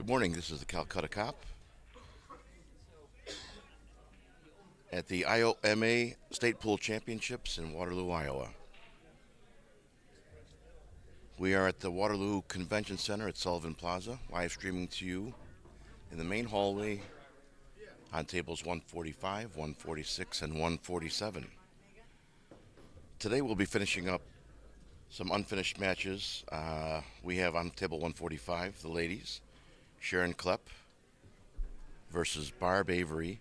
Good morning. This is the Calcutta Cop at the IOMA State Pool Championships in Waterloo, Iowa. We are at the Waterloo Convention Center at Sullivan Plaza, live streaming to you in the main hallway on tables 145, 146, and 147. Today we'll be finishing up some unfinished matches. We have on table 145 the ladies, Sharon Klepp versus Barb Avery.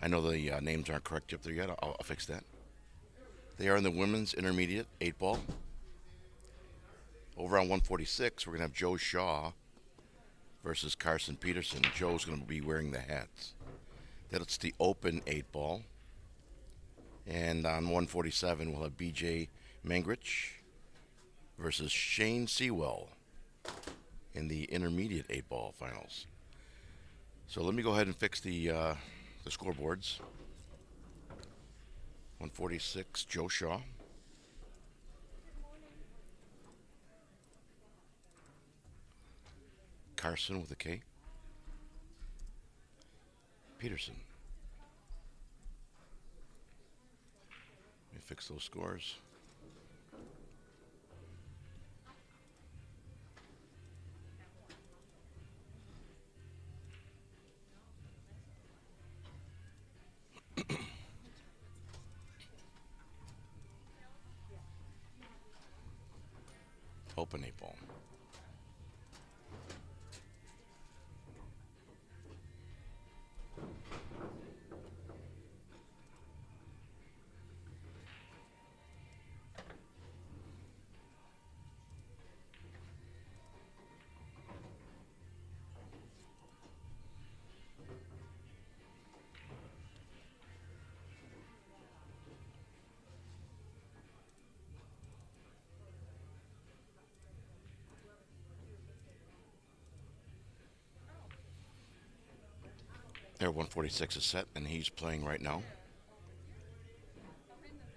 I know the names aren't correct up there yet. I'll fix that. They are in the women's intermediate 8 ball. Over on 146, we're going to have Joe Shaw versus Carson Peterson. Joe's going to be wearing the hats. That's the open 8 ball. And on 147, we'll have BJ Mangrich versus Shane Sewell in the intermediate 8 ball finals. So let me go ahead and fix the scoreboards. 146, Joe Shaw. Carson with a K. Peterson. Let me fix those scores. Open 8 ball. There, 146 is set, and he's playing right now.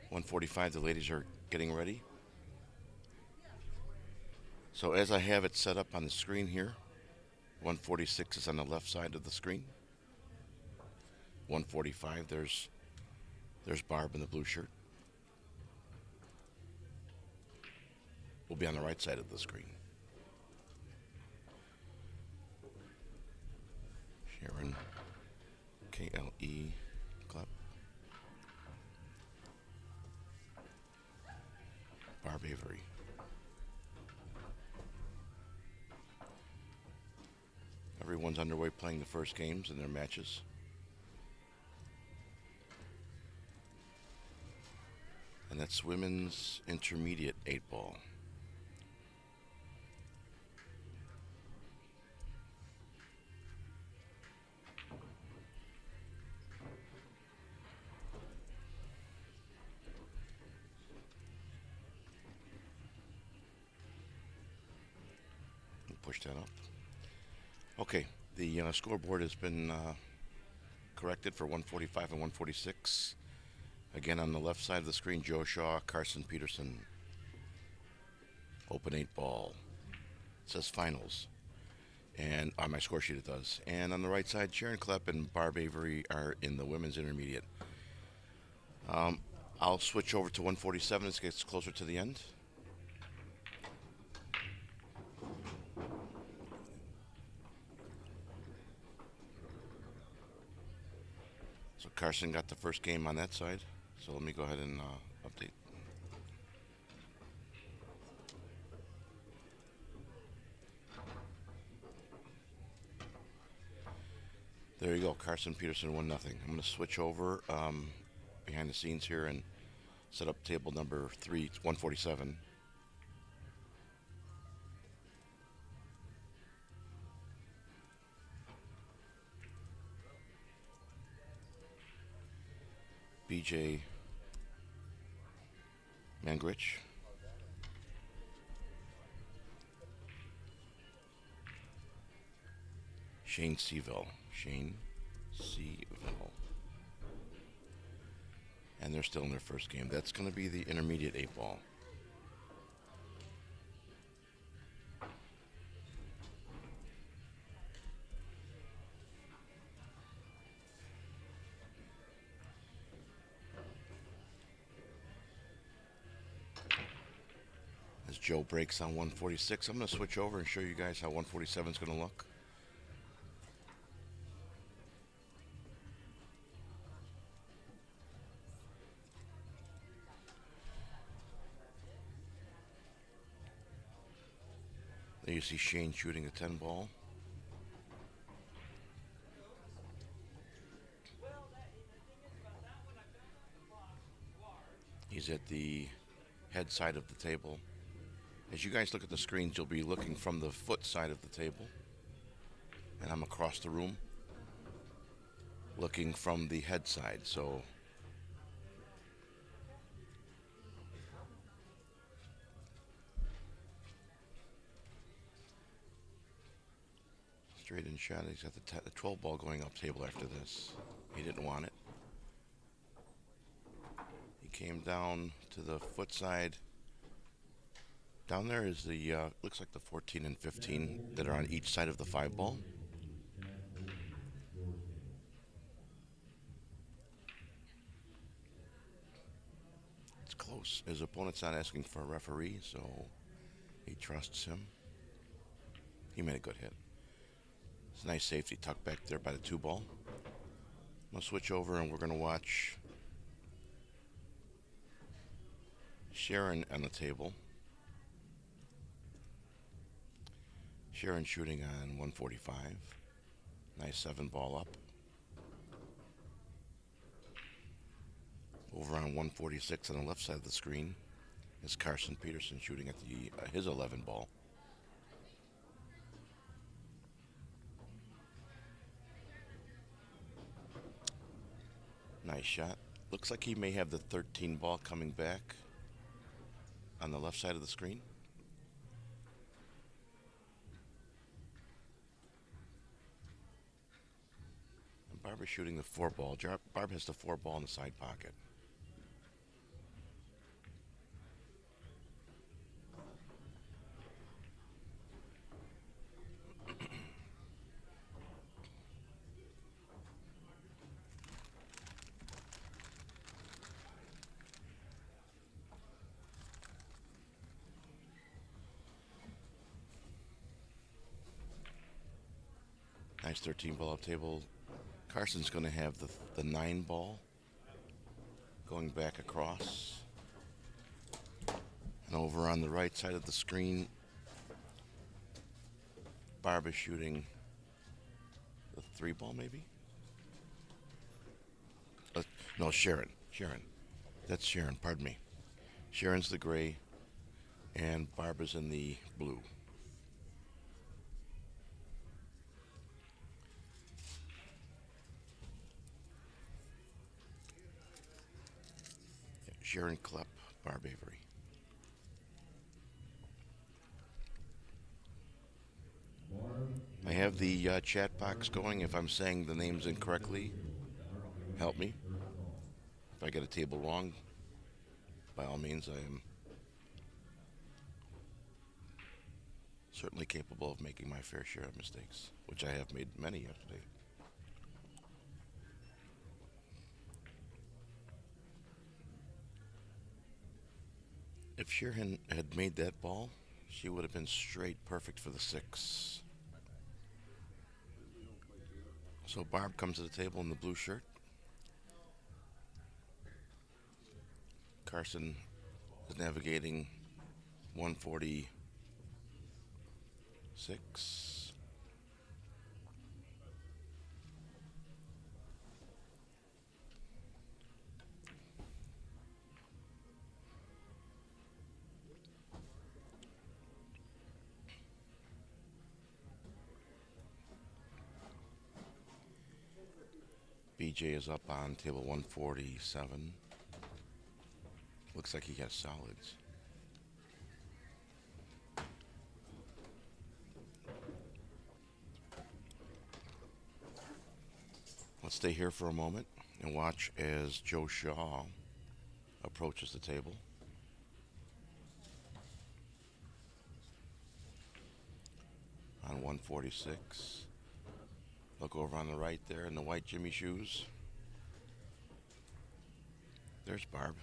145, the ladies are getting ready. So as I have it set up on the screen here, 146 is on the left side of the screen. 145, there's Barb in the blue shirt. Will be on the right side of the screen. Sharon KLE Club. Barb Avery. Everyone's underway playing the first games in their matches. And that's women's intermediate 8 ball. Push that up. Okay, the scoreboard has been corrected for 145 and 146. Again, on the left side of the screen, Joe Shaw, Carson Peterson. Open 8 ball. It says finals. And on my score sheet it does. And on the right side, Sharon Klepp and Barb Avery are in the women's intermediate. I'll switch over to 147 as it gets closer to the end. So Carson got the first game on that side. So let me go ahead and update. There you go. Carson Peterson 1-0. I'm going to switch over behind the scenes here and set up table number 3, 147. BJ Mangrich. Shane Sewell. And they're still in their first game. That's going to be the intermediate 8 ball. Joe breaks on 146. I'm going to switch over and show you guys how 147 is going to look. There you see Shane shooting a 10 ball. He's at the head side of the table. As you guys look at the screens, you'll be looking from the foot side of the table. And I'm across the room looking from the head side. So straight in shot. He's got the 12 ball going up table after this. He didn't want it. He came down to the foot side. Down there is the, looks like the 14 and 15 that are on each side of the 5 ball. It's close. His opponent's not asking for a referee, so he trusts him. He made a good hit. It's a nice safety tuck back there by the 2 ball. I'm going to switch over and we're going to watch Sharon on the table. Sharon shooting on 145. Nice 7 ball up. Over on 146 on the left side of the screen is Carson Peterson shooting at the his 11 ball. Nice shot. Looks like he may have the 13 ball coming back on the left side of the screen. And Barb is shooting the 4 ball. Barb has the 4 ball in the side pocket. Nice 13 ball up table. Carson's going to have the 9 ball going back across. And over on the right side of the screen, Barb is shooting the 3 ball maybe? No, Sharon. That's Sharon, pardon me. Sharon's the gray and Barb is in the blue. Sharon Klepp, Barb Avery. I have the chat box going. If I'm saying the names incorrectly, help me. If I get a table wrong, by all means, I am certainly capable of making my fair share of mistakes, which I have made many yesterday. If Sharon had made that ball, she would have been straight perfect for the 6. So Barb comes to the table in the blue shirt. Carson is navigating 146. BJ is up on table 147. Looks like he has solids. Let's stay here for a moment and watch as Joe Shaw approaches the table. On 146. Look over on the right there in the white Jimmy shoes. There's Barb.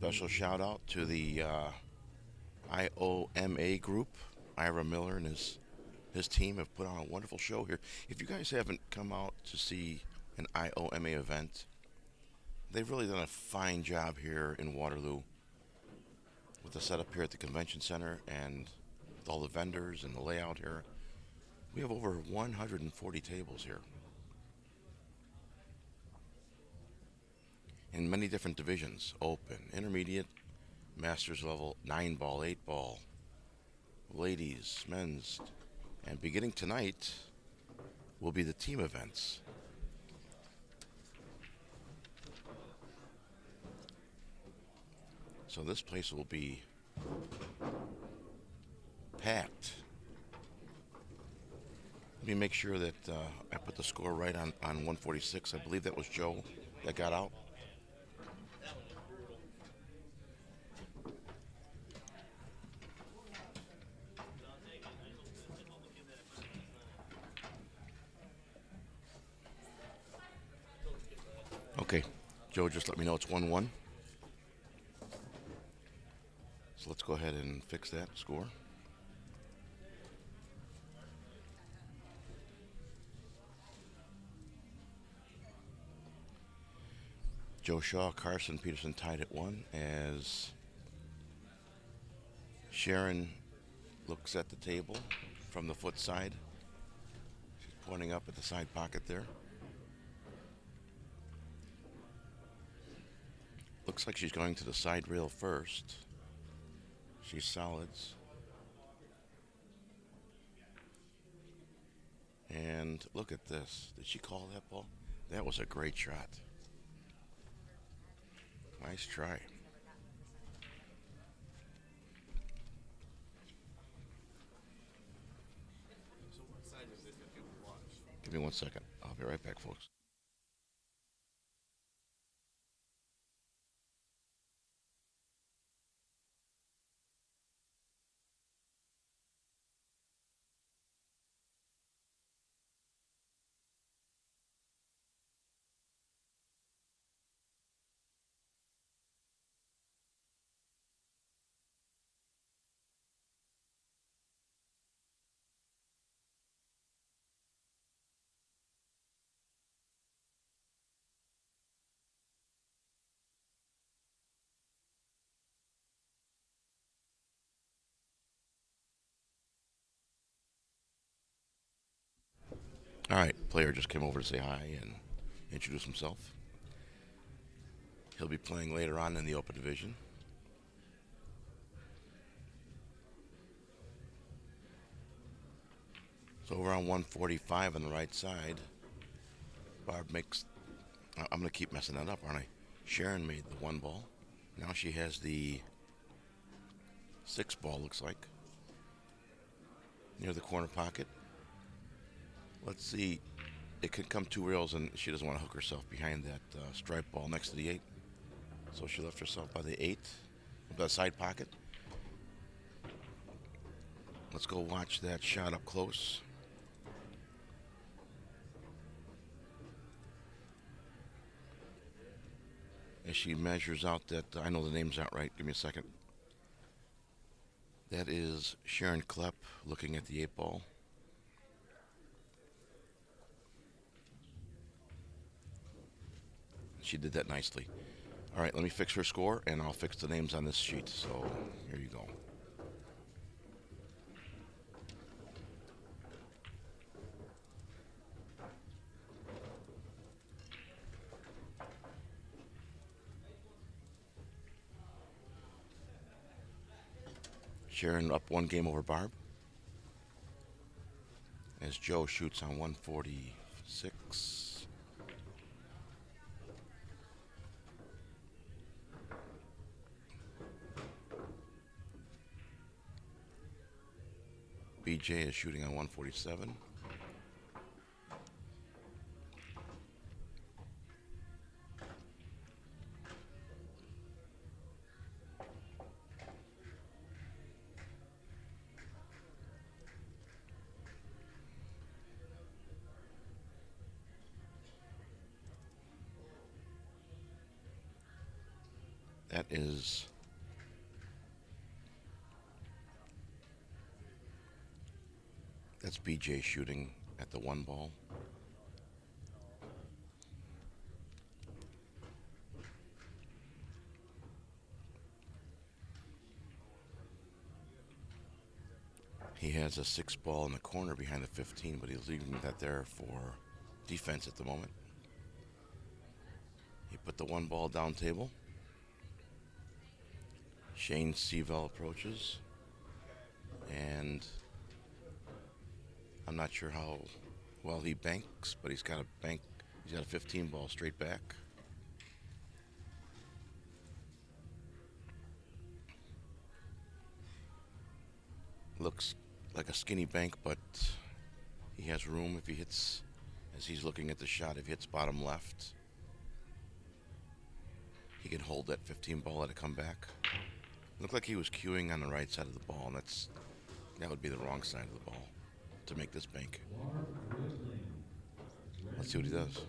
Special shout out to the IOMA group. Ira Miller and his team have put on a wonderful show here. If you guys haven't come out to see an IOMA event, they've really done a fine job here in Waterloo with the setup here at the convention center and with all the vendors and the layout here. We have over 140 tables here in many different divisions: open, intermediate, masters level, 9 ball, 8 ball, ladies, men's, and beginning tonight will be the team events. So this place will be packed. Let me make sure that I put the score right on 146. I believe that was Joe that got out. Okay, Joe just let me know it's 1-1. So let's go ahead and fix that score. Joe Shaw, Carson Peterson tied at 1 as Sharon looks at the table from the foot side. She's pointing up at the side pocket there. Looks like she's going to the side rail first. She's solids. And look at this. Did she call that ball? That was a great shot. Nice try. Give me 1 second. I'll be right back, folks. All right, player just came over to say hi and introduce himself. He'll be playing later on in the open division. So over on 145 on the right side, Barb makes. I'm going to keep messing that up, aren't I? Sharon made the 1 ball. Now she has the 6 ball, looks like, near the corner pocket. Let's see. It could come 2 rails, and she doesn't want to hook herself behind that stripe ball next to the 8. So she left herself by the 8, by the side pocket. Let's go watch that shot up close. As she measures out that, I know the name's not right. Give me a second. That is Sharon Klepp looking at the 8 ball. She did that nicely. All right, let me fix her score, and I'll fix the names on this sheet. So here you go. Sharon up 1 game over Barb. As Joe shoots on 146. BJ is shooting on 147. That's BJ shooting at the one ball. He has a 6 ball in the corner behind the 15, but he's leaving that there for defense at the moment. He put the 1 ball down table. Shane Seavell approaches, and I'm not sure how well he banks, but he's got a 15 ball straight back. Looks like a skinny bank, but he has room if he hits, as he's looking at the shot, if he hits bottom left, he can hold that 15 ball, let it come back. Looked like he was cueing on the right side of the ball, and that would be the wrong side of the ball to make this bank. Let's see what he does.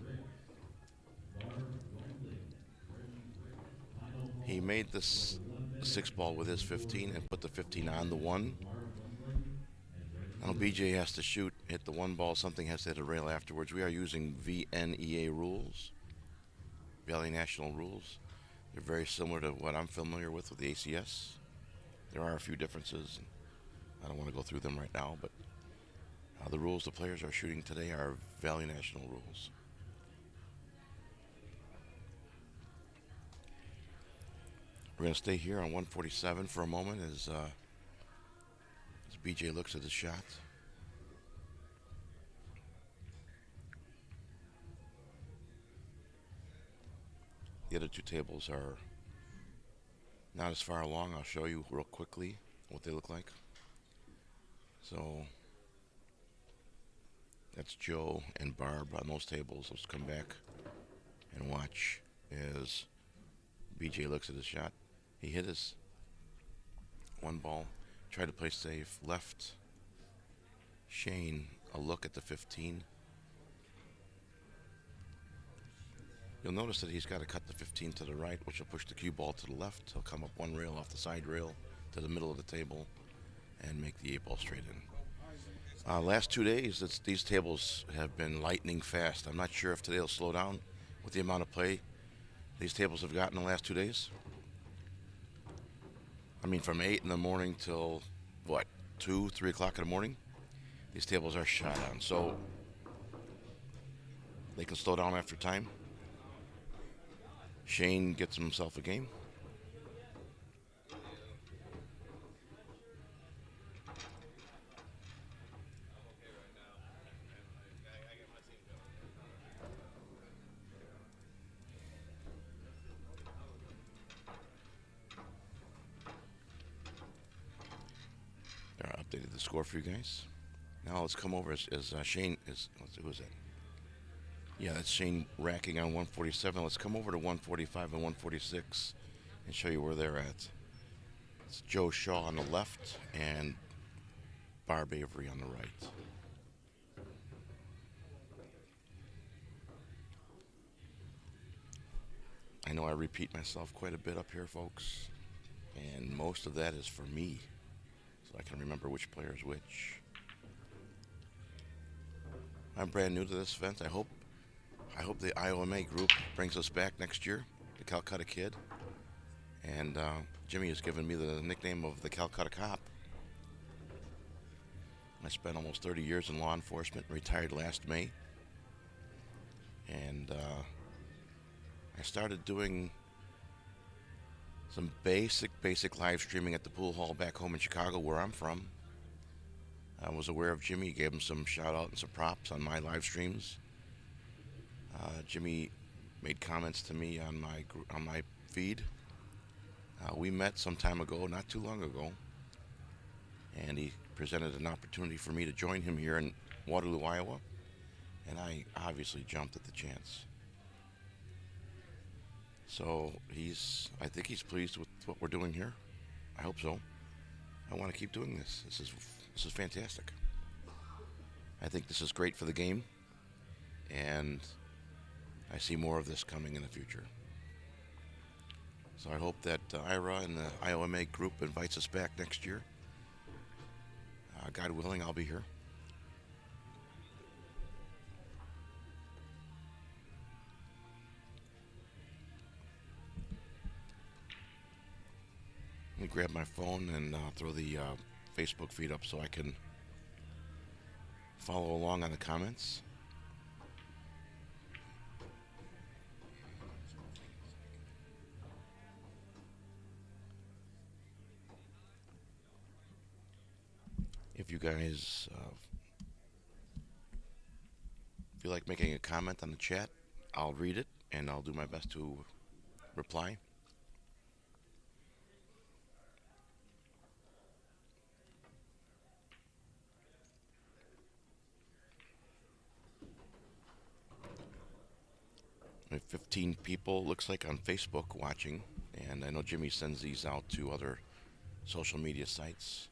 He made this 6 ball with his 15 and put the 15 on the 1. Now BJ has to shoot, hit the 1 ball, something has to hit a rail afterwards. We are using VNEA rules, Valley National rules. They're very similar to what I'm familiar with the ACS. There are a few differences. I don't want to go through them right now, but the rules the players are shooting today are Valley National rules. We're going to stay here on 147 for a moment as BJ looks at his shot. The other 2 tables are not as far along. I'll show you real quickly what they look like. So that's Joe and Barb on those tables. Let's come back and watch as BJ looks at his shot. He hit his 1 ball, tried to play safe, left Shane a look at the 15. You'll notice that he's got to cut the 15 to the right, which will push the cue ball to the left. He'll come up 1 rail off the side rail to the middle of the table and make the 8-ball straight in. Last 2 days, these tables have been lightning fast. I'm not sure if today will slow down with the amount of play these tables have gotten in the last 2 days. I mean, from 8 in the morning till, 2, 3 o'clock in the morning, these tables are shot on. So they can slow down after time. Shane gets himself a game. I updated the score for you guys. Now let's come over as Shane is. Who is that? Yeah, that's Shane racking on 147. Let's come over to 145 and 146 and show you where they're at. It's Joe Shaw on the left and Barb Avery on the right. I know I repeat myself quite a bit up here, folks, and most of that is for me, so I can remember which player is which. I'm brand new to this event. I hope the IOMA group brings us back next year, the Calcutta Kid. And Jimmy has given me the nickname of the Calcutta Cop. I spent almost 30 years in law enforcement, retired last May. And I started doing some basic live streaming at the pool hall back home in Chicago, where I'm from. I was aware of Jimmy, gave him some shout out and some props on my live streams. Jimmy made comments to me on my feed. We met some time ago, not too long ago, and he presented an opportunity for me to join him here in Waterloo, Iowa, and I obviously jumped at the chance. So I think he's pleased with what we're doing here. I hope so. I want to keep doing this. This is fantastic. I think this is great for the game, and I see more of this coming in the future. So I hope that Ira and the IOMA group invites us back next year. God willing, I'll be here. Let me grab my phone and throw the Facebook feed up so I can follow along on the comments. If you guys feel like making a comment on the chat, I'll read it and I'll do my best to reply. We have 15 people, looks like, on Facebook watching, and I know Jimmy sends these out to other social media sites.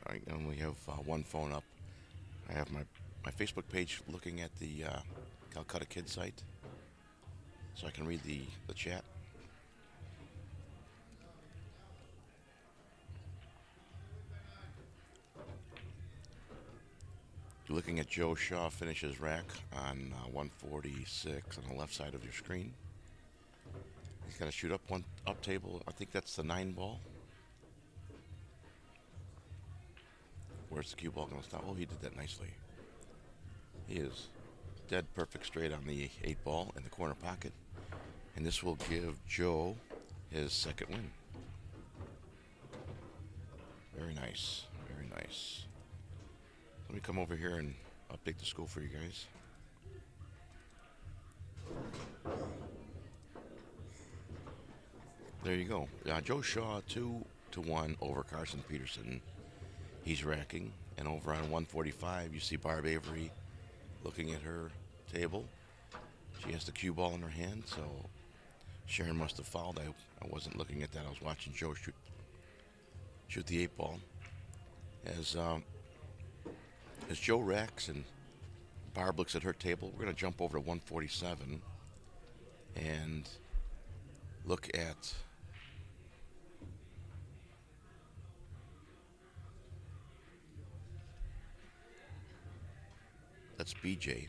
I only have one phone up. I have my Facebook page looking at the Calcutta Kid site, so I can read the chat. You're looking at Joe Shaw finish his rack on 146 on the left side of your screen. He's got to shoot up table. I think that's the 9 ball. Where's the cue ball going to stop? Oh, he did that nicely. He is dead perfect straight on the 8 ball in the corner pocket. And this will give Joe his second win. Very nice. Very nice. Let me come over here and update the score for you guys. There you go. Joe Shaw 2-1 over Carson Peterson. He's racking. And over on 145, you see Barb Avery looking at her table. She has the cue ball in her hand, so Sharon must have fouled. I wasn't looking at that. I was watching Joe shoot the 8 ball. As Joe racks and Barb looks at her table, we're going to jump over to 147 and look at that's BJ.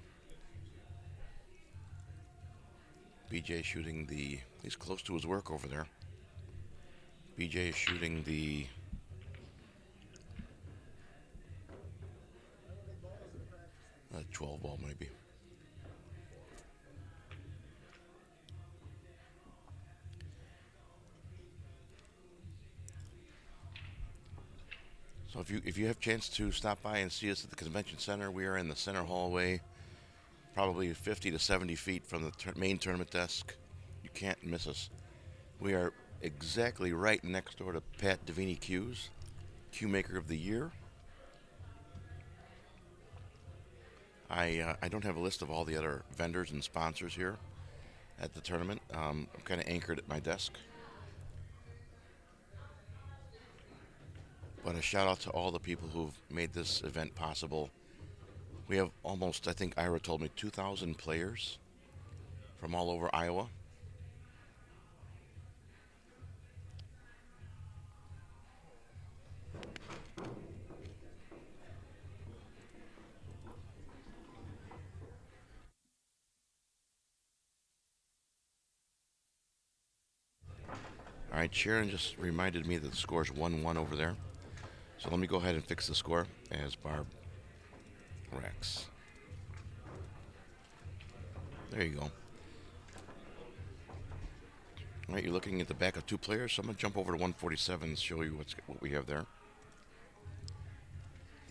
BJ shooting he's close to his work over there. BJ is shooting the 12 ball maybe. So if you have a chance to stop by and see us at the convention center, we are in the center hallway, probably 50 to 70 feet from the main tournament desk. You can't miss us. We are exactly right next door to Pat Davini Cues, Cue Maker of the Year. I don't have a list of all the other vendors and sponsors here at the tournament. I'm kind of anchored at my desk. But a shout out to all the people who've made this event possible. We have almost, I think Ira told me, 2,000 players from all over Iowa. All right, Sharon just reminded me that the score is 1-1 over there. So let me go ahead and fix the score as Barb racks. There you go. All right, you're looking at the back of 2 players, so I'm going to jump over to 147 and show you what we have there.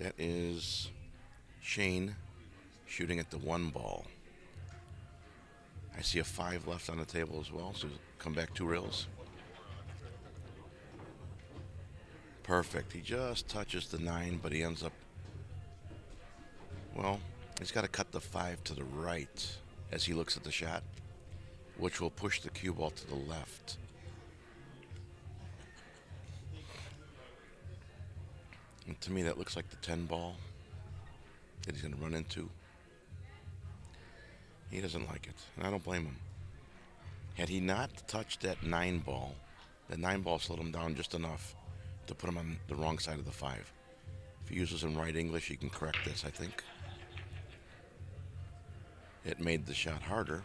That is Shane shooting at the 1 ball. I see a 5 left on the table as well, so come back 2 rails. Perfect. He just touches the 9, but he ends up, well, he's got to cut the 5 to the right as he looks at the shot, which will push the cue ball to the left. And to me, that looks like the 10 ball that he's going to run into. He doesn't like it, and I don't blame him. Had he not touched that 9 ball, that 9 ball slowed him down just enough to put him on the wrong side of the 5. If he uses some right English, he can correct this, I think. It made the shot harder,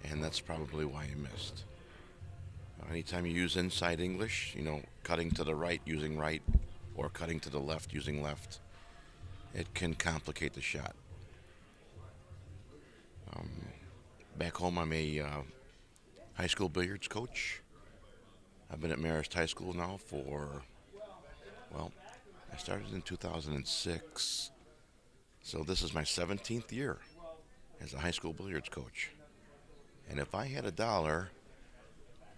and that's probably why he missed. Anytime you use inside English, cutting to the right using right, or cutting to the left using left, it can complicate the shot. Um, Back home, I'm a high school billiards coach. I've been at Marist High School now for, well, I started in 2006, so this is my 17th year as a high school billiards coach. And if I had $1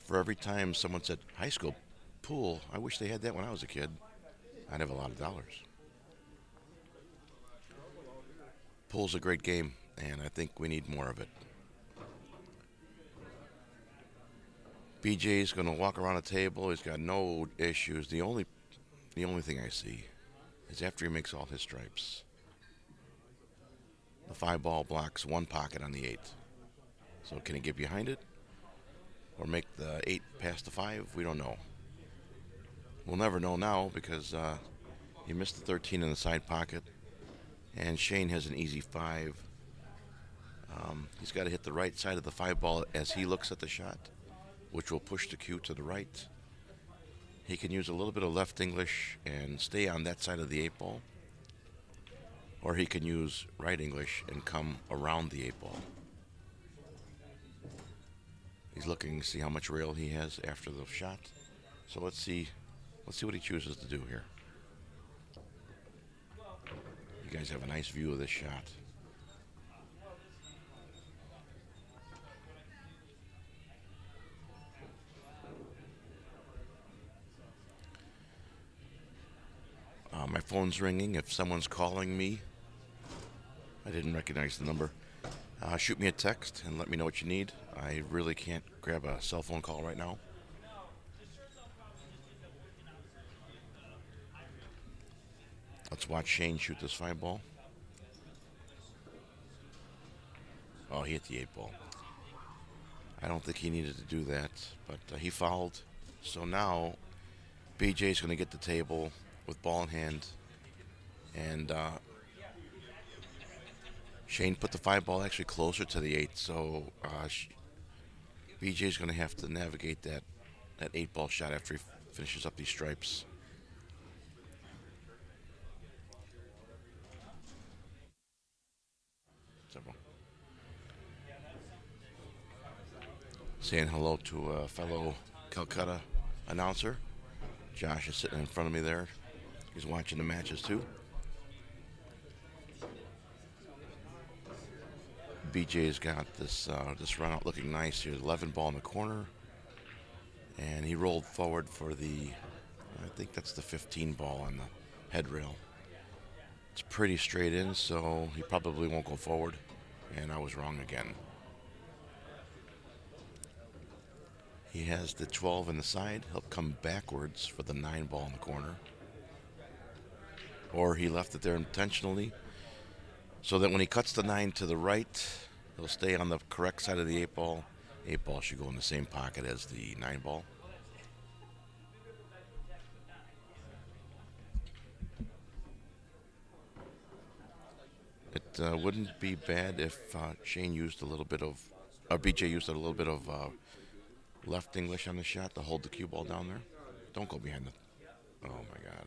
for every time someone said, high school pool, I wish they had that when I was a kid, I'd have a lot of dollars. Pool's a great game, and I think we need more of it. BJ's going to walk around a table. He's got no issues. The only thing I see is after he makes all his stripes, the 5 ball blocks one pocket on the 8. So can he get behind it or make the 8 past the 5? We don't know. We'll never know now because he missed the 13 in the side pocket, and Shane has an easy 5. He's got to hit the right side of the 5 ball as he looks at the shot, which will push the cue to the right. He can use a little bit of left English and stay on that side of the 8 ball, or he can use right English and come around the 8 ball. He's looking to see how much rail he has after the shot. So let's see what he chooses to do here. You guys have a nice view of this shot. My phone's ringing. If someone's calling me, I didn't recognize the number. Shoot me a text and let me know what you need. I really can't grab a cell phone call right now. Let's watch Shane shoot this 5 ball. Oh, he hit the 8 ball. I don't think he needed to do that, but he fouled. So now BJ's going to get the table with ball in hand, and Shane put the 5 ball actually closer to the 8, so BJ's going to have to navigate that 8 ball shot after he finishes up these stripes. Several. Saying hello to a fellow Calcutta announcer. Josh is sitting in front of me there. He's watching the matches too. BJ's got this run out looking nice here. 11 ball in the corner, and he rolled forward for I think that's the 15 ball on the head rail. It's pretty straight in, so he probably won't go forward, and I was wrong again. He has the 12 in the side. He'll come backwards for the 9 ball in the corner, or he left it there intentionally so that when he cuts the 9 to the right, he'll stay on the correct side of the 8 ball. 8 ball should go in the same pocket as the 9 ball. It wouldn't be bad if Shane used a little bit of, or BJ used a little bit of left English on the shot to hold the cue ball down there. Don't go behind the. Oh my God.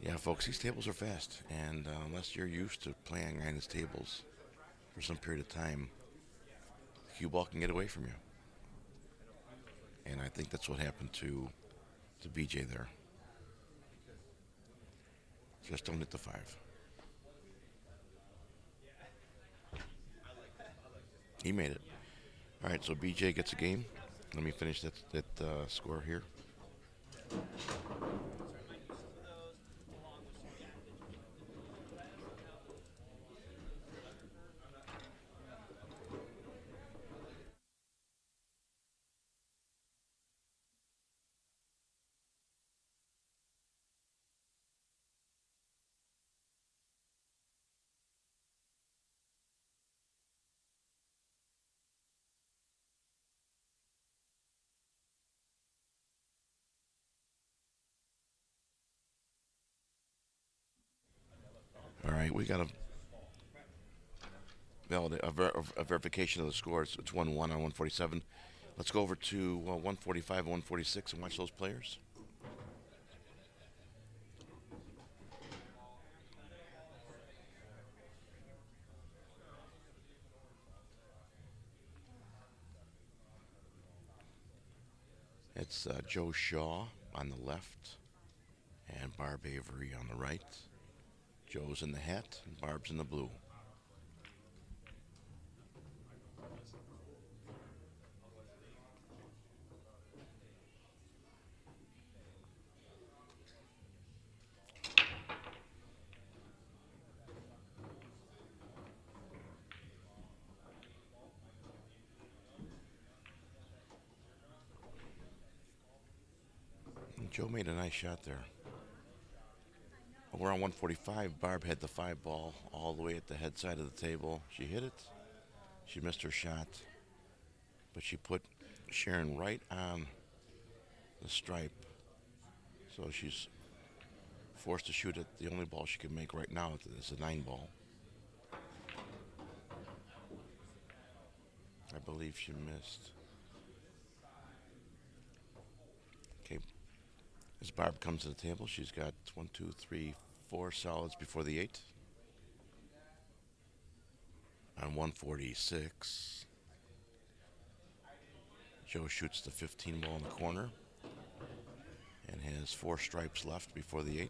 Yeah, folks, these tables are fast, and unless you're used to playing on these tables for some period of time, the cue ball can get away from you. And I think that's what happened to BJ there. Just don't hit the 5. He made it. All right, so BJ gets a game. Let me finish that score here. All right, we got a verification of the scores. It's 1-1 on 147. Let's go over to 145 and 146 and watch those players. It's Joe Shaw on the left and Barb Avery on the right. Joe's in the hat and Barb's in the blue. And Joe made a nice shot there. We're on 145. Barb had the 5 ball all the way at the head side of the table. She hit it. She missed her shot, but she put Sharon right on the stripe. So she's forced to shoot it. The only ball she can make right now is a 9 ball. I believe she missed. Okay. As Barb comes to the table, she's got 1, 2, 3, 4 solids before the 8. On 146, Joe shoots the 15 ball in the corner and has 4 stripes left before the 8.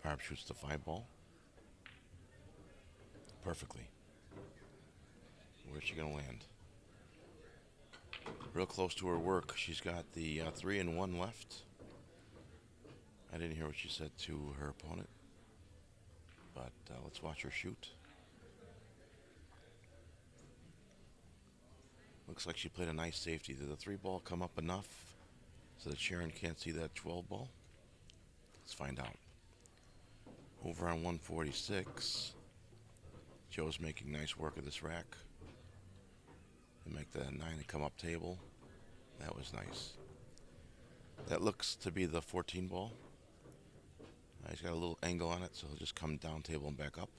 Barb shoots the 5 ball perfectly. Where's she going to land? Real close to her work. She's got the 3 and 1 left. I didn't hear what she said to her opponent, but let's watch her shoot. Looks like she played a nice safety. Did the 3 ball come up enough so that Sharon can't see that 12 ball? Let's find out. Over on 146, Joe's making nice work of this rack. To make the 9 and come up table. That was nice. That looks to be the 14 ball. He's got a little angle on it, so he'll just come down table and back up.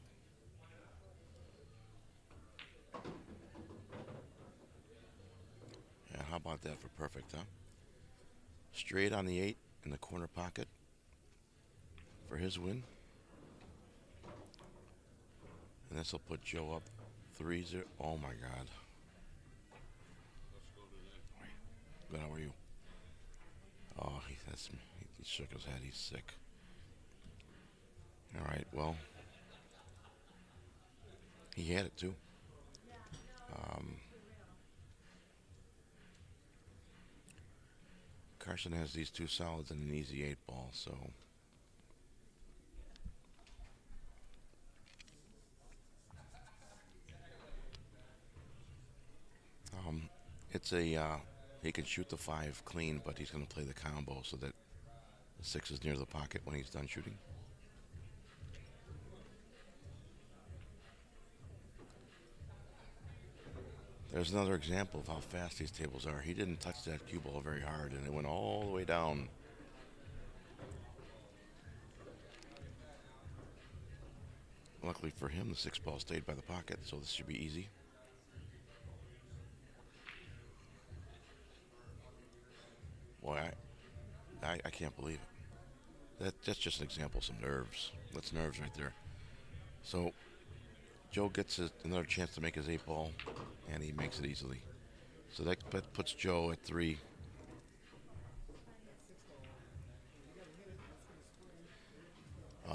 Yeah, how about that for perfect, huh? Straight on the 8 in the corner pocket for his win. And this will put Joe up 3-0. Oh my God. Good, how are you? Oh, he shook his head. He's sick. All right, well, he had it too. Carson has these 2 solids and an easy 8 ball, so it's a he can shoot the 5 clean, but he's going to play the combo so that the 6 is near the pocket when he's done shooting. There's another example of how fast these tables are. He didn't touch that cue ball very hard, and it went all the way down. Luckily for him, the 6 ball stayed by the pocket, so this should be easy. Boy, I can't believe it. That's just an example of some nerves. That's nerves right there. So Joe gets another chance to make his 8 ball, and he makes it easily. So that puts Joe at 3.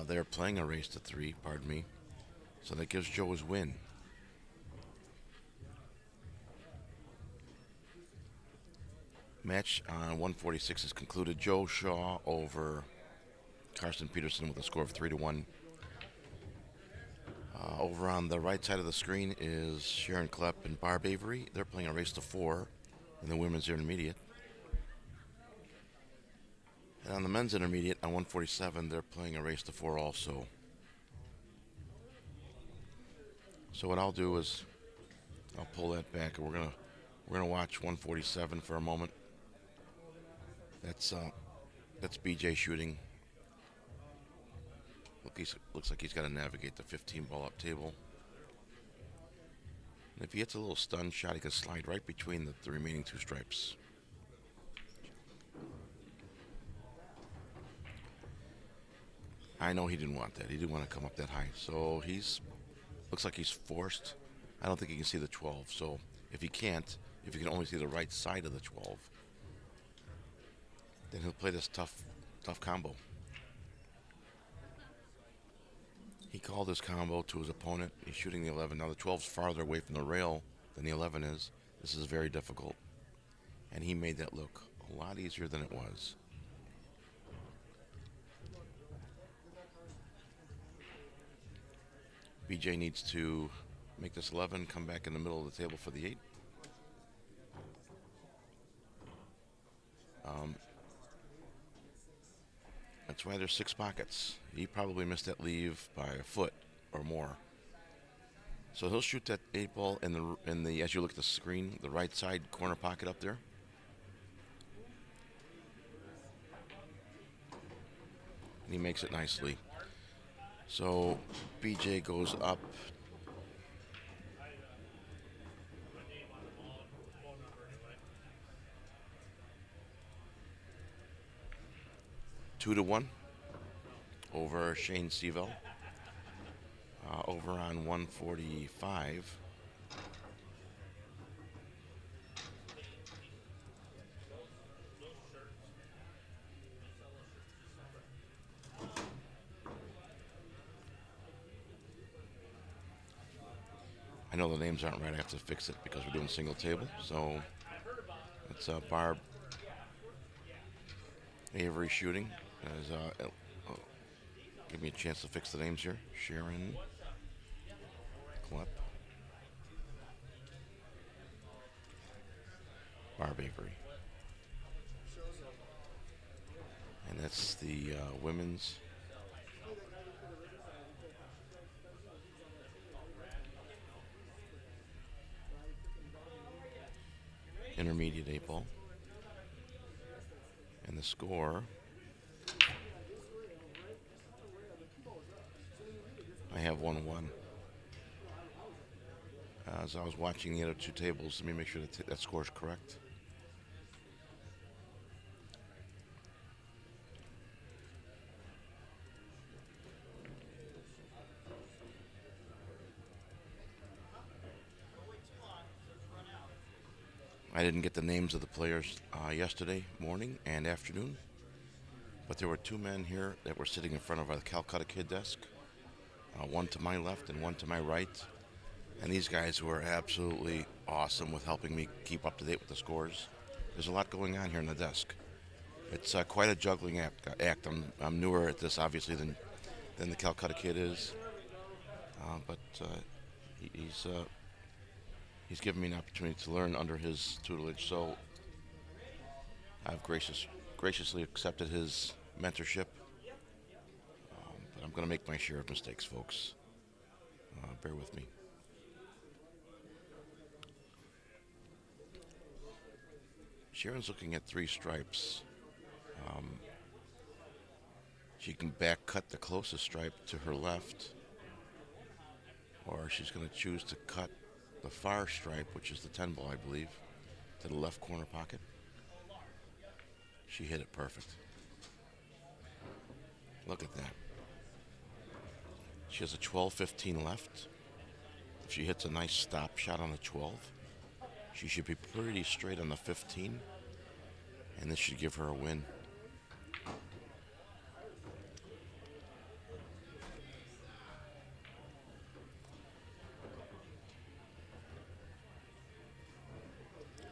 They're playing a race to 3, pardon me. So that gives Joe his win. Match on 146 is concluded. Joe Shaw over Carson Peterson with a score of 3-1. Over on the right side of the screen is Sharon Klepp and Barb Avery. They're playing a race to 4 in the women's intermediate. And on the men's intermediate, on 147, they're playing a race to 4 also. So what I'll do is I'll pull that back, and we're gonna watch 147 for a moment. That's BJ shooting. Looks like he's got to navigate the 15 ball up table. And if he hits a little stun shot, he can slide right between the remaining 2 stripes. I know he didn't want that. He didn't want to come up that high. So looks like he's forced. I don't think he can see the 12. So if he can only see the right side of the 12, then he'll play this tough combo. He called his combo to his opponent. He's shooting the 11. Now the 12's farther away from the rail than the 11 is. This is very difficult. And he made that look a lot easier than it was. BJ needs to make this 11, come back in the middle of the table for the 8. That's why there's 6 pockets. He probably missed that leave by a foot or more. So he'll shoot that 8 ball in the as you look at the screen, the right side corner pocket up there. And he makes it nicely. So BJ goes up. Two to 1 over Shane Seville. Over on 145. I know the names aren't right. I have to fix it because we're doing single table. So it's Barb Avery shooting. Give me a chance to fix the names here. Sharon Klepp, Barb Avery. And that's the women's intermediate 8 ball. And the score, I have 1-1. As I was watching the other 2 tables, let me make sure that score is correct. I didn't get the names of the players yesterday morning and afternoon, but there were 2 men here that were sitting in front of our Calcutta Kid desk, one to my left and one to my right, and these guys were absolutely awesome with helping me keep up to date with the scores. There's a lot going on here on the desk. It's quite a juggling act. I'm newer at this, obviously, than the Calcutta Kid is, but he's given me an opportunity to learn under his tutelage, so I've graciously accepted his mentorship. But I'm going to make my share of mistakes, folks. Bear with me. Sharon's looking at 3 stripes. She can back cut the closest stripe to her left, or she's going to choose to cut the far stripe, which is the 10 ball, I believe, to the left corner pocket. She hit it perfect. Look at that. She has a 12-15 left. If she hits a nice stop shot on the 12, she should be pretty straight on the 15, and this should give her a win.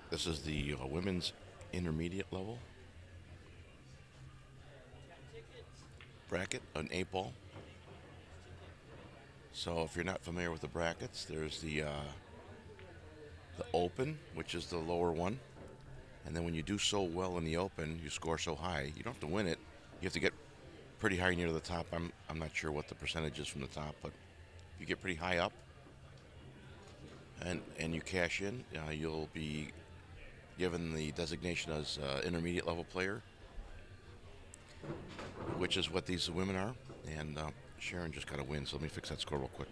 This is the women's intermediate level bracket, an 8 ball. So if you're not familiar with the brackets, there's the open, which is the lower one, and then when you do so well in the open, you score so high. You don't have to win it. You have to get pretty high near the top. I'm not sure what the percentage is from the top, but if you get pretty high up and you cash in, you'll be given the designation as intermediate level player, which is what these women are. And Sharon just got a win, so let me fix that score real quick.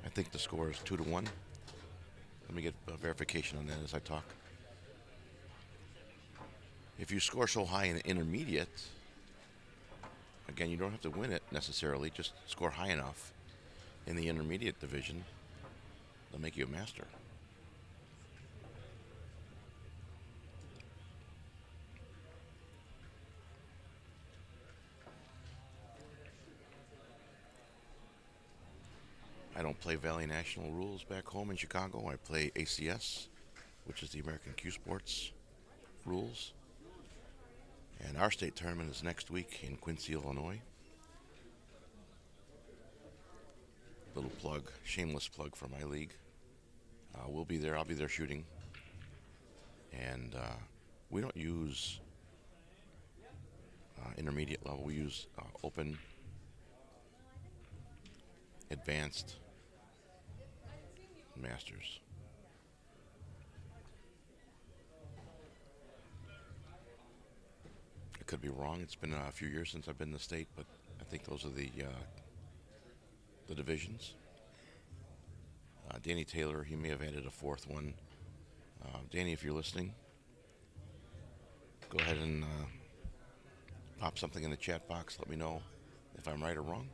I think the score is 2-1. Let me get verification on that as I talk. If you score so high in intermediate, again, you don't have to win it necessarily, just score high enough in the intermediate division, they'll make you a master. I don't play Valley National rules back home in Chicago. I play ACS, which is the American Q Sports rules. And our state tournament is next week in Quincy, Illinois. Little plug, shameless plug for my league. We'll be there. I'll be there shooting. And we don't use intermediate level. We use open, advanced, masters. I could be wrong. It's been a few years since I've been in the state, but I think those are the divisions. Danny Taylor, he may have added a fourth one. Danny, if you're listening, go ahead and pop something in the chat box. Let me know if I'm right or wrong.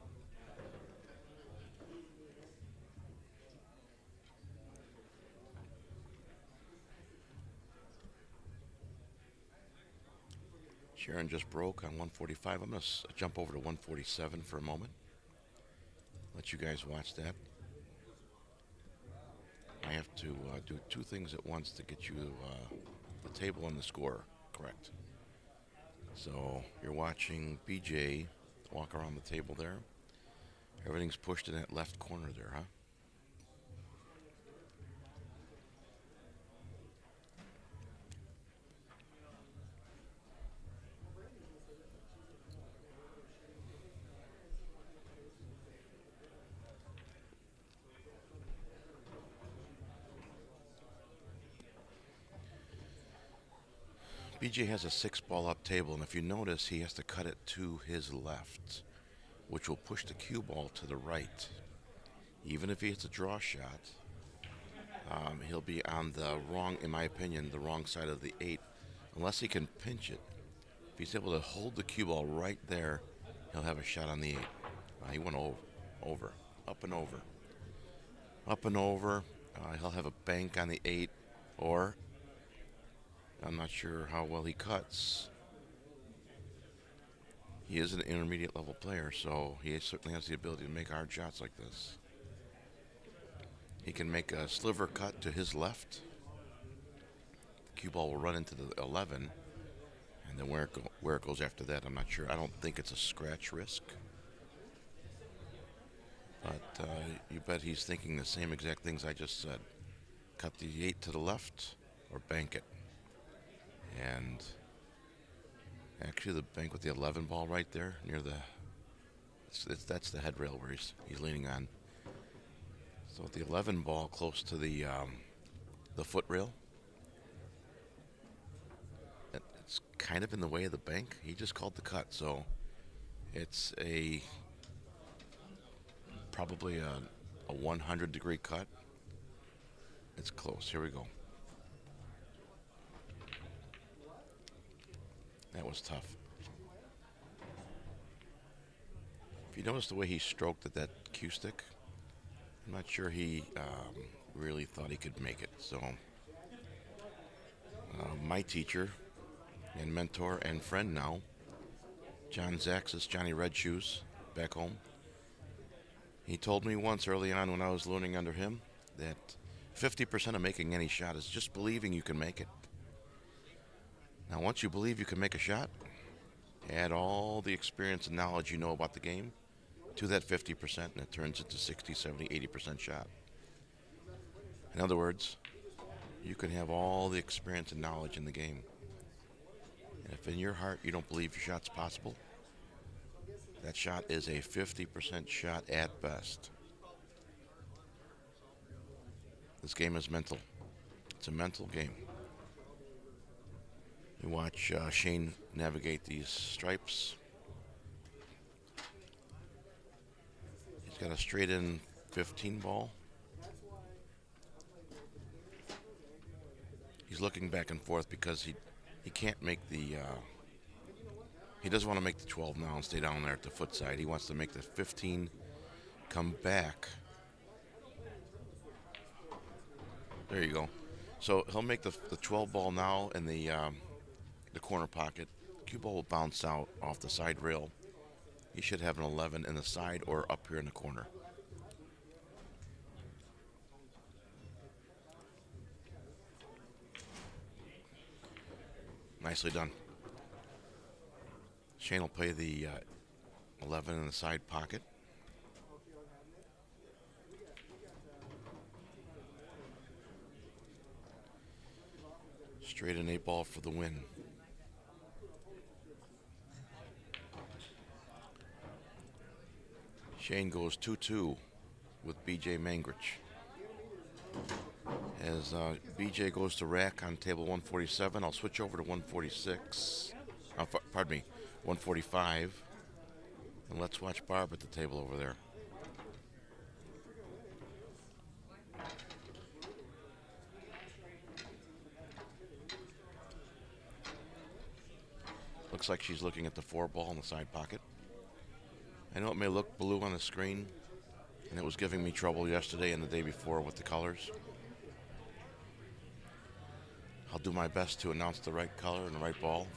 Sharon just broke on 145. I'm going to jump over to 147 for a moment. Let you guys watch that. I have to do two things at once to get you the table and the score correct. So you're watching BJ walk around the table there. Everything's pushed in that left corner there, huh? BJ has a 6-ball up table, and if you notice, he has to cut it to his left, which will push the cue ball to the right. Even if he hits a draw shot, he'll be on the wrong, in my opinion, the wrong side of the 8, unless he can pinch it. If he's able to hold the cue ball right there, he'll have a shot on the 8. He went over, up and over. Up and over, he'll have a bank on the 8, or I'm not sure how well he cuts. He is an intermediate level player, so he certainly has the ability to make hard shots like this. He can make a sliver cut to his left. The cue ball will run into the 11, and then where it goes after that, I'm not sure. I don't think it's a scratch risk. But you bet he's thinking the same exact things I just said. Cut the 8 to the left or bank it. And actually the bank with the 11 ball right there near the, that's the head rail where he's leaning on. So with the 11 ball close to the foot rail, it's kind of in the way of the bank. He just called the cut, so it's probably a 100-degree cut. It's close. Here we go. That was tough. If you notice the way he stroked at that cue stick, I'm not sure he really thought he could make it. So my teacher and mentor and friend now, John Zaxis, Johnny Red Shoes, back home, he told me once early on when I was learning under him that 50% of making any shot is just believing you can make it. Now, once you believe you can make a shot, Add all the experience and knowledge you know about the game to that 50%, and it turns into 60, 70, 80% shot. In other words, you can have all the experience and knowledge in the game. And if in your heart you don't believe your shot's possible, that shot is a 50% shot at best. This game is mental. It's a mental game. You watch Shane navigate these stripes. He's got a straight in 15 ball. He's looking back and forth because he can't make the he doesn't want to make the 12 now and stay down there at the foot side. He wants to make the 15, come back. There you go. So he'll make the 12 ball now in the corner pocket. Cue ball will bounce out off the side rail. He should have an 11 in the side or up here in the corner. Nicely done. Shane will play the 11 in the side pocket. Straight in 8 ball for the win. Shane goes 2-2 with BJ Mangrich. As BJ goes to rack on table 147, I'll switch over to 146. Pardon me, 145. And let's watch Barb at the table over there. Looks like she's looking at the 4 ball in the side pocket. I know it may look blue on the screen, and it was giving me trouble yesterday and the day before with the colors. I'll do my best to announce the right color and the right ball.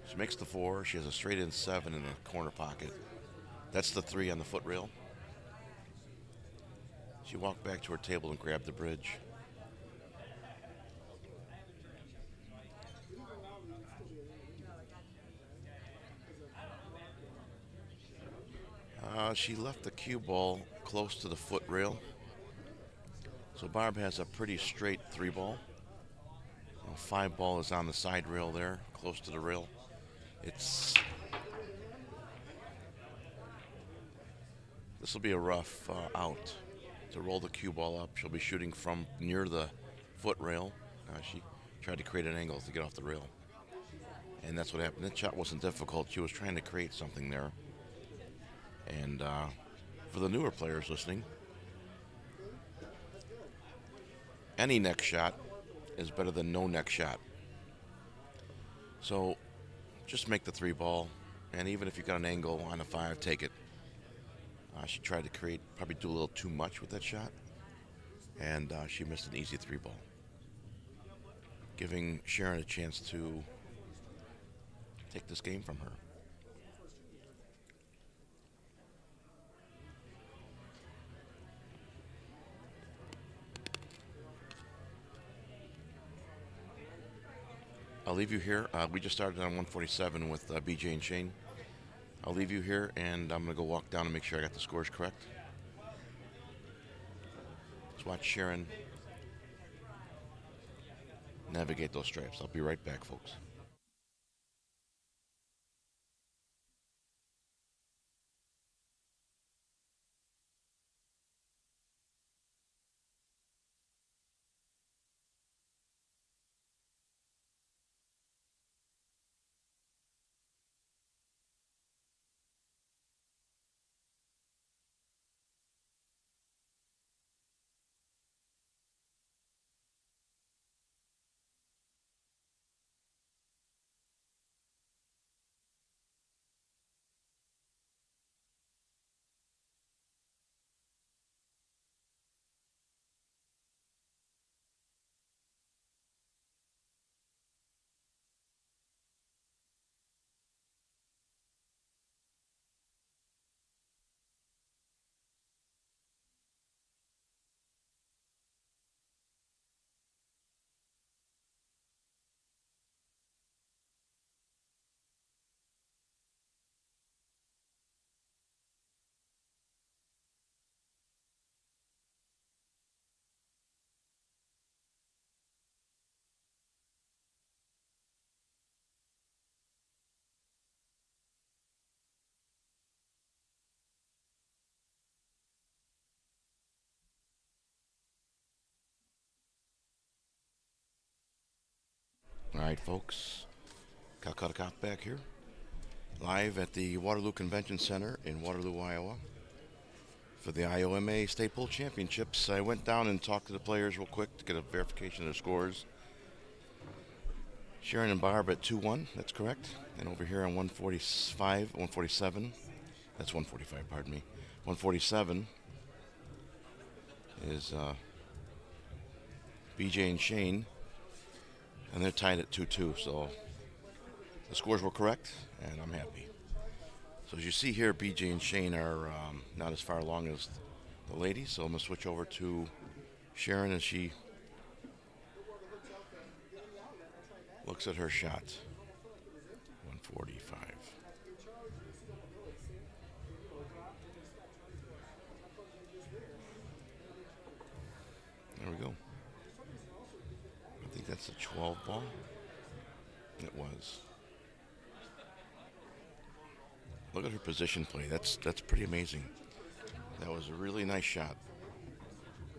She makes the 4. She has a straight in 7 in the corner pocket. That's the 3 on the foot rail. She walked back to her table and grabbed the bridge. She left the cue ball close to the foot rail. So Barb has a pretty straight 3 ball. 5 ball is on the side rail there, close to the rail. This will be a rough out to roll the cue ball up. She'll be shooting from near the foot rail. She tried to create an angle to get off the rail. And that's what happened. That shot wasn't difficult. She was trying to create something there. And for the newer players listening, any neck shot is better than no neck shot. So just make the 3 ball, and even if you got an angle on a 5, take it. She tried to create, probably do a little too much with that shot, and she missed an easy 3 ball, giving Sharon a chance to take this game from her. I'll leave you here. We just started on 147 with BJ and Shane. I'll leave you here, and I'm going to go walk down and make sure I got the scores correct. Let's watch Sharon navigate those stripes. I'll be right back, folks. right, folks. Calcutta Cop back here, live at the Waterloo Convention Center in Waterloo, Iowa, for the IOMA State Pool Championships. I went down and talked to the players real quick to get a verification of their scores. Sharon and Barb at 2-1, that's correct. And over here on 147, that's 145, pardon me. 147 is BJ and Shane, and they're tied at 2-2, so the scores were correct, and I'm happy. So as you see here, BJ and Shane are not as far along as the ladies, so I'm going to switch over to Sharon as she looks at her shot. 145. There we go. I think that's a 12 ball. It was. Look at her position play. That's pretty amazing. That was a really nice shot.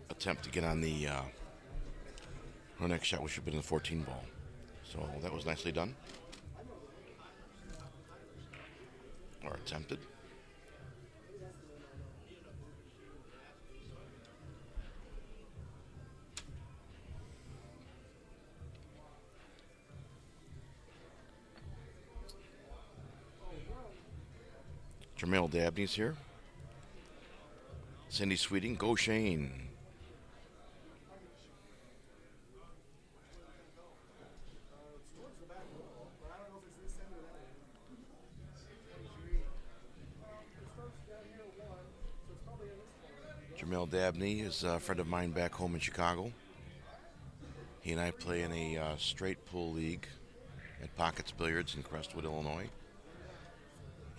Attempt to get on the her next shot, which should have been the 14 ball. So that was nicely done. Or attempted. Jamel Dabney's here. Cindy Sweeting, go Shane. Jamel Dabney is a friend of mine back home in Chicago. He and I play in a straight pool league at Pockets Billiards in Crestwood, Illinois.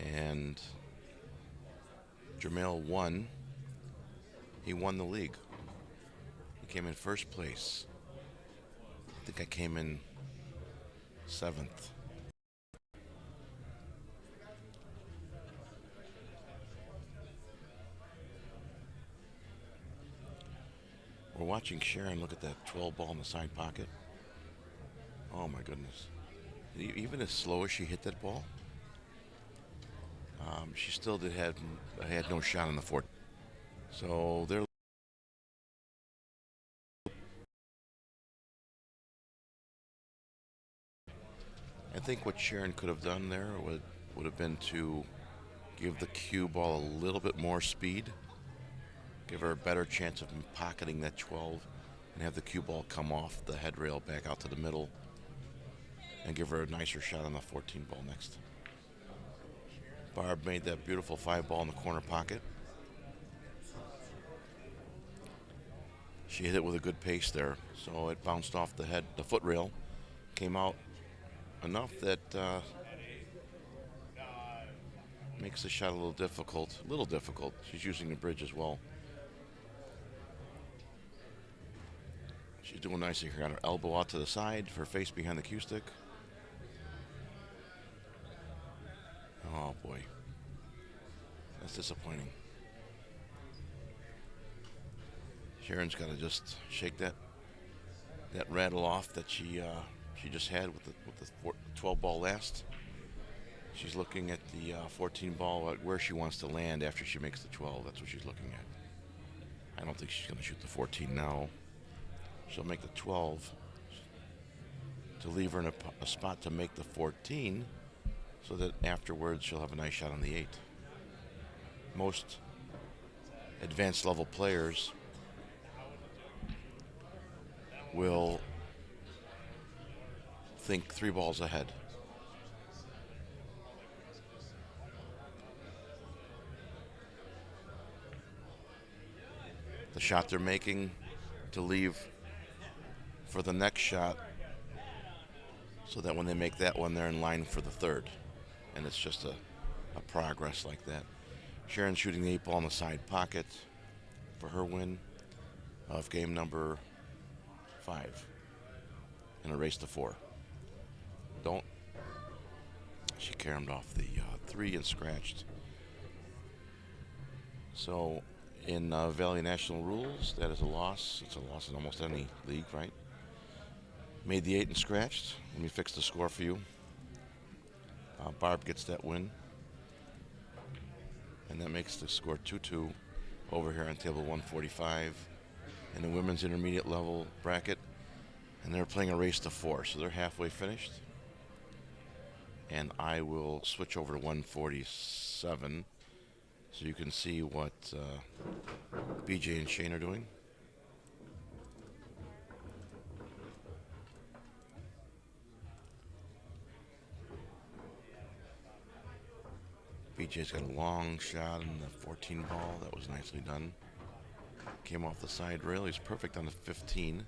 And Jamel won. He won the league. He came in first place. I think I came in 7th. We're watching Sharon look at that 12 ball in the side pocket. Oh my goodness. Even as slow as she hit that ball, she still had no shot on the 4th. So they're I think what Sharon could have done there would have been to give the cue ball a little bit more speed, give her a better chance of pocketing that 12, and have the cue ball come off the head rail back out to the middle, and give her a nicer shot on the 14 ball next. Barb made that beautiful 5 ball in the corner pocket. She hit it with a good pace there, so it bounced off the foot rail, came out enough that makes the shot a little difficult. She's using the bridge as well. She's doing nicely here. Got her elbow out to the side, her face behind the cue stick. Oh boy, that's disappointing. Sharon's got to just shake that rattle off that she just had with the 12 ball last. She's looking at the 14 ball at where she wants to land after she makes the 12. That's what she's looking at. I don't think she's going to shoot the 14 now. She'll make the 12 to leave her in a spot to make the 14, so that afterwards she'll have a nice shot on the 8. Most advanced level players will think 3 balls ahead. The shot they're making to leave for the next shot, so that when they make that one, they're in line for the 3rd. And it's just a progress like that. Sharon's shooting the 8 ball in the side pocket for her win of game number 5 in a race to 4. She caromed off the 3 and scratched. So in Valley National rules, that is a loss. It's a loss in almost any league, right? Made the 8 and scratched. Let me fix the score for you. Barb gets that win. And that makes the score 2-2 over here on table 145 in the women's intermediate level bracket. And they're playing a race to 4, so they're halfway finished. And I will switch over to 147 so you can see what BJ and Shane are doing. BJ's got a long shot on the 14 ball. That was nicely done. Came off the side rail. He's perfect on the 15.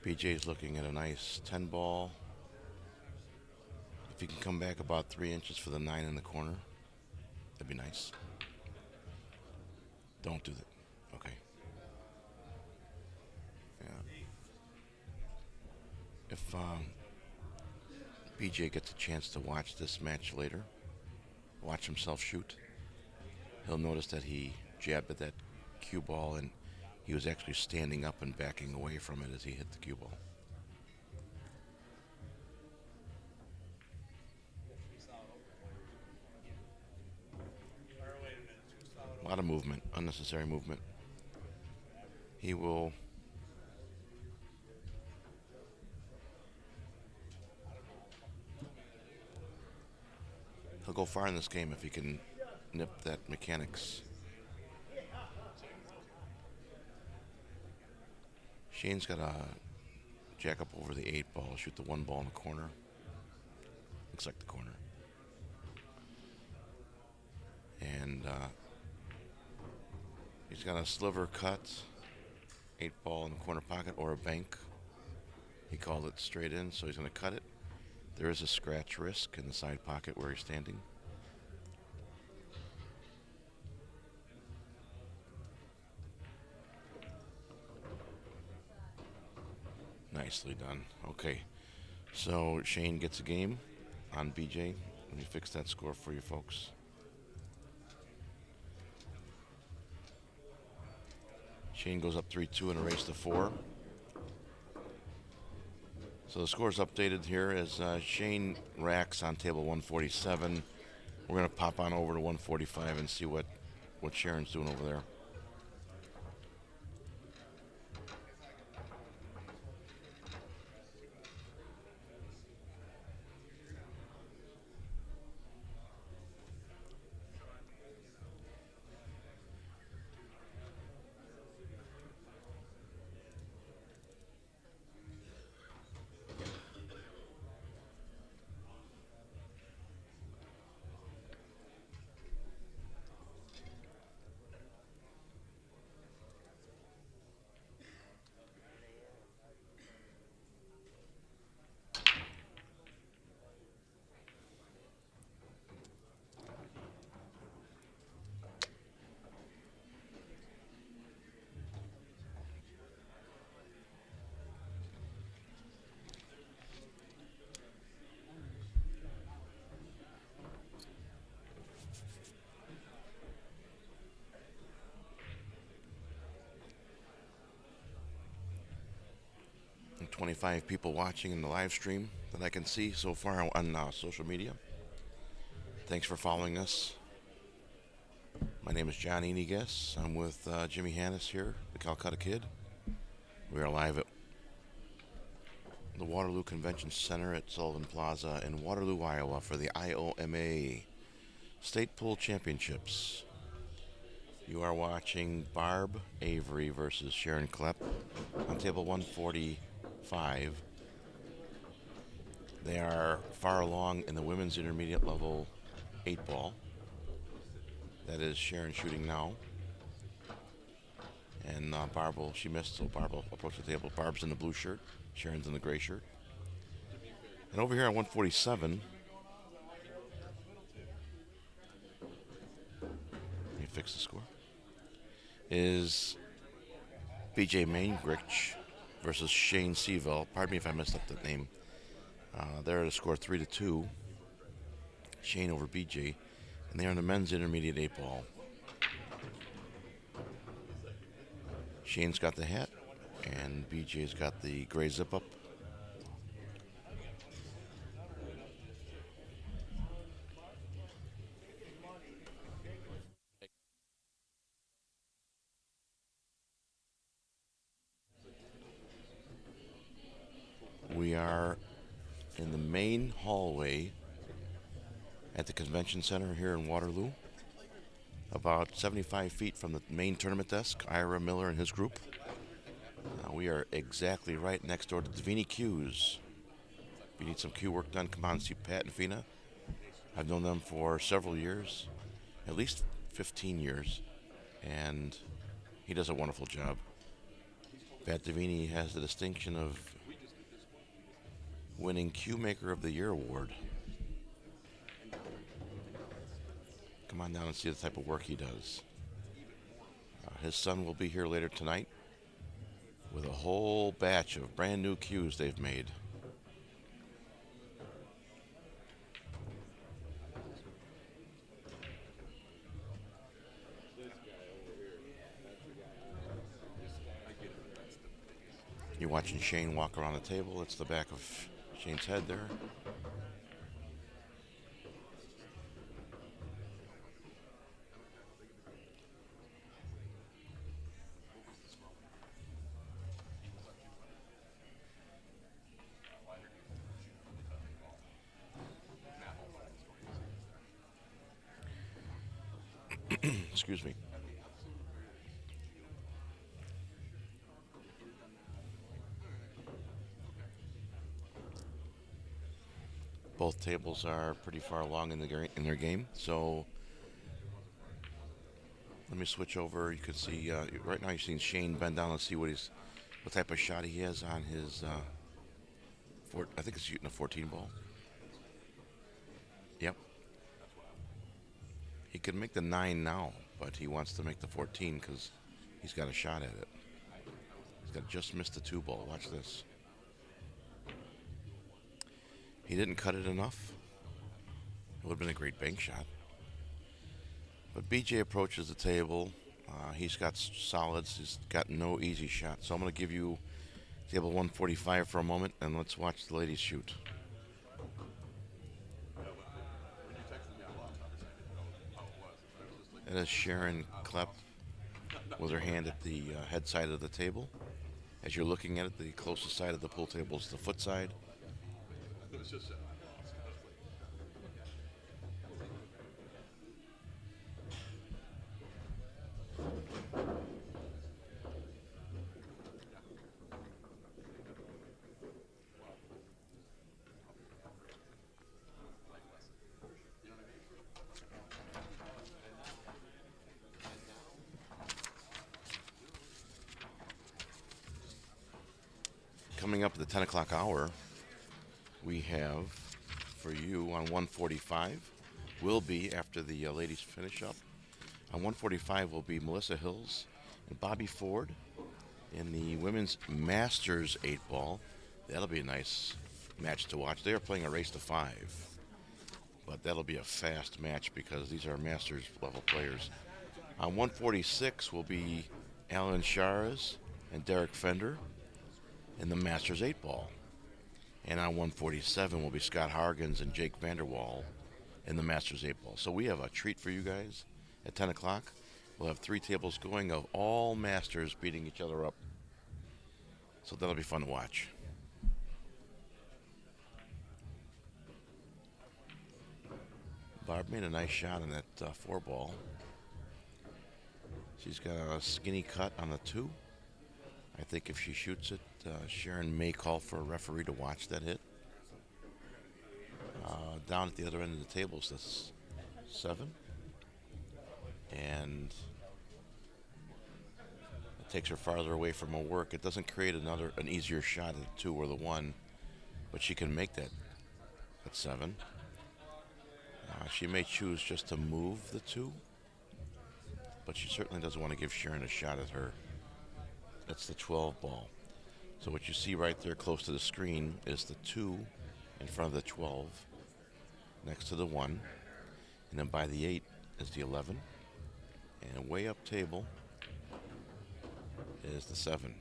BJ's looking at a nice 10 ball. If he can come back about 3 inches for the 9 in the corner, that'd be nice. Don't do that. Okay. Yeah. If BJ gets a chance to watch this match later, watch himself shoot, he'll notice that he jabbed at that cue ball and he was actually standing up and backing away from it as he hit the cue ball. A lot of movement, unnecessary movement. He'll go far in this game if he can nip that mechanics. Shane's got a jack up over the 8 ball, shoot the 1 ball in the corner. Looks like the corner. And he's got a sliver cut, 8 ball in the corner pocket, or a bank. He called it straight in, so he's going to cut it. There is a scratch risk in the side pocket where he's standing. Nicely done. Okay, so Shane gets a game on BJ. Let me fix that score for you folks. Shane goes up 3-2 in a race to 4. So the score's updated here as Shane racks on table 147. We're going to pop on over to 145 and see what Sharon's doing over there. 25 people watching in the live stream that I can see so far on social media. Thanks for following us. My name is John Enigas. I'm with Jimmy Hannes here, the Calcutta Kid. We are live at the Waterloo Convention Center at Sullivan Plaza in Waterloo, Iowa for the IOMA State Pool Championships. You are watching Barb Avery versus Sharon Klepp on table 145. They are far along in the women's intermediate level 8-ball. That is Sharon shooting now. And Barb she missed, so Barb will approach the table. Barb's in the blue shirt, Sharon's in the gray shirt. And over here on 147, let me fix the score, is BJ Maingrich versus Shane Seville. Pardon me if I messed up the name. They're at a score 3-2. Shane over BJ. And they're in the men's intermediate 8-ball. Shane's got the hat, and BJ's got the gray zip-up. We are in the main hallway at the convention center here in Waterloo, about 75 feet from the main tournament desk, Ira Miller and his group. We are exactly right next door to Davini Cues. If you need some cue work done, come on and see Pat and Fina. I've known them for several years, at least 15 years, and he does a wonderful job. Pat Davini has the distinction of winning Cue Maker of the Year award. Come on down and see the type of work he does. His son will be here later tonight with a whole batch of brand new cues they've made. You're watching Shane walk around the table. It's the back of Shane's head there. Excuse me. Both tables are pretty far along in their game, so let me switch over. You can see right now you're seeing Shane bend down and see what type of shot he has on his. I think it's shooting a 14 ball. Yep. He could make the 9 now, but he wants to make the 14 because he's got a shot at it. He's got just missed the 2 ball. Watch this. He didn't cut it enough. It would have been a great bank shot. But BJ approaches the table. He's got solids. He's got no easy shot. So I'm going to give you table 145 for a moment, and let's watch the ladies shoot. That is Sharon Klepp with her hand at the head side of the table. As you're looking at it, the closest side of the pool table is the foot side. Coming up at the 10 o'clock hour, we have for you on 145 will be, after the ladies finish up, on 145 will be Melissa Hills and Bobby Ford in the women's Masters 8-ball. That'll be a nice match to watch. They are playing a race to 5, but that'll be a fast match because these are Masters level players. On 146 will be Alan Sharas and Derek Fender. in the Masters 8 ball. And on 147 will be Scott Hargens and Jake Vanderwall in the Masters 8 ball. So we have a treat for you guys at 10 o'clock. We'll have 3 tables going of all Masters beating each other up. So that'll be fun to watch. Barb made a nice shot on that 4 ball. She's got a skinny cut on the 2. I think if she shoots it, Sharon may call for a referee to watch that hit. Down at the other end of the tables, that's 7. And it takes her farther away from her work. It doesn't create an easier shot at the 2 or the 1, but she can make that at 7. She may choose just to move the 2, but she certainly doesn't want to give Sharon a shot at her. That's the 12 ball. So what you see right there close to the screen is the 2 in front of the 12, next to the 1, and then by the 8 is the 11, and way up table is the 7.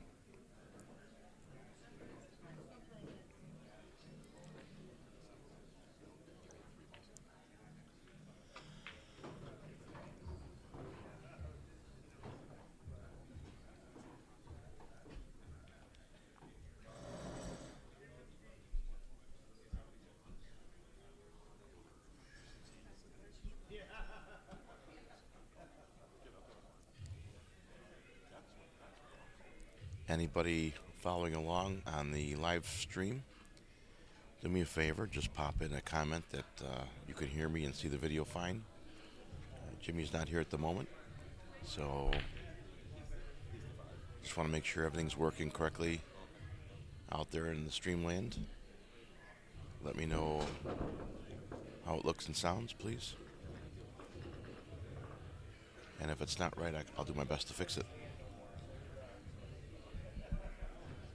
Anybody following along on the live stream, do me a favor, just pop in a comment that you can hear me and see the video fine. Jimmy's not here at the moment, so just want to make sure everything's working correctly out there in the streamland. Let me know how it looks and sounds, please. And if it's not right, I'll do my best to fix it.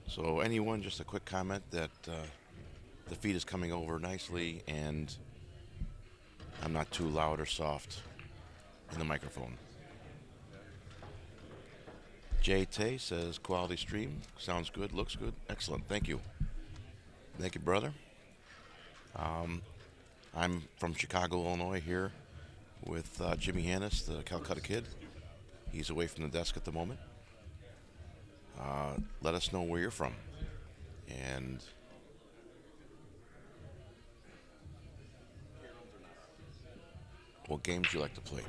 So anyone, just a quick comment that the feed is coming over nicely and I'm not too loud or soft in the microphone. Jay Tay says, quality stream, sounds good, looks good, excellent, thank you. Thank you, brother. I'm from Chicago, Illinois, here with Jimmy Hannes, the Calcutta Kid. He's away from the desk at the moment. Let us know where you're from and what games you like to play.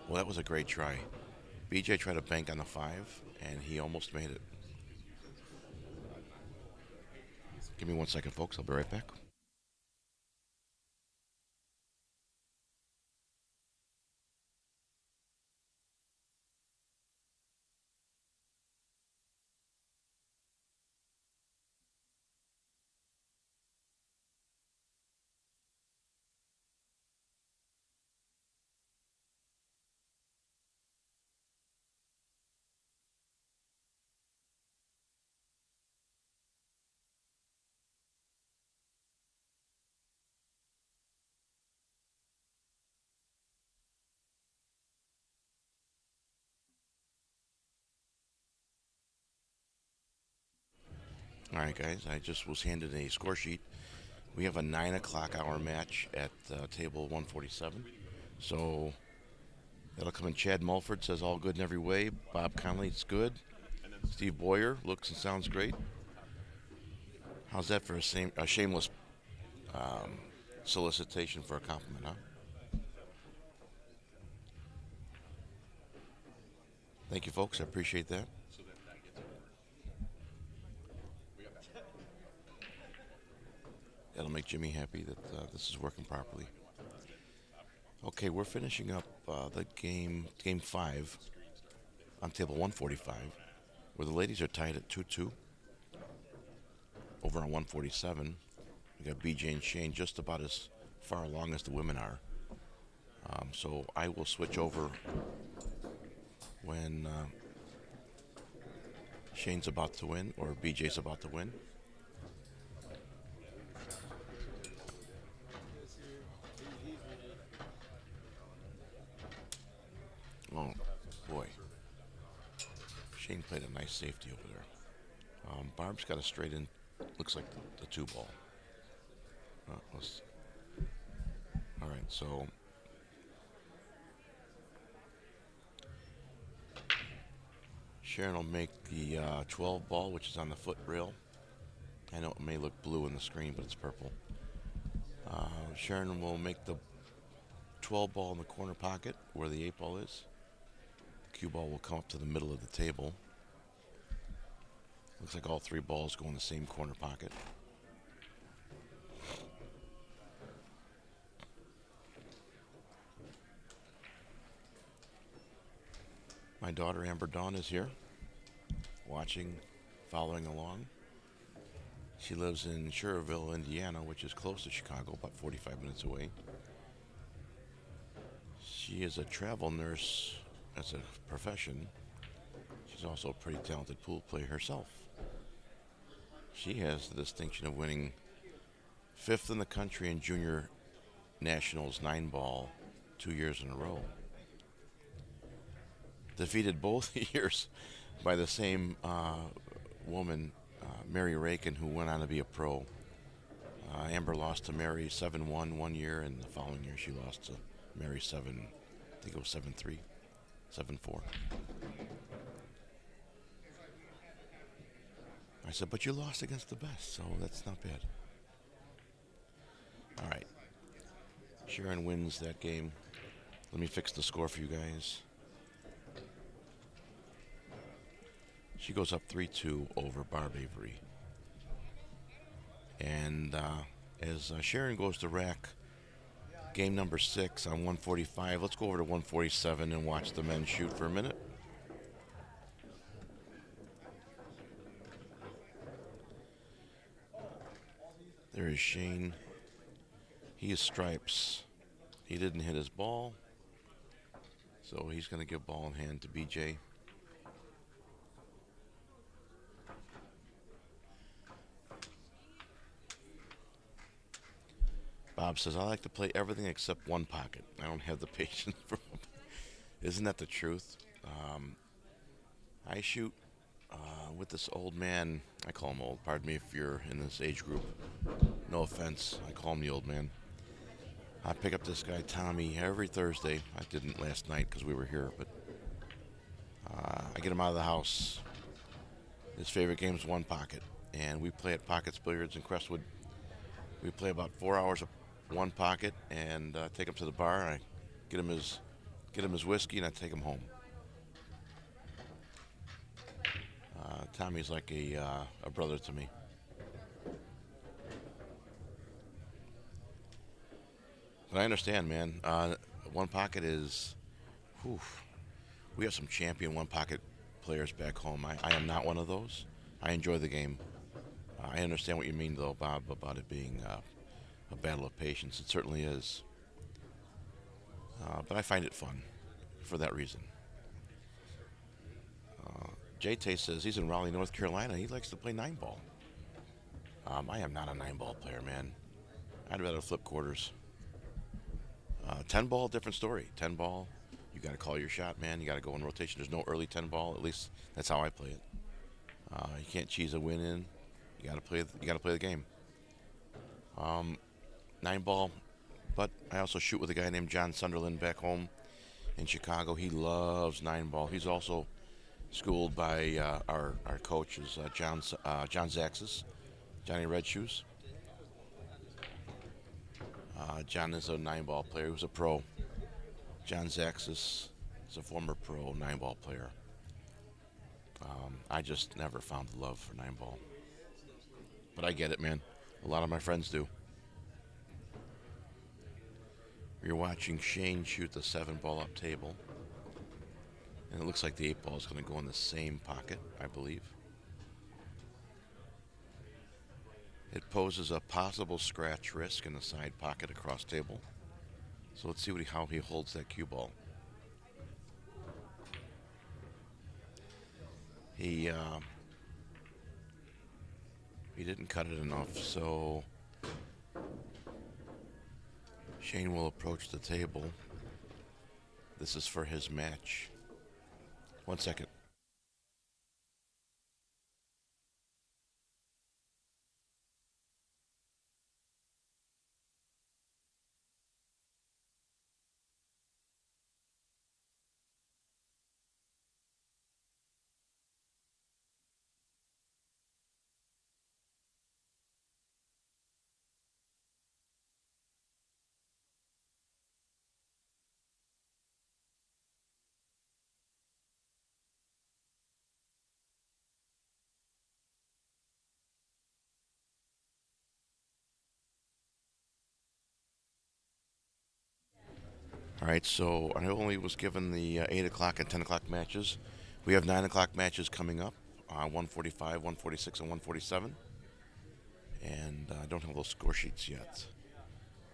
Well, that was a great try. BJ tried to bank on the 5 and he almost made it. Give me 1 second, folks. I'll be right back. All right, guys, I just was handed a score sheet. We have a 9 o'clock hour match at table 147. So that'll come in. Chad Mulford says all good in every way. Bob Conley, it's good. Steve Boyer, looks and sounds great. How's that for a shameless solicitation for a compliment, huh? Thank you, folks. I appreciate that. That'll make Jimmy happy that this is working properly. Okay, we're finishing up the game 5 on table 145, where the ladies are tied at 2-2. Over on 147, we got BJ and Shane just about as far along as the women are. So I will switch over when Shane's about to win or BJ's about to win. Oh, boy. Shane played a nice safety over there. Barb's got a straight in, looks like the two ball. All right, so Sharon will make the 12 ball, which is on the foot rail. I know it may look blue in the screen, but it's purple. Sharon will make the 12 ball in the corner pocket where the 8 ball is. The cue ball will come up to the middle of the table. Looks like all 3 balls go in the same corner pocket. My daughter Amber Dawn is here, watching, following along. She lives in Schererville, Indiana, which is close to Chicago, about 45 minutes away. She is a travel nurse as a profession. She's also a pretty talented pool player herself. She has the distinction of winning 5th in the country in junior nationals 9-ball 2 years in a row. Defeated both years by the same woman, Mary Rakin, who went on to be a pro. Amber lost to Mary 7-1 one year, and the following year she lost to Mary 7, I think it was 7-3, 7-4. I said, but you lost against the best, so that's not bad. All right. Sharon wins that game. Let me fix the score for you guys. She goes up 3-2 over Barb Avery. And as Sharon goes to rack game number 6 on 145, let's go over to 147 and watch the men shoot for a minute. There is Shane. He is stripes. He didn't hit his ball, so he's going to give ball in hand to BJ. Bob says, I like to play everything except one pocket. I don't have the patience for it. Isn't that the truth? I shoot with this old man. I call him old. Pardon me if you're in this age group. No offense. I call him the old man. I pick up this guy, Tommy, every Thursday. I didn't last night because we were here, but I get him out of the house. His favorite game is one pocket, and we play at Pockets Billiards in Crestwood. We play about 4 hours of one pocket, and take him to the bar. I get him his whiskey, and I take him home. Tommy's like a brother to me. But I understand, man. One pocket is, whew, we have some champion one pocket players back home. I am not one of those. I enjoy the game. I understand what you mean, though, Bob, about it being a battle of patience. It certainly is. But I find it fun for that reason. J-Tay says he's in Raleigh, North Carolina. He likes to play 9-ball. I am not a 9-ball player, man. I'd rather flip quarters. 10-ball, different story. 10-ball, you got to call your shot, man. You got to go in rotation. There's no early 10-ball. At least that's how I play it. You can't cheese a win in. You got to play. You got to play the game. 9-ball, but I also shoot with a guy named John Sunderland back home in Chicago. He loves 9-ball. He's also schooled by our coach, is John Zaxis, Johnny Red Shoes. John is a 9-ball player. He was a pro. John Zaxis is a former pro 9-ball player. I just never found the love for 9-ball. But I get it, man. A lot of my friends do. You're watching Shane shoot the 7-ball up table. And it looks like the 8-ball is going to go in the same pocket, I believe. It poses a possible scratch risk in the side pocket across table. So let's see how he holds that cue ball. He didn't cut it enough, so Shane will approach the table. This is for his match. 1 second. All right, so I only was given the 8 o'clock and 10 o'clock matches. We have 9 o'clock matches coming up, 145, 146, and 147. And I don't have those score sheets yet.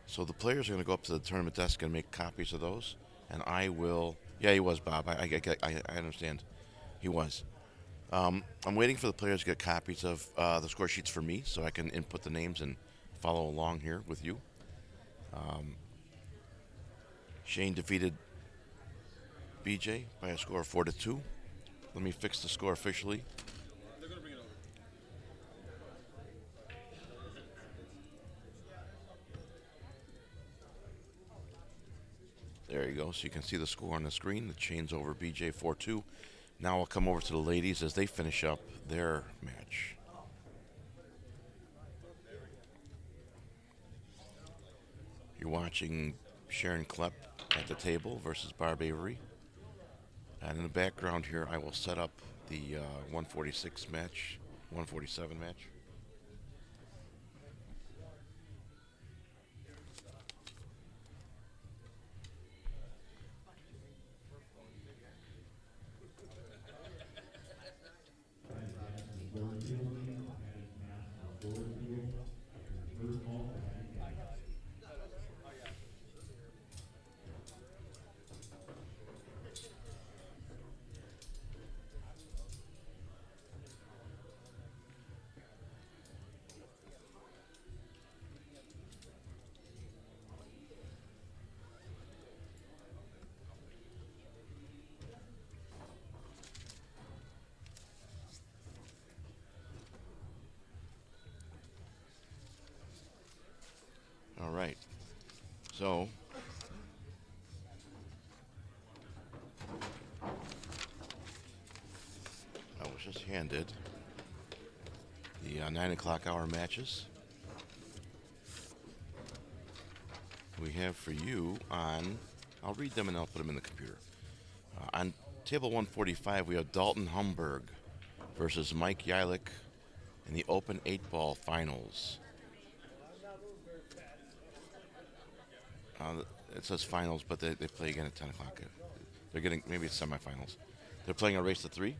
So the players are going to go up to the tournament desk and make copies of those. And I will. Yeah, he was, Bob. I understand. He was. I'm waiting for the players to get copies of the score sheets for me so I can input the names and follow along here with you. Shane defeated BJ by a score of 4-2. Let me fix the score officially. There you go. So you can see the score on the screen. The Shane's over BJ 4-2. Now I'll come over to the ladies as they finish up their match. You're watching Sharon Klepp at the table versus Barb Avery. And in the background here, I will set up the 146 match, 147 match. All right. So I was just handed the 9 o'clock hour matches. We have for you on, I'll read them and I'll put them in the computer. On table 145, we have Dalton Humberg versus Mike Yilik in the Open 8-ball finals. It says finals, but they play again at 10 o'clock. They're getting, maybe it's semifinals. They're playing a race to 3.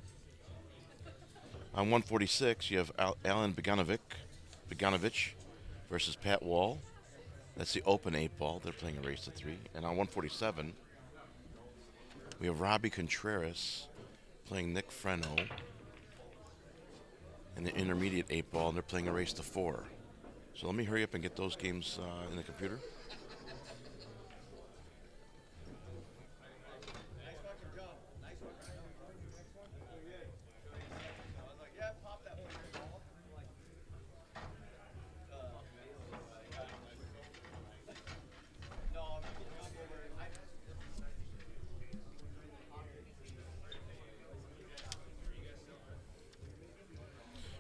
On 146, you have Alan Beganovich versus Pat Wall. That's the Open 8-ball. They're playing a race to 3. And on 147, we have Robbie Contreras playing Nick Freno in the intermediate 8-ball, and they're playing a race to 4. So let me hurry up and get those games in the computer.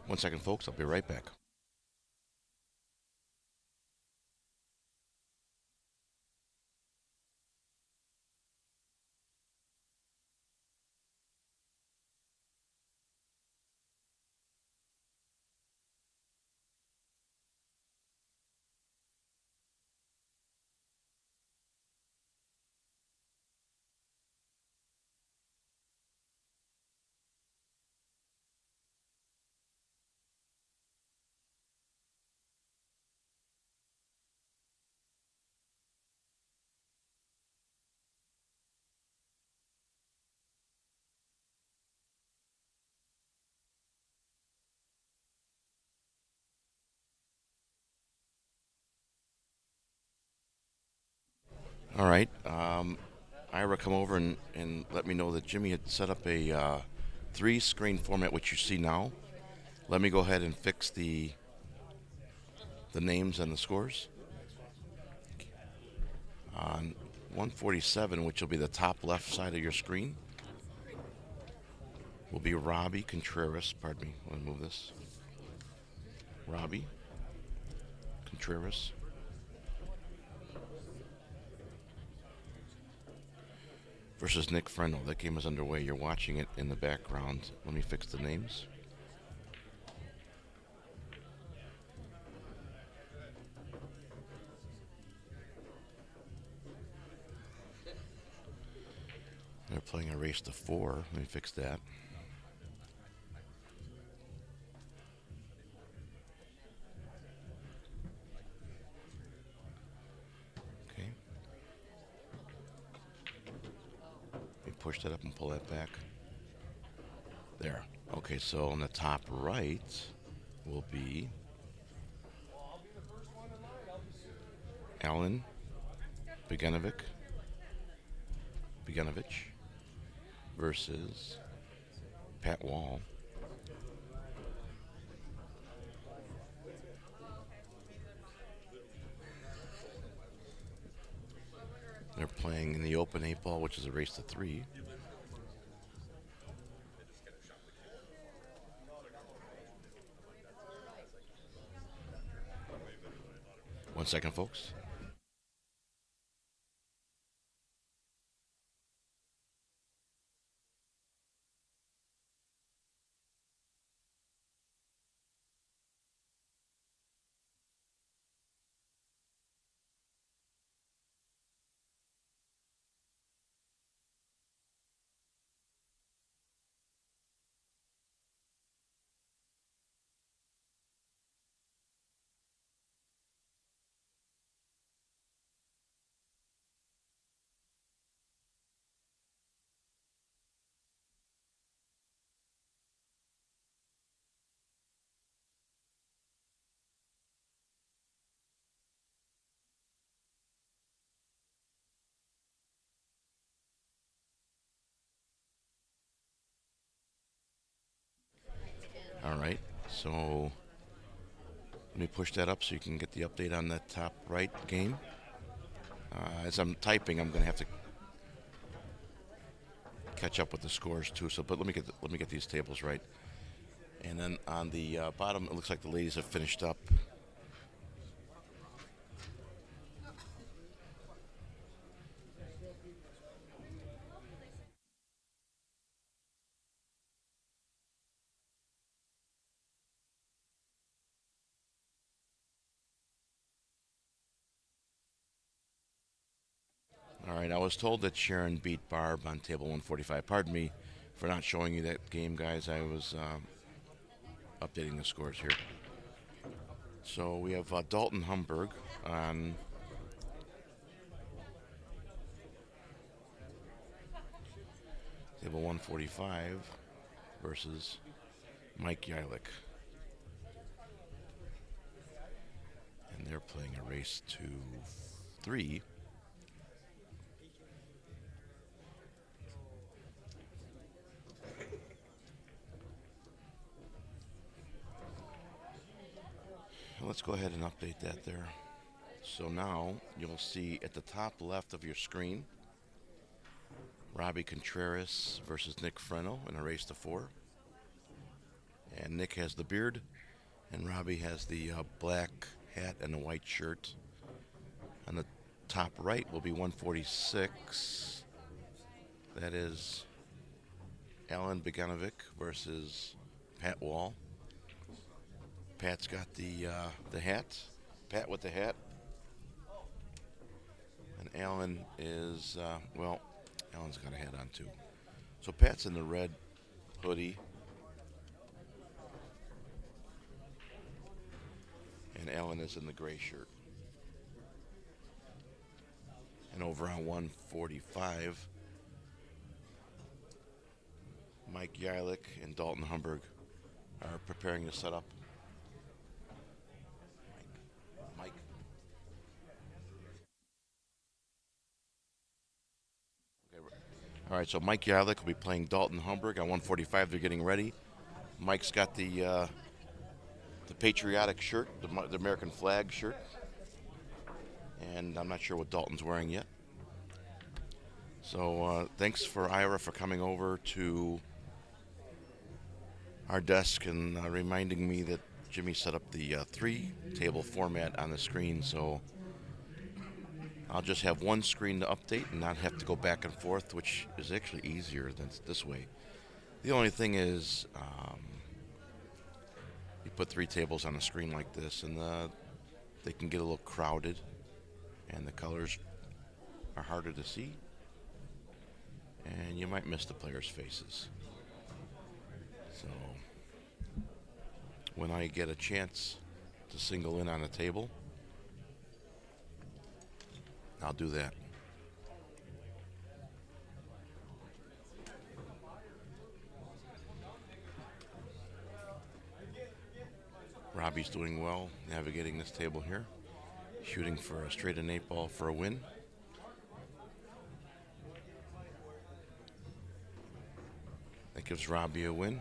One second, folks. I'll be right back. All right. Ira, come over and let me know that Jimmy had set up a 3-screen format, which you see now. Let me go ahead and fix the names and the scores. On 147, which will be the top left side of your screen, will be Robbie Contreras. Pardon me. Let me move this. Robbie Contreras versus Nick Freno. That game is underway. You're watching it in the background. Let me fix the names. playing a race to 4. Let me fix that. Okay. Let me push that up and pull that back. There. Okay, so on the top right will be Alan Beganovich versus Pat Wall. They're playing in the open 8-ball, which is a race to 3. One second, folks. All right, so let me push that up so you can get the update on that top right game. As I'm typing, I'm going to have to catch up with the scores too. So, but let me get these tables right. And then on the bottom, it looks like the ladies have finished up. All right, I was told that Sharon beat Barb on table 145. Pardon me for not showing you that game, guys. I was updating the scores here. So we have Dalton Humberg on table 145 versus Mike Yilick. And they're playing a race to 3. Let's go ahead and update that there. So now you'll see at the top left of your screen Robbie Contreras versus Nick Frenno in a race to 4. And Nick has the beard, and Robbie has the black hat and the white shirt. On the top right will be 146. That is Alan Beganovic versus Pat Wall. Pat's got the hat. Pat with the hat. And Alan is, Alan's got a hat on too. So Pat's in the red hoodie. And Alan is in the gray shirt. And over on 145, Mike Yilick and Dalton Humberg are preparing to set up. Mike. Okay. All right, so Mike Yilick will be playing Dalton Humberg on 145. They're getting ready. Mike's got the patriotic shirt, the American flag shirt. And I'm not sure what Dalton's wearing yet. So thanks for Ira for coming over to our desk and reminding me that Jimmy set up the 3-table format on the screen. So I'll just have one screen to update and not have to go back and forth, which is actually easier than this way. The only thing is you put 3 tables on a screen like this and they can get a little crowded and the colors are harder to see. and you might miss the players' faces. So when I get a chance to single in on a table, I'll do that. Robbie's doing well navigating this table here, shooting for a straight and 8 ball for a win. That gives Robbie a win.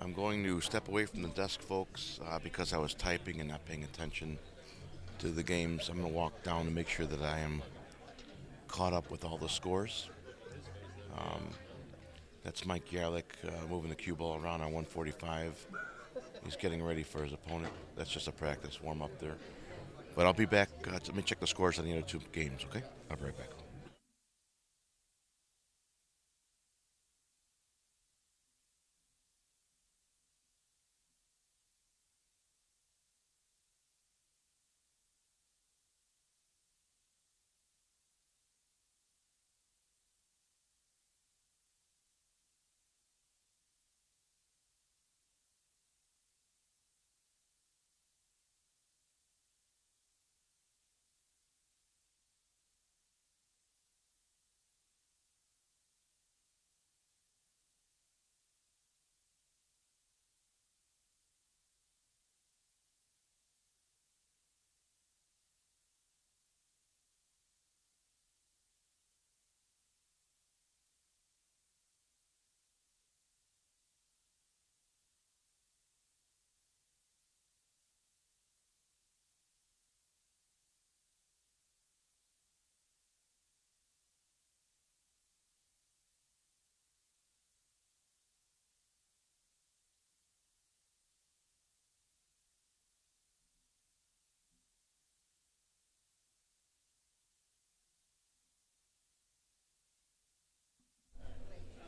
I'm going to step away from the desk, folks, because I was typing and not paying attention to the games. I'm going to walk down to make sure that I am caught up with all the scores. That's Mike Yarlick moving the cue ball around on 145. He's getting ready for his opponent. That's just a practice warm up there. But I'll be back. Let me check the scores on the other two games, okay? I'll be right back.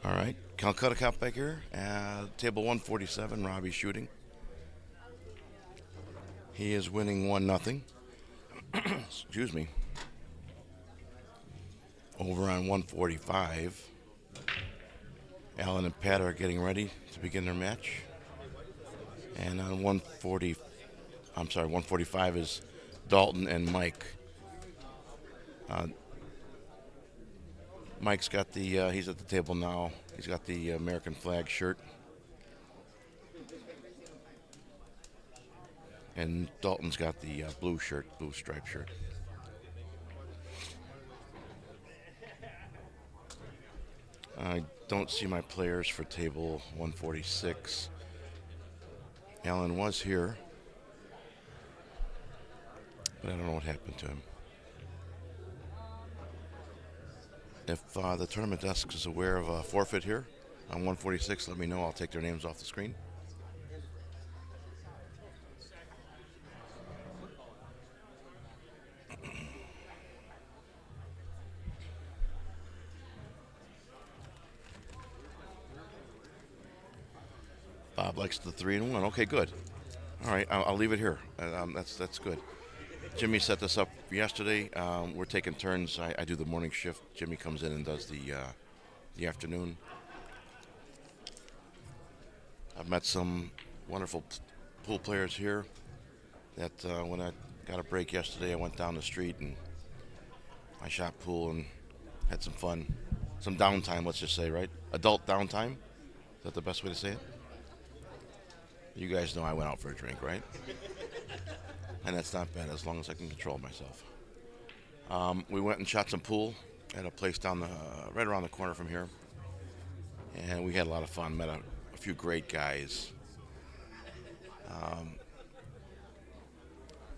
All right, Calcutta Cupbaker, table 147, Robbie shooting. He is winning 1-0. Excuse me. Over on 145, Alan and Pat are getting ready to begin their match. And on 145 is Dalton and Mike. Mike's got the, he's at the table now. He's got the American flag shirt. And Dalton's got the blue shirt, blue striped shirt. I don't see my players for table 146. Alan was here, but I don't know what happened to him. If the tournament desk is aware of a forfeit here on 146, let me know. I'll take their names off the screen. Bob likes the 3-1. Okay, good. All right, I'll leave it here. That's good. Jimmy set this up yesterday. We're taking turns. I do the morning shift. Jimmy comes in and does the afternoon. I've met some wonderful pool players here that when I got a break yesterday, I went down the street and I shot pool and had some fun. Some downtime, let's just say, right? Adult downtime? Is that the best way to say it? You guys know I went out for a drink, right? And that's not bad as long as I can control myself. We went and shot some pool at a place down right around the corner from here. And we had a lot of fun, met a few great guys.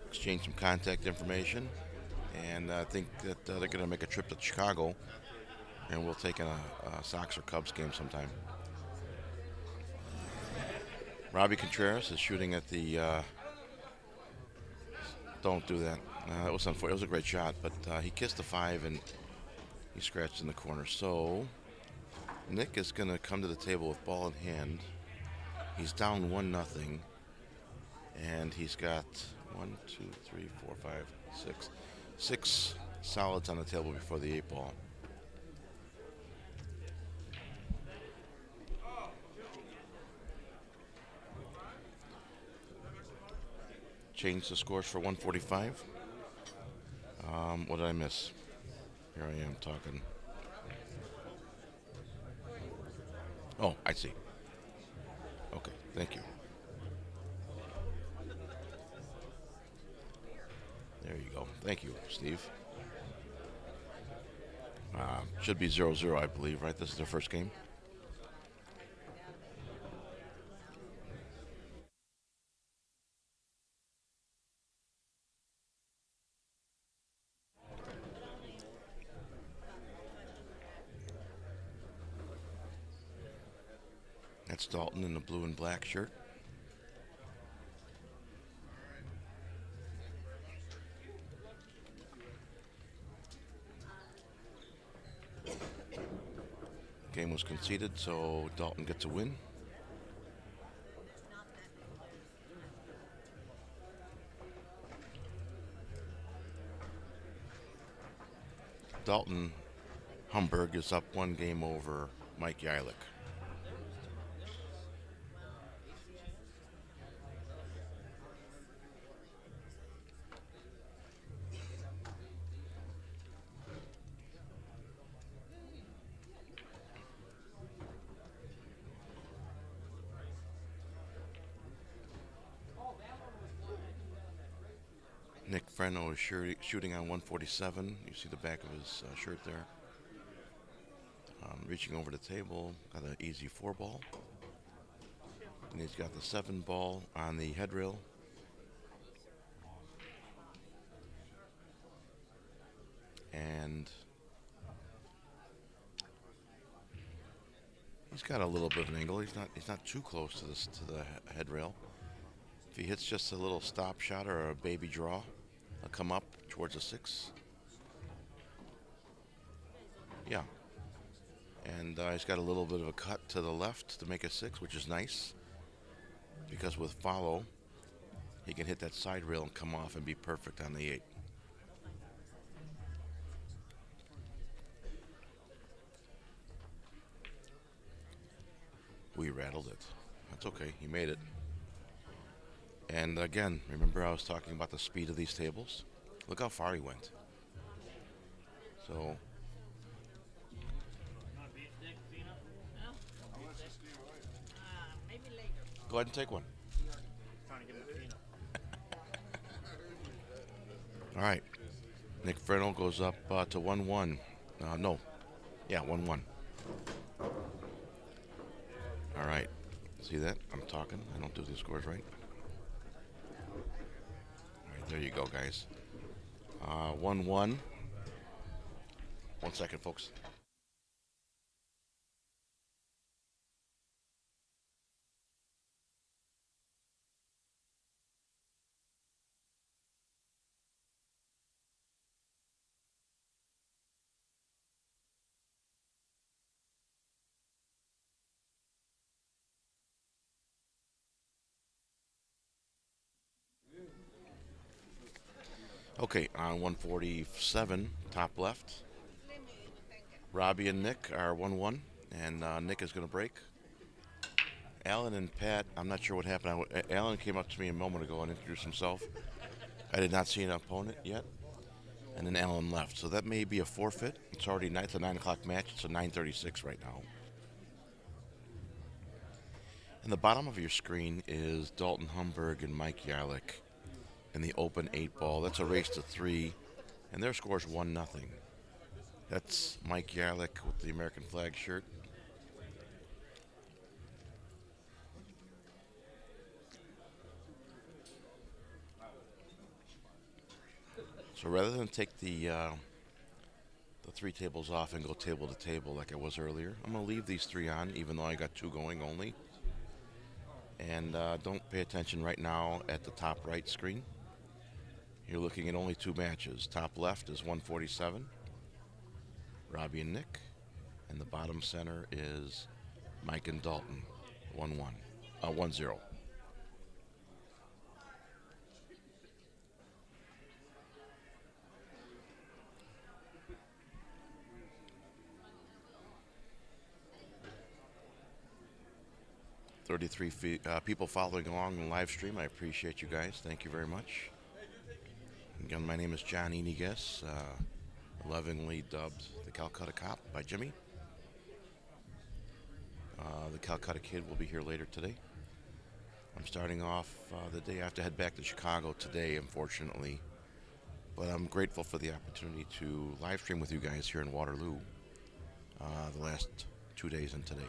Exchanged some contact information. And I think that they're going to make a trip to Chicago. And we'll take in a Sox or Cubs game sometime. Robbie Contreras is shooting at the... don't do that. It was unfortunate. It was a great shot, but he kissed the 5 and he scratched in the corner. So Nick is going to come to the table with ball in hand. He's down 1-0, and he's got one, two, three, four, five, six solids on the table before the 8 ball. Change the scores for 145. What did I miss? Here I am talking. Oh, I see. Okay, thank you. There you go. Thank you, Steve. Should be 0-0, I believe, right? This is their first game. That's Dalton in the blue and black shirt. Game was conceded, so Dalton gets a win. Dalton Humberg is up 1 game over Mike Yilick. Nick Freno is shooting on 147. You see the back of his shirt there. Reaching over the table, got an easy 4 ball. And he's got the 7 ball on the head rail. And he's got a little bit of an angle. He's not too close to the head rail. If he hits just a little stop shot or a baby draw, he'll come up towards a 6. Yeah. And he's got a little bit of a cut to the left to make a 6, which is nice. Because with follow, he can hit that side rail and come off and be perfect on the 8. We rattled it. That's okay. He made it. And again, remember I was talking about the speed of these tables? Look how far he went. So go ahead and take one. All right. Nick Freno goes up to 1-1. No. Yeah, 1-1. All right. See that? I'm talking. I don't do the scores right. All right, there you go, guys. 1-1. 1 second, folks. Okay, on 147, top left. Robbie and Nick are 1-1, and Nick is going to break. Alan and Pat, I'm not sure what happened. Alan came up to me a moment ago and introduced himself. I did not see an opponent yet, and then Alan left. So that may be a forfeit. It's already it's a 9 o'clock match. It's a 9:36 right now. And the bottom of your screen is Dalton Humberg and Mike Yarlick in the open 8 ball. That's a race to 3, and their score's 1-0. That's Mike Yarlick with the American flag shirt. So rather than take the 3 tables off and go table to table like I was earlier, I'm going to leave these 3 on, even though I got 2 going only. And don't pay attention right now at the top right screen. You're looking at only 2 matches. Top left is 147, Robbie and Nick. And the bottom center is Mike and Dalton, 1-1, 1-0. People following along the live stream. I appreciate you guys. Thank you very much. Again, my name is John Enigues, lovingly dubbed the Calcutta Cop by Jimmy. The Calcutta Kid will be here later today. I'm starting off the day I have to head back to Chicago today, unfortunately. But I'm grateful for the opportunity to live stream with you guys here in Waterloo the last 2 days and today.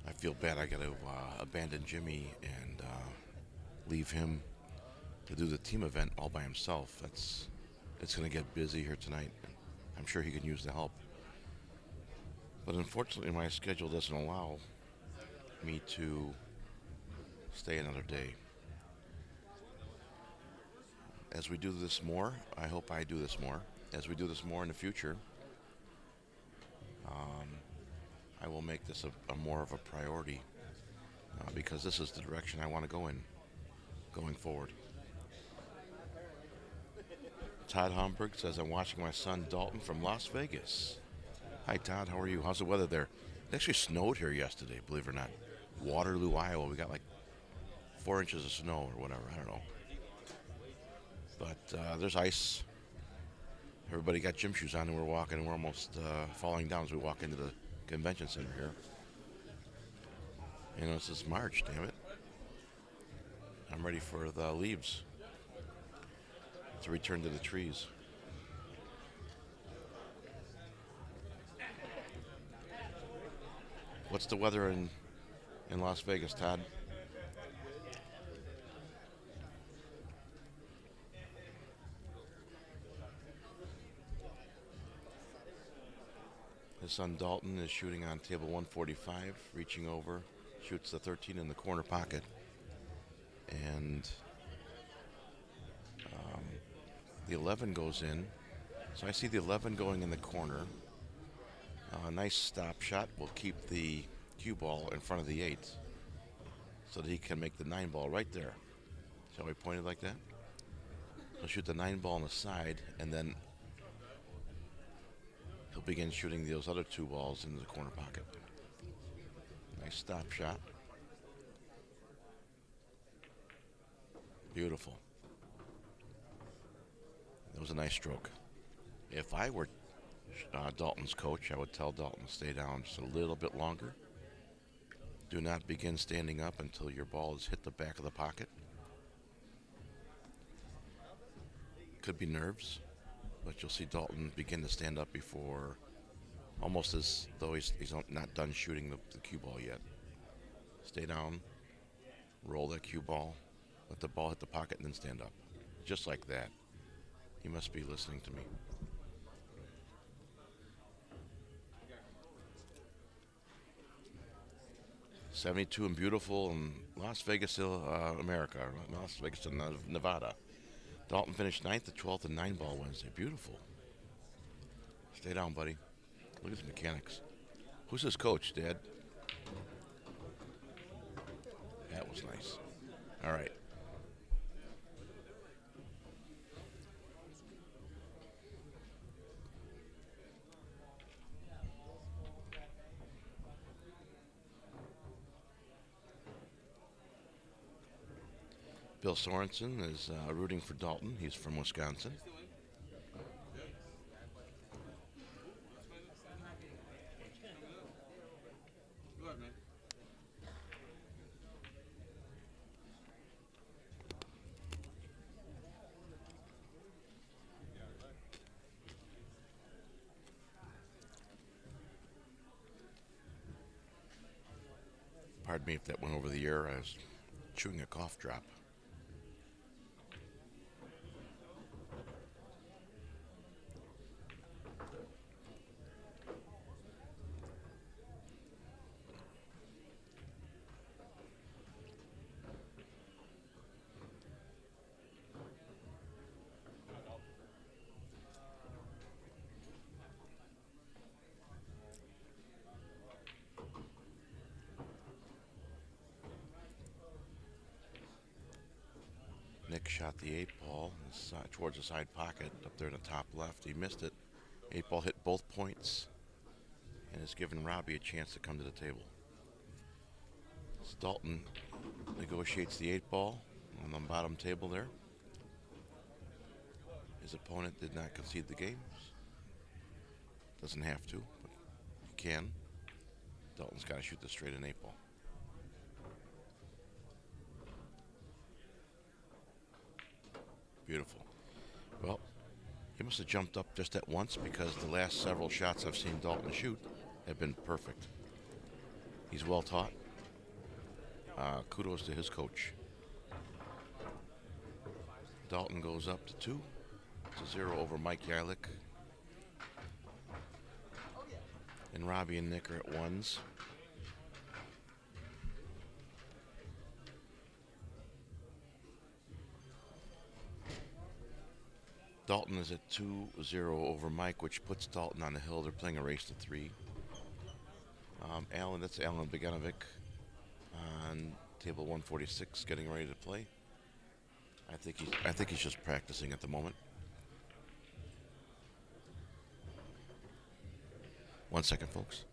I feel bad I got to abandon Jimmy and leave him to do the team event all by himself. It's going to get busy here tonight. I'm sure he can use the help. But unfortunately, my schedule doesn't allow me to stay another day. As we do this more, I hope I do this more. As we do this more in the future, I will make this a more of a priority because this is the direction I want to go in going forward. Todd Homburg says, I'm watching my son Dalton from Las Vegas. Hi, Todd. How are you? How's the weather there? It actually snowed here yesterday, believe it or not. Waterloo, Iowa. We got like 4 inches of snow or whatever. I don't know. But there's ice. Everybody got gym shoes on and we're walking and we're almost falling down as we walk into the convention center here. You know, this is March, damn it. I'm ready for the leaves to return to the trees. What's the weather in Las Vegas, Todd? His son Dalton is shooting on table 145, reaching over, shoots the 13 in the corner pocket. And the 11 goes in. So I see the 11 going in the corner. A nice stop shot will keep the cue ball in front of the 8 so that he can make the 9 ball right there. Shall we point it like that? He'll shoot the 9 ball on the side, and then he'll begin shooting those other 2 balls into the corner pocket. Nice stop shot. Beautiful. That was a nice stroke. If I were Dalton's coach, I would tell Dalton to stay down just a little bit longer. Do not begin standing up until your ball has hit the back of the pocket. Could be nerves, but you'll see Dalton begin to stand up before, almost as though he's not done shooting the cue ball yet. Stay down, roll that cue ball, let the ball hit the pocket, and then stand up. Just like that. He must be listening to me. .72 and beautiful in Las Vegas, America. Las Vegas, Nevada. Dalton finished 9th, the 12th, and 9 ball Wednesday. Beautiful. Stay down, buddy. Look at the mechanics. Who's his coach, Dad? That was nice. All right. Bill Sorensen is rooting for Dalton. He's from Wisconsin. Pardon me if that went over the air. I was chewing a cough drop. shot the 8 ball towards the side pocket up there in the top left. He missed it. 8 ball hit both points and has given Robbie a chance to come to the table. Dalton negotiates the 8 ball on the bottom table there. His opponent did not concede the game. Doesn't have to, but he can. Dalton's got to shoot the straight and 8 ball. Beautiful. Well, he must have jumped up just at once because the last several shots I've seen Dalton shoot have been perfect. He's well taught. Kudos to his coach. Dalton goes up to 2-0 over Mike Yarlick. And Robbie and Nick are at ones. Dalton is at 2-0 over Mike, which puts Dalton on the hill. They're playing a race to 3. That's Alan Beganovic on table 146, getting ready to play. I think he's just practicing at the moment. 1 second, folks.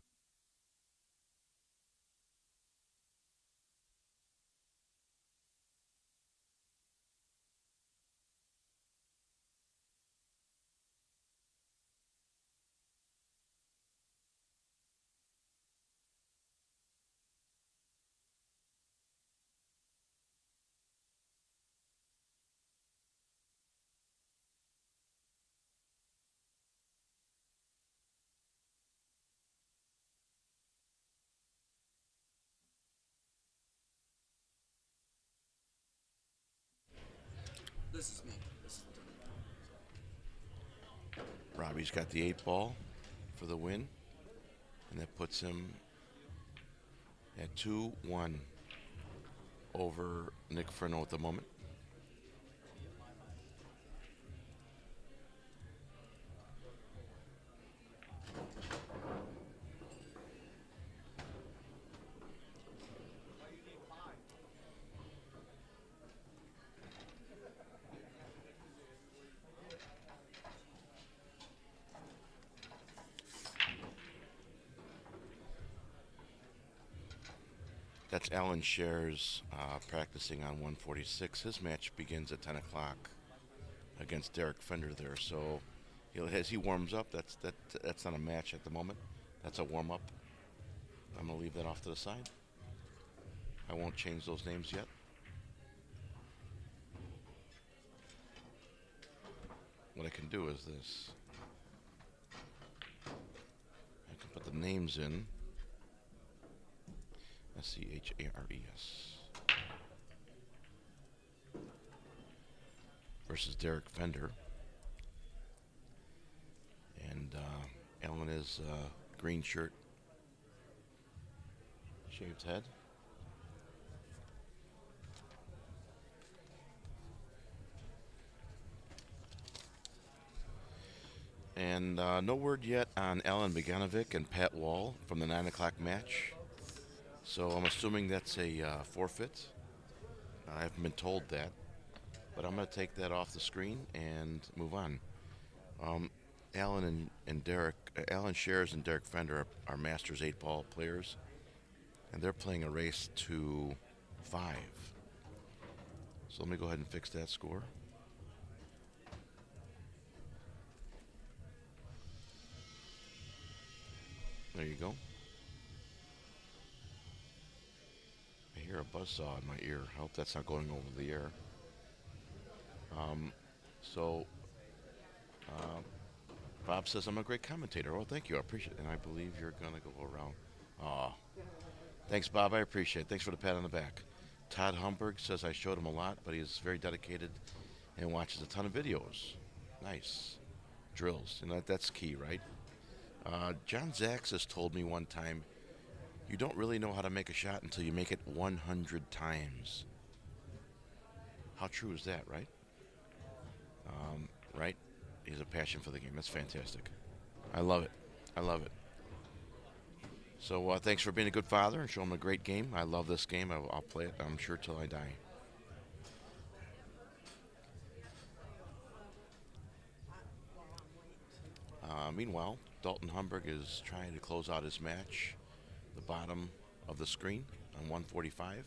This is me. Robbie's got the 8 ball for the win, and that puts him at 2-1 over Nick Furno at the moment. That's Alan Shares practicing on 146. His match begins at 10 o'clock against Derek Fender there. So as he warms up, that's not a match at the moment. That's a warm-up. I'm going to leave that off to the side. I won't change those names yet. What I can do is this. I can put the names in. Chares versus Derek Fender, and Alan is green shirt, shaved head. And no word yet on Alan Beganovic and Pat Wall from the 9 o'clock match. So I'm assuming that's a forfeit. I haven't been told that, but I'm going to take that off the screen and move on. Alan Shares and Derek Fender are Masters 8-ball players, and they're playing a race to 5. So let me go ahead and fix that score. There you go. I hear a buzzsaw in my ear. I hope that's not going over the air. Bob says I'm a great commentator. Oh, thank you. I appreciate it. And I believe you're going to go around. Aw. Thanks, Bob. I appreciate it. Thanks for the pat on the back. Todd Humberg says I showed him a lot, but he is very dedicated and watches a ton of videos. Nice. Drills. And that's key, right? John Zax has told me one time, you don't really know how to make a shot until you make it 100 times. How true is that, right? Right? He has a passion for the game. That's fantastic. I love it. I love it. So thanks for being a good father and showing him a great game. I love this game. I'll play it, I'm sure, till I die. Meanwhile, Dalton Humberg is trying to close out his match, the bottom of the screen on 145.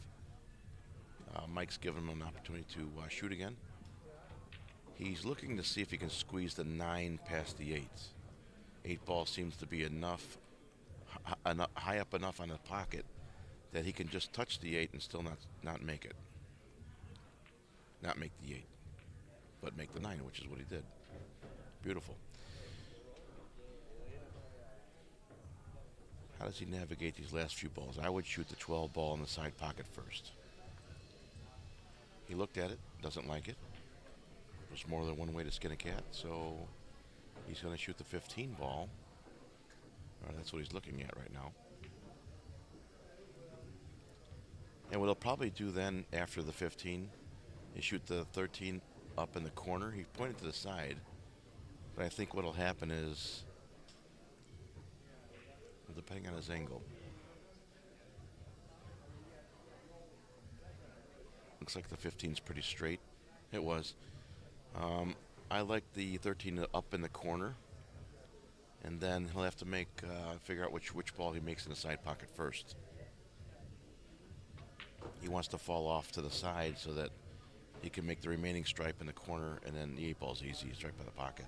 Mike's giving him an opportunity to shoot again. He's looking to see if he can squeeze the 9 past the 8. 8 ball seems to be enough, high up enough on the pocket that he can just touch the 8 and still not make it. Not make the 8, but make the 9, which is what he did. Beautiful. How does he navigate these last few balls? I would shoot the 12 ball in the side pocket first. He looked at it, doesn't like it. There's more than one way to skin a cat, so he's going to shoot the 15 ball. That's what he's looking at right now. And what he'll probably do then after the 15 is shoot the 13 up in the corner. He pointed to the side, but I think what will happen is, depending on his angle, looks like the 15's pretty straight. It was. I like the 13 up in the corner, and then he'll have to figure out which ball he makes in the side pocket first. He wants to fall off to the side so that he can make the remaining stripe in the corner, and then the 8 ball's easy. He's right by the pocket.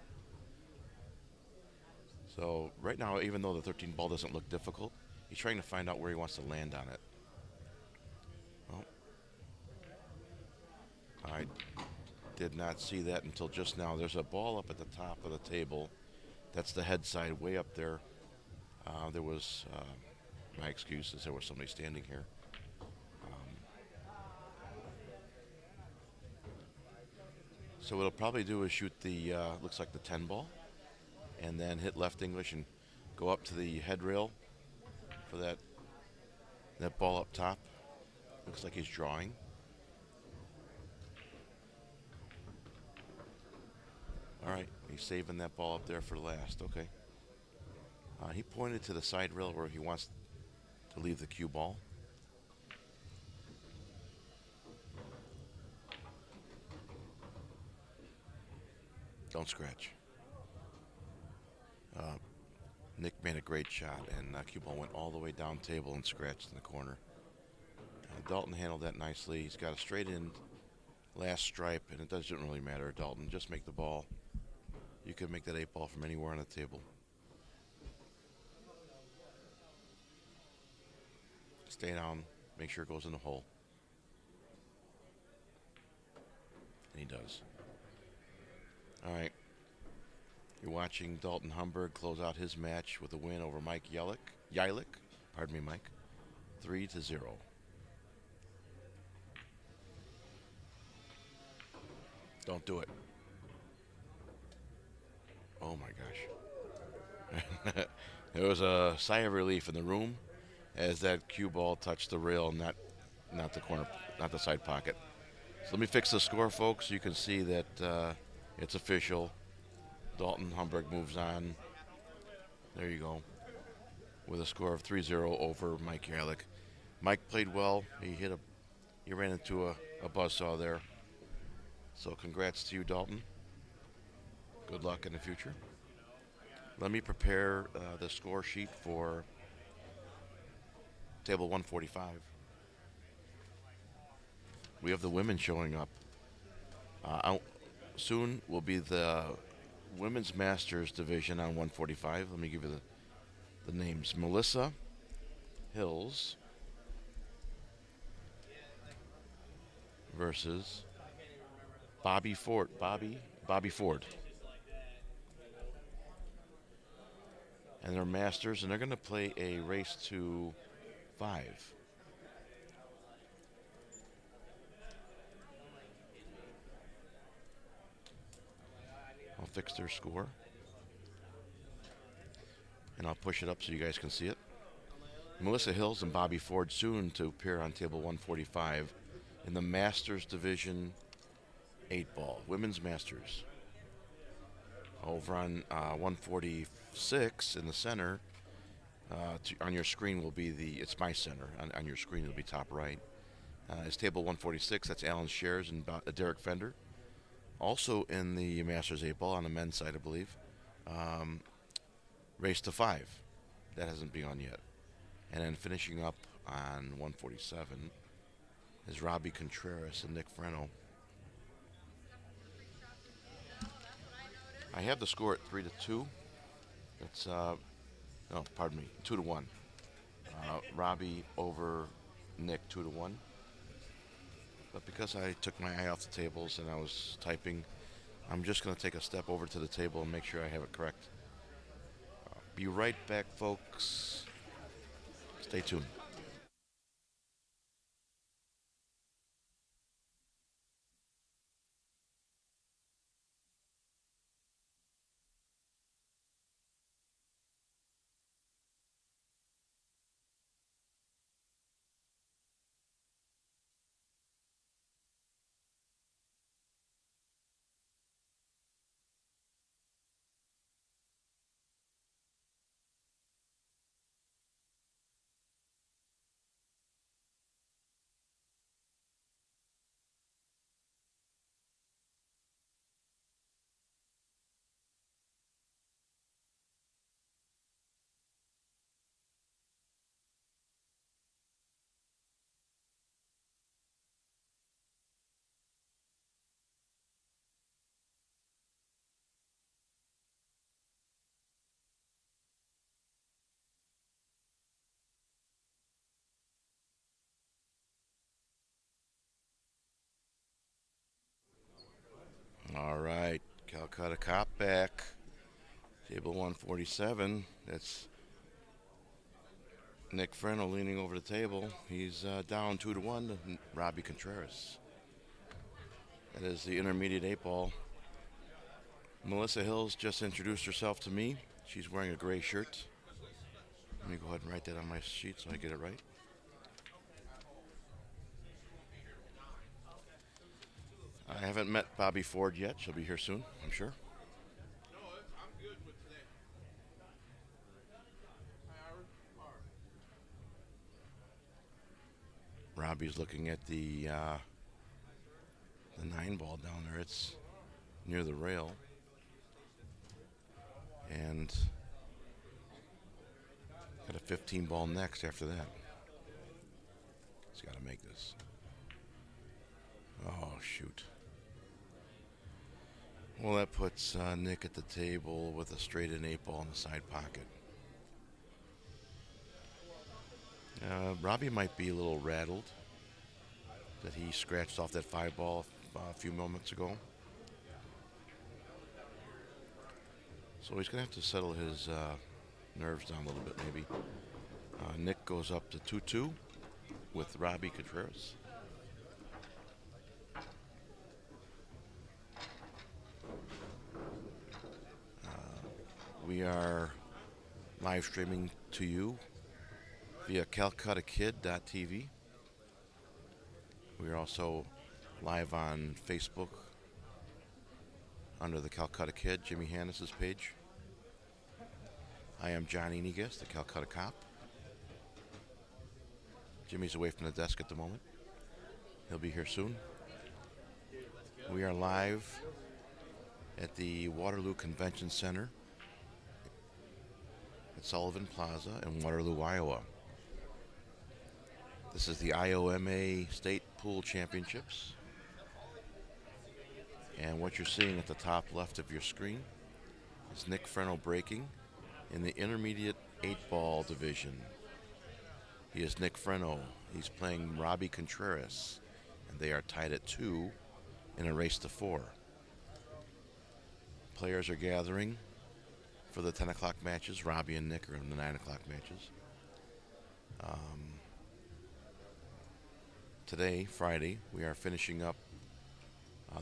So right now, even though the 13 ball doesn't look difficult, he's trying to find out where he wants to land on it. Well, I did not see that until just now. There's a ball up at the top of the table. That's the head side way up there. There was, my excuse is there was somebody standing here. So what he'll probably do is shoot the, looks like the 10 ball, and then hit left English and go up to the head rail for that ball up top. Looks like he's drawing. All right, he's saving that ball up there for last. Okay. He pointed to the side rail where he wants to leave the cue ball. Don't scratch. Nick made a great shot, and cue ball went all the way down table and scratched in the corner. Dalton handled that nicely. He's got a straight in last stripe, and it doesn't really matter, Dalton. Just make the ball. You can make that 8 ball from anywhere on the table. Stay down. Make sure it goes in the hole. And he does. All right. You're watching Dalton Humberg close out his match with a win over Mike Yilik. Pardon me, Mike. 3-0. Don't do it. Oh my gosh. There was a sigh of relief in the room as that cue ball touched the rail, not the corner, not the side pocket. So let me fix the score, folks. You can see that it's official. Dalton Humberg moves on. There you go. With a score of 3-0 over Mike Yilik. Mike played well. He ran into a buzzsaw there. So congrats to you, Dalton. Good luck in the future. Let me prepare the score sheet for table 145. We have the women showing up. Soon will be the Women's Masters division on 145. Let me give you the names. Melissa Hills versus Bobby Ford. And they're masters, and they're going to play a race to 5. I'll fix their score, and I'll push it up so you guys can see it. Melissa Hills and Bobby Ford soon to appear on table 145 in the Masters Division 8-ball, Women's Masters. Over on 146 in the center, on your screen will be it's my center. On your screen it'll be top right. It's table 146, that's Alan Shares and Derek Fender. Also in the Masters 8-ball on the men's side, I believe, Race to 5. That hasn't begun yet. And then finishing up on 147 is Robbie Contreras and Nick Freno. I have the score at 3-2. It's no, pardon me, 2-1. Robbie over Nick 2-1. But because I took my eye off the tables and I was typing, I'm just going to take a step over to the table and make sure I have it correct. Be right back, folks. Stay tuned. All right, Calcutta Cop back. Table 147. That's Nick Freno leaning over the table. He's down 2-1 to Robbie Contreras. That is the intermediate 8 ball. Melissa Hills just introduced herself to me. She's wearing a gray shirt. Let me go ahead and write that on my sheet so I get it right. I haven't met Bobby Ford yet. She'll be here soon, I'm sure. Robbie's looking at the 9 ball down there. It's near the rail. And got a 15 ball next after that. He's got to make this. Oh, shoot. Well, that puts Nick at the table with a straight in 8 ball in the side pocket. Robbie might be a little rattled that he scratched off that 5 ball a few moments ago. So he's going to have to settle his nerves down a little bit, maybe. Nick goes up to 2-2 with Robbie Contreras. We are live streaming to you via CalcuttaKid.tv. We are also live on Facebook under the Calcutta Kid, Jimmy Hannes' page. I am John Enigas, the Calcutta Cop. Jimmy's away from the desk at the moment. He'll be here soon. We are live at the Waterloo Convention Center at Sullivan Plaza in Waterloo, Iowa. This is the IOMA State Pool Championships. And what you're seeing at the top left of your screen is Nick Freno breaking in the intermediate 8-ball division. He is Nick Freno. He's playing Robbie Contreras, and they are tied at 2 in a race to 4. Players are gathering for the 10 o'clock matches. Robbie and Nick are in the 9 o'clock matches. Today, Friday, we are finishing up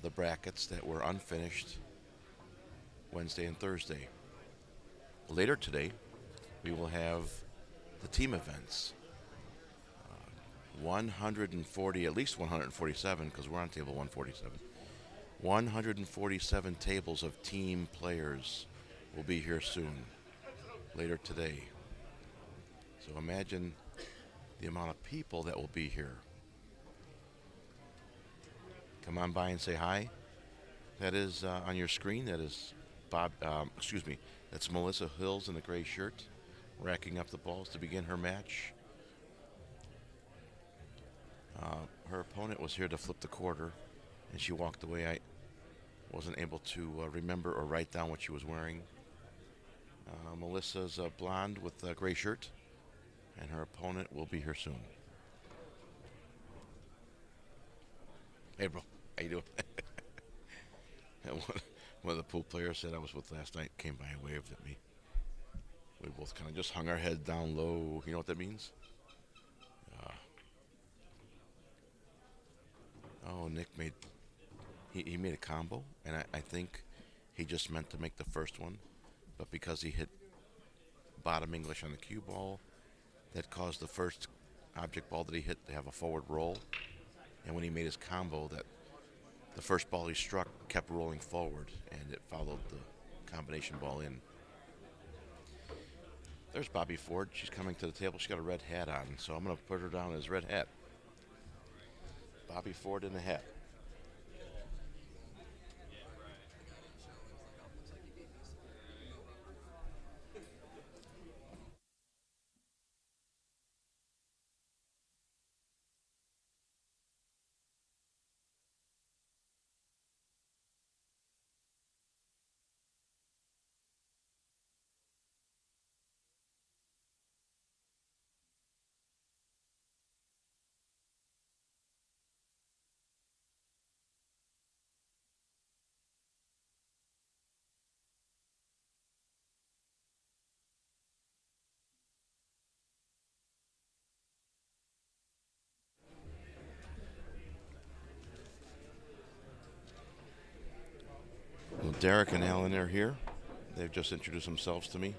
the brackets that were unfinished Wednesday and Thursday. Later today, we will have the team events. 140, at least 147, because we're on table 147. 147 tables of team players will be here soon, later today. So imagine the amount of people that will be here. Come on by and say hi. That is on your screen. That is That's Melissa Hills in the gray shirt, racking up the balls to begin her match. Her opponent was here to flip the quarter, and she walked away. I wasn't able to remember or write down what she was wearing. Melissa's blonde with a gray shirt, and her opponent will be here soon. Hey, bro, how you doing? And one of the pool players said I was with last night came by and waved at me. We both kind of just hung our head down low. You know what that means? Uh, Nick he made a combo, and I think he just meant to make the first one, but because he hit bottom English on the cue ball, that caused the first object ball that he hit to have a forward roll. And when he made his combo, that the first ball he struck kept rolling forward, and it followed the combination ball in. There's Bobby Ford. She's coming to the table. She's got a red hat on, so I'm going to put her down as red hat. Bobby Ford in the hat. Well, Derek and Alan are here. They've just introduced themselves to me.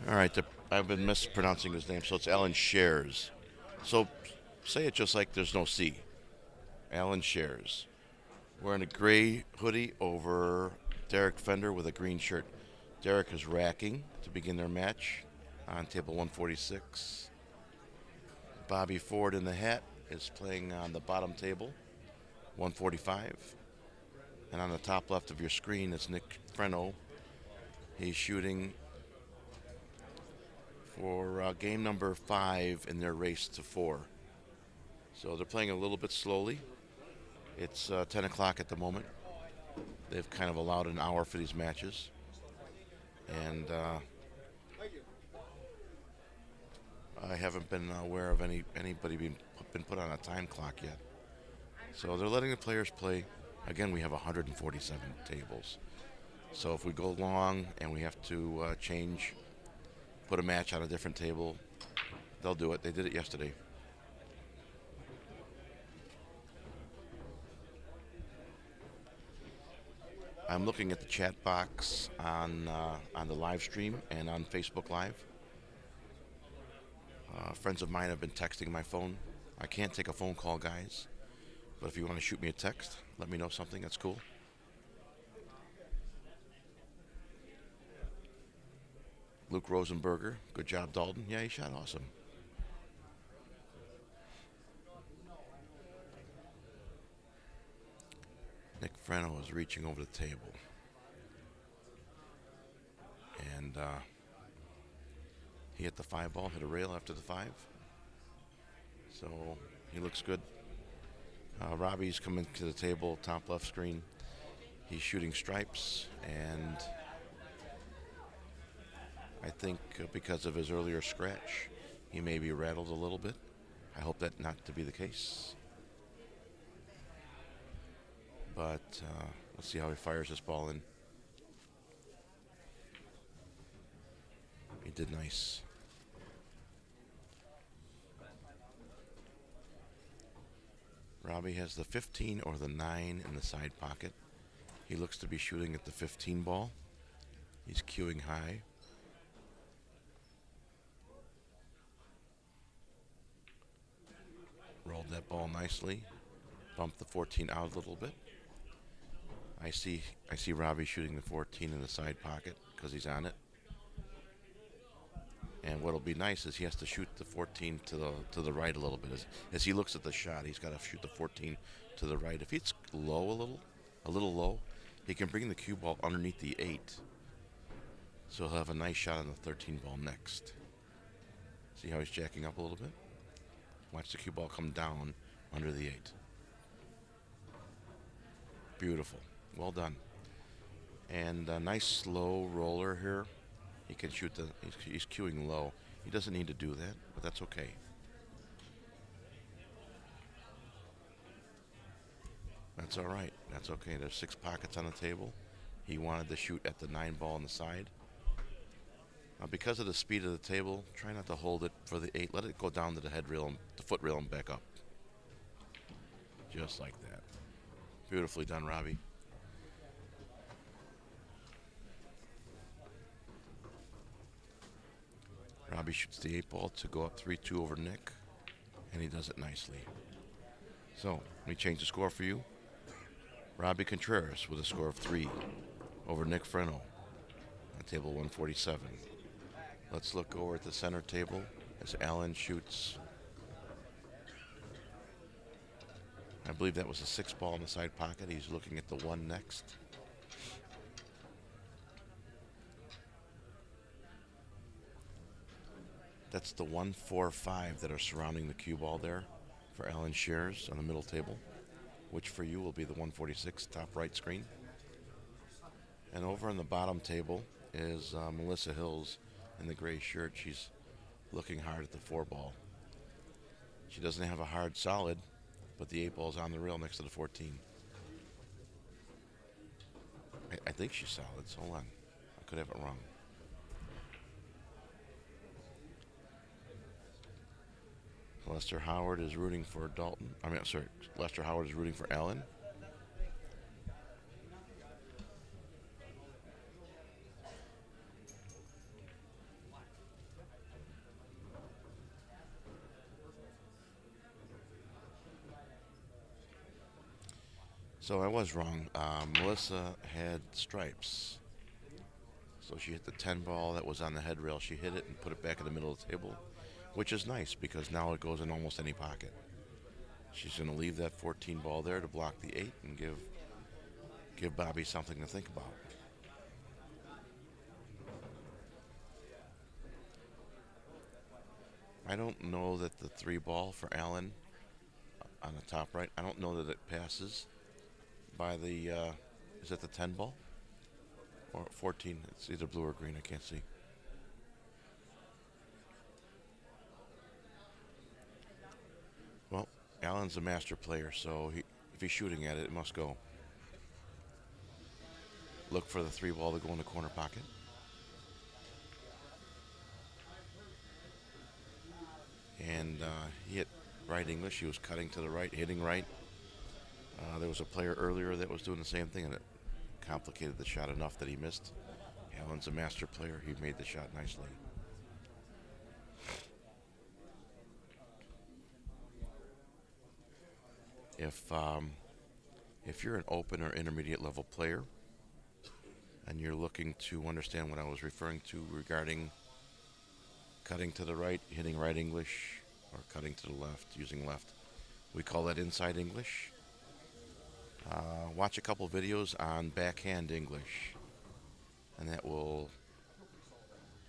All right, I've been mispronouncing his name, so it's Alan Shares. So say it just like there's no C. Alan Shares. Wearing a gray hoodie over Derek Fender with a green shirt. Derek is racking to begin their match on table 146. Bobby Ford in the hat is playing on the bottom table, 145. And on the top left of your screen is Nick Freno. He's shooting for game number 5 in their race to 4. So they're playing a little bit slowly. It's 10 o'clock at the moment. They've kind of allowed an hour for these matches. And I haven't been aware of anybody being put on a time clock yet. So they're letting the players play. Again, we have 147 tables. So if we go long and we have to put a match on a different table, they'll do it. They did it yesterday. I'm looking at the chat box on the live stream and on Facebook Live. Friends of mine have been texting my phone. I can't take a phone call, guys. But if you want to shoot me a text, let me know something. That's cool. Luke Rosenberger. Good job, Dalton. Yeah, he shot awesome. Nick Freno is reaching over the table. And he hit the 5 ball, hit a rail after the 5. So he looks good. Robbie's coming to the table, top left screen. He's shooting stripes, and I think because of his earlier scratch, he may be rattled a little bit. I hope that not to be the case. But let's see how he fires this ball in. He did nice. Robbie has the 15 or the 9 in the side pocket. He looks to be shooting at the 15 ball. He's cueing high. Rolled that ball nicely. Bumped the 14 out a little bit. I see Robbie shooting the 14 in the side pocket, because he's on it. And what'll be nice is he has to shoot the 14 to the right a little bit. As he looks at the shot, he's got to shoot the 14 to the right. If it's low a little low, he can bring the cue ball underneath the 8. So he'll have a nice shot on the 13 ball next. See how he's jacking up a little bit? Watch the cue ball come down under the 8. Beautiful. Well done. And a nice slow roller here. He can shoot he's cueing low. He doesn't need to do that, but that's okay. That's all right. That's okay. There's 6 pockets on the table. He wanted to shoot at the 9 ball on the side. Now, because of the speed of the table, try not to hold it for the 8. Let it go down to the head rail, the foot rail, and back up. Just like that. Beautifully done, Robbie. Robbie shoots the 8 ball to go up 3-2 over Nick, and he does it nicely. So, let me change the score for you. Robbie Contreras with a score of 3 over Nick Freno on table 147. Let's look over at the center table as Alan shoots. I believe that was a 6 ball in the side pocket. He's looking at the 1 next. That's the 1, 4, 5 that are surrounding the cue ball there for Alan Shears on the middle table, which for you will be the 146 top right screen. And over on the bottom table is Melissa Hills in the gray shirt. She's looking hard at the 4 ball. She doesn't have a hard solid, but the 8 ball is on the rail next to the 14. I think she's solid. So hold on. I could have it wrong. Lester Howard is rooting for Dalton. Lester Howard is rooting for Allen. So I was wrong. Melissa had stripes. So she hit the 10 ball that was on the head rail. She hit it and put it back in the middle of the table, which is nice because now it goes in almost any pocket. She's going to leave that 14 ball there to block the 8 and give Bobby something to think about. I don't know that the 3 ball for Allen on the top right, I don't know that it passes by the, is that the 10 ball? Or 14, it's either blue or green, I can't see. Well, Allen's a master player, so if he's shooting at it, it must go. Look for the 3 ball to go in the corner pocket. And he hit right English. He was cutting to the right, hitting right. There was a player earlier that was doing the same thing, and it complicated the shot enough that he missed. Allen's a master player. He made the shot nicely. If you're an open or intermediate level player and you're looking to understand what I was referring to regarding cutting to the right, hitting right English, or cutting to the left, using left, we call that inside English. Watch a couple videos on backhand English, and that will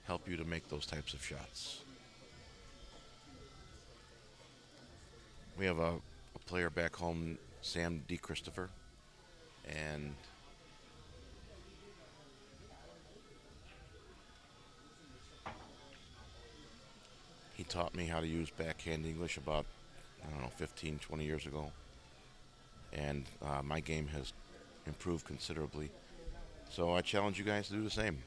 help you to make those types of shots. We have a player back home, Sam D. Christopher, and he taught me how to use backhand English about, 15, 20 years ago. And my game has improved considerably. So I challenge you guys to do the same.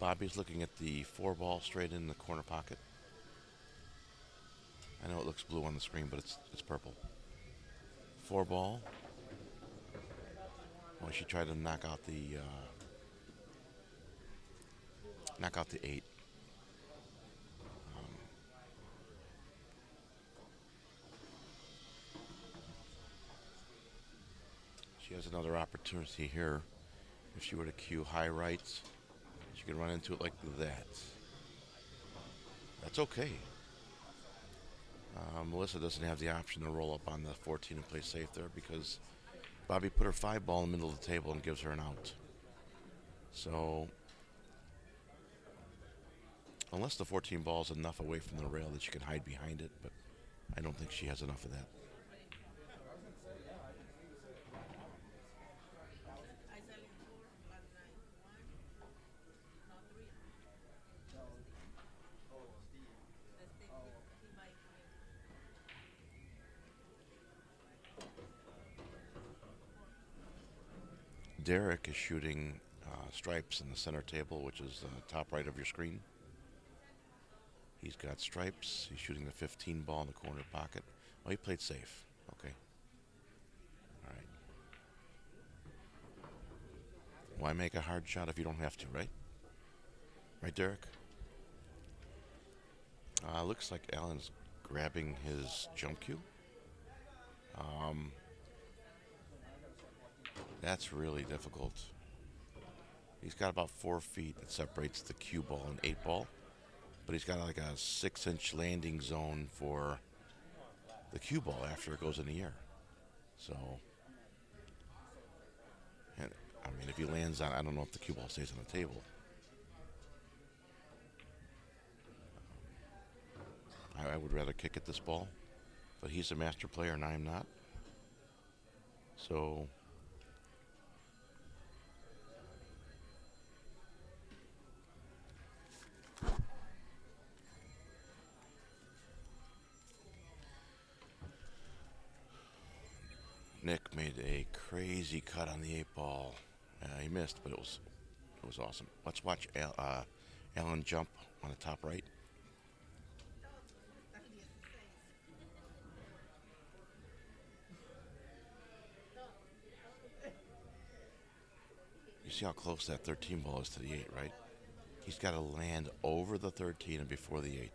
Bobby's looking at the 4 ball straight in the corner pocket. I know it looks blue on the screen, but it's purple. 4 ball. Well, she tried to knock out the 8. She has another opportunity here. If she were to cue high rights, she can run into it like that. That's okay. Melissa doesn't have the option to roll up on the 14 and play safe there because Bobby put her 5 ball in the middle of the table and gives her an out. So, unless the 14 ball is enough away from the rail that she can hide behind it, but I don't think she has enough of that. Derek is shooting stripes in the center table, which is the top right of your screen. He's got stripes. He's shooting the 15 ball in the corner pocket. Oh, he played safe. Okay. All right. Why make a hard shot if you don't have to, right? Right, Derek? Looks like Allen's grabbing his jump cue. Um, that's really difficult. He's got about 4 feet that separates the cue ball and 8 ball, but he's got like a 6-inch landing zone for the cue ball after it goes in the air. So, and, I mean, if he lands on, I don't know if the cue ball stays on the table. I would rather kick at this ball, but he's a master player and I'm not. So, Nick made a crazy cut on the 8 ball. He missed, but it was awesome. Let's watch Allen jump on the top right. You see how close that 13 ball is to the 8, right? He's got to land over the 13 and before the 8.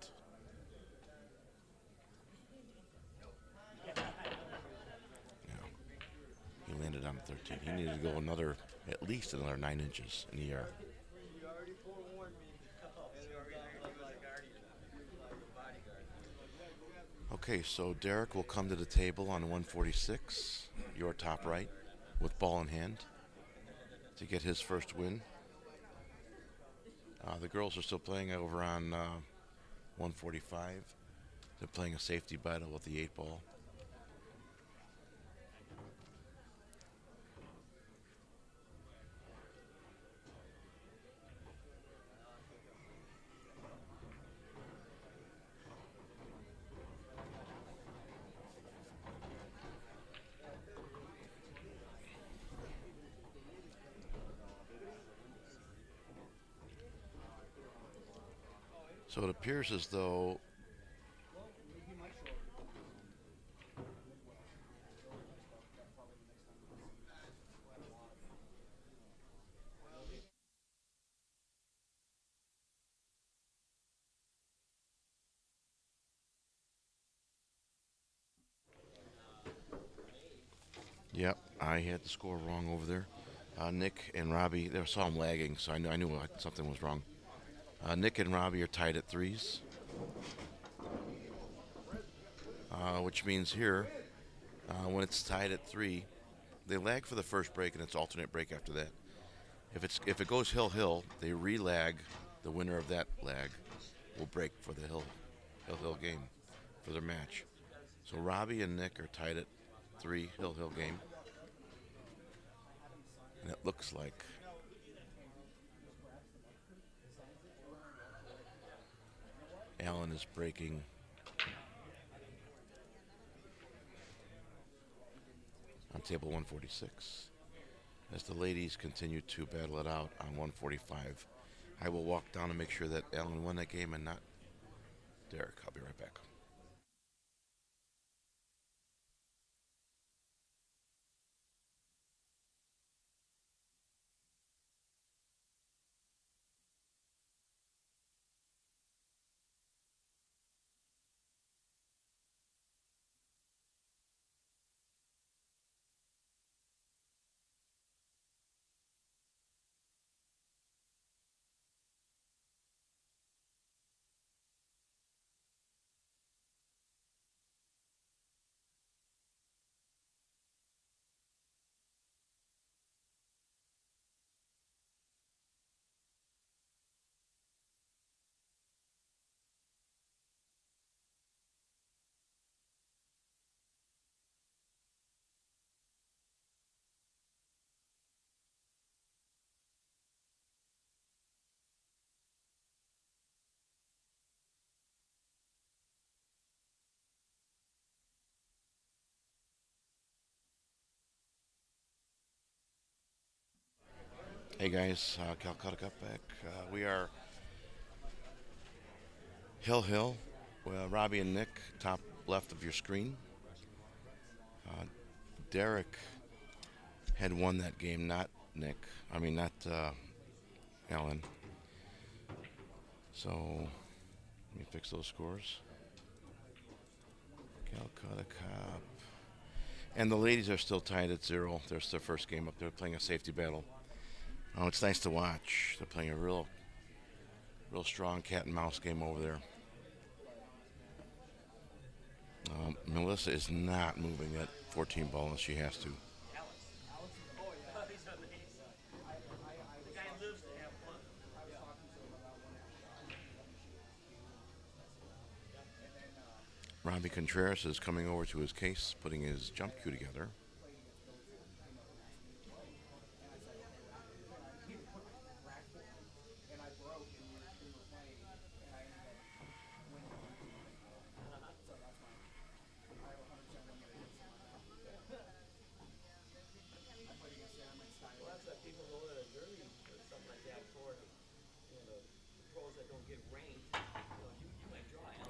Yeah. He landed on the 13. He needed to go at least another 9 inches in the air. Okay, so Derek will come to the table on 146, your top right, with ball in hand to get his first win. The girls are still playing over on 145. They're playing a safety battle with the 8 ball. So it appears as though yep, I had the score wrong over there. Nick and Robbie, they saw him lagging, so I knew something was wrong. Nick and Robbie are tied at threes, which means here, when it's tied at 3, they lag for the first break and it's alternate break after that. If it goes hill, they relag. The winner of that lag will break for the hill game for their match. So Robbie and Nick are tied at 3 hill game, and it looks like Allen is breaking on table 146 as the ladies continue to battle it out on 145. I will walk down and make sure that Allen won that game and not Derek. I'll be right back. Hey guys, Calcutta Cup back. We are Hill, Robbie and Nick, top left of your screen. Uh, Derek had won that game, not Nick. I mean, not Alan. So let me fix those scores. Calcutta Cup. And the ladies are still tied at 0. There's their first game up. They're playing a safety battle. Oh, it's nice to watch. They're playing a real strong cat and mouse game over there. Melissa is not moving that 14 ball unless she has to. Robbie Contreras is coming over to his case, putting his jump cue together.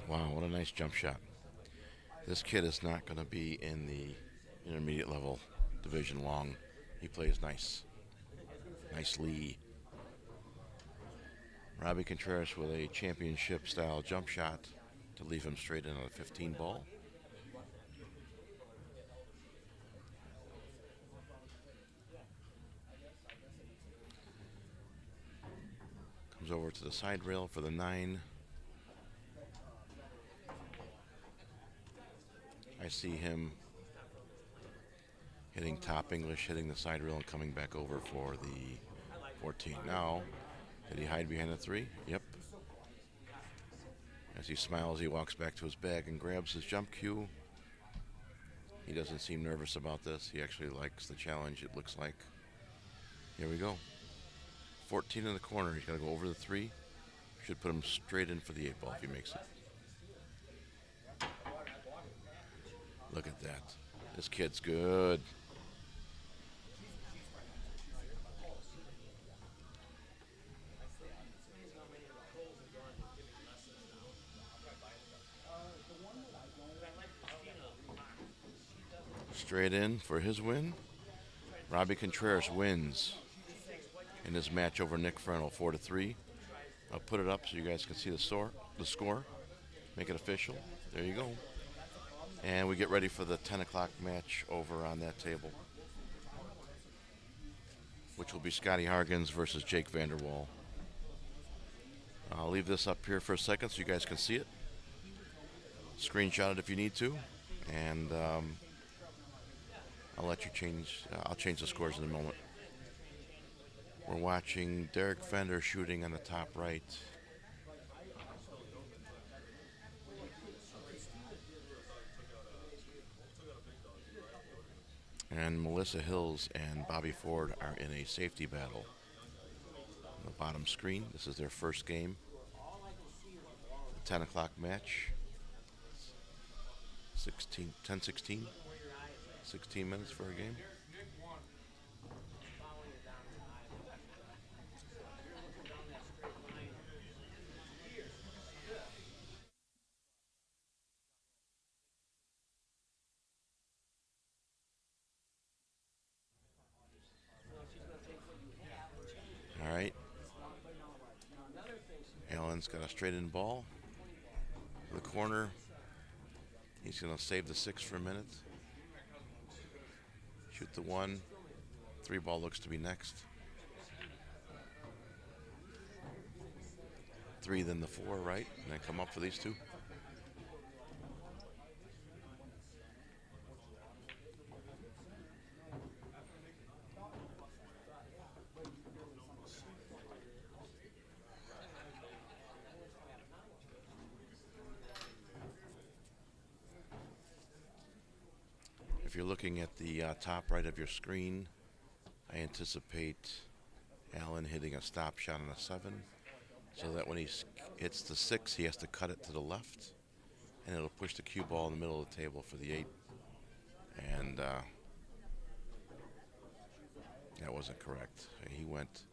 Wow, what a nice jump shot. This kid is not going to be in the intermediate level division long. He plays nice. Nicely. Robbie Contreras with a championship style jump shot to leave him straight in on a 15 ball. Comes over to the side rail for the 9. I see him hitting top English, hitting the side rail, and coming back over for the 14. Now, did he hide behind the 3? Yep. As he smiles, he walks back to his bag and grabs his jump cue. He doesn't seem nervous about this. He actually likes the challenge, it looks like. Here we go. 14 in the corner. He's got to go over the 3. Should put him straight in for the 8 ball if he makes it. Look at that. This kid's good. Straight in for his win. Robbie Contreras wins in his match over Nick Frenel, 4-3. I'll put it up so you guys can see the score. Make it official. There you go. And we get ready for the 10 o'clock match over on that table, which will be Scotty Hargens versus Jake Vanderwall. I'll leave this up here for a second so you guys can see it. Screenshot it if you need to. And I'll let you change. I'll change the scores in a moment. We're watching Derek Fender shooting on the top right. And Melissa Hills and Bobby Ford are in a safety battle. On the bottom screen, this is their first game. The 10 o'clock match. 10-16. 16 minutes for a game. All right. Allen's got a straight in ball. The corner. He's going to save the 6 for a minute. Shoot the 1. 3 ball looks to be next. 3, then the 4, right? And then come up for these 2. If you're looking at the top right of your screen, I anticipate Allen hitting a stop shot on a 7, so that when he hits the 6, he has to cut it to the left, and it'll push the cue ball in the middle of the table for the 8. And that wasn't correct. He went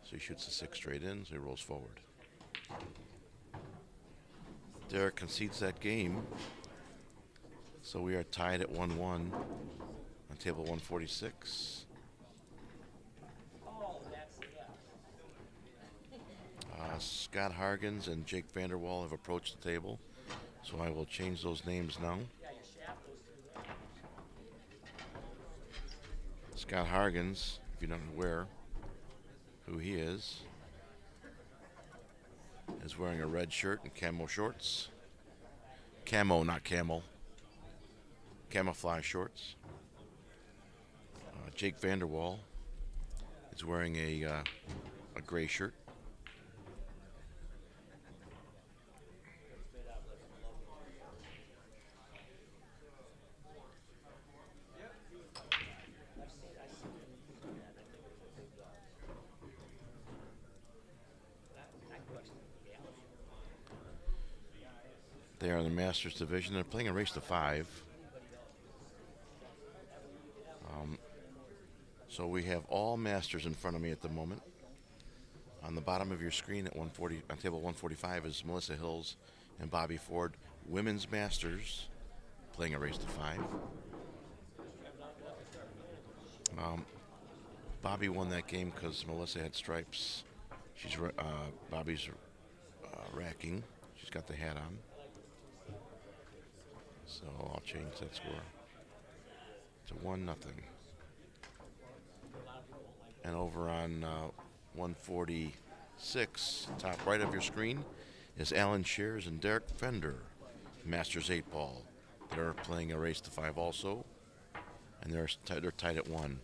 So he shoots the 6 straight in, so he rolls forward. Derek concedes that game. So we are tied at 1-1 on table 146. Scott Hargens and Jake Vanderwall have approached the table, so I will change those names now. Scott Hargens, if you're not aware who he is wearing a red shirt and camo shorts. Camo, not camel. Camouflage shorts. Jake Vanderwall is wearing a gray shirt. They are in the Masters division. They're playing a race to 5. So we have all Masters in front of me at the moment. On the bottom of your screen at 140, on table 145 is Melissa Hills and Bobby Ford, Women's Masters, playing a race to 5. Bobby won that game because Melissa had stripes. Bobby's racking. She's got the hat on. So I'll change that score to 1-0. And over on 146, top right of your screen, is Alan Shears and Derek Fender, Masters 8 ball. They're playing a race to 5 also, and they're tied at 1.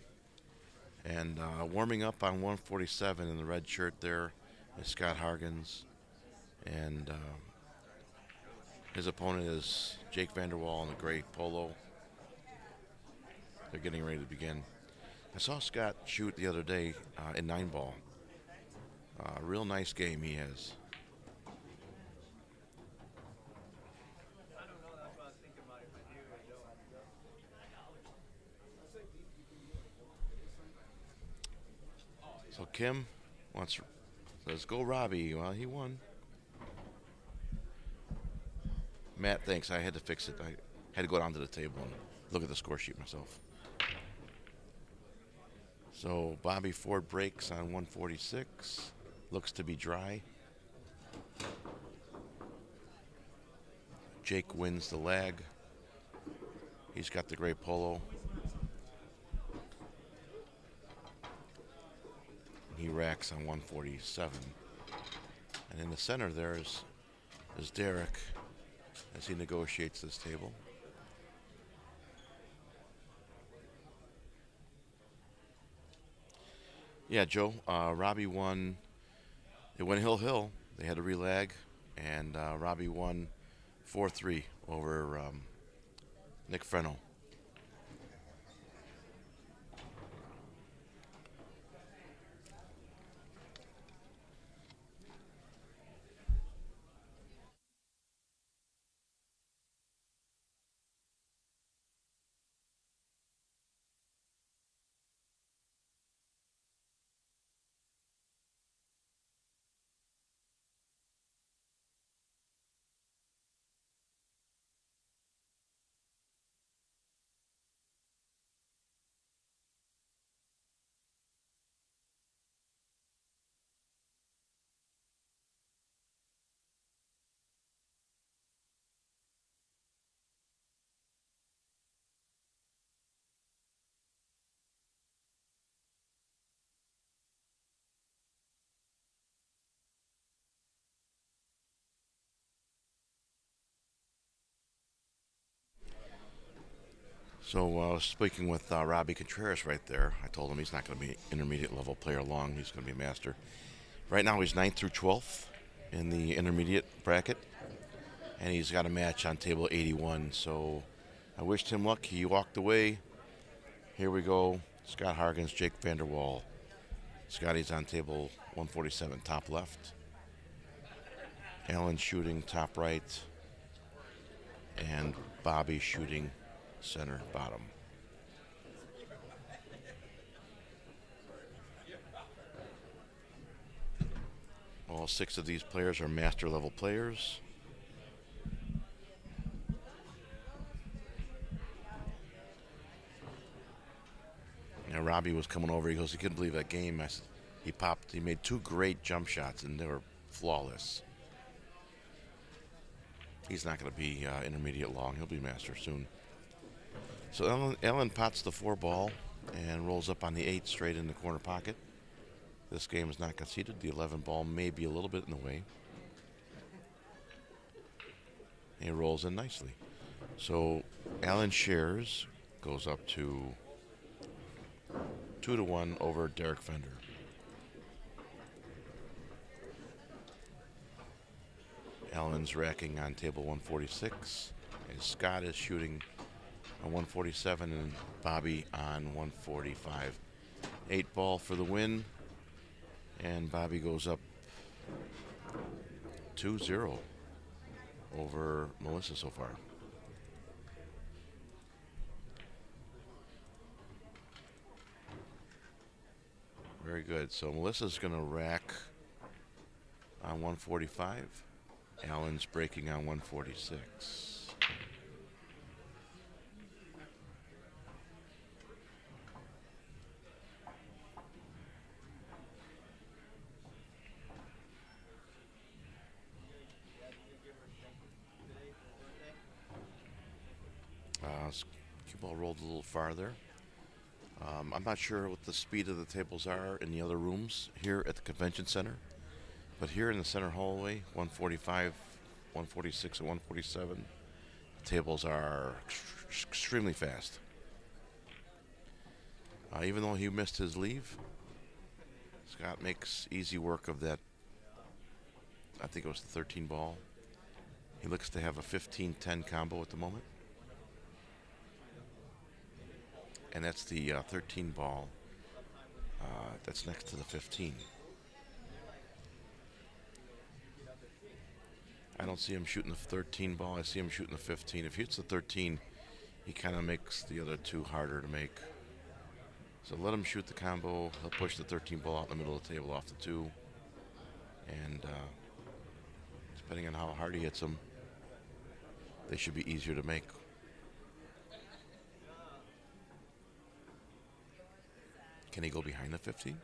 And warming up on 147 in the red shirt there is Scott Hargens, and his opponent is Jake Vanderwall in the gray polo. They're getting ready to begin. I saw Scott shoot the other day in 9-ball. Real nice game he has. So Kim says, go Robbie. Well, he won. Matt, thanks. I had to fix it. I had to go down to the table and look at the score sheet myself. So Bobby Ford breaks on 146. Looks to be dry. Jake wins the lag. He's got the gray polo. He racks on 147. And in the center there is Derek as he negotiates this table. Yeah, Joe, Robbie won. It went hill. They had a relag, and Robbie won 4-3 over Nick Frenno. So speaking with Robbie Contreras right there, I told him he's not going to be intermediate level player long. He's going to be a master. Right now he's 9th through 12th in the intermediate bracket, and he's got a match on table 81. So I wished him luck. He walked away. Here we go. Scott Hargens, Jake Vanderwall. Scotty's on table 147, top left. Alan shooting top right. And Bobby shooting center bottom. All 6 of these players are master level players. Now Robbie was coming over. He goes, he couldn't believe that game. He made 2 great jump shots, and they were flawless. He's not going to be intermediate long. He'll be master soon. So Ellen pots the 4 ball and rolls up on the 8 straight in the corner pocket. This game is not conceded. The 11 ball may be a little bit in the way. And he rolls in nicely. So Allen shares, goes up to 2-1 over Derek Fender. Allen's racking on table 146. And Scott is shooting on 147 and Bobby on 145. 8 ball for the win. And Bobby goes up 2-0 over Melissa so far. Very good. So Melissa's going to rack on 145. Allen's breaking on 146. Cue ball rolled a little farther. I'm not sure what the speed of the tables are in the other rooms here at the convention center, but here in the center hallway, 145, 146, and 147, the tables are extremely fast. Even though he missed his leave, Scott makes easy work of that. I think it was the 13 ball. He looks to have a 15-10 combo at the moment. And that's the 13 ball that's next to the 15. I don't see him shooting the 13 ball. I see him shooting the 15. If he hits the 13, he kind of makes the other 2 harder to make. So let him shoot the combo. He'll push the 13 ball out in the middle of the table off the 2. And depending on how hard he hits them, they should be easier to make. Can he go behind the 15?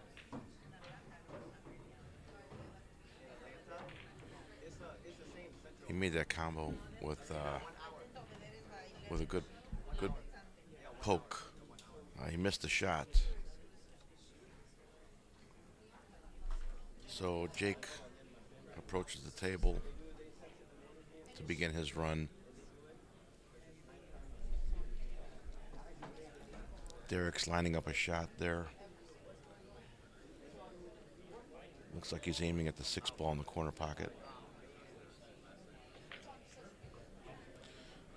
He made that combo with a good poke. He missed the shot. So Jake approaches the table to begin his run. Derek's lining up a shot there. Looks like he's aiming at the 6 ball in the corner pocket.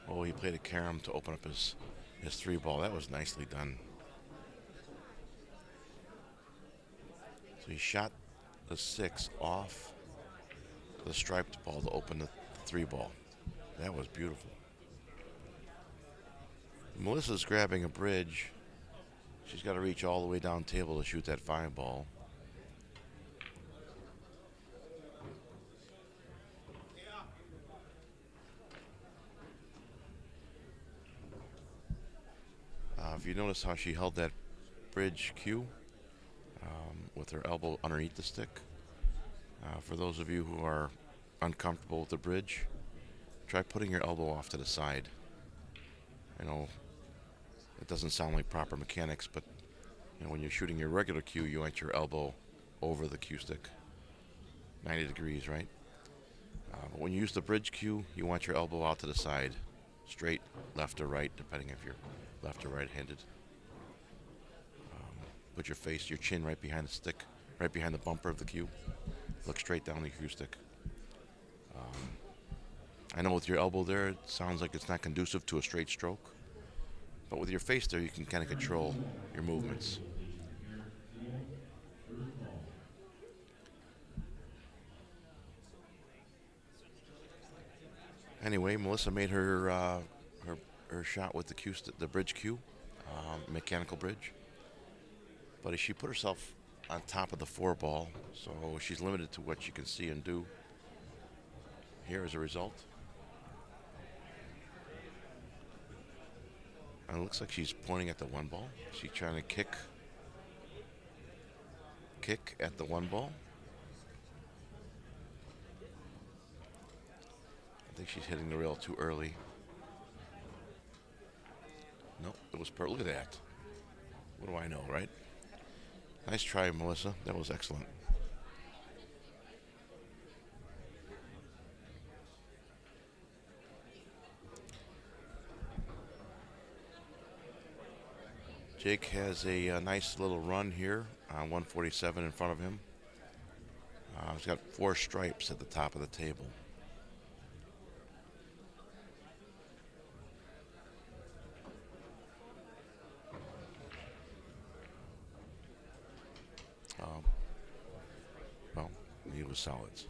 Oh, he played a carom to open up his 3 ball. That was nicely done. So he shot the 6 off the striped ball to open the 3 ball. That was beautiful. Melissa's grabbing a bridge. She's got to reach all the way down table to shoot that 5 ball. If you notice how she held that bridge cue with her elbow underneath the stick, for those of you who are uncomfortable with the bridge, try putting your elbow off to the side. I know it doesn't sound like proper mechanics, but when you're shooting your regular cue, you want your elbow over the cue stick, 90 degrees, right? But when you use the bridge cue, you want your elbow out to the side, straight, left or right, depending if you're left or right-handed. Put your chin right behind the stick, right behind the bumper of the cue. Look straight down the cue stick. I know with your elbow there, it sounds like it's not conducive to a straight stroke, but with your face there, you can kind of control your movements. Anyway, Melissa made her shot with the bridge cue, mechanical bridge. But she put herself on top of the 4 ball, so she's limited to what she can see and do. Here as a result. And it looks like she's pointing at the 1 ball. She's trying to kick at the 1 ball. I think she's hitting the rail too early. No, it was look at that. What do I know, right? Nice try, Melissa. That was excellent. Jake has a nice little run here on 147 in front of him. He's got 4 stripes at the top of the table. Well, he was solids.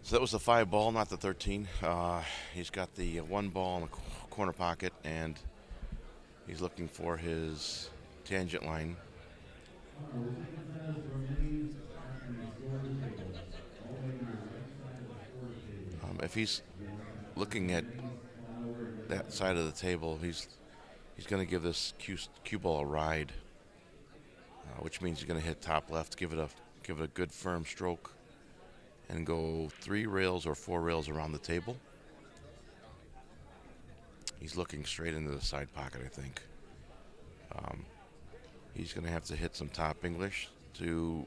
So that was the 5 ball, not the 13. He's got the 1 ball in the corner pocket, and he's looking for his tangent line. If he's looking at that side of the table, he's going to give this cue ball a ride, which means he's going to hit top left, give it a good firm stroke, and go 3 rails or 4 rails around the table. He's looking straight into the side pocket, I think. He's going to have to hit some top English to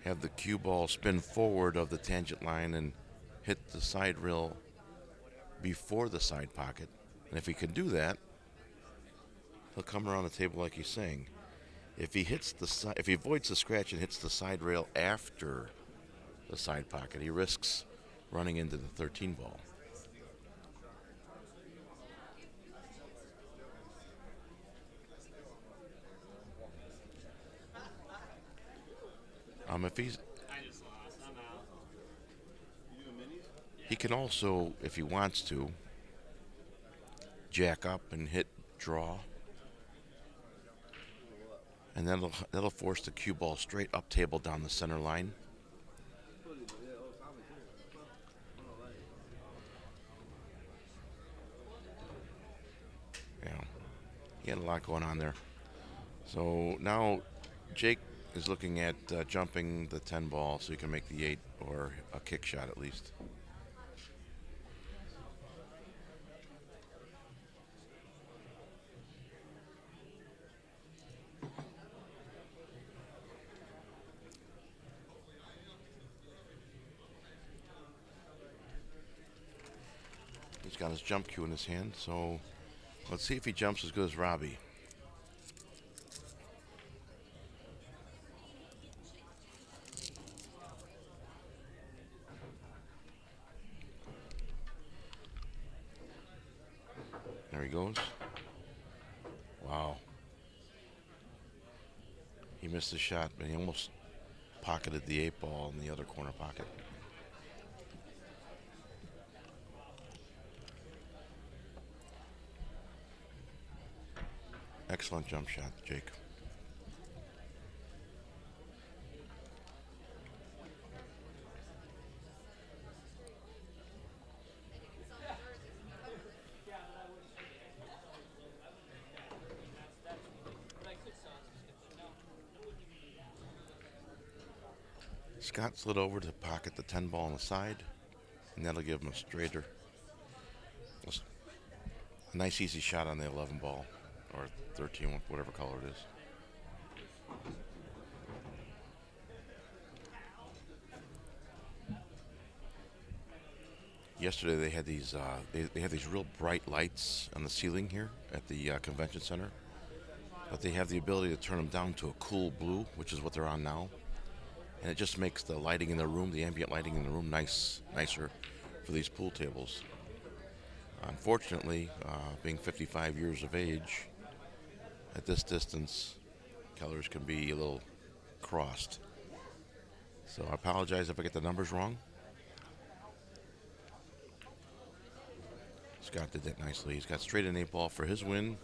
have the cue ball spin forward of the tangent line and hit the side rail before the side pocket. And if he can do that, he'll come around the table like he's saying. If he avoids the scratch and hits the side rail after the side pocket, he risks running into the 13 ball. If he can also, if he wants to, jack up and hit draw, and that'll force the cue ball straight up table down the center line. Yeah, he had a lot going on there. So now Jake is looking at jumping the 10 ball so he can make the 8 or a kick shot at least. He's got his jump cue in his hand, so let's see if he jumps as good as Robbie. There he goes. Wow. He missed the shot, but he almost pocketed the 8 ball in the other corner pocket. Excellent jump shot, Jake. Scott slid over to pocket the 10 ball on the side, and that'll give him a straighter. A nice easy shot on the 11 ball, or 13, whatever color it is. Yesterday they had these real bright lights on the ceiling here at the convention center, but they have the ability to turn them down to a cool blue, which is what they're on now. And it just makes the lighting in the room, the ambient lighting in the room, nicer for these pool tables. Unfortunately, being 55 years of age, at this distance, colors can be a little crossed. So I apologize if I get the numbers wrong. Scott did that nicely. He's got straight and 8 ball for his win.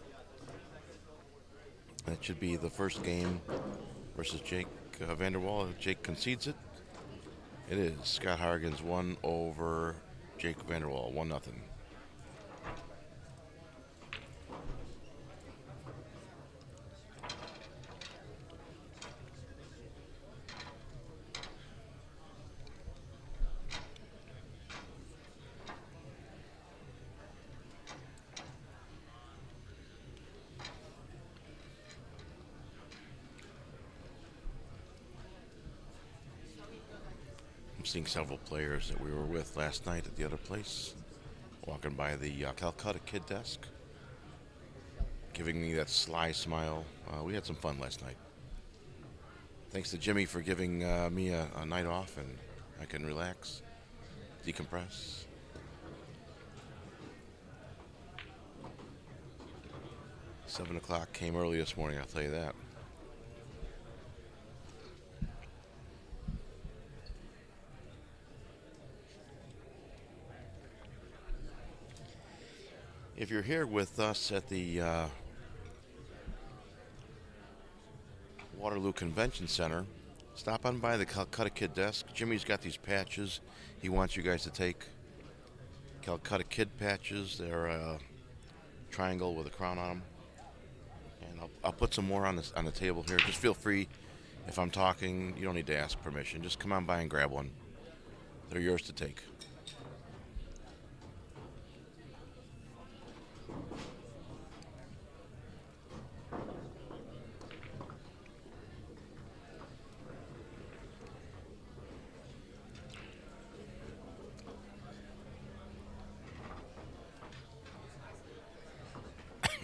That should be the first game versus Jake Vanderwall. If Jake concedes it, it is Scott Hargan's 1 over Jake Vanderwall, 1-0. I'm seeing several players that we were with last night at the other place, walking by the Calcutta Kid desk, giving me that sly smile. We had some fun last night. Thanks to Jimmy for giving me a night off, and I can relax, decompress. 7 o'clock came early this morning, I'll tell you that. If you're here with us at the Waterloo Convention Center, stop on by the Calcutta Kid desk. Jimmy's got these patches he wants you guys to take. Calcutta Kid patches. They're a triangle with a crown on them. And I'll put some more on the table here. Just feel free. If I'm talking, you don't need to ask permission. Just come on by and grab one. They're yours to take.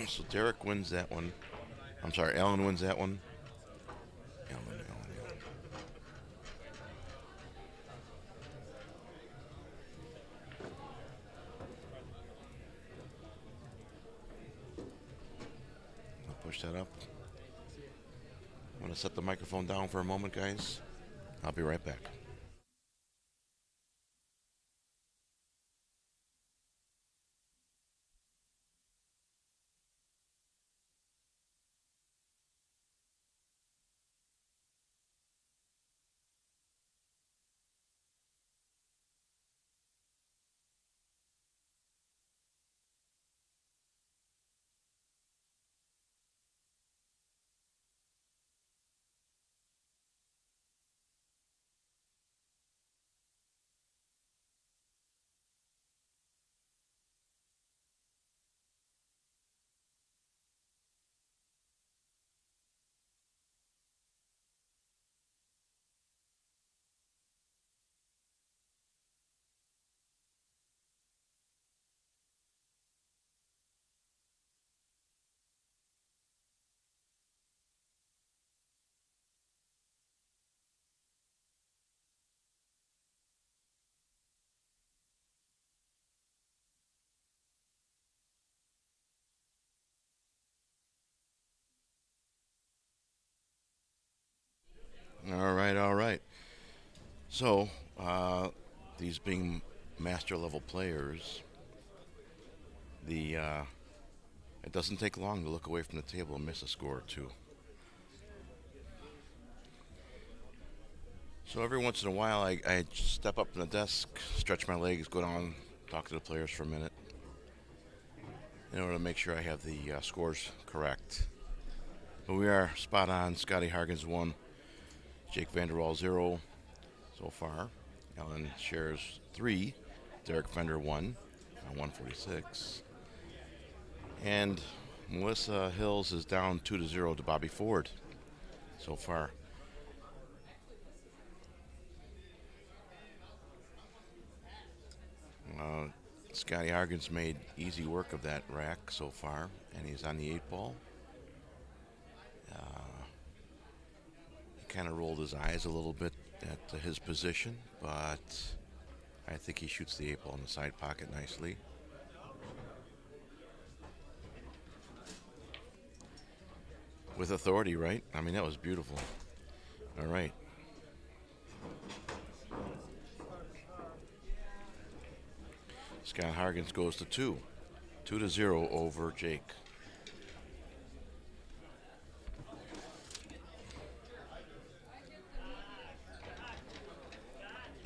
So Derek wins that one. I'm sorry, Alan wins that one. Alan. I'll push that up. I'm going to set the microphone down for a moment, guys. I'll be right back. All right. So, these being master level players, the it doesn't take long to look away from the table and miss a score or two. So every once in a while, I step up from the desk, stretch my legs, go down, talk to the players for a minute, in order to make sure I have the scores correct. But we are spot on. Scotty Hargens 1, Jake Vanderwall 0 so far. Alan shares 3, Derek Fender 1 on 146. And Melissa Hills is down 2-0 to Bobby Ford so far. Scotty Hargens made easy work of that rack so far, and he's on the 8 ball. He kind of rolled his eyes a little bit at his position, but I think he shoots the 8 ball in the side pocket nicely. With authority, right? I mean, that was beautiful. All right. Scott Hargens goes to 2. 2-0 over Jake.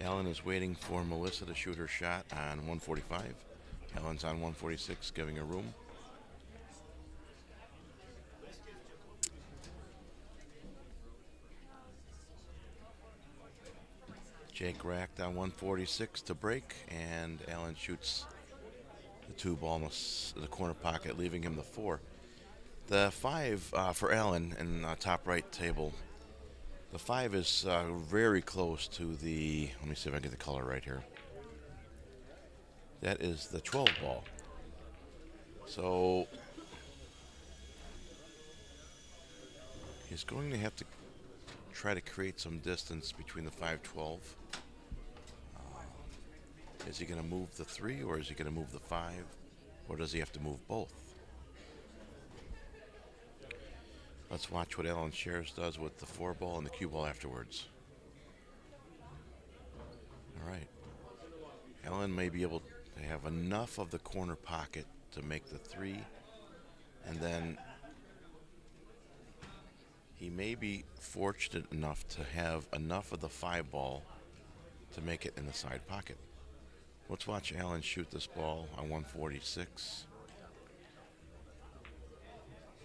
Allen is waiting for Melissa to shoot her shot on 145. Allen's on 146, giving her room. Jake racked on 146 to break, and Allen shoots the two ball in the corner pocket, leaving him the 4. The 5 for Allen in the top right table. The 5 is very close to the, let me see if I get the color right here. That is the 12 ball. So he's going to have to try to create some distance between the 5-12. Is he going to move the 3, or is he going to move the 5, or does he have to move both? Let's watch what Alan Shares does with the 4 ball and the cue ball afterwards. All right. Alan may be able to have enough of the corner pocket to make the 3, and then he may be fortunate enough to have enough of the 5 ball to make it in the side pocket. Let's watch Alan shoot this ball on 146.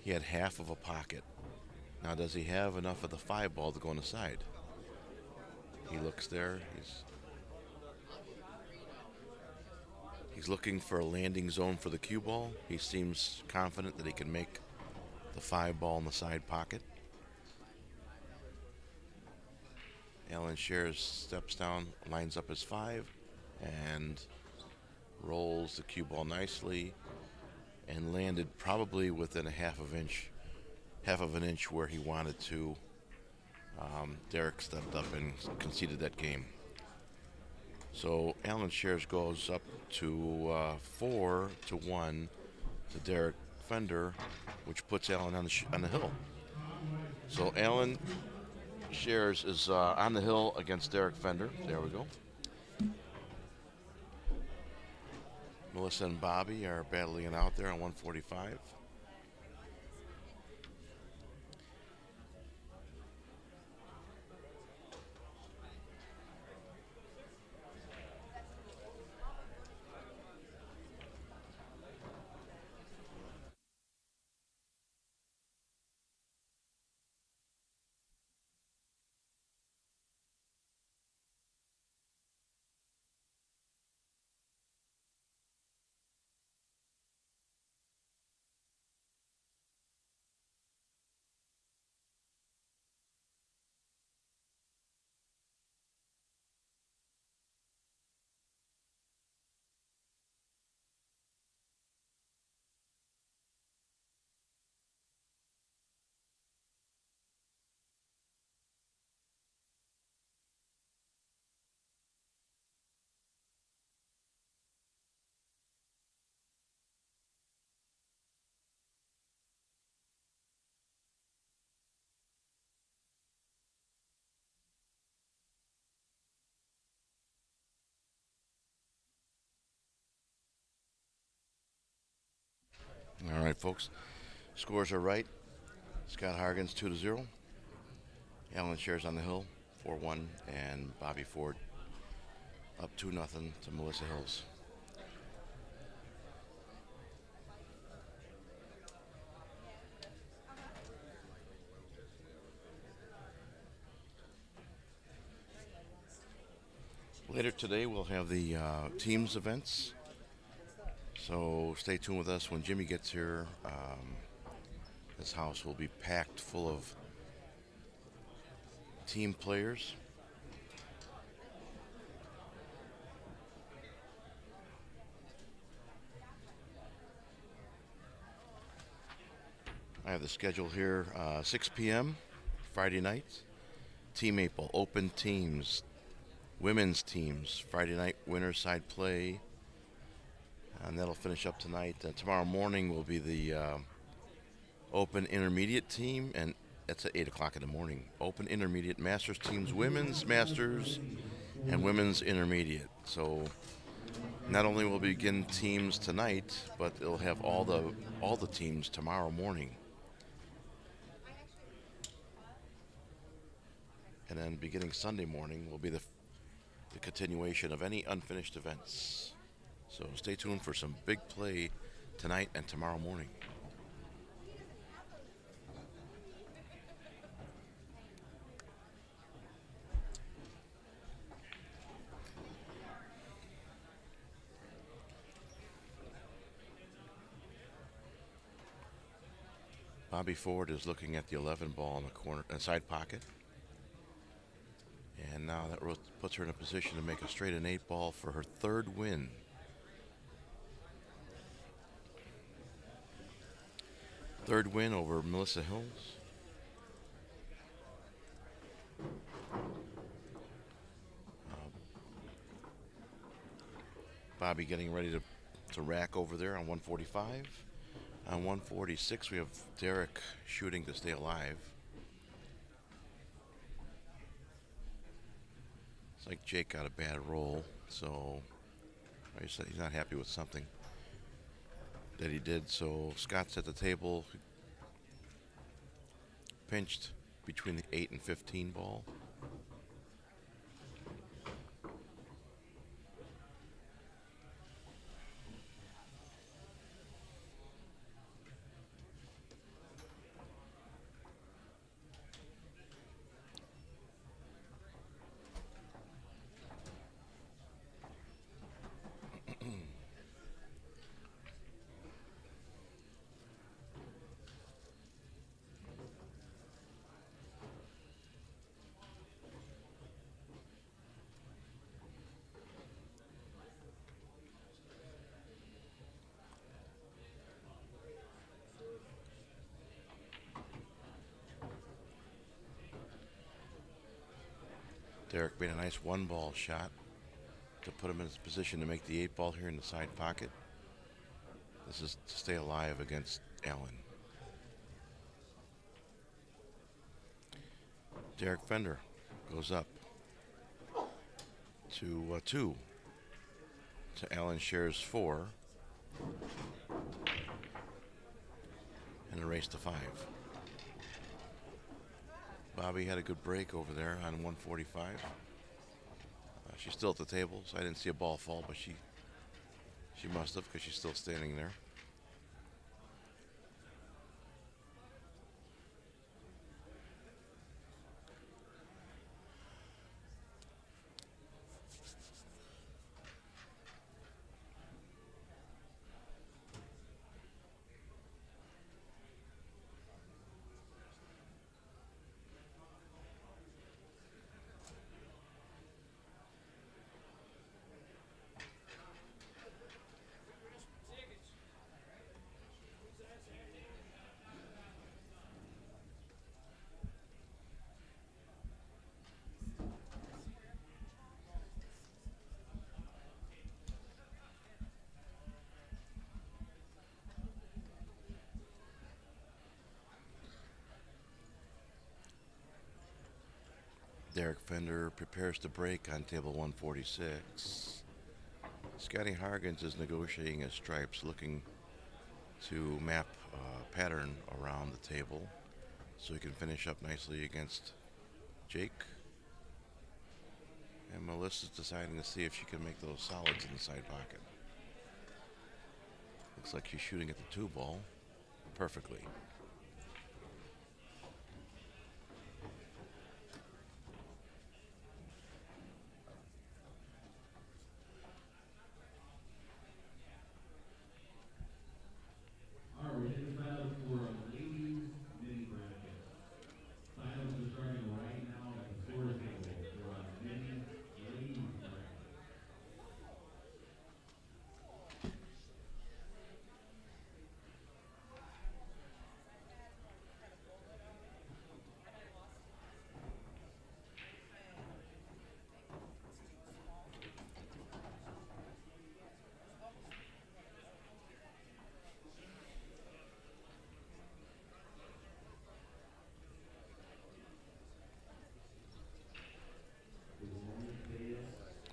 He had half of a pocket. Now, does he have enough of the 5 ball to go on the side? He looks there. He's looking for a landing zone for the cue ball. He seems confident that he can make the 5 ball in the side pocket. Alan Shares steps down, lines up his 5, and rolls the cue ball nicely, and landed probably within a half of an inch where he wanted to. Derek stepped up and conceded that game. So Alan Shares goes up to 4-1 to Derek Fender, which puts Alan on the hill. So Alan Shares is on the hill against Derek Fender. There we go. Melissa and Bobby are battling it out there on 145. All right, folks. Scores are right. Scott Hargens 2-0. Alan Shares on the hill 4-1, and Bobby Ford up 2-0 to Melissa Hills. Later today we'll have the teams events, so stay tuned with us when Jimmy gets here. This house will be packed full of team players. I have the schedule here, 6 p.m. Friday night. Team Maple, open teams, women's teams, Friday night winner's side play, and that'll finish up tonight. Tomorrow morning will be the open intermediate team, and that's at 8 o'clock in the morning. Open intermediate masters teams, women's masters, and women's intermediate. So not only will we begin teams tonight, but it'll have all the teams tomorrow morning. And then beginning Sunday morning will be the continuation of any unfinished events. So stay tuned for some big play tonight and tomorrow morning. Bobby Ford is looking at the 11 ball in the corner, side pocket. And now that puts her in a position to make a straight and 8 ball for her third win. Third win over Melissa Hills. Bobby getting ready to rack over there on 145. On 146, we have Derek shooting to stay alive. It's like Jake got a bad roll, so he's not happy with something that he did. So Scott's at the table, pinched between the 8 and 15 ball. Derek made a nice 1 ball shot to put him in his position to make the 8 ball here in the side pocket. This is to stay alive against Allen. Derek Fender goes up to 2. To Allen shares 4. And a race to 5. Bobby had a good break over there on 145. She's still at the table, so I didn't see a ball fall, but she must have, because she's still standing there. Derek Fender prepares to break on table 146. Scotty Hargens is negotiating his stripes, looking to map a pattern around the table so he can finish up nicely against Jake. And Melissa's deciding to see if she can make those solids in the side pocket. Looks like she's shooting at the 2 ball perfectly.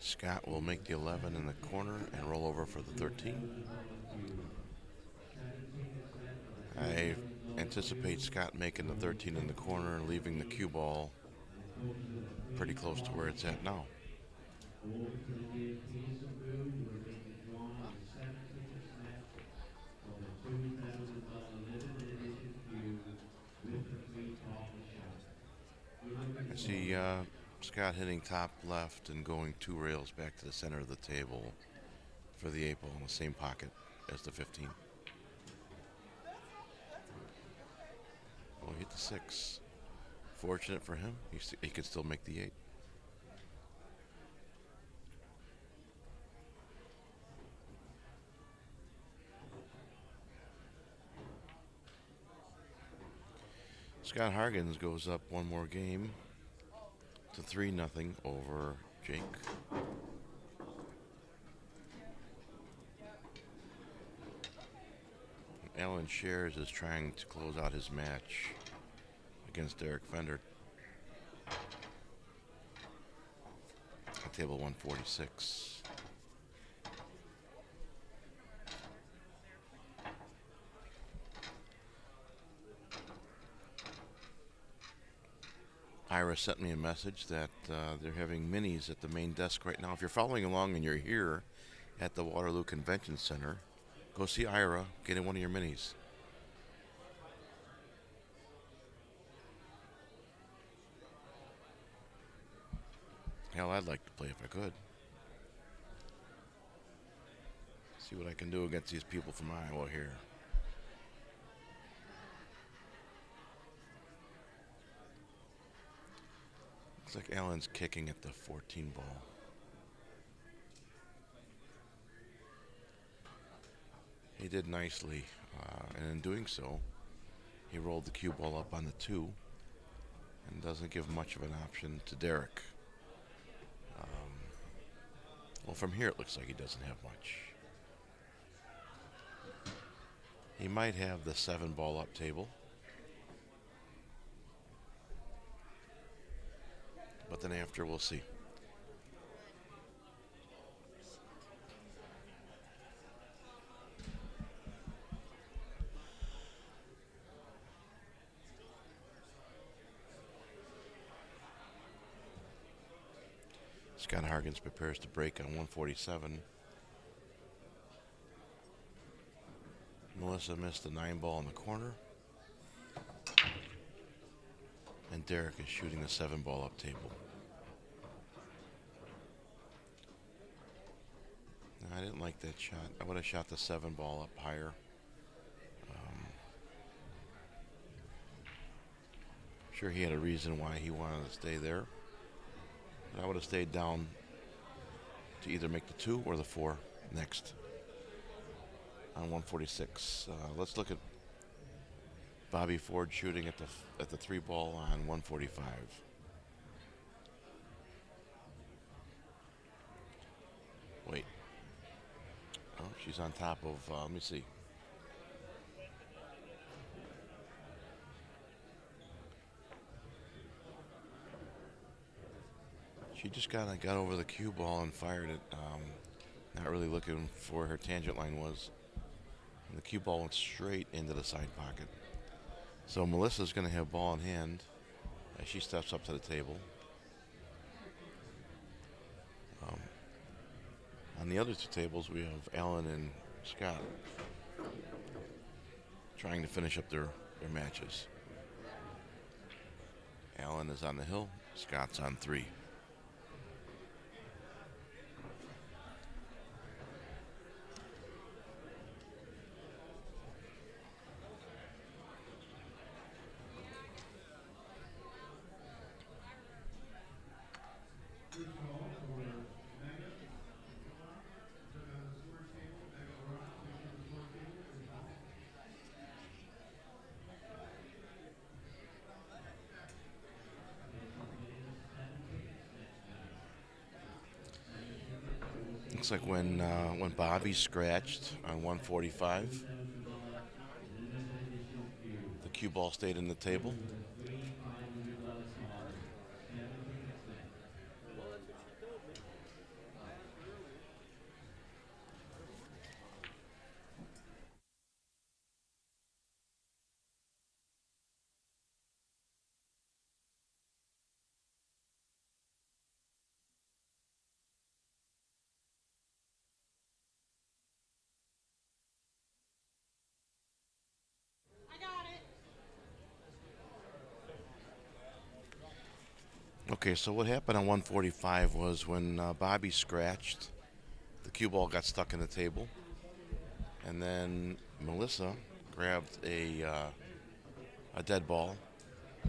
Scott will make the 11 in the corner and roll over for the 13. I anticipate Scott making the 13 in the corner and leaving the cue ball pretty close to where it's at now. I see Scott hitting top left and going 2 rails back to the center of the table for the 8 ball in the same pocket as the 15. Oh, he hit the 6. Fortunate for him, he could still make the 8. Scott Hargens goes up one more game to 3-0 over Jake. Alan Shares is trying to close out his match against Derek Fender at table 146. Ira sent me a message that they're having minis at the main desk right now. If you're following along and you're here at the Waterloo Convention Center, go see Ira, get in one of your minis. Hell, I'd like to play if I could. See what I can do against these people from Iowa here. Looks like Alan's kicking at the 14 ball. He did nicely, and in doing so, he rolled the cue ball up on the 2 and doesn't give much of an option to Derek. Well, from here it looks like he doesn't have much. He might have the 7 ball up table, but then after we'll see. Scott Hargens prepares to break on 147. Melissa missed the 9 ball in the corner. And Derek is shooting the 7 ball up table. I didn't like that shot. I would have shot the 7 ball up higher. Sure, he had a reason why he wanted to stay there. But I would have stayed down to either make the 2 or the 4 next on 146. Let's look at Bobby Ford shooting at the 3 ball on 145. Wait. Oh, she's on top of, let me see. She just got over the cue ball and fired it. Not really looking for where her tangent line was. And the cue ball went straight into the side pocket. So Melissa's going to have ball in hand as she steps up to the table. On the other 2 tables, we have Alan and Scott trying to finish up their matches. Alan is on the hill. Scott's on 3. Looks like when Bobby scratched on 145, the cue ball stayed in the table. Okay, so what happened on 145 was when Bobby scratched, the cue ball got stuck in the table, and then Melissa grabbed a dead ball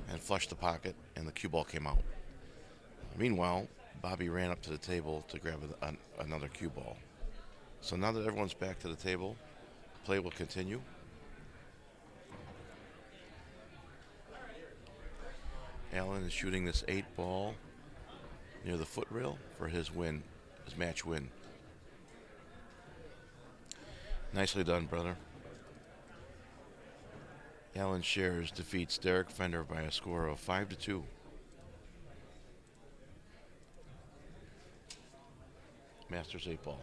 and flushed the pocket, and the cue ball came out. Meanwhile, Bobby ran up to the table to grab another cue ball. So now that everyone's back to the table, play will continue. Allen is shooting this 8 ball near the foot rail for his win, his match win. Nicely done, brother. Alan Shares defeats Derek Fender by a score of 5-2. Masters 8 ball.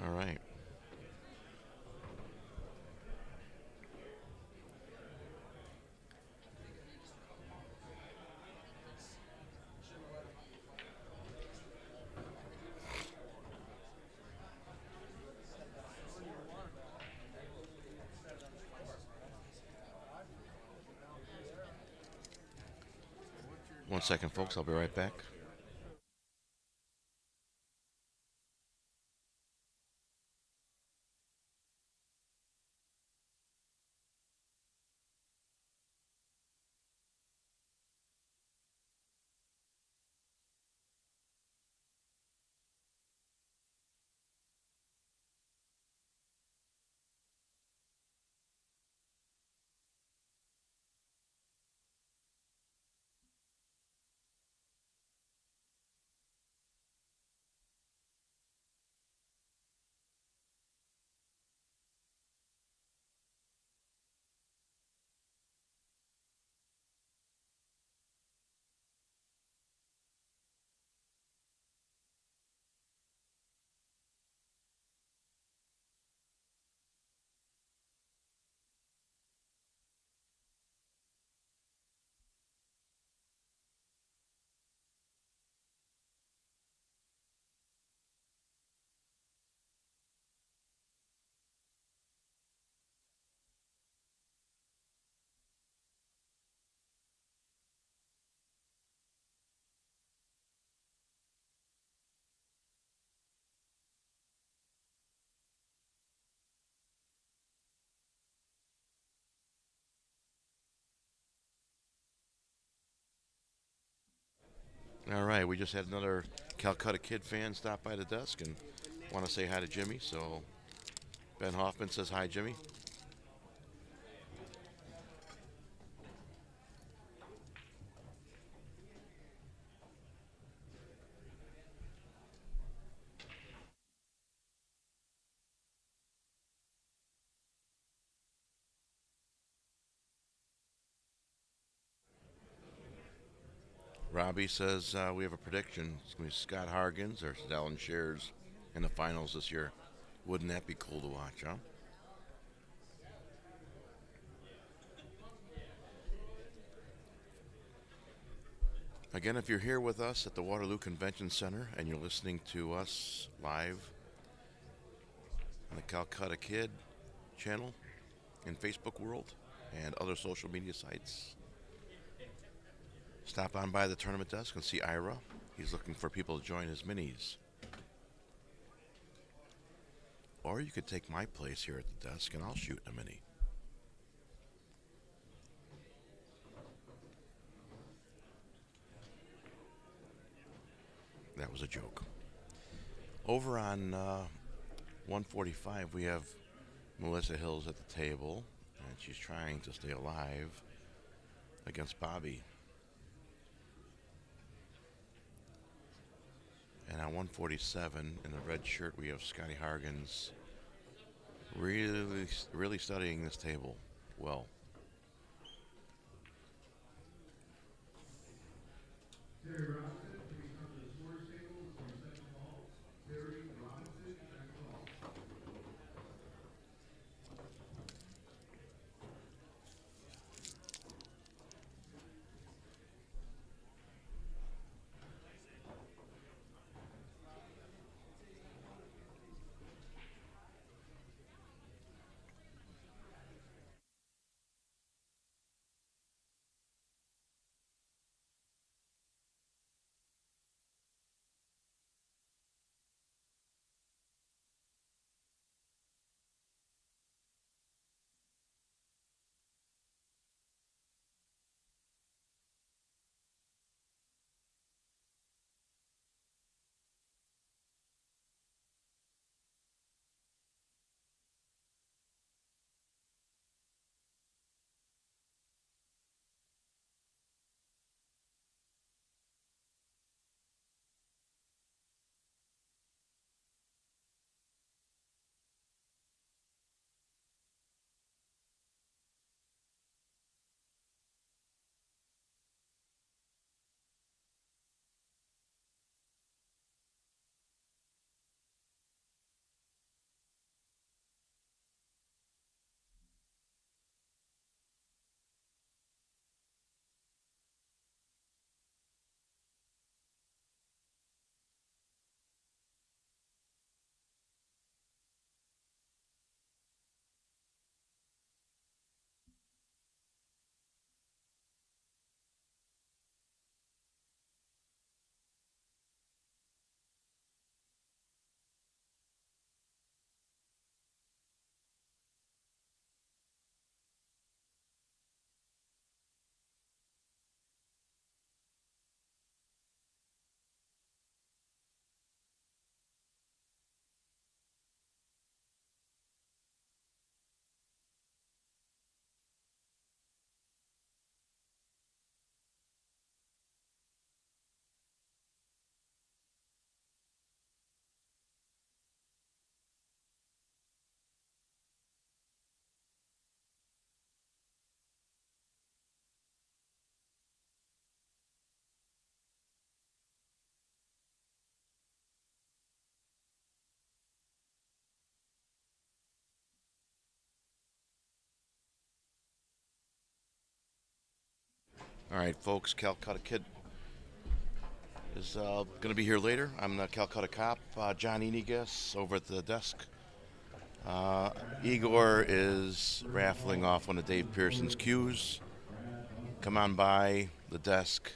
All right. One second, folks. I'll be right back. All right. We just had another Calcutta Kid fan stop by the desk and want to say hi to Jimmy. So Ben Hoffman says hi, Jimmy. Robbie says we have a prediction. It's going to be Scott Hargens or Alan Shares in the finals this year. Wouldn't that be cool to watch, huh? Again, if you're here with us at the Waterloo Convention Center and you're listening to us live on the Calcutta Kid channel in Facebook world and other social media sites, stop on by the tournament desk and see Ira. He's looking for people to join his minis. Or you could take my place here at the desk and I'll shoot a mini. That was a joke. Over on 145, we have Melissa Hills at the table, and she's trying to stay alive against Bobby. And on 147, in the red shirt, we have Scotty Hargens really studying this table well. All right, folks. Calcutta Kid is going to be here later. I'm the Calcutta Cop, John Enigas, over at the desk. Uh, Igor is raffling off one of Dave Pearson's cues. Come on by the desk.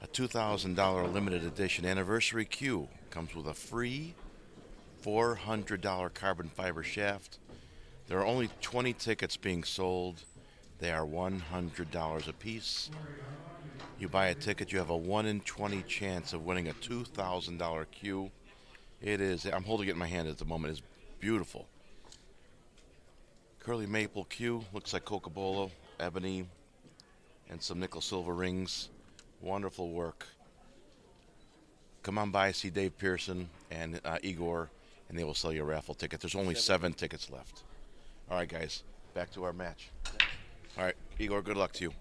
A $2,000 limited edition anniversary cue comes with a free $400 carbon fiber shaft. There are only 20 tickets being sold. They are $100 a piece. You buy a ticket, you have a 1 in 20 chance of winning a $2,000 cue. It is, I'm holding it in my hand at the moment, it's beautiful. Curly maple cue, looks like cocobolo, ebony, and some nickel silver rings. Wonderful work. Come on by, see Dave Pearson and Igor, and they will sell you a raffle ticket. There's only 7 tickets left. All right, guys, back to our match. All right, Igor, good luck to you.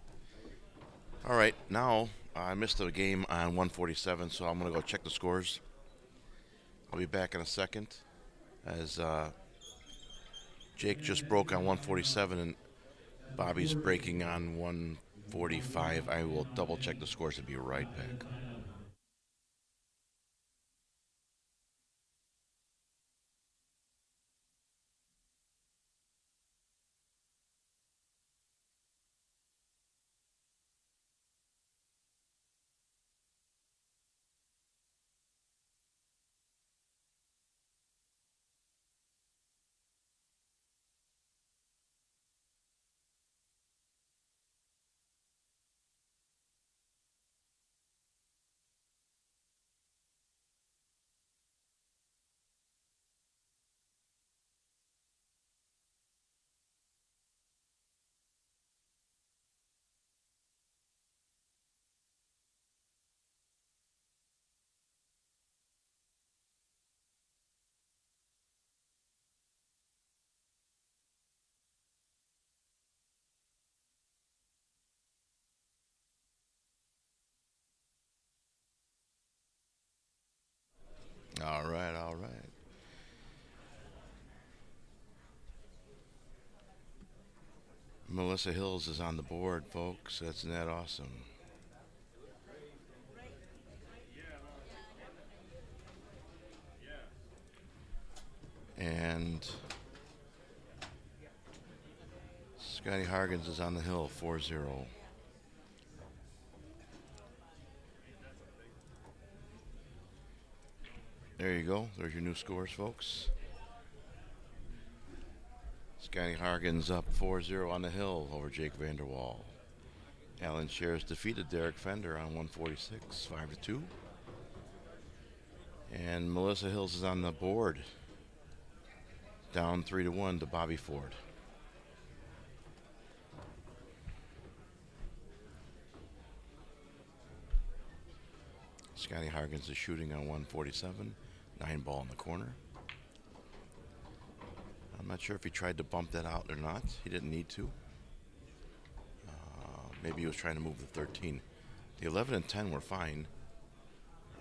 All right, now I missed a game on 147, so I'm going to go check the scores. I'll be back in a second as Jake just broke on 147 and Bobby's breaking on 145. I will double check the scores and be right back. All right, all right. Melissa Hills is on the board, folks. That's not awesome. And Scotty Hargens is on the hill, 4-0. There you go. There's your new scores, folks. Scotty Hargens up 4-0 on the hill over Jake Vanderwall. Alan Shares defeated Derek Fender on 146, 5-2. And Melissa Hills is on the board, down 3-1 to Bobby Ford. Scotty Hargens is shooting on 147, 9 ball in the corner. I'm not sure if he tried to bump that out or not. He didn't need to. Maybe he was trying to move the 13. The 11 and 10 were fine.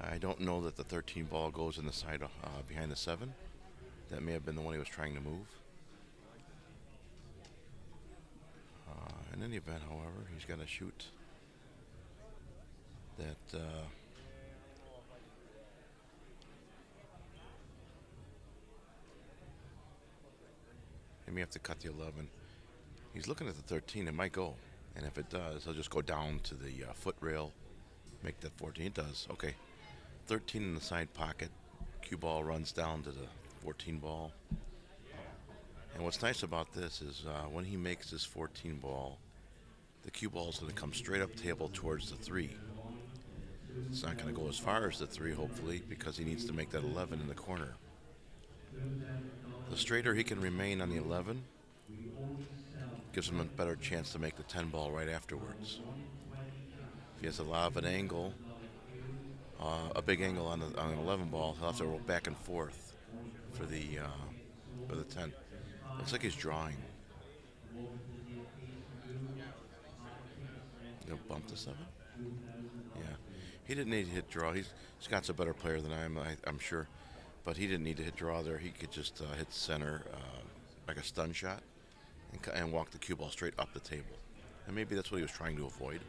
I don't know that the 13 ball goes in the side behind the 7. That may have been the one he was trying to move. In any event, however, he's got to shoot that. He may have to cut the 11. He's looking at the 13. It might go. And if it does, he'll just go down to the foot rail, make that 14. It does. Okay. 13 in the side pocket. Cue ball runs down to the 14 ball. And what's nice about this is when he makes this 14 ball, the cue ball is going to come straight up table towards the 3. It's not going to go as far as the 3, hopefully, because he needs to make that 11 in the corner. The straighter he can remain on the 11 gives him a better chance to make the 10 ball right afterwards. If he has a lot of an angle, a big angle on an 11 ball, he'll have to roll back and forth for the 10. Looks like he's drawing. He'll bump the 7. Yeah, he didn't need to hit draw. Scott's a better player than I am, I'm sure, but he didn't need to hit draw there. He could just hit center like a stun shot and walk the cue ball straight up the table. And maybe that's what he was trying to avoid.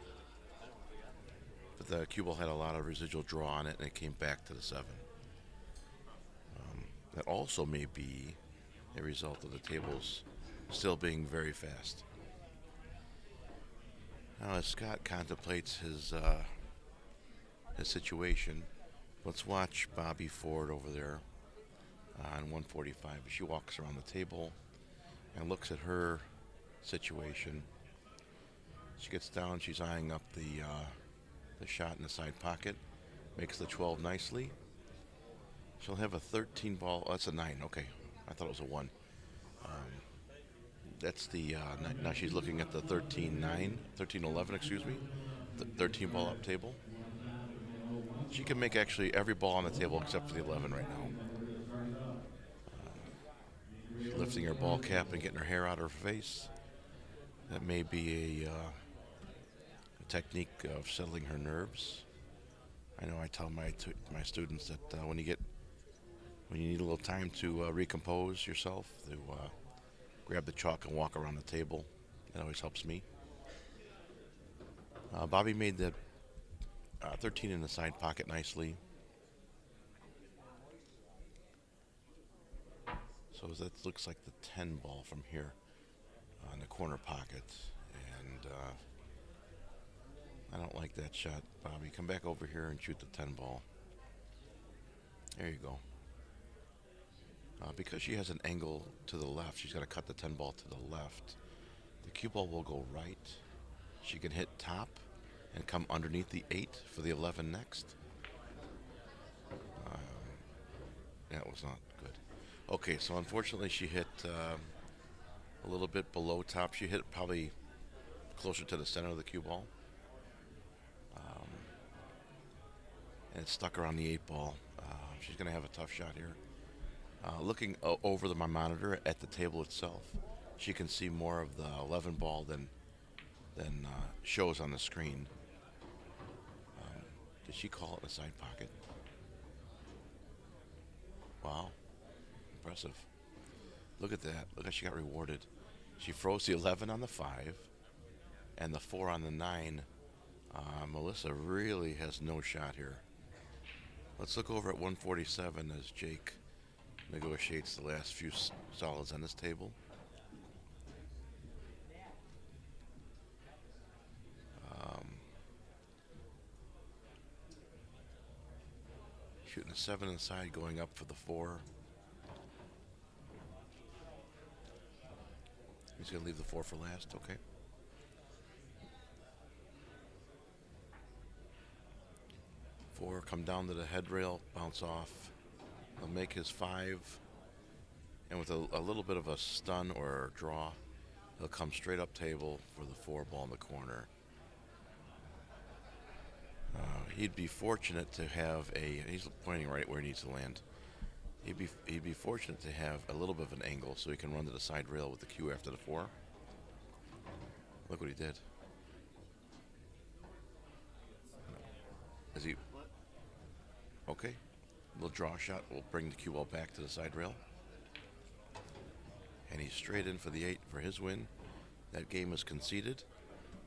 but the cue ball had a lot of residual draw on it, and it came back to the 7. That also may be a result of the tables still being very fast. Now, as Scott contemplates his situation, let's watch Bobby Ford over there on 145. She walks around the table and looks at her situation. She gets down. She's eyeing up the shot in the side pocket. Makes the 12 nicely. She'll have a 13 ball. Oh, that's a 9. Okay, I thought it was a 1. That's the now she's looking at the 13-9, 13-11, excuse me, the 13 ball up table. She can make actually every ball on the table except for the 11 right now. She's lifting her ball cap and getting her hair out of her face. That may be a technique of settling her nerves. I know I tell my students that when you need a little time to recompose yourself, to grab the chalk and walk around the table. That always helps me. Bobby made the 13 in the side pocket nicely. So that looks like the 10 ball from here in the corner pocket. And I don't like that shot, Bobby. Come back over here and shoot the 10 ball. There you go. Because she has an angle to the left, she's got to cut the 10 ball to the left. The cue ball will go right. She can hit top and come underneath the 8 for the 11 next. That was not good. Okay, so unfortunately she hit a little bit below top. She hit probably closer to the center of the cue ball. And it stuck her on the 8 ball. She's going to have a tough shot here. Looking over my monitor at the table itself, she can see more of the 11 ball than shows on the screen. Did she call it in the side pocket? Wow. Impressive. Look at that. Look how she got rewarded. She froze the 11 on the 5 and the 4 on the 9. Melissa really has no shot here. Let's look over at 147 as Jake negotiates the last few solids on this table. Shooting a 7 inside, going up for the 4. He's going to leave the 4 for last, okay. Four, come down to the head rail, bounce off. He'll make his 5, and with a little bit of a stun or draw, he'll come straight up table for the 4 ball in the corner. He'd be fortunate to have he's pointing right where he needs to land. He'd be fortunate to have a little bit of an angle so he can run to the side rail with the cue after the 4. Look what he did. Is he? Okay. Little draw shot will bring the cue ball back to the side rail. And he's straight in for the 8 for his win. That game is conceded.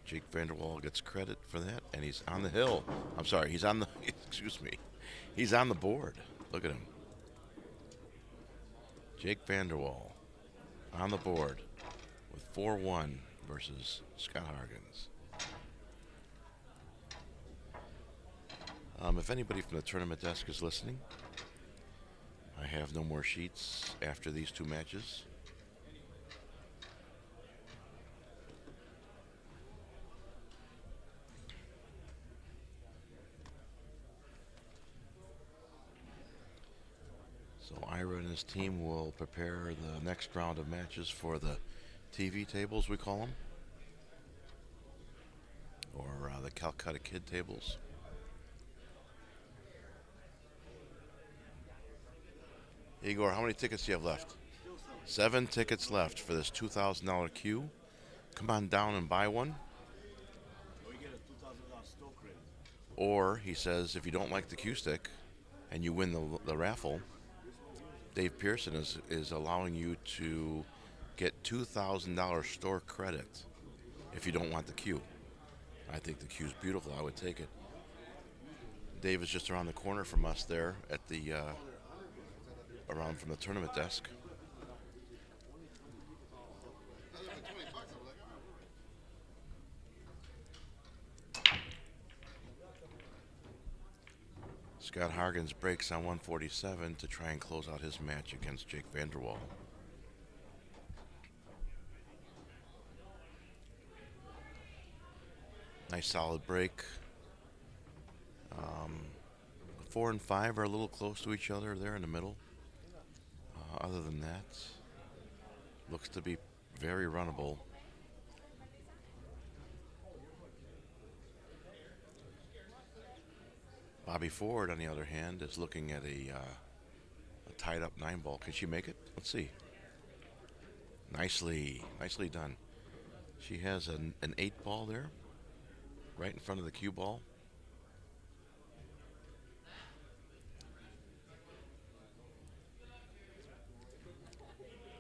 Jake Vanderwall gets credit for that, and he's on the hill. I'm sorry, he's on the, excuse me. He's on the board. Look at him. Jake Vanderwall on the board with 4-1 versus Scott Hargens. If anybody from the tournament desk is listening, I have no more sheets after these 2 matches. So Ira and his team will prepare the next round of matches for the TV tables, we call them, or the Calcutta Kid tables. Igor, how many tickets do you have left? 7 tickets left for this $2,000 cue. Come on down and buy one. Or, he says, if you don't like the cue stick and you win the raffle, Dave Pearson is allowing you to get $2,000 store credit if you don't want the cue. I think the cue's beautiful. I would take it. Dave is just around the corner from us there at the around from the tournament desk. Scott Hargens breaks on 147 to try and close out his match against Jake Vanderwall. Nice solid break. 4 and 5 are a little close to each other there in the middle. Other than that, looks to be very runnable. Bobby Ford, on the other hand, is looking at a tied up 9-ball. Can she make it? Let's see. Nicely done. She has an 8-ball there, right in front of the cue ball.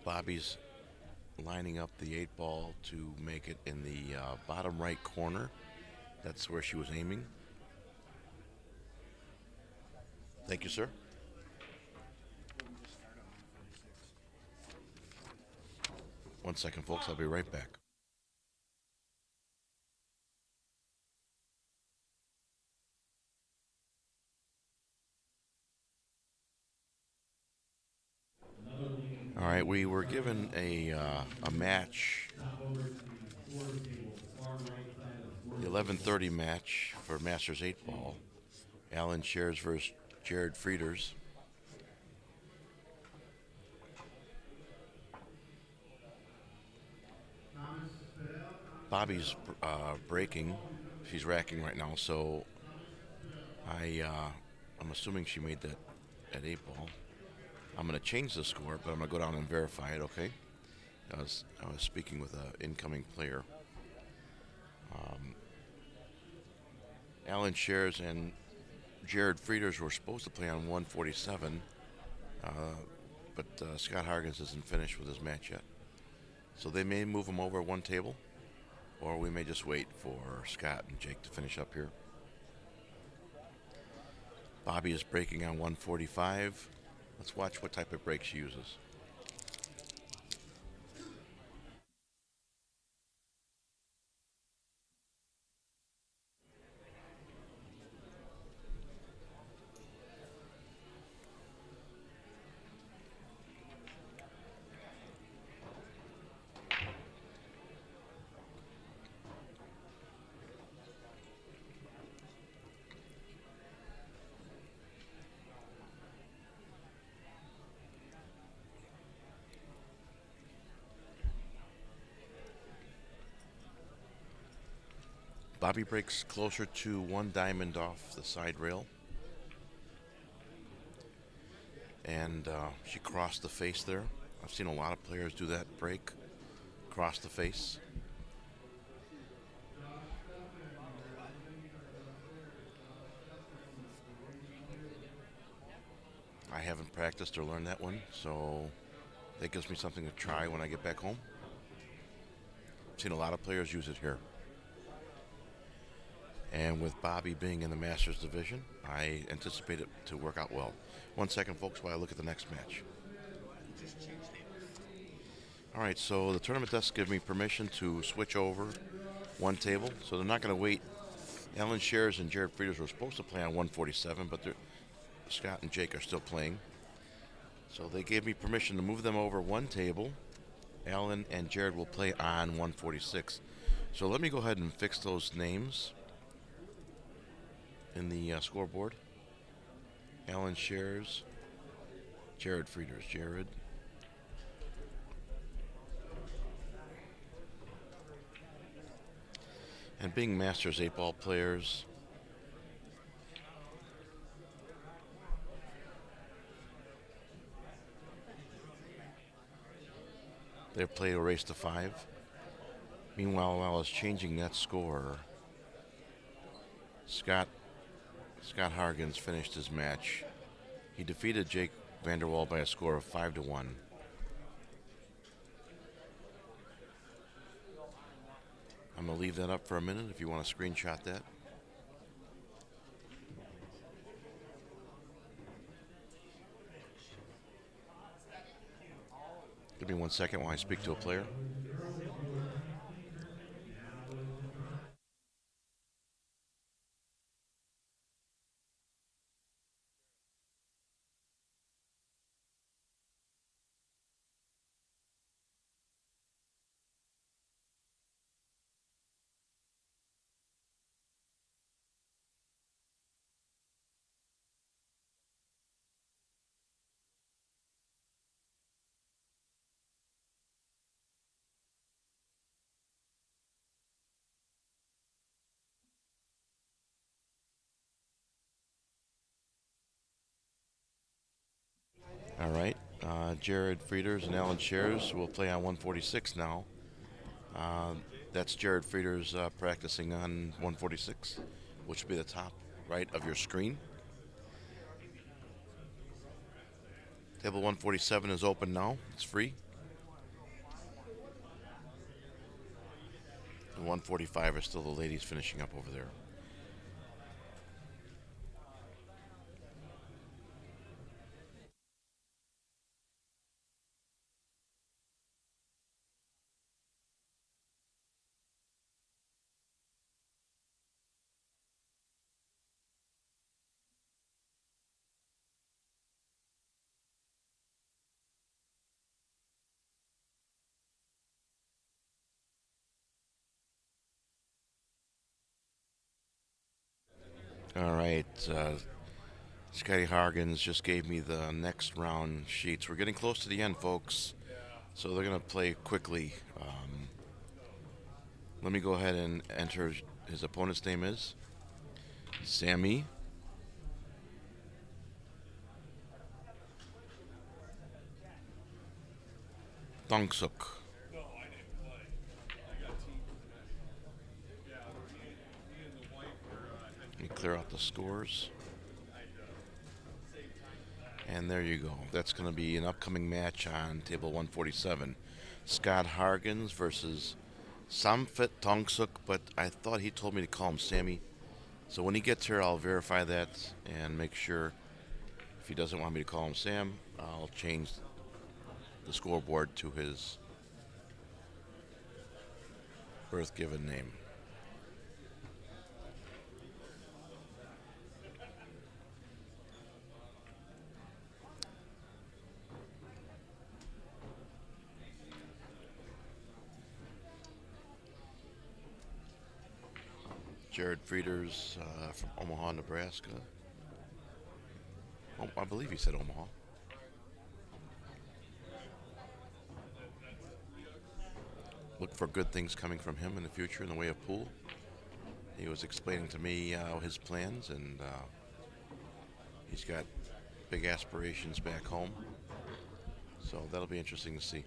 Bobby's lining up the 8-ball to make it in the bottom right corner. That's where she was aiming. Thank you, sir. One second, folks. I'll be right back. All right, we were given a match, the 11:30 match for Masters 8-ball. Alan Shares versus Jared Frieders. Bobby's breaking. She's racking right now, so I'm assuming she made that at 8-ball. I'm going to change the score, but I'm going to go down and verify it, okay? I was speaking with an incoming player. Alan Shares and Jared Frieders were supposed to play on 147, but Scott Hargens isn't finished with his match yet. So they may move him over one table, or we may just wait for Scott and Jake to finish up here. Bobby is breaking on 145. Let's watch what type of break she uses. Bobby breaks closer to 1 diamond off the side rail. And she crossed the face there. I've seen a lot of players do that break, cross the face. I haven't practiced or learned that one, so that gives me something to try when I get back home. I've seen a lot of players use it here. And with Bobby being in the Masters division, I anticipate it to work out well. 1 second, folks, while I look at the next match. All right, so the tournament desk give me permission to switch over one table. So they're not going to wait. Alan Shares and Jared Frieders were supposed to play on 147, but Scott and Jake are still playing. So they gave me permission to move them over one table. Alan and Jared will play on 146. So let me go ahead and fix those names in the scoreboard. Alan Shares, Jared Frieders, Jared. And being Masters 8-ball players, they played a race to 5. Meanwhile, while I was changing that score, Scott Hargens finished his match. He defeated Jake Vanderwall by a score of 5-1. I'm going to leave that up for a minute if you want to screenshot that. me 1 second while I speak to a player. All right. Jared Frieders and Alan Shares will play on 146 now. Uh, that's Jared Frieders practicing on 146, which will be the top right of your screen. Table 147 is open now. It's free. And 145 are still the ladies finishing up over there. All right. Scotty Hargens just gave me the next round sheets. We're getting close to the end, folks. So they're going to play quickly. Let me go ahead and enter his opponent's name is Sammy Thongsuk. Let me clear out the scores. And there you go. That's going to be an upcoming match on table 147. Scott Hargens versus Samfit Tongsuk, but I thought he told me to call him Sammy. So when he gets here, I'll verify that and make sure. If he doesn't want me to call him Sam, I'll change the scoreboard to his birth given name. Jared Frieders from Omaha, Nebraska. Oh, I believe he said Omaha. Look for good things coming from him in the future in the way of pool. He was explaining to me his plans, and he's got big aspirations back home. So that'll be interesting to see.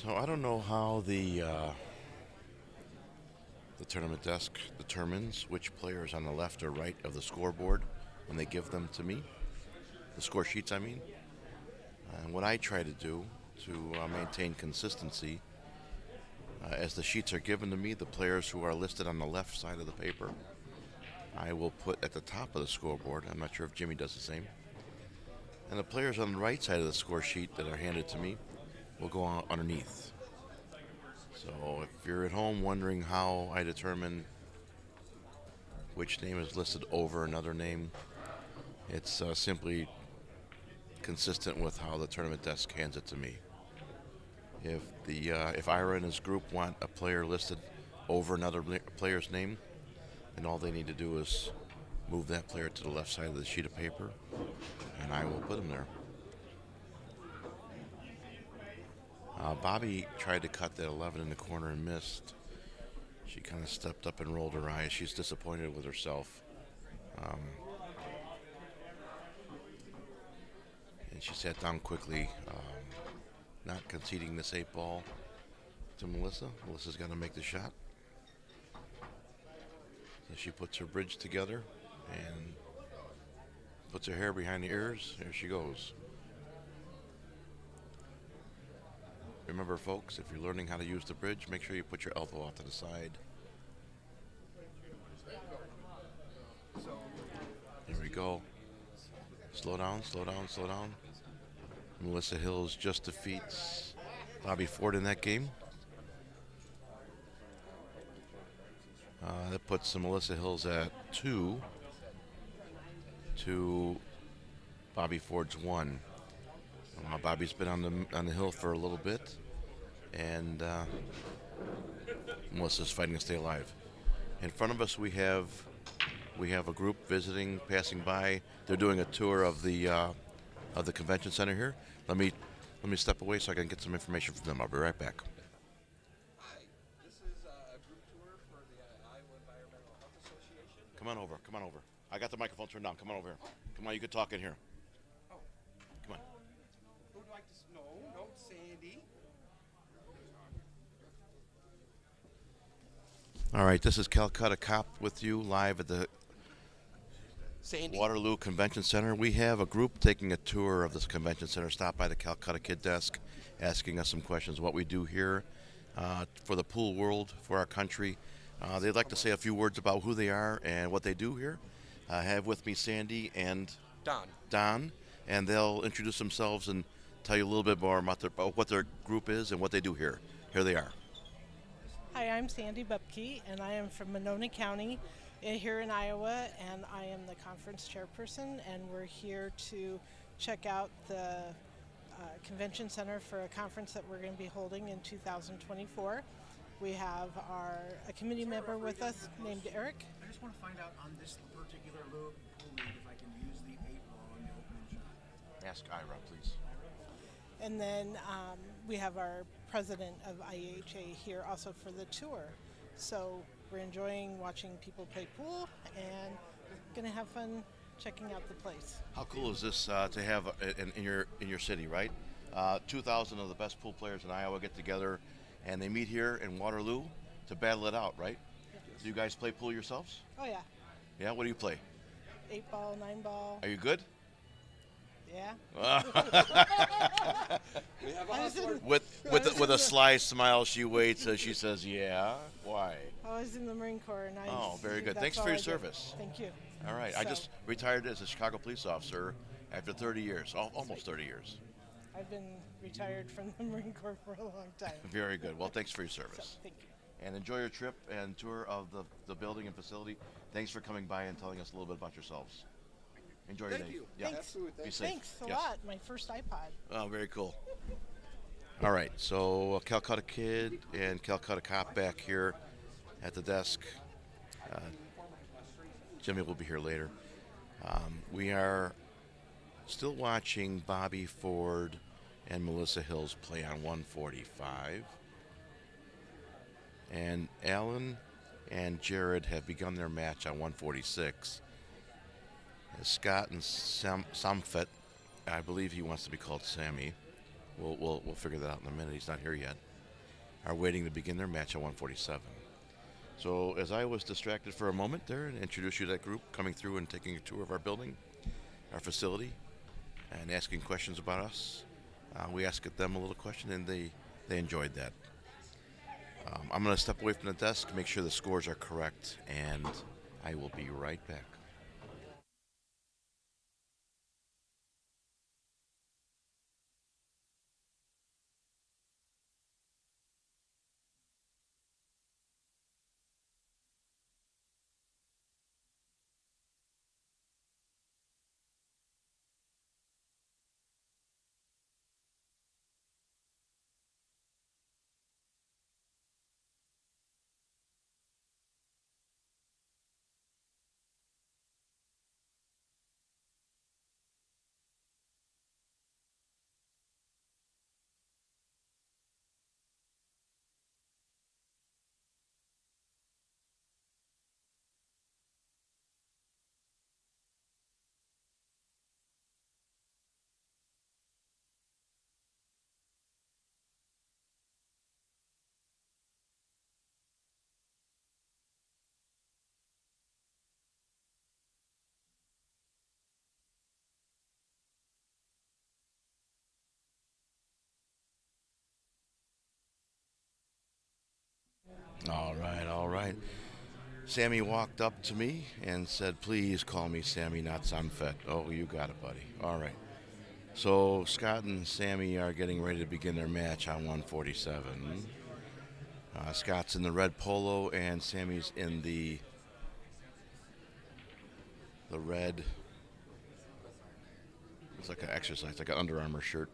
So I don't know how the tournament desk determines which players on the left or right of the scoreboard when they give them to me. The score sheets, I mean. And what I try to do to maintain consistency, as the sheets are given to me, the players who are listed on the left side of the paper, I will put at the top of the scoreboard. I'm not sure if Jimmy does the same. And the players on the right side of the score sheet that are handed to me will go on underneath. So if you're at home wondering how I determine which name is listed over another name, it's simply consistent with how the tournament desk hands it to me. If Ira and his group want a player listed over another player's name, then all they need to do is move that player to the left side of the sheet of paper, and I will put him there. Bobby tried to cut that 11 in the corner and missed. She kind of stepped up and rolled her eyes. She's disappointed with herself. And she sat down quickly, not conceding this 8-ball to Melissa. Melissa's got to make the shot. So she puts her bridge together and puts her hair behind the ears. There she goes. Remember, folks, if you're learning how to use the bridge, make sure you put your elbow out to the side go. Slow down, slow down, slow down. Melissa Hills just defeats Bobby Ford in that game. That puts Melissa Hills at 2 to Bobby Ford's 1. Bobby's been on the hill for a little bit, and Melissa's fighting to stay alive. In front of us, we have a group visiting, passing by. They're doing a tour of the convention center here. Let me step away so I can get some information from them. I'll be right back. This is a group tour for the Iowa Environmental Health Association. Come on over. Come on over. I got the microphone turned on. Come on over here. Come on, you can talk in here. Oh, Come on. who'd like to? No, Sandy. All right, this is Calcutta Cop with you live at the Sandy. Waterloo Convention Center. We have a group taking a tour of this convention center. Stop by the Calcutta Kid desk, asking us some questions. What we do here for the pool world, for our country. They'd like to say a few words about who they are and what they do here. I have with me Sandy and Don, and they'll introduce themselves and tell you a little bit more about what their group is and what they do here. Here they are. Hi, I'm Sandy Bupke, and I am from Monona County here in Iowa, and I am the conference chairperson, and we're here to check out the convention center for a conference that we're going to be holding in 2024. We have a committee member with us named Eric. I just want to find out on this particular pool league if I can use the 8-ball in the opening shot. Ask Ira, please. And then we have our president of IHA here also for the tour. So we're enjoying watching people play pool and going to have fun checking out the place. How cool is this to have in your city, right? 2,000 of the best pool players in Iowa get together, and they meet here in Waterloo to battle it out, right? Yes. Do you guys play pool yourselves? Oh yeah, Yeah. What do you play? 8-ball, 9-ball. Are you good? Yeah. We have I was in- with a sly smile, she waits as she says, "Yeah." Why? I was in the Marine Corps, and Very good. that's Thanks all for your I did. service. Thank you. All right. I So- just retired as a Chicago police officer after 30 years, almost 30 years. I've been retired from the Marine Corps for a long time. Very good. Well, thanks for your So, service. thank you. And enjoy your trip and tour of the building and facility. Thanks for coming by and telling us a little bit about yourselves. Enjoy your Thank day. you. Yeah. Absolutely. Be safe. Thanks a Yes. lot. My first iPod. Oh, very cool. All right, so Calcutta Kid and Calcutta Cop back here at the desk. Jimmy will be here later. We are still watching Bobby Ford and Melissa Hills play on 145. And Alan and Jared have begun their match on 146. Scott and Samfet, I believe he wants to be called Sammy. We'll figure that out in a minute. He's not here yet. Are waiting to begin their match at 147. So as I was distracted for a moment there and introduced you to that group coming through and taking a tour of our building, our facility, and asking questions about us, we asked them a little question and they enjoyed that. I'm going to step away from the desk, make sure the scores are correct, and I will be right back. All right, all right. Sammy walked up to me and said, "Please call me Sammy, not Samfet." Oh, you got it, buddy. All right. So Scott and Sammy are getting ready to begin their match on 147. Scott's in the red polo and Sammy's in the red. It's like an exercise, like an Under Armour shirt.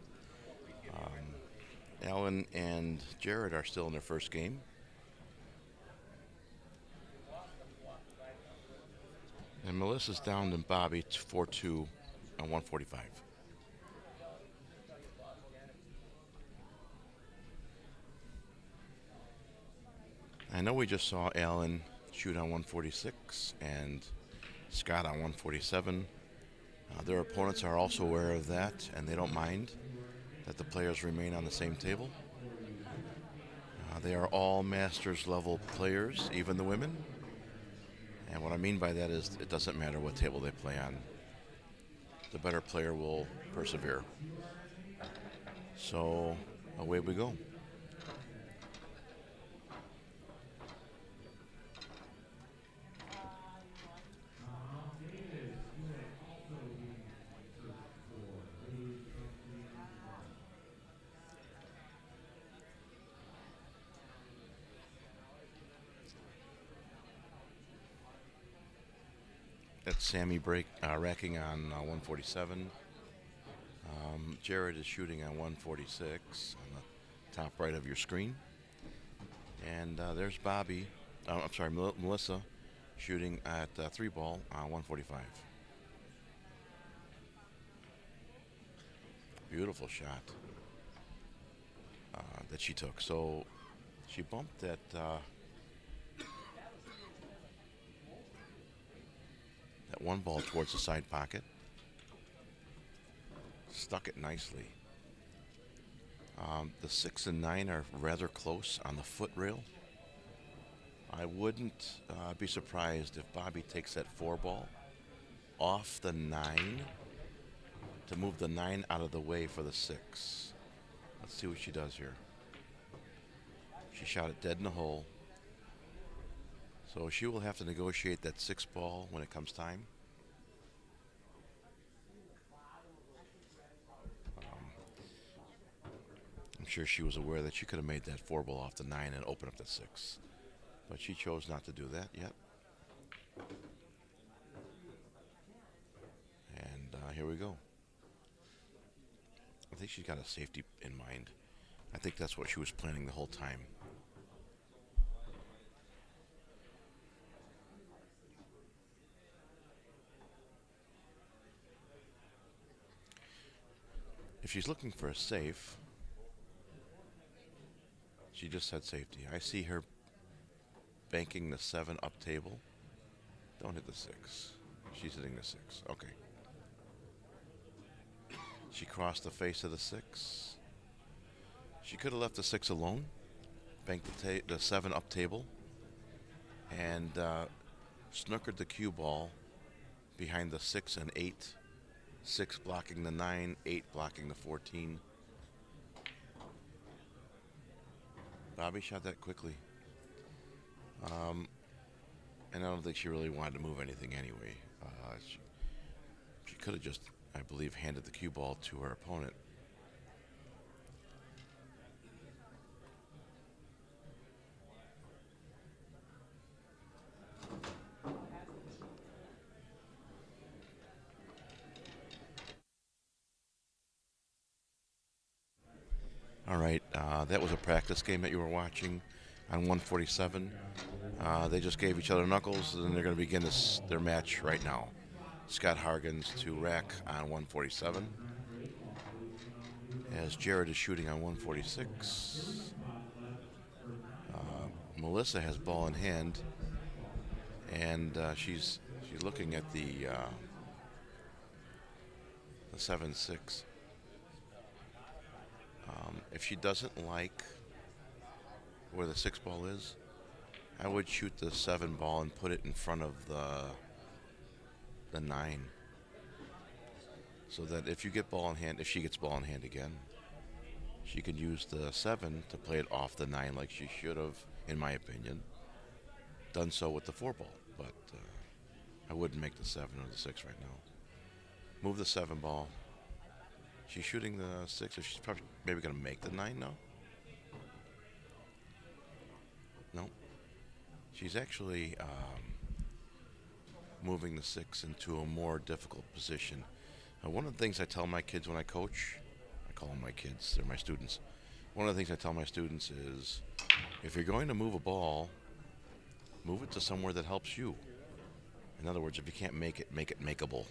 Alan and Jared are still in their first game. And Melissa's down to Bobby 4-2 on 145. I know we just saw Alan shoot on 146 and Scott on 147. Their opponents are also aware of that, and they don't mind that the players remain on the same table. They are all Masters level players, even the women. And what I mean by that is it doesn't matter what table they play on. The better player will persevere. So away we go. That's Sammy racking on 147. Jared is shooting on 146 on the top right of your screen. And there's Bobby, Melissa, shooting at 3-ball on 145. Beautiful shot that she took. So she bumped that one ball towards the side pocket. Stuck it nicely. The 6 and 9 are rather close on the foot rail. I wouldn't be surprised if Bobby takes that 4-ball off the 9 to move the 9 out of the way for the 6. Let's see what she does here. She shot it dead in the hole. So she will have to negotiate that 6-ball when it comes time. I'm sure she was aware that she could have made that 4-ball off the 9 and opened up the 6. But she chose not to do that yet. And here we go. I think she's got a safety in mind. I think that's what she was planning the whole time. If she's looking for a safe, she just said safety. I see her banking the 7 up table. Don't hit the 6. She's hitting the 6. Okay. She crossed the face of the 6. She could have left the 6 alone, banked the 7 up table, and snookered the cue ball behind the 6 and 8. 6 blocking the 9, 8 blocking the 14. Bobby shot that quickly. And I don't think she really wanted to move anything anyway. She could have just, I believe, handed the cue ball to her opponent. All right, that was a practice game that you were watching on 147. They just gave each other knuckles, and they're going to begin their match right now. Scott Hargens to rack on 147, as Jared is shooting on 146. Melissa has ball in hand, and she's looking at the 7-6. If she doesn't like where the 6-ball is, I would shoot the 7-ball and put it in front of the 9, so that if you get ball in hand, if she gets ball in hand again, she can use the 7 to play it off the 9 like she should have, in my opinion. done so with the 4 ball, but I wouldn't make the 7 or the 6 right now. Move the 7 ball. She's shooting the 6, or she's probably maybe going to make the 9 now. No. She's actually moving the 6 into a more difficult position. One of the things I tell my kids when I coach, I call them my kids, they're my students. One of the things I tell my students is, if you're going to move a ball, move it to somewhere that helps you. In other words, if you can't make it makeable.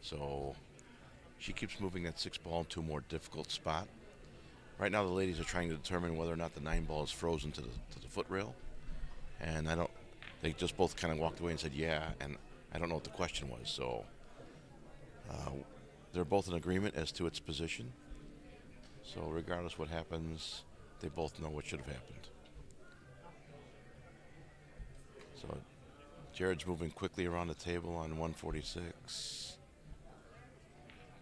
So she keeps moving that 6 ball into a more difficult spot. Right now the ladies are trying to determine whether or not the 9 ball is frozen to the foot rail. And they just both kind of walked away and said, yeah, and I don't know what the question was. So they're both in agreement as to its position. So regardless what happens, they both know what should have happened. So Jared's moving quickly around the table on 146.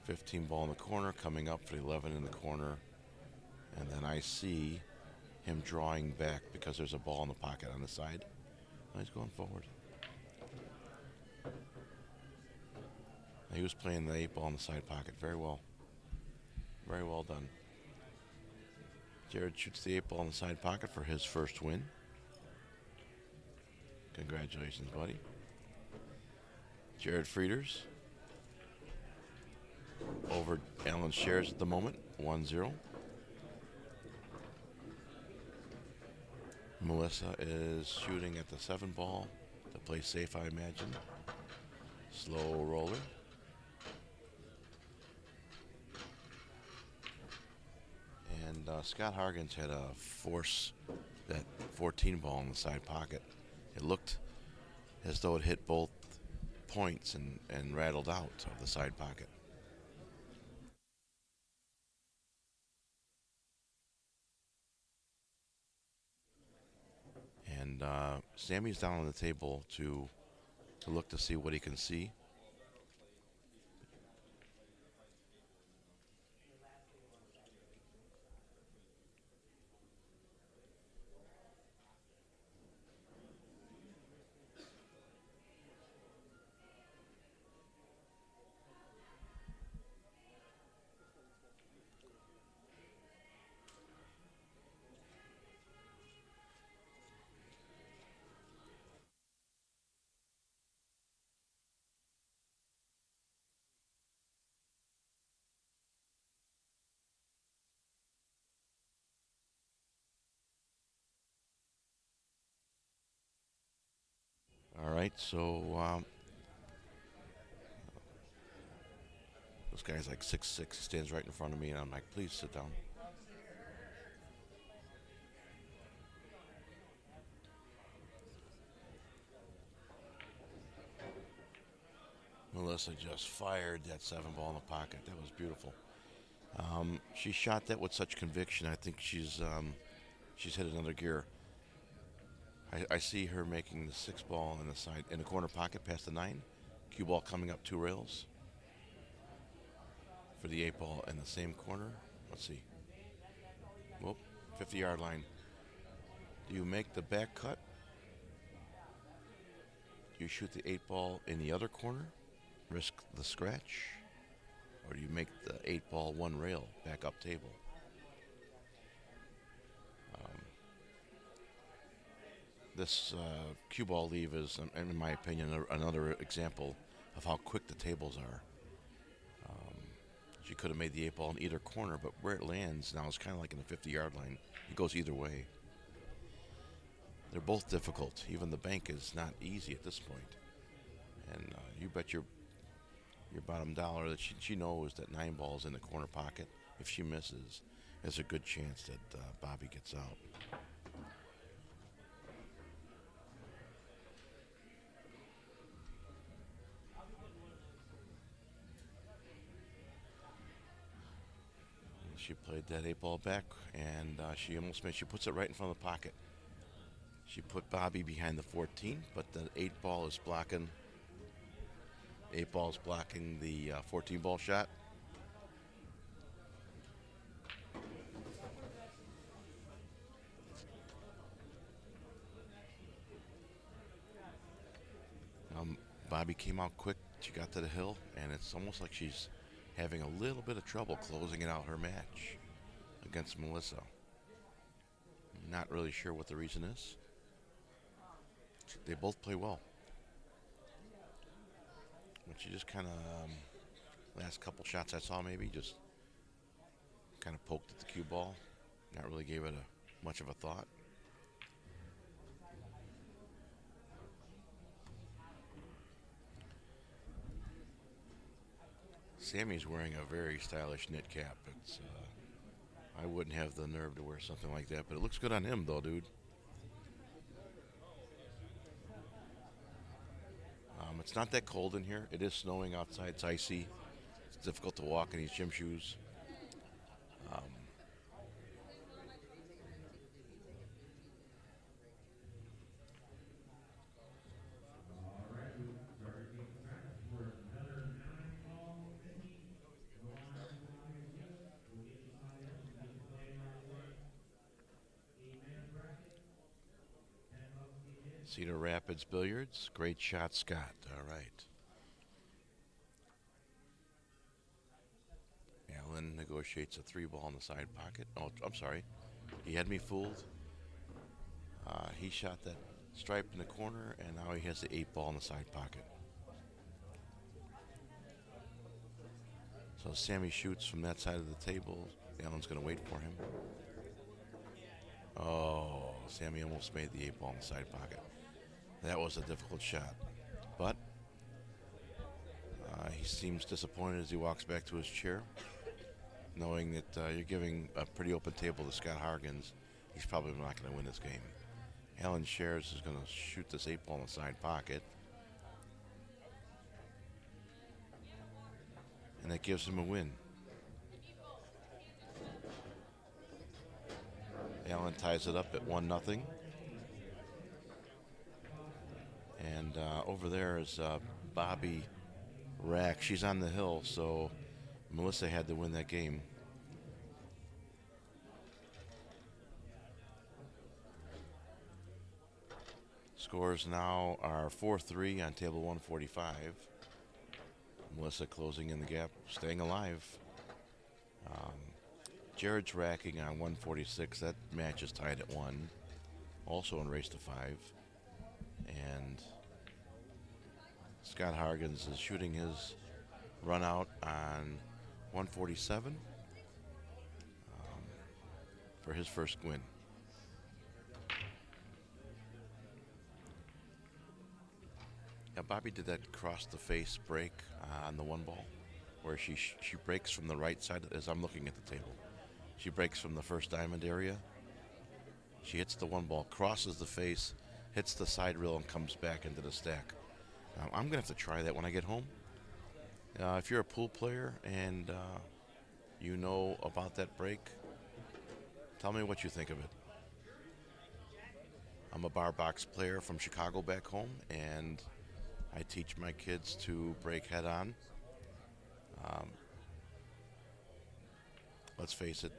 15 ball in the corner, coming up for the 11 in the corner. And then I see him drawing back because there's a ball in the pocket on the side. Oh, he's going forward. He was playing the 8 ball in the side pocket very well. Very well done. Jared shoots the 8 ball in the side pocket for his first win. Congratulations, buddy. Jared Frieders over Alan Shares at the moment, 1-0. Melissa is shooting at the 7 ball to play safe, I imagine. Slow roller. And Scott Hargens had a force that 14 ball in the side pocket. It looked as though it hit both points and rattled out of the side pocket. And Sammy's down on the table to look to see what he can see. All right, so this guy's like 6'6", stands right in front of me, and I'm like, please sit down. Melissa just fired that 7 ball in the pocket. That was beautiful. She shot that with such conviction. I think she's hit another gear. I see her making the 6 ball in the corner pocket past the 9. Cue ball coming up 2 rails for the 8 ball in the same corner. Let's see. Whoop, 50-yard line. Do you make the back cut? Do you shoot the 8 ball in the other corner? Risk the scratch? Or do you make the 8 ball 1 rail back up table? This cue ball leave is, in my opinion, another example of how quick the tables are. She could have made the 8 ball in either corner, but where it lands now is kind of like in the 50-yard line. It goes either way. They're both difficult. Even the bank is not easy at this point. And you bet your bottom dollar that she knows that 9 ball's in the corner pocket. If she misses, there's a good chance that Bobby gets out. She played that 8 ball back, and she puts it right in front of the pocket. She put Bobby behind the 14, but the 8 ball is blocking. 8 ball's blocking the 14 ball shot. Bobby came out quick. She got to the hill, and it's almost like she's having a little bit of trouble closing it out her match against Melissa. Not really sure what the reason is. They both play well. But she just kind of, last couple shots I saw maybe, just kind of poked at the cue ball. Not really gave it much of a thought. Sammy's wearing a very stylish knit cap. It's I wouldn't have the nerve to wear something like that, but it looks good on him though, dude. It's not that cold in here. It is snowing outside. It's icy. It's difficult to walk in these gym shoes. Cedar Rapids Billiards. Great shot, Scott. All right. Allen negotiates a 3-ball in the side pocket. Oh, I'm sorry. He had me fooled. He shot that stripe in the corner, and now he has the 8-ball in the side pocket. So Sammy shoots from that side of the table. Allen's going to wait for him. Oh, Sammy almost made the 8-ball in the side pocket. That was a difficult shot. But he seems disappointed as he walks back to his chair, knowing that you're giving a pretty open table to Scott Hargens. He's probably not going to win this game. Alan Shares is going to shoot this 8-ball in the side pocket. And that gives him a win. Allen ties it up at 1-0. And over there is Bobby Rack. She's on the hill, so Melissa had to win that game. Scores now are 4-3 on table 145. Melissa closing in the gap, staying alive. Jared's racking on 146. That match is tied at 1. Also in race to 5. And Scott Hargens is shooting his run out on 147 for his first win. Yeah, Bobby did that cross the face break on the 1-ball, where she breaks from the right side as I'm looking at the table. She breaks from the first diamond area. She hits the 1-ball, crosses the face, hits the side rail, and comes back into the stack. I'm going to have to try that when I get home. If you're a pool player and you know about that break, tell me what you think of it. I'm a bar box player from Chicago back home, and I teach my kids to break head on. Let's face it,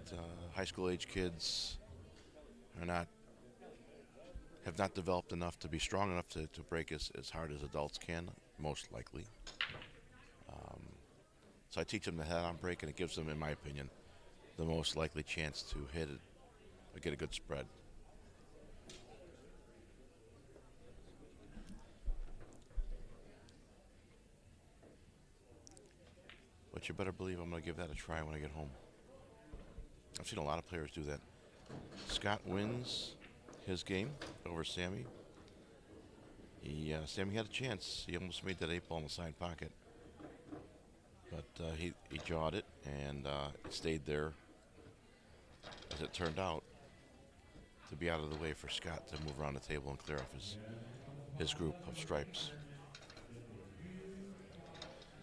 high school age kids have not developed enough to be strong enough to break as hard as adults can, most likely. So I teach them the head-on break, and it gives them, in my opinion, the most likely chance to hit it or get a good spread. But you better believe I'm going to give that a try when I get home. I've seen a lot of players do that. Scott wins his game over Sammy. Sammy had a chance. He almost made that 8-ball in the side pocket. But he jawed it, and it stayed there, as it turned out, to be out of the way for Scott to move around the table and clear off his group of stripes.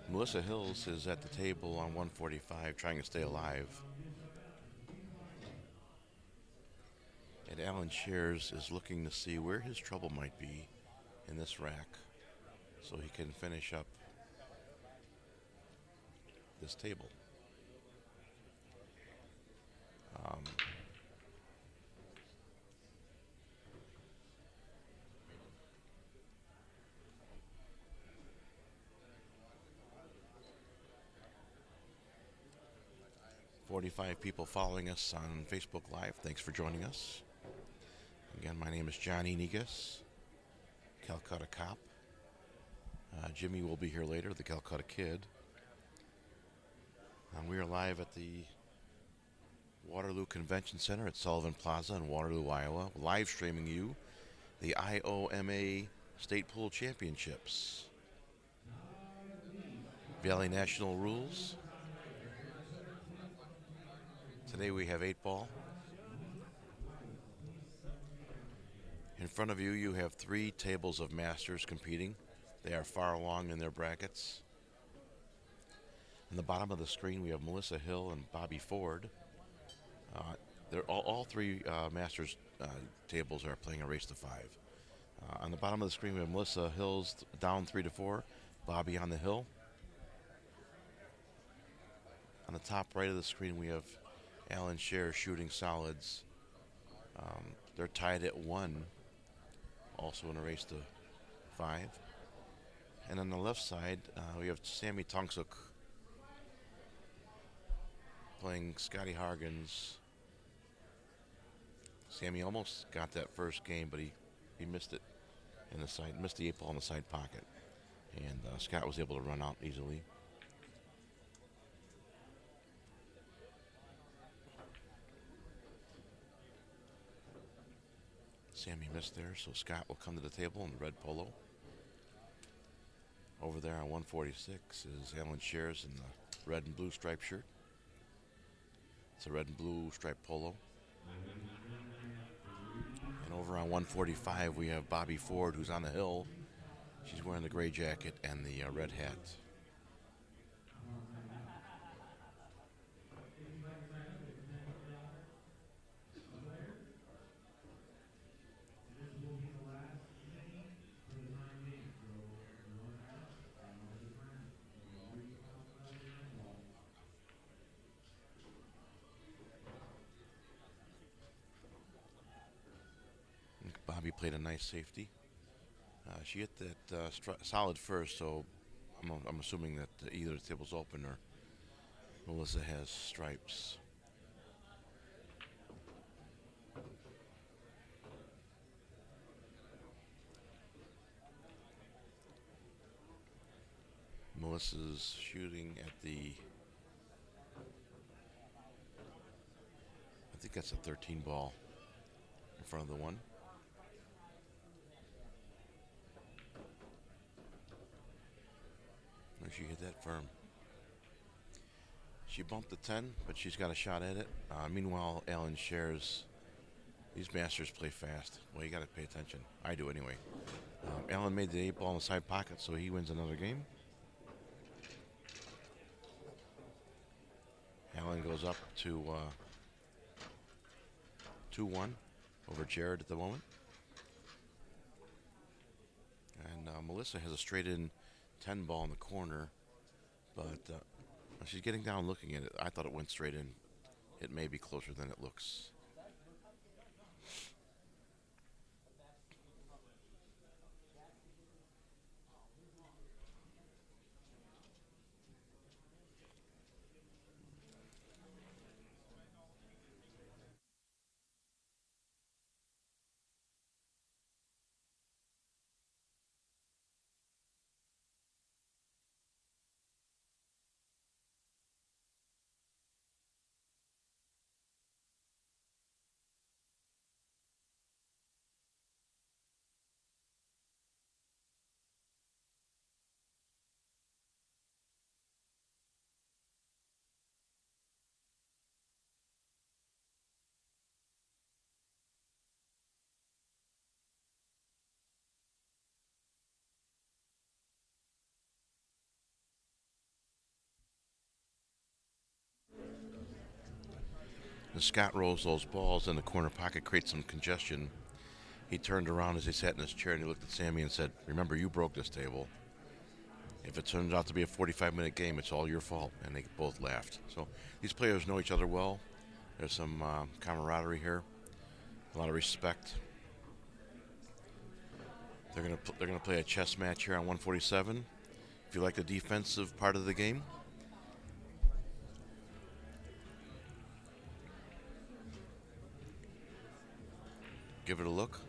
Melissa Hills is at the table on 145 trying to stay alive. And Alan Shares is looking to see where his trouble might be in this rack so he can finish up this table. 45 people following us on Facebook Live. Thanks for joining us. Again, my name is Johnny Negus, Calcutta Cop. Jimmy will be here later, the Calcutta Kid. We are live at the Waterloo Convention Center at Sullivan Plaza in Waterloo, Iowa. Live streaming you the IOMA State Pool Championships. Valley National rules. Today we have 8-ball. In front of you, you have 3 tables of masters competing. They are far along in their brackets. In the bottom of the screen, we have Melissa Hill and Bobby Ford. They're all 3 masters tables are playing a race to 5. On the bottom of the screen, we have Melissa Hill's down 3-4, Bobby on the hill. On the top right of the screen, we have Alan Scher shooting solids. They're tied at 1, also in a race to 5. And on the left side, we have Sammy Tongsuk playing Scotty Hargens. Sammy almost got that first game, but he missed it in the side, missed the 8-ball in the side pocket. And Scott was able to run out easily. Sammy missed there, so Scott will come to the table in the red polo. Over there on 146 is Alan Scher's in the red and blue striped shirt. It's a red and blue striped polo. And over on 145 we have Bobby Ford, who's on the hill. She's wearing the gray jacket and the red hat. Bobby played a nice safety. She hit that solid first, so I'm assuming that either the table's open or Melissa has stripes. Melissa's shooting at the, I think that's a 13 ball in front of the one. She hit that firm. She bumped the 10, but she's got a shot at it. Meanwhile, Alan Scher's, these masters play fast. Well, you got to pay attention. I do anyway. Alan made the 8-ball in the side pocket, so he wins another game. Alan goes up to 2-1 over Jared at the moment. And Melissa has a straight-in 10-ball in the corner, but she's getting down looking at it. I thought it went straight in. It may be closer than it looks. As Scott rolls those balls in the corner pocket, creates some congestion. He turned around as he sat in his chair and he looked at Sammy and said, "Remember, you broke this table. If it turns out to be a 45-minute game, it's all your fault." And they both laughed. So these players know each other well. There's some camaraderie here, a lot of respect. They're gonna play a chess match here on 147. If you like the defensive part of the game, give it a look.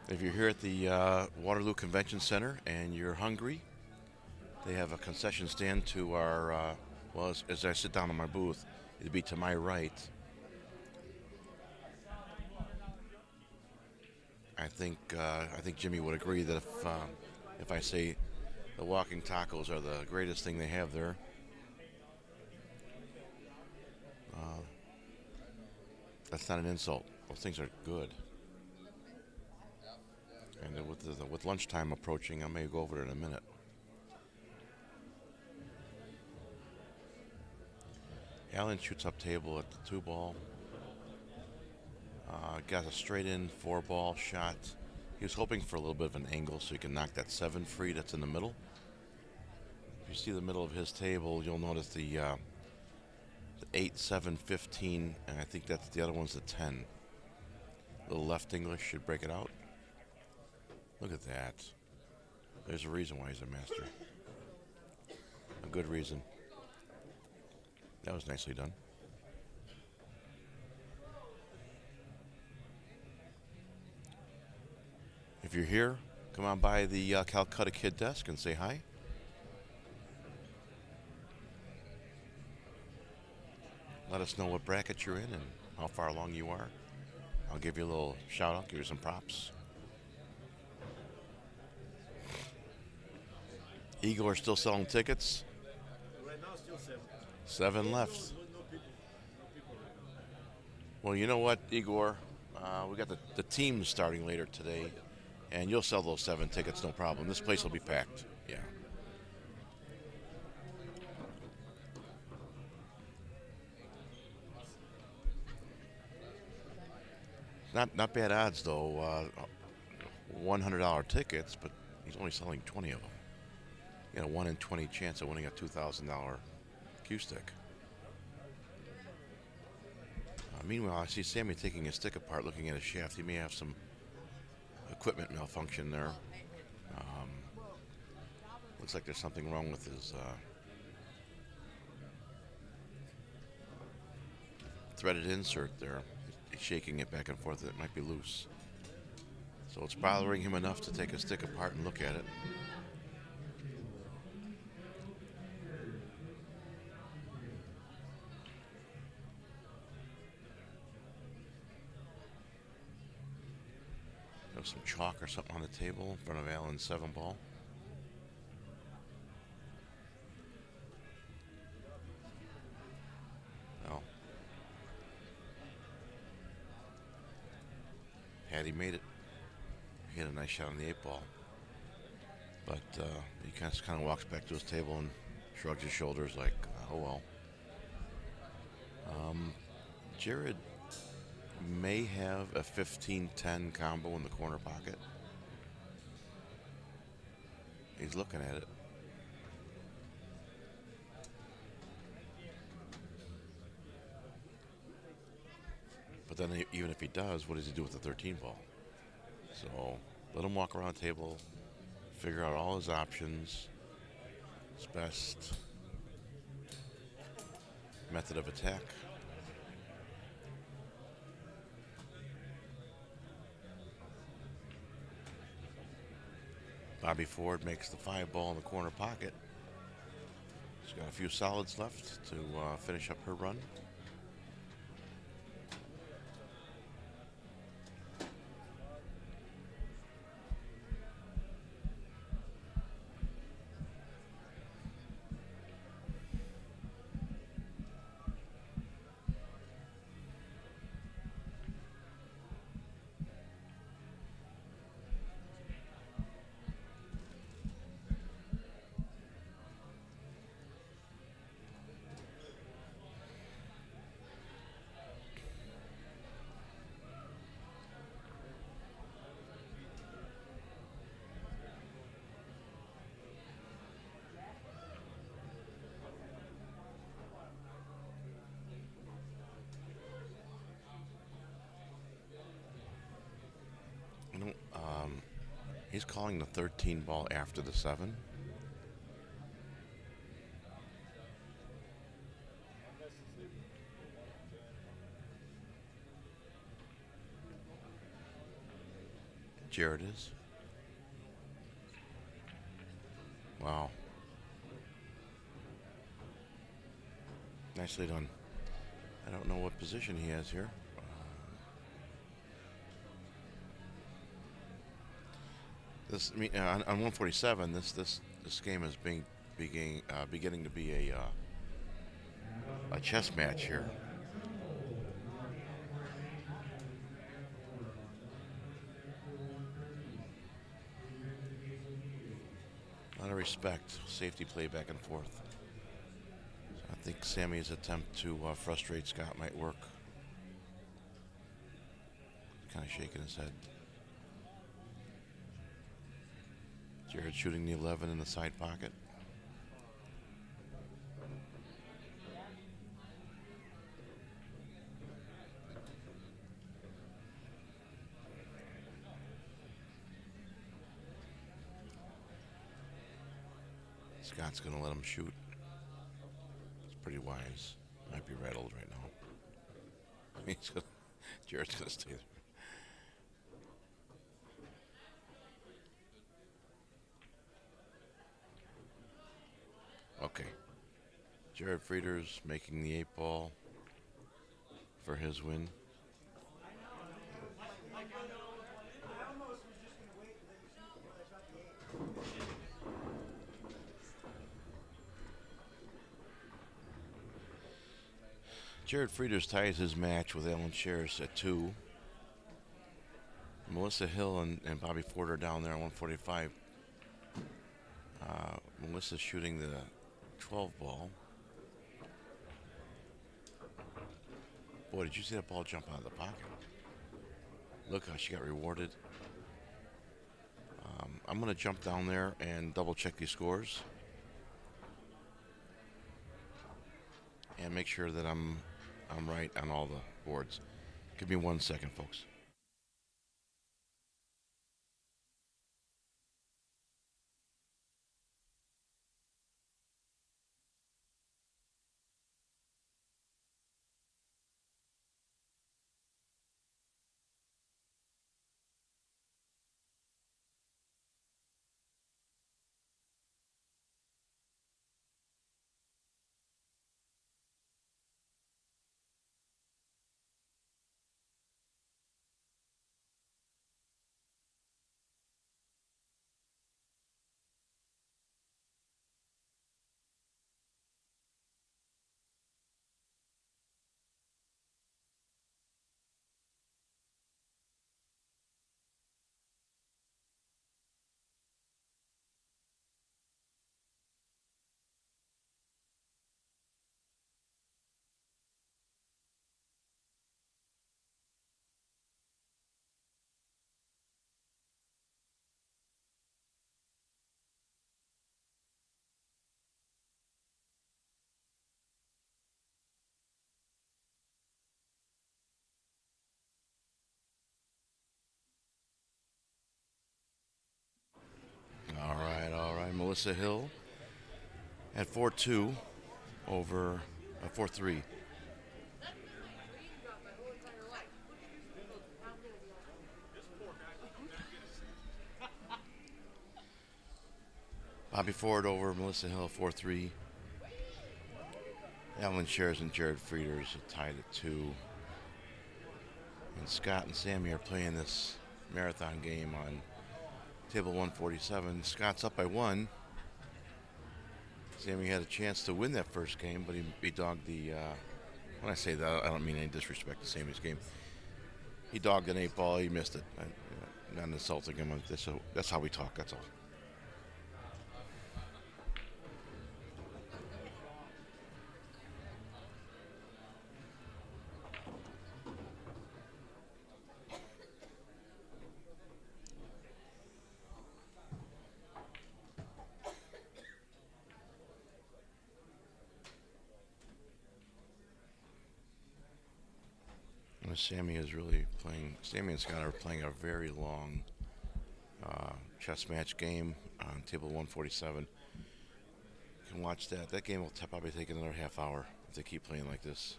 If you're here at the Waterloo Convention Center and you're hungry, they have a concession stand to our, well, as I sit down in my booth, it'd be to my right. I think Jimmy would agree that if I say the walking tacos are the greatest thing they have there, that's not an insult. Those things are good. And with lunchtime approaching, I may go over it in a minute. Allen shoots up table at the 2-ball. Got a straight in 4-ball shot. He was hoping for a little bit of an angle so he can knock that 7 free that's in the middle. If you see the middle of his table, you'll notice the 8, 7, 15, and I think that's the other one's the 10. Little left English should break it out. Look at that. There's a reason why he's a master. A good reason. That was nicely done. If you're here, come on by the Calcutta Kid desk and say hi. Let us know what bracket you're in and how far along you are. I'll give you a little shout out, give you some props. Igor still selling tickets. Right now, still 7. 7 left. No people right now. Well, you know what, Igor? We got the team starting later today, and you'll sell those 7 tickets, no problem. This place will be packed. Yeah. Not bad odds though. $100 tickets, but he's only selling 20 of them. You got a 1 in 20 chance of winning a $2,000 cue stick. Meanwhile, I see Sammy taking his stick apart, looking at his shaft. He may have some equipment malfunction there. Looks like there's something wrong with his threaded insert there. He's shaking it back and forth. It might be loose. So it's bothering him enough to take his stick apart and look at it. There's some chalk or something on the table in front of Allen's 7-ball. Well, had he made it, he had a nice shot on the 8-ball. But he kind of walks back to his table and shrugs his shoulders like, oh well. Jared may have a 15-10 combo in the corner pocket. He's looking at it. But then even if he does, what does he do with the 13 ball? So let him walk around the table, figure out all his options, his best method of attack. Bobby Ford makes the 5-ball in the corner pocket. She's got a few solids left to finish up her run. He's calling the 13 ball after the 7. Jared is. Wow. Nicely done. I don't know what position he has here. On 147, this game is beginning to be a chess match here. A lot of respect, safety play back and forth. I think Sammy's attempt to frustrate Scott might work. Kind of shaking his head. Jared shooting the 11 in the side pocket. Scott's going to let him shoot. It's pretty wise. Might be rattled right now. Jared's going to stay there. Okay. Jared Frieders making the 8 ball for his win. Jared Frieders ties his match with Alan Shears at 2. Melissa Hill and Bobby Ford are down there on 145. Melissa's shooting the 12 ball. Boy, did you see that ball jump out of the pocket? Look how she got rewarded. I'm going to jump down there and double check these scores. And make sure that I'm right on all the boards. Give me 1 second, folks. All right. Melissa Hill at 4-2 over 4-3. Bobby Ford over Melissa Hill 4-3. Alan Shears and Jared Frieders are tied at 2. And Scott and Sammy are playing this marathon game on table 147. Scott's up by 1. Sammy had a chance to win that first game, but he dogged the. When I say that, I don't mean any disrespect to Sammy's game. He dogged an 8 ball. He missed it. Not insulting him. That's how we talk. That's all. Sammy is really playing. Sammy and Scott are playing a very long chess match game on table 147. You can watch that. That game will probably take another half hour if they keep playing like this.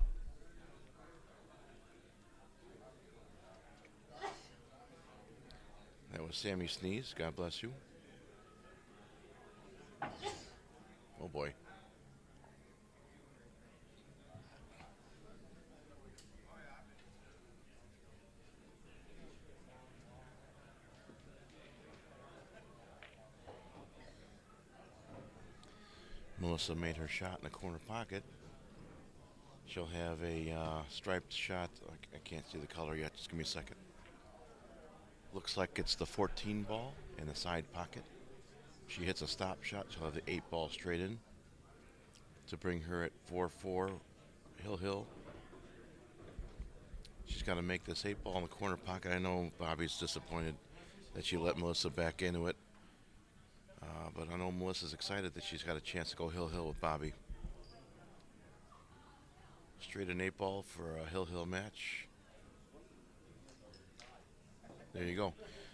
That was Sammy Sneeze. God bless you. Oh boy. Melissa made her shot in the corner pocket. She'll have a striped shot. I can't see the color yet. Just give me a second. Looks like it's the 14 ball in the side pocket. She hits a stop shot. She'll have the 8 ball straight in to bring her at 4-4 Hill. She's got to make this 8 ball in the corner pocket. I know Bobby's disappointed that she let Melissa back into it. But I know Melissa's excited that she's got a chance to go Hill with Bobby. Straight and 8 ball for a Hill match. There you go.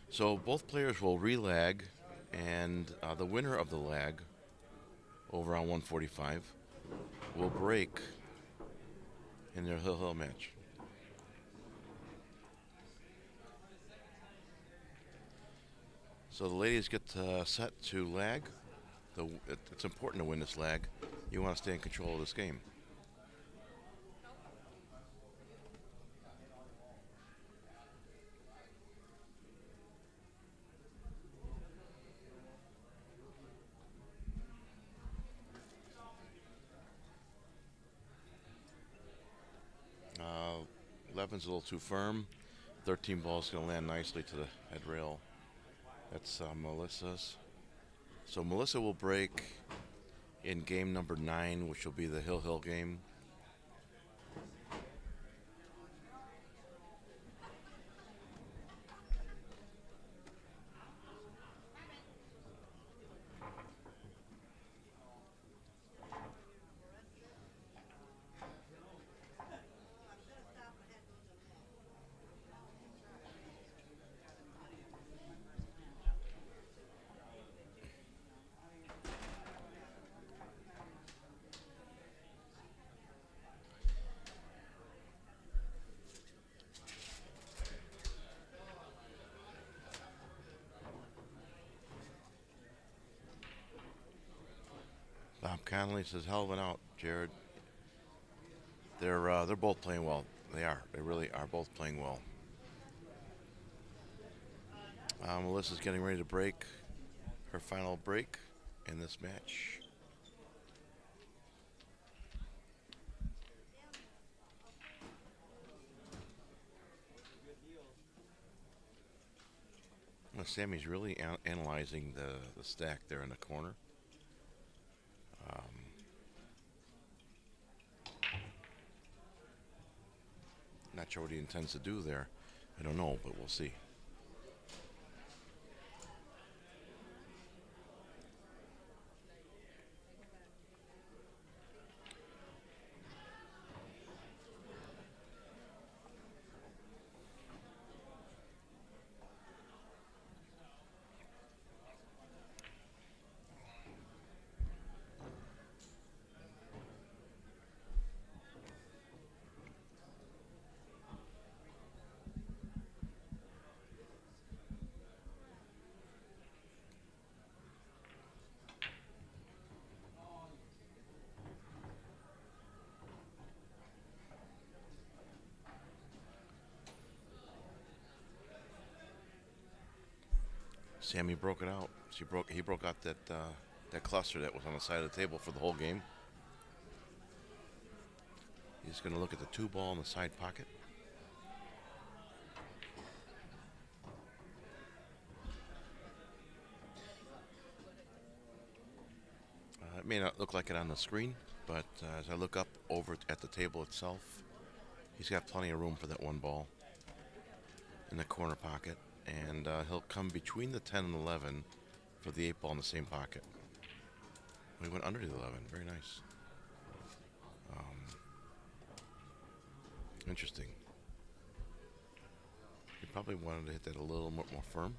So both players will relag, and the winner of the lag over on 145 will break in their Hill match. So the ladies get set to lag. It's important to win this lag. You want to stay in control of this game. Uh, 11's a little too firm. 13 ball is going to land nicely to the head rail. That's Melissa's. So Melissa will break in game number 9, which will be the Hill game. Bob Connolly says, "Hell of an out, Jared." They're both playing well. They are. They really are both playing well. Melissa's getting ready to break her final break in this match. Well, Sammy's really analyzing the stack there in the corner. Not sure what he intends to do there. I don't know, but we'll see. Sammy broke it out. He broke out that cluster that was on the side of the table for the whole game. He's going to look at the 2 ball in the side pocket. It may not look like it on the screen, but as I look up over at the table itself, he's got plenty of room for that 1 ball in the corner pocket. And he'll come between the 10 and 11 for the 8 ball in the same pocket. We went under the 11. Very nice. Interesting. He probably wanted to hit that a little more firm.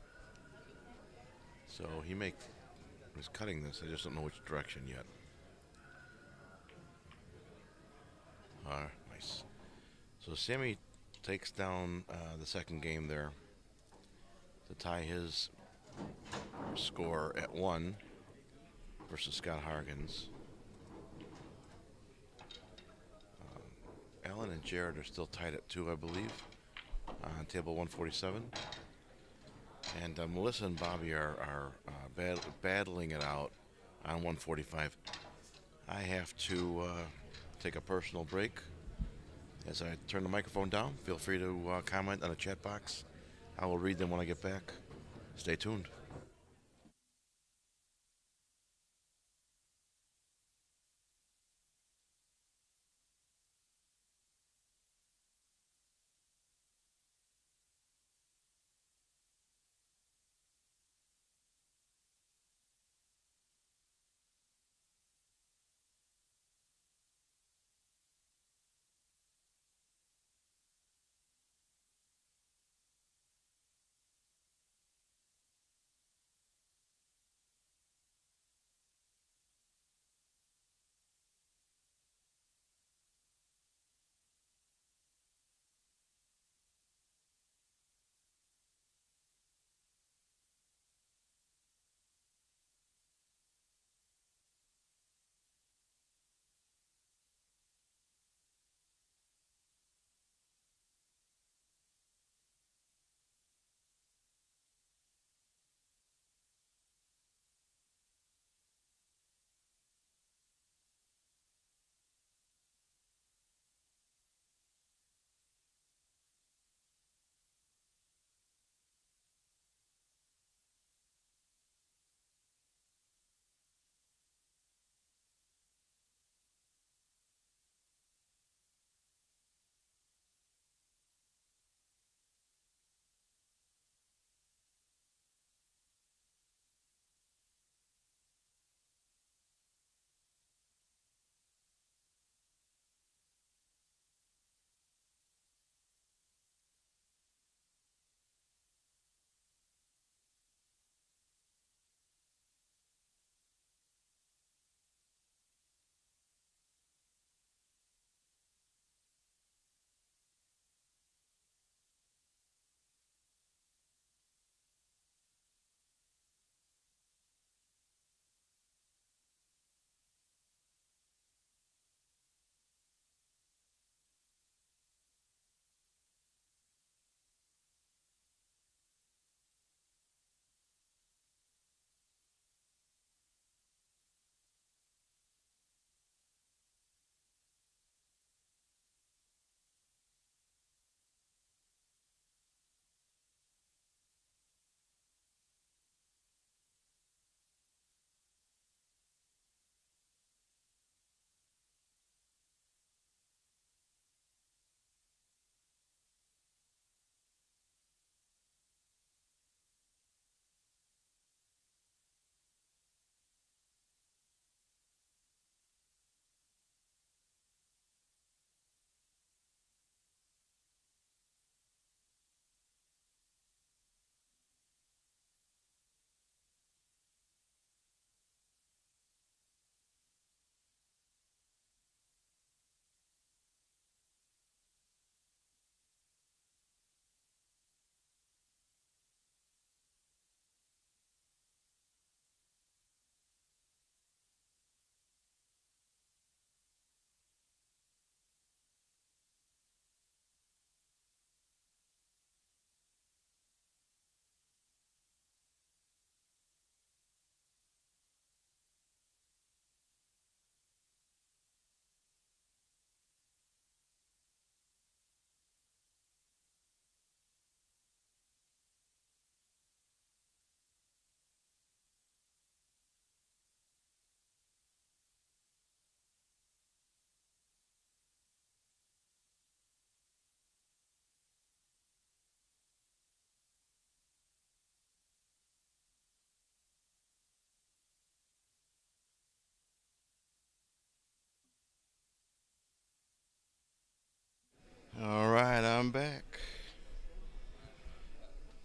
So he's cutting this. I just don't know which direction yet. Nice. So Sammy takes down the second game there to tie his score at 1 versus Scott Hargens. Alan and Jared are still tied at 2, I believe, on table 147. And Melissa and Bobby are battling it out on 145. I have to take a personal break. As I turn the microphone down, feel free to comment on the chat box. I will read them when I get back. Stay tuned.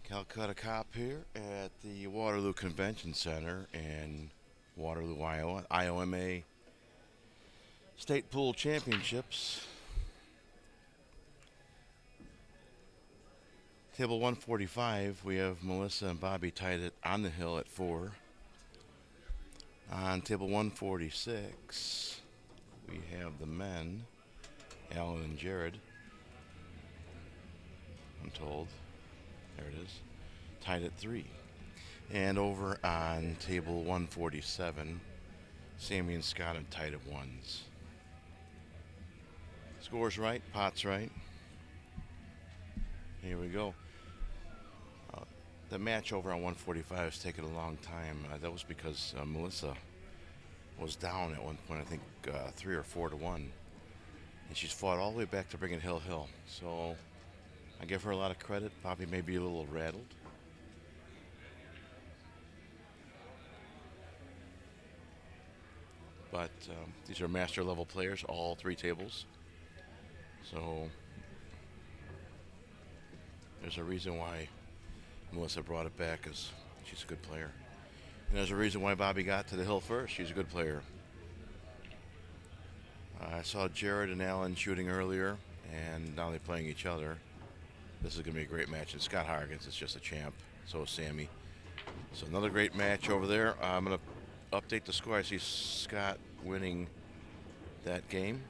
Calcutta Cop here at the Waterloo Convention Center in Waterloo, Iowa. IOMA State Pool Championships. Table 145, we have Melissa and Bobby tied it on the hill at 4. On table 146, we have the men, Alan and Jared, I'm told. There it is. Tied at 3. And over on table 147, Sammy and Scott are tied at 1s. Scores right, pots right. Here we go. The match over on 145 has taken a long time. That was because Melissa was down at one point, I think 3 or 4 to 1. And she's fought all the way back to bring it hill. So I give her a lot of credit. Bobby may be a little rattled. But these are master level players, all 3 tables. So there's a reason why Melissa brought it back, because she's a good player. And there's a reason why Bobby got to the hill first. She's a good player. I saw Jared and Alan shooting earlier, and now they're playing each other. This is going to be a great match. And Scott Harkins is just a champ. So is Sammy. So another great match over there. I'm going to update the score. I see Scott winning that game.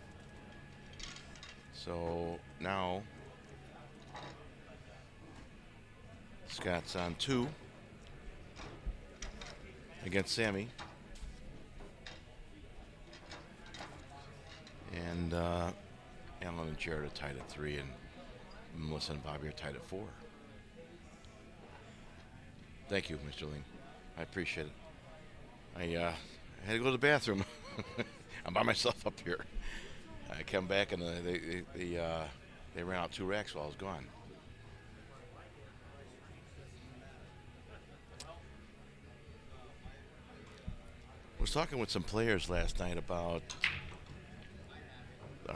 So now Scott's on 2 against Sammy. And Alan and Jared are tied at 3, and Melissa and Bobby are tied at 4. Thank you, Mr. Ling. I appreciate it. I had to go to the bathroom. I'm by myself up here. I come back and they ran out 2 racks while I was gone. I was talking with some players last night about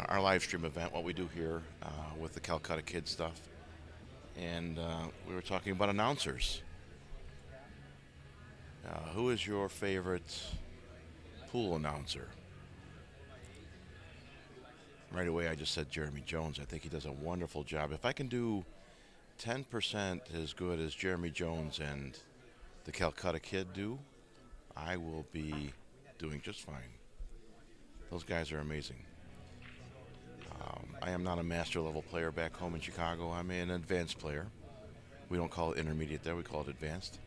our live stream event, what we do here with the Calcutta Kids stuff. And we were talking about announcers. Who is your favorite pool announcer? Right away, I just said Jeremy Jones. I think he does a wonderful job. If I can do 10% as good as Jeremy Jones and the Calcutta Kid do, I will be doing just fine. Those guys are amazing. I am not a master level player back home in Chicago. I'm an advanced player. We don't call it intermediate there, we call it advanced.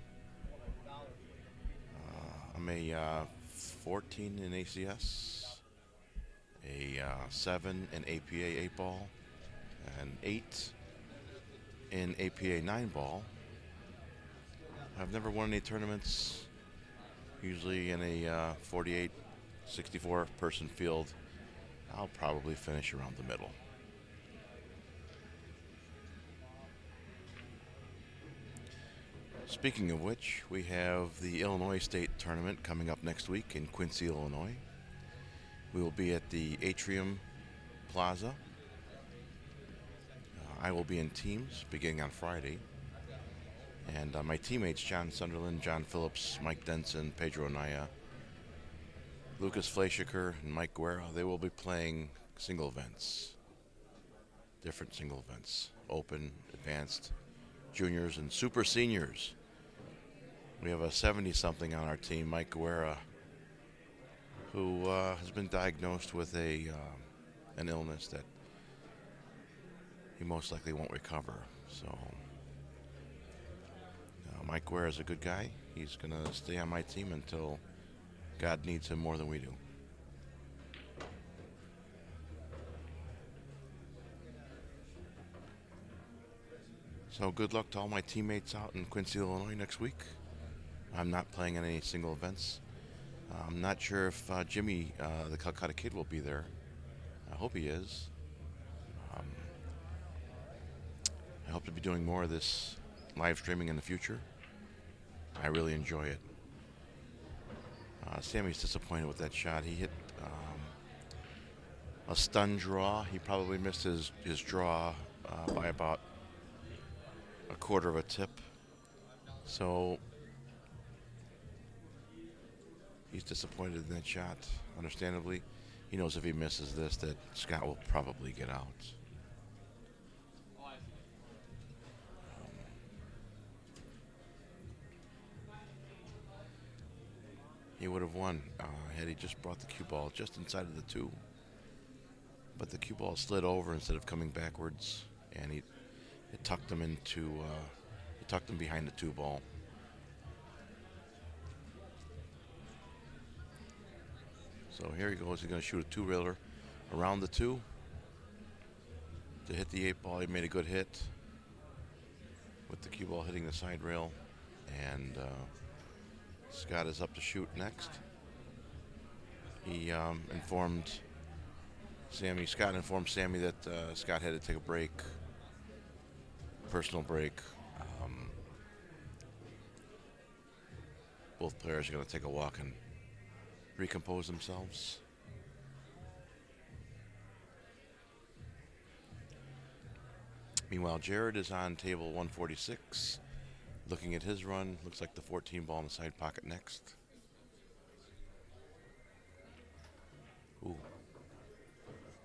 I'm a 14 in ACS, a 7 in APA 8 ball, an 8 in APA 9 ball. I've never won any tournaments, usually in a 48, 64 person field. I'll probably finish around the middle. Speaking of which, we have the Illinois State Tournament coming up next week in Quincy, Illinois. We will be at the Atrium Plaza. I will be in teams beginning on Friday. And my teammates, John Sunderland, John Phillips, Mike Denson, Pedro Naya, Lucas Fleischiker, and Mike Guerra, they will be playing single events. Different single events. Open, advanced, juniors, and super seniors. We have a 70-something on our team, Mike Guerra, who has been diagnosed with an illness that he most likely won't recover. So Mike Guerra is a good guy. He's going to stay on my team until God needs him more than we do. So good luck to all my teammates out in Quincy, Illinois next week. I'm not playing in any single events. I'm not sure if Jimmy, the Calcutta Kid, will be there. I hope he is. I hope to be doing more of this live streaming in the future. I really enjoy it. Sammy's disappointed with that shot. He hit a stun draw. He probably missed his draw by about a quarter of a tip. So he's disappointed in that shot, understandably. He knows if he misses this that Scott will probably get out. He would have won had he just brought the cue ball just inside of the two. But the cue ball slid over instead of coming backwards, and it tucked him it tucked him behind the two ball. So here he goes. He's going to shoot a two-railer around the two to hit the eight ball. He made a good hit with the cue ball hitting the side rail, and Scott is up to shoot next. He informed Sammy. Scott informed Sammy that Scott had to take a break, personal break. Both players are going to take a walk and recompose themselves. Meanwhile, Jared is on table 146, looking at his run. Looks like the 14 ball in the side pocket next. Ooh.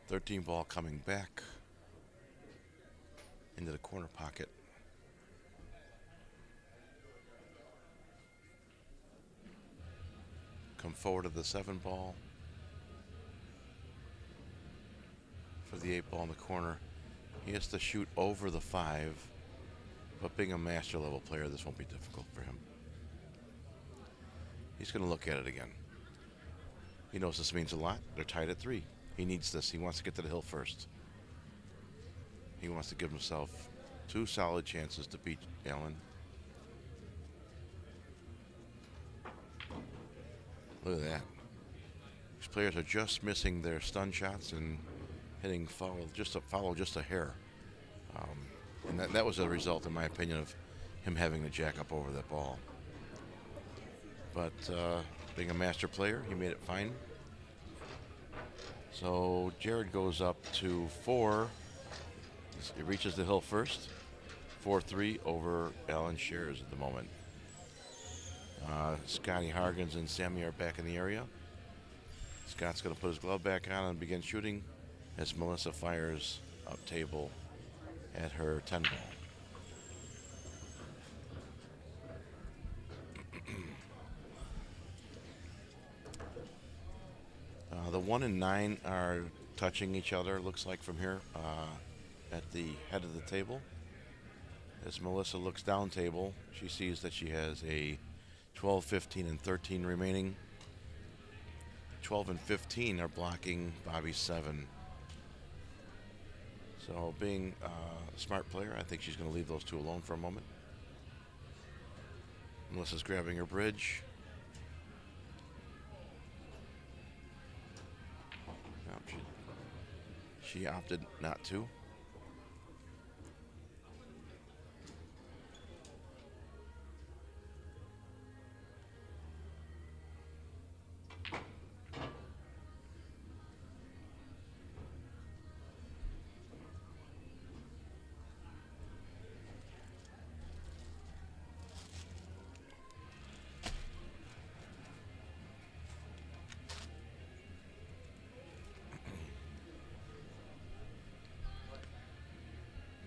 13 ball coming back into the corner pocket. Come forward to the 7 ball for the 8 ball in the corner. He has to shoot over the 5, but being a master level player, this won't be difficult for him. He's going to look at it again. He knows this means a lot. They're tied at 3. He needs this. He wants to get to the hill first. He wants to give himself 2 solid chances to beat Allen. Look at that. These players are just missing their stun shots and hitting follow just a hair. And that was a result, in my opinion, of him having to jack up over that ball. But being a master player, he made it fine. So Jared goes up to 4. He reaches the hill first. 4-3 over Allen Shares at the moment. Scotty Hargens and Sammy are back in the area. Scott's going to put his glove back on and begin shooting as Melissa fires up table at her 10 ball. The 1 and 9 are touching each other, looks like from here at the head of the table. As Melissa looks down table, she sees that she has a 12, 15, and 13 remaining. 12 and 15 are blocking Bobby's 7. So being a smart player, I think she's going to leave those two alone for a moment. Melissa's grabbing her bridge. No, she opted not to.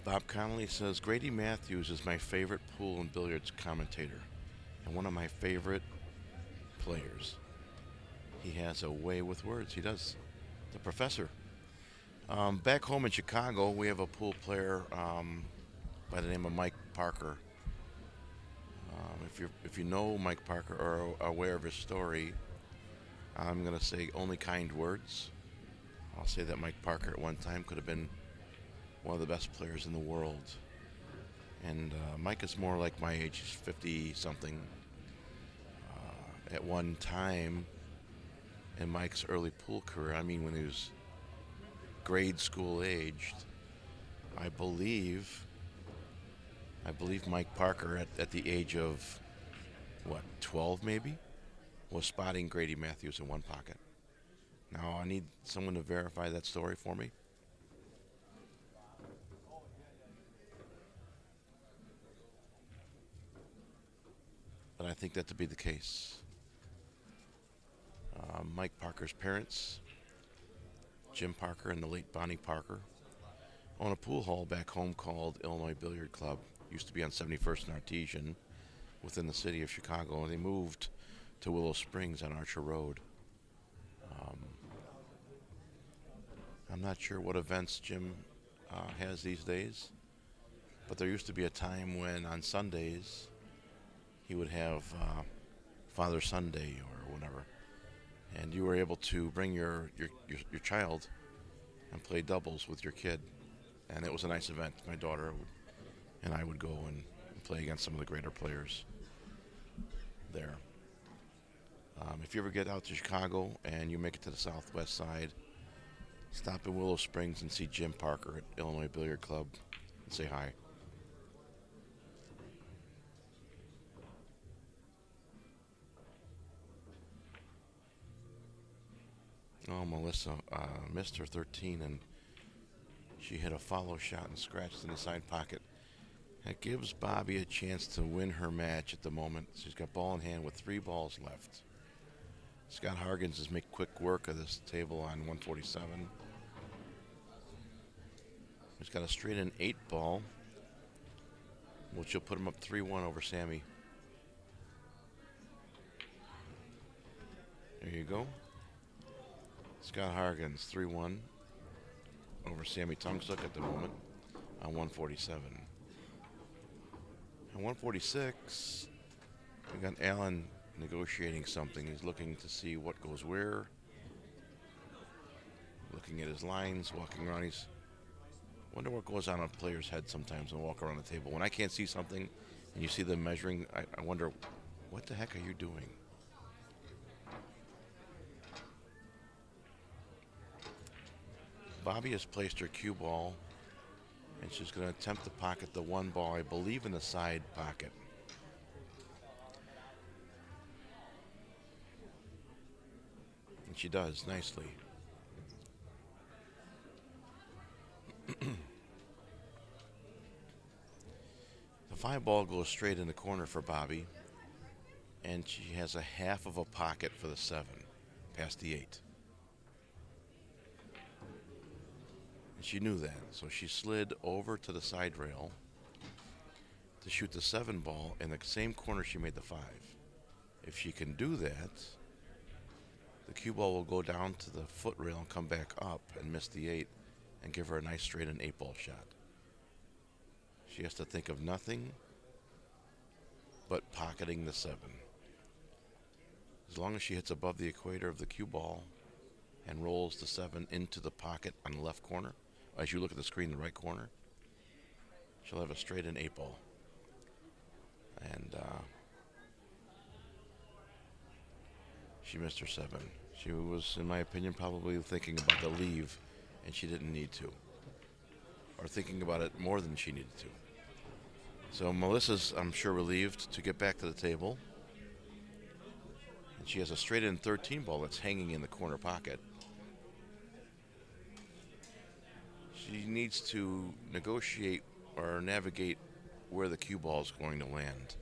Bob Connolly says, Grady Matthews is my favorite pool and billiards commentator and one of my favorite players. He has a way with words. He does. The professor. Back home in Chicago, we have a pool player by the name of Mike Parker. If you know Mike Parker or are aware of his story, I'm going to say only kind words. I'll say that Mike Parker at one time could have been one of the best players in the world. And Mike is more like my age. He's 50-something. At one time, in Mike's early pool career, I mean when he was grade school aged, I believe Mike Parker at the age of, 12 maybe, was spotting Grady Matthews in one pocket. Now I need someone to verify that story for me. think that to be the case. Mike Parker's parents, Jim Parker and the late Bonnie Parker, own a pool hall back home called Illinois Billiard Club. Used to be on 71st and Artesian within the city of Chicago, and they moved to Willow Springs on Archer Road. I'm not sure what events Jim has these days, but there used to be a time when on Sundays he would have Father Sunday or whatever, and you were able to bring your child and play doubles with your kid, and it was a nice event. My daughter and I would go and play against some of the greater players there. If you ever get out to Chicago and you make it to the southwest side, stop in Willow Springs and see Jim Parker at Illinois Billiard Club and say hi. Oh, Melissa missed her 13, and she hit a follow shot and scratched in the side pocket. That gives Bobby a chance to win her match at the moment. She's got ball in hand with 3 balls left. Scott Hargens has made quick work of this table on 147. He's got a straight in 8 ball, which will put him up 3-1 over Sammy. There you go. Scott Hargens 3-1 over Sammy Tungsuk at the moment on 147. On 146, we got Allen negotiating something. He's looking to see what goes where. Looking at his lines, walking around. He's wonder what goes on a player's head sometimes when I walk around the table. When I can't see something and you see them measuring, I wonder, what the heck are you doing? Bobby has placed her cue ball, and she's going to attempt to pocket the 1 ball, I believe, in the side pocket. And she does nicely. The 5 ball goes straight in the corner for Bobby, and she has a half of a pocket for the 7, past the 8. And she knew that, so she slid over to the side rail to shoot the 7 ball in the same corner she made the 5. If she can do that, the cue ball will go down to the foot rail and come back up and miss the 8 and give her a nice straight and 8 ball shot. She has to think of nothing but pocketing the 7. As long as she hits above the equator of the cue ball and rolls the 7 into the pocket on the left corner, as you look at the screen, the right corner, she'll have a straight and 8 ball. And she missed her 7. She was, in my opinion, probably thinking about the leave, and she didn't need to. Or thinking about it more than she needed to. So Melissa's, I'm sure, relieved to get back to the table. And she has a straight in 13 ball that's hanging in the corner pocket. She needs to negotiate or navigate where the cue ball is going to land.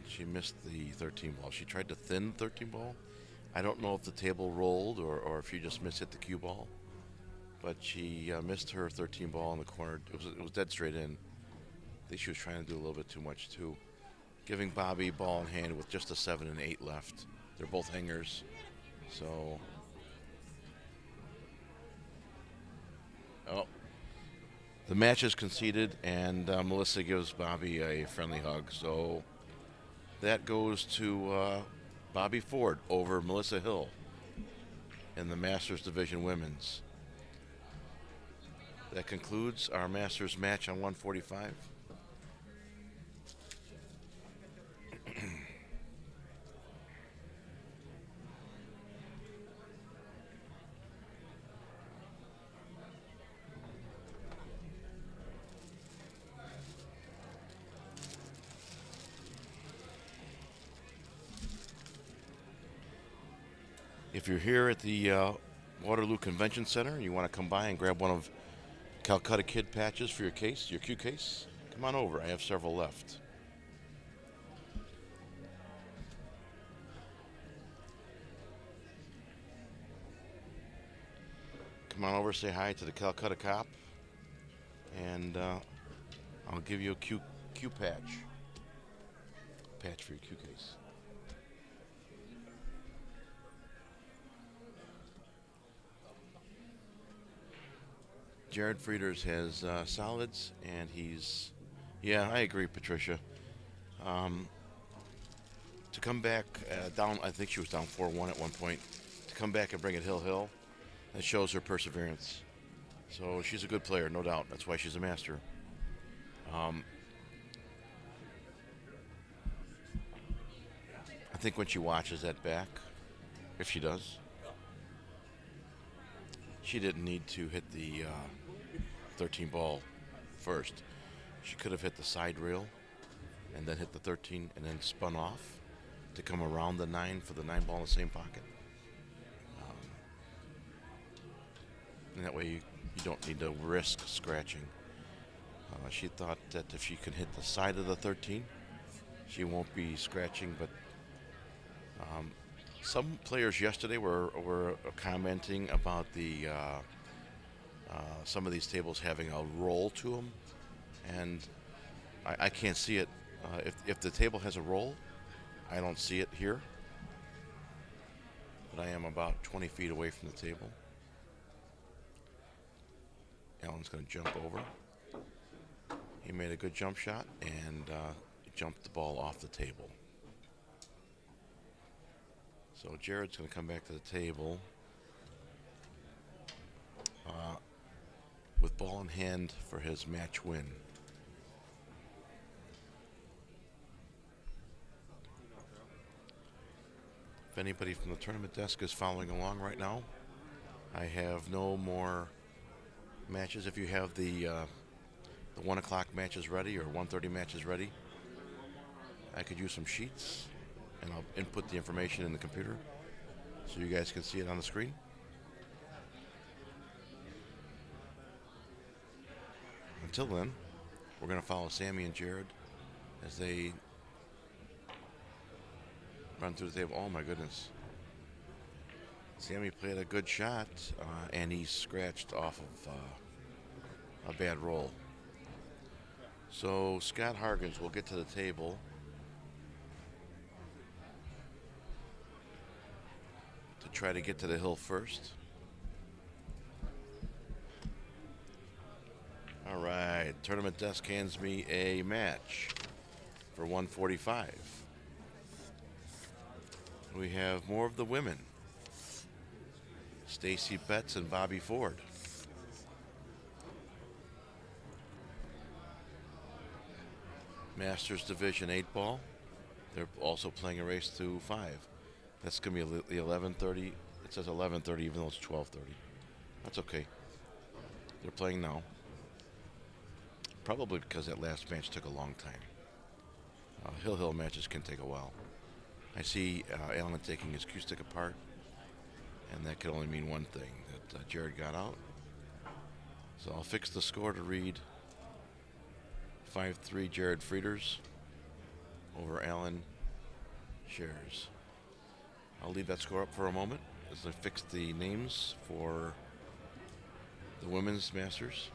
She missed the 13 ball. She tried to thin 13 ball. I don't know if the table rolled or if she just mishit the cue ball. But she missed her 13 ball in the corner. It was dead straight in. I think she was trying to do a little bit too much too. Giving Bobby ball in hand with just a 7 and 8 left. They're both hangers. So. Oh. The match is conceded, and Melissa gives Bobby a friendly hug. So that goes to Bobby Ford over Melissa Hill in the Masters Division Women's. That concludes our Masters match on 145. If you're here at the Waterloo Convention Center and you want to come by and grab one of Calcutta Kid patches for your case, your Q case, come on over. I have several left. Come on over, say hi to the Calcutta Cop, and I'll give you a Q patch for your Q case. Jared Frieders has solids, and yeah, I agree, Patricia. To come back down, I think she was down 4-1 at one point, to come back and bring it hill, that shows her perseverance. So she's a good player, no doubt. That's why she's a master. I think when she watches that back, if she does, she didn't need to hit the 13 ball first. She could have hit the side rail and then hit the 13 and then spun off to come around the 9 for the 9 ball in the same pocket. And that way you don't need to risk scratching. She thought that if she can hit the side of the 13, she won't be scratching. But some players yesterday were commenting about the some of these tables having a roll to them, and I can't see it. If the table has a roll, I don't see it here. But I am about 20 feet away from the table. Alan's going to jump over. He made a good jump shot and jumped the ball off the table. So Jared's going to come back to the table with ball in hand for his match win. If anybody from the tournament desk is following along right now, I have no more matches. If you have the 1 o'clock matches ready or 1:30 matches ready, I could use some sheets, and I'll input the information in the computer so you guys can see it on the screen. Until then, we're going to follow Sammy and Jared as they run through the table. Oh my goodness. Sammy played a good shot, and he scratched off of a bad roll. So Scott Hargens will get to the table. To try to get to the hill first. All right, tournament desk hands me a match for 145. We have more of the women. Stacy Betts and Bobby Ford. Masters Division 8 ball. They're also playing a race to 5. That's going to be the 11:30. It says 11:30 even though it's 12:30. That's okay. They're playing now. Probably because that last match took a long time. Hill matches can take a while. I see Alan taking his cue stick apart, and that could only mean one thing, that Jared got out. So I'll fix the score to read 5-3 Jared Frieders over Alan Shares. I'll leave that score up for a moment as I fix the names for the women's masters.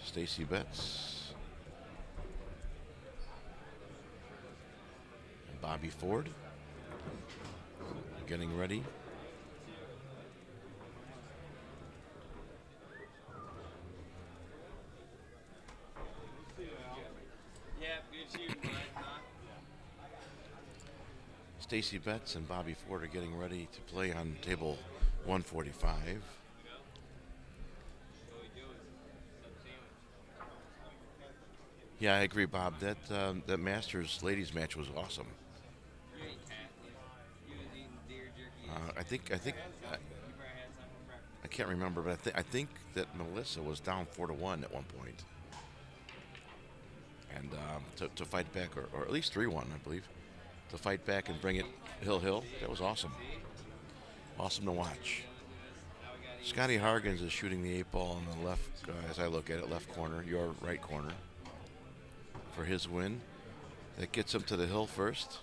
Stacy Betts and Bobby Ford getting ready. Stacy Betts and Bobby Ford are getting ready to play on table 145. Yeah, I agree, Bob. That Masters ladies match was awesome. I can't remember, but I think that Melissa was down 4-1 at one point, and to fight back, or at least 3-1, I believe. to fight back and bring it hill. That was awesome. Awesome to watch. Scotty Hargens is shooting the 8 ball on the left, as I look at it, left corner, your right corner, for his win. That gets him to the hill first.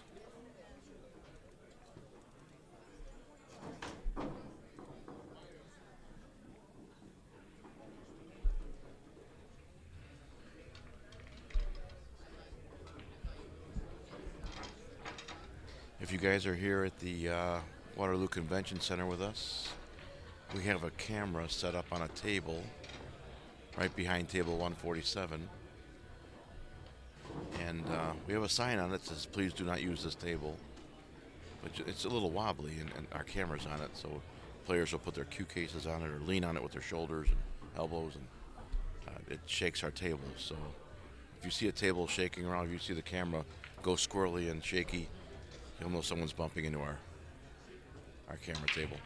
If you guys are here at the Waterloo Convention Center with us, we have a camera set up on a table right behind table 147. And we have a sign on it that says, please do not use this table. But it's a little wobbly, and our camera's on it, so players will put their cue cases on it or lean on it with their shoulders and elbows, and it shakes our table. So if you see a table shaking around, if you see the camera go squirrely and shaky, you'll know someone's bumping into our camera table.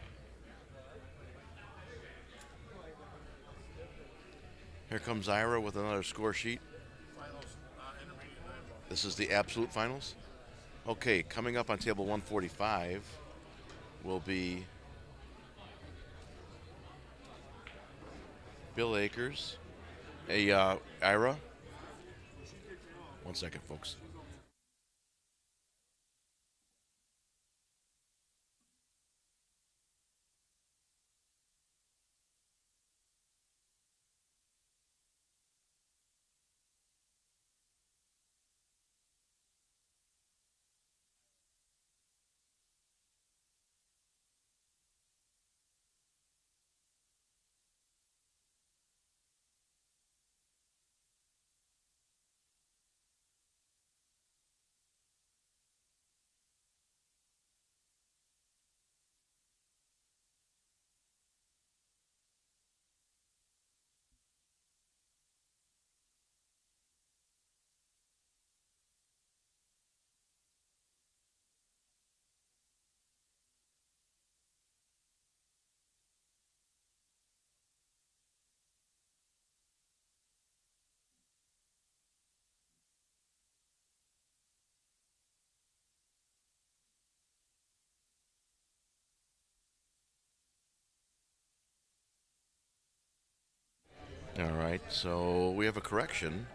Here comes Ira with another score sheet. This is the absolute finals. Okay, coming up on table 145 will be Bill Akers. Hey, Ira. 1 second, folks. All right, so we have a correction.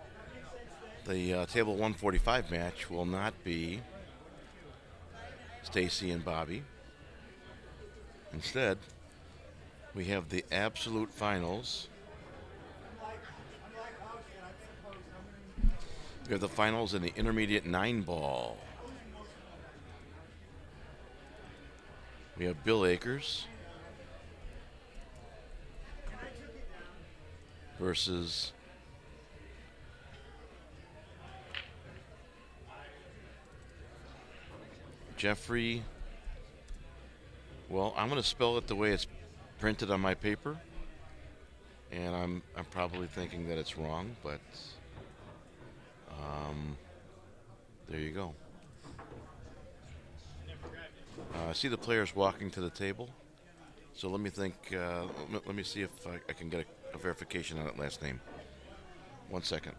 The table 145 match will not be Stacy and Bobby. Instead, we have the absolute finals. We have the finals in the intermediate 9-ball. We have Bill Akers versus Jeffrey. Well, I'm going to spell it the way it's printed on my paper, and I'm probably thinking that it's wrong, but there you go. I see the players walking to the table, so let me think. Let me see if I can get a verification on that last name. 1 second.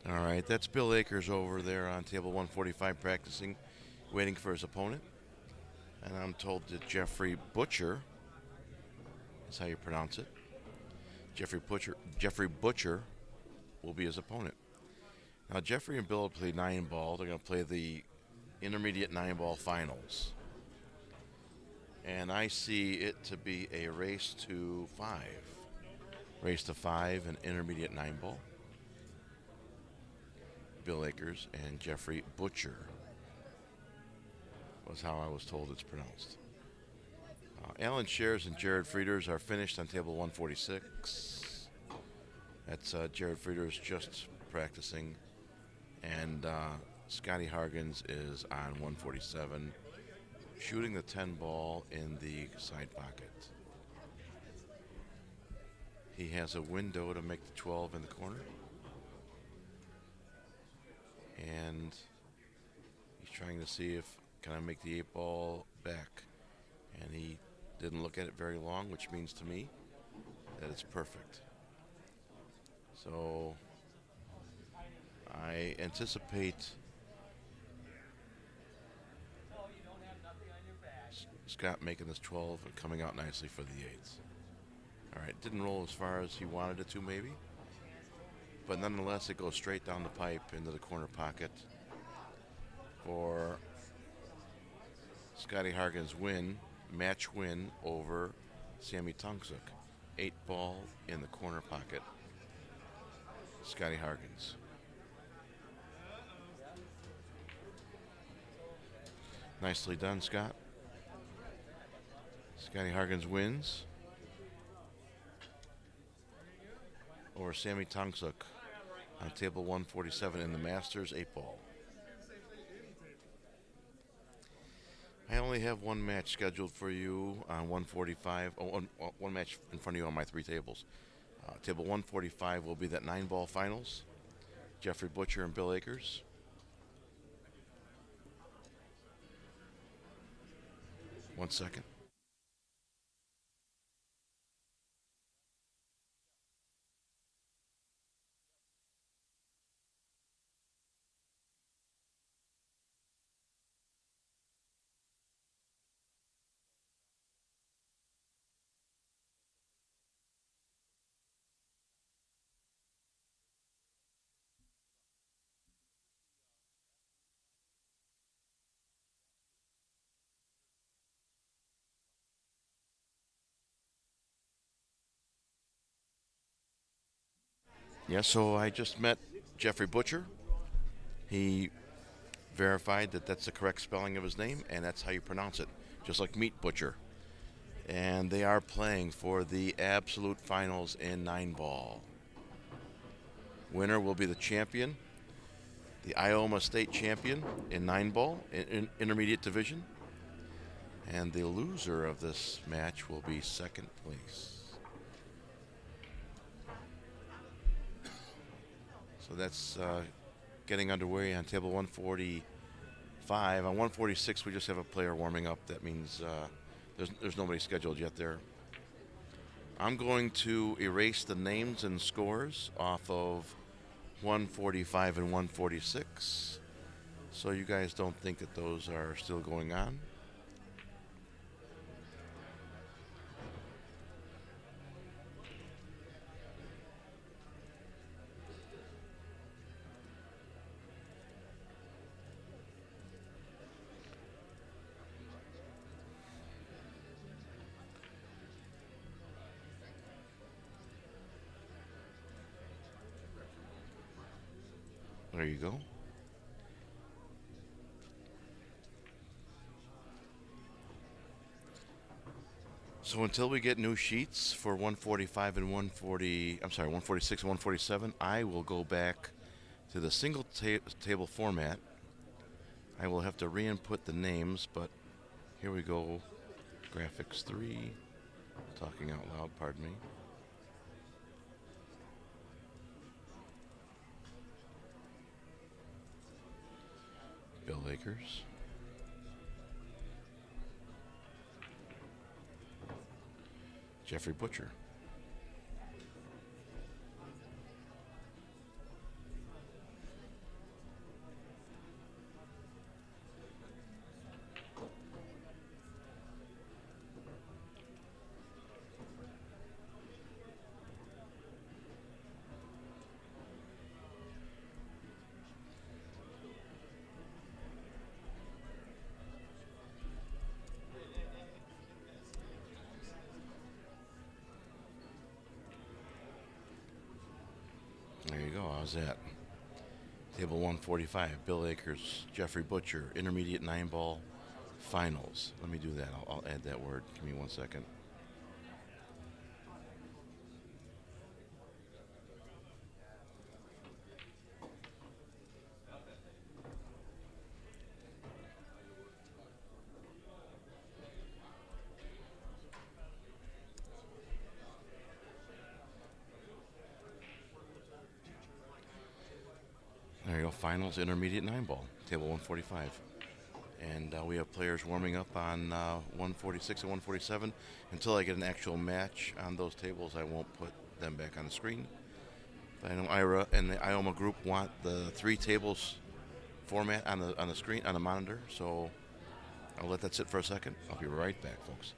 All right, that's Bill Akers over there on table 145 practicing, waiting for his opponent. And I'm told that Jeffrey Butcher is how you pronounce it. Jeffrey Butcher will be his opponent. Now Jeffrey and Bill will play 9-ball. They're going to play the intermediate 9-ball finals. And I see it to be a race to 5. Race to 5 and intermediate 9-ball. Bill Akers and Jeffrey Butcher was how I was told it's pronounced. Alan Shares and Jared Frieders are finished on table 146. That's Jared Frieders just practicing. And Scotty Hargens is on 147, shooting the 10-ball in the side pocket. He has a window to make the 12 in the corner. And he's trying to see if can I make the 8-ball back. And he didn't look at it very long, which means to me that it's perfect. So I anticipate Scott making this 12 and coming out nicely for the 8s. All right, didn't roll as far as he wanted it to maybe, but nonetheless it goes straight down the pipe into the corner pocket for Scotty Hargens' match win over Sammy Tungsuk. 8-ball in the corner pocket. Scotty Hargens. Nicely done, Scott. Scotty Hargens wins over Sammy Tungsuk on table 147 in the Masters 8-ball. I only have one match scheduled for you on 145. One match in front of you on my 3 tables. Table 145 will be that 9-ball finals. Jeffrey Butcher and Bill Akers. One second. Yeah, so I just met Jeffrey Butcher. He verified that that's the correct spelling of his name, and that's how you pronounce it, just like Meat Butcher. And they are playing for the absolute finals in 9-ball. Winner will be the champion, the IOMA state champion in 9-ball, in intermediate division. And the loser of this match will be second place. So that's getting underway on table 145. On 146, we just have a player warming up. That means there's nobody scheduled yet there. I'm going to erase the names and scores off of 145 and 146, so you guys don't think that those are still going on. There you go. So until we get new sheets for 145 and 146 and 147, I will go back to the single table format. I will have to re-input the names, but here we go. Graphics 3. Talking out loud, pardon me. Bill Akers. Jeffrey Oh, how's that? Table 145, Bill Akers, Jeffrey Butcher, intermediate 9-ball finals. Let me do that. I'll add that word. Give me 1 second. There you go. Finals, intermediate 9-ball, table 145. And we have players warming up on 146 and 147. Until I get an actual match on those tables, I won't put them back on the screen. I know Ira and the IOMA group want the 3 tables format on the screen, on the monitor, so I'll let that sit for a second. I'll be right back, folks.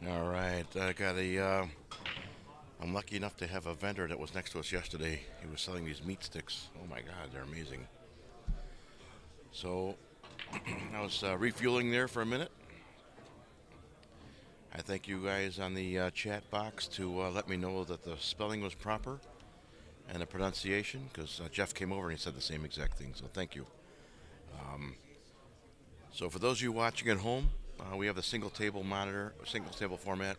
All right, I'm lucky enough to have a vendor that was next to us yesterday. He was selling these meat sticks. Oh my God, they're amazing. So I was refueling there for a minute. I thank you guys on the chat box to let me know that the spelling was proper and the pronunciation, because Jeff came over and he said the same exact thing. So thank you. So for those of you watching at home, we have the single table monitor, single table format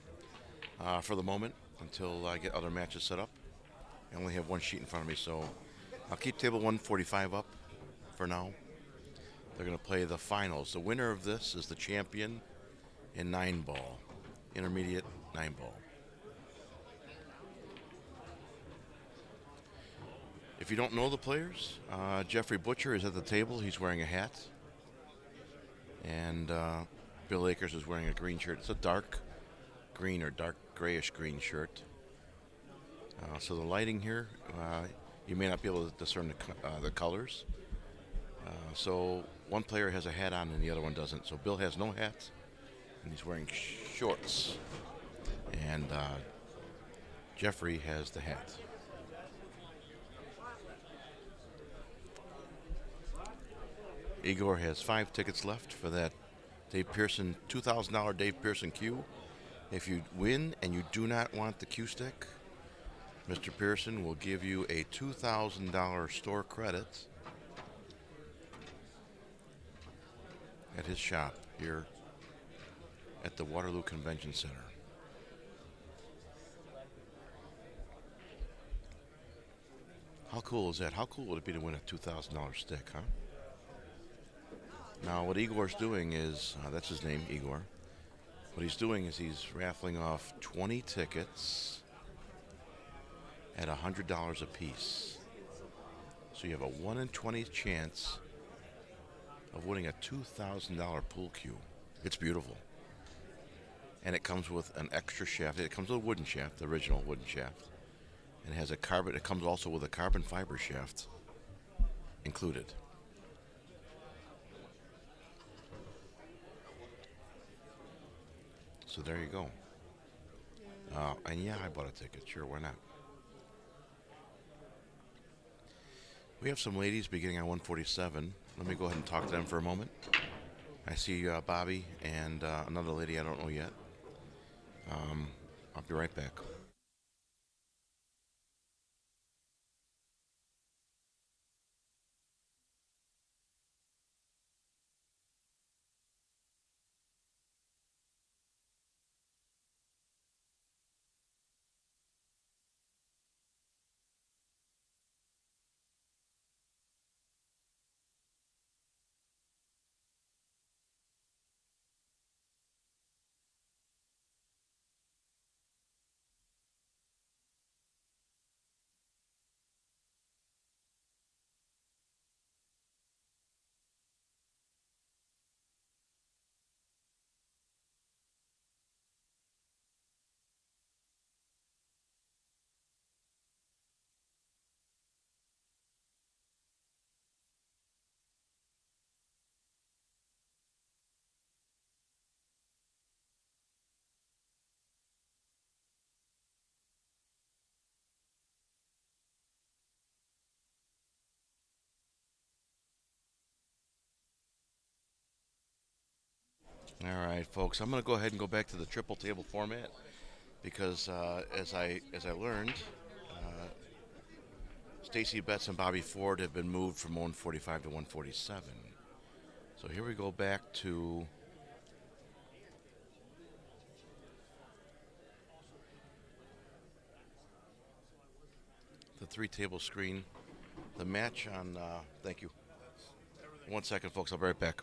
for the moment until I get other matches set up. I only have one sheet in front of me, so I'll keep table 145 up for now. They're going to play the finals. The winner of this is the champion in 9-ball, intermediate 9-ball. If you don't know the players, Jeffrey Butcher is at the table. He's wearing a hat. And Bill Akers is wearing a green shirt. It's a dark green or dark grayish green shirt. So the lighting here, you may not be able to discern the colors. So one player has a hat on and the other one doesn't. So Bill has no hat, and he's wearing shorts. And Jeffrey has the hat. Igor has 5 tickets left for that Dave Pearson, $2,000 Dave Pearson Q. If you win and you do not want the Q stick, Mr. Pearson will give you a $2,000 store credit at his shop here at the Waterloo Convention Center. How cool is that? How cool would it be to win a $2,000 stick, huh? Now, what Igor's doing is, that's his name, Igor. What he's doing is he's raffling off 20 tickets at $100 a piece. So you have a 1 in 20 chance of winning a $2,000 pool cue. It's beautiful. and it comes with an extra shaft. It comes with a wooden shaft, the original wooden shaft, and it has a carbon. It comes also with a carbon fiber shaft included. So there you go. And yeah, I bought a ticket. Sure, why not? We have some ladies beginning on 147. Let me go ahead and talk to them for a moment. I see Bobby and another lady I don't know yet. I'll be right back. All right, folks. I'm going to go ahead and go back to the triple table format because as I learned, Stacy Betts and Bobby Ford have been moved from 145 to 147. So here we go back to the three-table screen. The match on. Thank you. 1 second, folks. I'll be right back.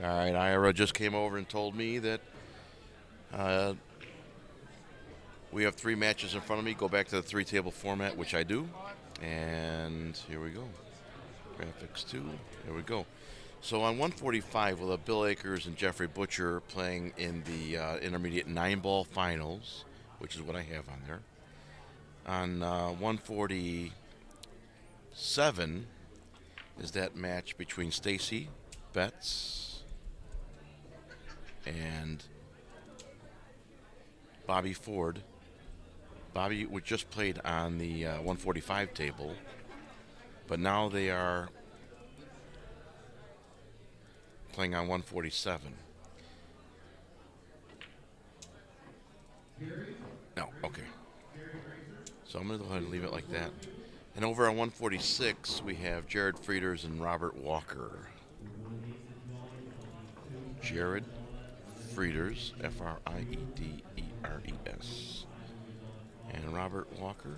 All right, Ira just came over and told me that uh, we have three matches in front of me. Go back to the three-table format, which I do. And here we go. Graphics 2. Here we go. So on 145, we'll have Bill Akers and Jeffrey Butcher playing in the intermediate 9-ball finals, which is what I have on there. On 147 is that match between Stacy Betts and Bobby Ford. Bobby was just played on the 145 table, but now they are playing on 147. No, okay. So I'm going to go ahead and leave it like that. And over on 146, we have Jared Frieders and Robert Walker. Jared Frieders, Frieders, and Robert Walker.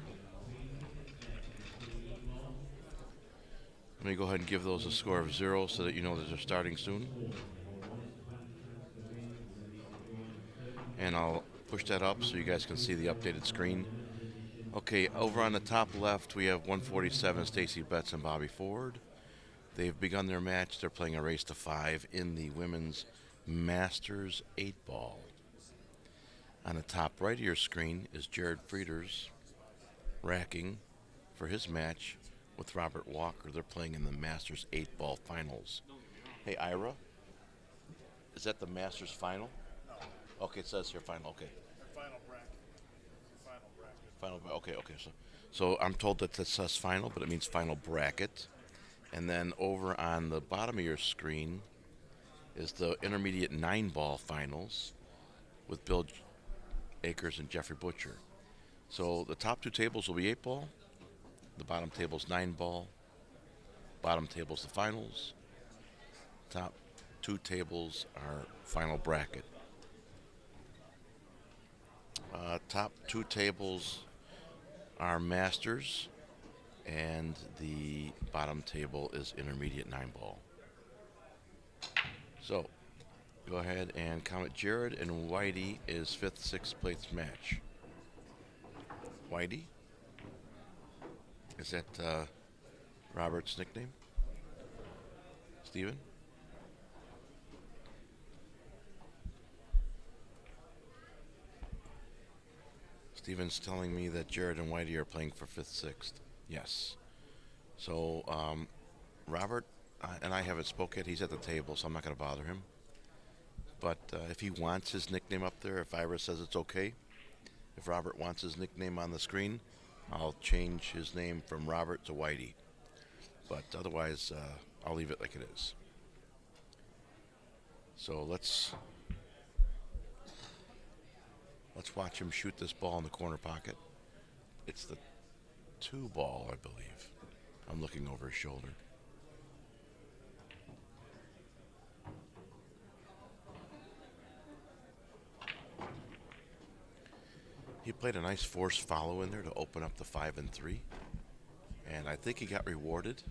Let me go ahead and give those a score of 0 so that you know that they're starting soon. And I'll push that up so you guys can see the updated screen. Okay, over on the top left, we have 147, Stacy Betts and Bobby Ford. They've begun their match. They're playing a race to 5 in the women's Masters 8-ball. On the top right of your screen is Jared Frieders racking for his match with Robert Walker. They're playing in the Masters 8-ball finals. Hey, Ira, is that the Masters final? No. Okay, it says here final. Okay. Final bracket. Final. Okay. So I'm told that it says final, but it means final bracket. And then over on the bottom of your screen is the intermediate 9-ball finals with Bill Akers and Jeffrey Butcher. So the top two tables will be 8-ball, The bottom table's 9 ball. Bottom table's the finals. Top 2 tables are final bracket. Top 2 tables are masters, and the bottom table is intermediate 9 ball. So, go ahead and count it. Jared and Whitey is 5th, 6th place match. Whitey? Is that Robert's nickname? Steven? Steven's telling me that Jared and Whitey are playing for 5th, 6th. Yes. So, Robert and I haven't spoke yet. He's at the table, so I'm not going to bother him. But if he wants his nickname up there, if Ira says it's okay, if Robert wants his nickname on the screen, I'll change his name from Robert to Whitey. But otherwise, I'll leave it like it is. So let's watch him shoot this ball in the corner pocket. It's the 2 ball, I believe. I'm looking over his shoulder. He played a nice force follow in there to open up the 5 and 3. And I think he got rewarded,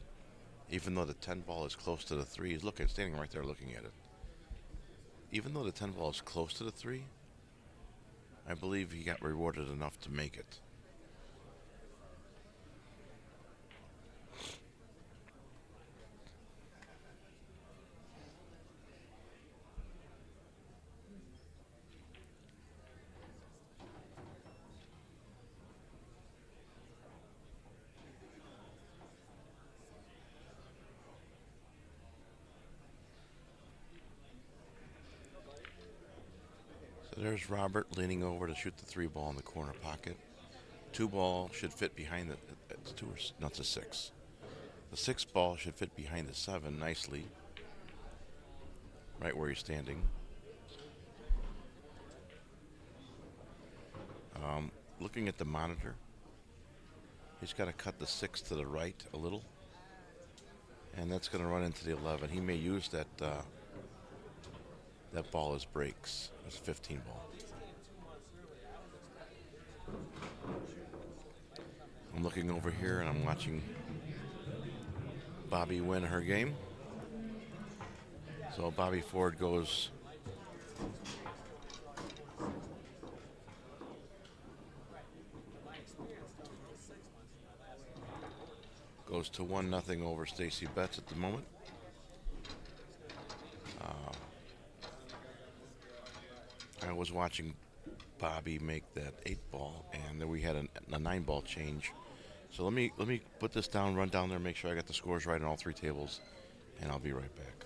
even though the 10 ball is close to the 3. He's standing right there looking at it. Even though the 10 ball is close to the 3, I believe he got rewarded enough to make it. So there's Robert leaning over to shoot the 3 ball in the corner pocket. 2 ball should fit behind the. It's 2 or no, it's a 6. The 6 ball should fit behind the 7 nicely, right where he's standing. Looking at the monitor, he's got to cut the 6 to the right a little, and that's going to run into the 11. He may use that ball as breaks. It's a 15 ball. I'm looking over here and I'm watching Bobby win her game. So Bobby Ford goes to 1-0 over Stacy Betts at the moment. I was watching Bobby make that 8 ball, and then we had a 9 ball change. So let me put this down, run down there, make sure I got the scores right on all 3 tables, and I'll be right back.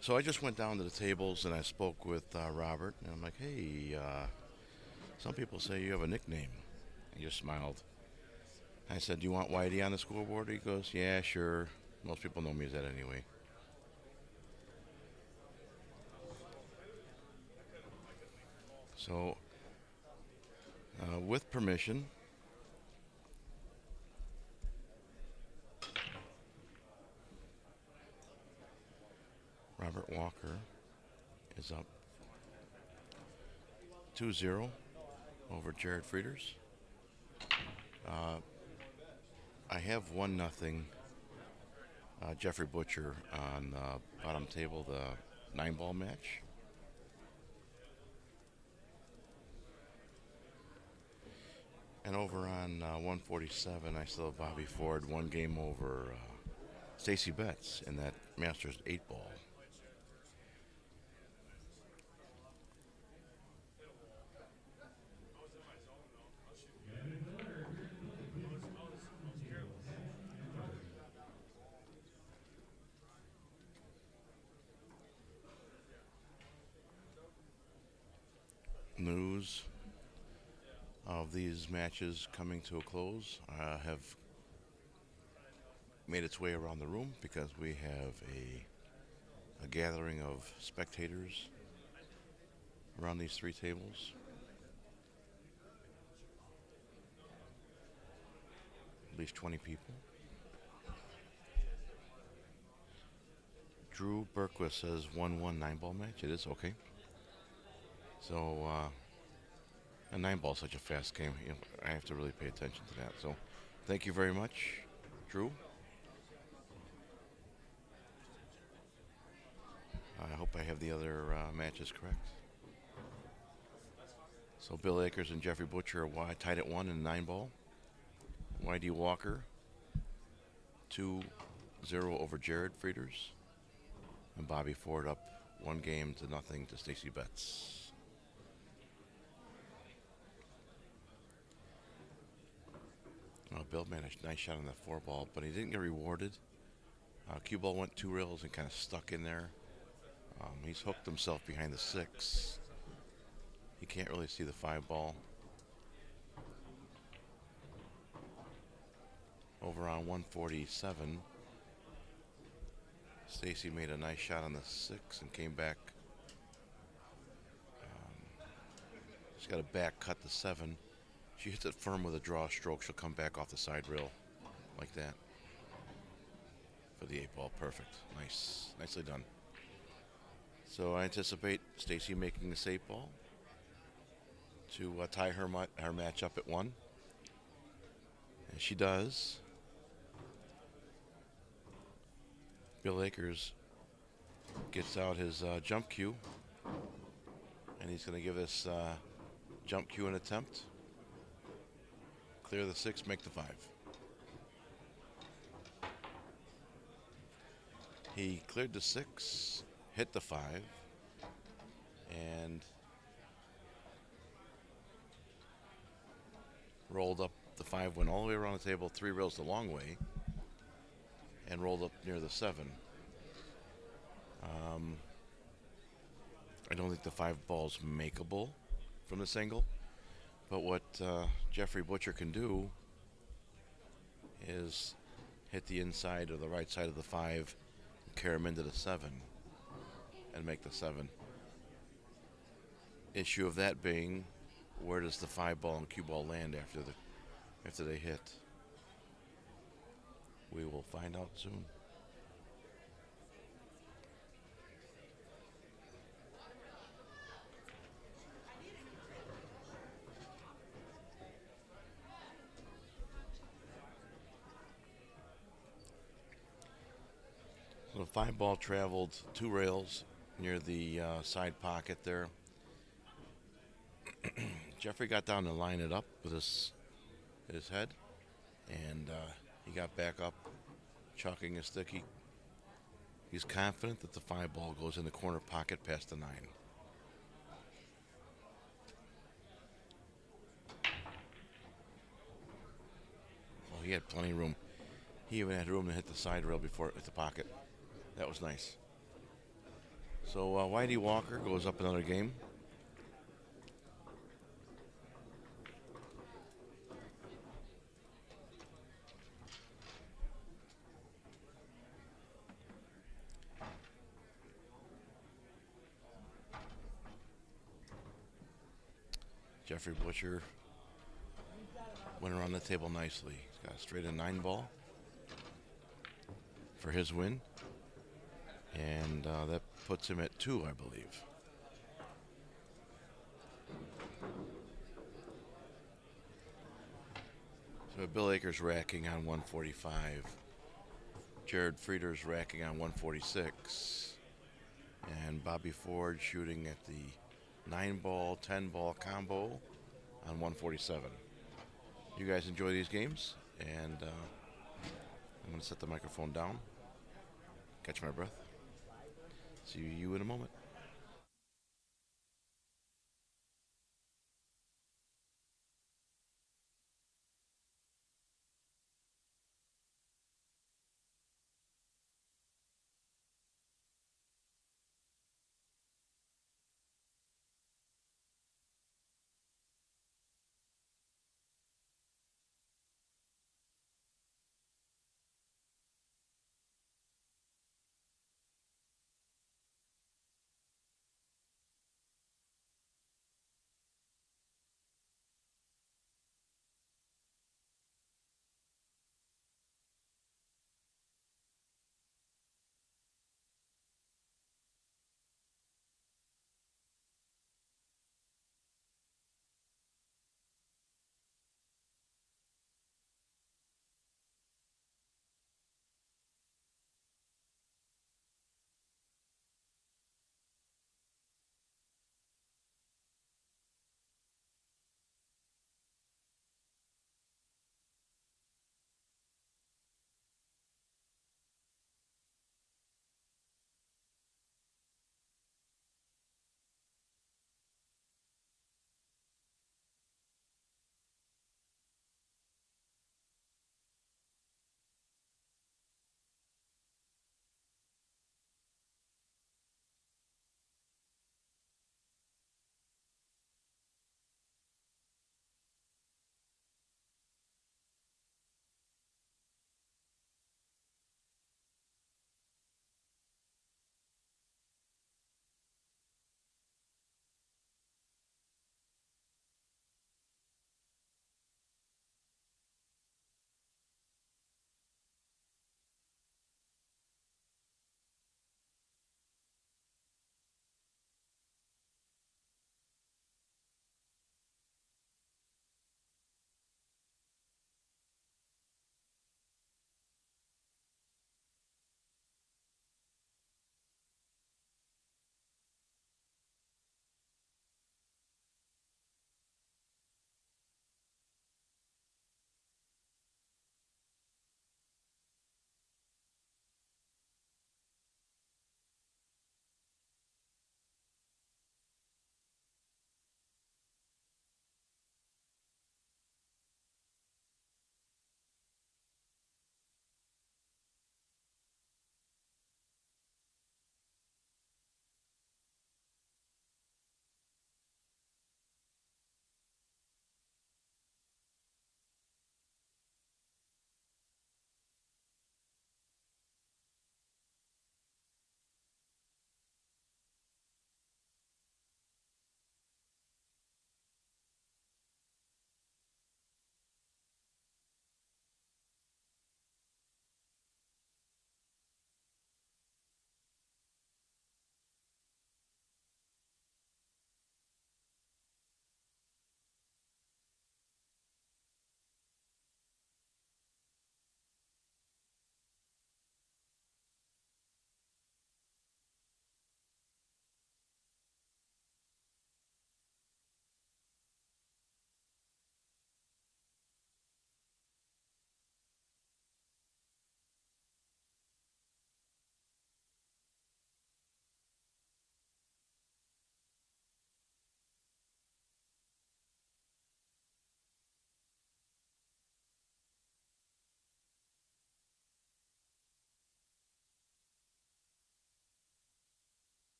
So I just went down to the tables and I spoke with Robert, and I'm like, hey, some people say you have a nickname. He just smiled. I said, do you want Whitey on the scoreboard? He goes, yeah, sure. Most people know me as that anyway. So, with permission, Robert Walker is up 2-0 over Jared Frieders. I have 1-0 Jeffrey Butcher on the bottom table, the 9-ball match. And over on 147, I still have Bobby Ford 1 game over Stacy Betts in that Masters 8-ball. News of these matches coming to a close have made its way around the room because we have a gathering of spectators around these 3 tables. At least 20 people. Drew Berquist says 1-1 9-ball match. It is okay. So, a 9-ball is such a fast game. You know, I have to really pay attention to that. So, thank you very much, Drew. I hope I have the other matches correct. So, Bill Akers and Jeffrey Butcher are tied at 1 in 9-ball. Y.D. Walker 2-0 over Jared Frieders. And Bobby Ford up 1 game to nothing to Stacy Betts. Bill made a nice shot on that 4-ball, but he didn't get rewarded. Cue ball went 2 rails and kind of stuck in there. He's hooked himself behind the 6. He can't really see the 5-ball. Over on 147, Stacy made a nice shot on the 6 and came back. She's got a back cut to 7. She hits it firm with a draw stroke. She'll come back off the side rail like that for the 8-ball. Perfect. Nice. Nicely done. So I anticipate Stacy making this 8-ball to tie her match up at 1. And she does. Bill Akers gets out his jump cue, and he's going to give this jump cue an attempt. Clear the 6, make the 5. He cleared the 6, hit the 5, and rolled up the 5, went all the way around the table, 3 rails the long way, and rolled up near the 7. I don't think the 5-ball's makeable from this angle. But what Jeffrey Butcher can do is hit the inside or the right side of the 5 and carry him into the 7 and make the 7. Issue of that being, where does the 5-ball and cue ball land after they hit? We will find out soon. The 5-ball traveled 2 rails near the side pocket there. Jeffrey got down to line it up with his head, and he got back up, chalking his stick. He's confident that the 5-ball goes in the corner pocket past the 9. Oh, he had plenty of room. He even had room to hit the side rail before it hit the pocket. That was nice. So Whitey Walker goes up another game. Jeffrey Butcher went around the table nicely. He's got a straight and 9 ball for his win. And that puts him at 2, I believe. So Bill Akers racking on 145. Jared Frieder's racking on 146. And Bobby Ford shooting at the 9-ball, 10-ball combo on 147. You guys enjoy these games, and I'm going to set the microphone down, catch my breath. See you in a moment.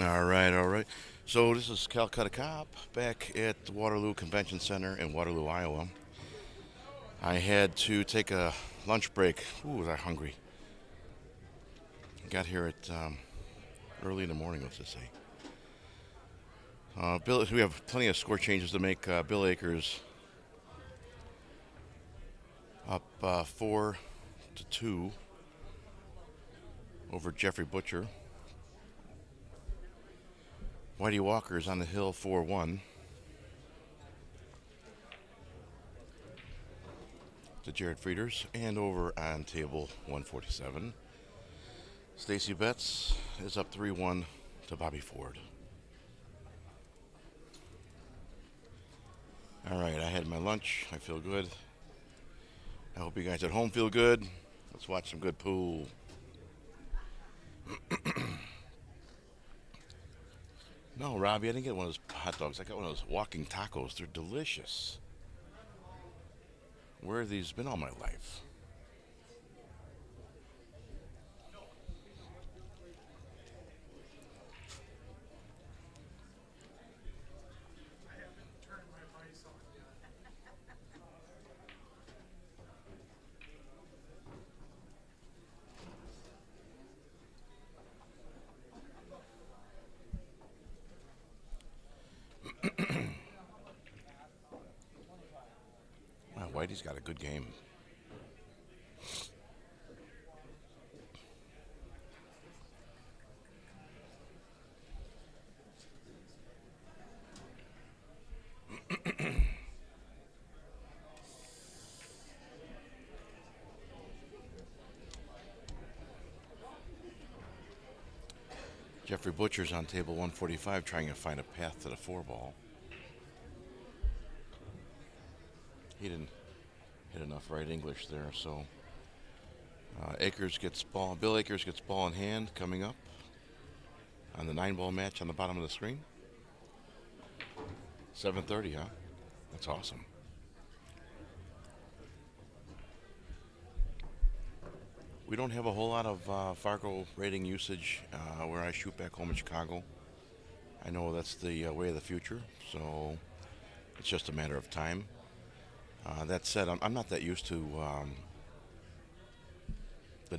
All right, all right. So this is Calcutta Cop back at the Waterloo Convention Center in Waterloo, Iowa. I had to take a lunch break. Ooh, was I hungry? Got here at early in the morning, let's just say. We have plenty of score changes to make. Bill Akers up 4-2 over Jeffrey Butcher. Whitey Walker is on the hill 4-1 to Jared Frieders, and over on table 147, Stacy Betts is up 3-1 to Bobby Ford. All right, I had my lunch. I feel good. I hope you guys at home feel good. Let's watch some good pool. No, Robbie, I didn't get one of those hot dogs. I got one of those walking tacos. They're delicious. Where have these been all my life? Wow, Whitey's got a good game. Jeffrey Butcher's on table 145 trying to find a path to the 4-ball. He didn't hit enough right English there, so Bill Akers gets ball in hand coming up on the 9-ball match on the bottom of the screen. 7:30, huh? That's awesome. We don't have a whole lot of Fargo rating usage where I shoot back home in Chicago. I know that's the way of the future, so it's just a matter of time. That said, I'm not that used to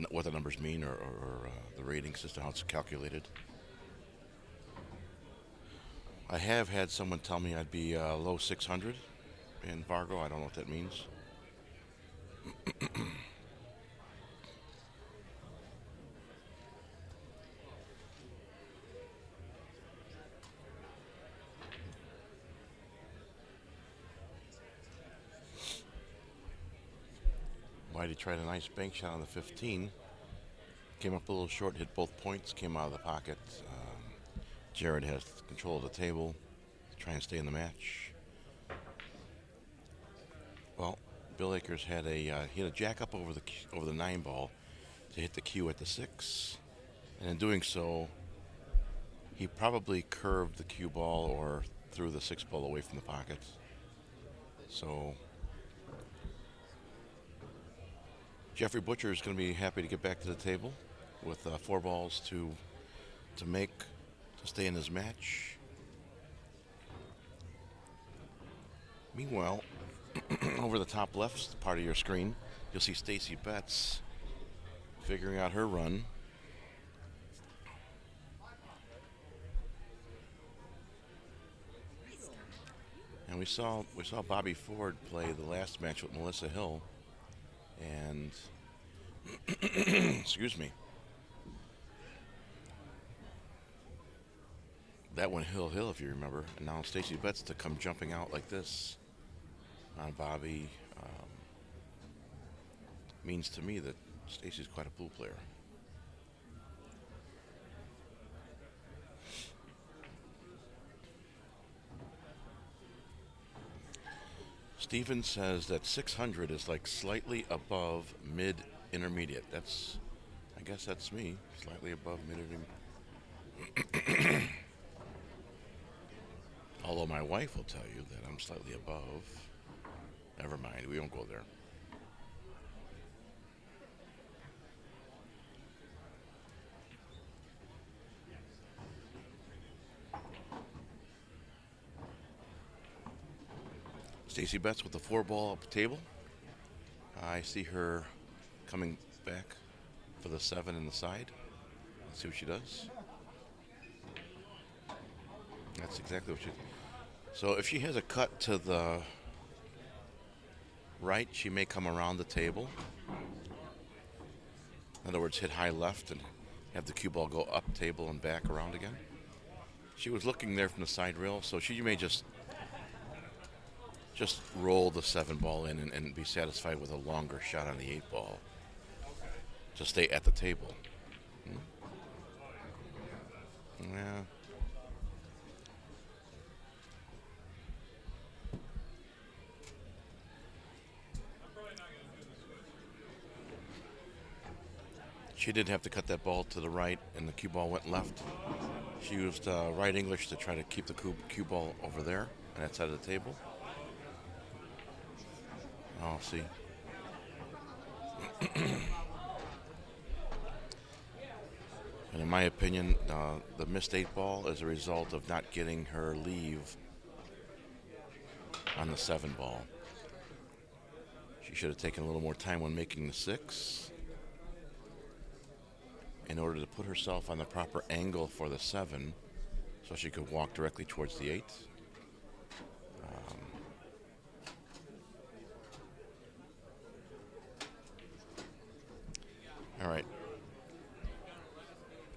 what the numbers mean or the rating system, how it's calculated. I have had someone tell me I'd be low 600 in Fargo. I don't know what that means. Whitey tried a nice bank shot on the 15. Came up a little short, hit both points, came out of the pocket. Jared has control of the table, try and stay in the match. Well, Bill Akers had he had a jack up over the 9-ball to hit the cue at the 6, and in doing so, he probably curved the cue ball or threw the 6-ball away from the pocket. So Jeffrey Butcher is going to be happy to get back to the table with 4 balls to make to stay in his match. Meanwhile, over the top left part of your screen, you'll see Stacy Betts figuring out her run. And we saw Bobby Ford play the last match with Melissa Hill, and excuse me, that one Hill if you remember, and now Stacy Betts to come jumping out like this on Bobby means to me that Stacy's quite a pool player. Stephen says that 600 is like slightly above mid-intermediate. I guess that's me, slightly above mid-intermediate. Although my wife will tell you that I'm slightly above. Never mind, we won't go there. Stacy Betts with the 4 ball up the table. I see her coming back for the 7 in the side. Let's see what she does. That's exactly what she. So if she has a cut to the right, she may come around the table. In other words, hit high left and have the cue ball go up table and back around again. She was looking there from the side rail, so she may just roll the 7 ball in and be satisfied with a longer shot on the 8 ball to stay at the table. Yeah. She did have to cut that ball to the right, and the cue ball went left. She used right English to try to keep the cue ball over there on that side of the table. Oh, see. And in my opinion, the missed 8 ball is a result of not getting her leave on the 7 ball. She should have taken a little more time when making the 6 in order to put herself on the proper angle for the 7 so she could walk directly towards the 8. All right.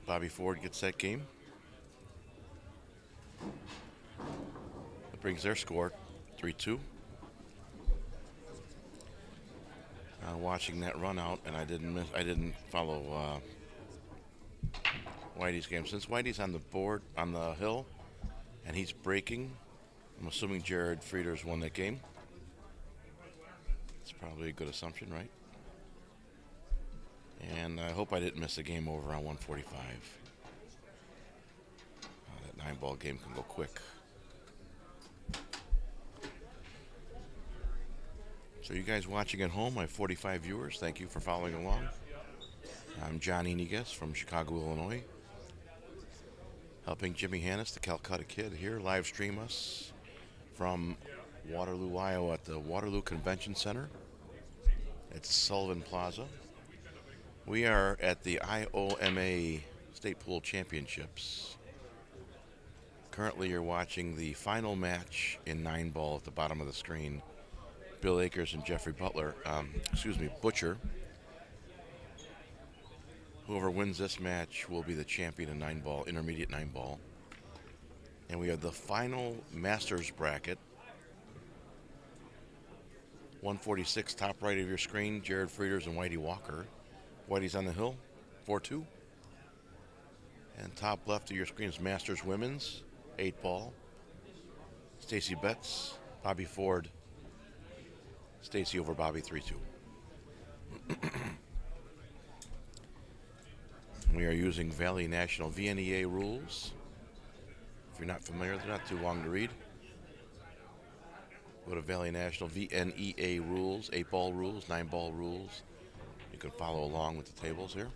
Bobby Ford gets that game. That brings their score 3-2. Watching that run out, and I didn't follow Whitey's game. Since Whitey's on the board on the hill and he's breaking, I'm assuming Jared Frieders won that game. It's probably a good assumption, right? And I hope I didn't miss a game over on 145. That 9-ball game can go quick. So you guys watching at home, my 45 viewers, thank you for following along. I'm John Inigas from Chicago, Illinois, helping Jimmy Hannes, the Calcutta Kid, here live stream us from Waterloo, Iowa at the Waterloo Convention Center. It's Sullivan Plaza. We are at the IOMA State Pool Championships. Currently you're watching the final match in 9-ball at the bottom of the screen. Bill Akers and Jeffrey Butcher. Whoever wins this match will be the champion in 9-ball, intermediate 9-ball. And we have the final Masters bracket. 146, top right of your screen, Jared Frieders and Whitey Walker. Whitey's on the hill, 4-2. And top left of your screen is Masters Women's, 8-ball. Stacy Betts, Bobby Ford. Stacy over Bobby, 3-2. We are using Valley National VNEA rules. If you're not familiar, they're not too long to read. Go to Valley National VNEA rules, 8-ball rules, 9-ball rules. You can follow along with the tables here.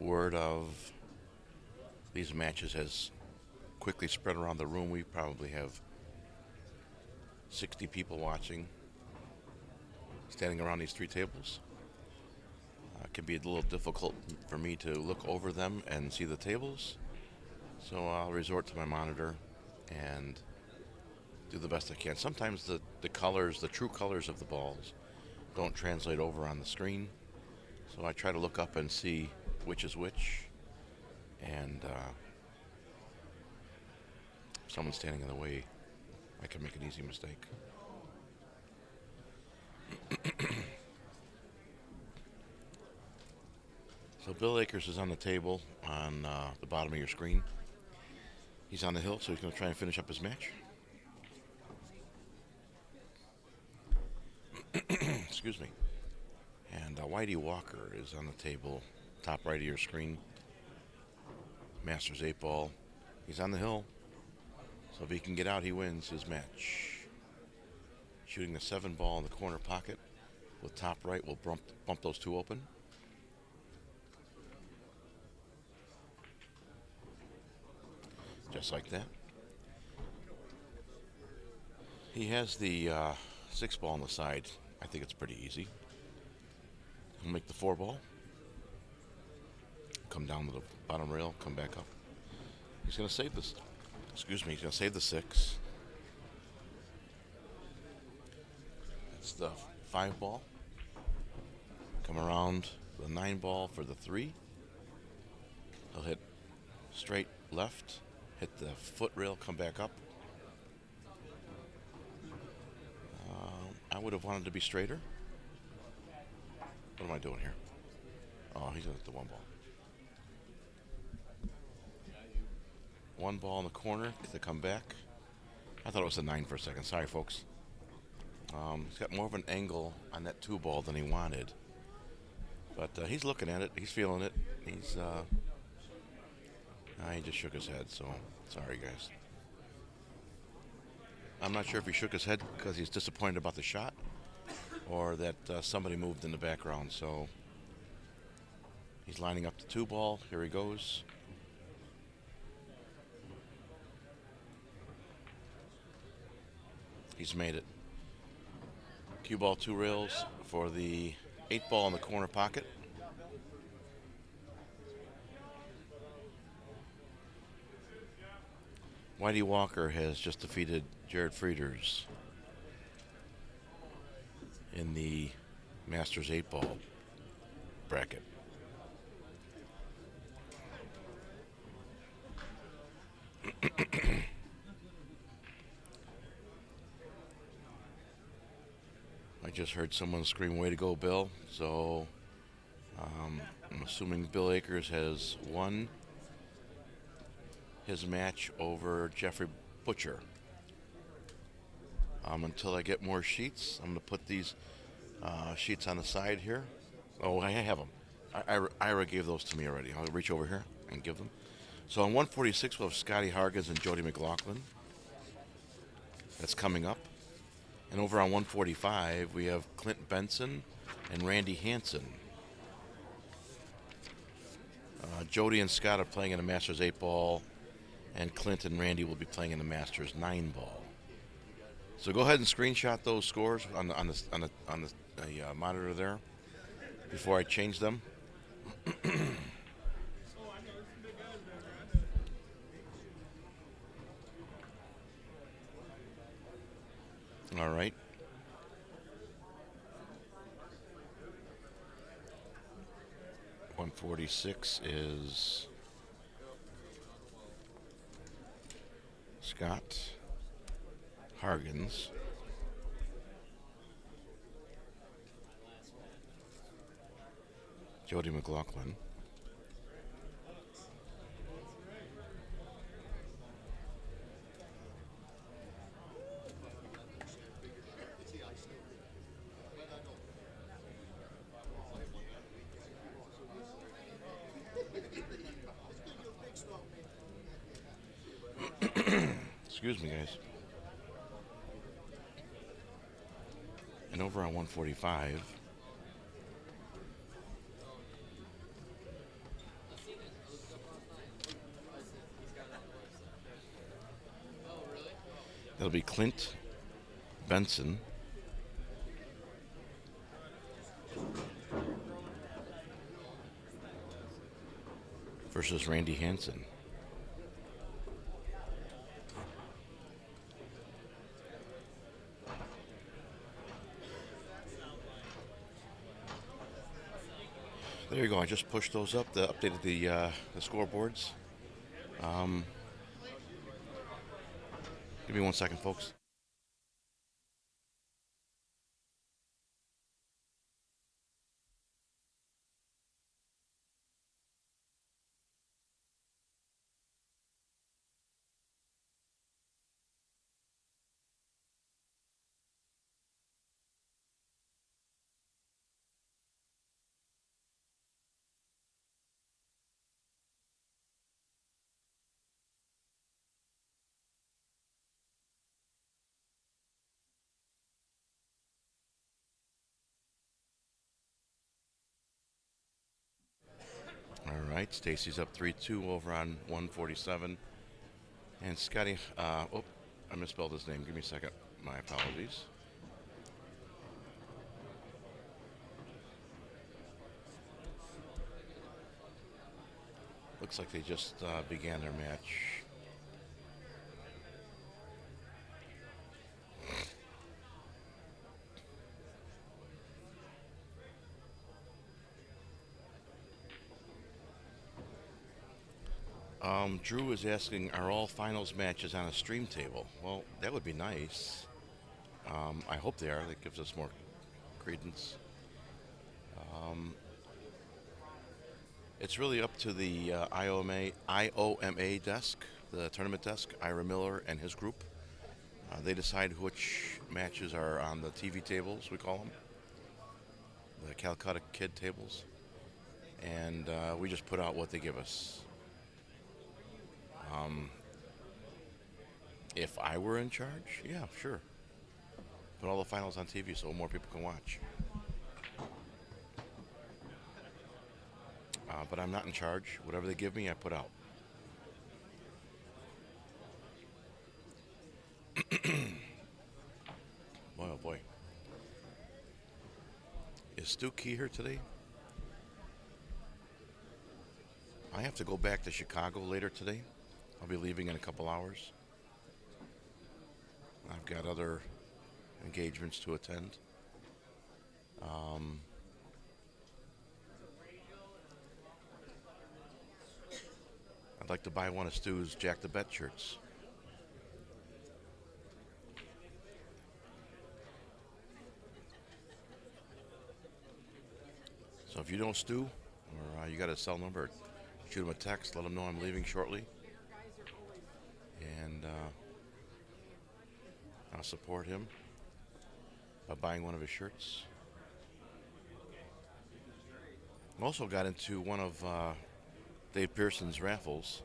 Word of these matches has quickly spread around the room. We probably have 60 people watching, standing around these 3 tables. It can be a little difficult for me to look over them and see the tables, so I'll resort to my monitor and do the best I can. Sometimes the colors, the true colors of the balls, don't translate over on the screen, so I try to look up and see which is which, and if someone's standing in the way, I can make an easy mistake. So Bill Akers is on the table on the bottom of your screen. He's on the hill, so he's going to try and finish up his match. Excuse me. And Whitey Walker is on the table, top right of your screen. Masters 8 ball. He's on the hill. So if he can get out, he wins his match. Shooting the 7 ball in the corner pocket with top right will bump those two open. Just like that. He has the 6 ball on the side. I think it's pretty easy. He'll make the 4 ball. Come down to the bottom rail, come back up. He's going to save this. Excuse me, he's going to save the 6. It's the 5 ball. Come around the 9 ball for the 3. He'll hit straight left, hit the foot rail, come back up. I would have wanted to be straighter. What am I doing here? Oh, he's going to hit the 1 ball. 1 ball in the corner to come back. I thought it was a 9 for a second. Sorry, folks. He's got more of an angle on that 2 ball than he wanted. But he's looking at it. He's feeling it. He just shook his head, so sorry, guys. I'm not sure if he shook his head because he's disappointed about the shot or that somebody moved in the background. So he's lining up the 2 ball. Here he goes. He's made it. Cue ball 2 rails for the 8 ball in the corner pocket. Whitey Walker has just defeated Jared Frieders in the Masters 8 ball bracket. I just heard someone scream, "Way to go, Bill." So I'm assuming Bill Akers has won his match over Jeffrey Butcher. Until I get more sheets, I'm going to put these sheets on the side here. Oh, I have them. Ira gave those to me already. I'll reach over here and give them. So on 146, we'll have Scotty Hargis and Jody McLaughlin. That's coming up. And over on 145, we have Clint Benson and Randy Hansen. Jody and Scott are playing in the Masters 8 ball, and Clint and Randy will be playing in the Masters 9 ball. So go ahead and screenshot those scores on the monitor there before I change them. All right. .146 is Scott Hargins. Jody McLaughlin. Excuse me, guys. And over on 145, that'll be Clint Benson versus Randy Hansen. There you go. I just pushed those up. Updated the scoreboards. Give me 1 second, folks. Stacy's up 3-2 over on 147. And Scotty, I misspelled his name. Give me a second. My apologies. Looks like they just began their match. Drew is asking, are all finals matches on a stream table? Well, that would be nice. I hope they are. That gives us more credence. It's really up to the IOMA desk, the tournament desk, Ira Miller and his group. They decide which matches are on the TV tables, we call them, the Calcutta Kid tables. And we just put out what they give us. If I were in charge, yeah, sure. Put all the finals on TV so more people can watch. But I'm not in charge. Whatever they give me, I put out. Boy, oh boy. Is Stu Key here today? I have to go back to Chicago later today. I'll be leaving in a couple hours. I've got other engagements to attend. I'd like to buy one of Stu's Jack the Bet shirts. So if you know Stu, or you got his cell number, shoot him a text, let him know I'm leaving shortly. And I'll support him by buying one of his shirts. Also got into one of Dave Pearson's raffles.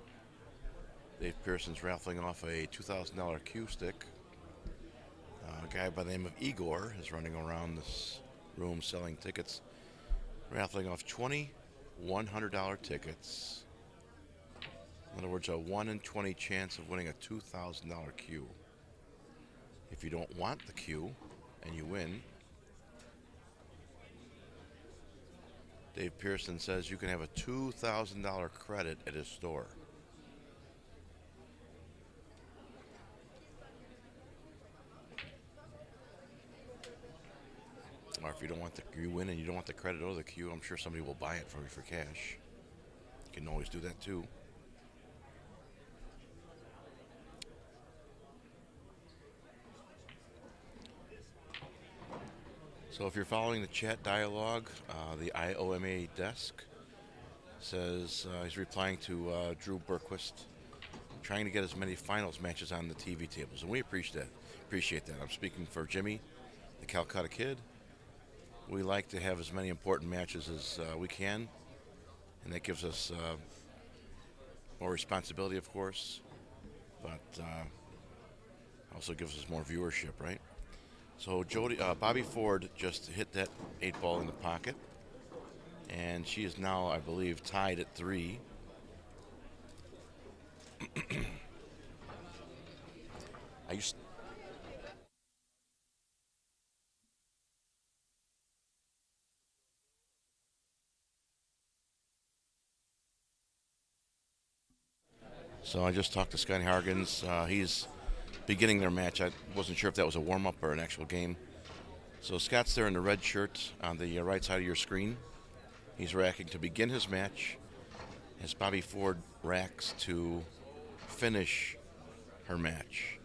Dave Pearson's raffling off a $2,000 Q stick. A guy by the name of Igor is running around this room selling tickets, raffling off 20 $100 tickets. In other words, a 1 in 20 chance of winning a $2,000 Q. If you don't want the Q and you win, Dave Pearson says you can have a $2,000 credit at his store. Or if you don't want you win and you don't want the credit or the Q, I'm sure somebody will buy it from you for cash. You can always do that too. So if you're following the chat dialogue, the IOMA desk says he's replying to Drew Berquist, trying to get as many finals matches on the TV tables, and we appreciate that. I'm speaking for Jimmy, the Calcutta Kid. We like to have as many important matches as we can, and that gives us more responsibility, of course, but also gives us more viewership, right? So Bobby Ford just hit that 8-ball in the pocket, and she is now, I believe, tied at 3. So I just talked to Scotty Hargens. He's beginning their match. I wasn't sure if that was a warm-up or an actual game. So Scott's there in the red shirt on the right side of your screen. He's racking to begin his match as Bobby Ford racks to finish her match.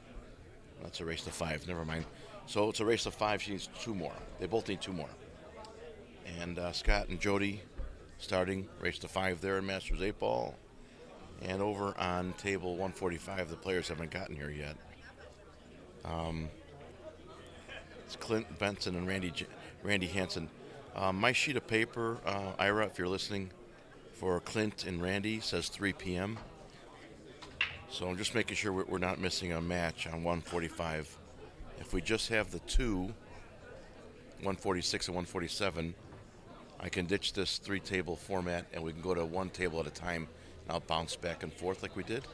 That's a race to 5. Never mind. So it's a race to 5. She needs 2 more. They both need 2 more. And Scott and Jody starting race to 5 there in Masters 8-ball. And over on table 145, the players haven't gotten here yet. It's Clint Benson and Randy Hansen. My sheet of paper, Ira, if you're listening, for Clint and Randy says 3 p.m. So I'm just making sure we're not missing a match on 145. If we just have the 2, 146 and 147, I can ditch this three-table format and we can go to one table at a time, and I'll bounce back and forth like we did.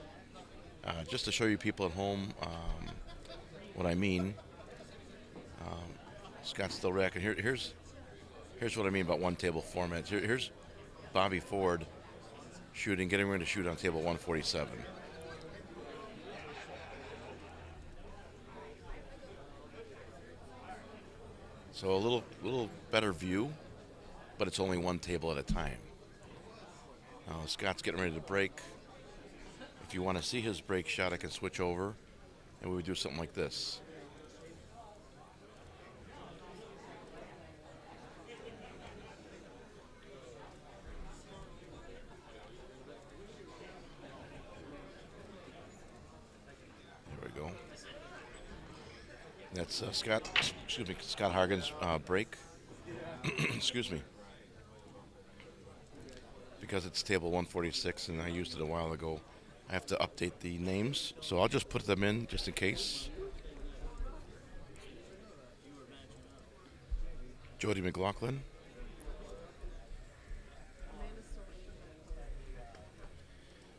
Just to show you people at home what I mean. Scott's still racking. Here's what I mean about one-table formats. Here's Bobby Ford getting ready to shoot on table 147. So a little better view, but it's only one table at a time. Scott's getting ready to break. If you want to see his break shot, I can switch over, and we would do something like this. There we go. That's Scott Hargan's break. Excuse me. Because it's table 146 and I used it a while ago, I have to update the names. So I'll just put them in just in case. Jody McLaughlin.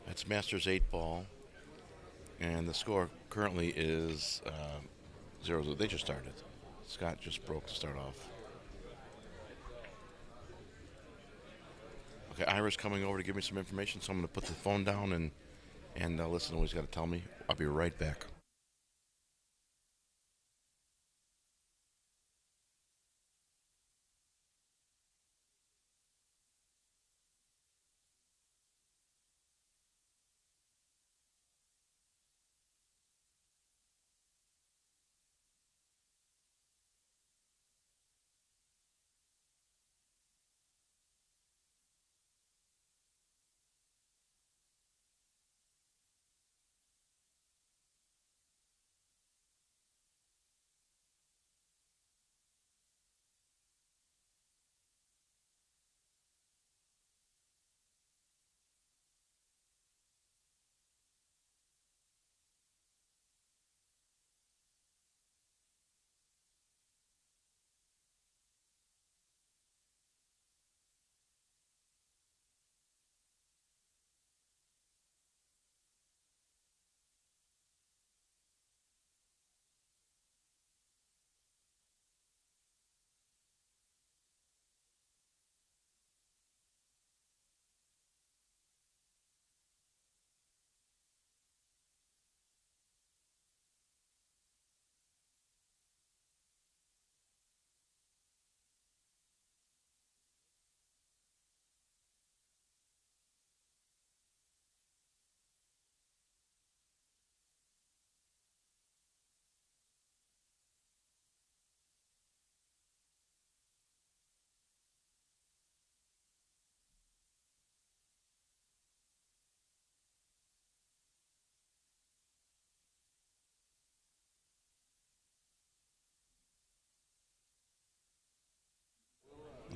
That's Masters 8 ball. And the score currently is 0-0. They just started. Scott just broke to start off. Okay, Ira's coming over to give me some information, so I'm going to put the phone down and listen to what he's got to tell me. I'll be right back.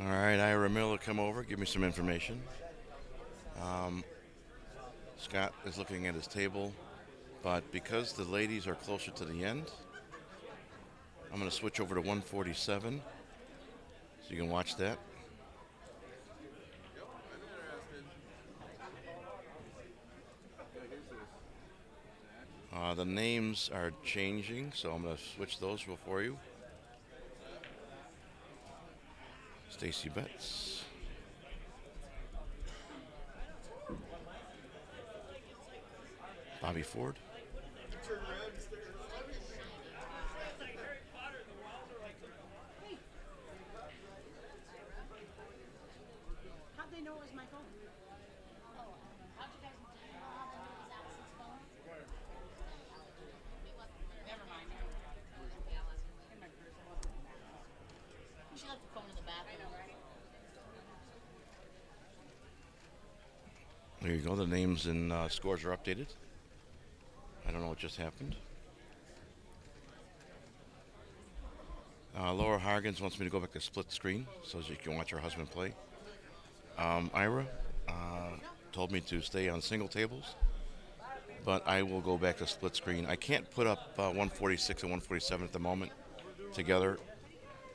All right, Ira Miller, come over, give me some information. Scott is looking at his table, but because the ladies are closer to the end, I'm going to switch over to 147 so you can watch that. The names are changing, so I'm going to switch those for you. Stacy Betts. Bobby Ford. How'd they know it was my phone? Never mind. You should have the phone in the bathroom. There you go. The names and scores are updated. I don't know what just happened. Laura Hargens wants me to go back to split screen so that you can watch her husband play. Ira told me to stay on single tables, but I will go back to split screen. I can't put up 146 and 147 at the moment together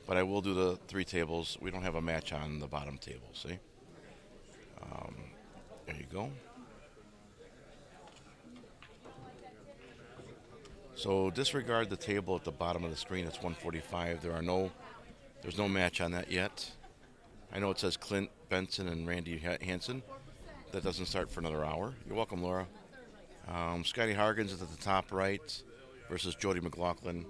But I will do the 3 tables. We don't have a match on the bottom table, see? There you go. So disregard the table at the bottom of the screen. It's 145. There's no match on that yet. I know it says Clint Benson and Randy Hansen. That doesn't start for another hour. You're welcome, Laura. Scotty Hargens is at the top right versus Jody McLaughlin.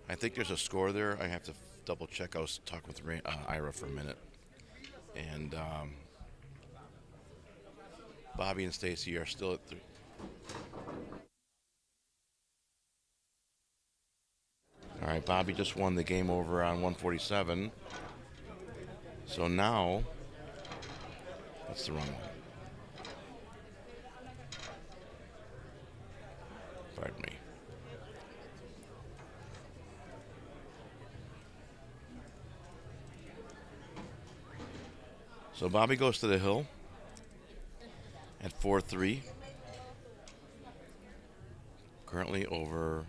I think there's a score there. I have to double check. I was talking with Ira for a minute. And Bobby and Stacy are still at 3. All right, Bobby just won the game over on 147. So now, that's the wrong one. Pardon me. So Bobby goes to the hill at 4-3. Currently over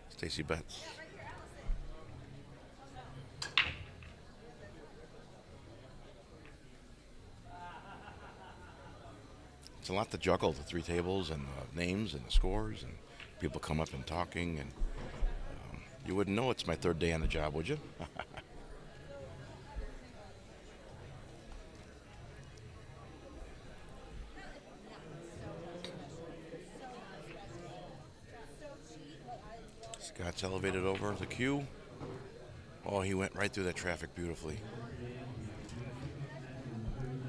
Stacy Betts. It's a lot to juggle, the 3 tables and the names and the scores, and people come up and talking, and you wouldn't know it's my 3rd day on the job, would you? Scott's elevated over the queue. Oh, he went right through that traffic beautifully.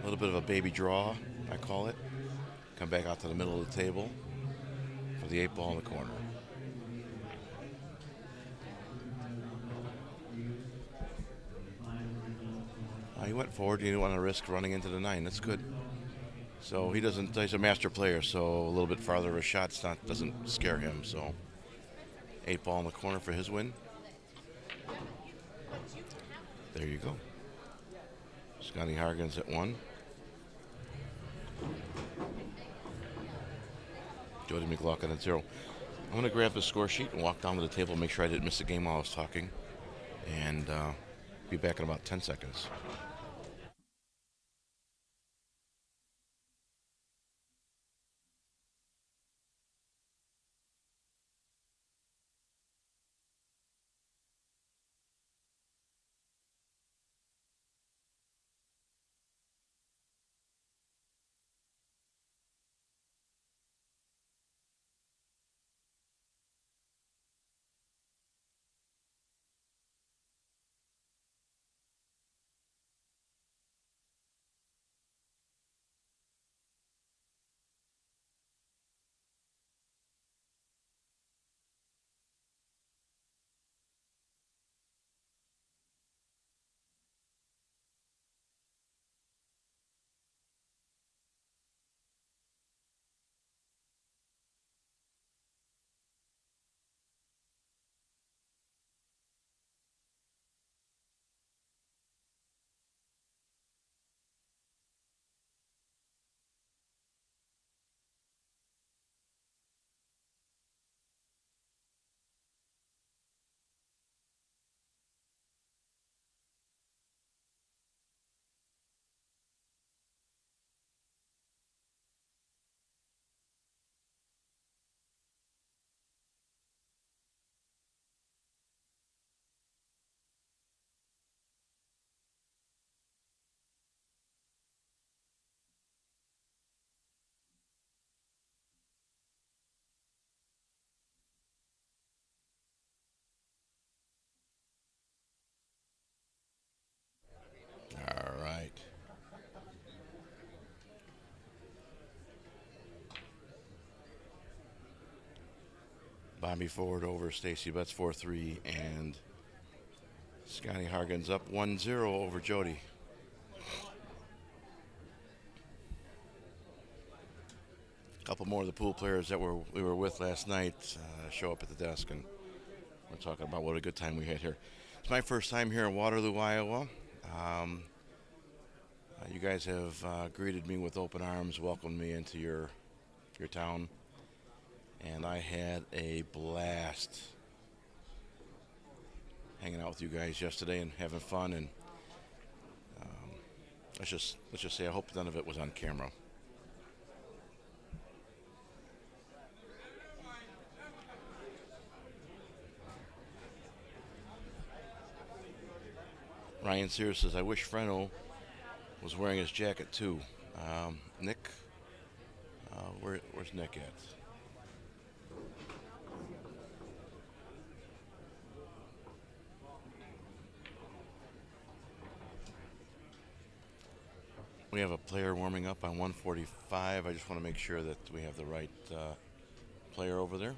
A little bit of a baby draw, I call it. Come back out to the middle of the table for the 8 ball in the corner. He went forward. He didn't want to risk running into the 9. That's good. So he's a master player, so a little bit farther of a shot doesn't scare him. So 8 ball in the corner for his win. There you go. Scotty Hargens at 1. Jody McLaughlin at 0. I'm going to grab the score sheet and walk down to the table and make sure I didn't miss the game while I was talking. And be back in about 10 seconds. All right. Bobby forward over Stacy Betts 4-3, and Scotty Hargens up 1-0 over Jody. A couple more of the pool players that we were with last night show up at the desk, and we're talking about what a good time we had here. It's my first time here in Waterloo, Iowa. You guys have greeted me with open arms, welcomed me into your town, and I had a blast. hanging out with you guys yesterday and having fun. And let's just say I hope none of it was on camera. Ryan Sears says, I wish Freno was wearing his jacket too. Nick, where's Nick at? We have a player warming up on 145. I just want to make sure that we have the right player over there.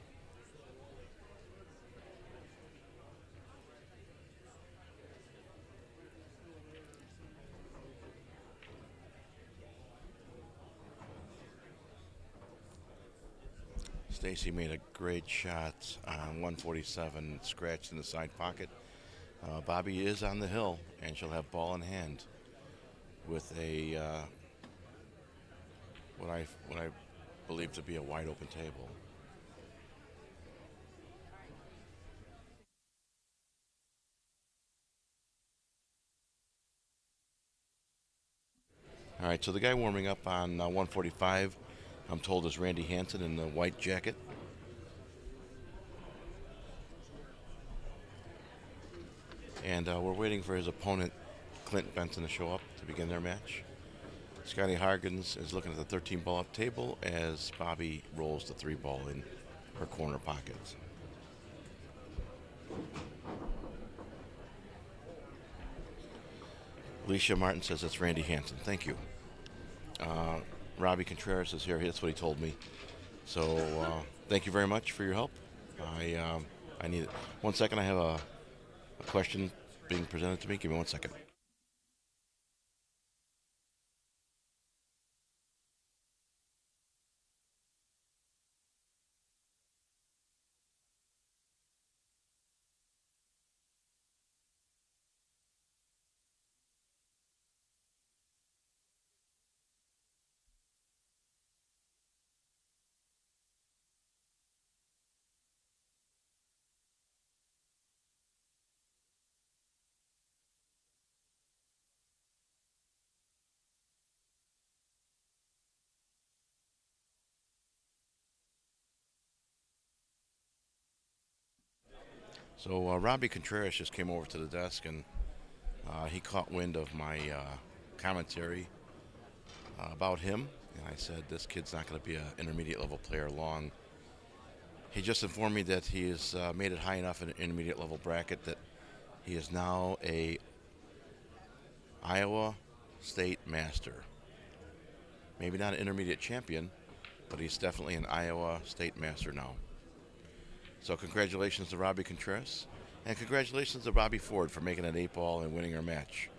Stacy made a great shot on 147, scratched in the side pocket. Bobby is on the hill, and she'll have ball in hand with a what I believe to be a wide open table. All right, so the guy warming up on 145, I'm told, is Randy Hansen in the white jacket. And we're waiting for his opponent, Clint Benson, to show up to begin their match. Scotty Hargens is looking at the 13 ball up table as Bobby rolls the 3 ball in her corner pockets. Alicia Martin says it's Randy Hansen. Thank you. Robbie Contreras is here. That's what he told me. So thank you very much for your help. I need it. 1 second. I have a question being presented to me. Give me 1 second. So Robbie Contreras just came over to the desk, and he caught wind of my commentary about him. And I said, this kid's not going to be an intermediate level player long. He just informed me that he has made it high enough in an intermediate level bracket that he is now a Iowa State Master. Maybe not an intermediate champion, but he's definitely an Iowa State Master now. So congratulations to Robbie Contreras, and congratulations to Bobby Ford for making an 8 ball and winning her match.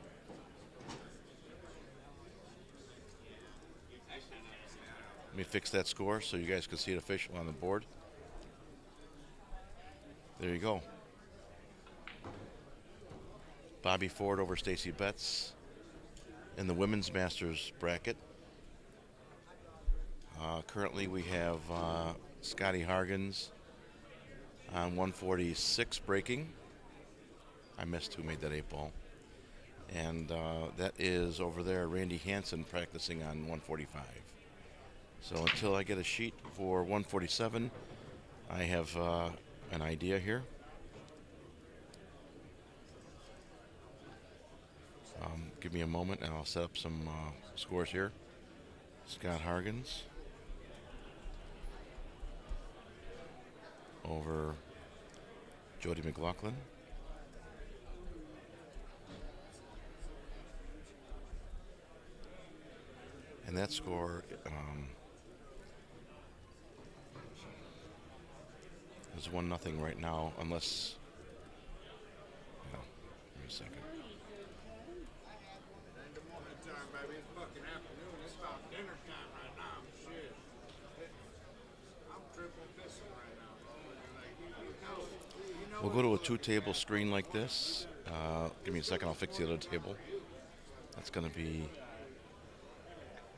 Let me fix that score so you guys can see it official on the board. There you go. Bobby Ford over Stacy Betts in the Women's Masters bracket. Currently we have Scotty Hargens on 146 breaking. I missed who made that 8 ball. And that is over there Randy Hansen practicing on 145. So until I get a sheet for 147, I have an idea here. Give me a moment and I'll set up some scores here. Scott Hargens over Jody McLaughlin. And that score is 1-0 right now, unless, no, give me a second. We'll go to a 2-table screen like this. Give me a second, I'll fix the other table. That's going to be,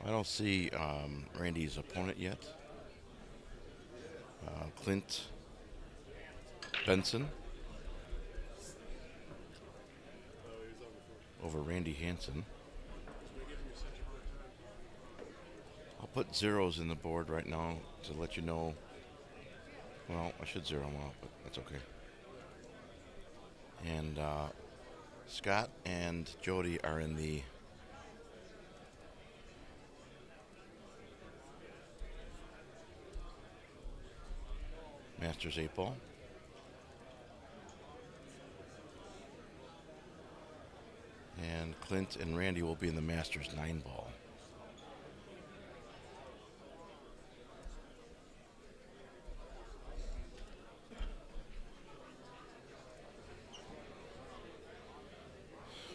I don't see Randy's opponent yet. Clint Benson. over Randy Hansen. I'll put zeros in the board right now to let you know. Well, I should zero them out, but that's okay. And Scott and Jody are in the Masters 8 ball. And Clint and Randy will be in the Masters 9 ball.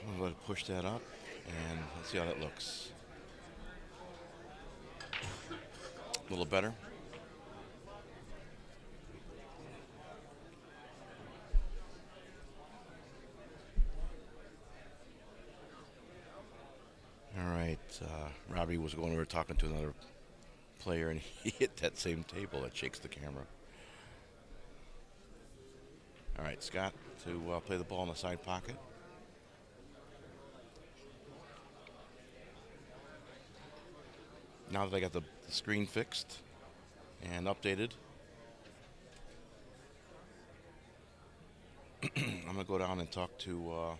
I'm going to push that up and let's see how that looks. A little better. All right, Robbie was going over talking to another player and he hit that same table that shakes the camera. All right, Scott to play the ball in the side pocket. Now that I got the screen fixed and updated, I'm going to go down and talk to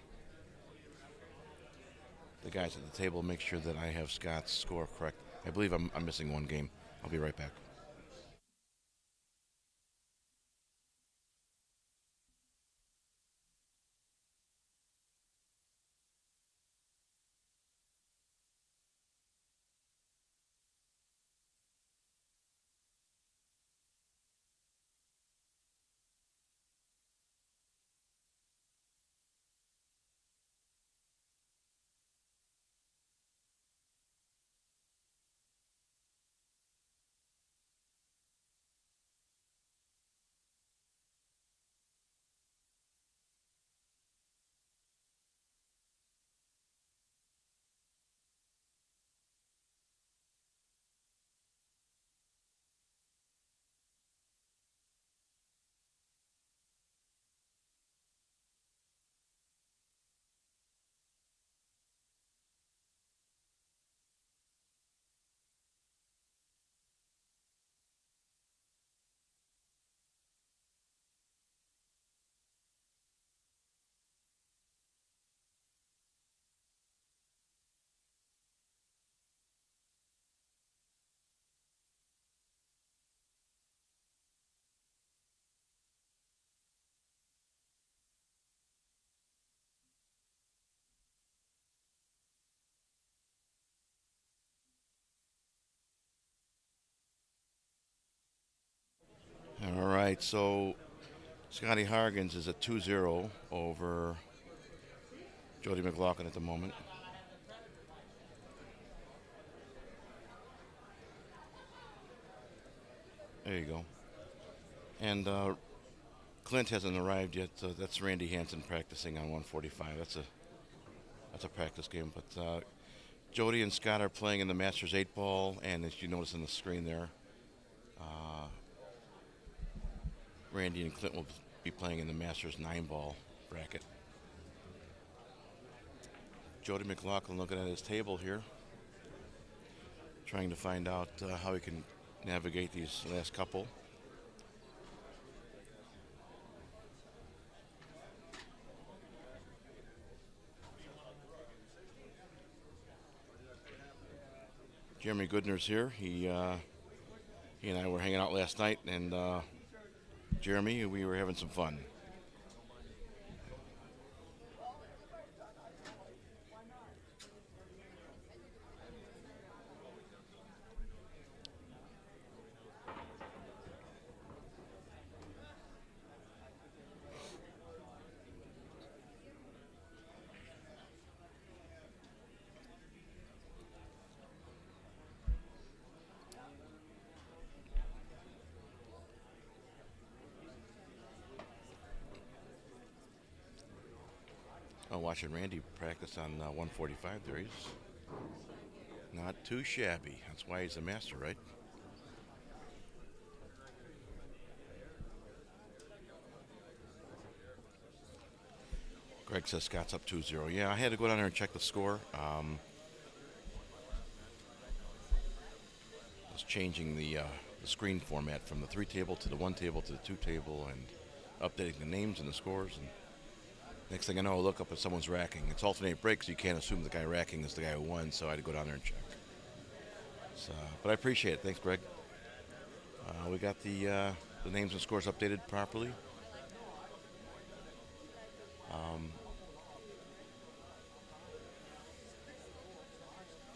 the guys at the table, make sure that I have Scott's score correct. I believe I'm missing one game. I'll be right back. All right, so Scotty Hargens is at 2-0 over Jody McLaughlin at the moment. There you go. And Clint hasn't arrived yet. That's Randy Hansen practicing on 145. That's a practice game. But Jody and Scott are playing in the Masters 8 ball, and as you notice on the screen there, Randy and Clint will be playing in the Masters 9 ball bracket. Jody McLaughlin looking at his table here, trying to find out how he can navigate these last couple. Jeremy Goodner's here. He and I were hanging out last night, and Jeremy, we were having some fun. I'm watching Randy practice on 145. There he is. Not too shabby. That's why he's a master, right? Greg says Scott's up 2-0. Yeah, I had to go down there and check the score. I was changing the screen format from the 3 table to the 1 table to the 2 table and updating the names and the scores. And next thing I know, I look up at someone's racking. It's alternate breaks, so you can't assume the guy racking is the guy who won, so I had to go down there and check. So, but I appreciate it. Thanks, Greg. We got the names and scores updated properly.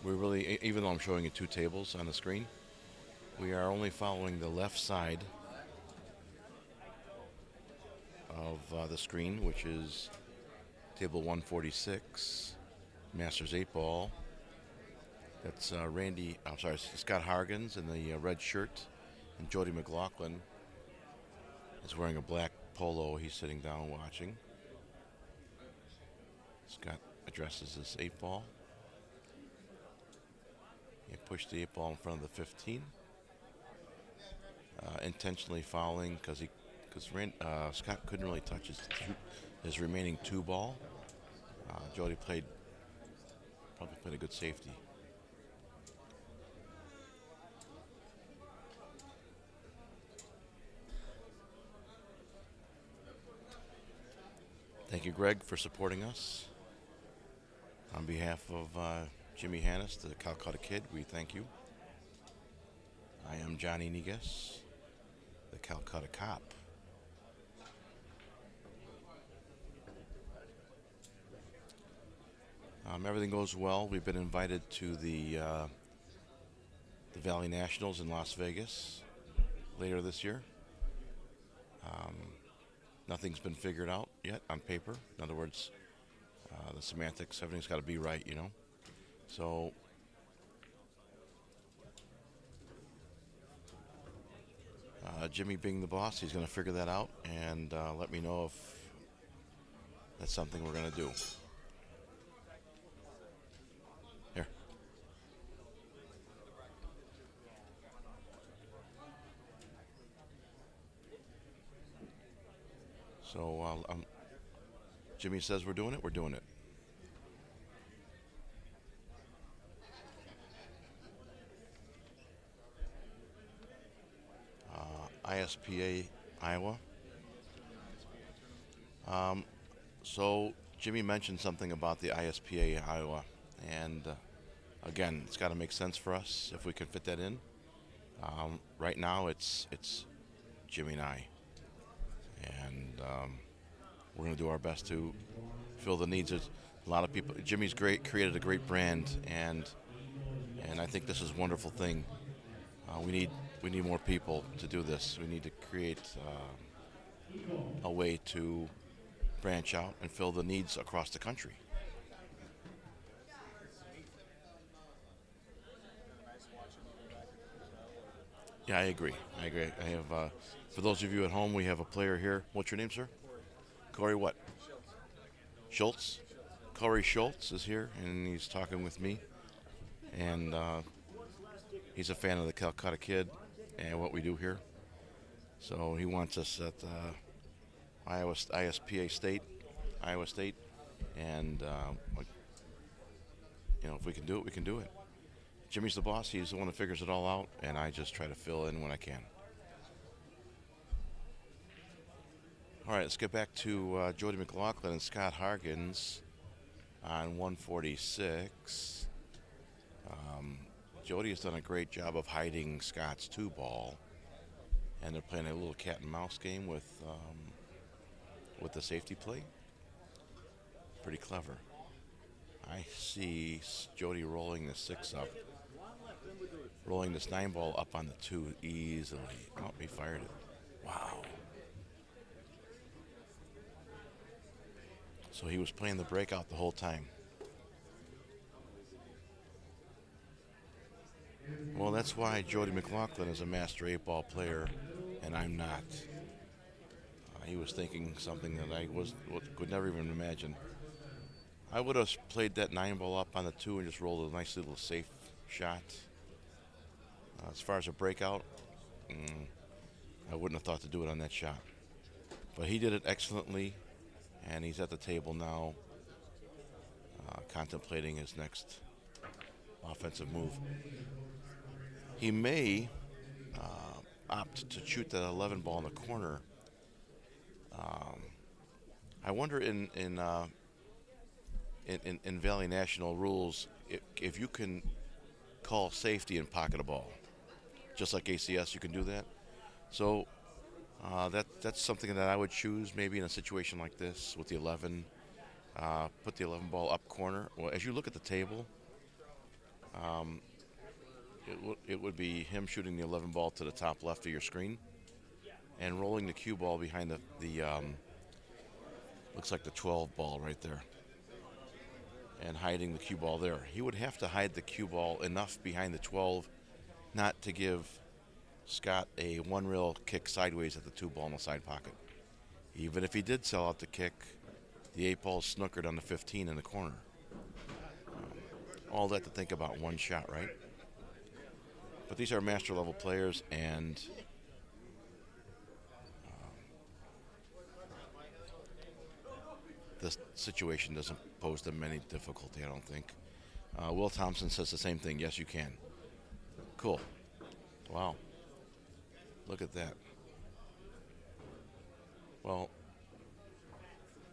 We really, even though I'm showing you 2 tables on the screen, we are only following the left side of the screen, which is table 146, Masters 8 ball. That's Scott Hargens in the red shirt, and Jody McLaughlin is wearing a black polo. He's sitting down watching. Scott addresses this 8 ball. He pushed the 8 ball in front of the 15. Intentionally fouling because Scott couldn't really touch his remaining 2 ball. Jody probably played a good safety. Thank you, Greg, for supporting us. On behalf of Jimmy Hannes, the Calcutta Kid, we thank you. I am Johnny Negus, the Calcutta Cop. Everything goes well. We've been invited to the Valley Nationals in Las Vegas later this year. Nothing's been figured out yet on paper. In other words, the semantics, everything's got to be right, you know. So Jimmy being the boss, he's going to figure that out and let me know if that's something we're going to do. Here. So Jimmy says we're doing it, we're doing it. ISPA, Iowa. So Jimmy mentioned something about the ISPA, Iowa, and again, it's got to make sense for us if we can fit that in. Right now, it's Jimmy and I, and we're going to do our best to fill the needs. There's a lot of people. Jimmy's created a great brand, and I think this is a wonderful thing. We need more people to do this. We need to create a way to branch out and fill the needs across the country. Yeah, I agree. I have, for those of you at home, we have a player here. What's your name, sir? Corey what? Schultz? Corey Schultz is here, and he's talking with me. And he's a fan of the Calcutta Kid and what we do here. So he wants us at Iowa State, and if we can do it, we can do it. Jimmy's the boss. He's the one that figures it all out, and I just try to fill in when I can. All right, let's get back to Jody McLaughlin and Scott Hargens on 146. Jody has done a great job of hiding Scott's 2 ball, and they're playing a little cat and mouse game with the safety play. Pretty clever. I see Jody rolling the 6 up, rolling this 9 ball up on the 2 easily. Oh, he fired it. Wow. So he was playing the breakout the whole time. Well, that's why Jody McLaughlin is a master 8-ball player, and I'm not. He was thinking something that I could never even imagine. I would have played that 9 ball up on the 2 and just rolled a nice little safe shot. As far as a breakout, I wouldn't have thought to do it on that shot. But he did it excellently, and he's at the table now, contemplating his next offensive move. He may opt to shoot that 11 ball in the corner. I wonder in Valley National rules if you can call safety and pocket a ball, just like ACS, you can do that. So that's something that I would choose maybe in a situation like this with the 11. Put the 11 ball up corner. Well, as you look at the table, it would be him shooting the 11 ball to the top left of your screen and rolling the cue ball behind the looks like the 12 ball right there, and hiding the cue ball there. He would have to hide the cue ball enough behind the 12 not to give Scott a one rail kick sideways at the 2 ball in the side pocket. Even if he did sell out the kick, the 8 ball snookered on the 15 in the corner. All that to think about one shot, right? But these are master level players, and this situation doesn't pose them any difficulty, I don't think. Will Thompson says the same thing. Yes, you can. Cool. Wow. Look at that. Well,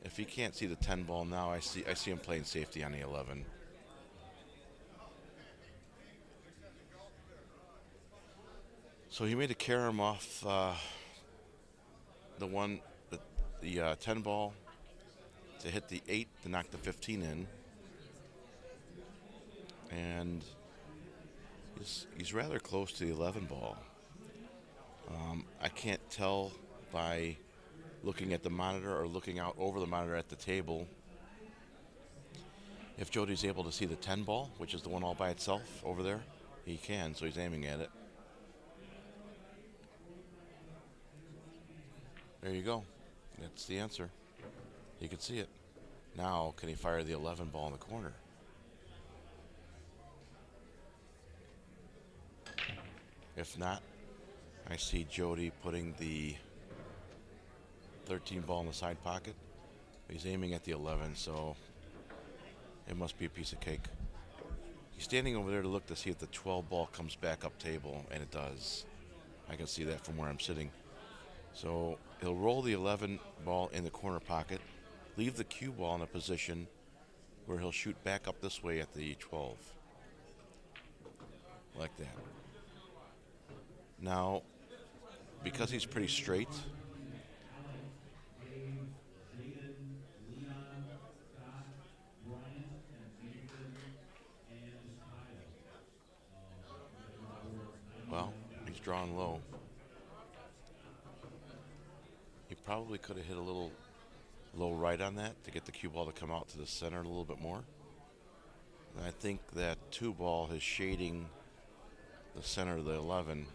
if he can't see the 10 ball now, I see him playing safety on the 11. So he made a carom off the 10 ball to hit the 8 to knock the 15 in. And he's rather close to the 11 ball. I can't tell by looking at the monitor or looking out over the monitor at the table if Jody's able to see the 10 ball, which is the one all by itself over there. He can, so he's aiming at it. There you go. That's the answer. He could see it. Now, can he fire the 11 ball in the corner? If not, I see Jody putting the 13 ball in the side pocket. He's aiming at the 11, so it must be a piece of cake. He's standing over there to look to see if the 12 ball comes back up table, and it does. I can see that from where I'm sitting. So he'll roll the 11 ball in the corner pocket, leave the cue ball in a position where he'll shoot back up this way at the 12. Like that. Now, because he's pretty straight, well, he's drawing low. He probably could have hit a little low right on that to get the cue ball to come out to the center a little bit more. And I think that 2 ball is shading the center of the 11.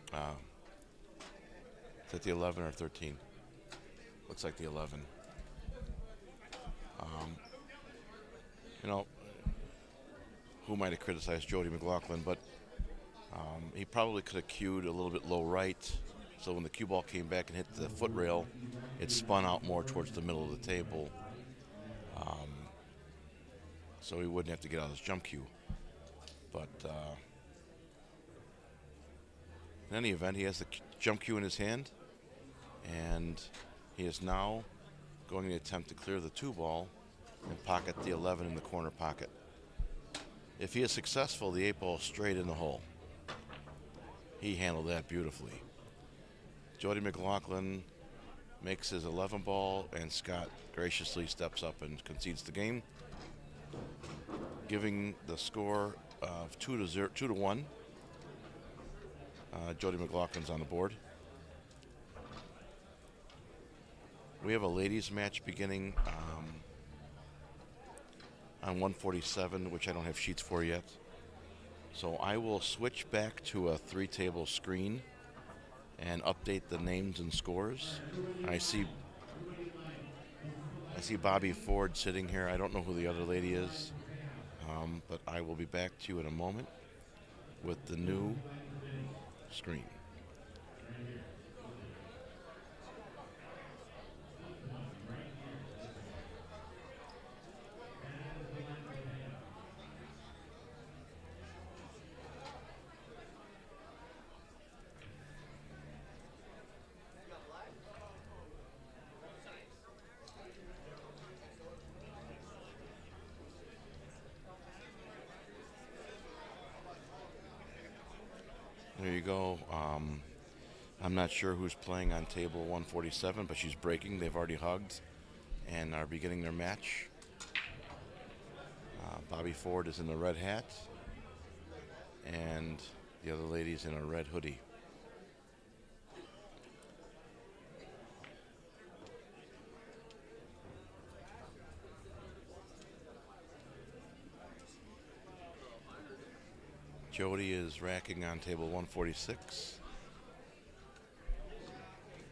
Is it the 11 or 13? Looks like the 11. You know, who might have criticized Jody McLaughlin, but he probably could have cued a little bit low right, so when the cue ball came back and hit the foot rail, it spun out more towards the middle of the table, so he wouldn't have to get out his jump cue. But in any event, he has the jump cue in his hand, and he is now going to attempt to clear the 2 ball and pocket the 11 in the corner pocket. If he is successful, the 8 ball is straight in the hole. He handled that beautifully. Jody McLaughlin makes his 11 ball, and Scott graciously steps up and concedes the game, giving the score of 2-1. Jody McLaughlin's on the board. We have a ladies match beginning on 147, which I don't have sheets for yet. So I will switch back to a 3-table screen and update the names and scores. I see Bobby Ford sitting here. I don't know who the other lady is, but I will be back to you in a moment with the new screen. I'm not sure who's playing on table 147, but she's breaking. They've already hugged and are beginning their match. Bobby Ford is in the red hat, and the other lady's in a red hoodie. Jody is racking on table 146.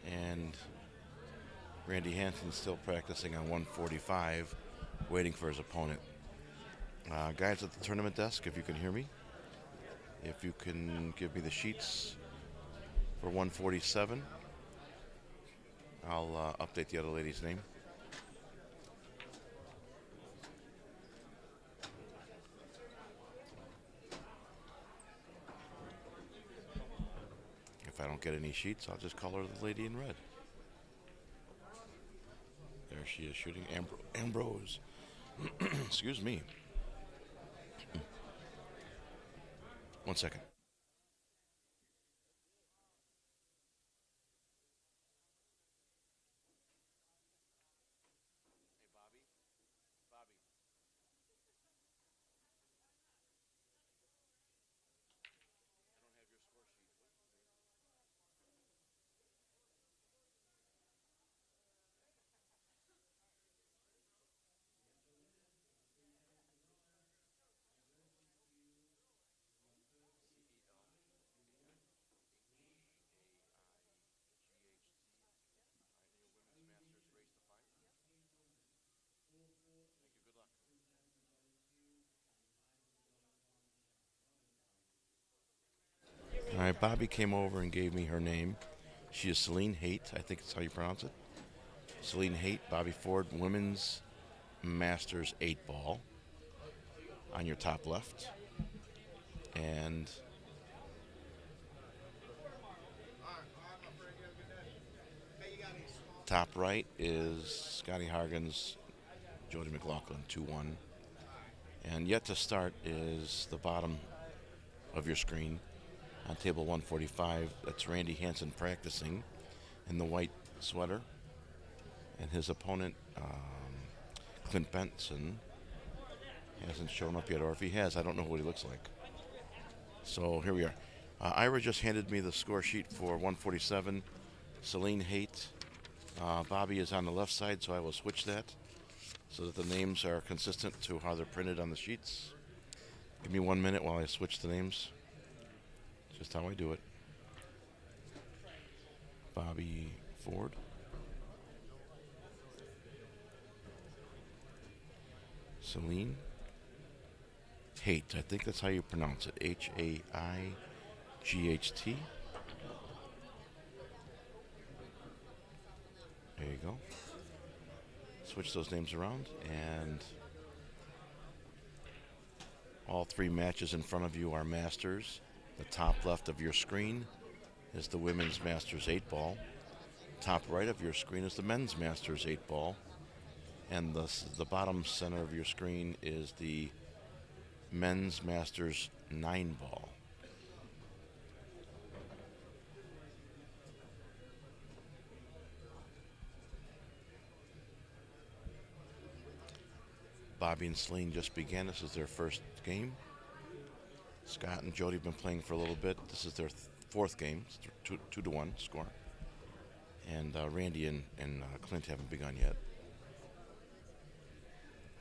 And Randy Hansen's still practicing on 145, waiting for his opponent. Guys at the tournament desk, if you can hear me, if you can give me the sheets for 147, I'll update the other lady's name. If I don't get any sheets, I'll just call her the lady in red. There she is shooting Ambrose. Excuse me. 1 second. All right, Bobby came over and gave me her name. She is Celine Haight, I think that's how you pronounce it. Celine Haight, Bobby Ford, Women's Masters 8 ball on your top left. And top right is Scotty Hargan's Jody McLaughlin 2-1. And yet to start is the bottom of your screen on table 145. That's Randy Hansen practicing in the white sweater. And his opponent, Clint Benson, hasn't shown up yet. Or if he has, I don't know what he looks like. So here we are. Ira just handed me the score sheet for 147. Celine Haight. Bobby is on the left side, so I will switch that so that the names are consistent to how they're printed on the sheets. Give me 1 minute while I switch the names. Just how I do it. Bobby Ford. Celine Haight. I think that's how you pronounce it. Haight. There you go. Switch those names around, and all three matches in front of you are Masters. The top left of your screen is the Women's Masters 8 ball. Top right of your screen is the Men's Masters 8 ball. And the bottom center of your screen is the Men's Masters 9 ball. Bobby and Celine just began. This is their first game. Scott and Jody have been playing for a little bit. This is their fourth game. It's 2-1 score. And Randy and Clint haven't begun yet.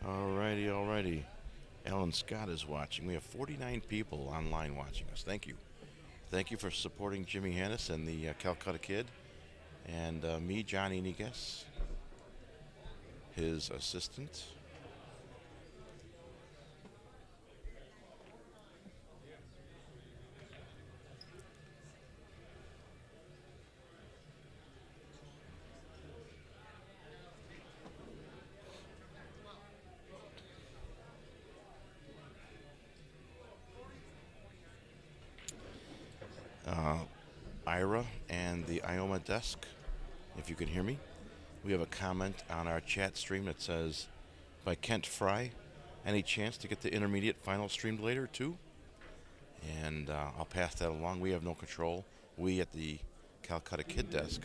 Alrighty. Alan Scott is watching. We have 49 people online watching us. Thank you. Thank you for supporting Jimmy Hannes and the Calcutta Kid. And me, Johnny Niguez, his assistant. Ira and the IOMA desk, if you can hear me. We have a comment on our chat stream that says, by Kent Fry, any chance to get the intermediate final streamed later too? And I'll pass that along. We have no control we at the Calcutta Kid desk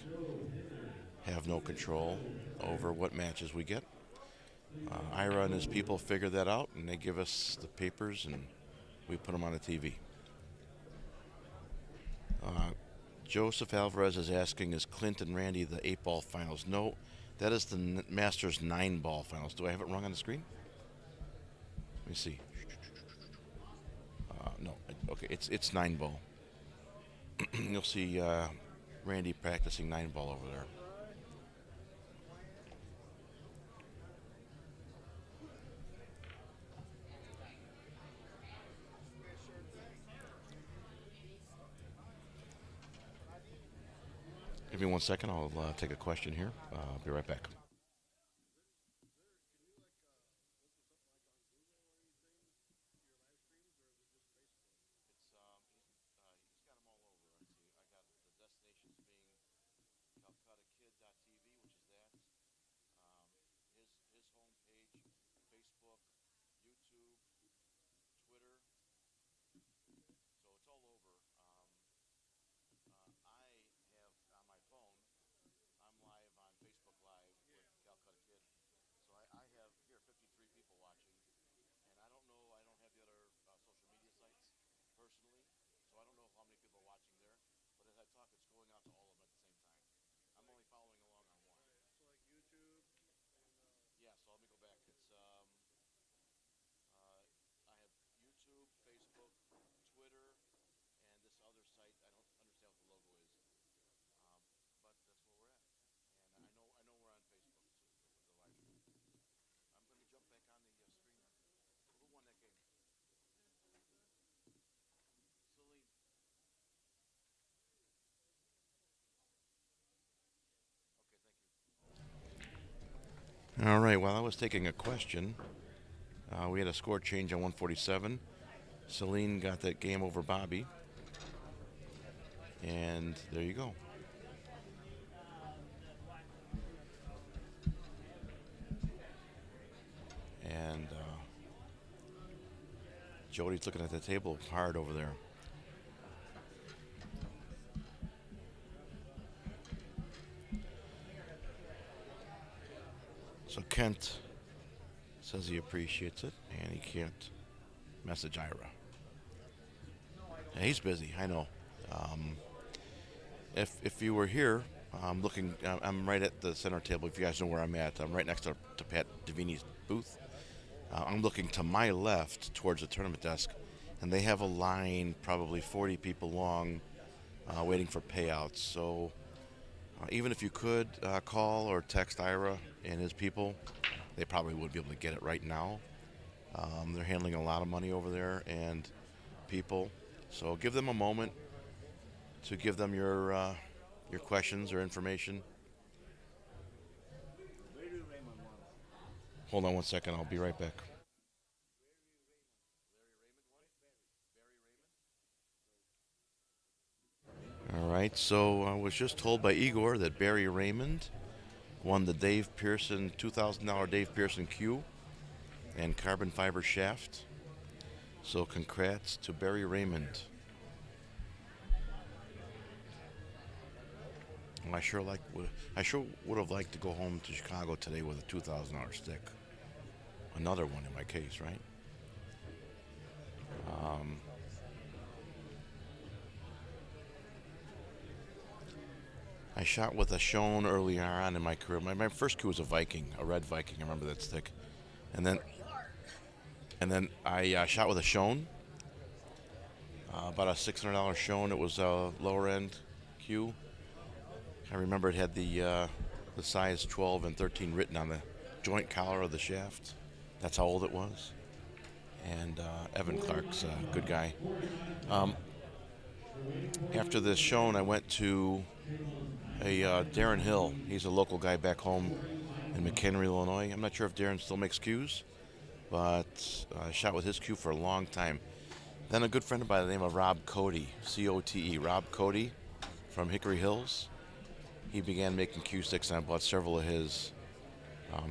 have no control over what matches we get. Ira and his people figure that out, and they give us the papers, and we put them on the TV. Joseph Alvarez is asking, is Clint and Randy the 8-ball finals? No, that is the Masters 9-ball finals. Do I have it wrong on the screen? Let me see. No, okay, it's 9-ball. You'll see Randy practicing 9-ball over there. Give me 1 second. I'll take a question here. I'll be right back. All right, while I was taking a question, we had a score change on 147. Celine got that game over Bobby. And there you go. And Jody's looking at the table hard over there. So Kent says he appreciates it, and he can't message Ira. Yeah, he's busy, I know. If you were here, I'm looking. I'm right at the center table. If you guys know where I'm at, I'm right next to Pat Davini's booth. I'm looking to my left towards the tournament desk, and they have a line probably 40 people long, waiting for payouts. So even if you could call or text Ira and his people, they probably would be able to get it right now. They're handling a lot of money over there and people, so give them a moment to give them your questions or information. Hold on 1 second. I'll be right back. All right, so I was just told by Igor that Barry Raymond won the Dave Pearson $2,000 Dave Pearson Q and carbon fiber shaft. So congrats to Barry Raymond. I sure would have liked to go home to Chicago today with a $2,000 stick. Another one in my case, right? I shot with a Schoen earlier on in my career. My first cue was a Viking, a red Viking. I remember that stick. And then I shot with a Schoen, about a $600 Schoen. It was a lower end cue. I remember it had the size 12 and 13 written on the joint collar of the shaft. That's how old it was. And Evan Clark's a good guy. After this Schoen, I went to Darren Hill. He's a local guy back home in McHenry, Illinois. I'm not sure if Darren still makes cues, but I shot with his cue for a long time. Then a good friend by the name of Rob Cody, C-O-T-E, Rob Cody from Hickory Hills. He began making cue sticks, and I bought several of his.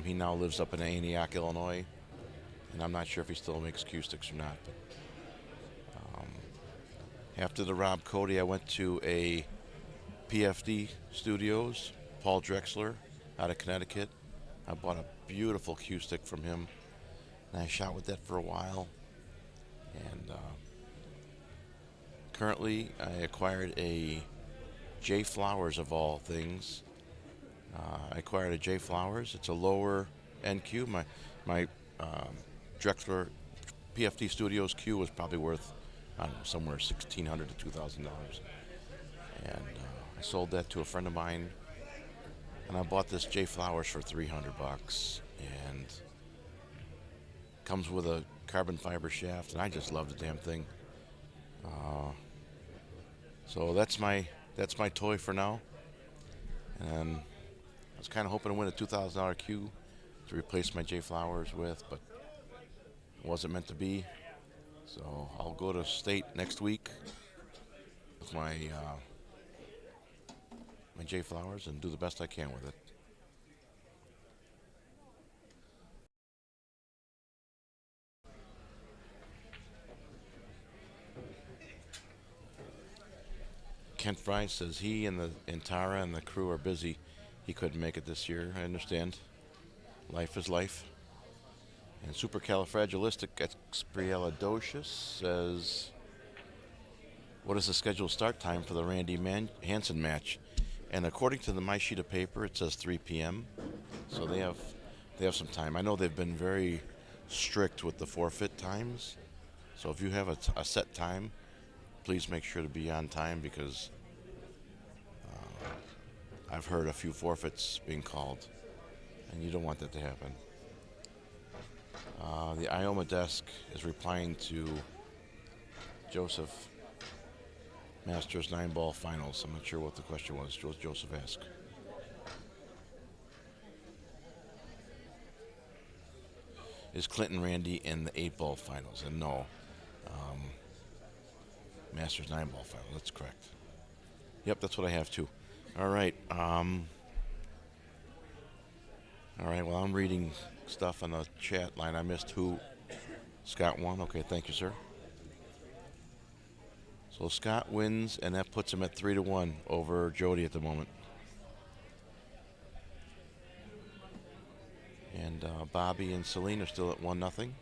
He now lives up in Antioch, Illinois, and I'm not sure if he still makes cue sticks or not. But after the Rob Cody, I went to a PFD Studios, Paul Drexler out of Connecticut. I bought a beautiful cue stick from him, and I shot with that for a while. And currently, I acquired a J Flowers of all things. I acquired a J Flowers. It's a lower end cue. My Drexler PFD Studios cue was probably worth, I don't know, somewhere $1,600 to $2,000. And I sold that to a friend of mine, and I bought this J Flowers for $300, and comes with a carbon fiber shaft, and I just love the damn thing. So that's my toy for now, and I was kind of hoping to win a $2,000 cue to replace my J Flowers with, but it wasn't meant to be. So I'll go to state next week with my J Flowers and do the best I can with it. Kent Fry says he and Tara and the crew are busy. He couldn't make it this year. I understand. Life is life. And Supercalifragilisticexpialidocious says, what is the scheduled start time for the Randy Hansen match? And according to my sheet of paper, it says 3 p.m. So they have some time. I know they've been very strict with the forfeit times. So if you have a set time, please make sure to be on time, because I've heard a few forfeits being called, and you don't want that to happen. The IOMA desk is replying to Joseph Masters 9-ball finals. I'm not sure what the question was. Joseph asked. Is Clinton Randy in the 8-ball finals? And no. Masters 9-ball final. That's correct. Yep, that's what I have too. All right. All right. Well, I'm reading stuff on the chat line. I missed who. Scott won. Okay, thank you, sir. So Scott wins, and that puts him at 3-1 over Jody at the moment. And Bobby and Celine are still at 1-0.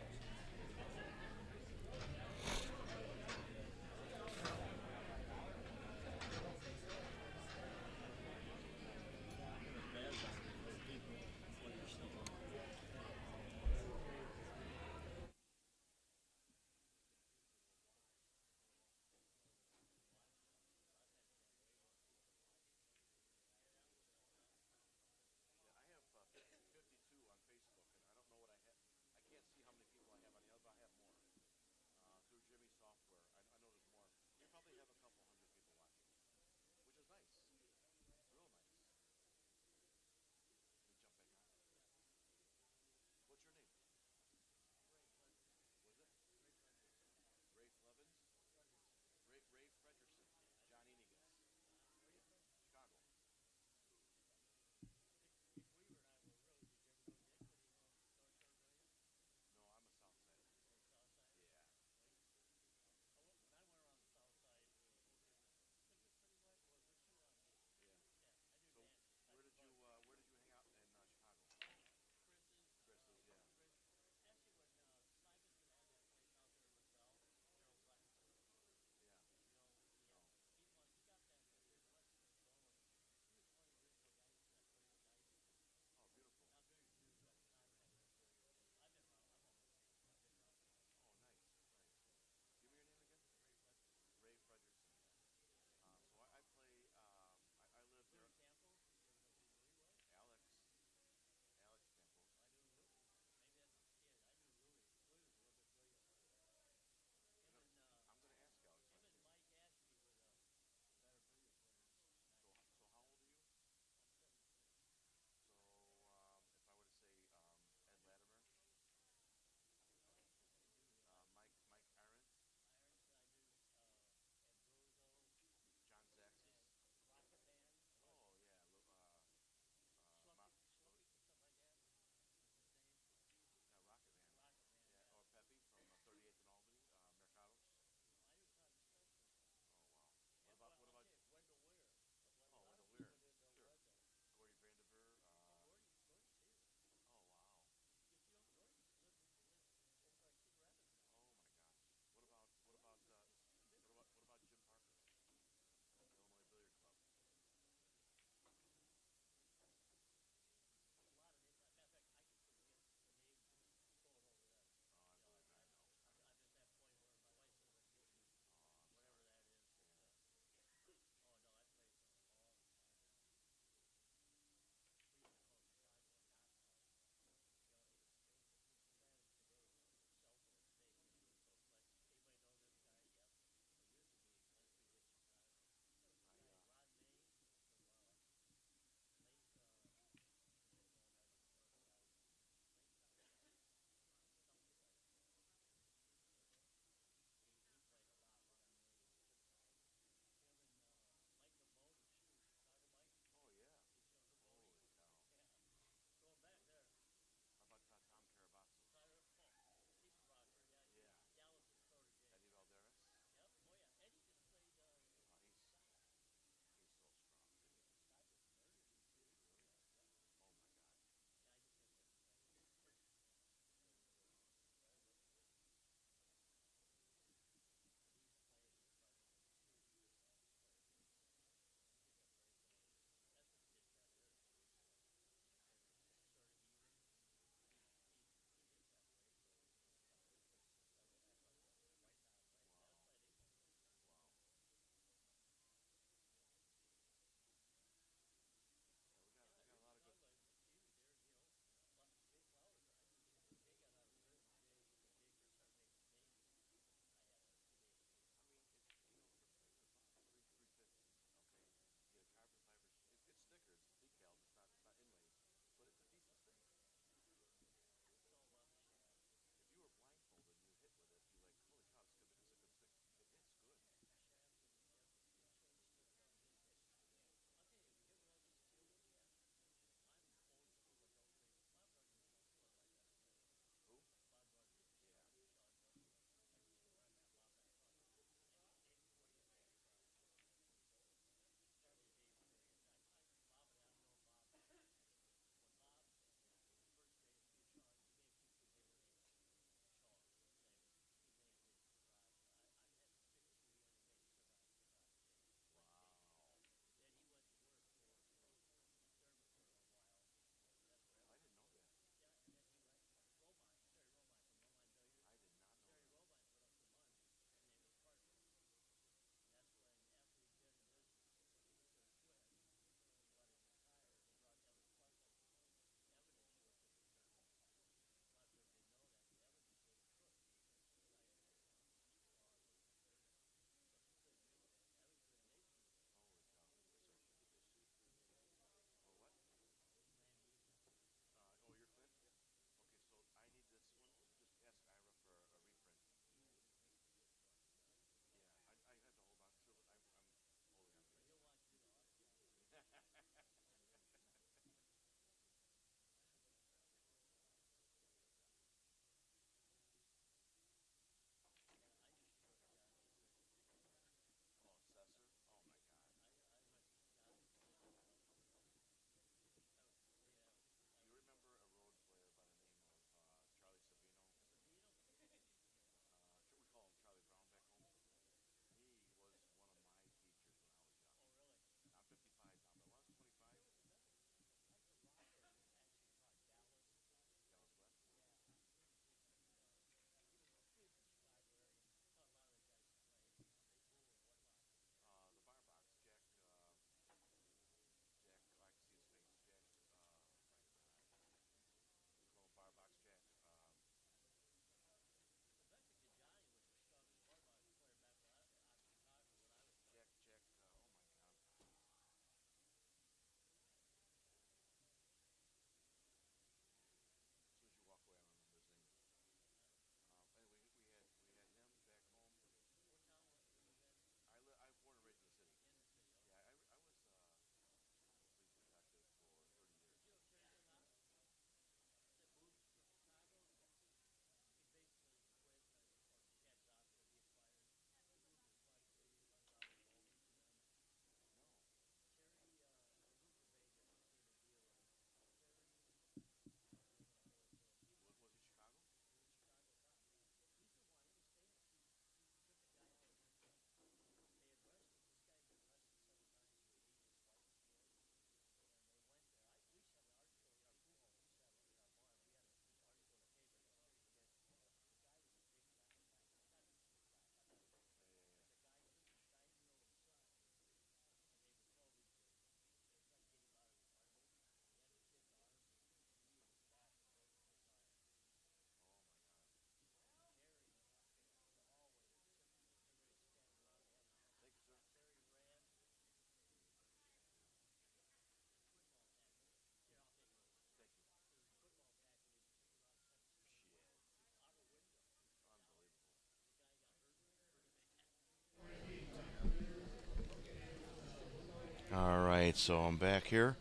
right, so I'm back here.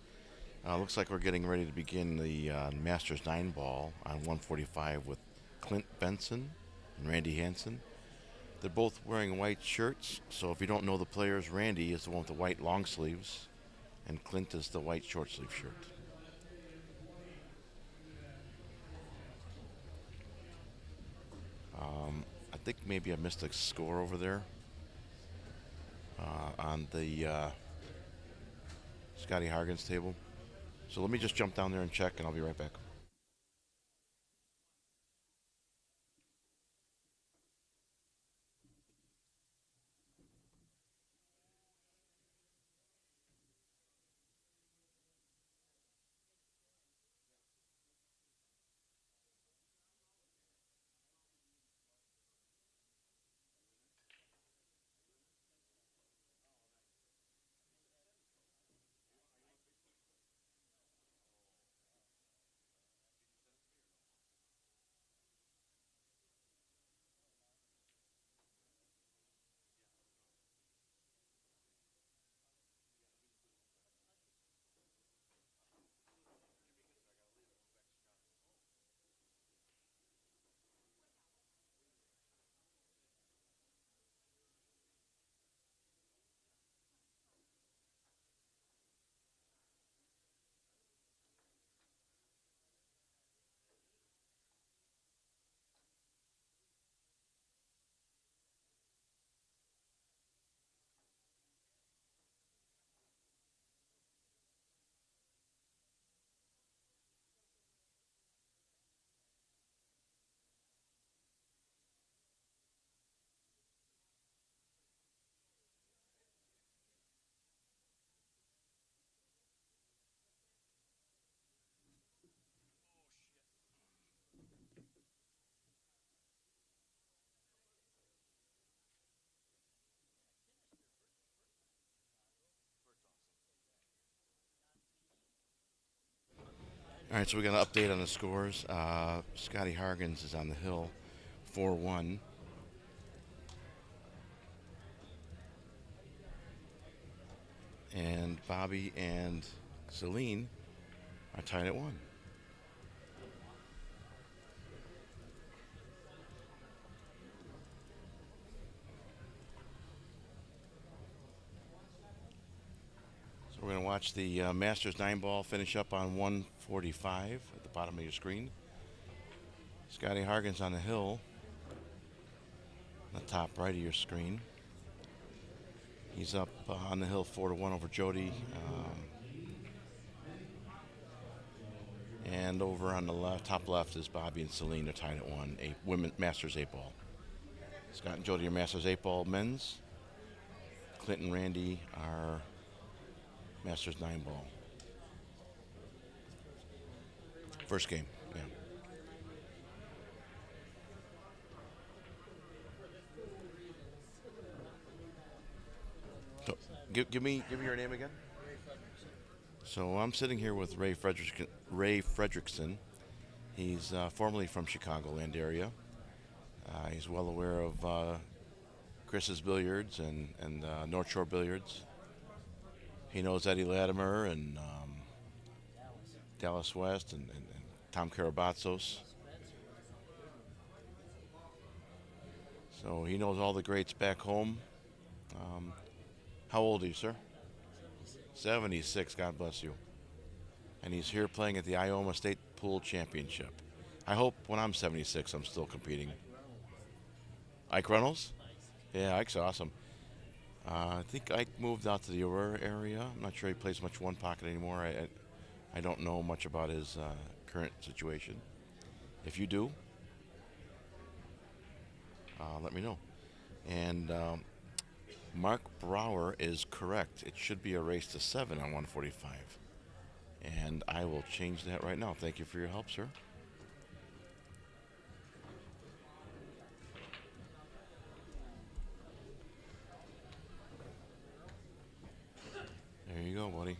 Looks like we're getting ready to begin the Masters 9 ball on 145 with Clint Benson and Randy Hansen. They're both wearing white shirts, so if you don't know the players, Randy is the one with the white long sleeves, and Clint is the white short sleeve shirt. I think maybe I missed a score over there on the Scotty Hargan's table. So let me just jump down there and check, and I'll be right back. All right, so we got an update on the scores. Scotty Hargan's is on the hill, 4-1. And Bobby and Celine are tied at 1. So we're going to watch the Masters 9 ball finish up on 145 at the bottom of your screen. Scotty Hargan's on the hill, on the top right of your screen. He's up on the hill 4-1 over Jody. And over on the top left is Bobby and Celine. They're tied at 1. Women Masters 8 ball. Scott and Jody are Masters 8 ball men's. Clint and Randy are Masters 9 ball. First game, yeah. So, give me your name again. So I'm sitting here with Ray Fredrickson. He's formerly from Chicagoland area. He's well aware of Chris's Billiards and North Shore Billiards. He knows Eddie Latimer and Dallas West and Tom Karabatsos. So he knows all the greats back home. How old are you, sir? 76, God bless you. And he's here playing at the IOMA State Pool Championship. I hope when I'm 76 I'm still competing. Ike Reynolds? Yeah, Ike's awesome. I think Ike moved out to the Aurora area. I'm not sure he plays much one pocket anymore. I don't know much about his current situation. If you do, let me know. And Mark Brower is correct. It should be a race to 7 on 145. And I will change that right now. Thank you for your help, sir. There you go, buddy.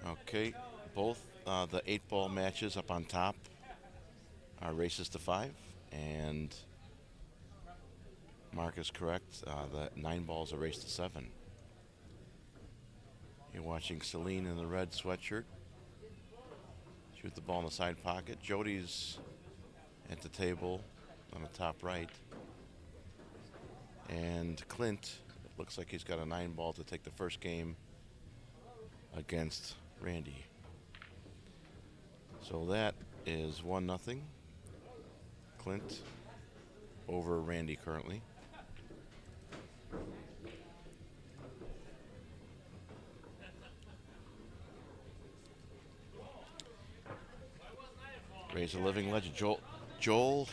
Okay, both the 8-ball matches up on top are races to 5, and Mark is correct. The 9 balls are race to 7. You're watching Celine in the red sweatshirt shoot the ball in the side pocket. Jody's at the table on the top right. And Clint, it looks like he's got a 9-ball to take the first game against Randy. So that is 1-0. Clint over Randy currently. Ray's a living legend. Joel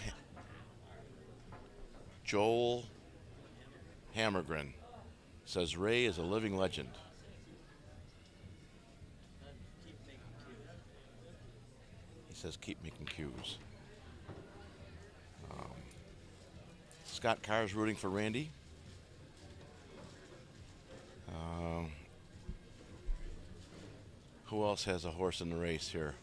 Hammergren says Ray is a living legend. He says keep making cues. Scott Carr's rooting for Randy. Who else has a horse in the race here?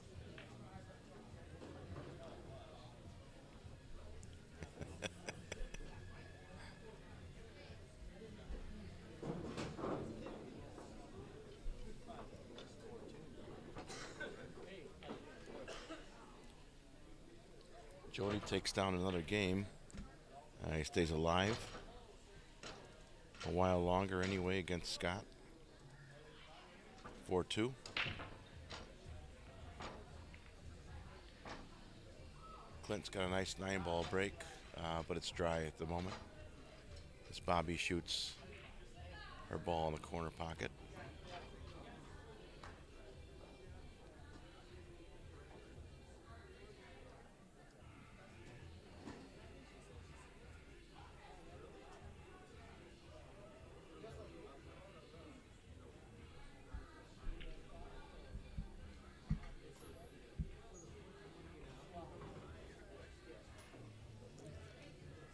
Jody takes down another game. He stays alive a while longer anyway against Scott. 4-2. Clint's got a nice 9-ball break, but it's dry at the moment as Bobby shoots her ball in the corner pocket.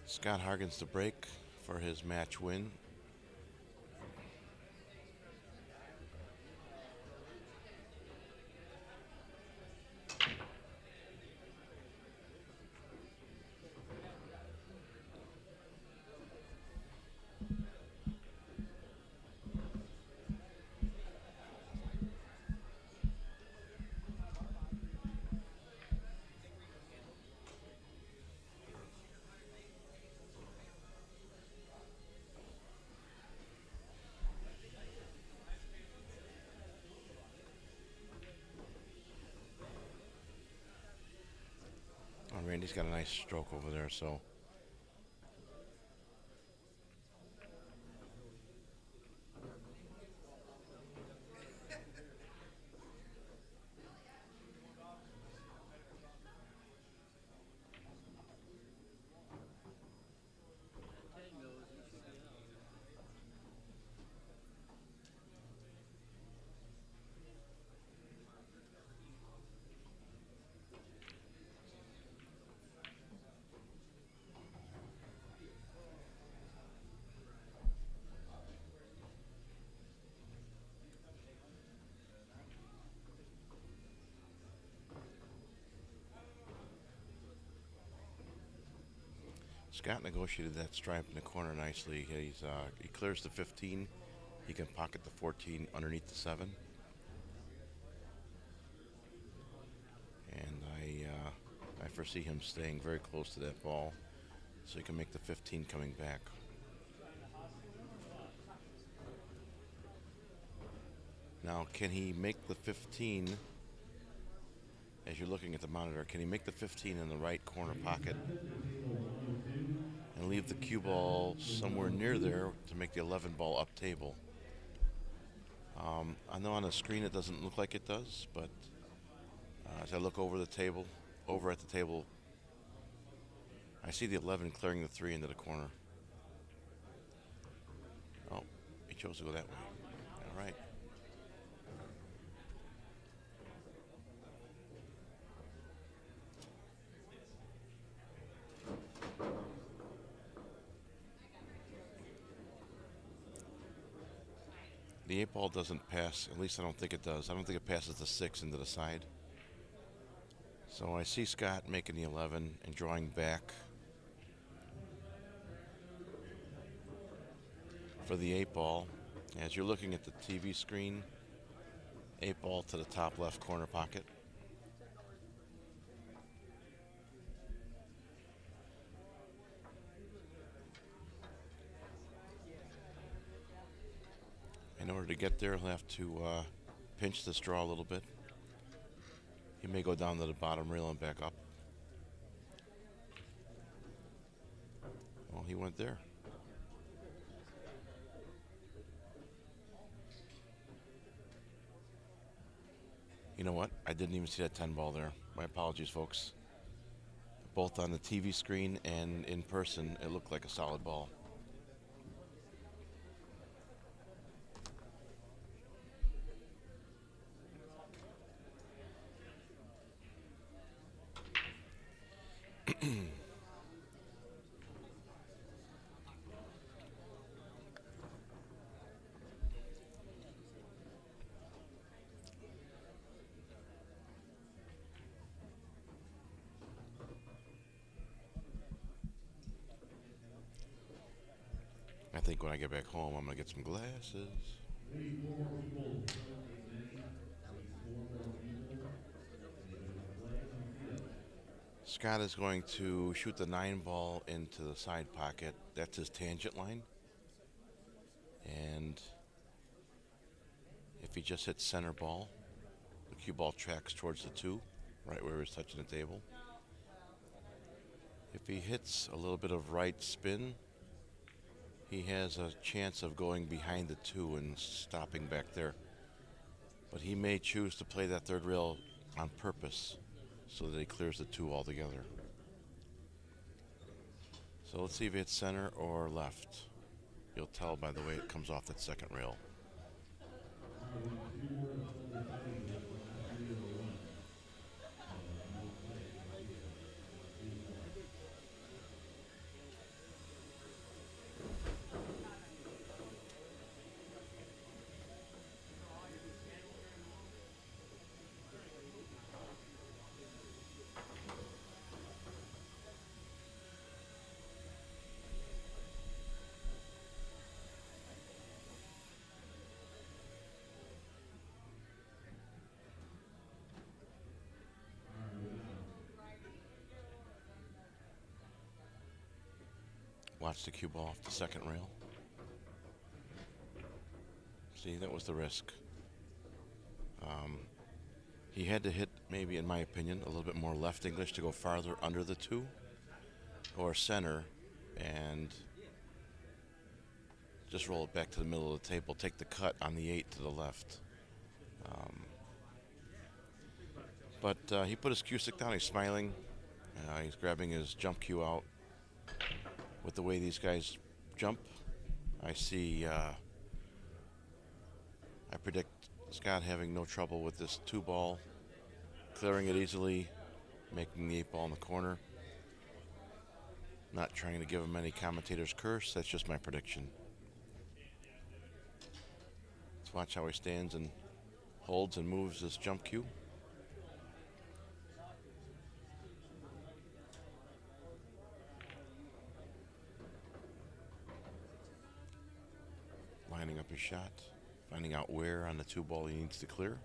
Scott Hargan's the break for his match win. Randy's got a nice stroke over there, so. Scott negotiated that stripe in the corner nicely. He clears the 15. He can pocket the 14 underneath the 7. And I foresee him staying very close to that ball so he can make the 15 coming back. Now, can he make the 15, as you're looking at the monitor, can he make the 15 in the right corner pocket and leave the cue ball somewhere near there to make the 11 ball up table? I know on the screen it doesn't look like it does, but as I look over at the table, I see the 11 clearing the 3 into the corner. Oh, he chose to go that way. All right. The 8 ball doesn't pass, at least I don't think it does. I don't think it passes the 6 into the side. So I see Scott making the 11 and drawing back for the 8 ball. As you're looking at the TV screen, 8 ball to the top left corner pocket. In order to get there, he'll have to pinch the straw a little bit. He may go down to the bottom rail and back up. Well, he went there. You know what? I didn't even see that 10 ball there. My apologies, folks. Both on the TV screen and in person, it looked like a solid ball. I think when I get back home, I'm going to get some glasses. Scott is going to shoot the 9 ball into the side pocket. That's his tangent line. And if he just hits center ball, the cue ball tracks towards the 2, right where he's touching the table. If he hits a little bit of right spin, he has a chance of going behind the 2 and stopping back there. But he may choose to play that third rail on purpose so that he clears the 2 altogether. So let's see if he hits center or left. You'll tell by the way it comes off that second rail. Watch the cue ball off the second rail. See, that was the risk. He had to hit, maybe in my opinion, a little bit more left English to go farther under the 2, or center, and just roll it back to the middle of the table. Take the cut on the 8 to the left. But he put his cue stick down. He's smiling. He's grabbing his jump cue out. With the way these guys jump, I see, I predict Scott having no trouble with this 2 ball, clearing it easily, making the 8 ball in the corner. Not trying to give him any commentator's curse, that's just my prediction. Let's watch how he stands and holds and moves this jump cue. Lining up his shot, finding out where on the 2 ball he needs to clear.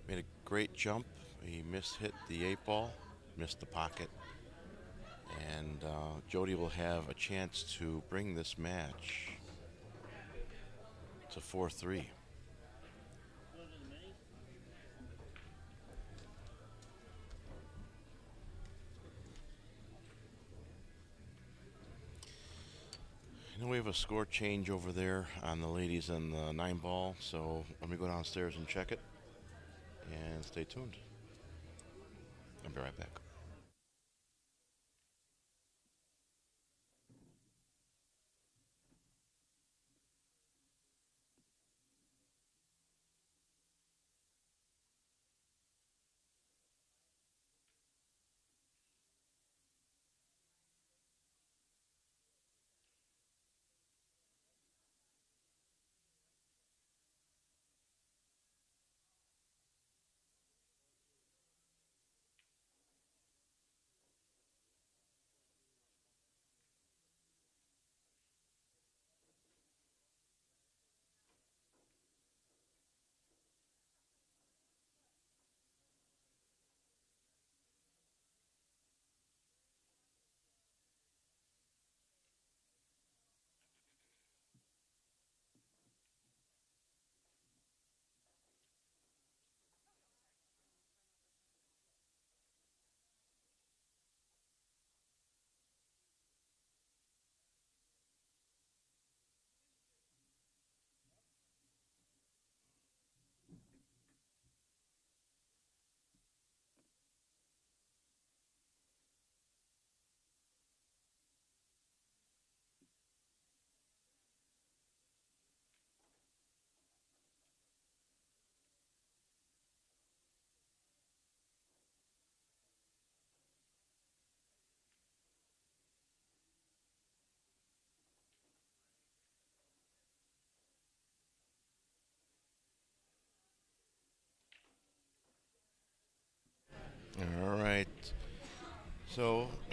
Made a great jump. He hit the 8 ball, missed the pocket. And Jody will have a chance to bring this match to 4-3. I know we have a score change over there on the ladies and the 9 ball, so let me go downstairs and check it. And stay tuned. I'll be right back.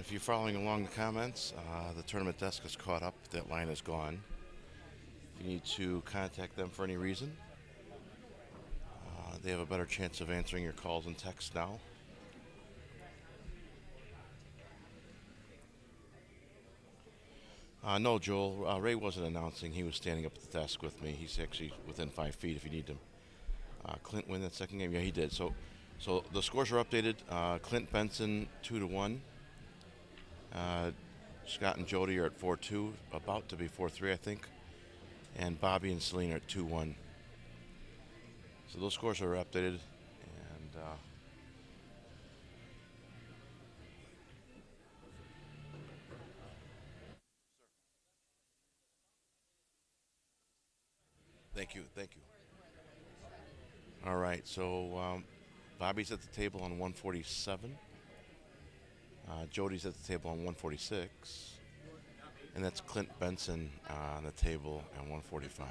If you're following along the comments, the tournament desk is caught up. That line is gone. If you need to contact them for any reason, they have a better chance of answering your calls and texts now. No, Joel. Ray wasn't announcing. He was standing up at the desk with me. He's actually within 5 feet if you need him. Clint win that second game? Yeah, he did. So the scores are updated. Clint Benson 2-1. Scott and Jody are at 4-2, about to be 4-3, I think. And Bobby and Celine are at 2-1. So those scores are updated. And thank you. All right, so Bobby's at the table on 147. Jody's at the table on 146. And that's Clint Benson on the table at 145.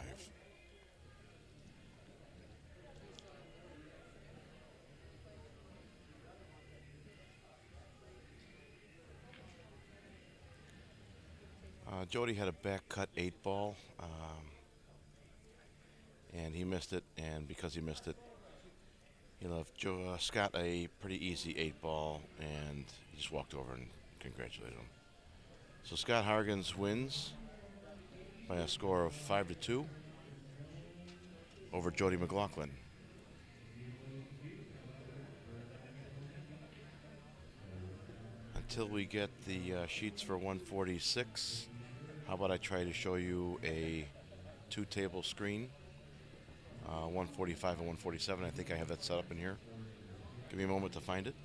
Jody had a back cut 8-ball, and he missed it. And because he missed it, he left Scott a pretty easy 8-ball, and he just walked over and congratulated him. So Scott Hargens wins by a score of 5-2 over Jody McLaughlin. Until we get the sheets for 146, how about I try to show you a 2-table screen, 145 and 147. I think I have that set up in here. Give me a moment to find it.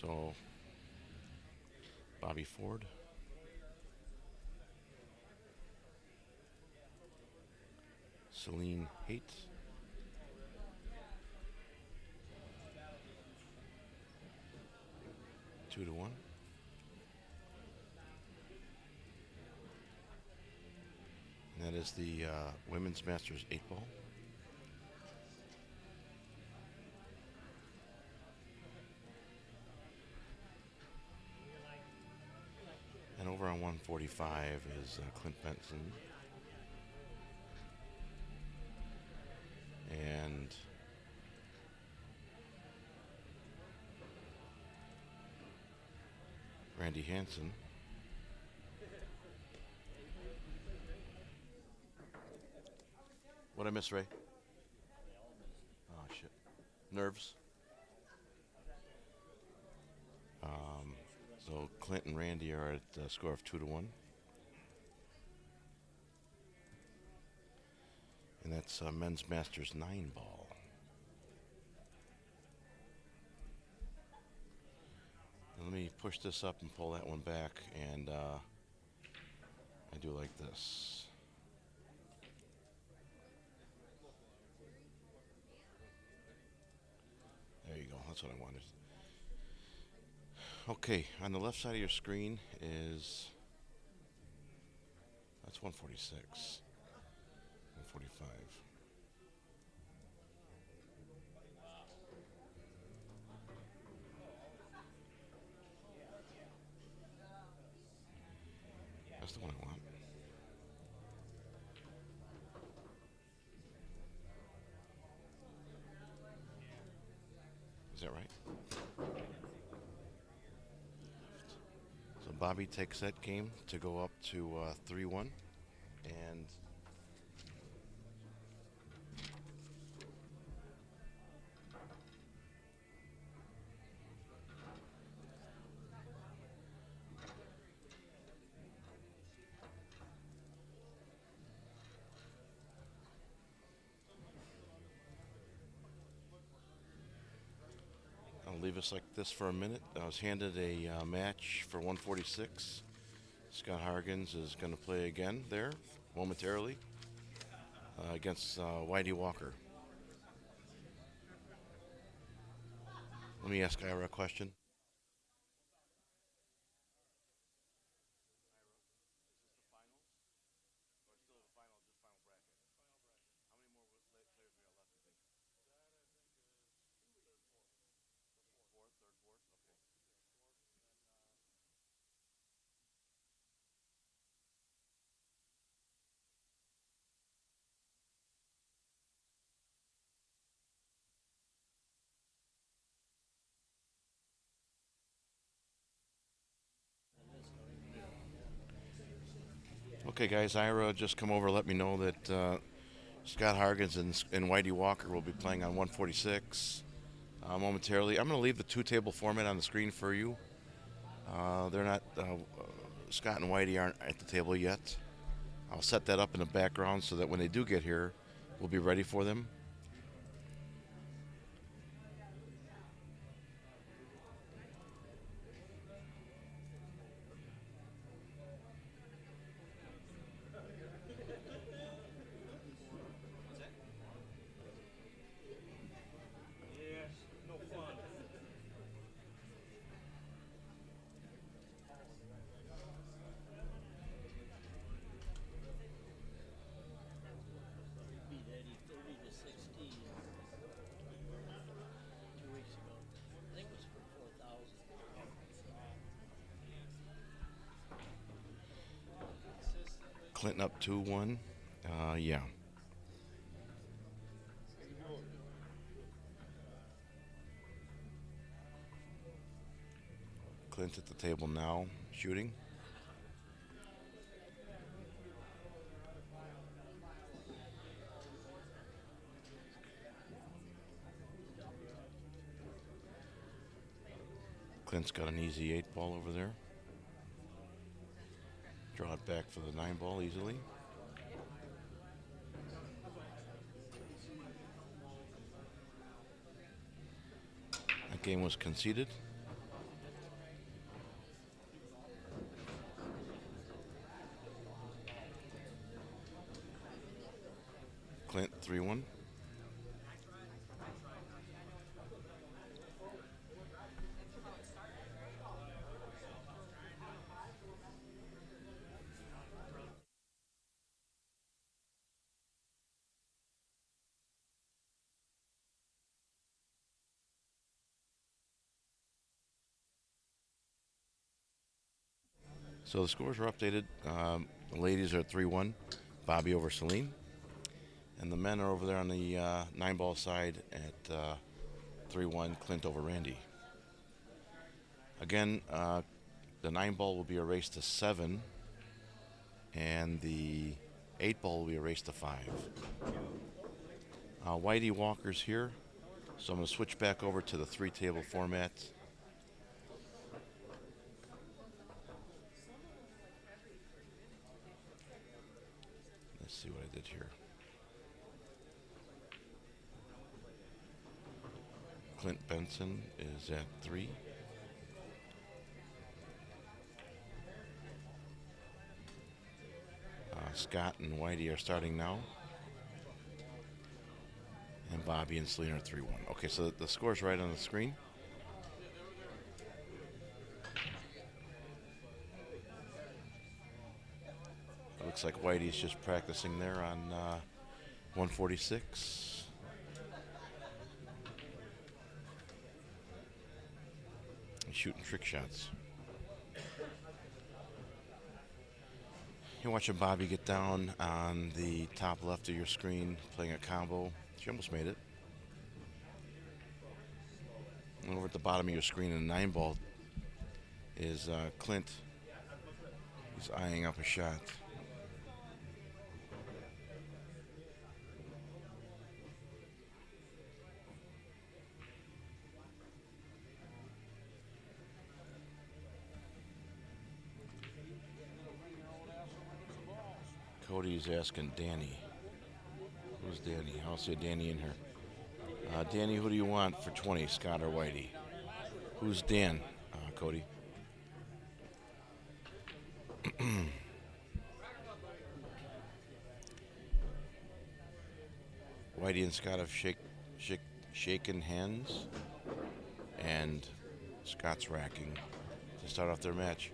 So, Bobby Ford. Celine Haight. Two to one. And that is the Women's Masters 8-ball. And over on 145 is Clint Benson. And Randy Hansen. What'd I miss, Ray? Oh, shit. Nerves. So Clint and Randy are at a score of 2-1. And that's Men's Masters 9-ball. Let me push this up and pull that one back, and I do like this. There you go, that's what I wanted. Okay, on the left side of your screen is, that's 146, 145. That's the one I want. Is that right? So Bobby takes that game to go up to 3-1. And I'll leave us like this for a minute. I was handed a match for 146. Scott Hargens is going to play again there momentarily against Whitey Walker. Let me ask Ira a question. Okay, guys, Ira just come over. Let me know that Scott Hargens and Whitey Walker will be playing on 146 momentarily. I'm going to leave the two-table format on the screen for you. They're not. Scott and Whitey aren't at the table yet. I'll set that up in the background so that when they do get here, we'll be ready for them. Beat Eddie 30-16 2 weeks ago. I think it was for 4,000. Clinton up 2-1. Yeah. Clint at the table now, shooting. Clint's got an easy 8-ball over there. Draw it back for the 9-ball easily. That game was conceded. Clint 3-1. So the scores are updated. The ladies are 3-1, Bobby over Celine. And the men are over there on the 9-ball side at 3-1, Clint over Randy. Again, the 9-ball will be erased to 7, and the 8-ball will be erased to 5. Whitey Walker's here, so I'm going to switch back over to the 3-table format. Let's see what I did here. Clint Benson is at 3. Scott and Whitey are starting now. And Bobby and Celine are 3-1. Okay, so the score's right on the screen. Looks like Whitey's just practicing there on 146. He's shooting trick shots. You're watching Bobby get down on the top left of your screen, playing a combo. She almost made it. And over at the bottom of your screen in the 9-ball is Clint. He's eyeing up a shot. Cody's asking Danny. Who's Danny? I don't see a Danny in here. Danny, who do you want for 20, Scott or Whitey? Who's Dan, Cody? Whitey and Scott have shaken hands, and Scott's racking to start off their match.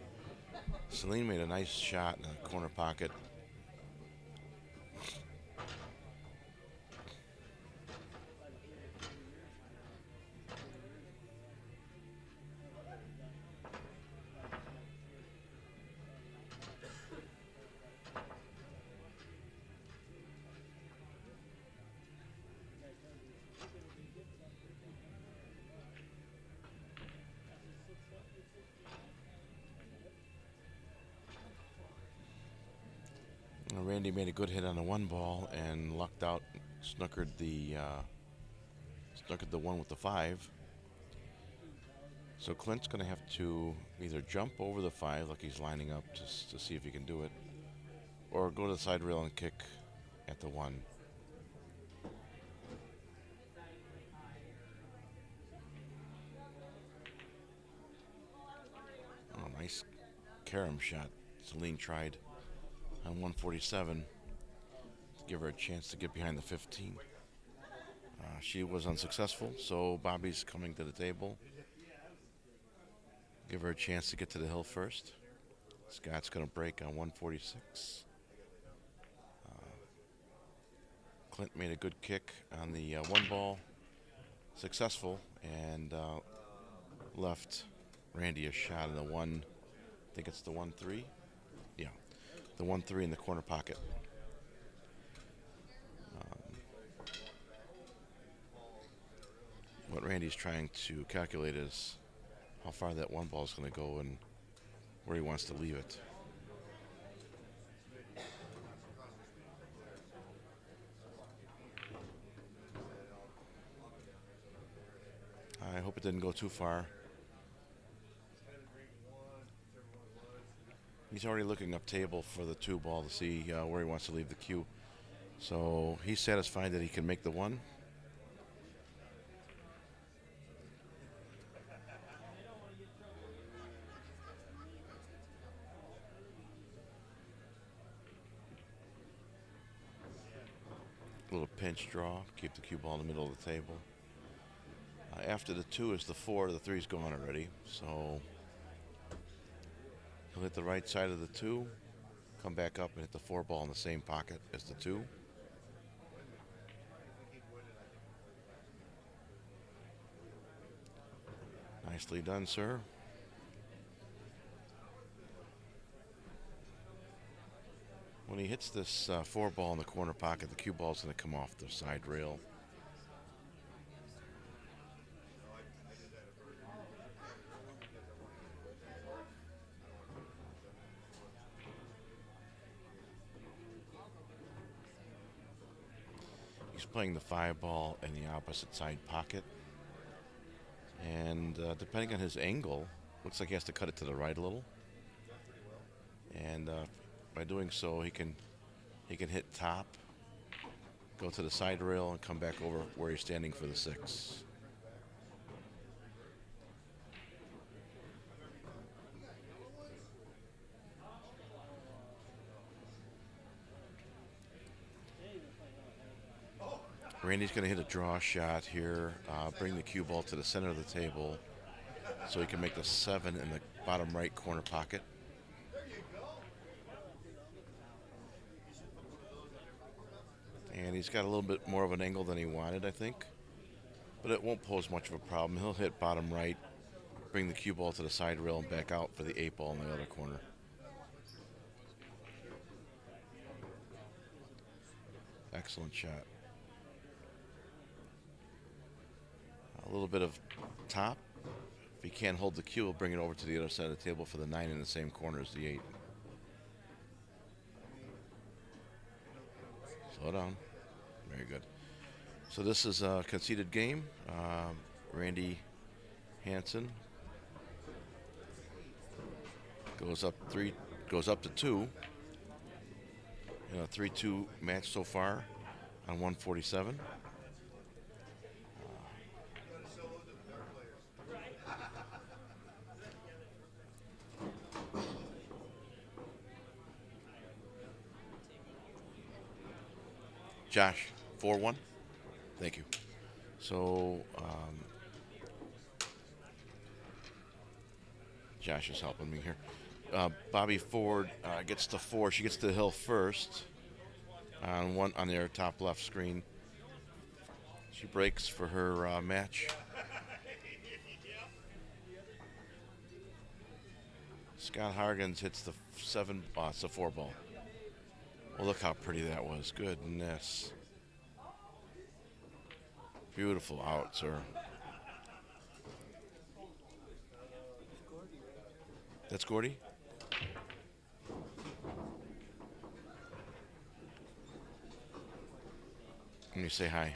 Celine made a nice shot in the corner pocket. Randy made a good hit on the one ball and lucked out, snookered the one with the 5. So Clint's going to have to either jump over the 5 like he's lining up to see if he can do it, or go to the side rail and kick at the 1. Oh, nice carom shot. Celine tried on 147 to give her a chance to get behind the 15. She was unsuccessful, so Bobby's coming to the table. Give her a chance to get to the hill first. Scott's going to break on 146. Clint made a good kick on the 1 ball. Successful, and left Randy a shot in the 1. I think it's the 1-3. Yeah, the 1-3 in the corner pocket. What Randy's trying to calculate is how far that 1 ball is going to go and where he wants to leave it. I hope it didn't go too far. He's already looking up table for the 2 ball to see where he wants to leave the cue. So he's satisfied that he can make the 1. Little pinch draw, keep the cue ball in the middle of the table. After the 2 is the 4, the 3's gone already, so he'll hit the right side of the 2, come back up and hit the 4 ball in the same pocket as the 2. Nicely done, sir. When he hits this 4 ball in the corner pocket, the cue ball's going to come off the side rail. He's playing the 5 ball in the opposite side pocket. And depending on his angle, looks like he has to cut it to the right a little. And by doing so, he can hit top, go to the side rail, and come back over where he's standing for the 6. Randy's going to hit a draw shot here, bring the cue ball to the center of the table so he can make the 7 in the bottom right corner pocket. And he's got a little bit more of an angle than he wanted, I think. But it won't pose much of a problem. He'll hit bottom right, bring the cue ball to the side rail, and back out for the 8 ball in the other corner. Excellent shot. A little bit of top. If he can't hold the cue, he'll bring it over to the other side of the table for the 9 in the same corner as the 8. Slow down. Very good. So this is a conceded game. Randy Hansen goes up to 2 in a 3-2 match so far on 147. Josh, 4-1. Thank you. So, Josh is helping me here. Bobby Ford gets to 4. She gets to the hill first on their top left screen. She breaks for her match. Scott Hargens hits the 7. It's a 4 ball. Well, look how pretty that was. Goodness. Beautiful out, sir. That's Gordy? Let me say hi.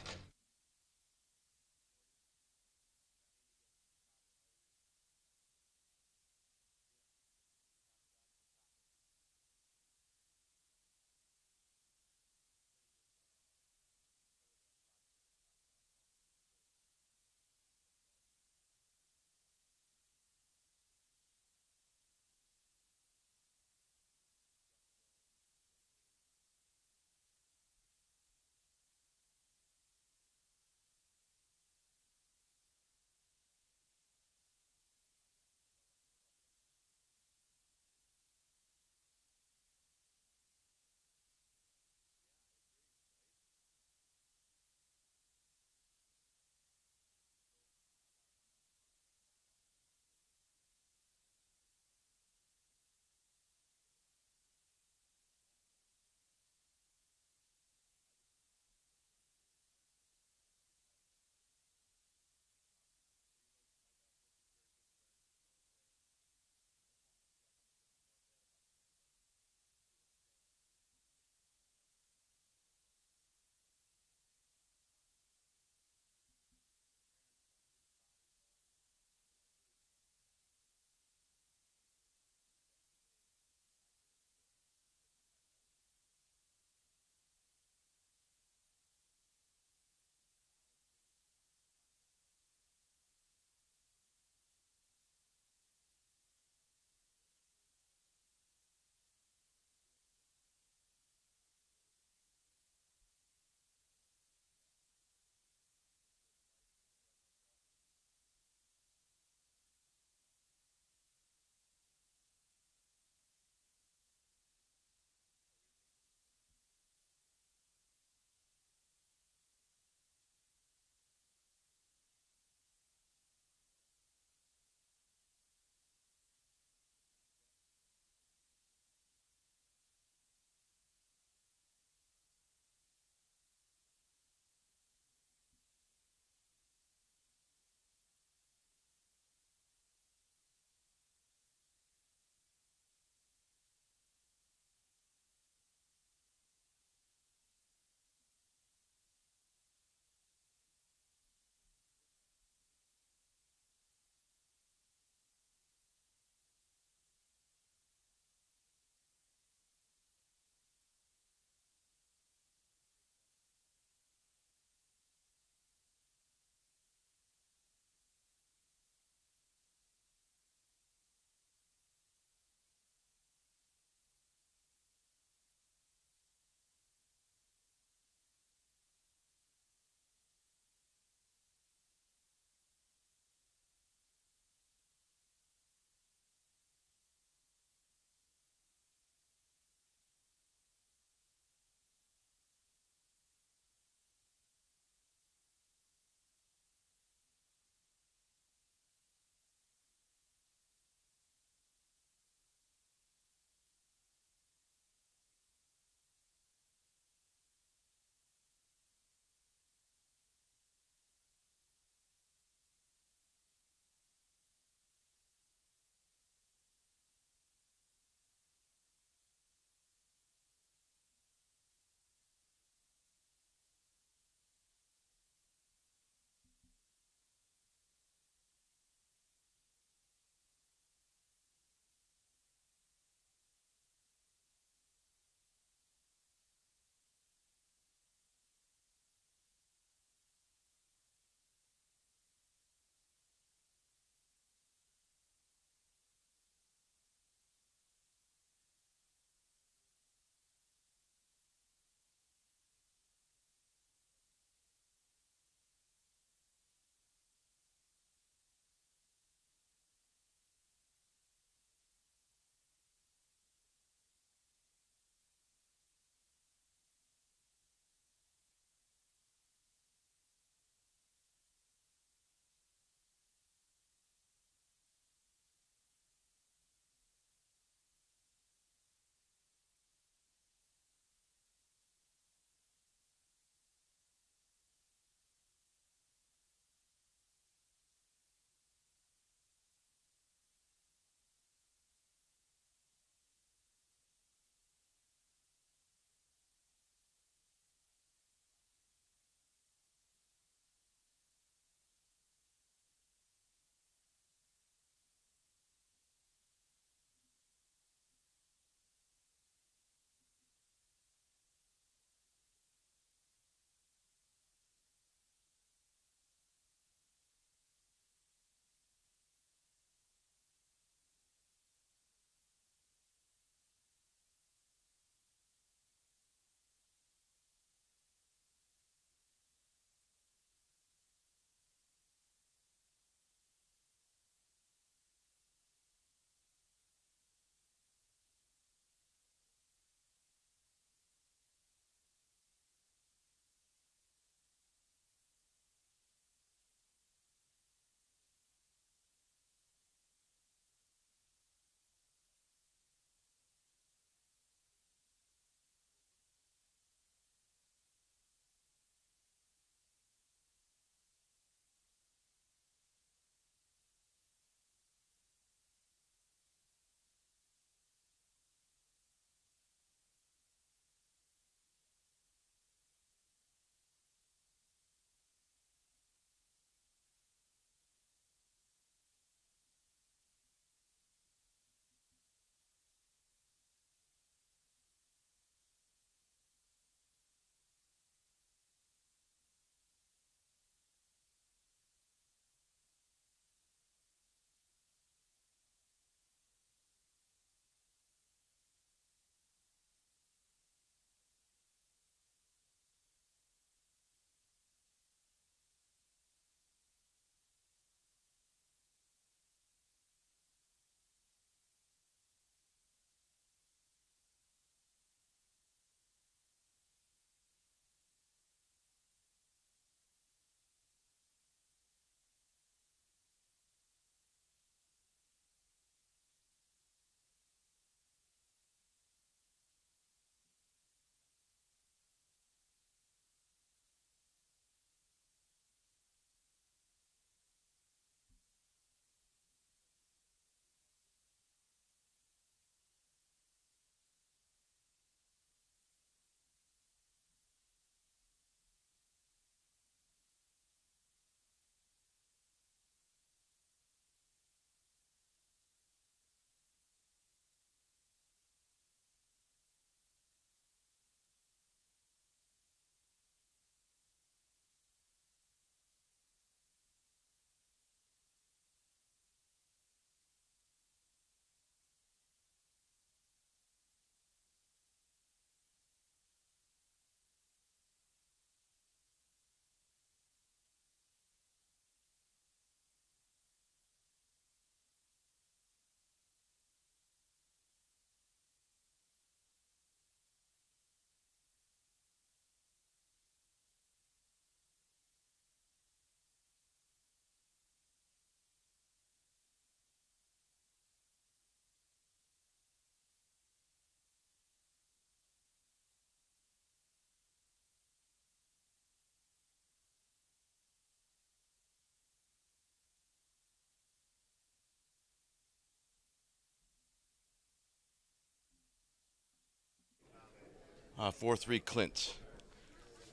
4-3 Clint.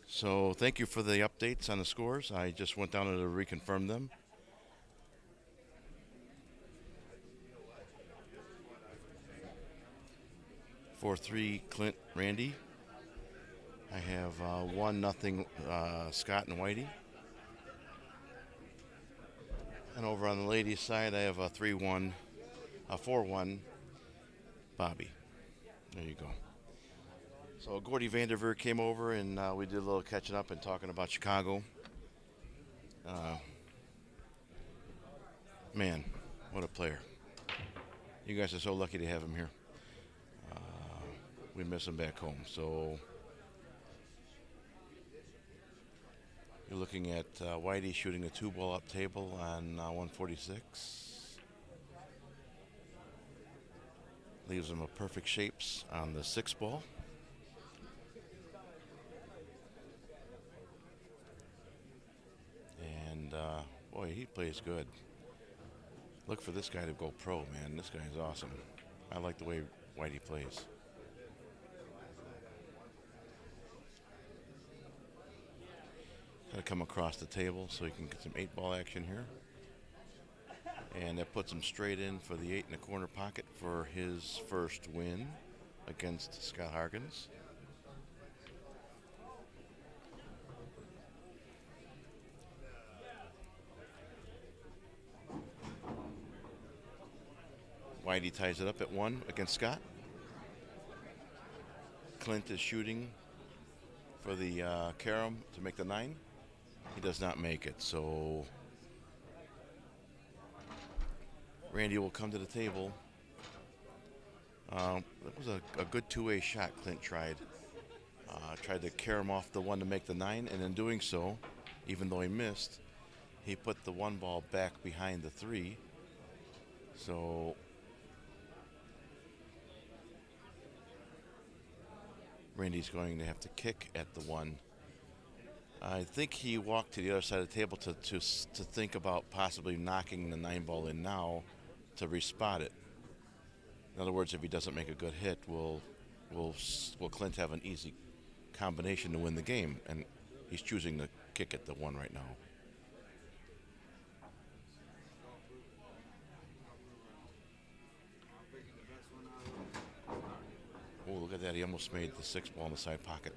So thank you for the updates on the scores. I just went down to reconfirm them. Four three Clint Randy. I have 1-0 Scott and Whitey. And over on the ladies' side, I have a 3-1, a 4-1 Bobby. There you go. So Gordy Vanderveer came over and we did a little catching up and talking about Chicago. Man, what a player. You guys are so lucky to have him here. We miss him back home. So you're looking at Whitey shooting a 2-ball up table on 146. Leaves him a perfect shapes on the 6-ball. And boy, he plays good. Look for this guy to go pro, man. This guy is awesome. I like the way Whitey plays. Gotta come across the table so he can get some 8-ball action here. And that puts him straight in for the 8 in the corner pocket for his first win against Scott Harkins. Whitey ties it up at 1 against Scott. Clint is shooting for the carom to make the 9. He does not make it, so Randy will come to the table. That was a good two-way shot Clint tried. Tried to carom off the 1 to make the 9, and in doing so, even though he missed, he put the 1 ball back behind the 3. So Randy's going to have to kick at the 1. I think he walked to the other side of the table to think about possibly knocking the 9 ball in now to respot it. In other words, if he doesn't make a good hit, will Clint have an easy combination to win the game? And he's choosing to kick at the 1 right now. Oh, look at that. He almost made the 6 ball in the side pocket.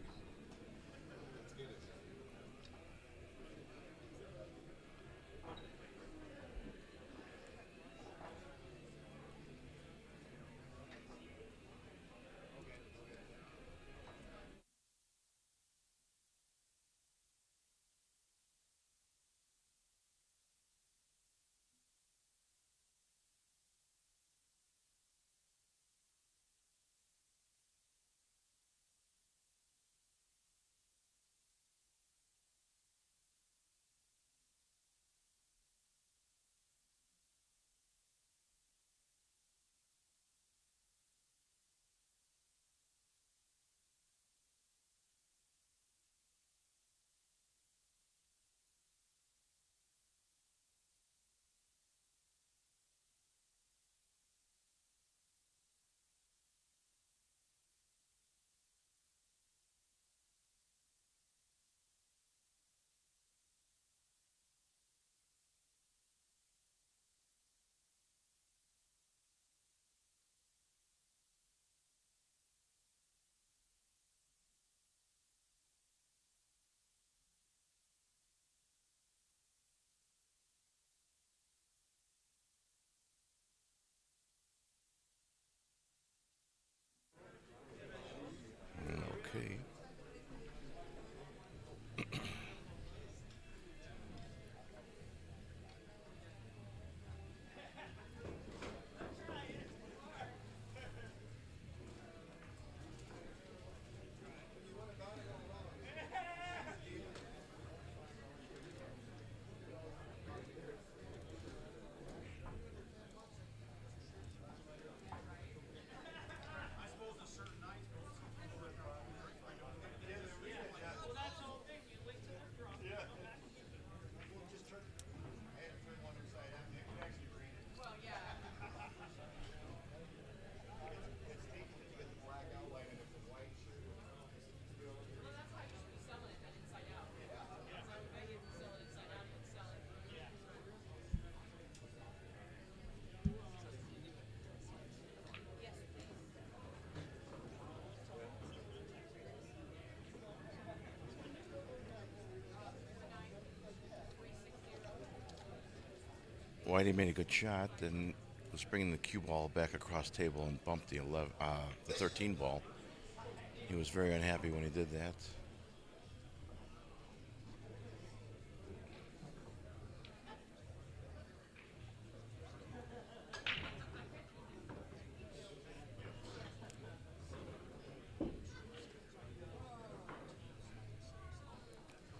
Whitey made a good shot and was bringing the cue ball back across table and bumped the 13 ball. He was very unhappy when he did that.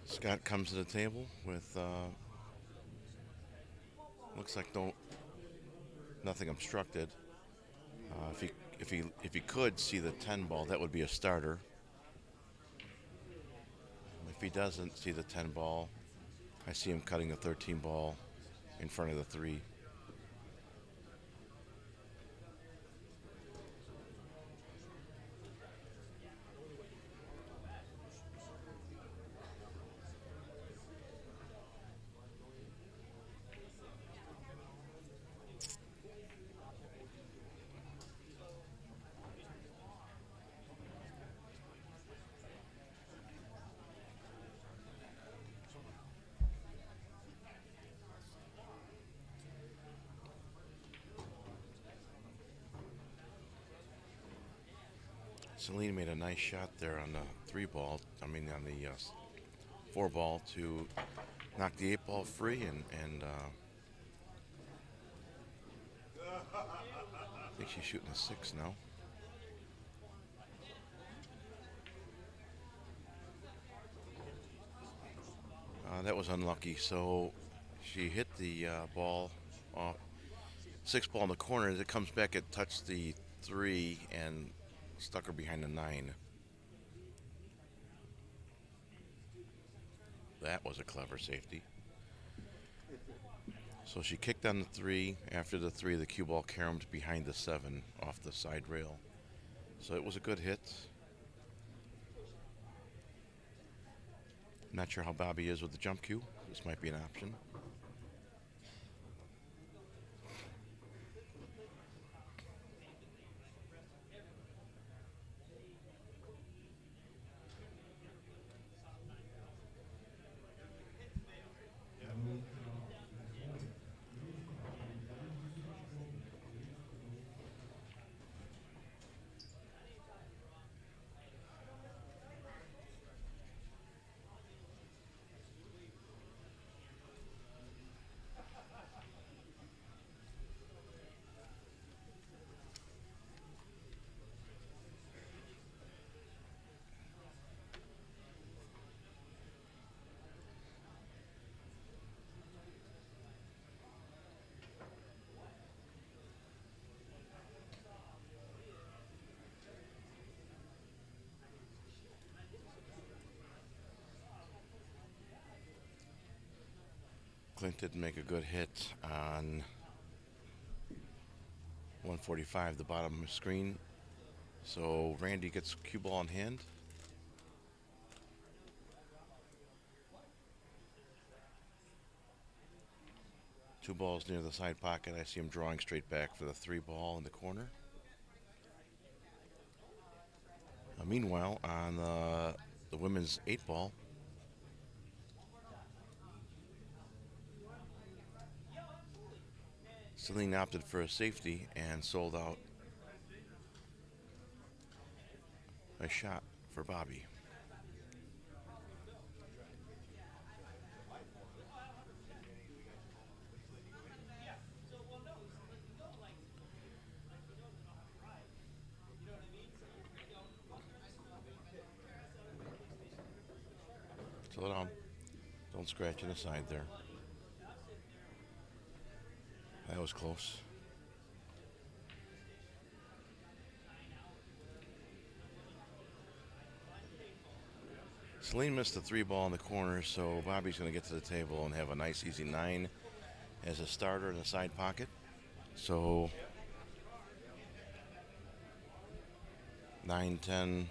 Scott comes to the table with looks like nothing obstructed. If he could see the 10 ball, that would be a starter. If he doesn't see the 10 ball, I see him cutting the 13 ball in front of the 3. Celine made a nice shot there on the 3 ball. On the 4 ball to knock the 8 ball free, and I think she's shooting a 6 now. That was unlucky. So she hit the ball, 6 ball in the corner. As it comes back, it touched the 3 and stuck her behind the 9. That was a clever safety. So she kicked on the 3. After the 3, the cue ball caromed behind the 7 off the side rail. So it was a good hit. Not sure how Bobby is with the jump cue. This might be an option. Clint didn't make a good hit on 145, the bottom screen. So Randy gets cue ball in hand. Two balls near the side pocket. I see him drawing straight back for the 3 ball in the corner. Meanwhile, on the women's 8 ball, Celine opted for a safety and sold out a shot for Bobby. Slow down. Don't scratch in the side there. That was close. Celine missed the 3 ball in the corner, so Bobby's going to get to the table and have a nice easy 9 as a starter in the side pocket. So 9, 10,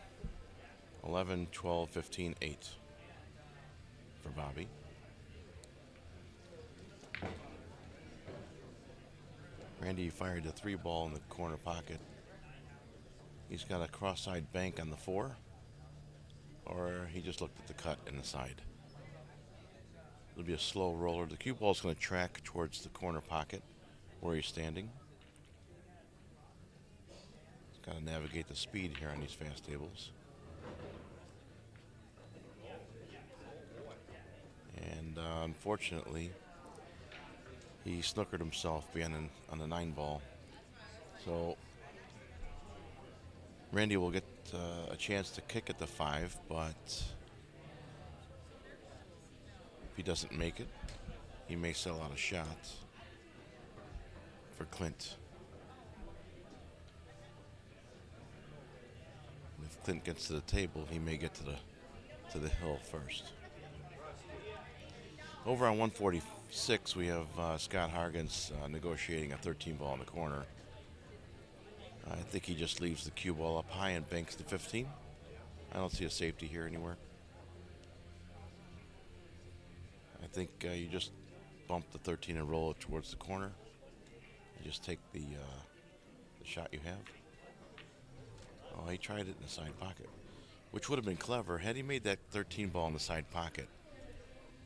11, 12, 15, 8 for Bobby. Randy fired the 3 ball in the corner pocket. He's got a cross-side bank on the 4, or he just looked at the cut in the side. It'll be a slow roller. The cue ball's going to track towards the corner pocket where he's standing. He's got to navigate the speed here on these fast tables. And unfortunately, he snookered himself being on the 9 ball. So Randy will get a chance to kick at the 5, but if he doesn't make it, he may sell out a shot for Clint. And if Clint gets to the table, he may get to the hill first. Over on 146, we have Scott Hargens negotiating a 13 ball in the corner. I think he just leaves the cue ball up high and banks the 15. I don't see a safety here anywhere. I think you just bump the 13 and roll it towards the corner. You just take the shot you have. Oh, he tried it in the side pocket, which would have been clever had he made that 13 ball in the side pocket.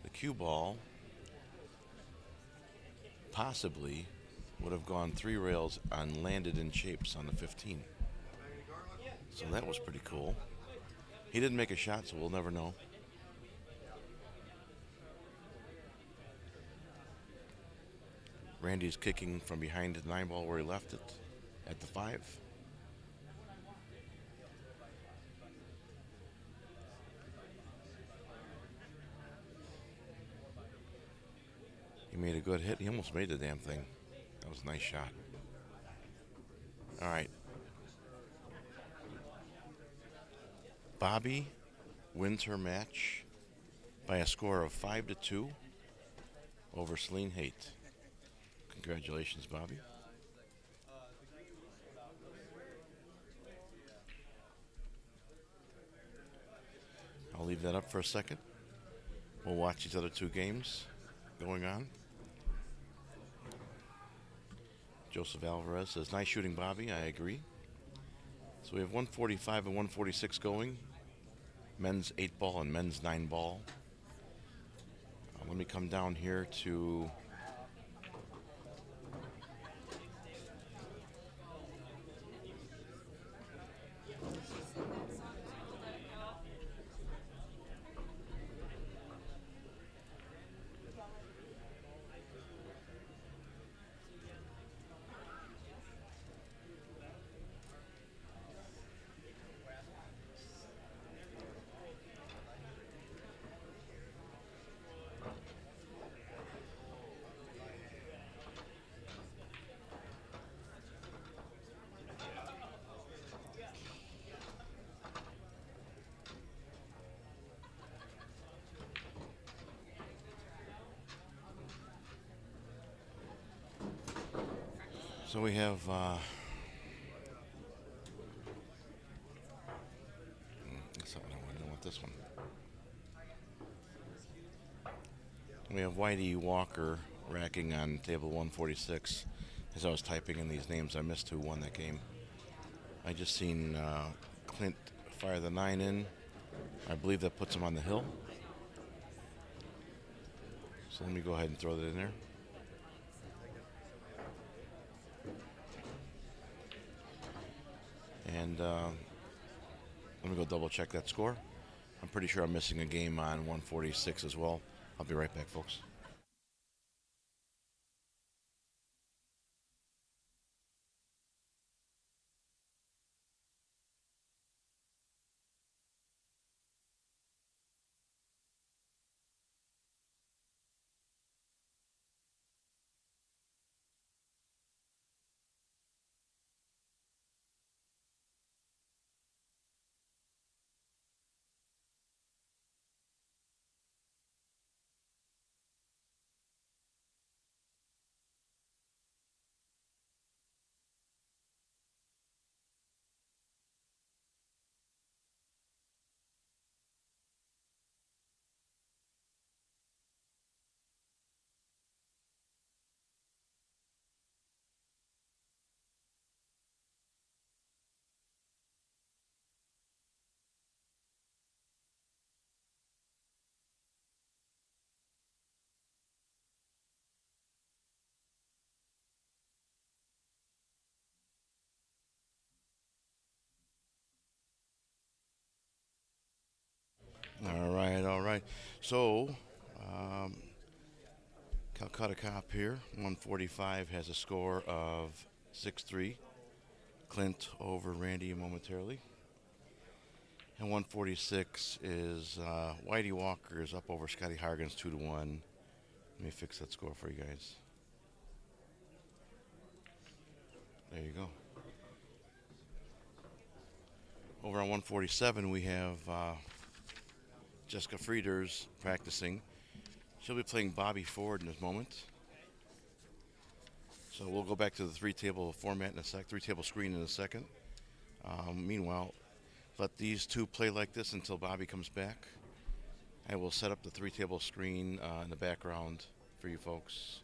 The cue ball possibly would have gone 3 rails and landed in shapes on the 15. So that was pretty cool. He didn't make a shot, so we'll never know. Randy's kicking from behind the 9 ball where he left it at the 5. He made a good hit. He almost made the damn thing. That was a nice shot. All right. Bobby wins her match by a score of 5-2 over Celine Haight. Congratulations, Bobby. I'll leave that up for a second. We'll watch these other 2 games going on. Joseph Alvarez says, nice shooting, Bobby. I agree. So we have 145 and 146 going. Men's 8 ball and men's 9 ball. Let me come down here to so we have something I don't want this one. We have Whitey Walker racking on table 146. As I was typing in these names, I missed who won that game. I just seen Clint fire the 9 in. I believe that puts him on the hill. So let me go ahead and throw that in there. And let me go double check that score. I'm pretty sure I'm missing a game on 146 as well. I'll be right back, folks. So, um, Calcutta Cop here, 145 has a score of 6-3. Clint over Randy momentarily. And 146 is Whitey Walker is up over Scotty Hargens 2-1. Let me fix that score for you guys. There you go. Over on 147, we have Jessica Frieders practicing. She'll be playing Bobby Ford in this moment. So we'll go back to the three-table format in a sec, three-table screen in a second. Meanwhile, let these two play like this until Bobby comes back. I will set up the three-table screen in the background for you folks.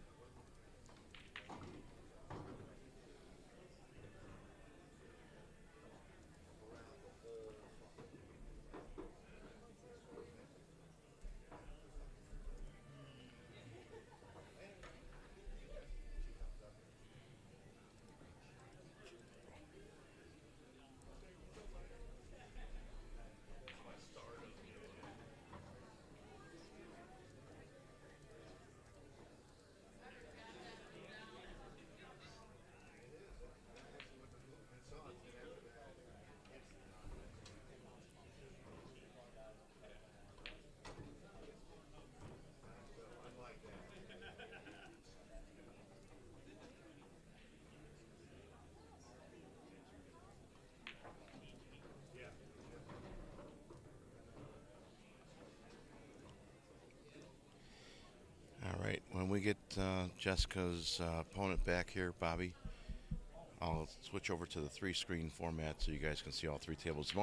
All right, when we get Jessica's opponent back here, Bobby, I'll switch over to the three-screen format so you guys can see all three tables.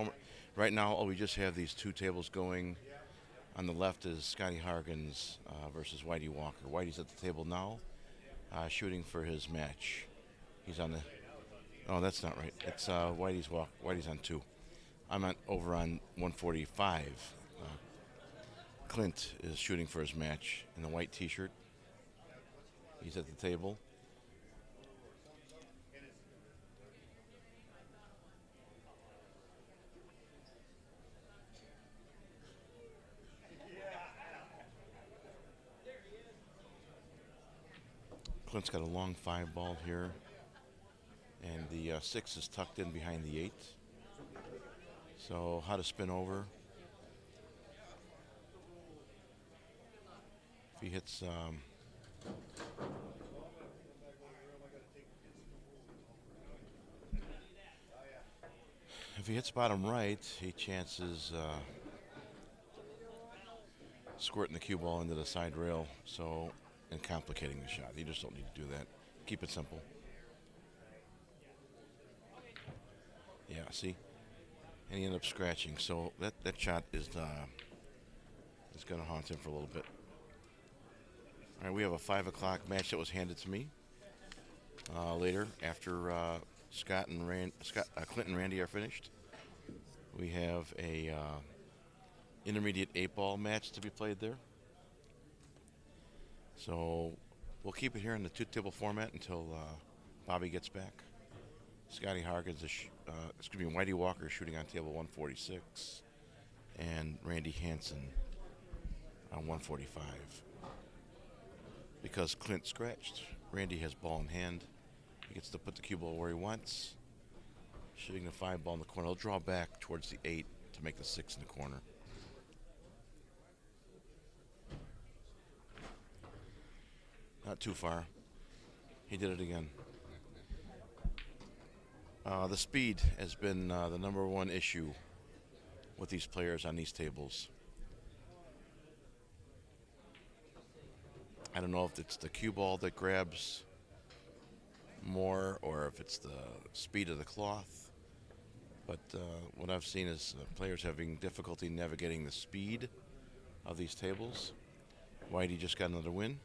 Right now, we just have these two tables going. On the left is Scotty Hargens versus Whitey Walker. Whitey's at the table now, shooting for his match. He's on the. Oh, that's not right. It's Whitey's on 2. I'm over on 145. Clint is shooting for his match in the white T-shirt. He's at the table. Clint's got a long 5 ball here, and the 6 is tucked in behind the 8. So how to spin over. If he hits bottom right, he chances squirting the cue ball into the side rail, and complicating the shot. You just don't need to do that. Keep it simple. Yeah, see? And he ended up scratching. So that shot is going to haunt him for a little bit. All right, we have a 5 o'clock match that was handed to me later after Clint and Randy are finished. We have a intermediate 8-ball match to be played there. So we'll keep it here in the two-table format until Bobby gets back. Scotty Hargens Whitey Walker is shooting on table 146, and Randy Hansen on 145. Because Clint scratched, Randy has ball in hand. He gets to put the cue ball where he wants. Shooting the 5 ball in the corner. He'll draw back towards the 8 to make the 6 in the corner. Not too far. He did it again. The speed has been the number one issue with these players on these tables. I don't know if it's the cue ball that grabs more or if it's the speed of the cloth. But what I've seen is players having difficulty navigating the speed of these tables. Whitey just got another win.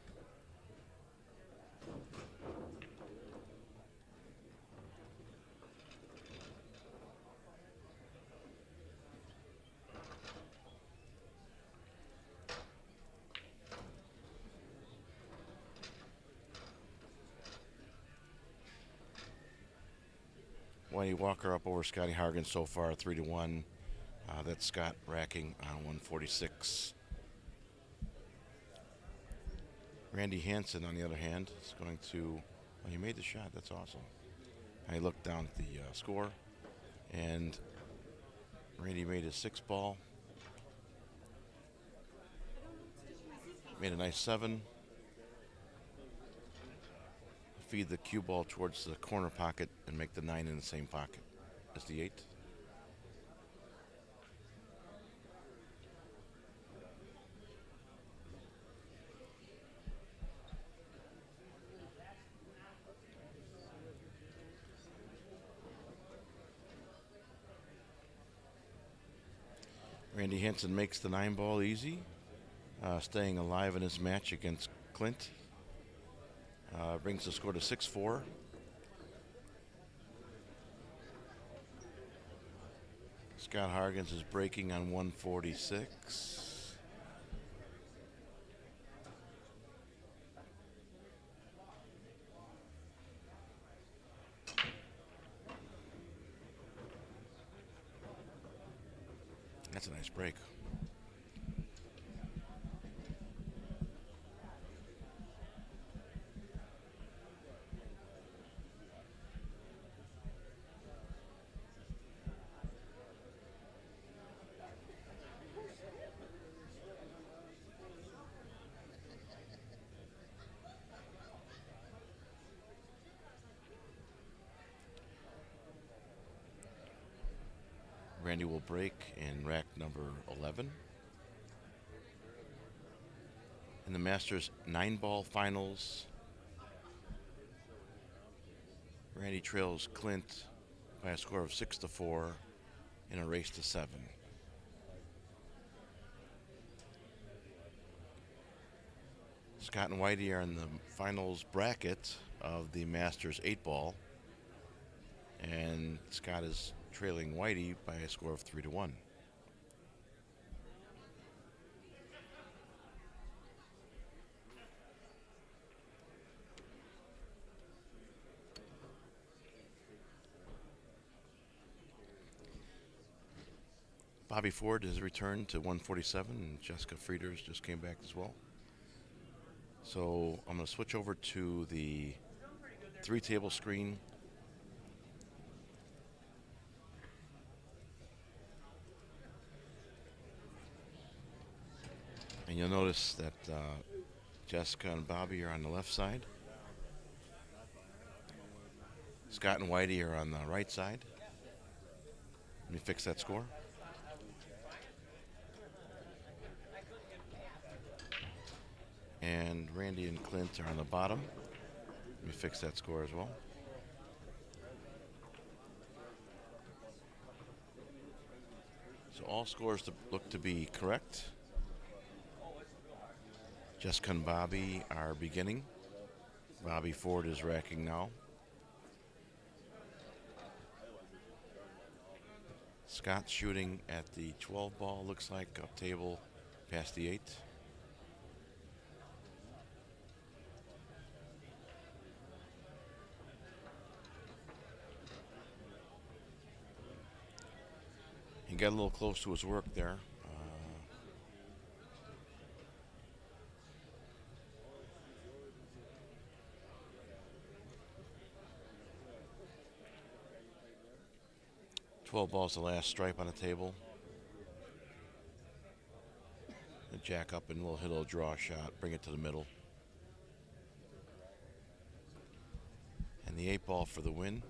Whitey Walker up over Scotty Hargens so far, 3-1. That's Scott racking on 146. Randy Hansen, on the other hand, is going to. Oh, he made the shot. That's awesome. I looked down at the score, and Randy made his 6 ball. Made a nice 7. Feed the cue ball towards the corner pocket and make the 9 in the same pocket as the 8. Randy Hansen makes the 9 ball easy, staying alive in his match against Clint. Brings the score to 6-4. Scott Hargens is breaking on 146. That's a nice break. Randy will break in rack number 11. In the Masters 9-ball finals, Randy trails Clint by a score of 6-4 in a race to 7. Scott and Whitey are in the finals bracket of the Masters 8-ball, and Scott is trailing Whitey by a score of 3-1. Bobby Ford has returned to 147, and Jessica Frieders just came back as well. So I'm going to switch over to the 3-table screen. And you'll notice that Jessica and Bobby are on the left side. Scott and Whitey are on the right side. Let me fix that score. And Randy and Clint are on the bottom. Let me fix that score as well. So all scores look to be correct. Jessica and Bobby are beginning. Bobby Ford is racking now. Scott's shooting at the 12-ball, looks like, up table past the 8. He got a little close to his work there. 12 ball's the last stripe on the table. A jack up and we'll hit a draw shot, bring it to the middle. And the 8-ball for the win.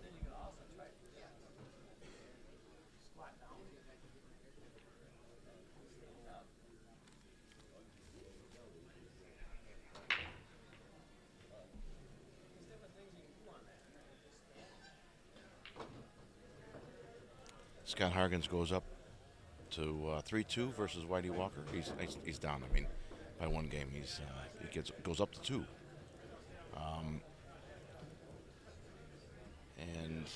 Scott Hargens goes up to 3-2 versus Whitey Walker. He's down. I mean, by one game. He goes up to 2. And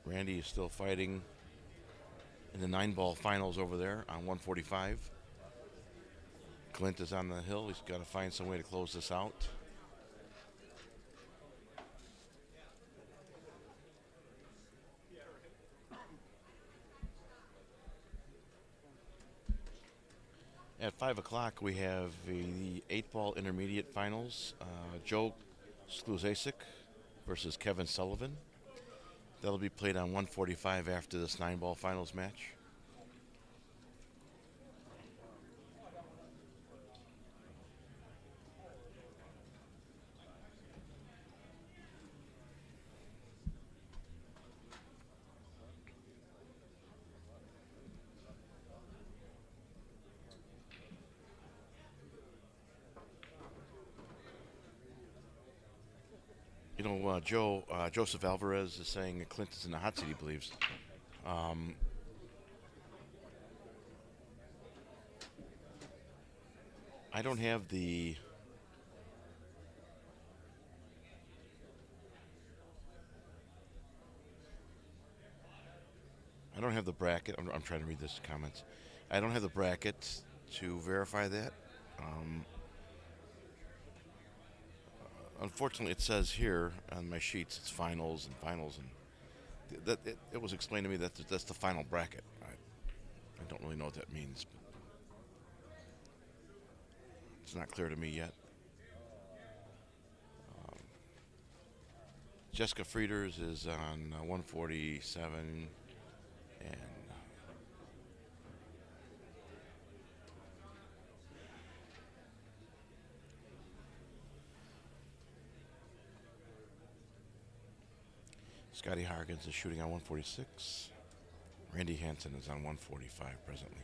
Randy is still fighting in the 9-ball finals over there on 145. Clint is on the hill. He's got to find some way to close this out. At 5 o'clock, we have the 8-ball intermediate finals. Joe Sluzasic versus Kevin Sullivan. That'll be played on 145 after this 9-ball finals match. You know, Joseph Alvarez is saying that Clinton's in the hot seat, he believes. Um, I don't have the. I don't have the bracket. I'm trying to read this comments. I don't have the bracket to verify that. Um, Unfortunately, it says here on my sheets it's finals and finals, and it was explained to me that that's the final bracket. I don't really know what that means. But it's not clear to me yet. Jessica Frieders is on 147, and Scotty Harkins is shooting on 146. Randy Hansen is on 145 presently.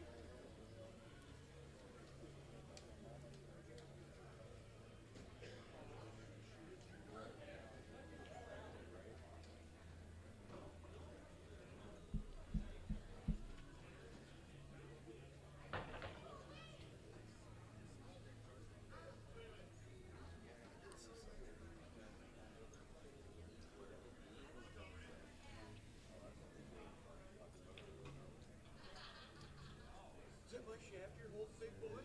Is that my shaft you're holding, big boy?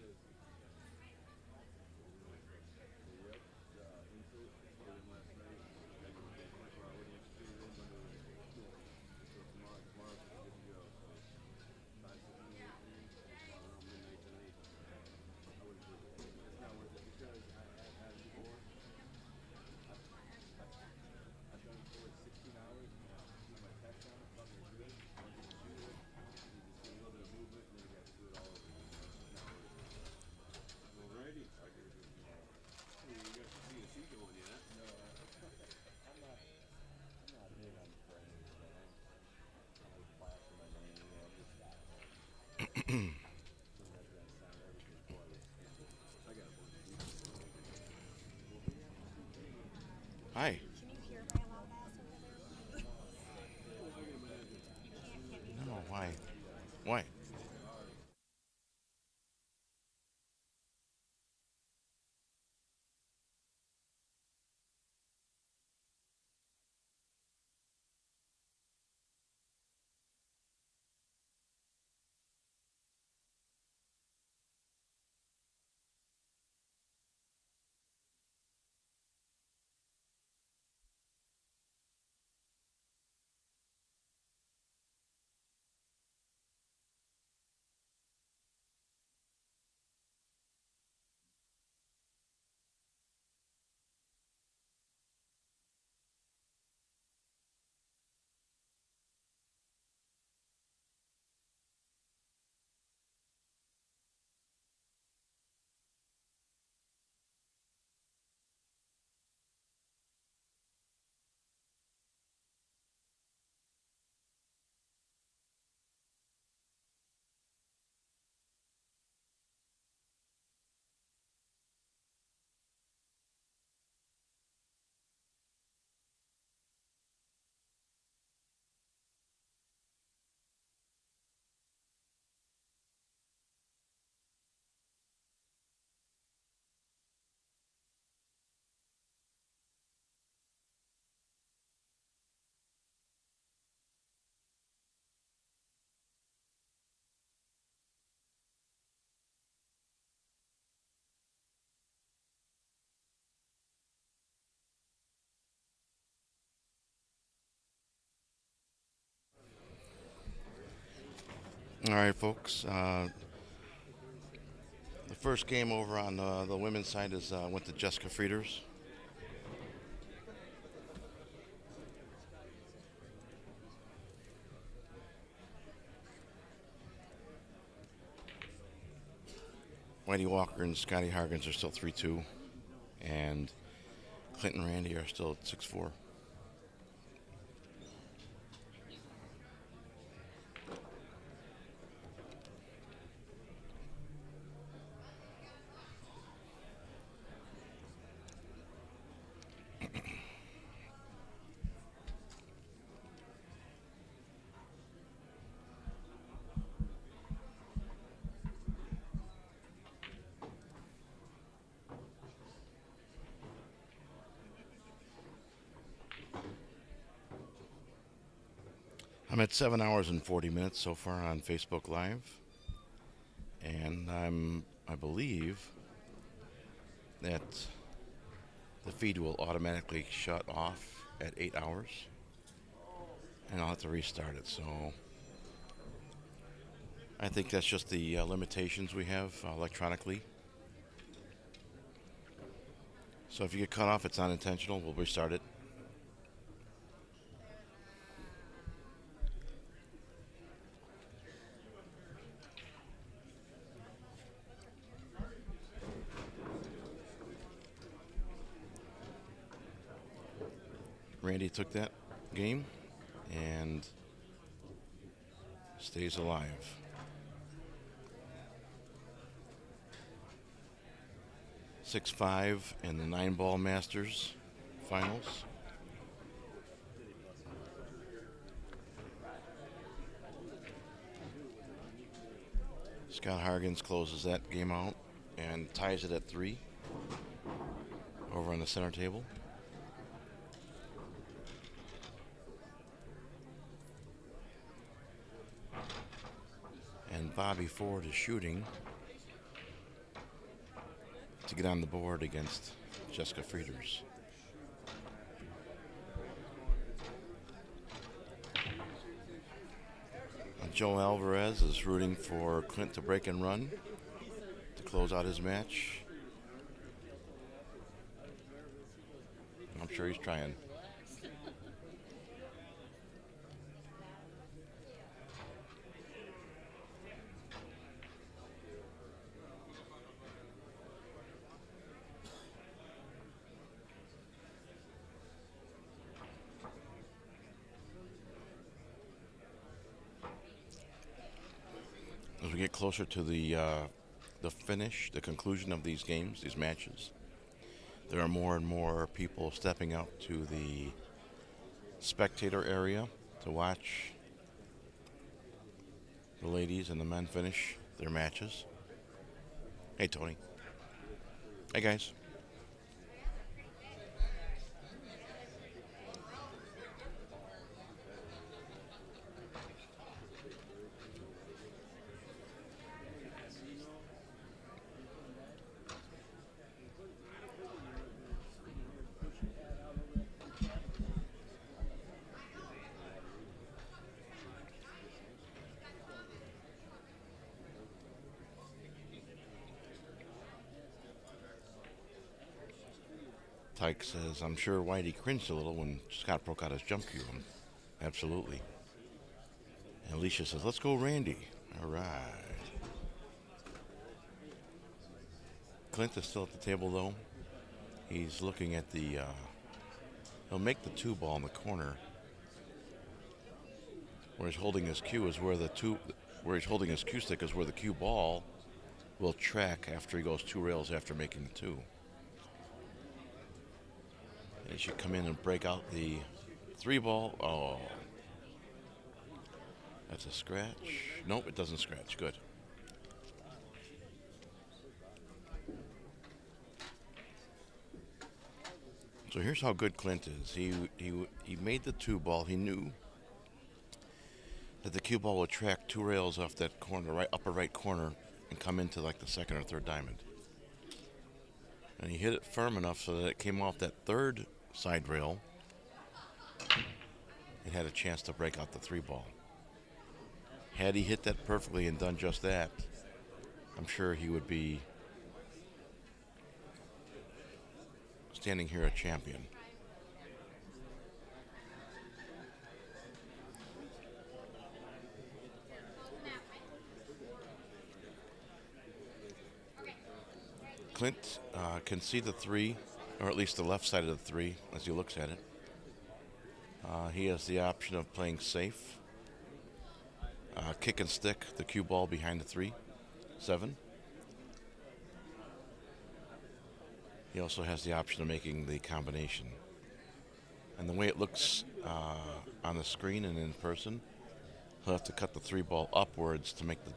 Hi. Can you hear my loud ass over there? No, why? Why? All right, folks. First game over on the women's side is went to Jessica Frieders. Whitey Walker and Scotty Hargens are still 3-2, and Clinton and Randy are still at 6-4. I'm at 7 hours and 40 minutes so far on Facebook Live, and I believe that the feed will automatically shut off at 8 hours, and I'll have to restart it. So I think that's just the limitations we have electronically. So if you get cut off, it's unintentional. We'll restart it. Randy took that game and stays alive. (6-5) in the 9-ball Masters finals. Scott Hargens closes that game out and ties it at 3 over on the center table. And Bobby Ford is shooting to get on the board against Jessica Frieders. Joe Alvarez is rooting for Clint to break and run to close out his match. I'm sure he's trying. As we get closer to the finish, the conclusion of these games, these matches, there are more and more people stepping up to the spectator area to watch the ladies and the men finish their matches. Hey, Tony. Hey, guys. Tyke says, I'm sure Whitey cringed a little when Scott broke out his jump cue. Absolutely. And Alicia says, let's go, Randy. All right. Clint is still at the table, though. He's looking at the, he'll make the 2-ball in the corner. Where he's holding his cue is where where he's holding his cue stick is where the cue ball will track after he goes 2 rails after making the 2. And he should come in and break out the 3-ball. Oh. That's a scratch. Nope, it doesn't scratch. Good. So here's how good Clint is. He made the 2-ball. He knew that the cue ball would track 2 rails off that corner, right upper right corner, and come into like the 2nd or 3rd diamond. And he hit it firm enough so that it came off that 3rd side rail. It had a chance to break out the 3-ball. Had he hit that perfectly and done just that, I'm sure he would be standing here a champion. Clint can see the three, or at least the left side of the three as he looks at it. He has the option of playing safe, kick and stick the cue ball behind the 3-7. He also has the option of making the combination. And the way it looks on the screen and in person, he'll have to cut the 3 ball upwards to make the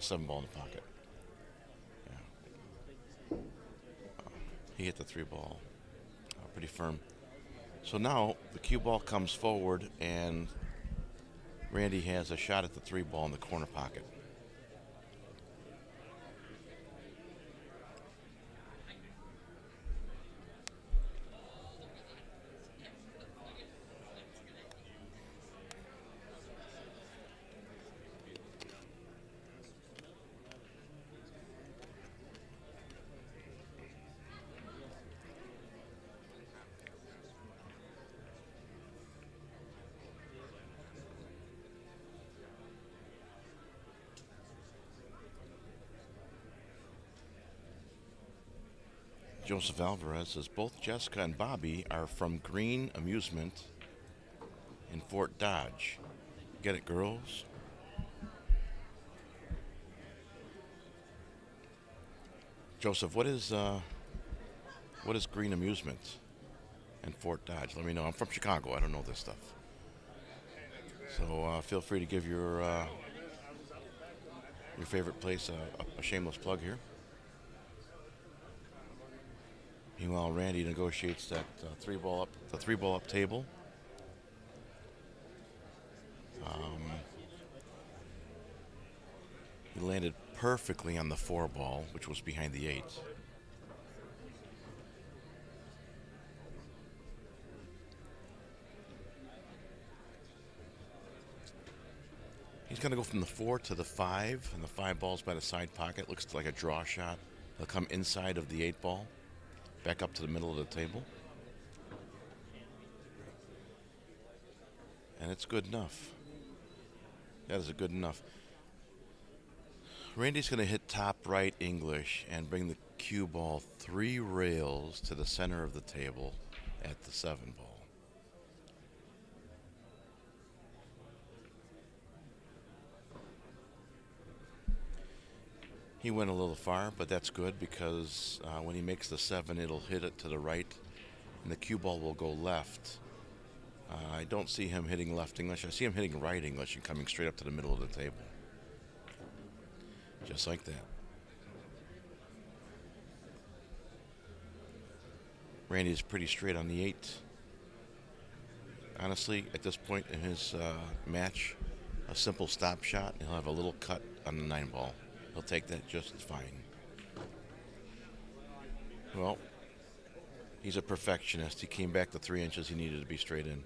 7 ball in the pocket. Yeah. He hit the 3 ball pretty firm. So now the cue ball comes forward and Randy has a shot at the 3 ball in the corner pocket. Joseph Alvarez says both Jessica and Bobby are from Green Amusement in Fort Dodge. Get it, girls? Joseph, what is Green Amusement in Fort Dodge? Let me know. I'm from Chicago. I don't know this stuff. So feel free to give your favorite place a shameless plug here. Meanwhile, Randy negotiates that 3 ball up table. He landed perfectly on the 4 ball, which was behind the 8. He's going to go from the 4 to the 5, and the 5 ball's by the side pocket. Looks like a draw shot. He'll come inside of the 8 ball. Back up to the middle of the table. And it's good enough. That is a good enough. Randy's going to hit top right English and bring the cue ball 3 rails to the center of the table at the 7 ball. He went a little far, but that's good because when he makes the 7, it'll hit it to the right, and the cue ball will go left. I don't see him hitting left English. I see him hitting right English and coming straight up to the middle of the table. Just like that. Randy's pretty straight on the 8. Honestly, at this point in his match, a simple stop shot, and he'll have a little cut on the 9 ball. He'll take that just fine. Well, he's a perfectionist. He came back the 3 inches he needed to be straight in.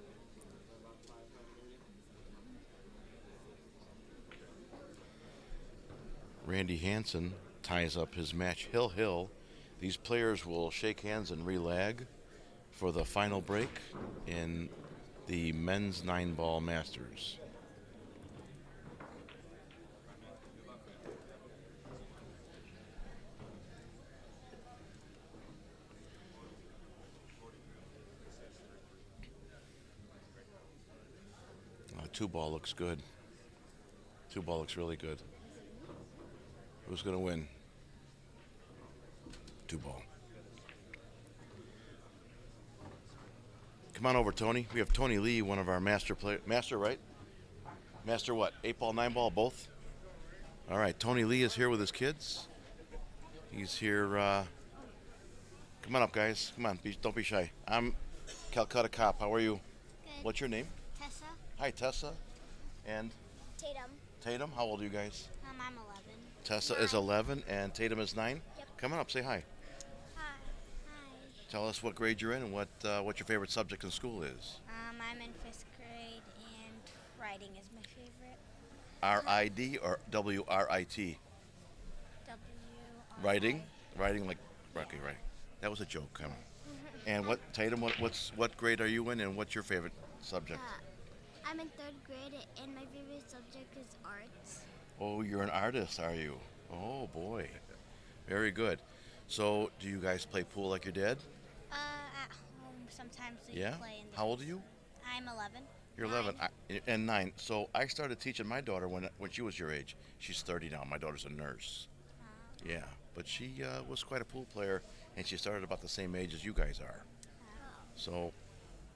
Randy Hansen ties up his match Hill. These players will shake hands and relag for the final break in the men's 9-ball Masters. Two ball looks good. 2 ball looks really good. Who's going to win? 2 ball. Come on over, Tony. We have Tony Lee, one of our master, right? Master what? 8 ball, 9 ball, both? All right, Tony Lee is here with his kids. He's here. Come on up, guys. Come on, don't be shy. I'm Calcutta Cop. How are you? Good. What's your name? Tessa. Hi, Tessa. And Tatum. Tatum. How old are you guys? I'm 11. Tessa is 11 and Tatum is 9. Yep. Come on up, say hi. Hi. Tell us what grade you're in and what your favorite subject in school is. I'm in 5th grade and writing is my favorite. R-I-D or W-R-I-T? W. Writing like, okay, right. That was a joke. Come on. And what Tatum? What grade are you in, and what's your favorite subject? I'm in third grade, and my favorite subject is arts. Oh, you're an artist, are you? Oh boy, very good. So, do you guys play pool like your dad? At home, sometimes we Yeah. play in the. How old are you? I'm 11. You're 11 and 9. So I started teaching my daughter when she was your age. She's 30 now. My daughter's a nurse. Yeah, but she was quite a pool player, and she started about the same age as you guys are. So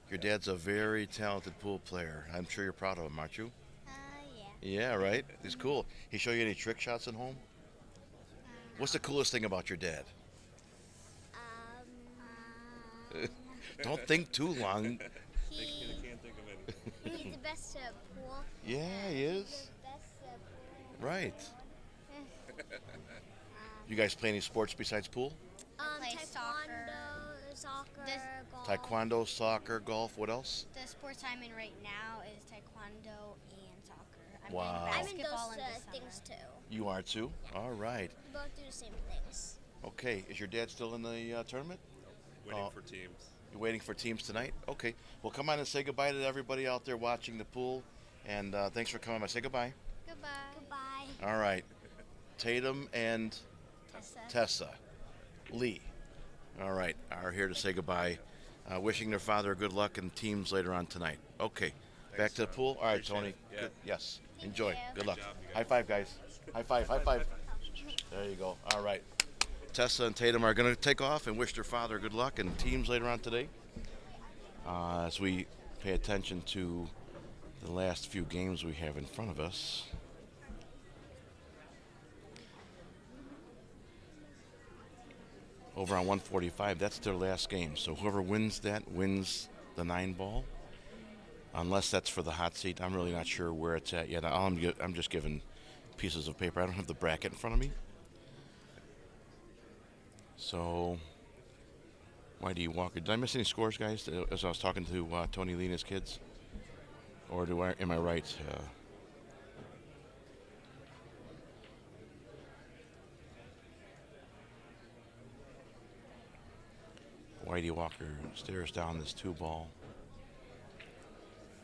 your dad's a very talented pool player. I'm sure you're proud of him, aren't you? Yeah. Yeah, right? He's cool. He show you any trick shots at home? What's the coolest thing about your dad? Don't think too long. He, he's the best at pool. Yeah, he is. The best at pool. Right. You guys play any sports besides pool? Play soccer, golf. Taekwondo, soccer, golf. What else? The sports I'm in right now is taekwondo and soccer. I'm Wow. playing I'm basketball in those things too. You are too? All right. We both do the same things. Okay. Is your dad still in the tournament? Waiting for teams. You're waiting for teams tonight? Okay. Well, come on and say goodbye to everybody out there watching the pool. And thanks for coming. I say goodbye. Goodbye. Goodbye. All right. Tatum and Tessa. Lee. All right. Are here to say goodbye. Wishing their father good luck in teams later on tonight. Okay. Back to the pool. All right, Appreciate Tony. it. Yeah. Good. Yes. Thank Enjoy. you. Good luck. Good job, you guys. High five, guys. High five. High five. There you go. All right. Tessa and Tatum are going to take off and wish their father good luck in teams later on today. As we pay attention to the last few games we have in front of us. Over on 145, that's their last game. So whoever wins that wins the 9-ball. Unless that's for the hot seat. I'm really not sure where it's at yet. I'm just giving pieces of paper. I don't have the bracket in front of me. So, Whitey Walker. Did I miss any scores, guys, as I was talking to Tony Lee and his kids? Or am I right? Whitey Walker stares down this 2-ball.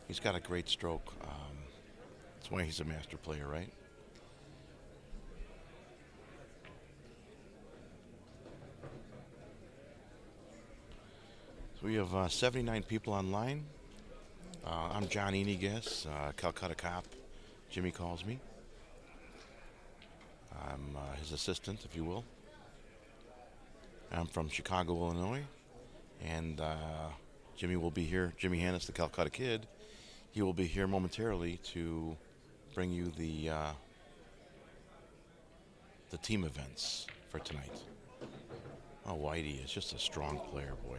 He's got a great stroke. That's why he's a master player, right? So we have 79 people online. I'm John Enegas, Calcutta Cop. Jimmy calls me. I'm his assistant, if you will. I'm from Chicago, Illinois. And Jimmy will be here. Jimmy Hannes, the Calcutta Kid. He will be here momentarily to bring you the team events for tonight. Oh, Whitey is just a strong player, boy.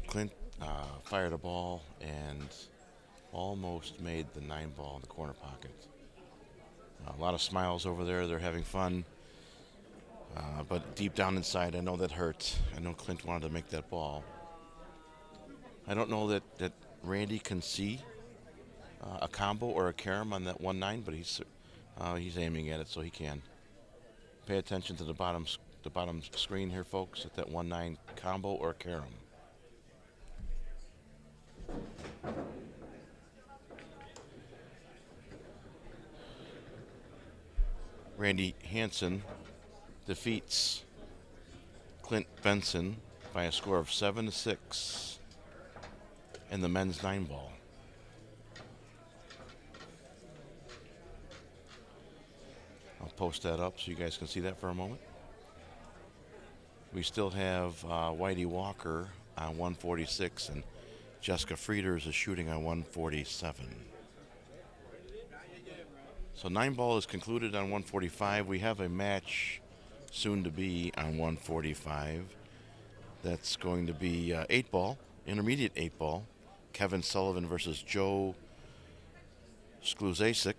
Clint fired a ball and almost made the 9-ball in the corner pocket. A lot of smiles over there. They're having fun. But deep down inside, I know that hurt. I know Clint wanted to make that ball. I don't know that Randy can see a combo or a carom on that 1-9, but he's aiming at it, so he can. Pay attention to the bottom screen here, folks, at that 1-9 combo or carom. Randy Hansen defeats Clint Benson by a score of 7-6 in the men's 9-ball. I'll post that up so you guys can see that for a moment. We still have Whitey Walker on 146 and Jessica Frieders is shooting on 147. So 9-ball is concluded on 145. We have a match soon to be on 145. That's going to be 8-ball, intermediate 8-ball. Kevin Sullivan versus Joe Skluzasik.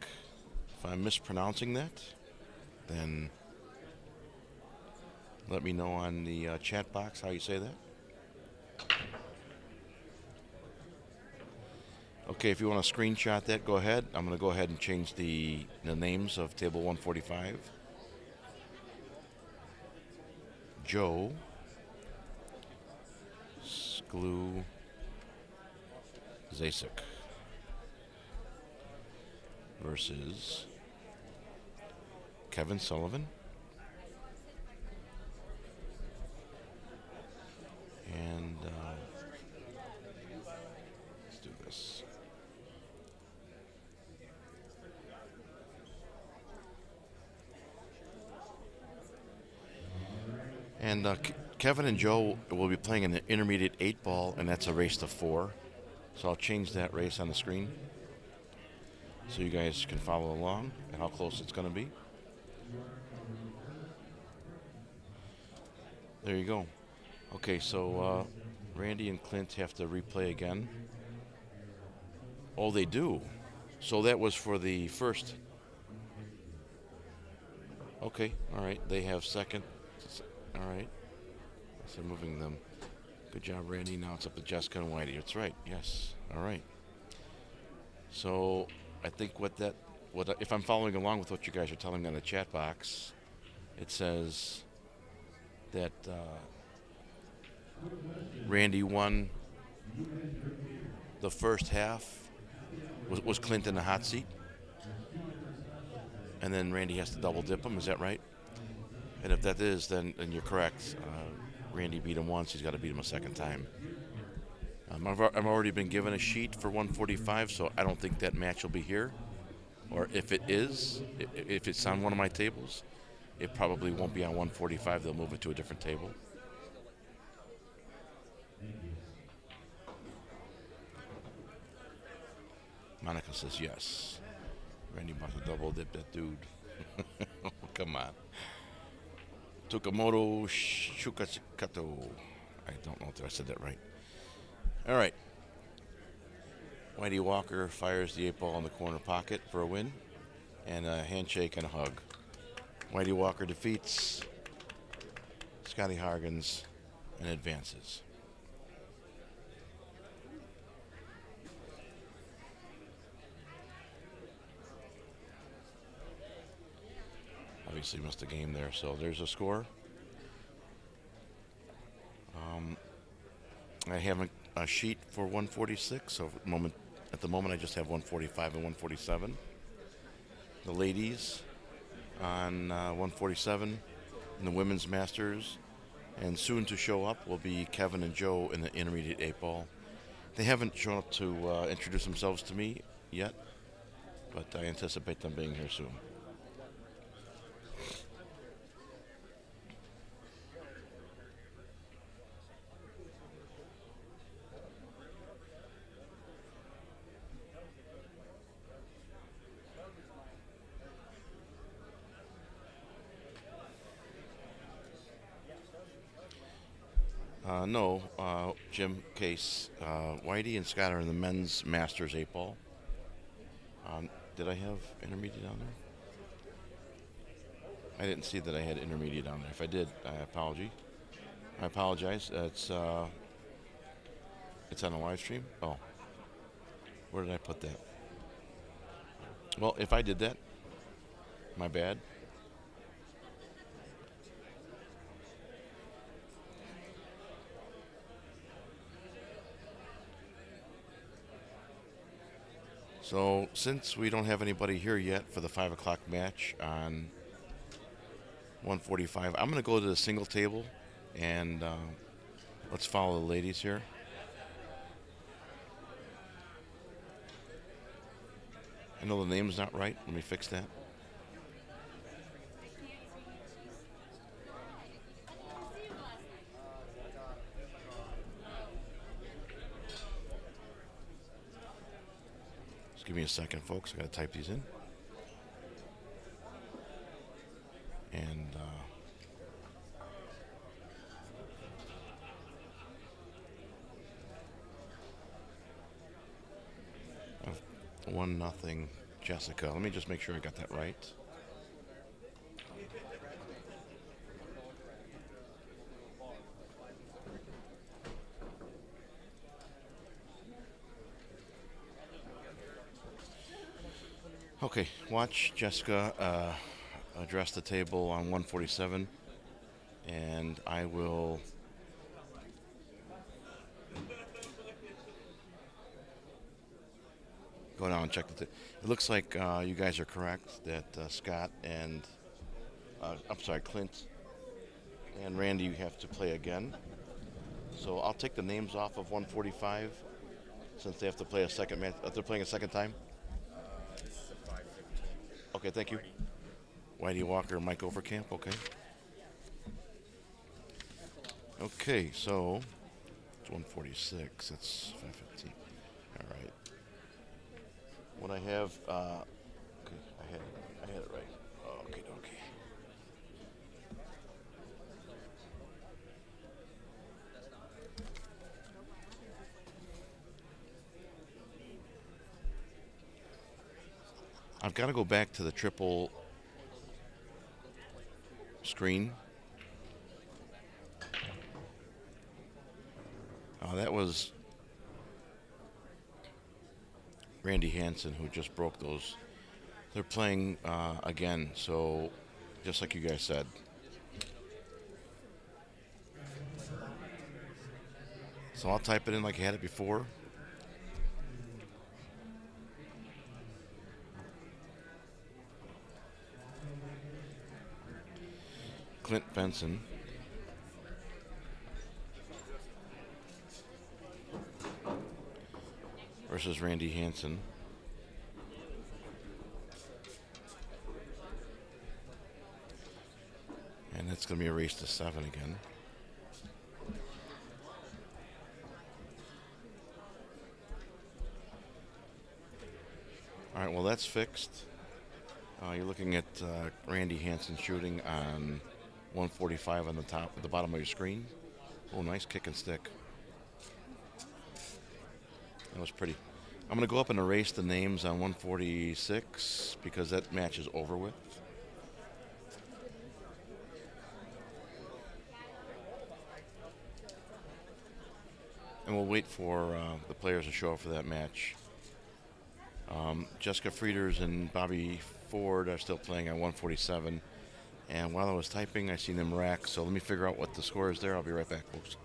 If I'm mispronouncing that, then let me know on the chat box how you say that. Okay, if you want to screenshot that, go ahead. I'm going to go ahead and change the names of table 145. Joe Sklu Zasek versus Kevin Sullivan and let's do this. And Kevin and Joe will be playing in the intermediate 8 ball, and that's a race to 4. So I'll change that race on the screen so you guys can follow along and how close it's going to be. There you go. Okay, so Randy and Clint have to replay again. Oh, they do. So that was for the first. Okay, all right. They have second. All right. So moving them. Good job, Randy. Now it's up to Jessica and Whitey. That's right. Yes. All right. So I think if I'm following along with what you guys are telling me in the chat box, it says that Randy won the first half. Was Clint in the hot seat? And then Randy has to double dip him. Is that right? And if that is, then you're correct. Randy beat him once. He's got to beat him a second time. I've already been given a sheet for 145, so I don't think that match will be here. Or if it is, if it's on one of my tables, it probably won't be on 145. They'll move it to a different table. Monica says yes. Randy must have double dipped that dude. Come on. Tukamoto Shukatsukato. I don't know if I said that right. All right. Whitey Walker fires the 8 ball in the corner pocket for a win. And a handshake and a hug. Whitey Walker defeats Scotty Hargens and advances. Obviously missed a game there, so there's a score. I have a sheet for 146, so at the moment I just have 145 and 147. The ladies on 147 in the women's masters, and soon to show up will be Kevin and Joe in the intermediate 8 ball. They haven't shown up to introduce themselves to me yet, but I anticipate them being here soon. No, Jim Case. Whitey and Scott are in the men's masters 8 ball. Did I have intermediate on there? I didn't see that I had intermediate on there. If I did, I apologize. It's on a live stream. Oh, where did I put that? Well, if I did that, my bad. So since we don't have anybody here yet for the 5 o'clock match on 145, I'm going to go to the single table and let's follow the ladies here. I know the name's not right. Let me fix that. Give me a second, folks. I got to type these in. And uh, 1-0 Jessica. Let me just make sure I got that right. Okay, watch Jessica address the table on 147 and I will go down and check the. It looks like you guys are correct that Scott and I'm sorry, Clint and Randy, you have to play again. So I'll take the names off of 145 since they have to play a second match. They're playing a second time. Okay, thank you. Whitey Walker, Mike Overcamp. Okay. Okay, so it's 146. That's 515. All right. What I have, okay, I had it right. Okay, okay. I've got to go back to the triple screen. That was Randy Hansen who just broke those. They're playing again, so just like you guys said. So I'll type it in like I had it before. Clint Benson. Versus Randy Hansen. And that's going to be a race to 7 again. All right, well, that's fixed. You're looking at Randy Hansen shooting on 145 on the top, at the bottom of your screen. Oh, nice kick and stick. That was pretty. I'm going to go up and erase the names on 146 because that match is over with. And we'll wait for the players to show up for that match. Jessica Frieders and Bobby Ford are still playing on 147. And while I was typing, I seen them rack. So let me figure out what the score is there. I'll be right back, folks.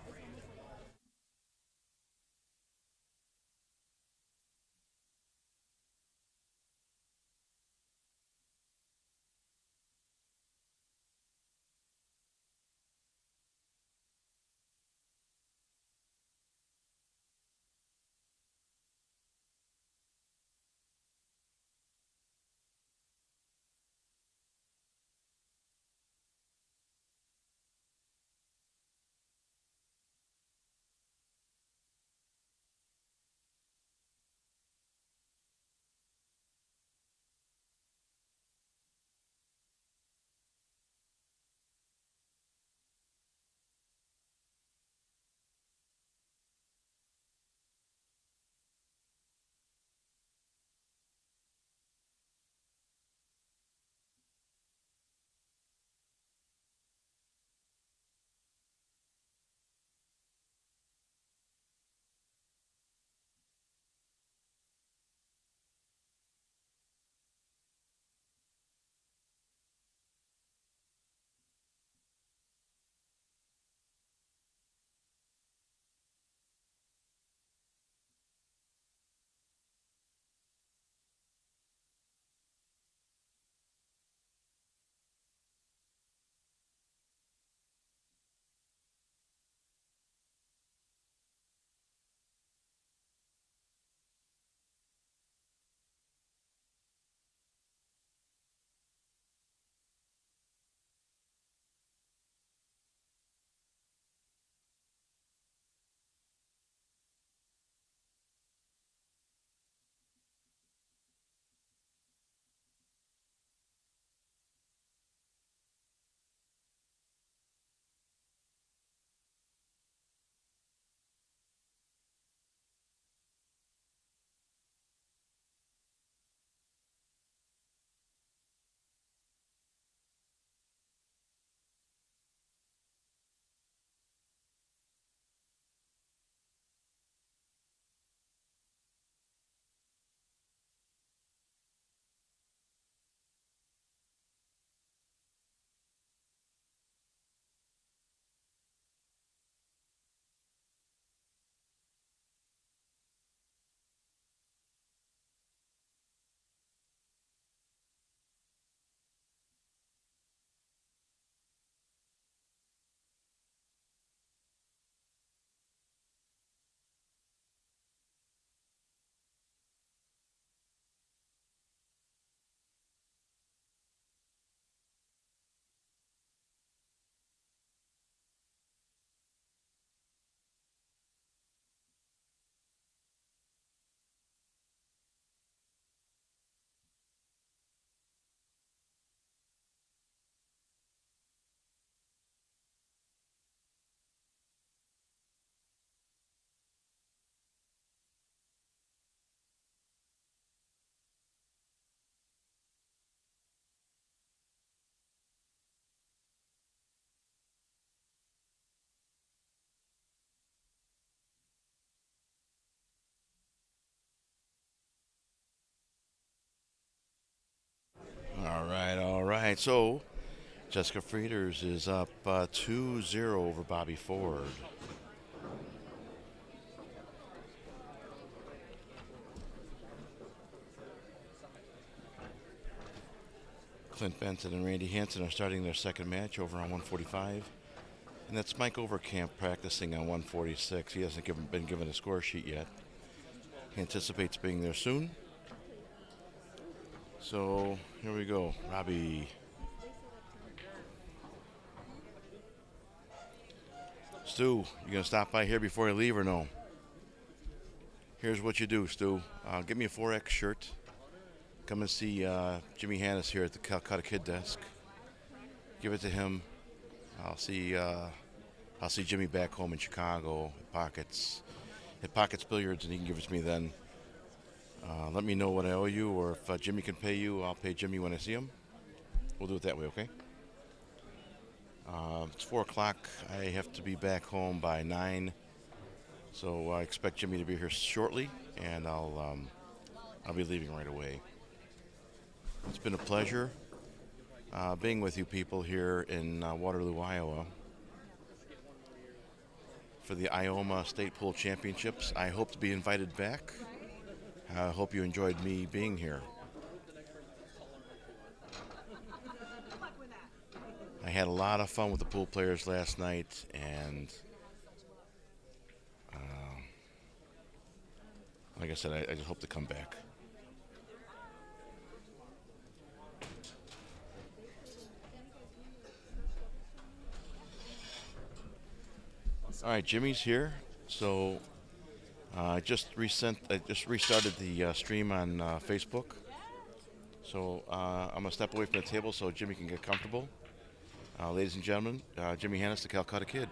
right, so Jessica Frieders is up 2-0 over Bobby Ford. Clint Benton and Randy Hansen are starting their second match over on 145. And that's Mike Overcamp practicing on 146. He hasn't been given a score sheet yet. He anticipates being there soon. So here we go. Robbie. Stu, you going to stop by here before you leave or no? Here's what you do, Stu. Get me a 4X shirt. Come and see Jimmy Hannes here at the Calcutta Kid desk. Give it to him. I'll see Jimmy back home in Chicago at Pockets Billiards, and he can give it to me then. Let me know what I owe you, or if Jimmy can pay you, I'll pay Jimmy when I see him. We'll do it that way, okay? It's 4 o'clock. I have to be back home by 9, so I expect Jimmy to be here shortly, and I'll be leaving right away. It's been a pleasure being with you people here in Waterloo, Iowa for the IOMA State Pool Championships. I hope to be invited back. I hope you enjoyed me being here. I had a lot of fun with the pool players last night, and like I said, I just hope to come back. All right, Jimmy's here. So I just restarted the stream on Facebook. So I'm gonna step away from the table so Jimmy can get comfortable. Ladies and gentlemen, Jimmy Hannes, the Calcutta Kid.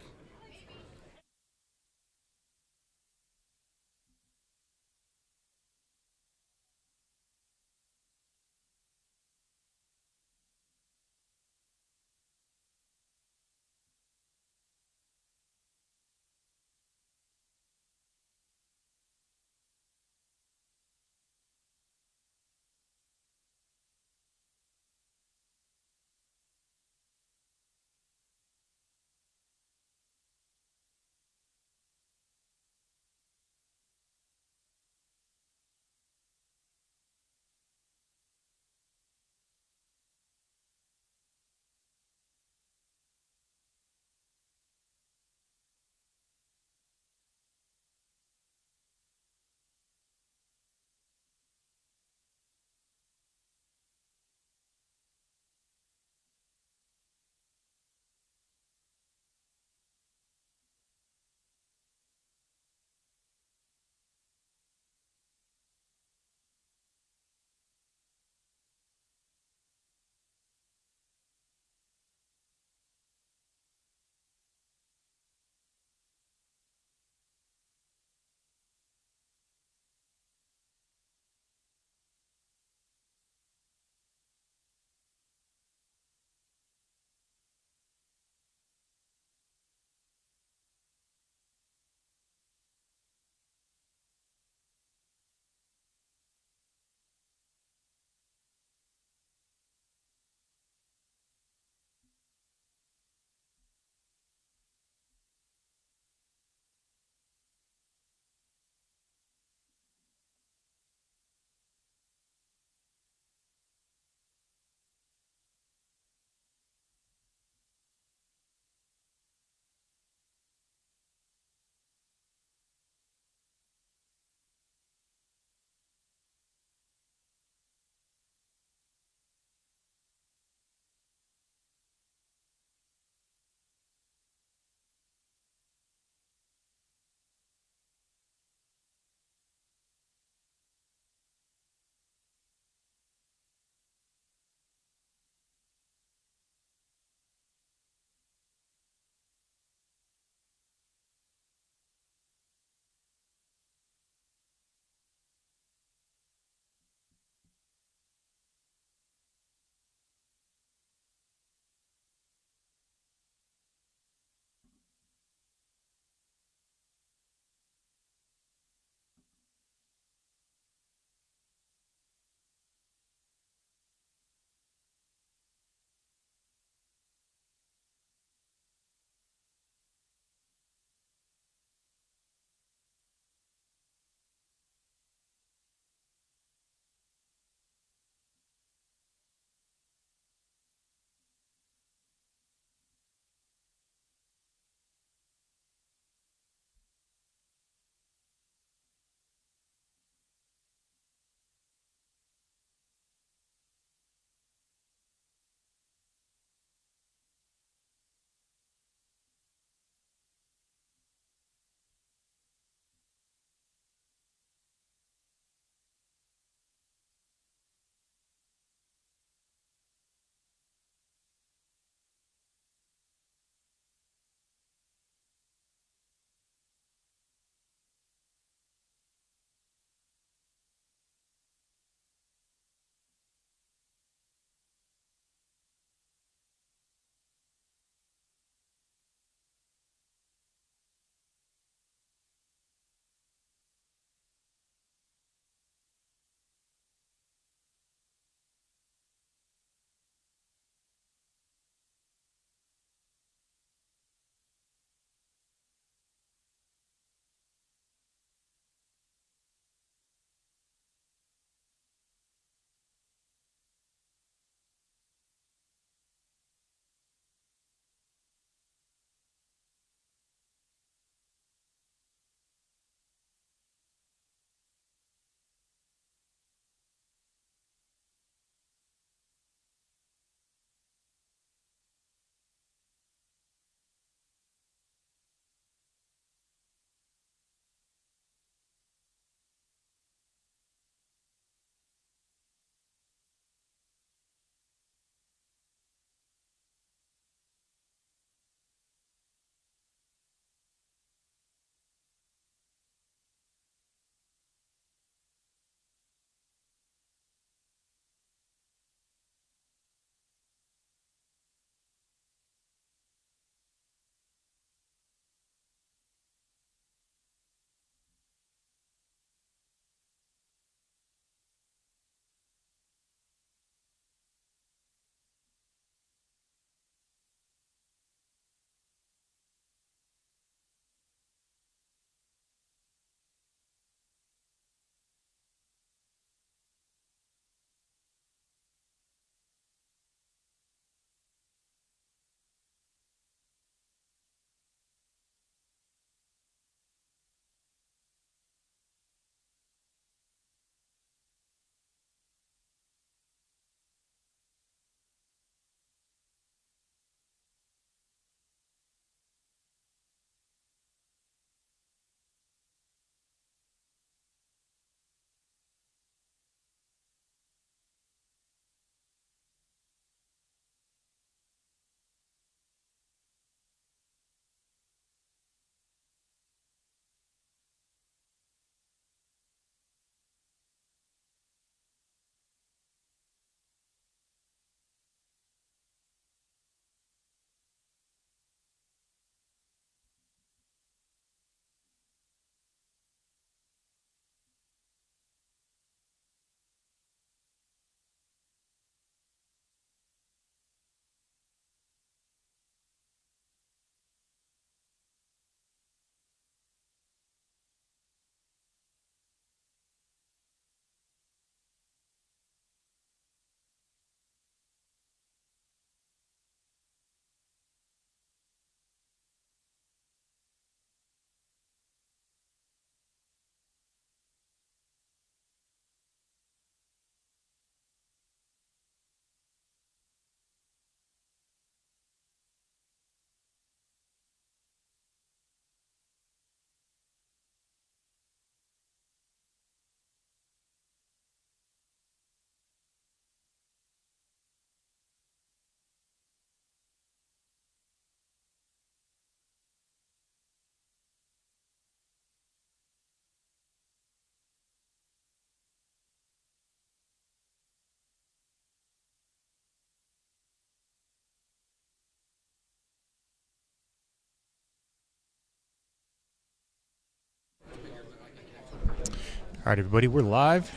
All right, everybody, we're live.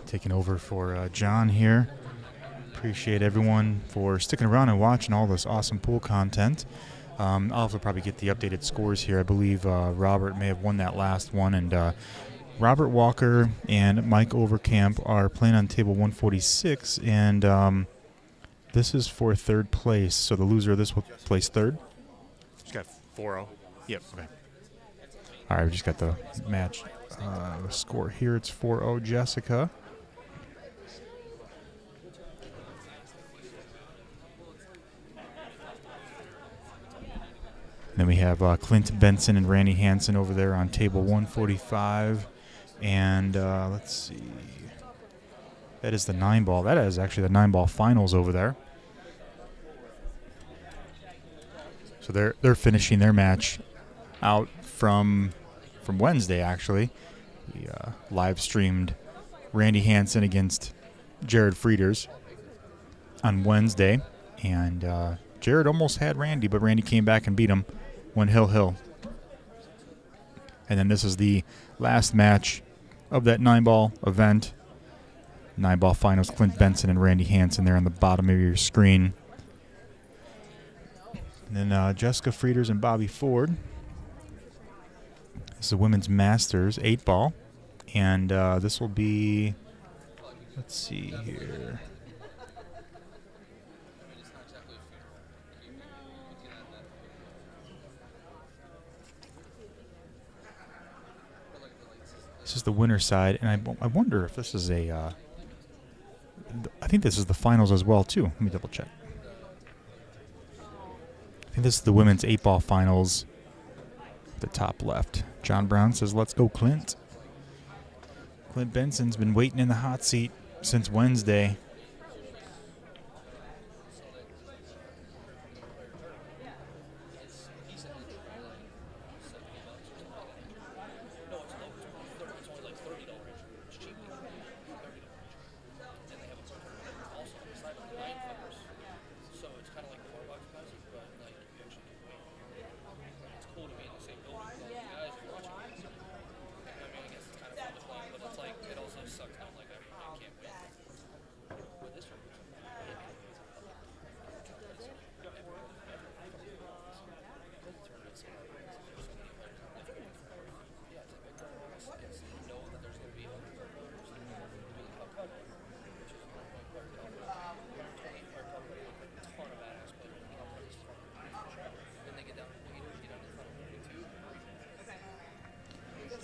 Taking over for John here. Appreciate everyone for sticking around and watching all this awesome pool content. I'll also probably get the updated scores here. I believe Robert may have won that last one, and Robert Walker and Mike Overcamp are playing on table 146, and this is for third place. So the loser of this will place third. Just got 4-0. Yep. Okay. All right, we just got the match score here. It's 4-0 Jessica. Then we have Clint Benson and Randy Hansen over there on table 145. And let's see. That is the 9-ball. That is actually the 9-ball finals over there. So they're finishing their match out from Wednesday, actually. We live streamed Randy Hansen against Jared Frieders on Wednesday. And Jared almost had Randy, but Randy came back and beat him. Went hill. And then this is the last match of that 9-ball event. 9-ball finals, Clint Benson and Randy Hansen there on the bottom of your screen. And then Jessica Frieders and Bobby Ford. This is the Women's Masters 8-ball. And this will be, let's see here. This is the winner's side, and I wonder if this is a, I think this is the finals as well, too. Let me double check. I think this is the women's 8-ball finals, the top left. John Brown says, let's go, Clint. Clint Benson's been waiting in the hot seat since Wednesday.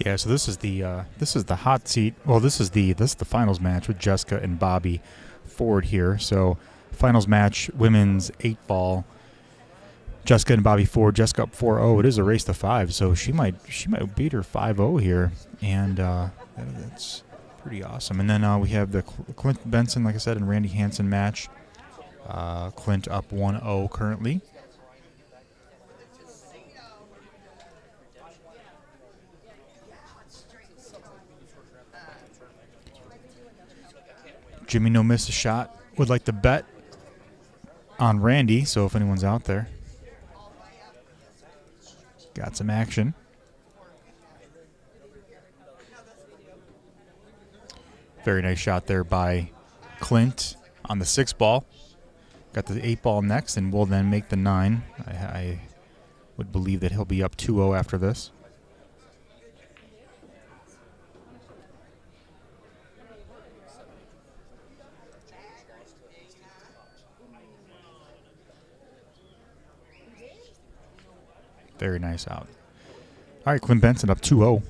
Yeah, so this is the hot seat. Well, this is the finals match with Jessica and Bobby Ford here. So finals match, women's 8-ball. Jessica and Bobby Ford. Jessica up 4-0. It is a race to 5, so she might beat her 5-0 here, and that's pretty awesome. And then we have the Clint Benson, like I said, and Randy Hansen match. Clint up 1-0 currently. Jimmy No Miss a Shot would like to bet on Randy, so if anyone's out there, got some action. Very nice shot there by Clint on the 6-ball. Got the 8-ball next, and will then make the 9. I would believe that he'll be up 2-0 after this. Very nice out. All right, Clint Benson up 2-0.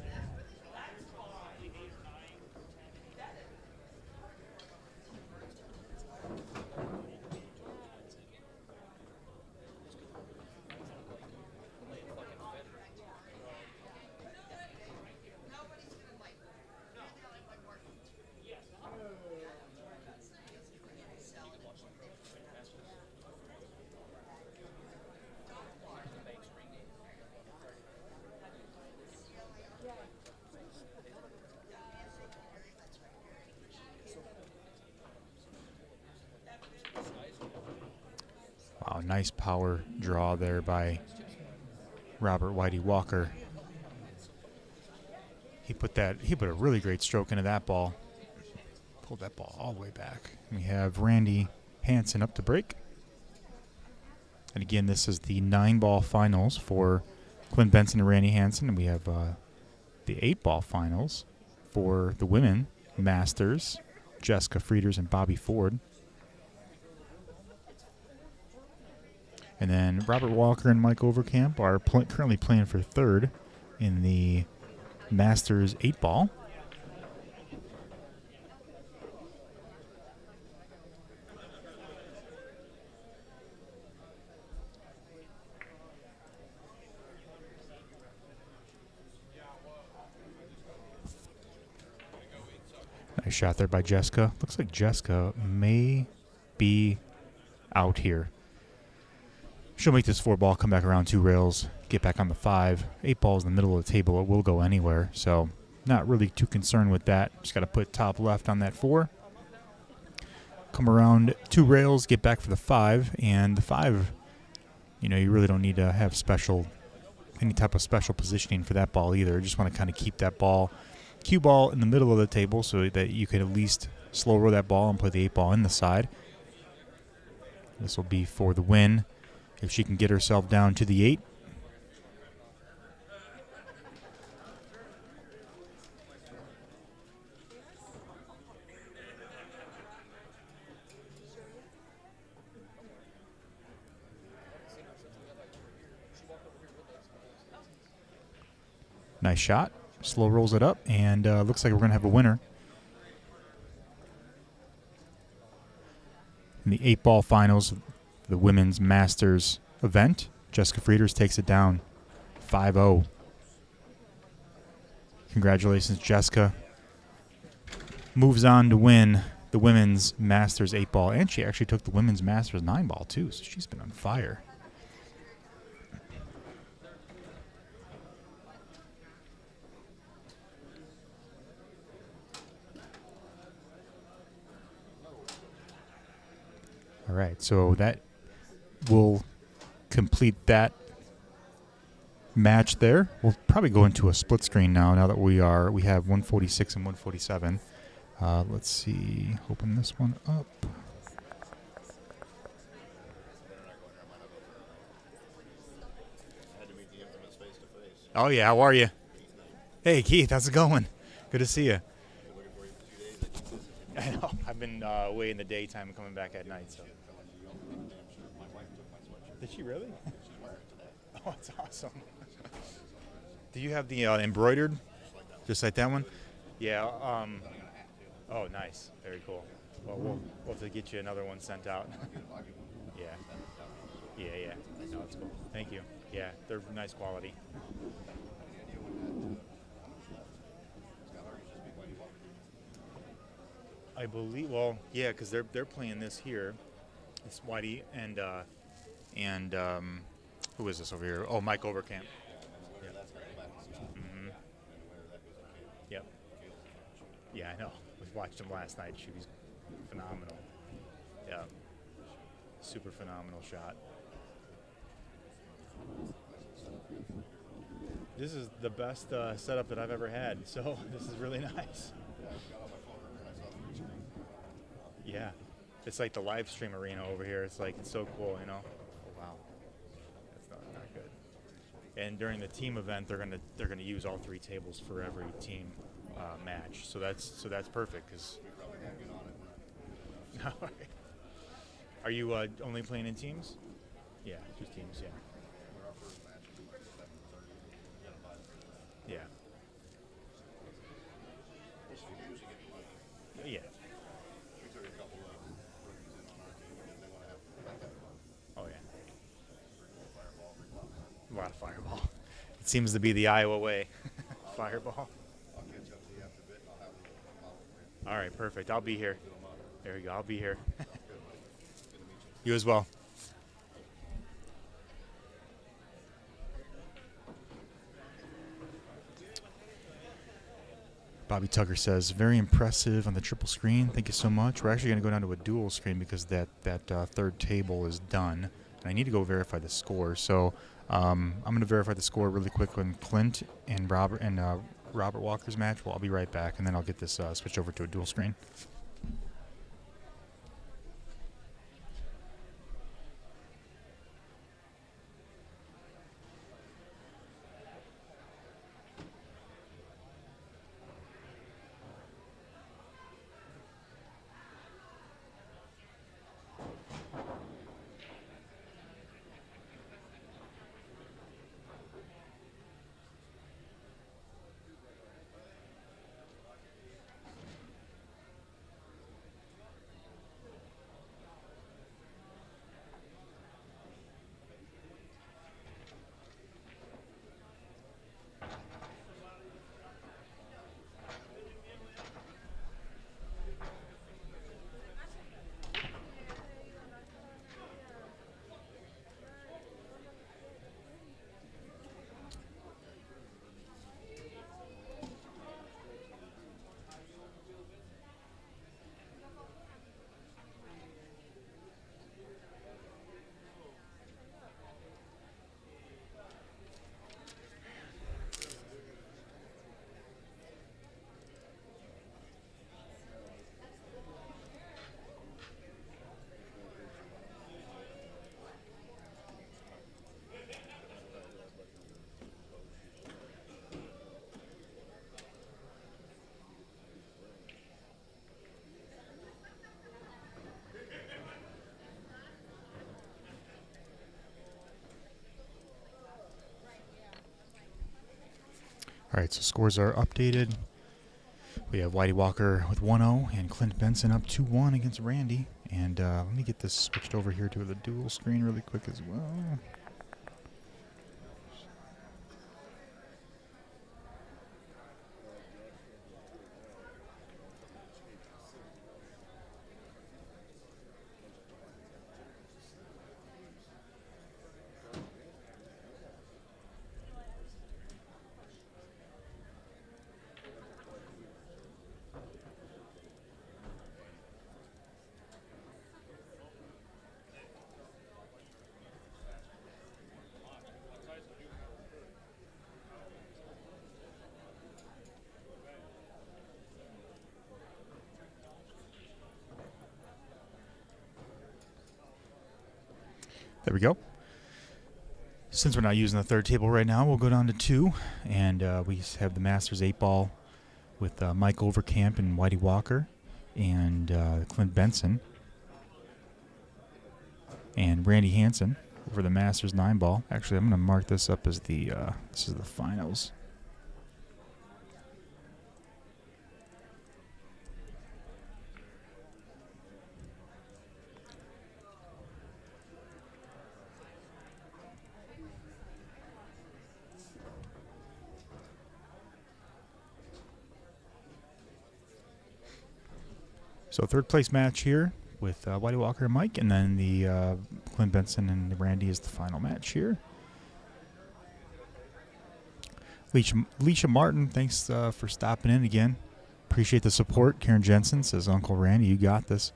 Wow, nice power draw there by Robert Whitey Walker. He put a really great stroke into that ball. Pulled that ball all the way back. We have Randy Hansen up to break. And again, this is the 9-ball finals for Clint Benson and Randy Hansen. And we have the 8-ball finals for the women Masters, Jessica Frieders and Bobby Ford. And then Robert Walker and Mike Overcamp are currently playing for third in the Masters 8-ball. Nice shot there by Jessica. Looks like Jessica may be out here. She'll make this 4-ball, come back around 2 rails, get back on the 5. 8 balls in the middle of the table. It will go anywhere, so not really too concerned with that. Just got to put top left on that 4. Come around 2 rails, get back for the 5, and the 5, you really don't need to have any type of special positioning for that ball either. You just want to kind of keep that cue ball in the middle of the table so that you can at least slow roll that ball and put the 8-ball in the side. This will be for the win if she can get herself down to the 8. Nice shot. Slow rolls it up, and looks like we're going to have a winner. In the 8-ball finals, the women's Masters event, Jessica Frieders takes it down 5-0. Congratulations, Jessica. Moves on to win the women's Masters 8-ball, and she actually took the women's Masters 9-ball too, so she's been on fire. All right, so that will complete that match there. We'll probably go into a split screen now that we have 146 and 147. Let's see, open this one up. Oh yeah, how are you? Hey Keith, how's it going? Good to see you. I know. I've been away in the daytime and coming back at night. So. Did she really? Oh, it's awesome. Do you have the embroidered, just like that one? Yeah. Oh, nice. Very cool. Well, we'll have to get you another one sent out. Yeah. Yeah. No, it's cool. Thank you. Yeah, they're nice quality. I believe. Well, yeah, because they're playing this here. It's Whitey and who is this over here? Oh, Mike Overcamp. Yeah. Mm-hmm. Yep. Yeah, I know. We watched him last night. She was phenomenal. Yeah. Super phenomenal shot. This is the best setup that I've ever had. So this is really nice. Yeah, it's like the live stream arena over here. It's so cool, Oh wow, that's not good. And during the team event, they're gonna use all 3 tables for every team match. So that's perfect because. All right. Are you only playing in teams? Yeah, just teams. Yeah. Yeah. Yeah. Oh, yeah. A lot of fireball. It seems to be the Iowa way. Fireball. All right, perfect. I'll be here. There we go. I'll be here. You as well. Bobby Tucker says, very impressive on the triple screen. Thank you so much. We're actually going to go down to a dual screen because that third table is done. And I need to go verify the score. So I'm going to verify the score really quick when Clint and Robert Walker's match. Well, I'll be right back, and then I'll get this switched over to a dual screen. All right, so scores are updated. We have Whitey Walker with 1-0 and Clint Benson up 2-1 against Randy. And let me get this switched over here to the dual screen really quick as well. There we go. Since we're not using the third table right now, we'll go down to 2. And we have the Masters 8-ball with Mike Overcamp and Whitey Walker and Clint Benson and Randy Hansen for the Masters 9-ball. Actually, I'm going to mark this up as the this is the finals. So third place match here with Whitey Walker and Mike, and then the Clint Benson and Randy is the final match here. Leisha Martin, thanks for stopping in again. Appreciate the support. Karen Jensen says, Uncle Randy, you got this.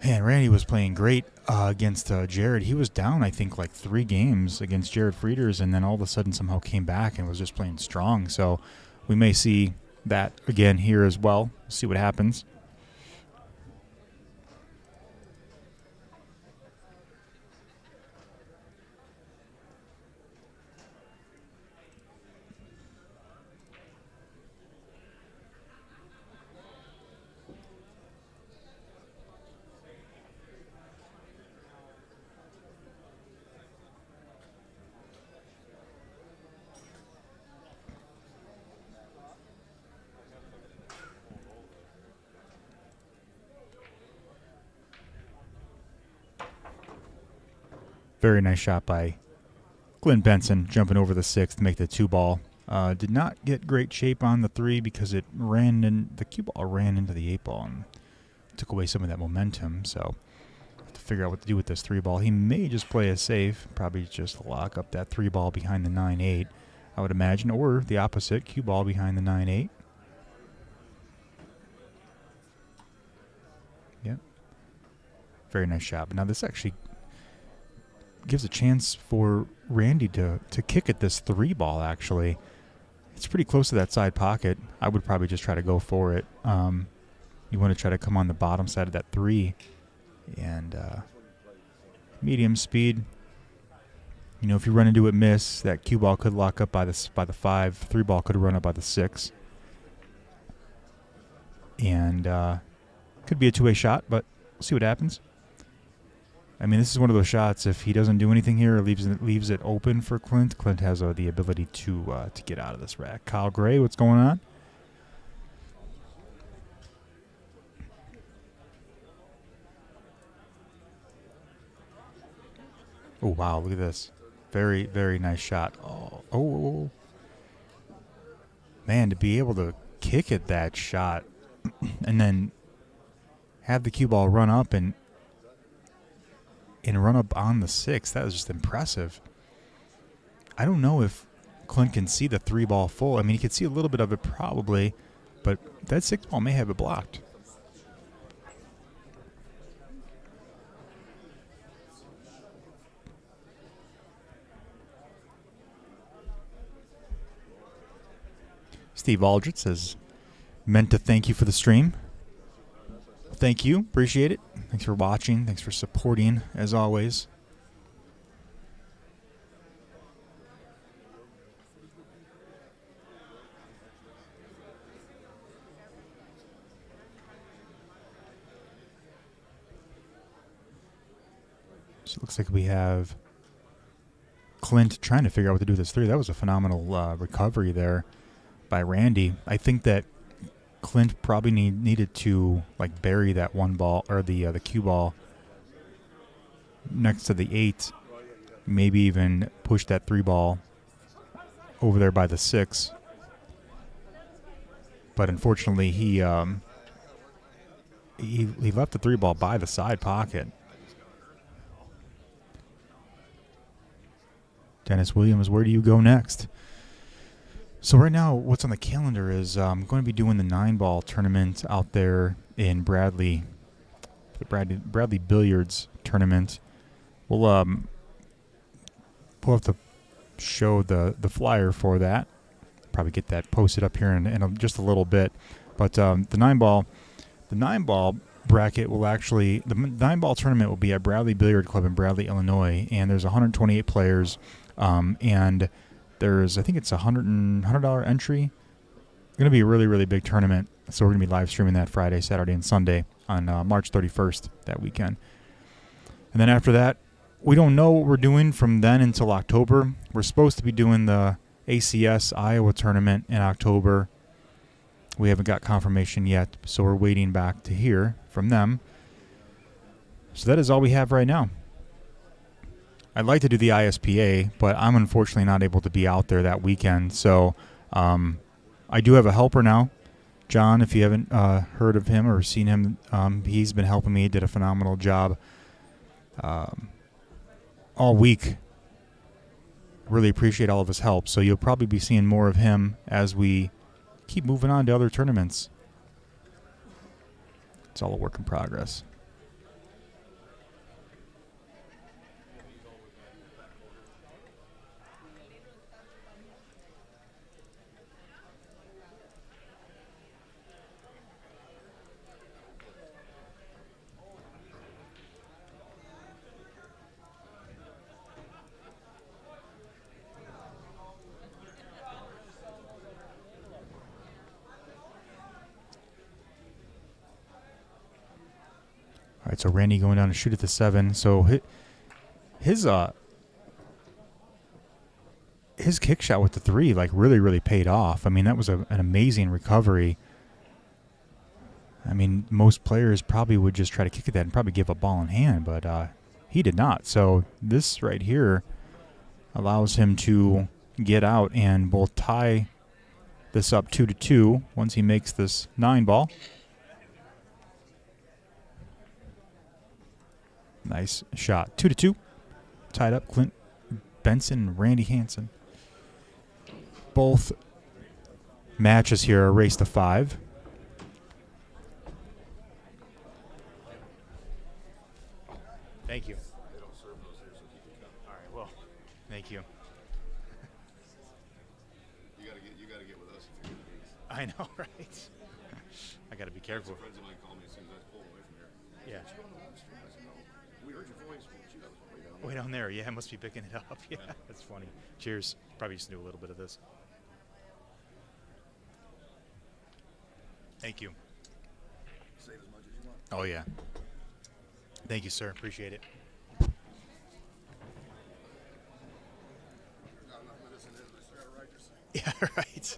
Man, Randy was playing great against Jared. He was down, I think, like 3 games against Jared Frieders, and then all of a sudden somehow came back and was just playing strong. So we may see that again here as well. See what happens. Very nice shot by Clint Benson, jumping over the 6th to make the 2-ball. Did not get great shape on the 3 because it ran in, the cue ball ran into the 8-ball and took away some of that momentum. So have to figure out what to do with this 3-ball. He may just play it safe, probably just lock up that 3-ball behind the 9-8, I would imagine, or the opposite, cue ball behind the 9-8. Yep. Very nice shot. But now this actually gives a chance for Randy to kick at this 3-ball, actually. It's pretty close to that side pocket. I would probably just try to go for it. You want to try to come on the bottom side of that 3. And medium speed. You know, if you run into it miss, that cue ball could lock up by the 5. 3 ball could run up by the 6. And could be a 2-way shot, but we'll see what happens. I mean, this is one of those shots. If he doesn't do anything here or leaves it open for Clint, Clint has the ability to get out of this rack. Kyle Gray, what's going on? Oh, wow, look at this. Very, very nice shot. Oh. Man, to be able to kick at that shot and then have the cue ball run up and run up on the 6, that was just impressive. I don't know if Clint can see the 3 ball full. I mean, he could see a little bit of it probably, but that 6 ball may have it blocked. Steve Aldrich says, meant to thank you for the stream. Thank you. Appreciate it. Thanks for watching. Thanks for supporting, as always. So it looks like we have Clint trying to figure out what to do with this 3. That was a phenomenal recovery there by Randy. I think that Clint probably needed to like bury that 1 ball or the cue ball next to the 8, maybe even push that 3 ball over there by the 6. But unfortunately, he left the 3 ball by the side pocket. Dennis Williams, where do you go next? So right now, what's on the calendar is I'm going to be doing the 9-ball tournament out there in Bradley, the Bradley Billiards tournament. We'll have to show the flyer for that. Probably get that posted up here in just a little bit. But the 9-ball bracket will actually, the 9-ball tournament will be at Bradley Billiard Club in Bradley, Illinois, and there's 128 players, and there's, I think it's $100 entry. It's going to be a really, really big tournament. So we're going to be live streaming that Friday, Saturday, and Sunday on March 31st that weekend. And then after that, we don't know what we're doing from then until October. We're supposed to be doing the ACS Iowa tournament in October. We haven't got confirmation yet, so we're waiting back to hear from them. So that is all we have right now. I'd like to do the ISPA, but I'm unfortunately not able to be out there that weekend. So I do have a helper now. John, if you haven't heard of him or seen him, he's been helping me. Did a phenomenal job all week. Really appreciate all of his help. So you'll probably be seeing more of him as we keep moving on to other tournaments. It's all a work in progress. All right, so Randy going down to shoot at the 7. So his kick shot with the 3 like really paid off. I mean, that was an amazing recovery. I mean, most players probably would just try to kick at that and probably give a ball in hand, but he did not. So this right here allows him to get out and both tie this up 2-2 once he makes this 9 ball. Nice shot. 2-2. Tied up. Clint Benson and Randy Hansen. Both matches here are a race to 5. Thank you. All right, well, thank you. You gotta I know, right? I got to be careful. Friends of mine called me as soon as I pulled away from here. Yeah. Did you go on the live stream? I said, no. We heard your voice. Well, gee, that was way down there. Way down there. Yeah, I must be picking it up. Yeah, that's funny. Cheers. Probably just do a little bit of this. Thank you. Save as much as you want. Oh, yeah. Thank you, sir. Appreciate it. Got enough medicine in it. I still got to ride your thing. Yeah, right.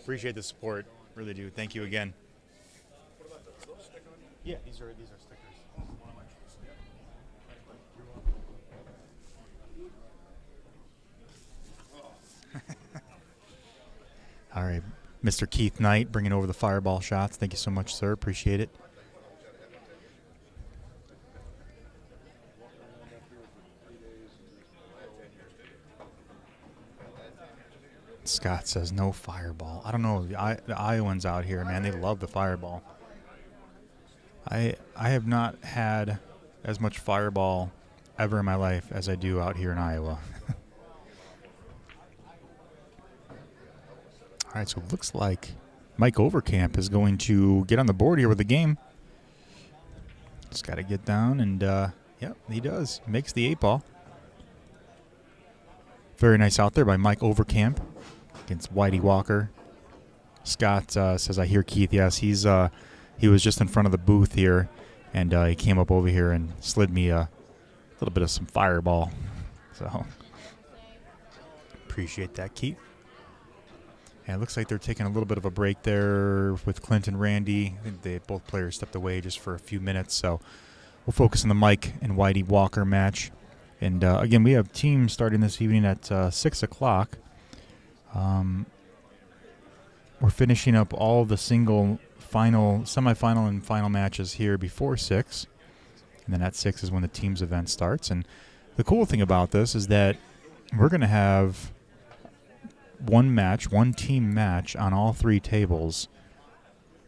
Appreciate the support. Really do. Thank you again. What about those? Those stick on you? Yeah, these are stickers. One of my keys. Yeah. All right. Mr. Keith Knight bringing over the fireball shots. Thank you so much, sir. Appreciate it. Scott says no fireball. I don't know. The Iowans out here, man, they love the fireball. I have not had as much fireball ever in my life as I do out here in Iowa. All right, so it looks like Mike Overcamp is going to get on the board here with the game. Just got to get down, and yep, he does. Makes the 8-ball. Very nice out there by Mike Overcamp against Whitey Walker. Scott says, I hear Keith. Yes, he was just in front of the booth here, and he came up over here and slid me a little bit of some fireball. So appreciate that, Keith. And it looks like they're taking a little bit of a break there with Clint and Randy. I think both players stepped away just for a few minutes. So we'll focus on the Mike and Whitey Walker match. And, again, we have teams starting this evening at 6 o'clock. We're finishing up all the semifinal and final matches here before 6. And then at 6 is when the teams event starts. And the cool thing about this is that we're going to have one team match on all 3 tables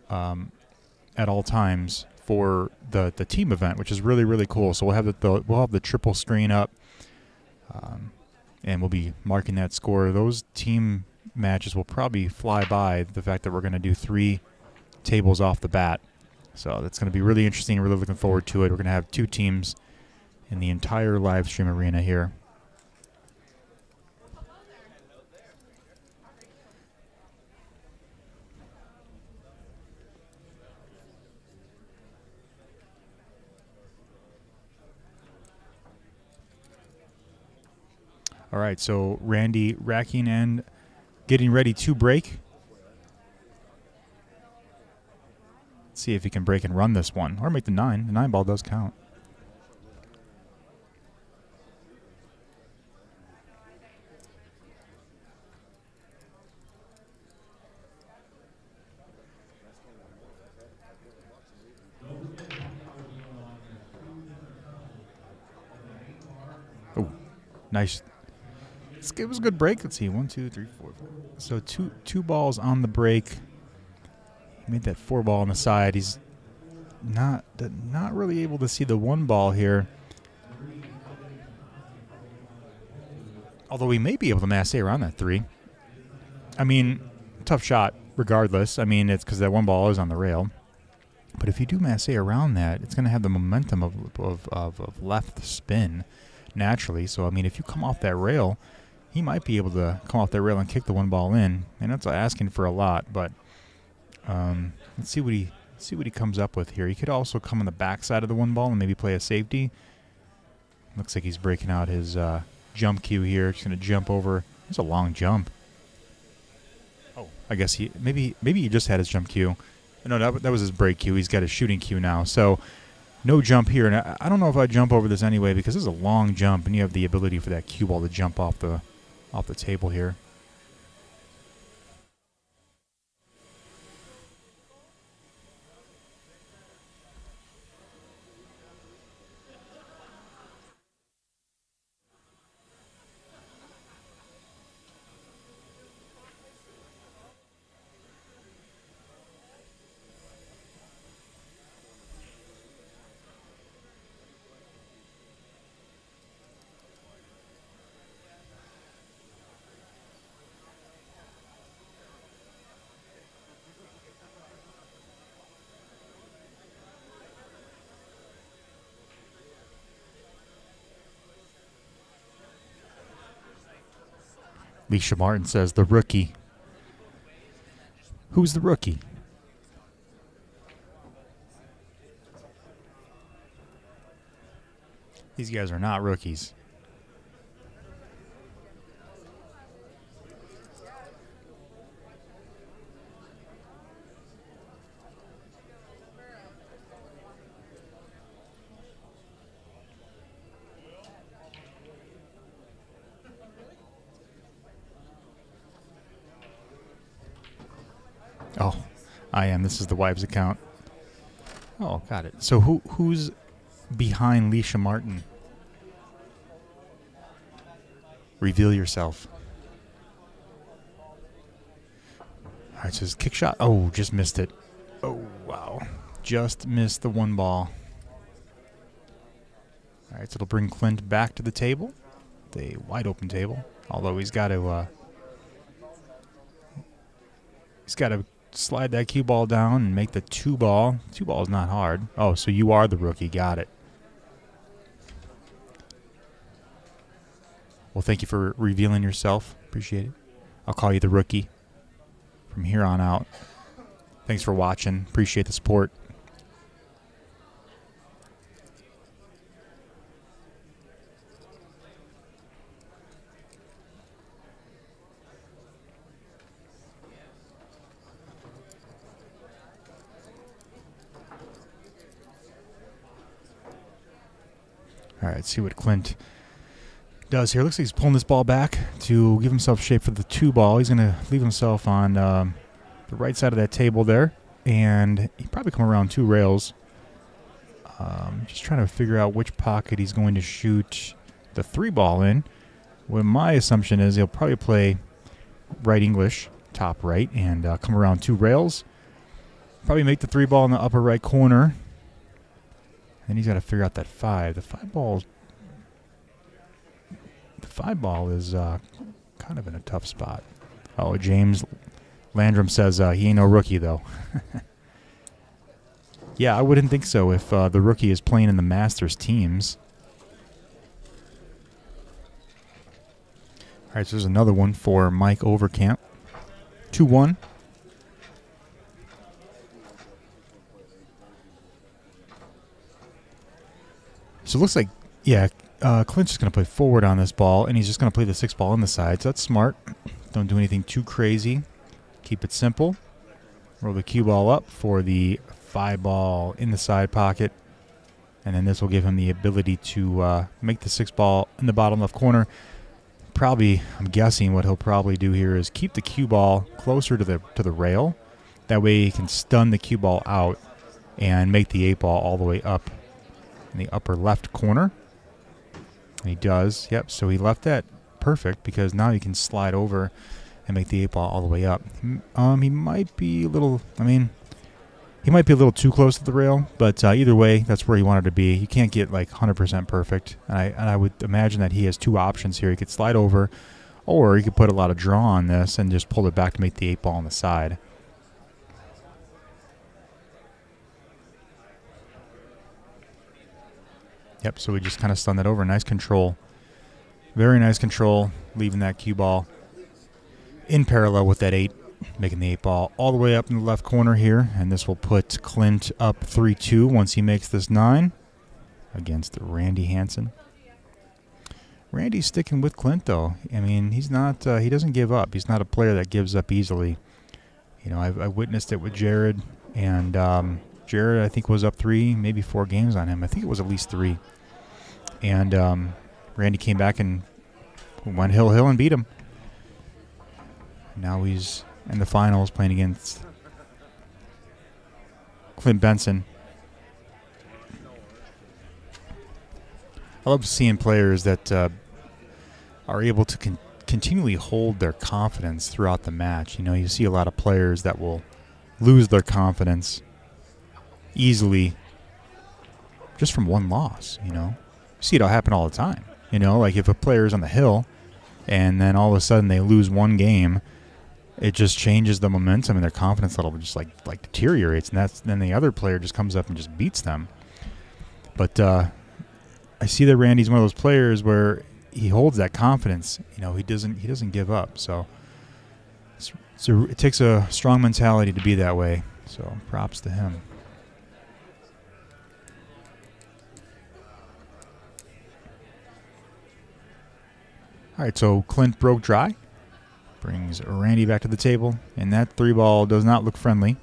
at all times for the team event, which is really, really cool. So we'll have the triple screen up, and we'll be marking that score. Those team matches will probably fly by the fact that we're going to do 3 tables off the bat. So that's going to be really interesting. Really looking forward to it. We're going to have 2 teams in the entire live stream arena here. All right, so Randy racking and getting ready to break. Let's see if he can break and run this one, or make the 9. The 9 ball does count. Oh, nice. It was a good break. Let's see, 1, 2, 3, 4, 5. So two balls on the break. He made that 4 ball on the side. He's not really able to see the 1 ball here. Although he may be able to masse around that 3. I mean, tough shot regardless. I mean, it's because that 1 ball is on the rail. But if you do masse around that, it's going to have the momentum of left spin naturally. So, I mean, if you come off that rail, he might be able to come off that rail and kick the 1 ball in. And that's asking for a lot, but let's see what he comes up with here. He could also come on the backside of the 1 ball and maybe play a safety. Looks like he's breaking out his jump cue here. Just going to jump over. It's a long jump. Oh, I guess maybe he just had his jump cue. No, that was his break cue. He's got his shooting cue now. So no jump here. And I don't know if I'd jump over this anyway because this is a long jump, and you have the ability for that cue ball to jump off the table here. Leisha Martin says the rookie. Who's the rookie? These guys are not rookies. Oh, I am. This is the wives' account. Oh, got it. So who's behind Leisha Martin? Reveal yourself. All right, so it's kick shot. Oh, just missed it. Oh, wow. Just missed the one ball. All right, so it'll bring Clint back to the table. The wide open table. Although he's got to slide that cue ball down and make the 2-ball. 2-ball is not hard. Oh, so you are the rookie. Got it. Well, thank you for revealing yourself. Appreciate it. I'll call you the rookie from here on out. Thanks for watching. Appreciate the support. All right, see what Clint does here. Looks like he's pulling this ball back to give himself shape for the 2-ball. He's going to leave himself on the right side of that table there, and he probably come around 2 rails. Just trying to figure out which pocket he's going to shoot the 3-ball in. Well, my assumption is he'll probably play right English, top right, and come around 2 rails. Probably make the 3-ball in the upper right corner. And he's got to figure out that 5. The 5-ball is kind of in a tough spot. Oh, James Landrum says he ain't no rookie, though. Yeah, I wouldn't think so if the rookie is playing in the Masters teams. All right, so there's another one for Mike Overcamp. 2-1. So it looks like, yeah, Clint's just going to play forward on this ball, and he's just going to play the 6-ball on the side. So that's smart. Don't do anything too crazy. Keep it simple. Roll the cue ball up for the 5-ball in the side pocket. And then this will give him the ability to make the 6-ball in the bottom left corner. Probably, I'm guessing what he'll probably do here is keep the cue ball closer to the rail. That way he can stun the cue ball out and make the 8-ball all the way up in the upper left corner. And he does. Yep, so he left that perfect because now he can slide over and make the 8-ball all the way up. He might be a little, he might be a little too close to the rail, but either way, that's where he wanted to be. You can't get like 100% perfect. And I would imagine that he has 2 options here. He could slide over, or he could put a lot of draw on this and just pull it back to make the 8-ball on the side. Yep, so we just kind of stun that over. Nice control. Very nice control, leaving that cue ball in parallel with that 8, making the 8-ball all the way up in the left corner here. And this will put Clint up 3-2 once he makes this 9 against Randy Hansen. Randy's sticking with Clint, though. He's not, he doesn't give up. He's not a player that gives up easily. I witnessed it with Jared, and Jared, I think, was up 3, maybe 4 games on him. I think it was at least 3. And Randy came back and went hill and beat him. Now he's in the finals playing against Clint Benson. I love seeing players that are able to continually hold their confidence throughout the match. You see a lot of players that will lose their confidence easily just from one loss. You see it all happen all the time. Like if a player is on the hill and then all of a sudden they lose one game, it just changes the momentum and their confidence level just like deteriorates, and then the other player just comes up and just beats them. But I see that Randy's one of those players where he holds that confidence. You know, he doesn't give up. So it takes a strong mentality to be that way. So props to him. All right, so Clint broke dry. Brings Randy back to the table, and that 3 ball does not look friendly.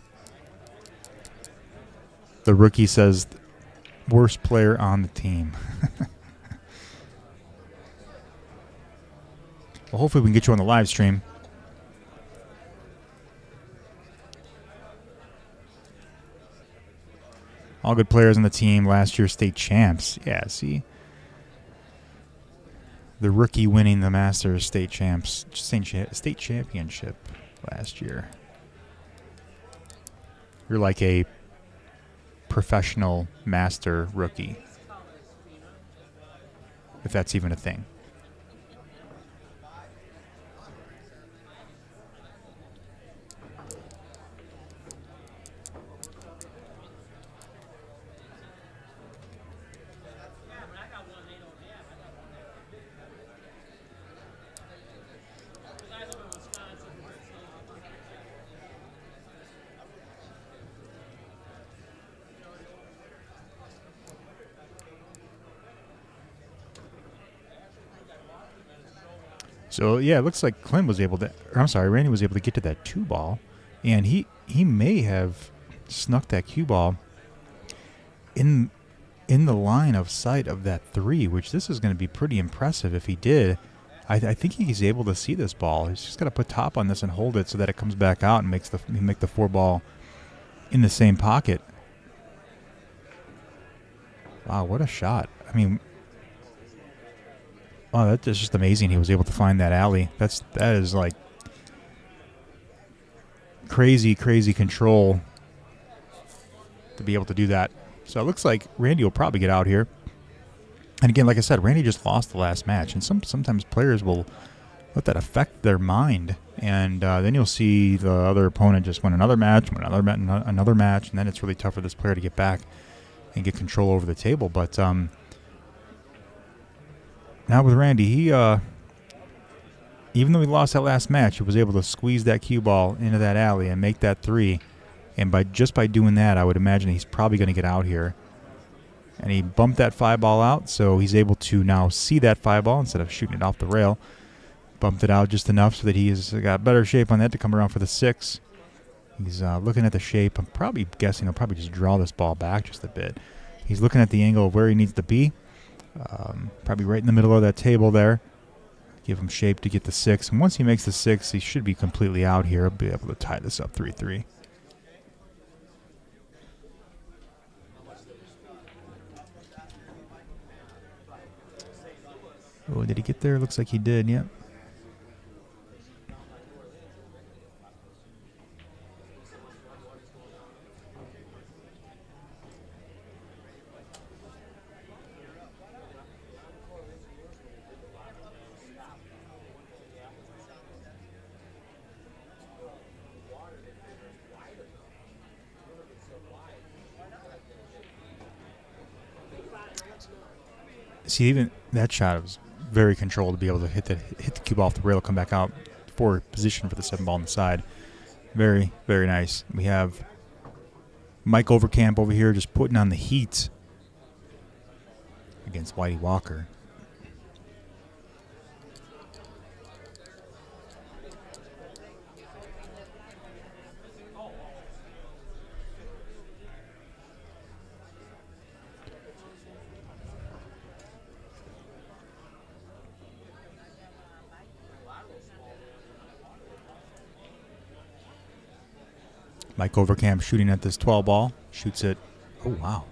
The rookie says, worst player on the team. Well, hopefully we can get you on the live stream. All good players on the team, last year state champs. Yeah, see? The rookie winning the Masters state championship last year. You're like a professional master rookie, if that's even a thing. So, yeah, it looks like Randy was able to get to that 2 ball, and he may have snuck that cue ball in the line of sight of that 3, which this is going to be pretty impressive if he did. I think he's able to see this ball. He's just got to put top on this and hold it so that it comes back out and make the 4 ball in the same pocket. Wow, what a shot. I mean, wow, that's just amazing. He was able to find that alley. That is like crazy control to be able to do that. So it looks like Randy will probably get out here. And again, like I said, Randy just lost the last match, and sometimes players will let that affect their mind, and then you'll see the other opponent just win another match, another match, and then it's really tough for this player to get back and get control over the table. But now with Randy, he even though he lost that last match, he was able to squeeze that cue ball into that alley and make that 3. And by doing that, I would imagine he's probably going to get out here. And he bumped that 5 ball out, so he's able to now see that 5 ball instead of shooting it off the rail. Bumped it out just enough so that he has got better shape on that to come around for the 6. He's looking at the shape. I'm probably guessing he'll probably just draw this ball back just a bit. He's looking at the angle of where he needs to be. Probably right in the middle of that table there. Give him shape to get the 6. And once he makes the 6, he should be completely out here. He'll be able to tie this up 3-3. Oh, did he get there? Looks like he did, yep. See, even that shot was very controlled to be able to hit the cue ball off the rail, come back out for position for the 7 ball on the side. Very, very nice. We have Mike Overcamp over here just putting on the heat against Whitey Walker. Mike Overcamp shooting at this 12 ball. Shoots it. Oh, wow.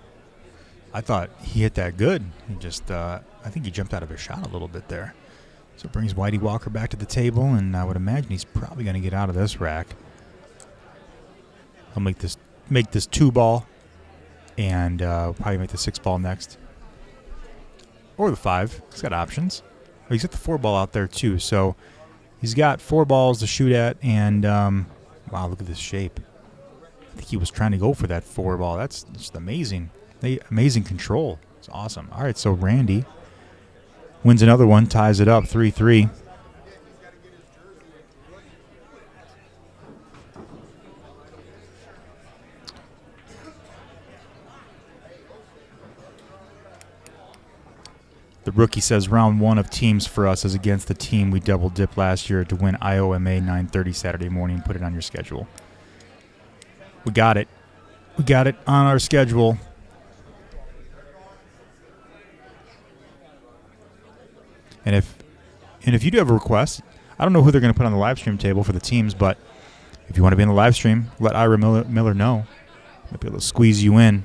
I thought he hit that good. He just, I think he jumped out of his shot a little bit there. So it brings Whitey Walker back to the table, and I would imagine he's probably going to get out of this rack. I'll make this 2 ball, and probably make the 6 ball next. Or the 5. He's got options. Oh, he's got the 4 ball out there, too. So he's got 4 balls to shoot at, and, wow, look at this shape. I think he was trying to go for that 4 ball. That's just amazing. Amazing control. It's awesome. All right, so Randy wins another one, ties it up 3-3. The rookie says round one of teams for us is against the team we double-dipped last year to win IOMA 9:30 Saturday morning. Put it on your schedule. We got it. We got it on our schedule. And if you do have a request, I don't know who they're going to put on the live stream table for the teams, but if you want to be in the live stream, let Ira Miller know. Might be able to squeeze you in.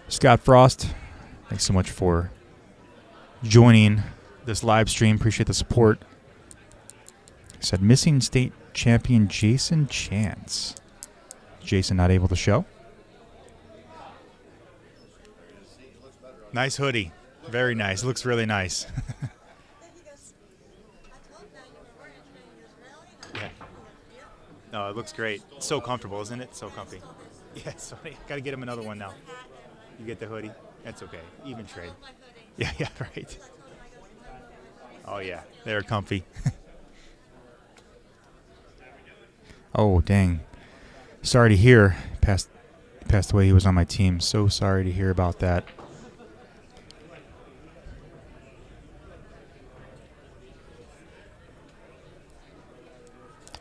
Scott Frost, thanks so much for joining this live stream. Appreciate the support. He said missing state champion Jason Chance. Jason not able to show. Nice hoodie. Very nice. Looks really nice. Yeah. No, it looks great. It's so comfortable, isn't it? So comfy. Yeah, sorry. Got to get him another one now. You get the hoodie? That's okay. Even trade. Yeah, right. Oh, yeah. They're comfy. Oh, dang. Sorry to hear. Passed away. He was on my team. So sorry to hear about that.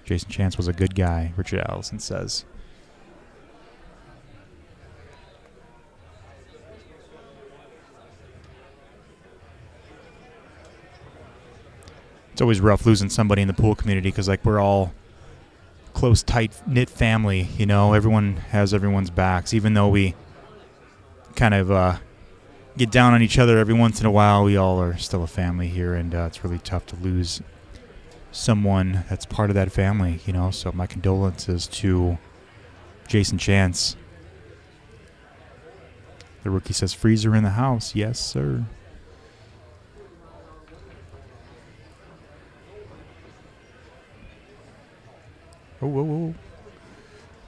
Jason Chance was a good guy, Richard Allison says. It's always rough losing somebody in the pool community because, like, we're all close, tight-knit family, you know. Everyone has everyone's backs. Even though we kind of get down on each other every once in a while, we all are still a family here, and it's really tough to lose someone that's part of that family, you know. So my condolences to Jason Chance. The rookie says, freezer in the house. Yes, sir. Oh.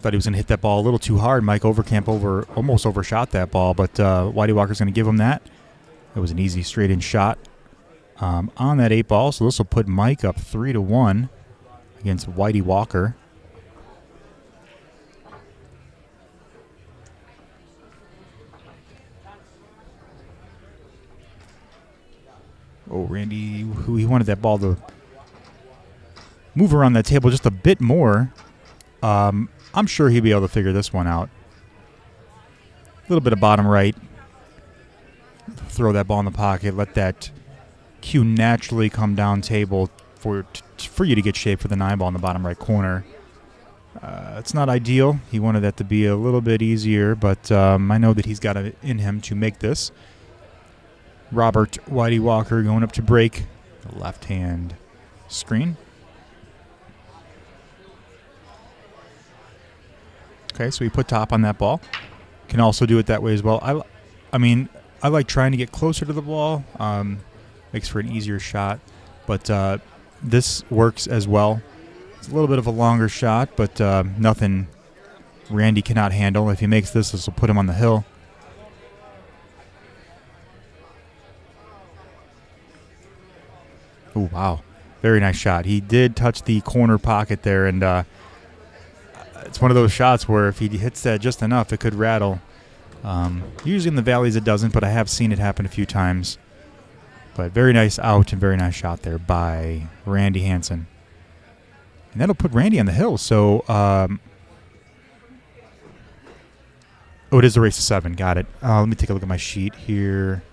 Thought he was going to hit that ball a little too hard. Mike Overcamp almost overshot that ball, but Whitey Walker's going to give him that. It was an easy straight-in shot on that 8 ball, so this will put Mike up 3-1 against Whitey Walker. Oh, Randy, he wanted that ball to move around that table just a bit more. I'm sure he'll be able to figure this one out. A little bit of bottom right. Throw that ball in the pocket. Let that cue naturally come down table for you to get shape for the 9 ball in the bottom right corner. It's not ideal. He wanted that to be a little bit easier, but I know that he's got it in him to make this. Robert Whitey Walker going up to break the left-hand screen. Okay, so he put top on that ball. Can also do it that way as well. I mean, I like trying to get closer to the ball. Makes for an easier shot. But this works as well. It's a little bit of a longer shot, but nothing Randy cannot handle. If he makes this will put him on the hill. Oh, wow. Very nice shot. He did touch the corner pocket there, and it's one of those shots where if he hits that just enough, it could rattle. Usually in the valleys it doesn't, but I have seen it happen a few times. But very nice out and very nice shot there by Randy Hansen. And that'll put Randy on the hill. So, it is a race to 7. Got it. Let me take a look at my sheet here.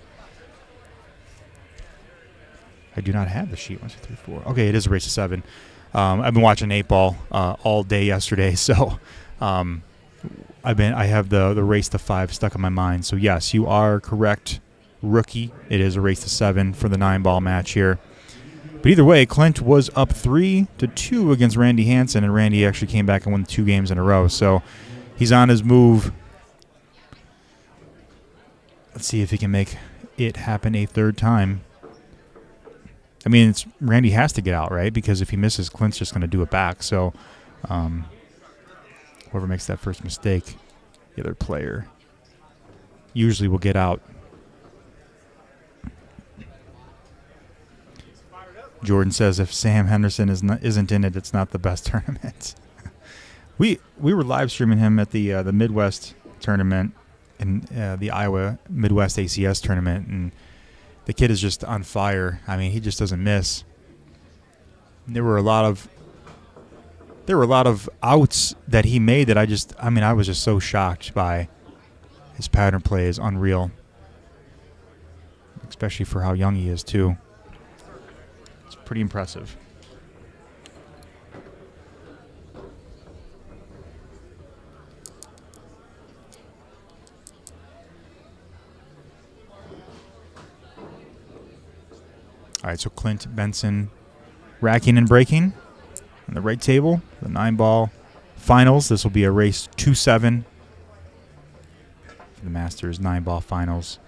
I do not have the sheet. 1, 2, 3, 4. Okay, it is a race to 7. I've been watching 8 ball all day yesterday, so I have the race to 5 stuck in my mind. So yes, you are correct, rookie. It is a race to 7 for the 9 ball match here. But either way, Clint was up 3-2 against Randy Hansen, and Randy actually came back and won 2 games in a row. So he's on his move. Let's see if he can make it happen a 3rd time. I mean, Randy has to get out, right? Because if he misses, Clint's just going to do it back. So whoever makes that first mistake, the other player, usually will get out. Jordan says if Sam Henderson isn't in it, it's not the best tournament. we were live streaming him at the Midwest tournament in the Iowa Midwest ACS tournament, and the kid is just on fire. I mean, he just doesn't miss. There were a lot of outs that he made that I was just so shocked by. His pattern play is unreal, especially for how young he is too. It's pretty impressive. All right, so Clint Benson racking and breaking on the right table, the 9-ball finals. This will be a race 2-7 for the Masters 9-ball finals.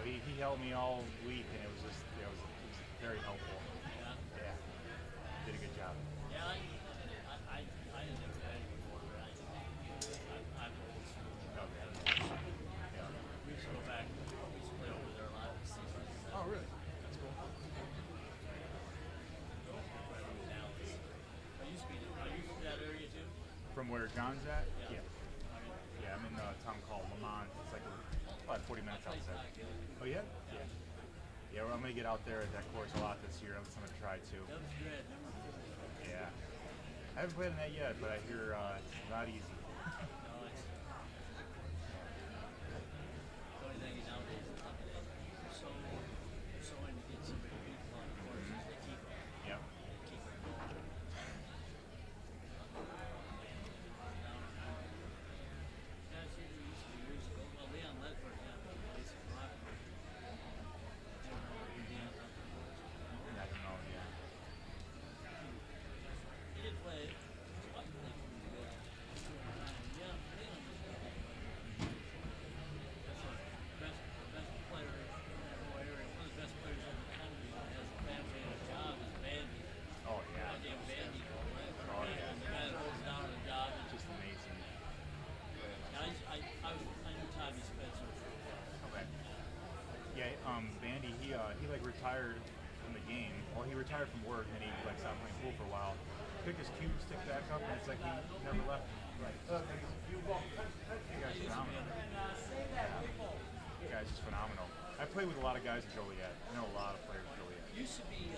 He held me all week, and it was very helpful. Yeah. Did a good job. Yeah, I didn't think that before, but I'm old school. Okay. Yeah. We used to go back, we used to play over there a lot this season. Oh, really? That's cool. Are you from that area too? From where John's at? Yeah. Yeah, I'm in a town called Lamont. It's like about 40 minutes outside. Oh, yeah? Yeah. Yeah, well, I'm going to get out there at that course a lot this year. I'm going to try to. That was good. Yeah. I haven't played in that yet, but I hear it's not easy. No, it's the only thing nowadays is that they're so into getting somebody people on the courses, they keep them. Yep. Keep them going. Guys, here there used to be years ago. Well, Leon Ledford had a place in Rockford. I don't know who Leon Ledford was. I don't know, yeah. He did play. His wife played for him good. Yeah, Leon was good. That's the best player in that whole area. One of the best players in the country that has a family and a job is Bandy. Oh, yeah. Goddamn Bandy. Oh, yeah. The guy that holds down the job is Just amazing. I knew Tommy Spencer for a while. Okay. Yeah, Bandy, he like retired from the game. Well, he retired from work, and he like stopped playing pool for a while. Picked his cue stick back up, and it's like he never left. Right. You guys phenomenal. You guys just phenomenal. I played with a lot of guys at Joliet. I know a lot of players at Joliet. Used to be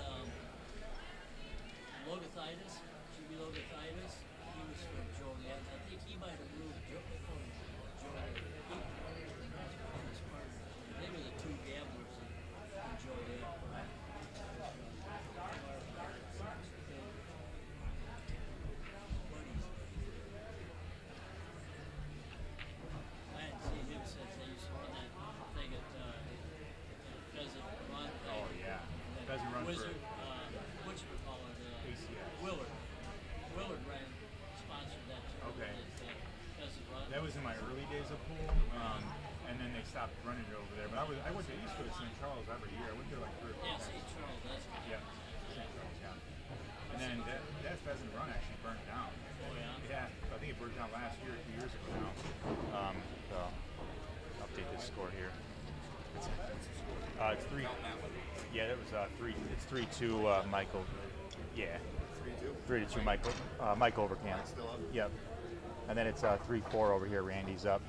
Logathitis, GB Logathitis. He was from Joliet. I think he might have moved from Joliet. They were the two gamblers in Joliet. I hadn't seen him since they used to run that thing at Pheasant Run. Oh, yeah. Pheasant Run for Wizard, whatchamacallit, ACS. Willard ran, sponsored that tournament. Okay. Pheasant Run. That was in my early days of pool, and then they stopped running it over there. But I went to Eastwood at St. Charles every year. I went there like 3 or 4 Yeah, times. St. Charles, that's good. Yeah, St. Charles, yeah. And then that Pheasant Run actually burned down. Oh, yeah? Yeah, I think it burned down last year, 2 years ago now. So update this score here. It's 3. Yeah, that was 3. It's 3-2 Michael. Yeah. 3-2 Michael. Mike Overcamp. Still up? Yep. And then it's 3-4 over here. Randy's up.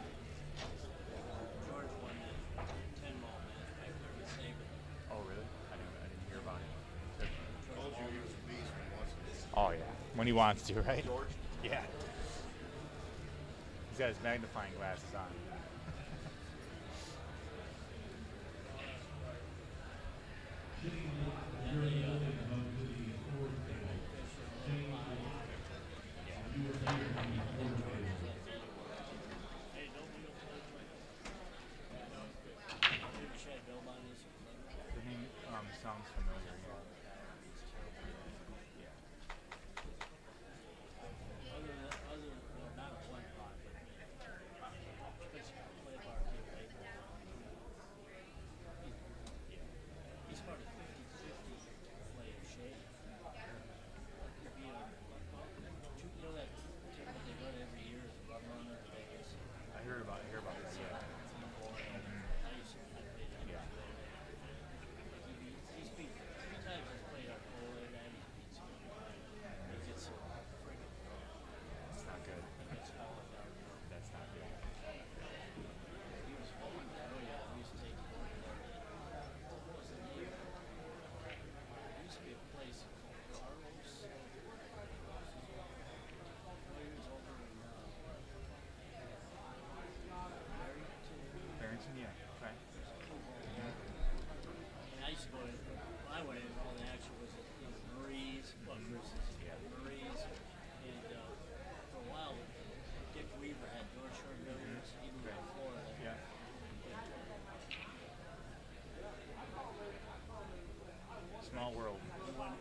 George won that 10-ball match back there with Saban. Oh, really? I didn't hear about it. Told you he was a beast when he wants to be. Oh, yeah. When he wants to, right? George? Yeah. He's got his magnifying glasses on. The name sounds familiar, yeah.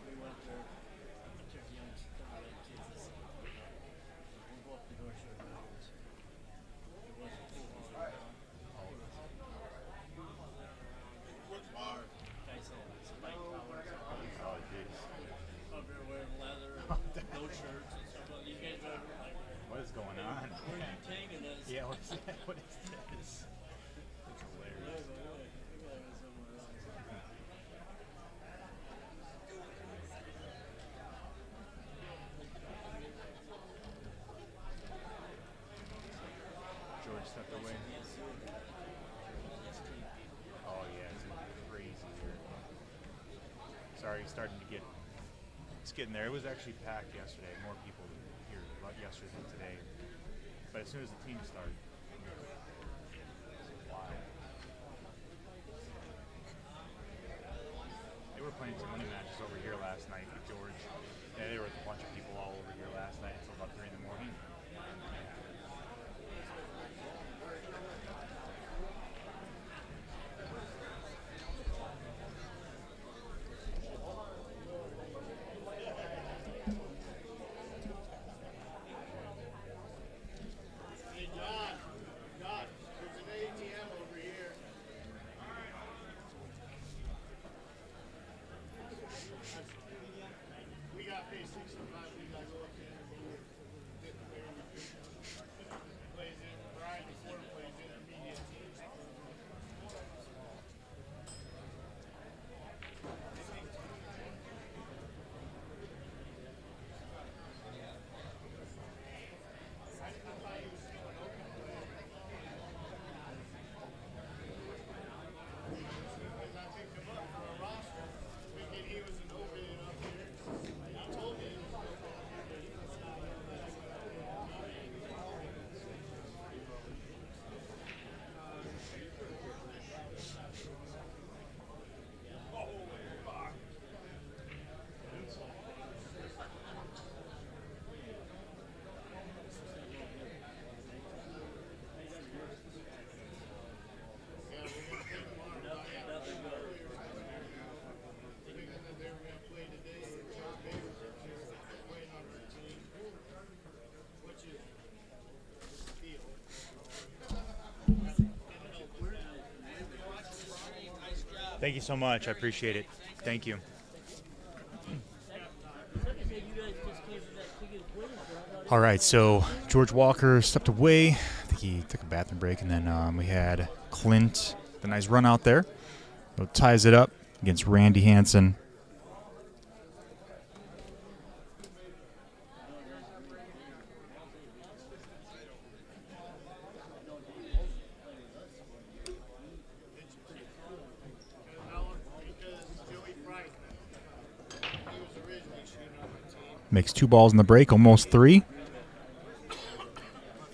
we went there. I took the young kids. We'll go up the North Shore Mountains. It wasn't too hard. Guys had spike collars Oh, jeez. up there wearing leather, no shirts and stuff. Well, you guys are like, What is going on? where are you taking us? Yeah, what is that? What is this? That's hilarious. George stepped away. Oh yeah, it's crazy here. Sorry, starting to get. It's getting there. It was actually packed yesterday. More people here yesterday than today. But as soon as the team started, wow. They were playing some money matches over here last night with George. Yeah, there were a bunch of people all over here last night until about 3 in the morning. Thank you so much. I appreciate it. Thank you. All right, so George Walker stepped away. I think he took a bathroom break, and then we had Clint, the nice run out there. So ties it up against Randy Hansen. Makes 2 balls in the break, almost 3.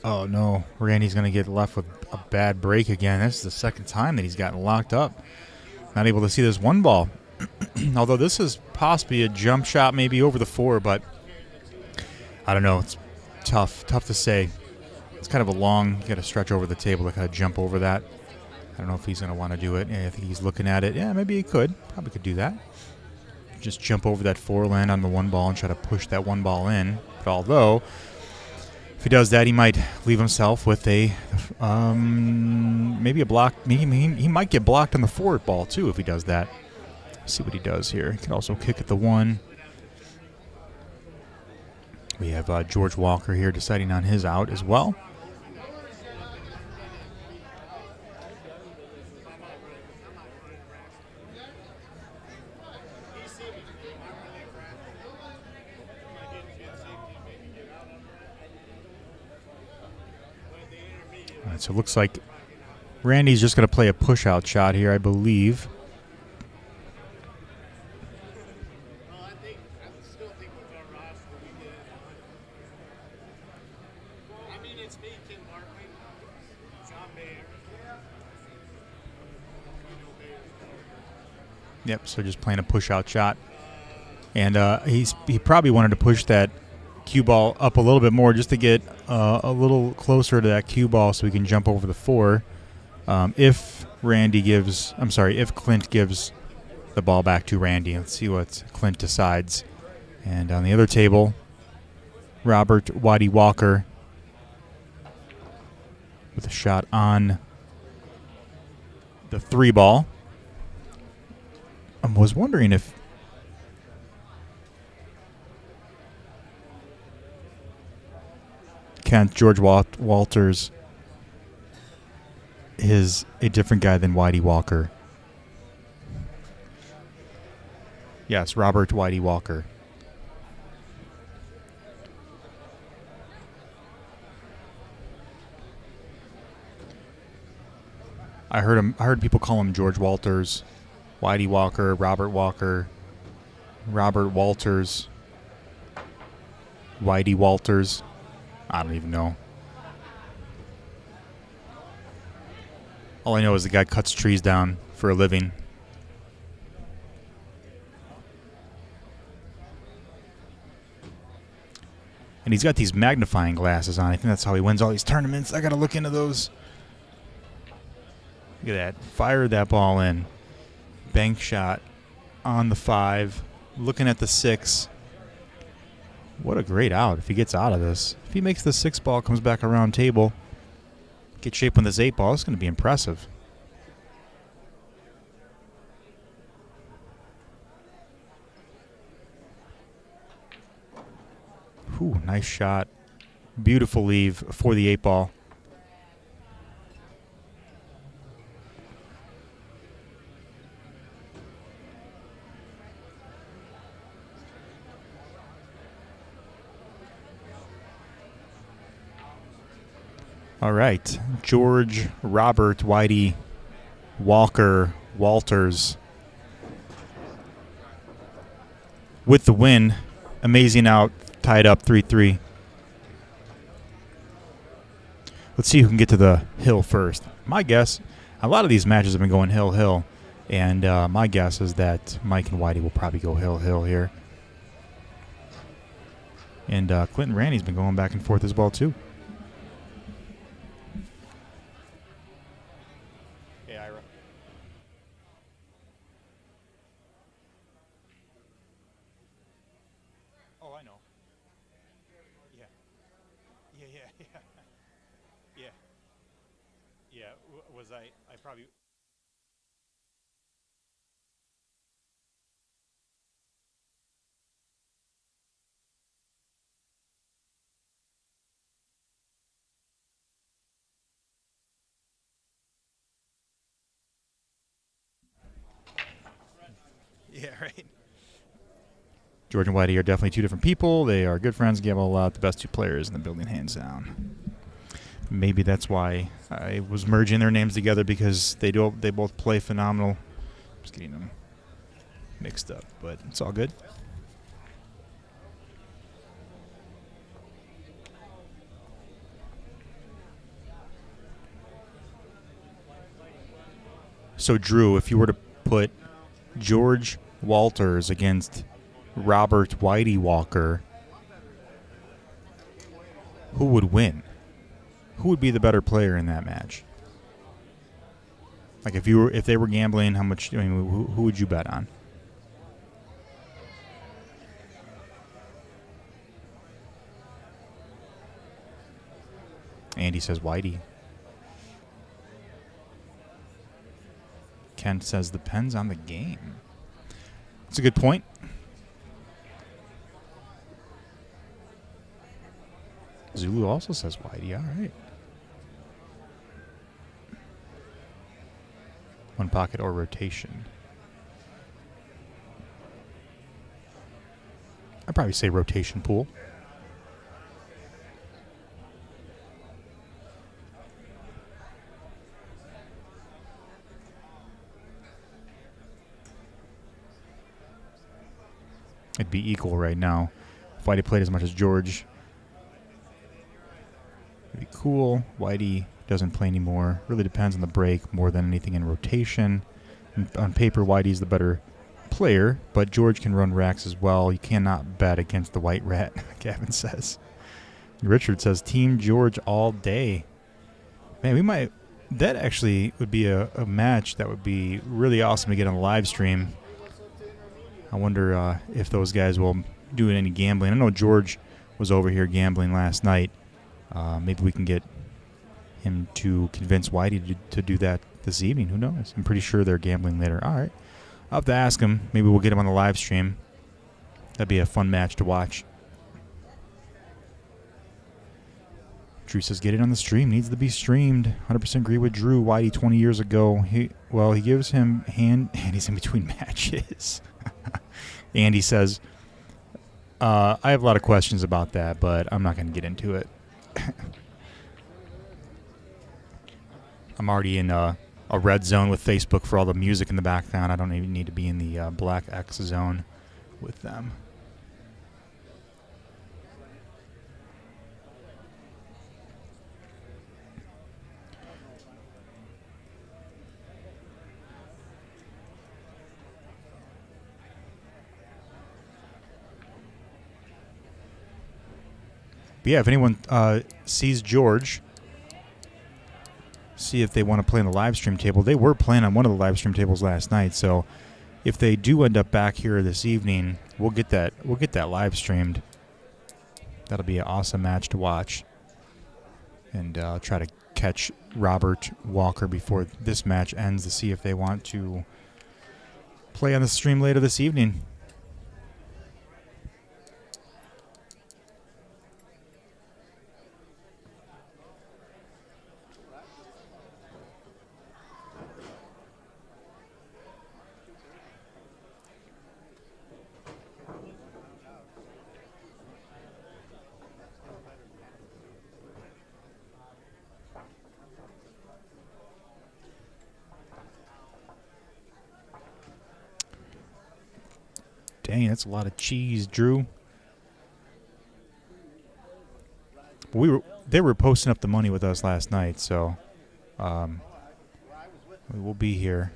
Oh, no. Randy's going to get left with a bad break again. This is the second time that he's gotten locked up. Not able to see this 1 ball. Although this is possibly a jump shot maybe over the 4, but I don't know. It's tough to say. It's kind of a long, you got to stretch over the table to kind of jump over that. I don't know if he's going to want to do it. Yeah, I think he's looking at it. Yeah, maybe he could. Probably could do that. Just jump over that 4, land on the 1 ball, and try to push that 1 ball in. But although, if he does that, he might leave himself with a maybe a block. He might get blocked on the 4 ball too if he does that. Let's see what he does here. He can also kick at the 1. We have George Walker here deciding on his out as well. All right, so it looks like Randy's just going to play a push-out shot here, I believe. Yep, so just playing a push-out shot. And he probably wanted to push that cue ball up a little bit more just to get a little closer to that cue ball so he can jump over the 4. If Clint gives the ball back to Randy. Let's see what Clint decides. And on the other table, Robert Whitey Walker with a shot on the 3 ball. I was wondering if George Walters is a different guy than Whitey Walker. Yes, Robert Whitey Walker. I heard people call him George Walters, Whitey Walker, Robert Walker, Robert Walters, Whitey Walters. I don't even know. All I know is the guy cuts trees down for a living. And he's got these magnifying glasses on. I think that's how he wins all these tournaments. I got to look into those. Look at that. Fired that ball in. Bank shot on the 5. Looking at the 6. What a great out if he gets out of this. If he makes the 6 ball, comes back around table, get shape on this 8 ball, it's going to be impressive. Whew, nice shot. Beautiful leave for the 8 ball. All right, George, Robert, Whitey, Walker, Walters with the win. Amazing out, tied up 3-3. Let's see who can get to the hill first. My guess, a lot of these matches have been going hill, and my guess is that Mike and Whitey will probably go hill here. And Clinton Randy's been going back and forth as well, too. I probably... Yeah, right. George and Whitey are definitely two different people. They are good friends, gamble a lot. The best 2 players in the building, hands down. Maybe that's why I was merging their names together, because they both play phenomenal. Just getting them mixed up, but it's all good. So, Drew, if you were to put George Walters against Robert Whitey Walker, who would win? Who would be the better player in that match? Like if they were gambling, how much? I mean, who would you bet on? Andy says Whitey. Kent says depends on the game. That's a good point. Zulu also says Whitey. All right. One pocket or rotation. I'd probably say rotation pool. It'd be equal right now. If Whitey played as much as George, it'd be cool. Whitey doesn't play anymore. Really depends on the break more than anything in rotation. On paper, Whitey's the better player, but George can run racks as well. You cannot bet against the White Rat, Gavin says. Richard says Team George all day. Man, we might... That actually would be a match that would be really awesome to get on the live stream. I wonder if those guys will do any gambling. I know George was over here gambling last night. Maybe we can get him to convince Whitey to do that this evening. Who knows? I'm pretty sure they're gambling later. All right. I'll have to ask him. Maybe we'll get him on the live stream. That'd be a fun match to watch. Drew says, get it on the stream. Needs to be streamed. 100% agree with Drew. Whitey 20 years ago. He gives him hand, and he's in between matches. Andy says, I have a lot of questions about that, but I'm not going to get into it. I'm already in a red zone with Facebook for all the music in the background. I don't even need to be in the black X zone with them. But yeah, if anyone sees George, see if they want to play on the live stream table. They were playing on one of the live stream tables last night, so if they do end up back here this evening, we'll get that live streamed. That'll be an awesome match to watch. And I'll try to catch Robert Walker before this match ends to see if they want to play on the stream later this evening. Dang, that's a lot of cheese, Drew. They were posting up the money with us last night, so we'll be here,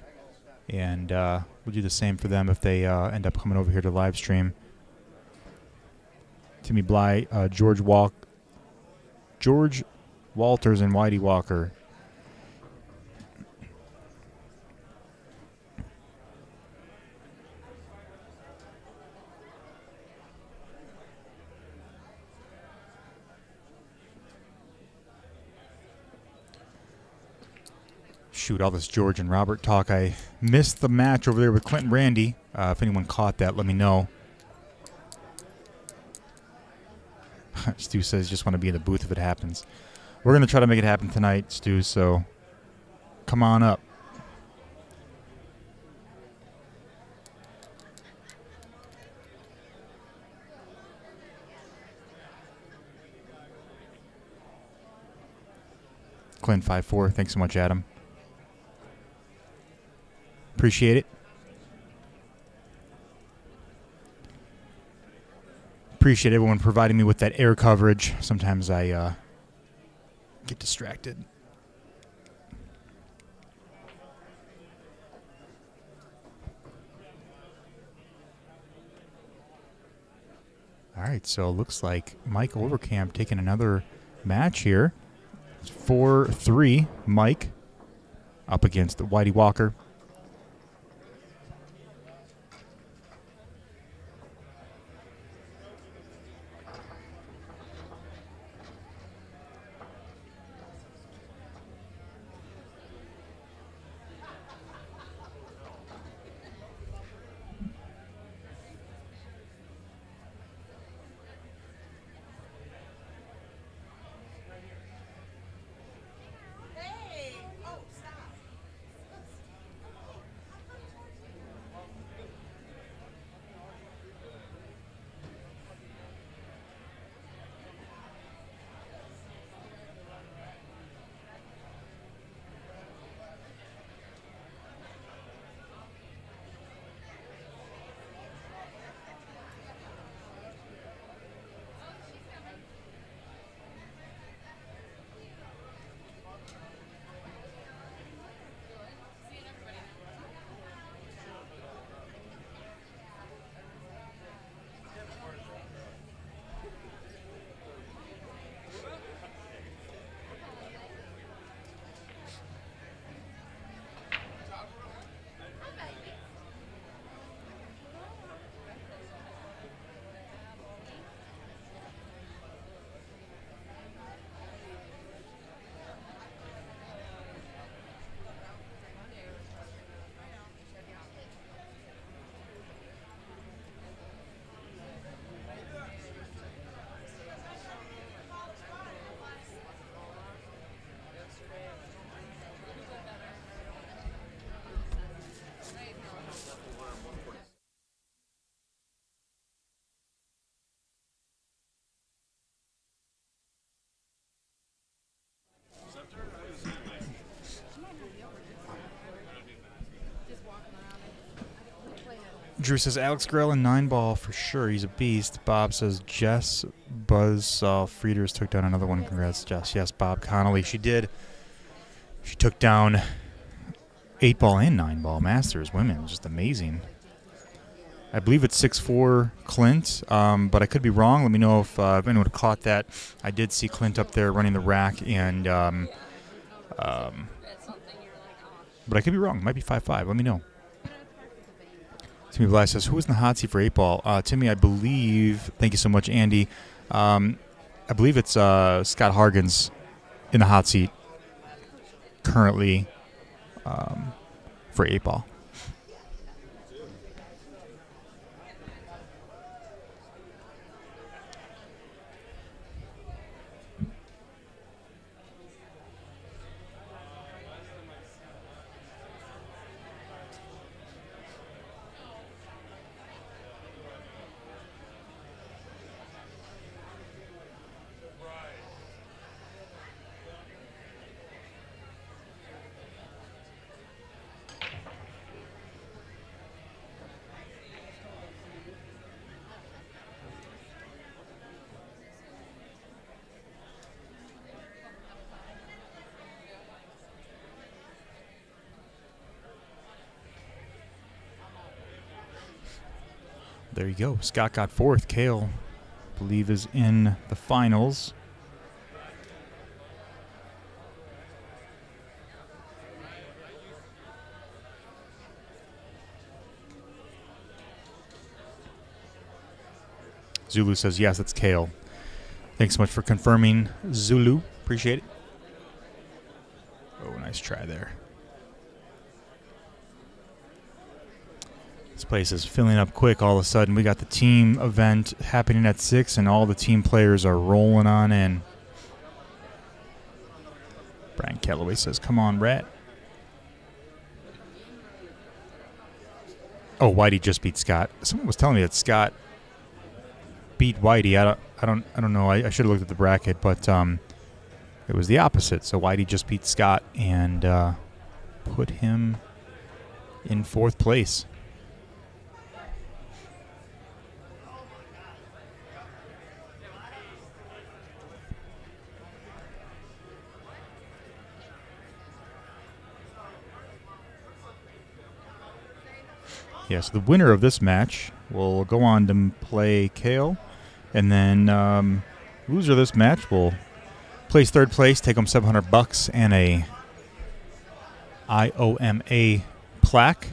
and we'll do the same for them if they end up coming over here to live stream. Timmy Bly, George Walters, and Whitey Walker. Shoot, all this George and Robert talk. I missed the match over there with Clint and Randy. If anyone caught that, let me know. Stu says, just want to be in the booth if it happens. We're going to try to make it happen tonight, Stu, so come on up. Clint54, thanks so much, Adam. Appreciate it. Appreciate everyone providing me with that air coverage. Sometimes I get distracted. All right, so it looks like Mike Overcamp taking another match here. It's 4-3, Mike up against Whitey Walker. Drew says Alex Grell in 9-ball for sure. He's a beast. Bob says Jess Buzzsaw Frieders took down another one. Congrats, Jess. Yes, Bob Connolly. She did. She took down 8-ball and 9-ball Masters women. Just amazing. I believe it's 6'4" Clint, but I could be wrong. Let me know if anyone caught that. I did see Clint up there running the rack, and but I could be wrong. It might be 5'5". Let me know. Timmy Bly says, who was in the hot seat for 8-ball? Timmy, I believe, thank you so much, Andy. I believe it's Scott Hargens in the hot seat currently for 8-ball. There you go. Scott got fourth. Kale, I believe, is in the finals. Zulu says, yes, it's Kale. Thanks so much for confirming, Zulu. Appreciate it. Oh, nice try there. This place is filling up quick all of a sudden. We got the team event happening at 6, and all the team players are rolling on in. Brian Calloway says, come on, Rat. Oh, Whitey just beat Scott. Someone was telling me that Scott beat Whitey. I don't know. I should have looked at the bracket, but it was the opposite. So Whitey just beat Scott and put him in 4th place. Yeah, so the winner of this match will go on to play Kale, and then loser of this match will place 3rd place, take home $700 and a IOMA plaque.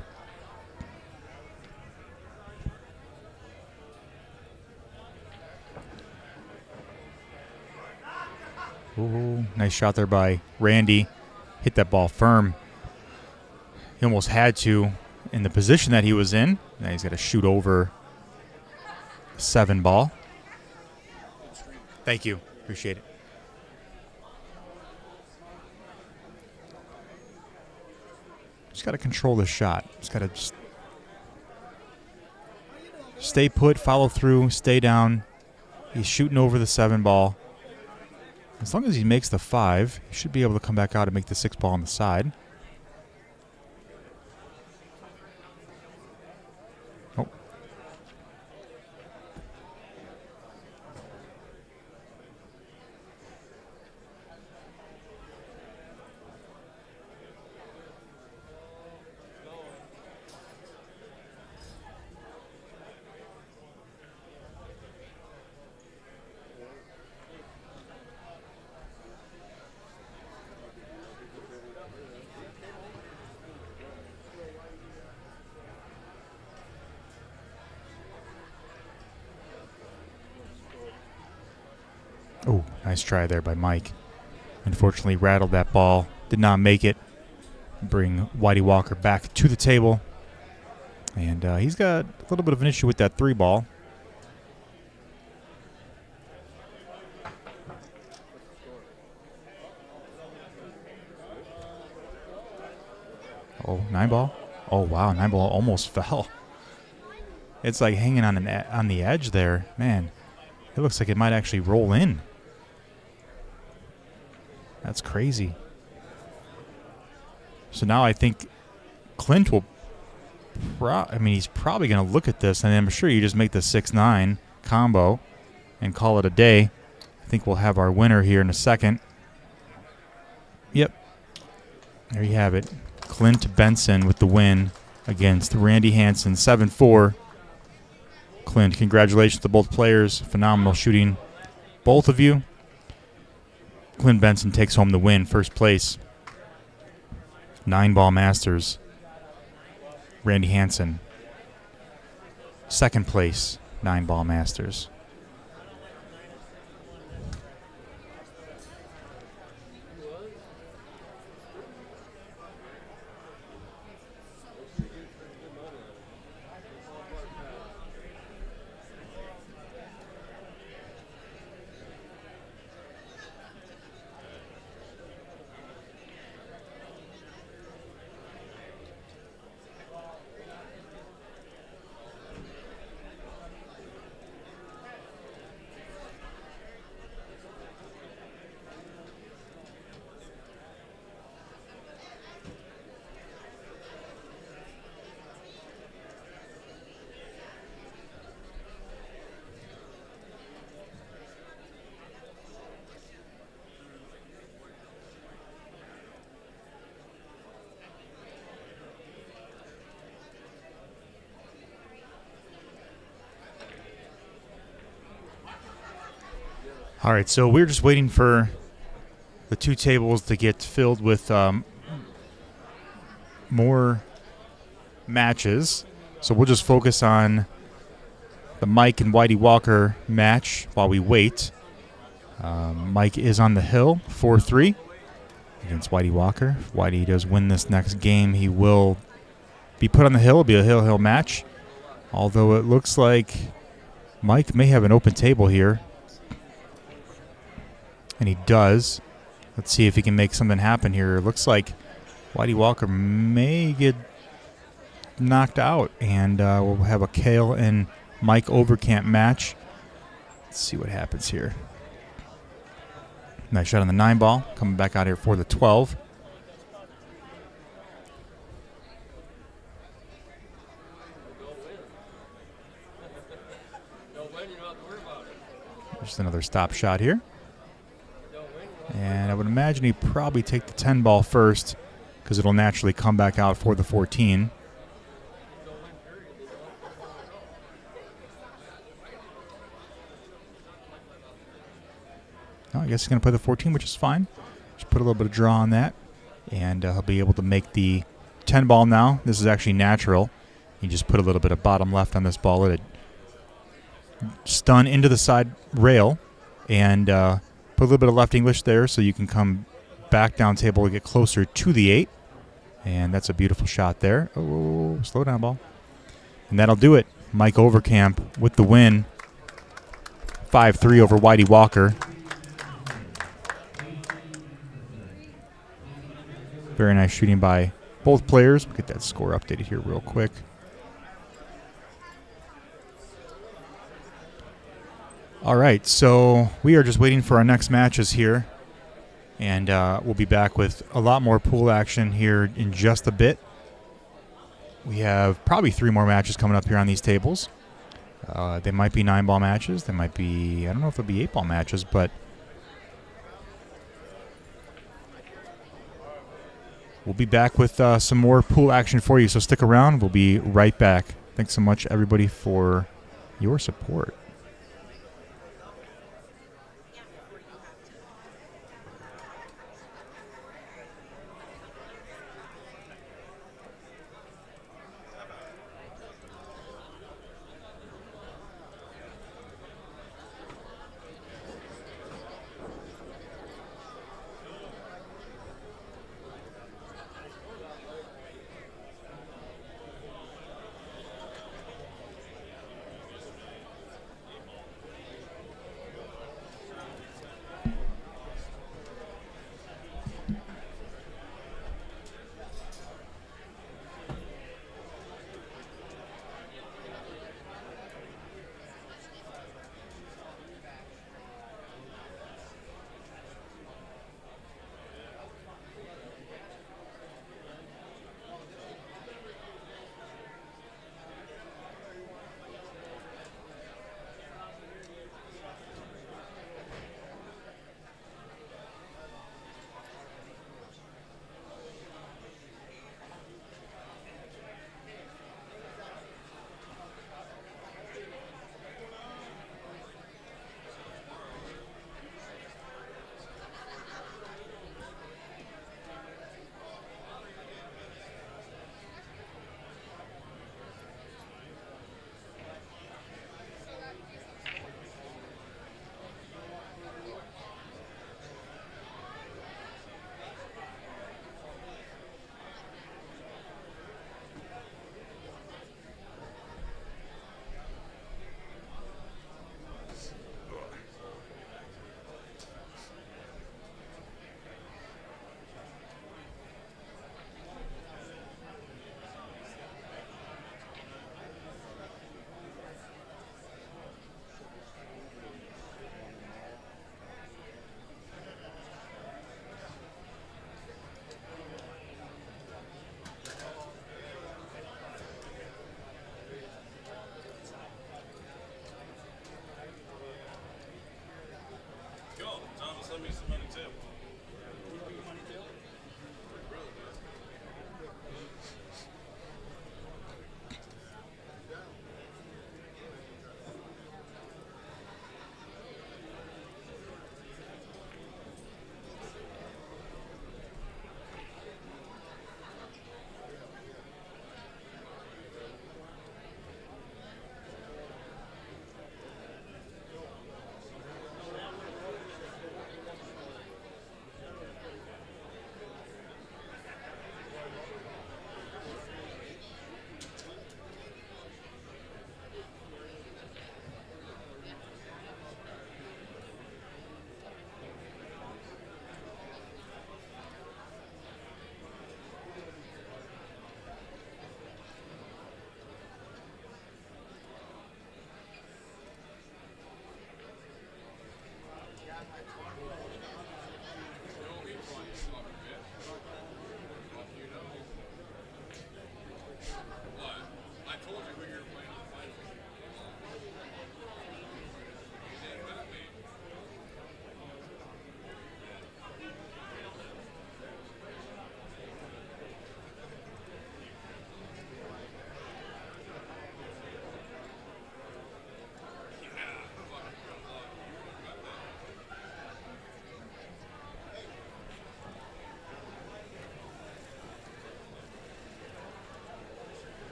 Ooh, nice shot there by Randy. Hit that ball firm. He almost had to. In the position that he was in. Now he's got to shoot over 7-ball. Thank you. Appreciate it. Just got to control the shot. Just got to stay put, follow through, stay down. He's shooting over the 7-ball. As long as he makes the 5, he should be able to come back out and make the 6-ball on the side. Oh, nice try there by Mike. Unfortunately, rattled that ball. Did not make it. Bring Whitey Walker back to the table. And he's got a little bit of an issue with that 3-ball. Oh, 9-ball? Oh, wow, 9-ball almost fell. It's like hanging on the edge there. Man, it looks like it might actually roll in. That's crazy. So now I think Clint will he's probably going to look at this, and I'm sure you just make the 6-9 combo and call it a day. I think we'll have our winner here in a second. Yep. There you have it. Clint Benson with the win against Randy Hansen, 7-4. Clint, congratulations to both players. Phenomenal shooting, both of you. Clint Benson takes home the win, first place. 9-ball Masters. Randy Hansen, second place, 9-ball Masters. All right, so we're just waiting for the two tables to get filled with more matches. So we'll just focus on the Mike and Whitey Walker match while we wait. Mike is on the hill, 4-3 against Whitey Walker. If Whitey does win this next game, he will be put on the hill. It'll be a hill-hill match, although it looks like Mike may have an open table here. And he does. Let's see if he can make something happen here. It looks like Whitey Walker may get knocked out. And we'll have a Kale and Mike Overcamp match. Let's see what happens here. Nice shot on the 9-ball. Coming back out here for the 12. Just another stop shot here. And I would imagine he'd probably take the 10-ball first because it'll naturally come back out for the 14. No, I guess he's going to play the 14, which is fine. Just put a little bit of draw on that. And he'll be able to make the 10-ball now. This is actually natural. You just put a little bit of bottom left on this ball. Let it stun into the side rail. And put a little bit of left English there so you can come back down table and get closer to the 8. And that's a beautiful shot there. Oh, slow down, ball. And that'll do it. Mike Overcamp with the win. 5-3 over Whitey Walker. Very nice shooting by both players. We'll get that score updated here real quick. All right, so we are just waiting for our next matches here. And we'll be back with a lot more pool action here in just a bit. We have probably 3 more matches coming up here on these tables. They might be 9-ball matches. They might be, I don't know if they'll be 8-ball matches, but we'll be back with some more pool action for you. So stick around. We'll be right back. Thanks so much, everybody, for your support.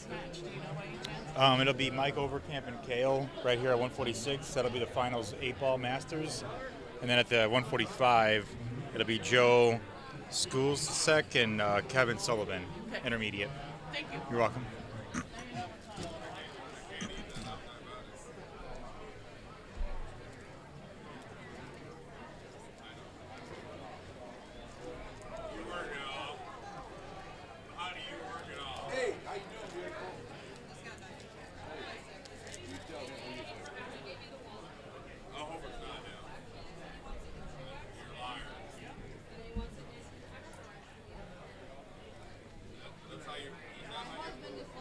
first match? Do you know by any chance? It'll be Mike Overcamp and Kale right here at 146. That'll be the finals 8-ball Masters. And then at the 145, it'll be Joe Skulsek and Kevin Sullivan, Okay. intermediate. Thank you. You're welcome. Hey, how you doing, beautiful? I hope it's not now. You're a liar. That's how you. Is that how you?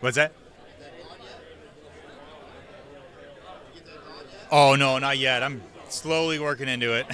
What's that? Oh, no, not yet. I'm slowly working into it.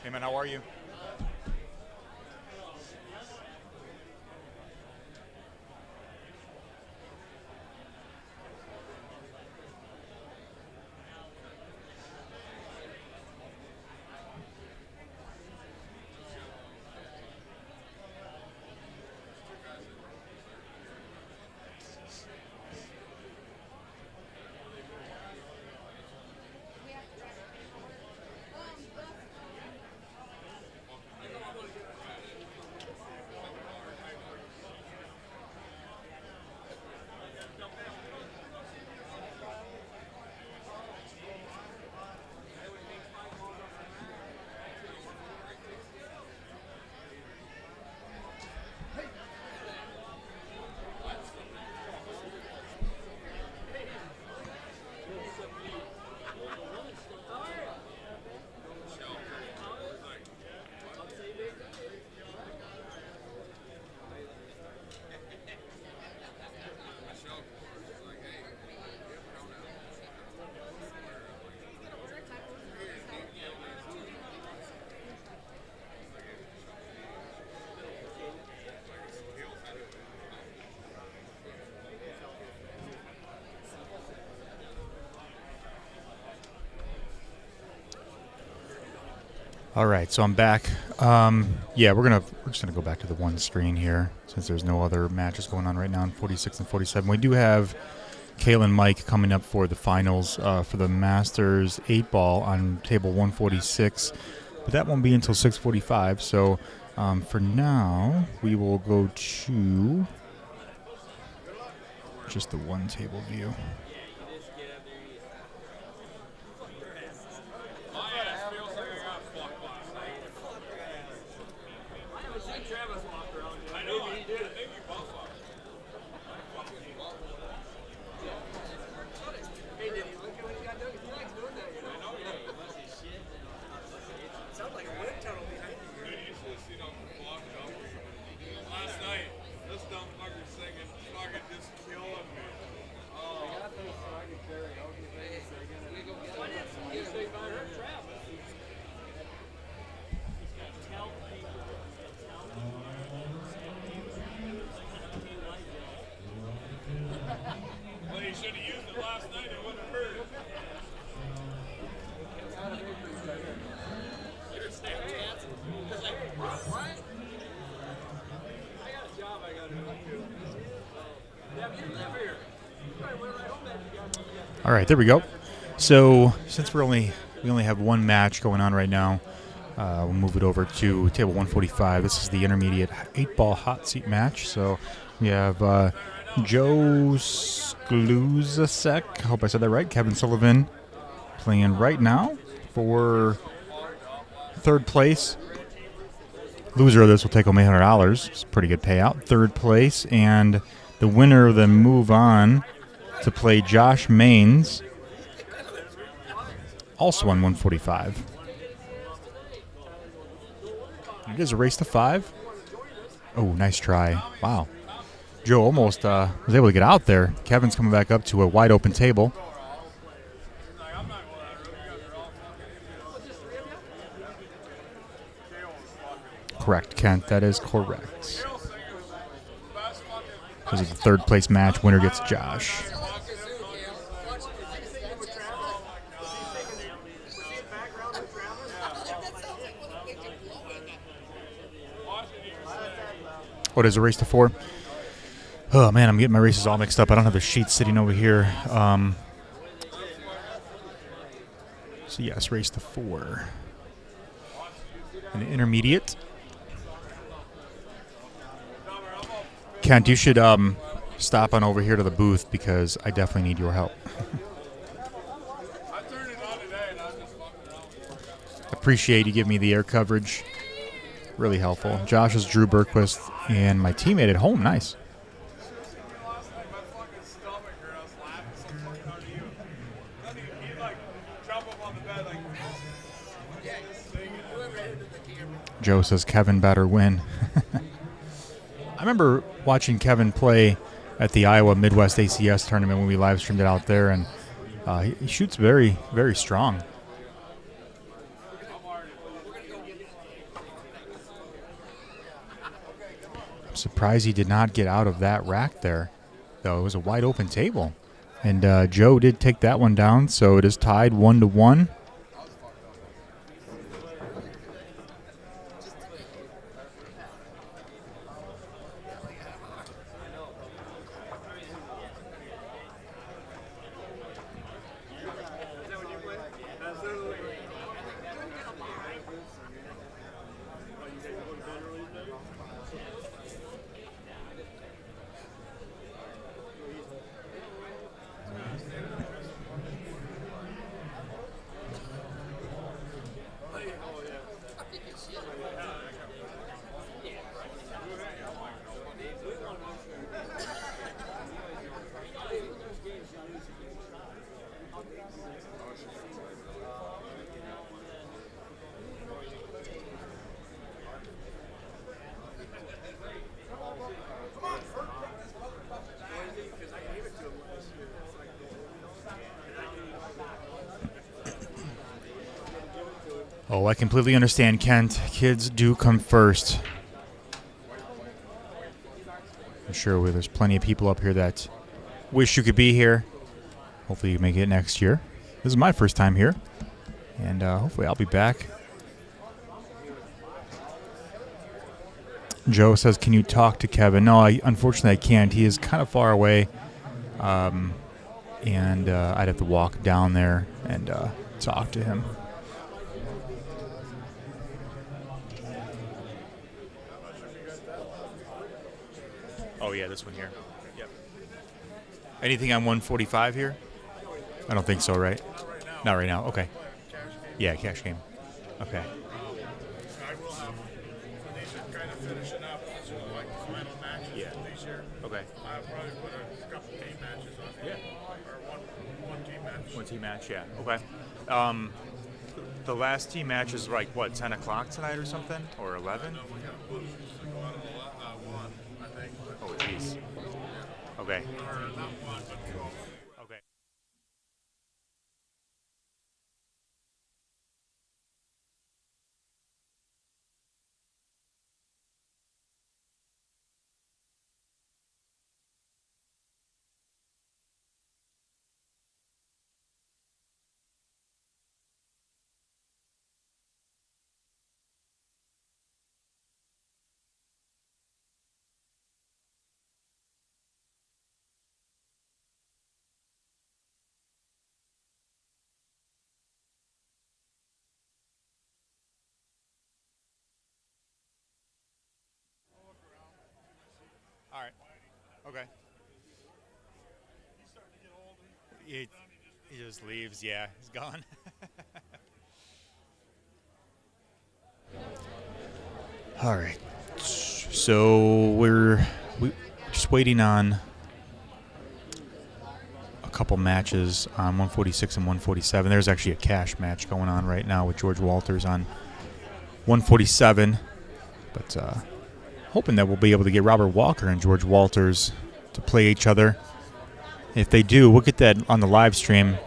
Hey, man, how are you? All right, so I'm back. Yeah, we're just gonna go back to the one screen here since there's no other matches going on right now in 46 and 47. We do have Kale and Mike coming up for the finals for the Masters 8-ball on table 146, but that won't be until 6:45. So for now, we will go to just the one table view. Last night, this dumb fucker's singing, fucking just killing me. Oh. All right, there we go. So since we only have one match going on right now, we'll move it over to table 145. This is the intermediate 8-ball hot seat match. So we have Joe Skluzasek, I hope I said that right, Kevin Sullivan, playing right now for third place. Loser of this will take home $800. It's a pretty good payout. Third place, and the winner will then move on to play Josh Maines, also on 145. It is a race to 5. Oh, nice try. Wow. Joe almost was able to get out there. Kevin's coming back up to a wide open table. Correct, Kent. That is correct. This is the third place match. Winner gets Josh. What is a race to 4? Oh, man, I'm getting my races all mixed up. I don't have the sheets sitting over here. So, yes, race to 4. An intermediate. Kent, you should stop on over here to the booth because I definitely need your help. Appreciate you giving me the air coverage. Really helpful. Josh is Drew Berquist and my teammate at home. Nice. Joe says Kevin better win. I remember watching Kevin play at the Iowa Midwest ACS tournament when we live streamed it out there, and he shoots very, very strong. I'm surprised he did not get out of that rack there, though. It was a wide open table. And Joe did take that one down, so it is tied 1-1. Oh, I completely understand, Kent. Kids do come first. I'm sure there's plenty of people up here that wish you could be here. Hopefully you make it next year. This is my first time here, and hopefully I'll be back. Joe says, can you talk to Kevin? No, unfortunately I can't. He is kind of far away, and I'd have to walk down there and talk to him. Oh, yeah, this one here. Yep. Anything on 145 here? I don't think so, right? Not right now. Okay. Yeah, cash game. Okay. I will have, so these are kind of finishing up, so like the final matches this year. Okay. I'll probably put a couple team matches on here. Or one team match. One team match, yeah. Okay. The last team match is like, what, 10 o'clock tonight or something? Or 11? No, we got booths to go on at 1, I think. Oh, jeez. Okay. Or not 1, but 12. Okay. Okay. He just leaves. Yeah, he's gone. All right. So we're just waiting on a couple matches on 146 and 147. There's actually a cash match going on right now with George Walters on 147. But hoping that we'll be able to get Robert Walker and George Walters to play each other. If they do, we'll get that on the live stream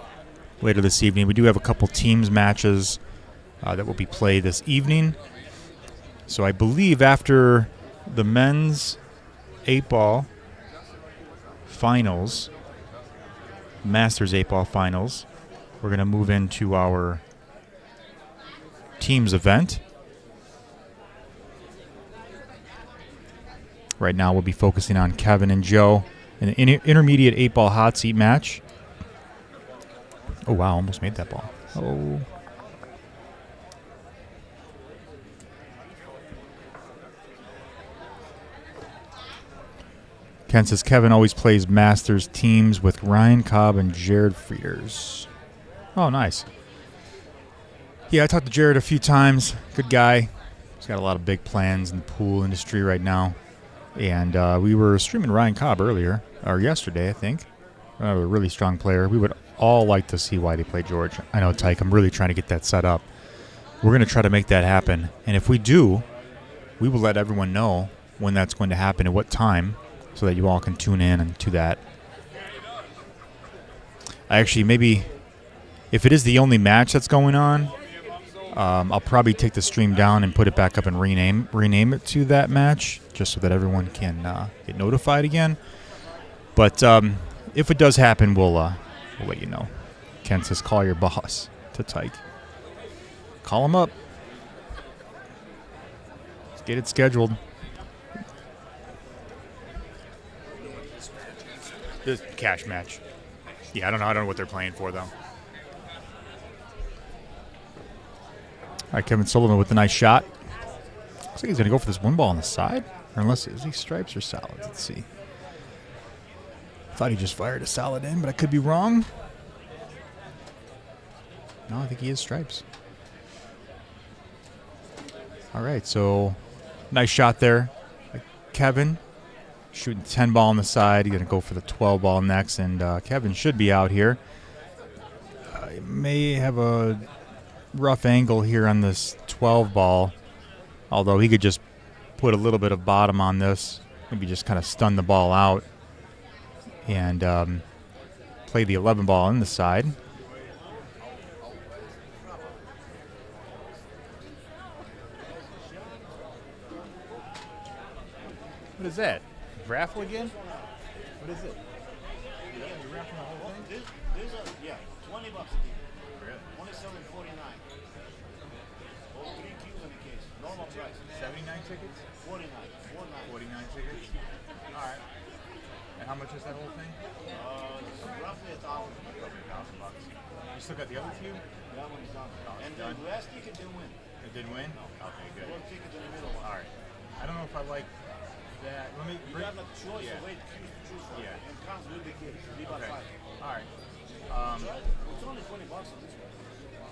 later this evening. We do have a couple teams matches that will be played this evening. So I believe after the men's 8-ball finals, Masters 8-ball finals, we're going to move into our teams event. Right now we'll be focusing on Kevin and Joe in an intermediate 8-ball hot seat match. Oh, wow, almost made that ball. Oh. Ken says Kevin always plays Masters teams with Ryan Cobb and Jared Frieders. Oh, nice. Yeah, I talked to Jared a few times. Good guy. He's got a lot of big plans in the pool industry right now. And we were streaming Ryan Cobb earlier, or yesterday, I think. A really strong player. We would all like to see why they play George. I know, Tyke, I'm really trying to get that set up. We're going to try to make that happen. And if we do, we will let everyone know when that's going to happen and what time, so that you all can tune in and to that. I actually, maybe, if it is the only match that's going on, I'll probably take the stream down and put it back up and rename it to that match, just so that everyone can get notified again. But if it does happen, we'll let you know. Ken says, call your boss to Tyke. Call him up. Let's get it scheduled. This cash match. Yeah, I don't know what they're playing for, though. All right, Kevin Sullivan with a nice shot. Looks like he's going to go for this one ball on the side. Or unless, is he stripes or solid? Let's see. Thought he just fired a solid in, but I could be wrong. No, I think he is stripes. All right, so nice shot there. Kevin shooting 10 ball on the side. He's going to go for the 12 ball next, and Kevin should be out here. He may have a rough angle here on this 12 ball, although he could just put a little bit of bottom on this, maybe just kind of stun the ball out and play the 11 ball on the side. What is that? Raffle again? What is it? There's $20 a ticket. Really? Only selling $49. Oh, 3 cubes in the case. Normal price. 79 tickets? 49. 49 tickets? All right. And how much is that whole thing? Roughly $1,000. Roughly $1,000. You still got the other cube? That one is done. And done. the last ticket didn't win. It did win? Okay, good. One ticket in the middle. All right. I don't know if I like that. Let me. You have a choice of way to choose from. Yeah. And comes with the case. Leave Okay. outside. All right. It's only $20 on this one.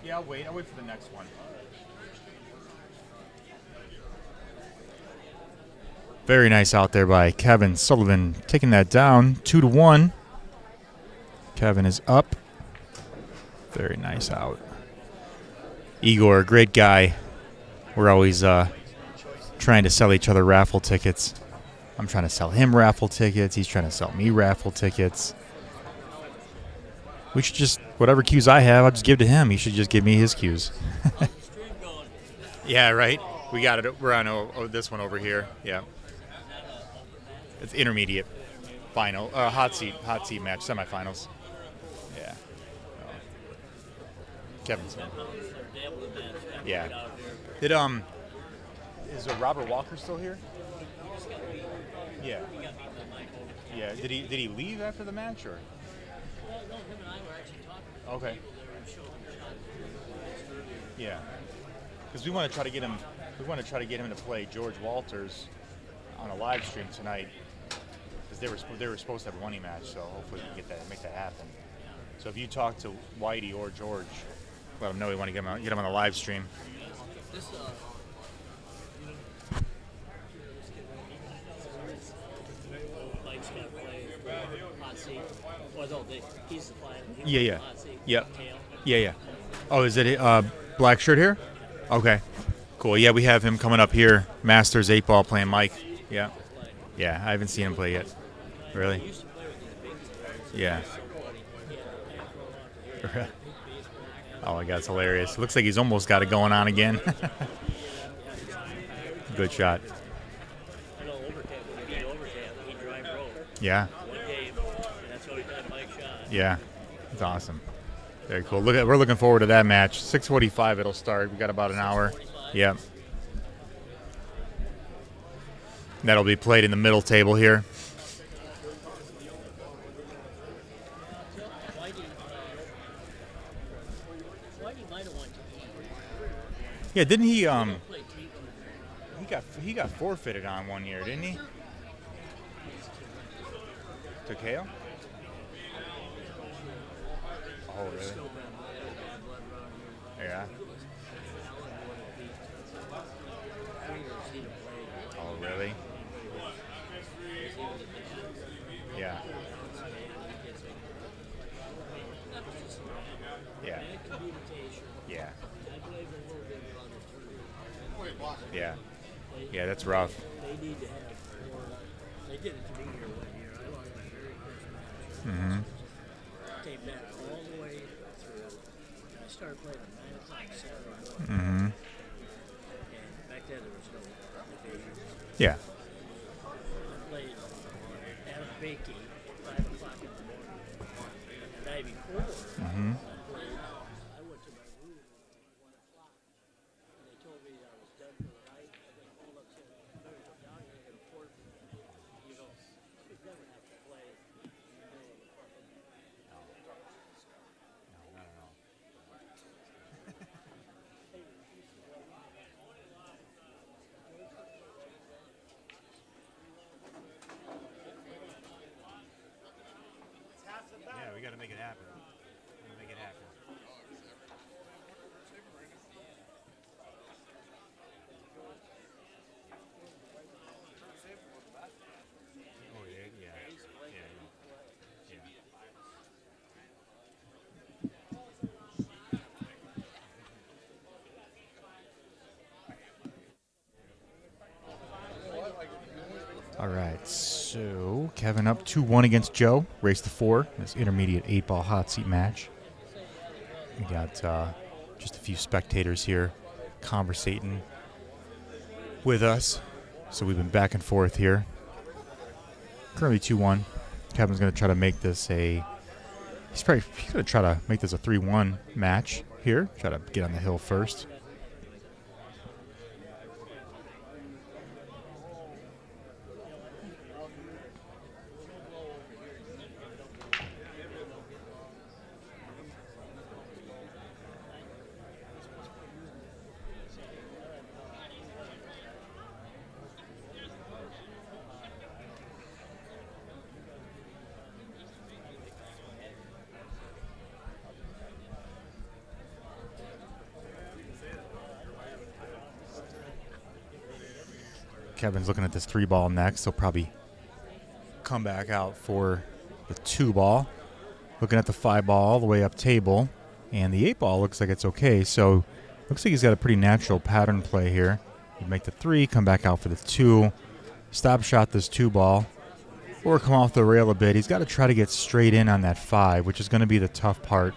Yeah, I'll wait. I'll wait for the next one. Very nice out there by Kevin Sullivan, taking that down 2-1. Kevin is up. Very nice out. Igor, great guy. We're always trying to sell each other raffle tickets. I'm trying to sell him raffle tickets. He's trying to sell me raffle tickets. We should just, whatever cues I have, I'll just give to him. He should just give me his cues. Yeah, right? We got it. We're on this one over here. Yeah. It's intermediate final. Hot seat match, semifinals. Yeah. Kevin's in. Yeah. Did is Robert Walker still here? Yeah. Yeah. Did he leave after the match or? Well, no, him and I were actually talking. Okay. We were showing a shot. Yeah. Because we want to try to get him. We want to try to get him to play George Walters on a live stream tonight. Because they were supposed to have a money match, so hopefully we can make that happen. So if you talk to Whitey or George, let them know we want to get them on the live stream. This, Mike's got to play hot seat. Well, no, he's the flying. Yeah. Hot seat. Yep. Tail. Yeah. Oh, is it black shirt here? Okay. Cool. Yeah, we have him coming up here. Masters 8-ball playing Mike. Yeah. Yeah, I haven't seen him play yet. Really? Yeah. Oh my God, it's hilarious. Looks like he's almost got it going on again. Good shot. I know when he drive roll. Yeah. One game, and that's how he got Mike's shot. Yeah. It's awesome. Very cool. We're looking forward to that match. 6:45 it'll start. We got about an hour. Yeah. That'll be played in the middle table here. Yeah, didn't he he got forfeited on one year, didn't he? To Kale? Oh, really? Yeah. Oh, really? Yeah. Yeah. Yeah. Yeah. Yeah, that's rough. They need to have more. They did it to me here one year. I lost my very first match. Mm-hmm. Came back all the way through. I started playing at 9 o'clock Saturday morning. Mm-hmm. And back then there was no divisions. Yeah. I played at a Bakey 5 o'clock in the morning. And the night before, Mm-hmm. I went to my room at 1 o'clock. And they told me that I was done for the night. And they called up and said, "Barry, come down here and report me." You know, you'd never have to play in the middle of the fucking Yeah, we got to make it happen. Make it happen. Oh, yeah. All right, so Kevin up 2-1 against Joe. Race to 4. This intermediate 8-ball hot seat match. We got just a few spectators here conversating with us. So we've been back and forth here. Currently 2-1. Kevin's going to try to make this he's going to try to make this a 3-1 match here. Try to get on the hill first. Kevin's looking at this 3-ball next. He'll probably come back out for the 2-ball. Looking at the 5-ball all the way up table. And the 8-ball looks like it's okay. So looks like he's got a pretty natural pattern play here. He'd make the 3, come back out for the 2. Stop shot this 2-ball. Or come off the rail a bit. He's got to try to get straight in on that 5, which is going to be the tough part.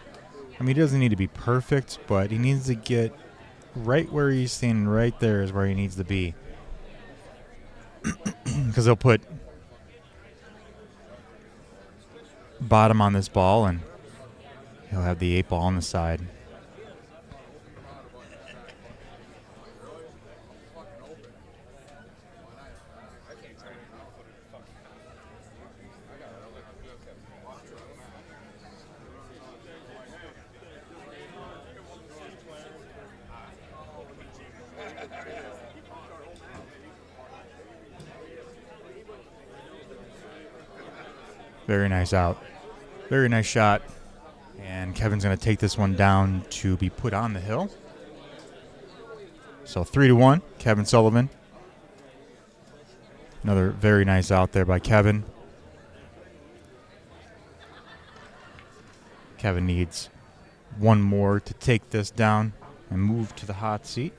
I mean, he doesn't need to be perfect, but he needs to get right where he's standing. Right there is where he needs to be. Because they'll put bottom on this ball, and he'll have the 8-ball on the side. Very nice out. Very nice shot. And Kevin's going to take this one down to be put on the hill. So 3-1, Kevin Sullivan. Another very nice out there by Kevin. Kevin needs one more to take this down and move to the hot seat.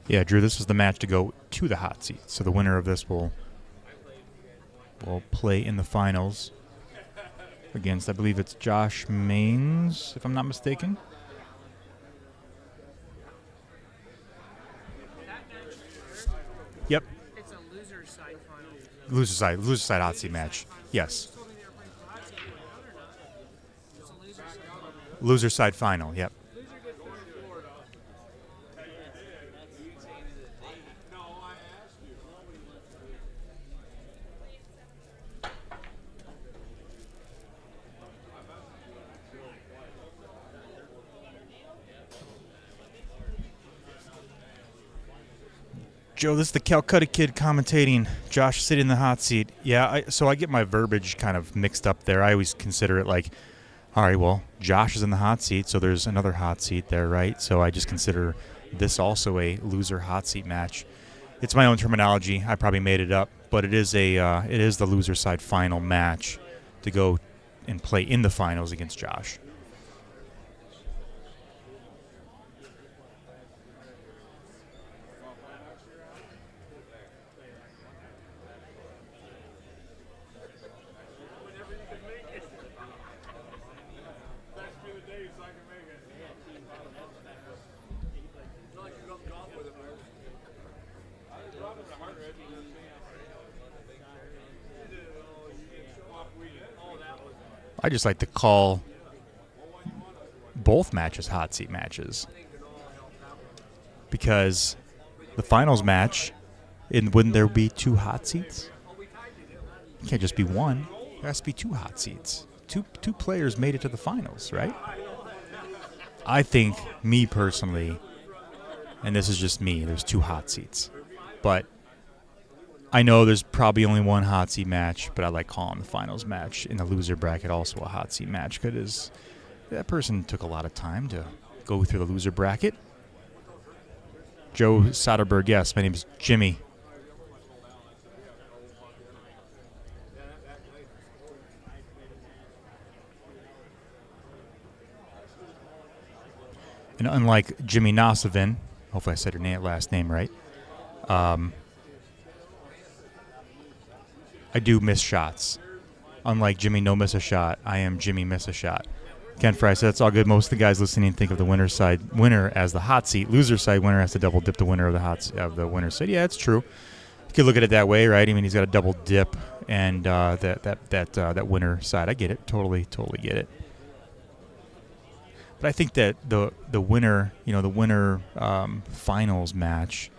Yeah, Drew, this is the match to go to the hot seat. So the winner of this will play in the finals against, I believe it's Josh Maines, if I'm not mistaken. Yep. It's a loser side final. Loser side hot seat match. Yes. Loser side final, yep. Joe, this is the Calcutta kid commentating. Josh sitting in the hot seat. Yeah, so I get my verbiage kind of mixed up there. I always consider it like, all right, well, Josh is in the hot seat, so there's another hot seat there, right? So I just consider this also a loser hot seat match. It's my own terminology. I probably made it up, but it is the loser side final match to go and play in the finals against Josh. I just like to call both matches hot seat matches because the finals match, wouldn't there be two hot seats? It can't just be one. There has to be two hot seats. Two players made it to the finals, right? I think, me personally, and this is just me, there's two hot seats. But I know there's probably only one hot seat match, but I like calling the finals match in the loser bracket also a hot seat match because that person took a lot of time to go through the loser bracket. Joe Soderberg, yes, my name is Jimmy. And unlike Jimmy Sullivan, hopefully I said her last name right, I do miss shots. Unlike Jimmy No Miss a Shot, I am Jimmy Miss a Shot. Ken Fry said it's all good. Most of the guys listening think of the winner as the hot seat. Loser side winner has to double dip the winner of the winner side. Yeah, it's true. You could look at it that way, right? I mean, he's got a double dip and that winner side. I get it. Totally get it. But I think that the winner, the winner finals match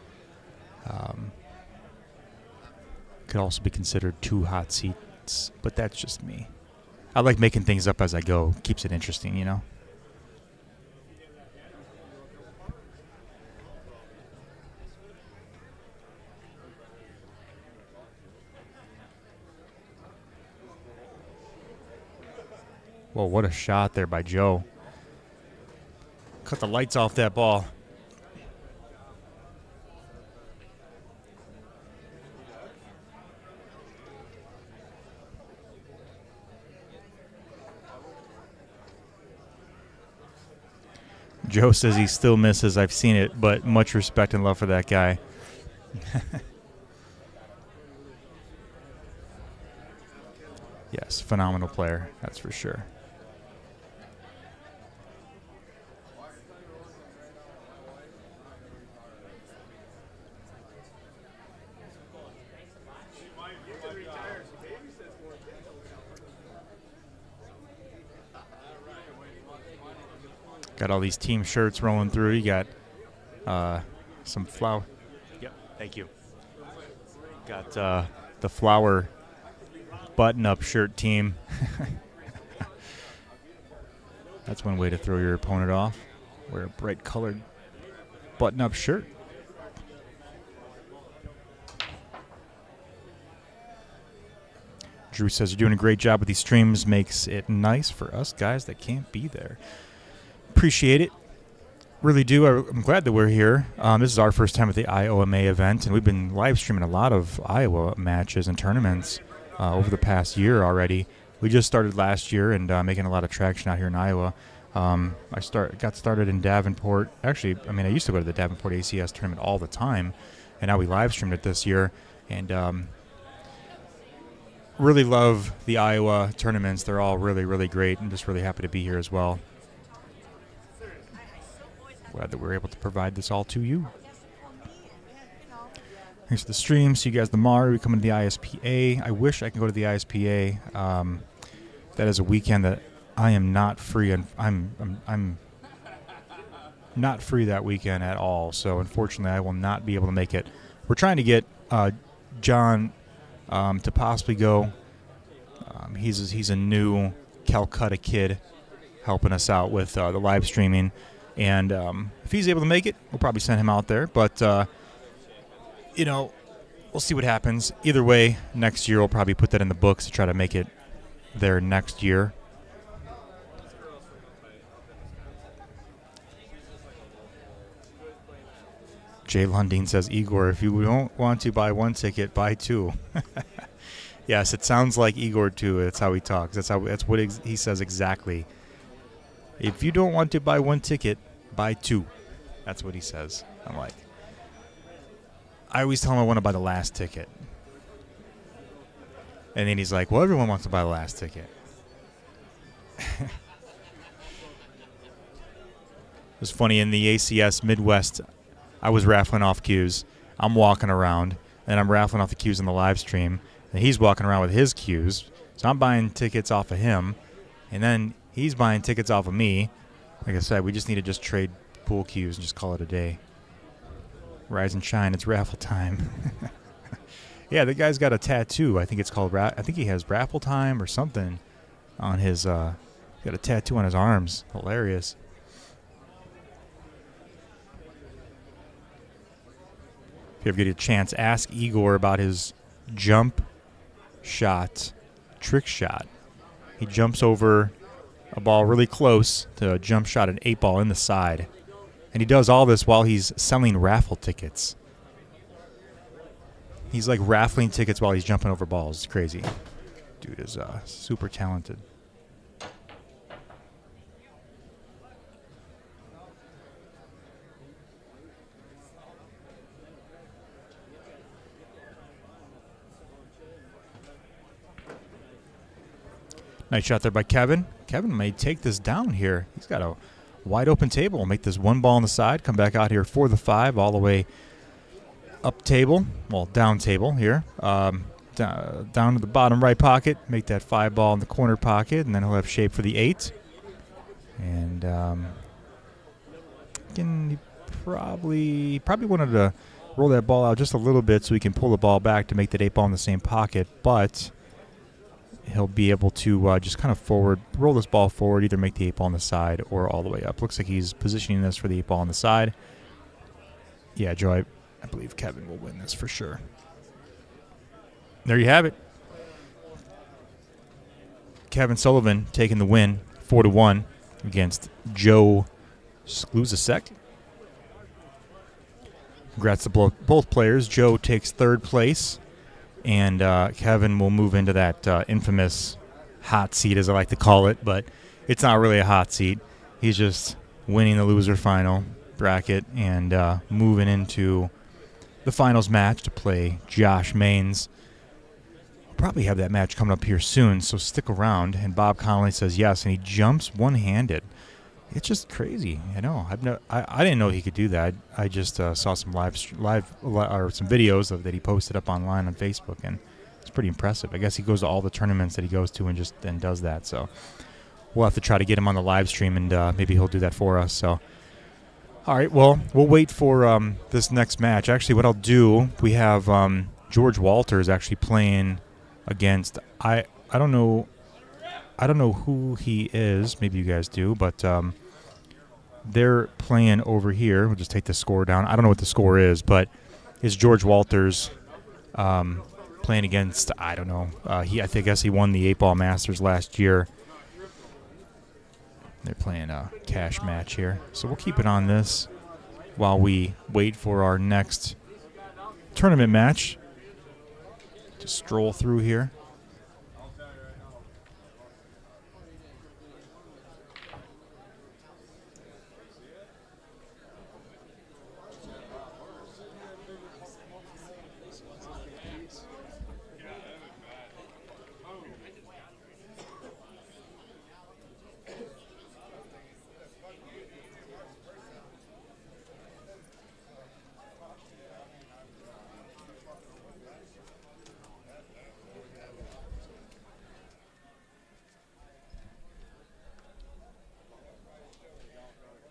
could also be considered two hot seats, but that's just me. I like making things up as I go. Keeps it interesting, Whoa, what a shot there by Joe. Cut the lights off that ball. Joe says he still misses. I've seen it, but much respect and love for that guy. Yes, phenomenal player, that's for sure. Got all these team shirts rolling through. You got some flower. Yep, thank you. Got the flower button-up shirt team. That's one way to throw your opponent off. Wear a bright-colored button-up shirt. Drew says you're doing a great job with these streams. Makes it nice for us guys that can't be there. Appreciate it. Really do. I'm glad that we're here. This is our first time at the IOMA event, and we've been live streaming a lot of Iowa matches and tournaments over the past year already. We just started last year and making a lot of traction out here in Iowa. Got started in Davenport. Actually, I mean, I used to go to the Davenport ACS tournament all the time, and now we live streamed it this year. And really love the Iowa tournaments. They're all really, really great. I'm just really happy to be here as well. Glad that we're able to provide this all to you. Thanks for the stream. See you guys tomorrow. We come to the ISPA. I wish I could go to the ISPA. That is a weekend that I am not free, and I'm not free that weekend at all. So unfortunately, I will not be able to make it. We're trying to get John to possibly go. He's a new Calcutta kid helping us out with the live streaming. And if he's able to make it, we'll probably send him out there. But, we'll see what happens. Either way, next year we'll probably put that in the books to try to make it there next year. Jay Lundeen says, Igor, if you don't want to buy one ticket, buy two. Yes, it sounds like Igor, too. That's how he talks. That's what he says exactly. If you don't want to buy one ticket, buy two. That's what he says. I'm like, I always tell him I want to buy the last ticket. And then he's like, well, everyone wants to buy the last ticket. It was funny, in the ACS Midwest, I was raffling off cues. I'm walking around, and I'm raffling off the cues in the live stream. And he's walking around with his cues. So I'm buying tickets off of him. And then he's buying tickets off of me. Like I said, we just need to just trade pool cues and just call it a day. Rise and shine, it's raffle time. Yeah, the guy's got a tattoo. I think it's called, I think he has raffle time or something on his, got a tattoo on his arms. Hilarious. If you ever get a chance, ask Igor about his jump shot, trick shot. He jumps over a ball really close to a jump shot, an 8-ball in the side. And he does all this while he's selling raffle tickets. He's like raffling tickets while he's jumping over balls. It's crazy. Dude is super talented. Nice shot there by Kevin. Kevin may take this down here. He's got a wide open table. We'll make this one ball on the side. Come back out here for the 5 all the way up table. Well, down table here. Down to the bottom right pocket. Make that 5 ball in the corner pocket, and then he'll have shape for the 8. And he probably wanted to roll that ball out just a little bit so he can pull the ball back to make that 8 ball in the same pocket, but he'll be able to just kind of roll this ball forward, either make the 8 ball on the side or all the way up. Looks like he's positioning this for the 8 ball on the side. Yeah, Joe, I believe Kevin will win this for sure. There you have it. Kevin Sullivan taking the win, 4-1 against Joe Skluzasek. Congrats to both players. Joe takes 3rd place. And Kevin will move into that infamous hot seat, as I like to call it. But it's not really a hot seat. He's just winning the loser final bracket and moving into the finals match to play Josh Maines. We'll probably have that match coming up here soon, so stick around. And Bob Connolly says yes, and he jumps one-handed. It's just crazy. I know. I didn't know he could do that. I just saw some some videos that he posted up online on Facebook, and it's pretty impressive. I guess he goes to all the tournaments that he goes to and does that. So we'll have to try to get him on the live stream, and maybe he'll do that for us. So, all right, well, we'll wait for this next match. Actually, what I'll do, we have George Walters actually playing against I don't know who he is. Maybe you guys do, but they're playing over here. We'll just take the score down. I don't know what the score is, but it's George Walters playing against, I don't know. I guess he won the 8-Ball Masters last year. They're playing a cash match here. So we'll keep it on this while we wait for our next tournament match. Just stroll through here.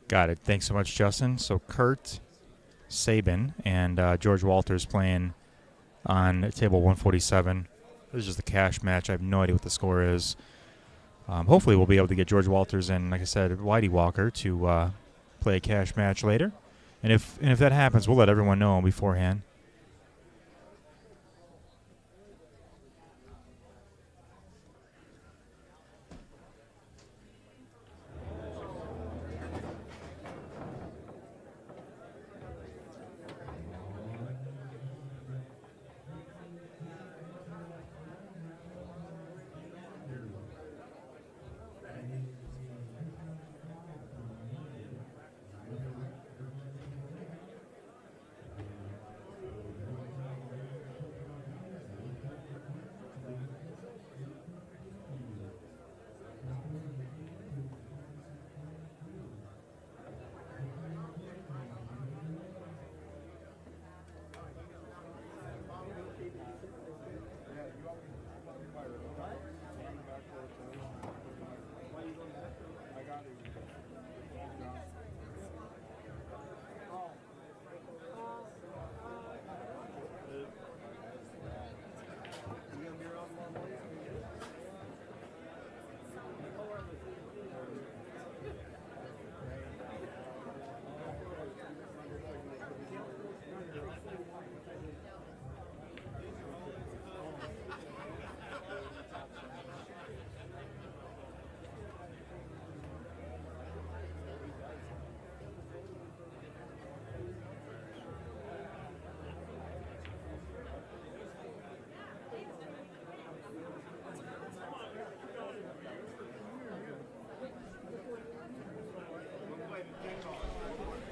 Got it. Thanks so much, Justin. So Kurt Sabin and George Walters playing on table 147. This is just a cash match. I have no idea what the score is. Hopefully we'll be able to get George Walters and, like I said, Whitey Walker to play a cash match later. And if that happens, we'll let everyone know beforehand.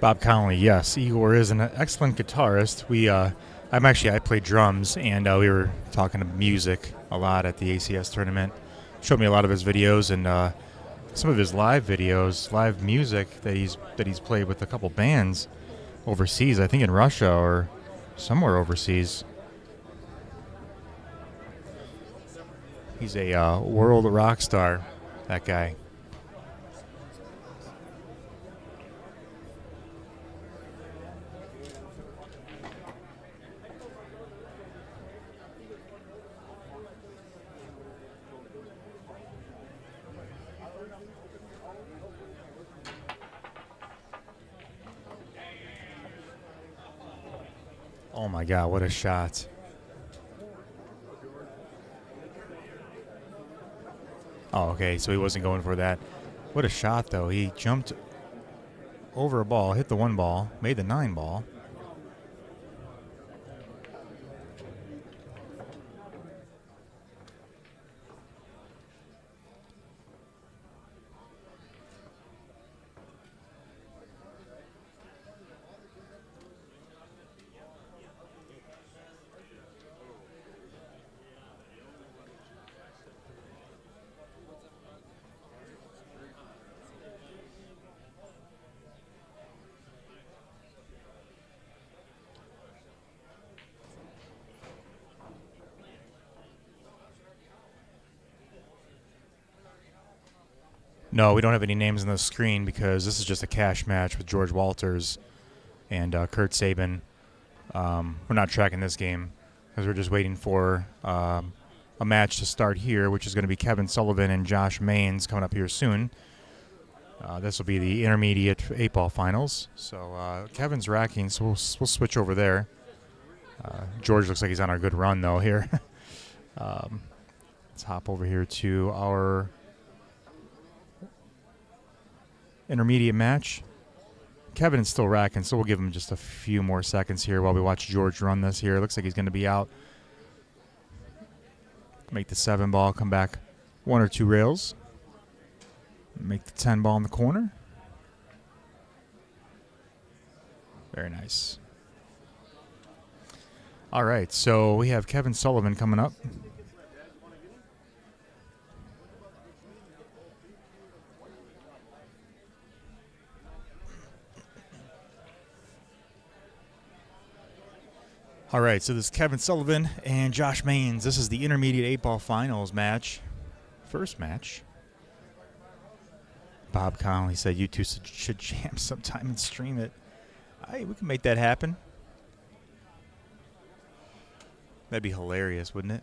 Bob Connolly, yes. Igor is an excellent guitarist. I played drums, and we were talking to music a lot at the ACS tournament. Showed me a lot of his videos and some of his live videos, live music that he's played with a couple bands overseas. I think in Russia or somewhere overseas. He's a world rock star, that guy. Oh my God, what a shot. Oh, okay, so he wasn't going for that. What a shot, though. He jumped over a ball, hit the 1 ball, made the 9 ball. No, we don't have any names on the screen because this is just a cash match with George Walters and Kurt Saban. We're not tracking this game because we're just waiting for a match to start here, which is going to be Kevin Sullivan and Josh Maines coming up here soon. This will be the intermediate 8-ball finals. So Kevin's racking, so we'll switch over there. George looks like he's on a good run, though, here. Let's hop over here to our intermediate match. Kevin's still racking, so we'll give him just a few more seconds here while we watch George run this here. Looks like he's going to be out. Make the 7-ball come back 1 or 2 rails. Make the 10-ball in the corner. Very nice. All right, so we have Kevin Sullivan coming up. All right, so this is Kevin Sullivan and Josh Maines. This is the intermediate 8-ball finals match. First match. Bob Connolly said you two should jam sometime and stream it. We can make that happen. That'd be hilarious, wouldn't it?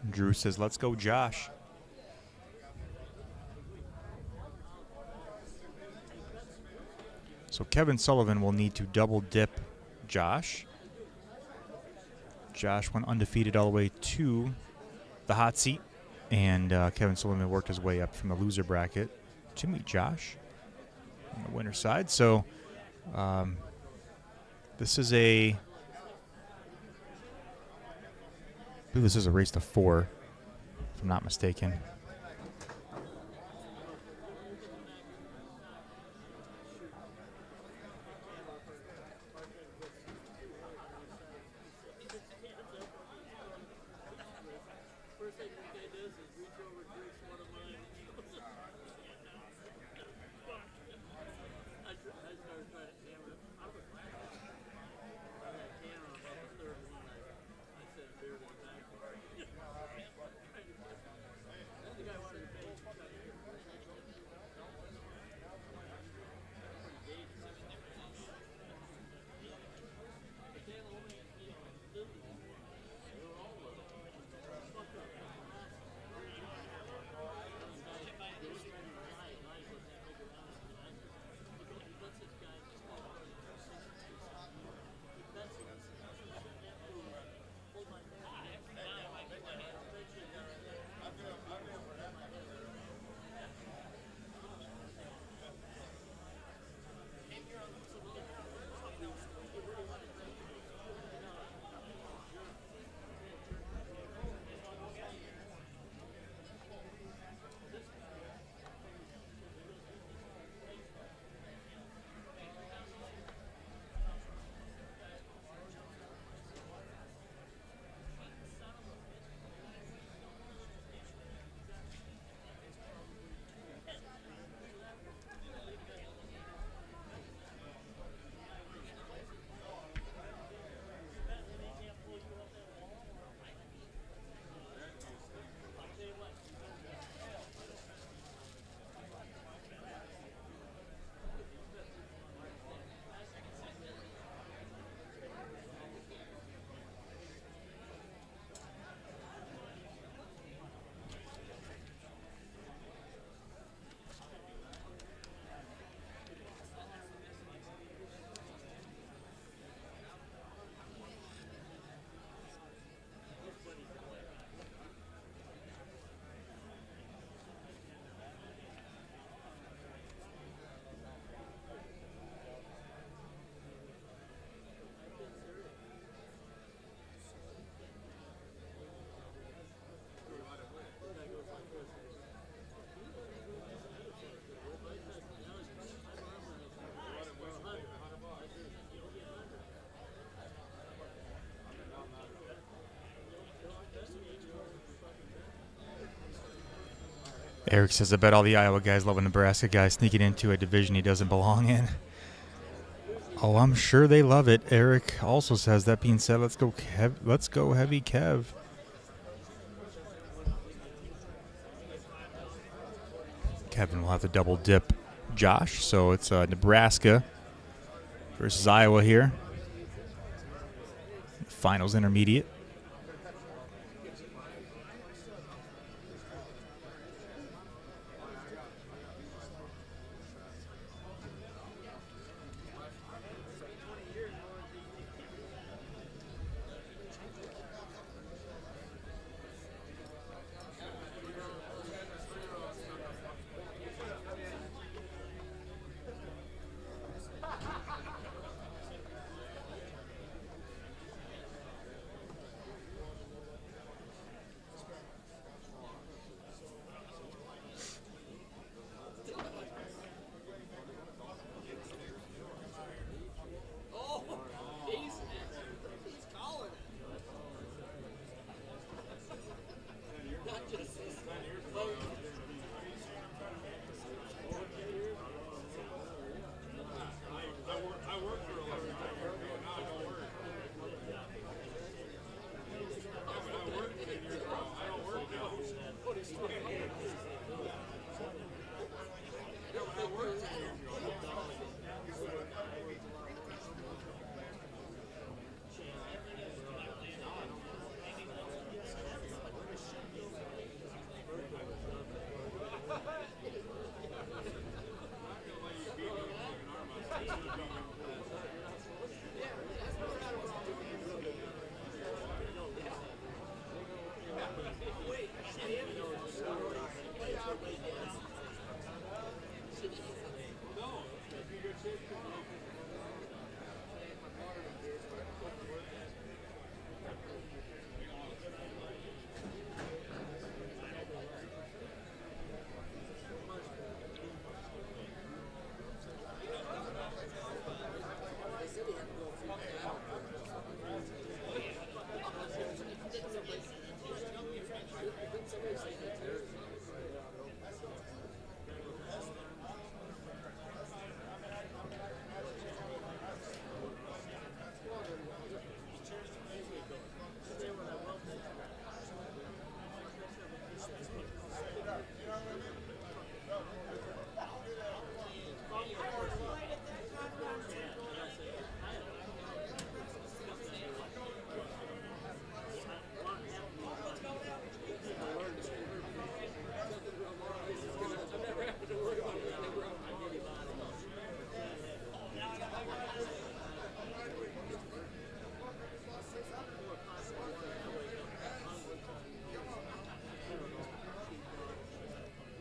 Drew says, let's go, Josh. So Kevin Sullivan will need to double dip Josh. Josh went undefeated all the way to the hot seat, and Kevin Sullivan worked his way up from the loser bracket to meet Josh on the winner's side. So this is a race to 4, if I'm not mistaken. Eric says, I bet all the Iowa guys love a Nebraska guy sneaking into a division he doesn't belong in. Oh, I'm sure they love it. Eric also says, that being said, let's go heavy Kev. Kevin will have to double dip Josh, so it's Nebraska versus Iowa here. Finals intermediate.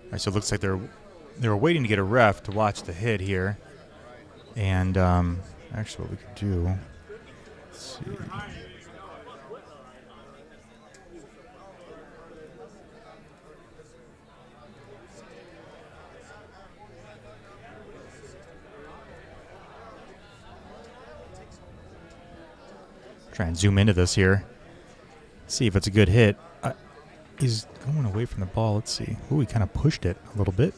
All right, so it looks like they were waiting to get a ref to watch the hit here. And actually what we could do, let's see. Try and zoom into this here. See if it's a good hit. He's going away from the ball. Let's see. Ooh, he kind of pushed it a little bit.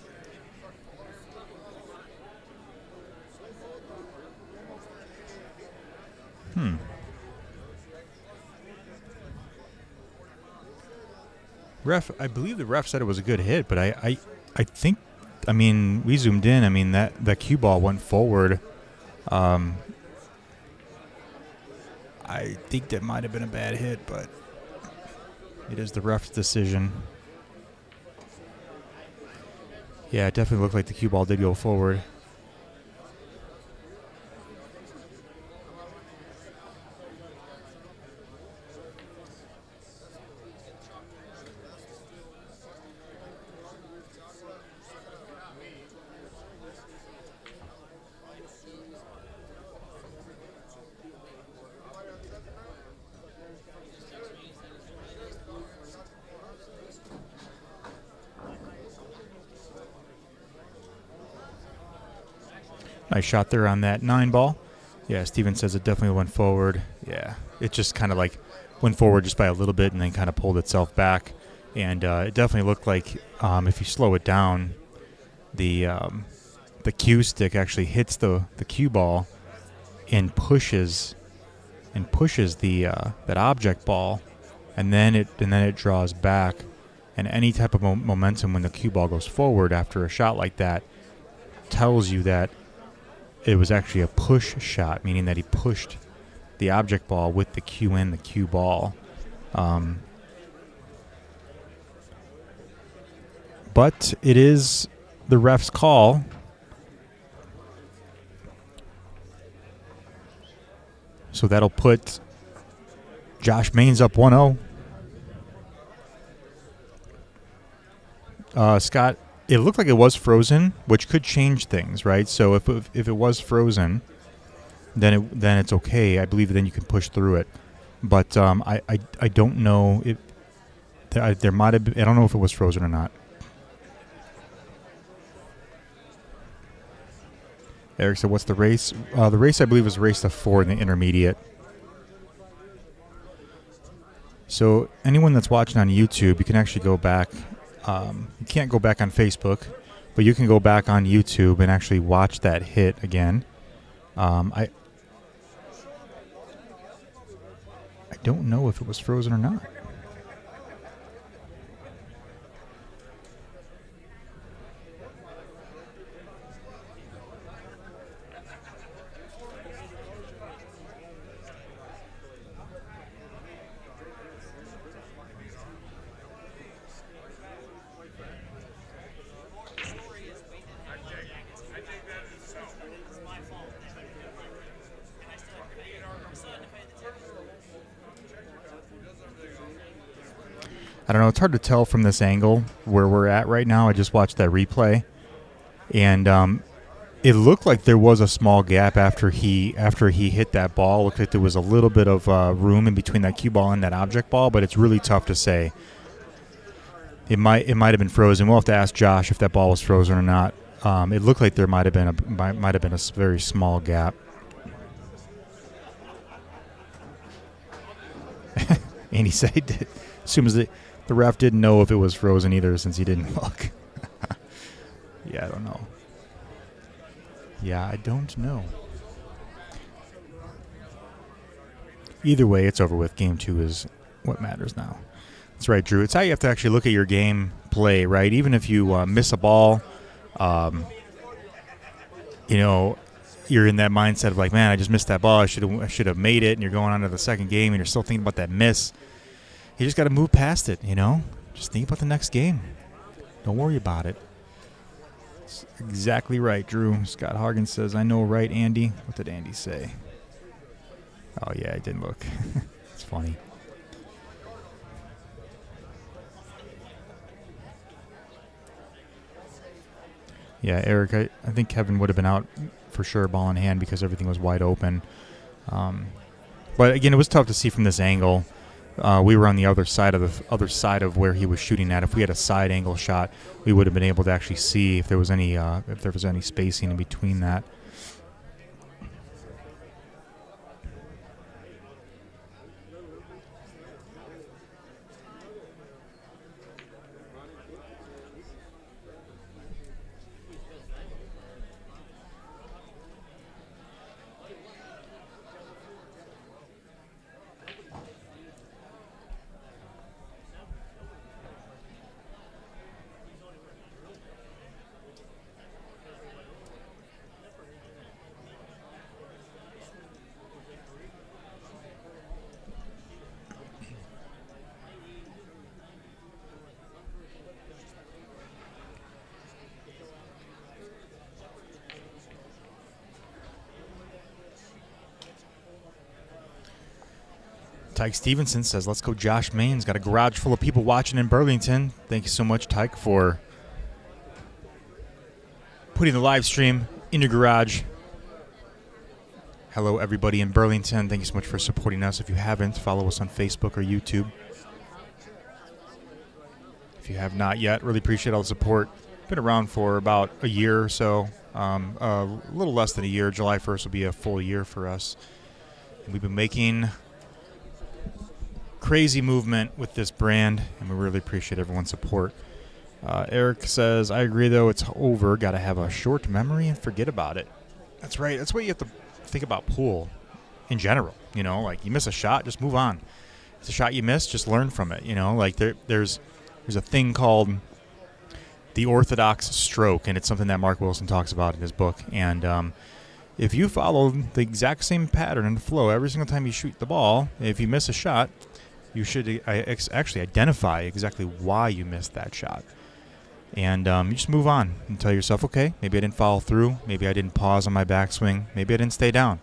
Ref, I believe the ref said it was a good hit, but I think, I mean, we zoomed in. I mean, that cue ball went forward. I think that might have been a bad hit, but it is the ref's decision. Yeah, it definitely looked like the cue ball did go forward. Nice shot there on that 9 ball. Yeah, Steven says it definitely went forward. Yeah, it just kind of like went forward just by a little bit and then kind of pulled itself back. and it definitely looked like if you slow it down, the cue stick actually hits the cue ball and pushes the that object ball, and then it draws back. And any type of momentum when the cue ball goes forward after a shot like that tells you that it was actually a push shot, meaning that he pushed the object ball with the cue and the cue ball. But it is the ref's call. So that'll put Josh Maines up 1-0. Scott, it looked like it was frozen, which could change things, right? So if it was frozen, then it's okay. I believe then you can push through it. But I don't know if there might have been, I don't know if it was frozen or not. Eric said, "What's the race?" The race I believe was race to 4 in the intermediate. So anyone that's watching on YouTube, you can actually go back. You can't go back on Facebook, but you can go back on YouTube and actually watch that hit again. I don't know if it was frozen or not. I don't know. It's hard to tell from this angle where we're at right now. I just watched that replay, and it looked like there was a small gap after he hit that ball. It looked like there was a little bit of room in between that cue ball and that object ball, but it's really tough to say. It might have been frozen. We'll have to ask Josh if that ball was frozen or not. It looked like there might have been a very small gap. And he said he did. As soon as the ref didn't know if it was frozen either, since he didn't look. Yeah, I don't know. Yeah, I don't know. Either way, it's over with. Game 2 is what matters now. That's right, Drew. It's how you have to actually look at your game play, right? Even if you miss a ball, you're in that mindset of like, man, I just missed that ball. I should have made it. And you're going on to the second game, and you're still thinking about that miss. You just got to move past it, Just think about the next game. Don't worry about it. That's exactly right, Drew. Scott Hagen says, I know, right, Andy? What did Andy say? Oh, yeah, I didn't look. It's funny. Yeah, Eric, I think Kevin would have been out for sure, ball in hand, because everything was wide open. But, again, it was tough to see from this angle. We were on the other side of where he was shooting at. If we had a side angle shot, we would have been able to actually see if there was any spacing in between that. Tyke Stevenson says, let's go Josh Maines. Got a garage full of people watching in Burlington. Thank you so much, Tyke, for putting the live stream in your garage. Hello, everybody in Burlington. Thank you so much for supporting us. If you haven't, follow us on Facebook or YouTube. If you have not yet, really appreciate all the support. Been around for about a year or so. A little less than a year. July 1st will be a full year for us. And we've been making crazy movement with this brand, and we really appreciate everyone's support. Eric says, I agree, though. It's over. Got to have a short memory and forget about it. That's right. That's what you have to think about pool in general. You know, like you miss a shot, just move on. It's a shot you miss, just learn from it. You know, like there's a thing called the orthodox stroke, and it's something that Mark Wilson talks about in his book. And if you follow the exact same pattern and flow every single time you shoot the ball, if you miss a shot, you should actually identify exactly why you missed that shot. And you just move on and tell yourself, okay, maybe I didn't follow through. Maybe I didn't pause on my backswing. Maybe I didn't stay down.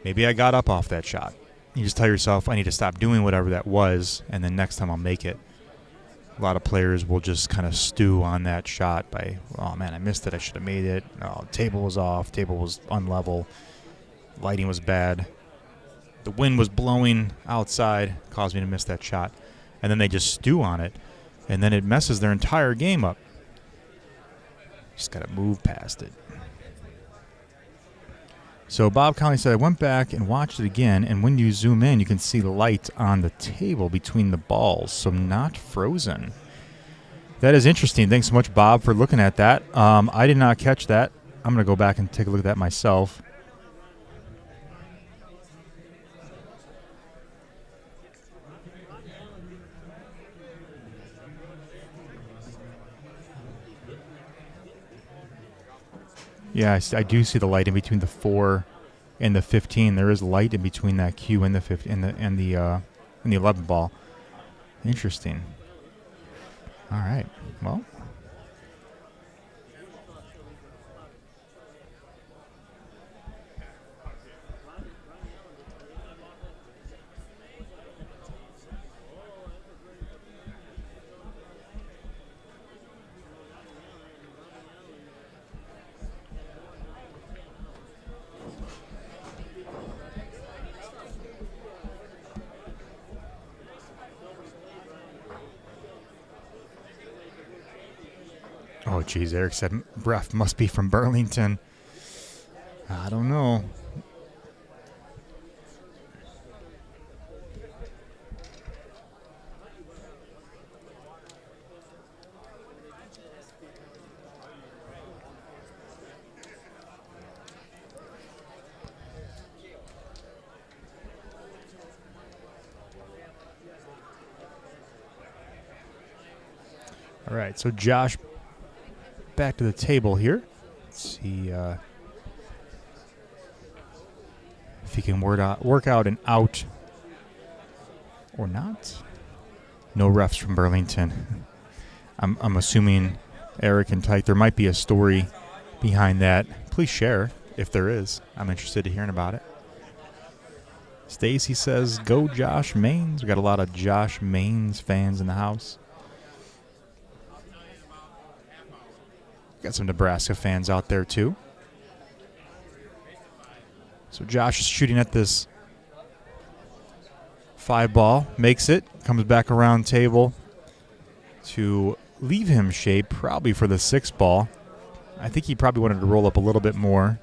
Maybe I got up off that shot. You just tell yourself, I need to stop doing whatever that was, and then next time I'll make it. A lot of players will just kind of stew on that shot by, oh, man, I missed it. I should have made it. Oh, table was off. Table was unlevel. Lighting was bad. The wind was blowing outside, caused me to miss that shot. And then they just stew on it, and then it messes their entire game up. Just got to move past it. So Bob Conley said, I went back and watched it again, and when you zoom in, you can see the light on the table between the balls, so not frozen. That is interesting. Thanks so much, Bob, for looking at that. I did not catch that. I'm going to go back and take a look at that myself. Yeah, I do see the light in between the 4 and the 15. There is light in between that cue and the 15 and the 11 ball. Interesting. All right. Well. Oh, geez, Eric said ref must be from Burlington. I don't know. All right, so Josh, back to the table here. Let's see if he can work out an out or not. No refs from Burlington. I'm assuming Eric and Tyke, there might be a story behind that. Please share if there is. I'm interested in hearing about it. Stacy says, go Josh Maines. We got a lot of Josh Maines fans in the house. Got some Nebraska fans out there, too. So Josh is shooting at this 5 ball. Makes it. Comes back around table to leave him shape, probably for the 6 ball. I think he probably wanted to roll up a little bit more.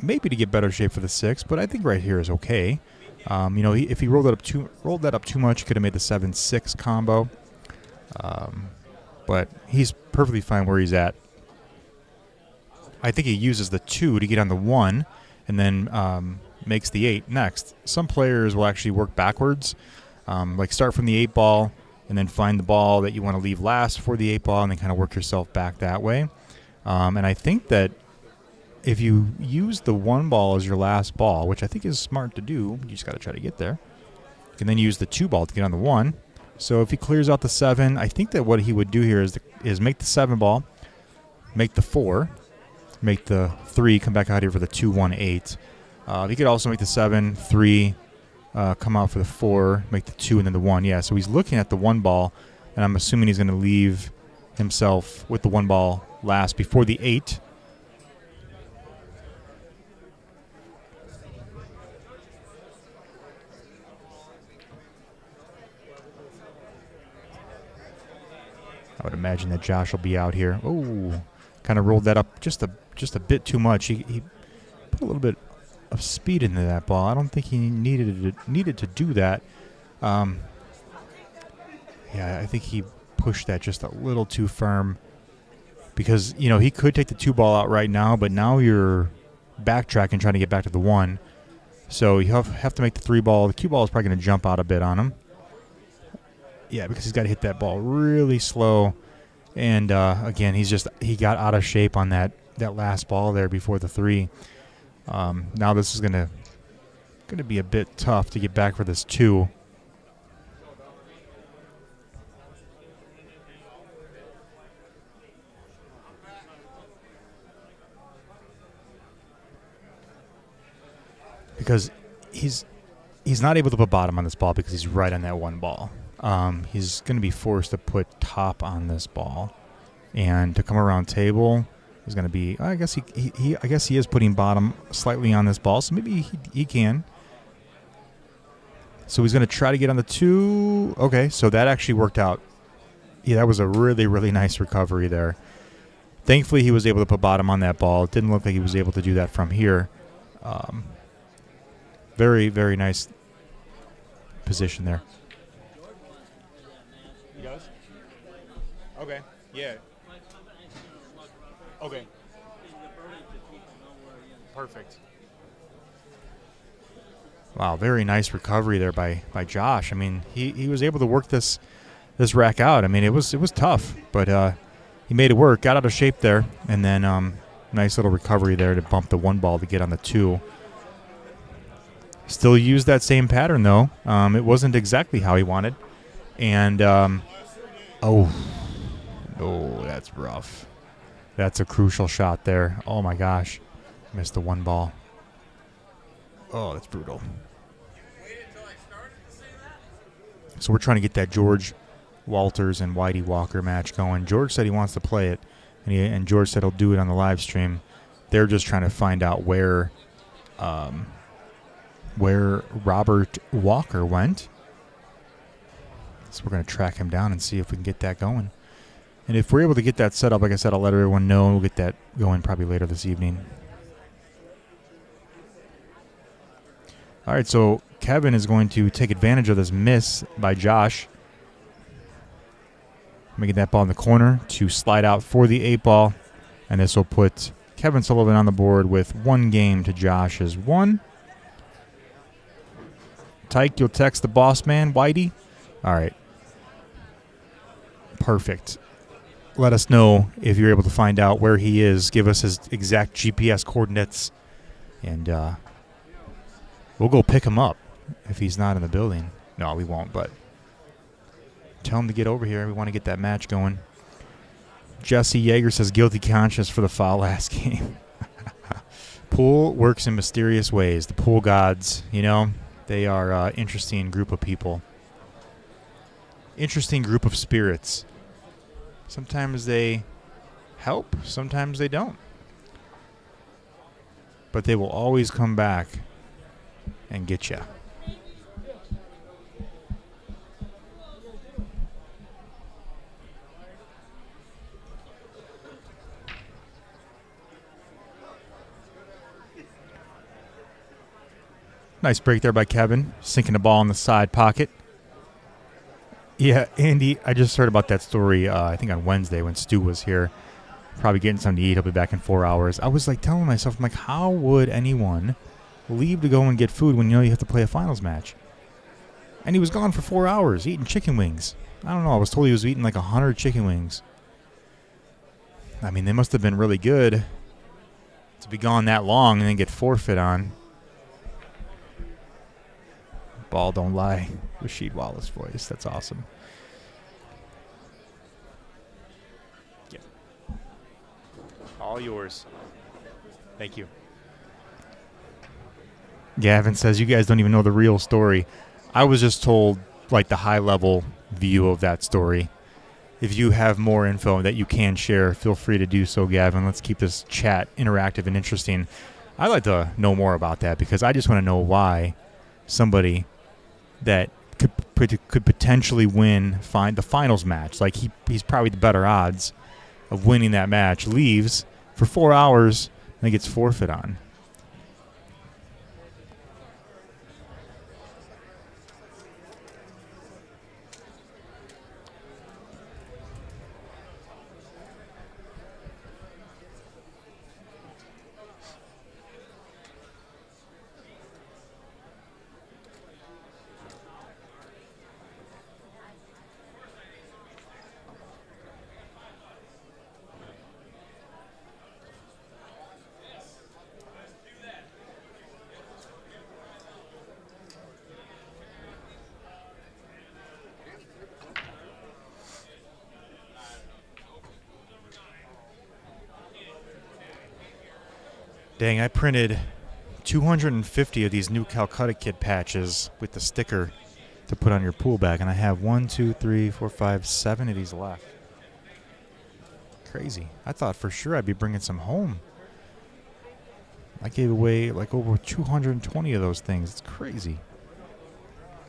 Maybe to get better shape for the 6, but I think right here is okay. If he rolled that up too much, he could have made the 7-6 combo. But he's perfectly fine where he's at. I think he uses the 2 to get on the 1 and then makes the 8 next. Some players will actually work backwards, like start from the 8 ball and then find the ball that you want to leave last for the 8 ball and then kind of work yourself back that way. And I think that if you use the 1 ball as your last ball, which I think is smart to do, you just got to try to get there. You can then use the 2 ball to get on the 1. So if he clears out the 7, I think that what he would do here is make the 7 ball, make the 4, make the 3, come back out here for the 2, 1, 8. He could also make the 7, 3, come out for the 4, make the 2, and then the 1. Yeah, so he's looking at the 1 ball, and I'm assuming he's going to leave himself with the 1 ball last before the 8. I would imagine that Josh will be out here. Oh, kind of rolled that up just a bit too much. He put a little bit of speed into that ball. I don't think he needed to do that. Yeah, I think he pushed that just a little too firm because, he could take the 2 ball out right now, but now you're backtracking trying to get back to the 1. So you have to make the 3 ball. The cue ball is probably going to jump out a bit on him. Yeah, because he's got to hit that ball really slow. And, again, he got out of shape on that last ball there before the 3. Now this is going to be a bit tough to get back for this 2. Because he's not able to put bottom on this ball because he's right on that 1 ball. He's going to be forced to put top on this ball, and to come around table is going to be. I guess he is putting bottom slightly on this ball, so maybe he can. So he's going to try to get on the 2. Okay, so that actually worked out. Yeah, that was a really, really nice recovery there. Thankfully, he was able to put bottom on that ball. It didn't look like he was able to do that from here. Very, very nice position there. He does? Okay. Yeah. Okay. Perfect. Wow, very nice recovery there by Josh. I mean, he was able to work this rack out. I mean, it was tough, but he made it work. Got out of shape there, and then nice little recovery there to bump the 1 ball to get on the 2. Still used that same pattern, though. It wasn't exactly how he wanted. And, that's rough. That's a crucial shot there. Oh, my gosh. Missed the 1 ball. Oh, that's brutal. So we're trying to get that George Walters and Whitey Walker match going. George said he wants to play it, and George said he'll do it on the live stream. They're just trying to find out where Robert Walker went. So we're going to track him down and see if we can get that going. And if we're able to get that set up, like I said, I'll let everyone know. We'll get that going probably later this evening. All right, so Kevin is going to take advantage of this miss by Josh. Making that ball in the corner to slide out for the 8 ball. And this will put Kevin Sullivan on the board with 1 game to Josh's 1. Tyke, you'll text the boss man, Whitey. All right. Perfect. Let us know if you're able to find out where he is. Give us his exact GPS coordinates, and we'll go pick him up if he's not in the building. No, we won't, but tell him to get over here. We want to get that match going. Jesse Yeager says guilty conscience for the foul last game. Pool works in mysterious ways. The pool gods, they are an interesting group of people. Interesting group of spirits. Sometimes they help, sometimes they don't. But they will always come back and get you. Nice break there by Kevin, sinking the ball in the side pocket. Yeah, Andy, I just heard about that story, I think on Wednesday when Stu was here. Probably getting something to eat. He'll be back in 4 hours. I was telling myself, how would anyone leave to go and get food when you have to play a finals match? And he was gone for 4 hours eating chicken wings. I don't know. I was told he was eating 100 chicken wings. I mean, they must have been really good to be gone that long and then get forfeit on. Ball don't lie. Rasheed Wallace voice. That's awesome. Yeah. All yours. Thank you. Gavin says, you guys don't even know the real story. I was just told, the high-level view of that story. If you have more info that you can share, feel free to do so, Gavin. Let's keep this chat interactive and interesting. I'd like to know more about that because I just want to know why somebody that could potentially find the finals match. He's probably the better odds of winning that match. Leaves for 4 hours and then gets forfeit on. Dang, I printed 250 of these new Calcutta Kid patches with the sticker to put on your pool bag, and I have 1, 2, 3, 4, 5, 7 of these left. Crazy. I thought for sure I'd be bringing some home. I gave away like over 220 of those things. It's crazy.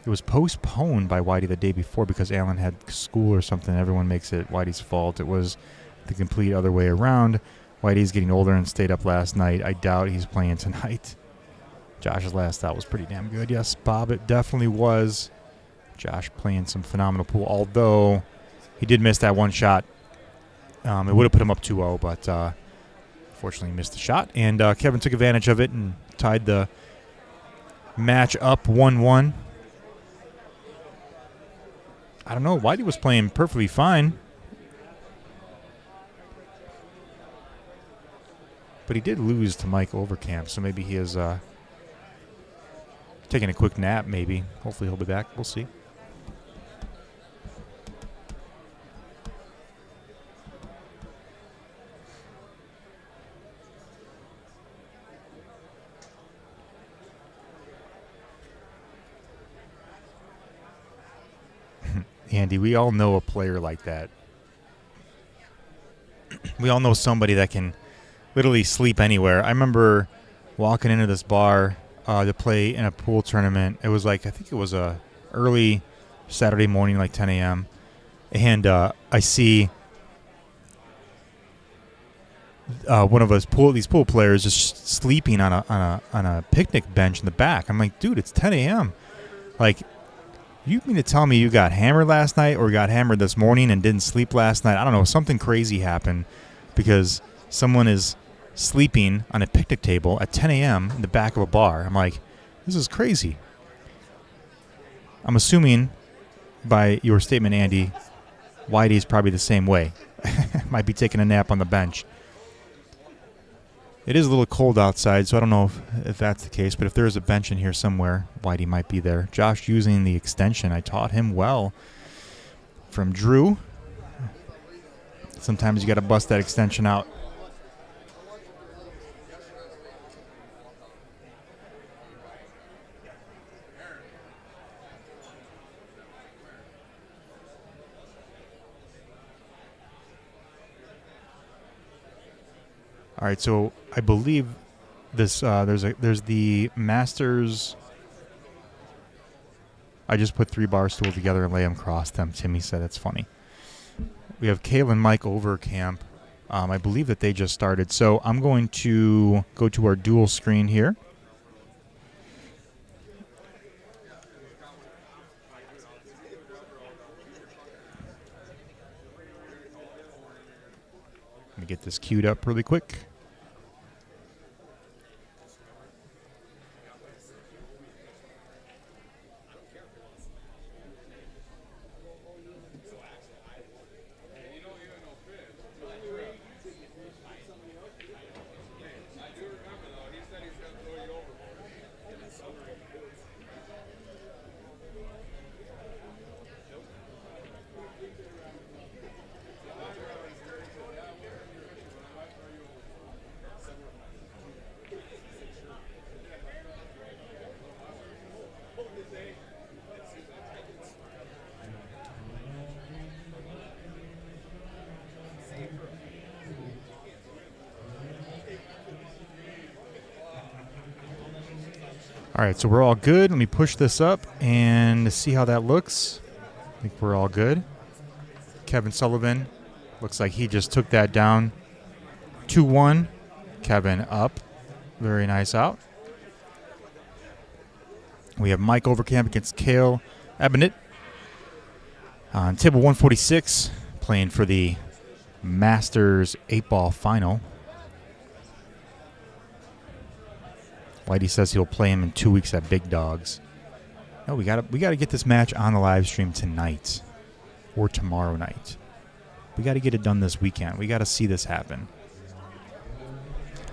It was postponed by Whitey the day before because Alan had school or something. Everyone makes it Whitey's fault. It was the complete other way around. Whitey's getting older and stayed up last night. I doubt he's playing tonight. Josh's last out was pretty damn good. Yes, Bob, it definitely was. Josh playing some phenomenal pool, although he did miss that one shot. It would have put him up 2-0, but fortunately he missed the shot. And Kevin took advantage of it and tied the match up 1-1. I don't know. Whitey was playing perfectly fine. But he did lose to Mike Overcamp, so maybe he is taking a quick nap, maybe. Hopefully he'll be back. We'll see. Andy, we all know a player like that. We all know somebody that can literally sleep anywhere. I remember walking into this bar to play in a pool tournament. It was like, I think it was a early Saturday morning, like 10 a.m. And I see one of these pool players just sleeping on a picnic bench in the back. I'm like, dude, it's 10 a.m. Like, you mean to tell me you got hammered last night or got hammered this morning and didn't sleep last night? I don't know. Something crazy happened because someone is sleeping on a picnic table at 10 a.m. in the back of a bar. I'm like, this is crazy. I'm assuming by your statement, Andy, Whitey's probably the same way. Might be taking a nap on the bench. It is a little cold outside, so I don't know if that's the case, but if there is a bench in here somewhere, Whitey might be there. Josh using the extension. I taught him well from Drew. Sometimes you got to bust that extension out. All right, so I believe this there's the Masters. I just put 3 bar stool together and lay them cross them. Timmy said it's funny. We have Kale and Mike Overcamp. I believe that they just started. So I'm going to go to our dual screen here. Let me get this queued up really quick. All right, so we're all good. Let me push this up and see how that looks. I think we're all good. Kevin Sullivan looks like he just took that down 2-1. Kevin up. Very nice out. We have Mike Overcamp against Kale Abinit on table 146, playing for the Masters 8-ball final. Whitey says he'll play him in 2 weeks at Big Dogs. No, we gotta get this match on the live stream tonight or tomorrow night. We got to get it done this weekend. We got to see this happen.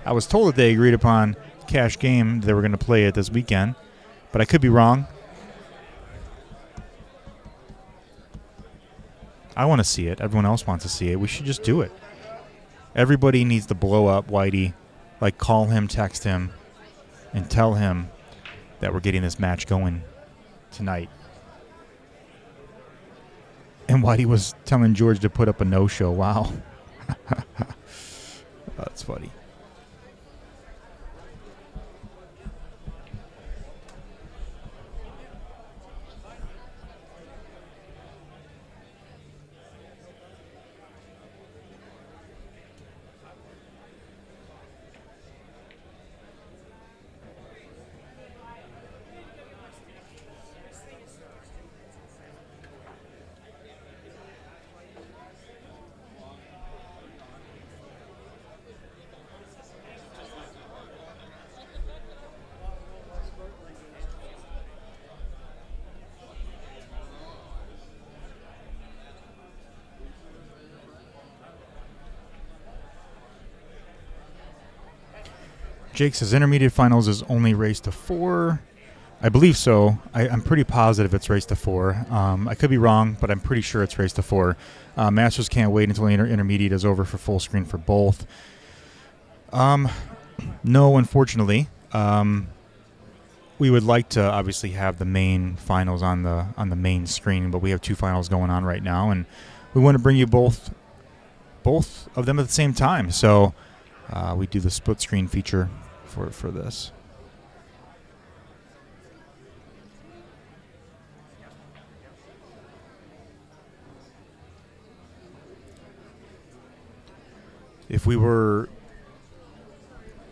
I was told that they agreed upon cash game. They were going to play it this weekend, but I could be wrong. I want to see it. Everyone else wants to see it. We should just do it. Everybody needs to blow up Whitey like call him, text him, and tell him that we're getting this match going tonight. And Whitey was telling George to put up a no-show. Wow. That's funny. Jake says intermediate finals is only race to 4. I believe so. I'm pretty positive it's race to 4. I could be wrong, but I'm pretty sure it's race to 4. Masters can't wait until intermediate is over for full screen for both. No, unfortunately. We would like to obviously have the main finals on the main screen, but we have 2 finals going on right now, and we want to bring you both of them at the same time. So we do the split screen feature for this. If we were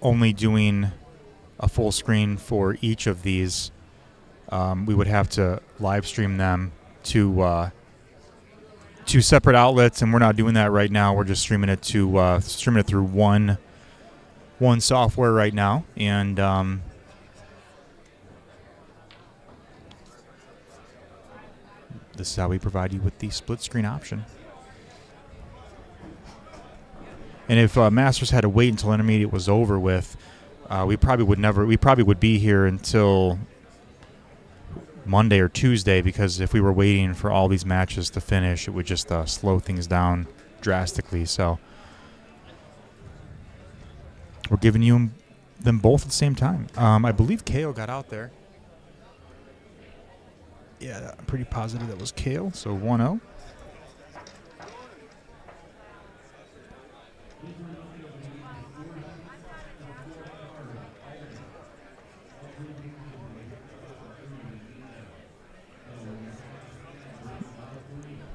only doing a full screen for each of these, we would have to live stream them to 2 separate outlets, and we're not doing that right now. We're just streaming it through one software right now, and this is how we provide you with the split screen option. And if Masters had to wait until intermediate was over with, we probably would be here until Monday or Tuesday, because if we were waiting for all these matches to finish, it would just slow things down drastically. So we're giving you them both at the same time. I believe KO got out there. Yeah, I'm pretty positive that was Kale. So 1-0.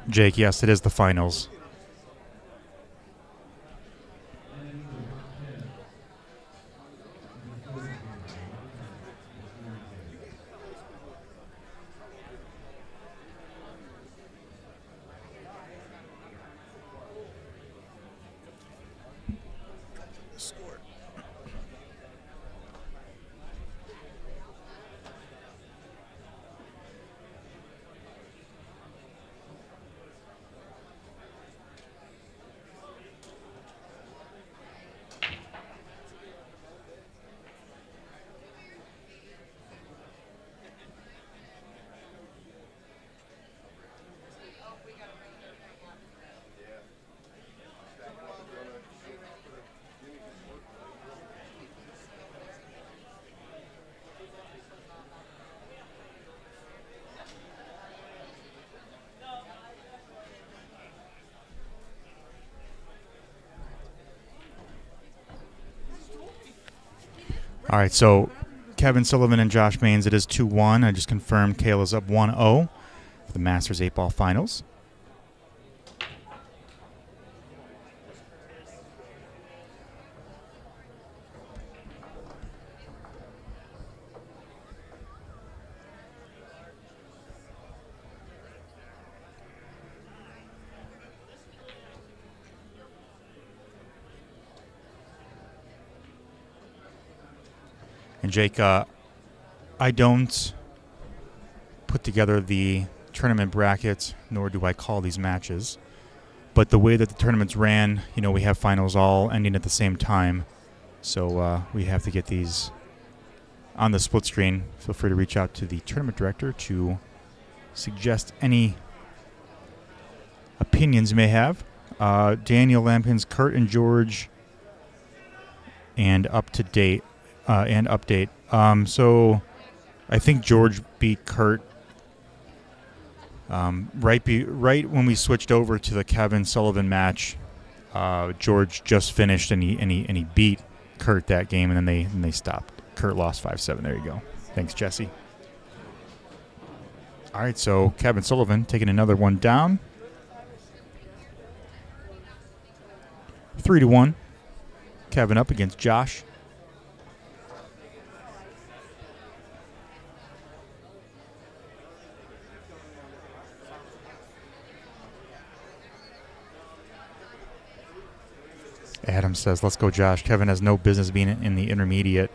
Jake, yes, it is the finals. All right, so Kevin Sullivan and Josh Maines, it is 2-1. I just confirmed Kayla's up 1-0 for the Masters 8-ball finals. And Jake, I don't put together the tournament brackets, nor do I call these matches. But the way that the tournaments ran, we have finals all ending at the same time. So we have to get these on the split screen. Feel free to reach out to the tournament director to suggest any opinions you may have. Daniel Lampkins, Kurt and George and up to date and update. So I think George beat Kurt right when we switched over to the Kevin Sullivan match. George just finished and he beat Kurt that game, and then they stopped. Kurt lost 5-7. There you go. Thanks, Jesse. All right, so Kevin Sullivan taking another one down. 3-1. Kevin up against Josh. Adam says, let's go, Josh. Kevin has no business being in the intermediate.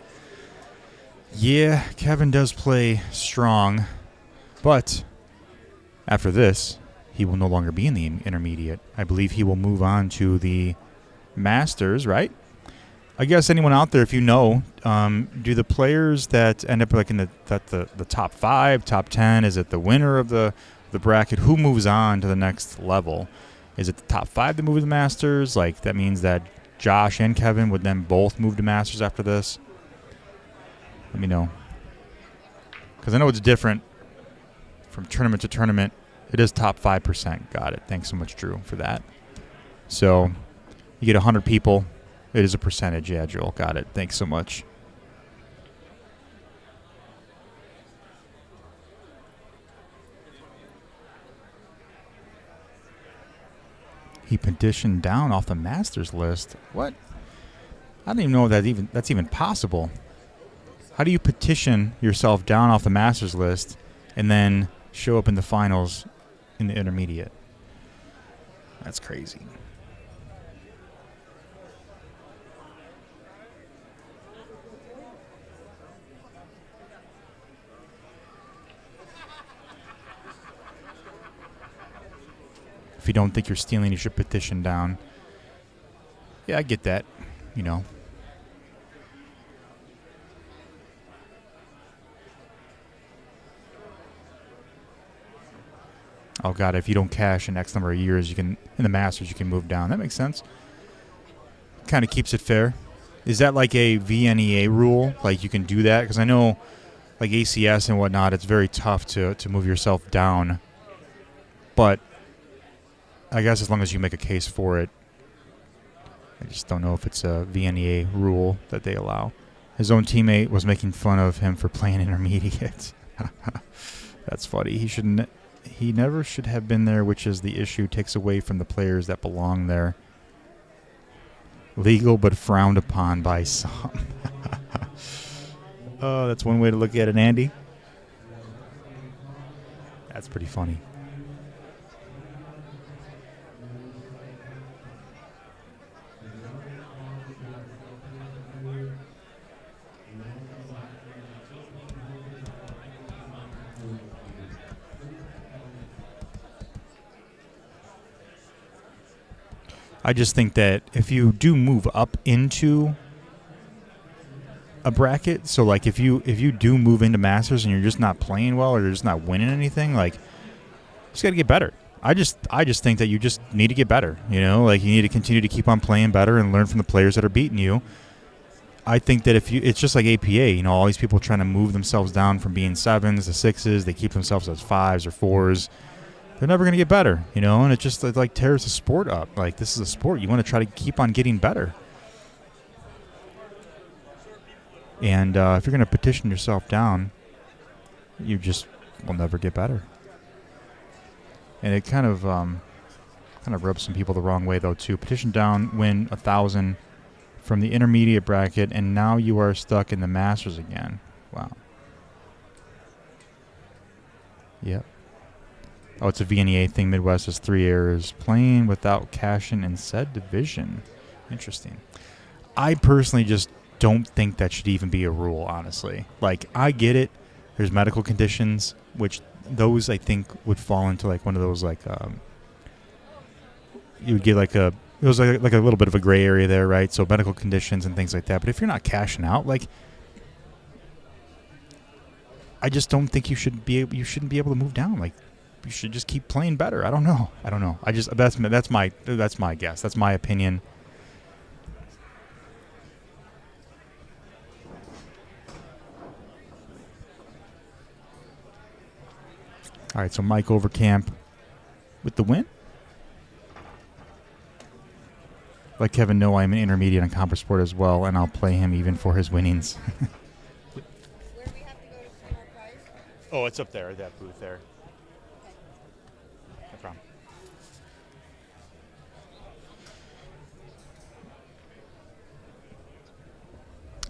Yeah, Kevin does play strong, but after this, he will no longer be in the intermediate. I believe he will move on to the Masters, right? I guess anyone out there, if you know, do the players that end up like in the top 5, top 10, is it the winner of the bracket? Who moves on to the next level? Is it the top 5 that move to the Masters? Like, that means that Josh and Kevin would then both move to Masters after this? Let me know. Because I know it's different from tournament to tournament. It is top 5%. Got it. Thanks so much, Drew, for that. So you get 100 people. It is a percentage. Yeah, Joel. Got it. Thanks so much. He petitioned down off the Masters list. What? I don't even know if that's even possible. How do you petition yourself down off the Masters list and then show up in the finals in the intermediate? That's crazy. If you don't think you're stealing, you should petition down. Yeah, I get that, you know. Oh, God, if you don't cash in X number of years, you can, in the Masters, you can move down. That makes sense. Kind of keeps it fair. Is that like a VNEA rule? Like, you can do that? Because I know, like, ACS and whatnot, it's very tough to move yourself down. But I guess as long as you make a case for it. I just don't know if it's a VNEA rule that they allow. His own teammate was making fun of him for playing intermediate. That's funny. He never should have been there, which is the issue. Takes away from the players that belong there. Legal but frowned upon by some. Oh, that's one way to look at it, Andy. That's pretty funny. I just think that if you do move up into a bracket, so like if you do move into Masters and you're just not playing well or you're just not winning anything, like, you just got to get better. I just think that you just need to get better. You know, like, you need to continue to keep on playing better and learn from the players that are beating you. I think that it's just like APA. You know, all these people trying to move themselves down from being 7s to 6s. They keep themselves as 5s or 4s. They're never going to get better, you know, and it just like tears the sport up. Like, this is a sport. You want to try to keep on getting better. And if you're going to petition yourself down, you just will never get better. And it kind of rubs some people the wrong way, though, too. Petition down, win 1,000 from the intermediate bracket, and now you are stuck in the Masters again. Wow. Yep. Oh, it's a VNEA thing. Midwest has 3 errors. Playing without cashing in said division. Interesting. I personally just don't think that should even be a rule, honestly. Like, I get it. There's medical conditions, which those I think would fall into like one of those like you would get like it was like a little bit of a gray area there, right? So medical conditions and things like that. But if you're not cashing out, like, I just don't think you shouldn't be able to move down. Like, you should just keep playing better. I don't know. I just that's my guess. That's my opinion. All right, so Mike Overcamp with the win. Let Kevin know I'm an intermediate on Comper Sport as well, and I'll play him even for his winnings. Where we have to go to see our prize? Oh, it's up there, that booth there. No problem.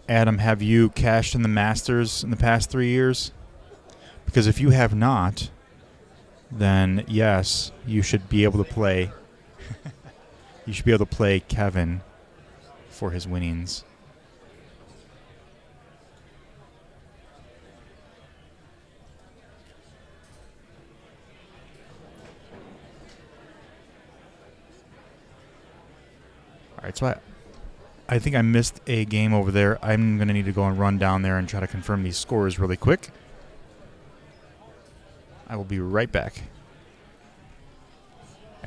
Adam, have you cashed in the Masters in the past 3 years? Because if you have not, then yes, you should be able to play. You should be able to play Kevin for his winnings. All right, so I think I missed a game over there. I'm going to need to go and run down there and try to confirm these scores really quick. I will be right back.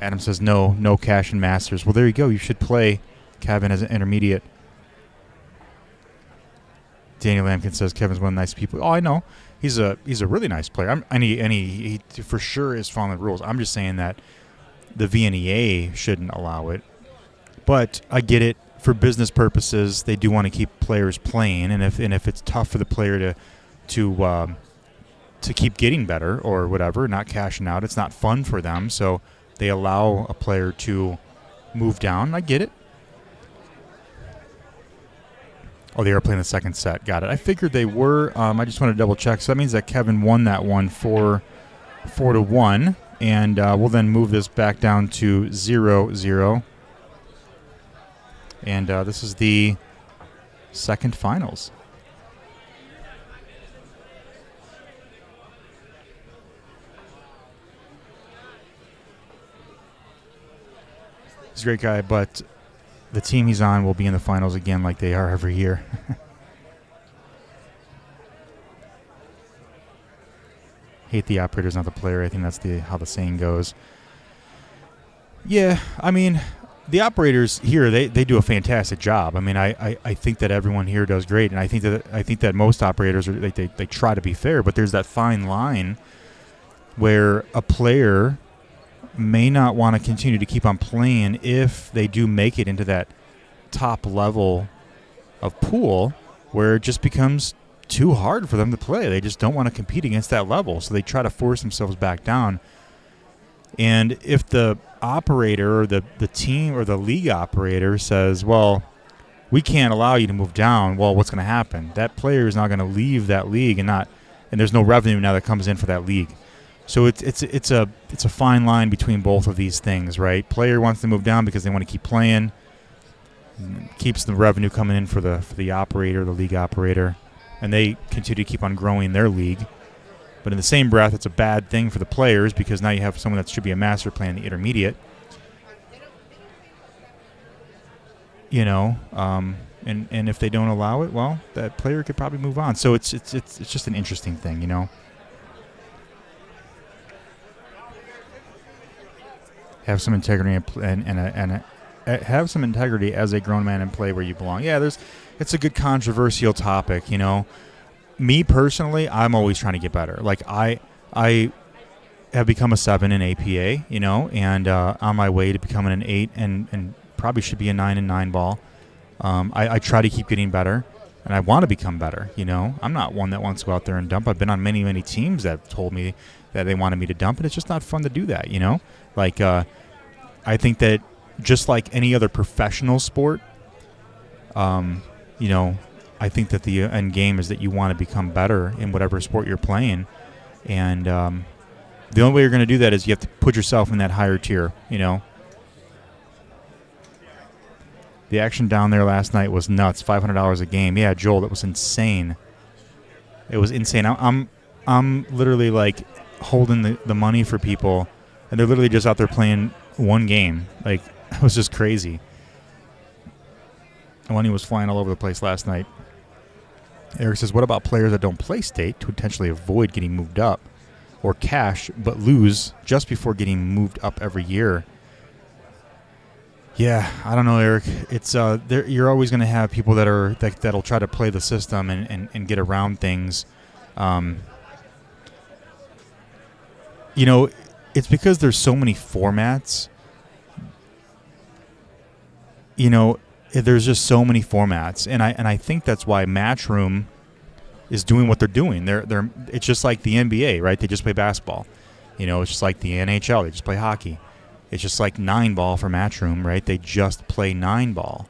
Adam says no cash in Masters. Well, there you go. You should play Kevin as an intermediate. Daniel Lampkin says Kevin's one of the nice people. Oh, I know. He's a really nice player. He for sure is following the rules. I'm just saying that the VNEA shouldn't allow it. But I get it. For business purposes, they do want to keep players playing, and if it's tough for the player to keep getting better or whatever, not cashing out, it's not fun for them. So they allow a player to move down. I get it. Oh, they are playing the second set. Got it. I figured they were. I just want to double check. So that means that Kevin won that one 4-1, and we'll then move this back down to 0-0. And this is the second finals. He's a great guy, but the team he's on will be in the finals again like they are every year. Hate the operators, not the player. I think that's how the saying goes. Yeah, I mean, the operators here, they do a fantastic job. I mean, I think that everyone here does great, and I think that most operators they try to be fair, but there's that fine line where a player may not want to continue to keep on playing if they do make it into that top level of pool where it just becomes too hard for them to play. They just don't want to compete against that level, so they try to force themselves back down. And if the operator or the team or the league operator says, well, we can't allow you to move down, well, what's going to happen? That player is not going to leave that league, and there's no revenue now that comes in for that league. So it's a fine line between both of these things, right? Player wants to move down because they want to keep playing, keeps the revenue coming in for the operator, the league operator, and they continue to keep on growing their league. But in the same breath, it's a bad thing for the players because now you have someone that should be a master playing the intermediate. You know, and if they don't allow it, well, that player could probably move on. So it's just an interesting thing, you know. Have some integrity and have some integrity as a grown man and play where you belong. Yeah, it's a good controversial topic, you know. Me personally, I'm always trying to get better. Like I have become a 7 in APA, you know, and on my way to becoming an 8 and probably should be a 9 in 9 ball. I try to keep getting better, and I want to become better, you know. I'm not one that wants to go out there and dump. I've been on many, many teams that have told me that they wanted me to dump, and it's just not fun to do that, you know. Like I think that just like any other professional sport, you know, I think that the end game is that you want to become better in whatever sport you're playing. And the only way you're going to do that is you have to put yourself in that higher tier, you know. The action down there last night was nuts, $500 a game. Yeah, Joel, that was insane. It was insane. I'm literally like holding the money for people, and they're literally just out there playing one game. Like, it was just crazy. The money was flying all over the place last night. Eric says, what about players that don't play state to potentially avoid getting moved up or cash but lose just before getting moved up every year? Yeah, I don't know, Eric. It's you're always going to have people that'll try to play the system and get around things. you know, it's because there's so many formats. You know, there's just so many formats, and I think that's why Matchroom is doing what they're doing. It's just like the NBA, right? They just play basketball. You know, it's just like the NHL. They just play hockey. It's just like 9-ball for Matchroom, right? They just play 9-ball.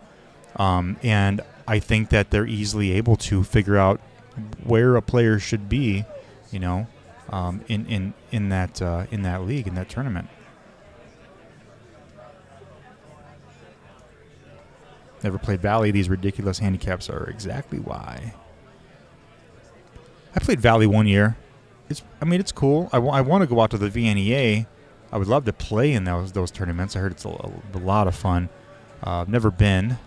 And I think that they're easily able to figure out where a player should be, you know, in that league, in that tournament. Never played Valley. These ridiculous handicaps are exactly why. I played Valley 1 year. It's cool. I want to go out to the VNEA. I would love to play in those tournaments. I heard it's a lot of fun. I've never been.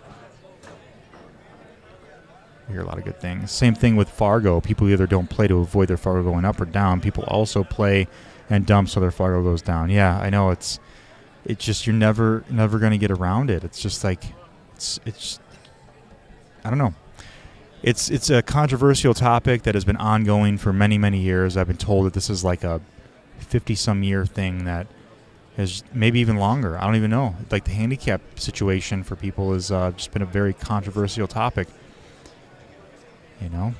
I hear a lot of good things. Same thing with Fargo. People either don't play to avoid their Fargo going up or down. People also play and dump so their Fargo goes down. Yeah, I know. It's just you're never going to get around it. It's just like it's I don't know. It's a controversial topic that has been ongoing for many, many years. I've been told that this is like a 50-some year thing that has maybe even longer. I don't even know. Like the handicap situation for people has just been a very controversial topic. You know?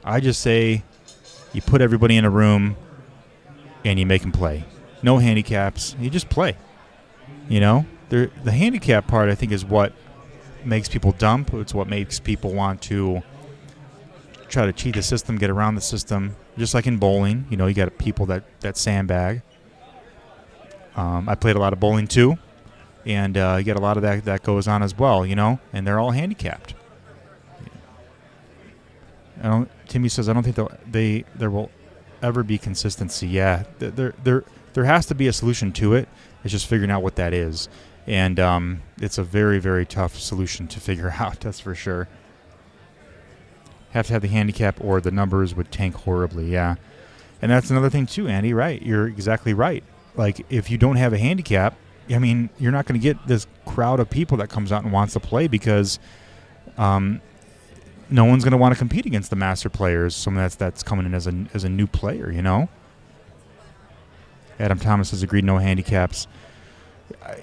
I just say you put everybody in a room and you make them play. No handicaps. You just play. You know? The handicap part, I think, is what makes people dump. It's what makes people want to try to cheat the system, get around the system. Just like in bowling, you know, you got people that sandbag. I played a lot of bowling too, and you get a lot of that goes on as well, you know, and they're all handicapped. Timmy says, I don't think there will ever be consistency. Yeah, there has to be a solution to it. It's just figuring out what that is. And it's a very, very tough solution to figure out, that's for sure. Have to have the handicap or the numbers would tank horribly, yeah. And that's another thing too, Andy, right? You're exactly right. Like, if you don't have a handicap, I mean, you're not going to get this crowd of people that comes out and wants to play because no one's going to want to compete against the master players, someone that's coming in as a new player, you know? Adam Thomas has agreed, no handicaps.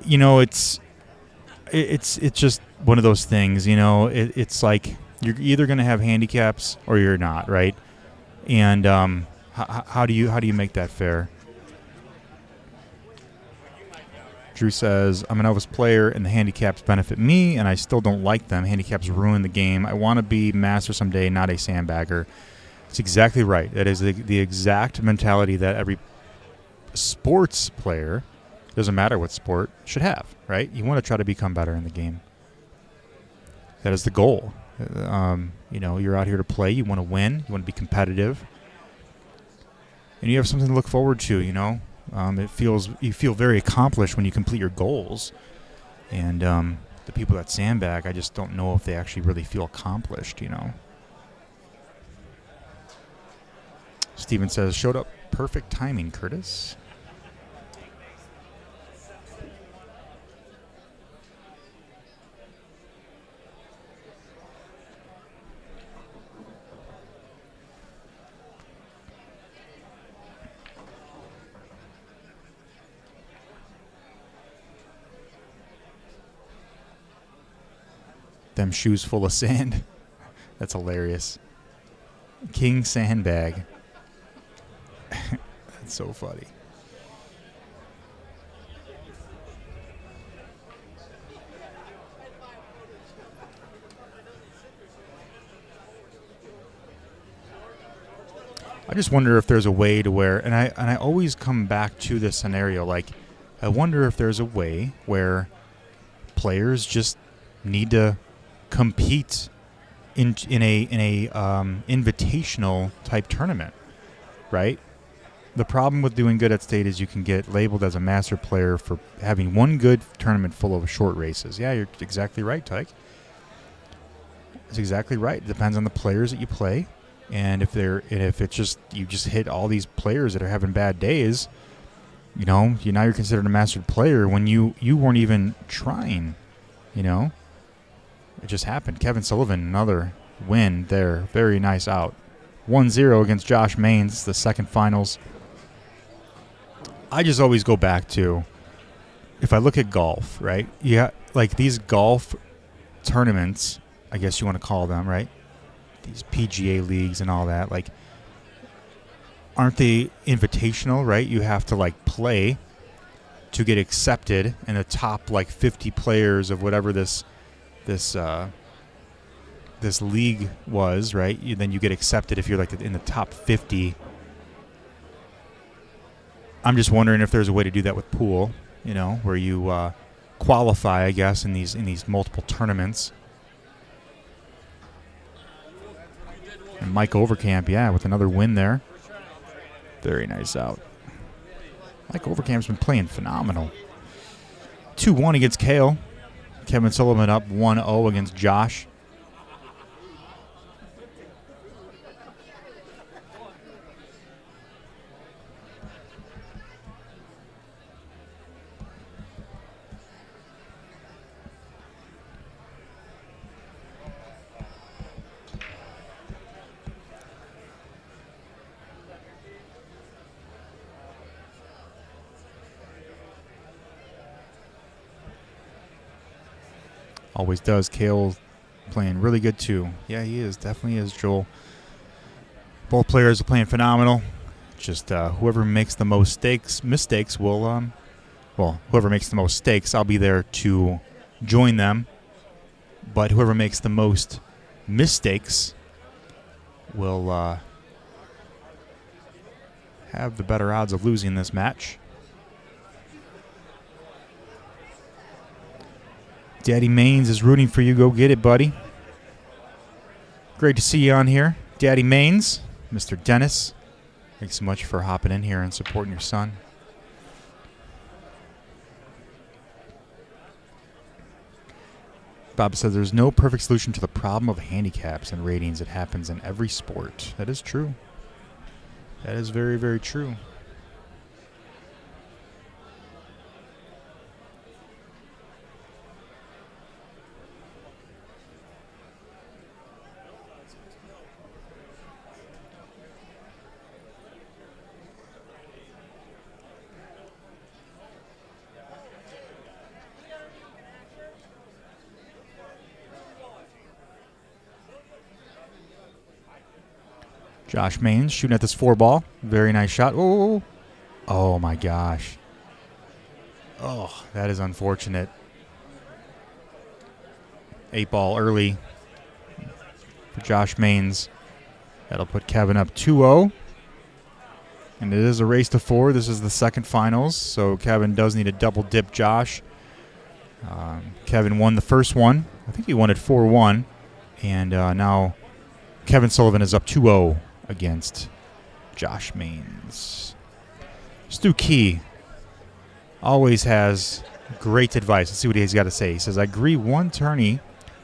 You know, it's just one of those things, you know. It's like you're either going to have handicaps or you're not, right? And how do you make that fair? Drew says, I'm a novice player and the handicaps benefit me and I still don't like them. Handicaps ruin the game. I want to be master someday, not a sandbagger. It's exactly right. That is the exact mentality that every sports player, doesn't matter what sport, should have, right? You want to try to become better in the game. That is the goal. You know, you're out here to play. You want to win. You want to be competitive. And you have something to look forward to, you know. You feel very accomplished when you complete your goals. And the people that sandbag, I just don't know if they actually really feel accomplished, you know. Steven says, showed up perfect timing, Curtis. Them shoes full of sand. That's hilarious. King Sandbag. That's so funny. I just wonder if there's a way to where, and I always come back to this scenario, like, I wonder if there's a way where players just need to compete in a invitational type tournament, right? The problem with doing good at state is you can get labeled as a master player for having one good tournament full of short races. Yeah, you're exactly right, Tyke. That's exactly right. It depends on the players that you play, and if it's just you just hit all these players that are having bad days, you know, now you're considered a mastered player when you weren't even trying, you know. It just happened. Kevin Sullivan, another win there. Very nice out. 1-0 against Josh Maines, the second finals. I just always go back to, if I look at golf, right? Yeah, like these golf tournaments, I guess you want to call them, right? These PGA leagues and all that, like, aren't they invitational, right? You have to like play to get accepted in the top like 50 players of whatever this league was, right? Then you get accepted if you're like in the top 50. I'm just wondering if there's a way to do that with pool, you know, where you qualify, I guess, in these multiple tournaments. And Mike Overcamp, yeah, with another win there. Very nice out. Mike Overcamp's been playing phenomenal. 2-1 against Kale. Kevin Sullivan up 1-0 against Josh. Always does. Kale playing really good too. Yeah, he is. Definitely is, Joel. Both players are playing phenomenal. Just whoever makes the most mistakes will, whoever makes the most stakes, I'll be there to join them. But whoever makes the most mistakes will have the better odds of losing this match. Daddy Maines is rooting for you. Go get it, buddy. Great to see you on here. Daddy Maines, Mr. Dennis, thanks so much for hopping in here and supporting your son. Bob says there's no perfect solution to the problem of handicaps and ratings. It happens in every sport. That is true. That is very, very true. Josh Maines shooting at this 4-ball. Very nice shot. Oh my gosh. Oh, that is unfortunate. 8-ball early for Josh Maines. That'll put Kevin up 2-0. And it is a race to 4. This is the second finals, so Kevin does need to double dip Josh. Kevin won the first one. I think he won it 4-1. And now Kevin Sullivan is up 2-0 against Josh Maines. Stu Key always has great advice. Let's see what he's got to say. He says, I agree one tourney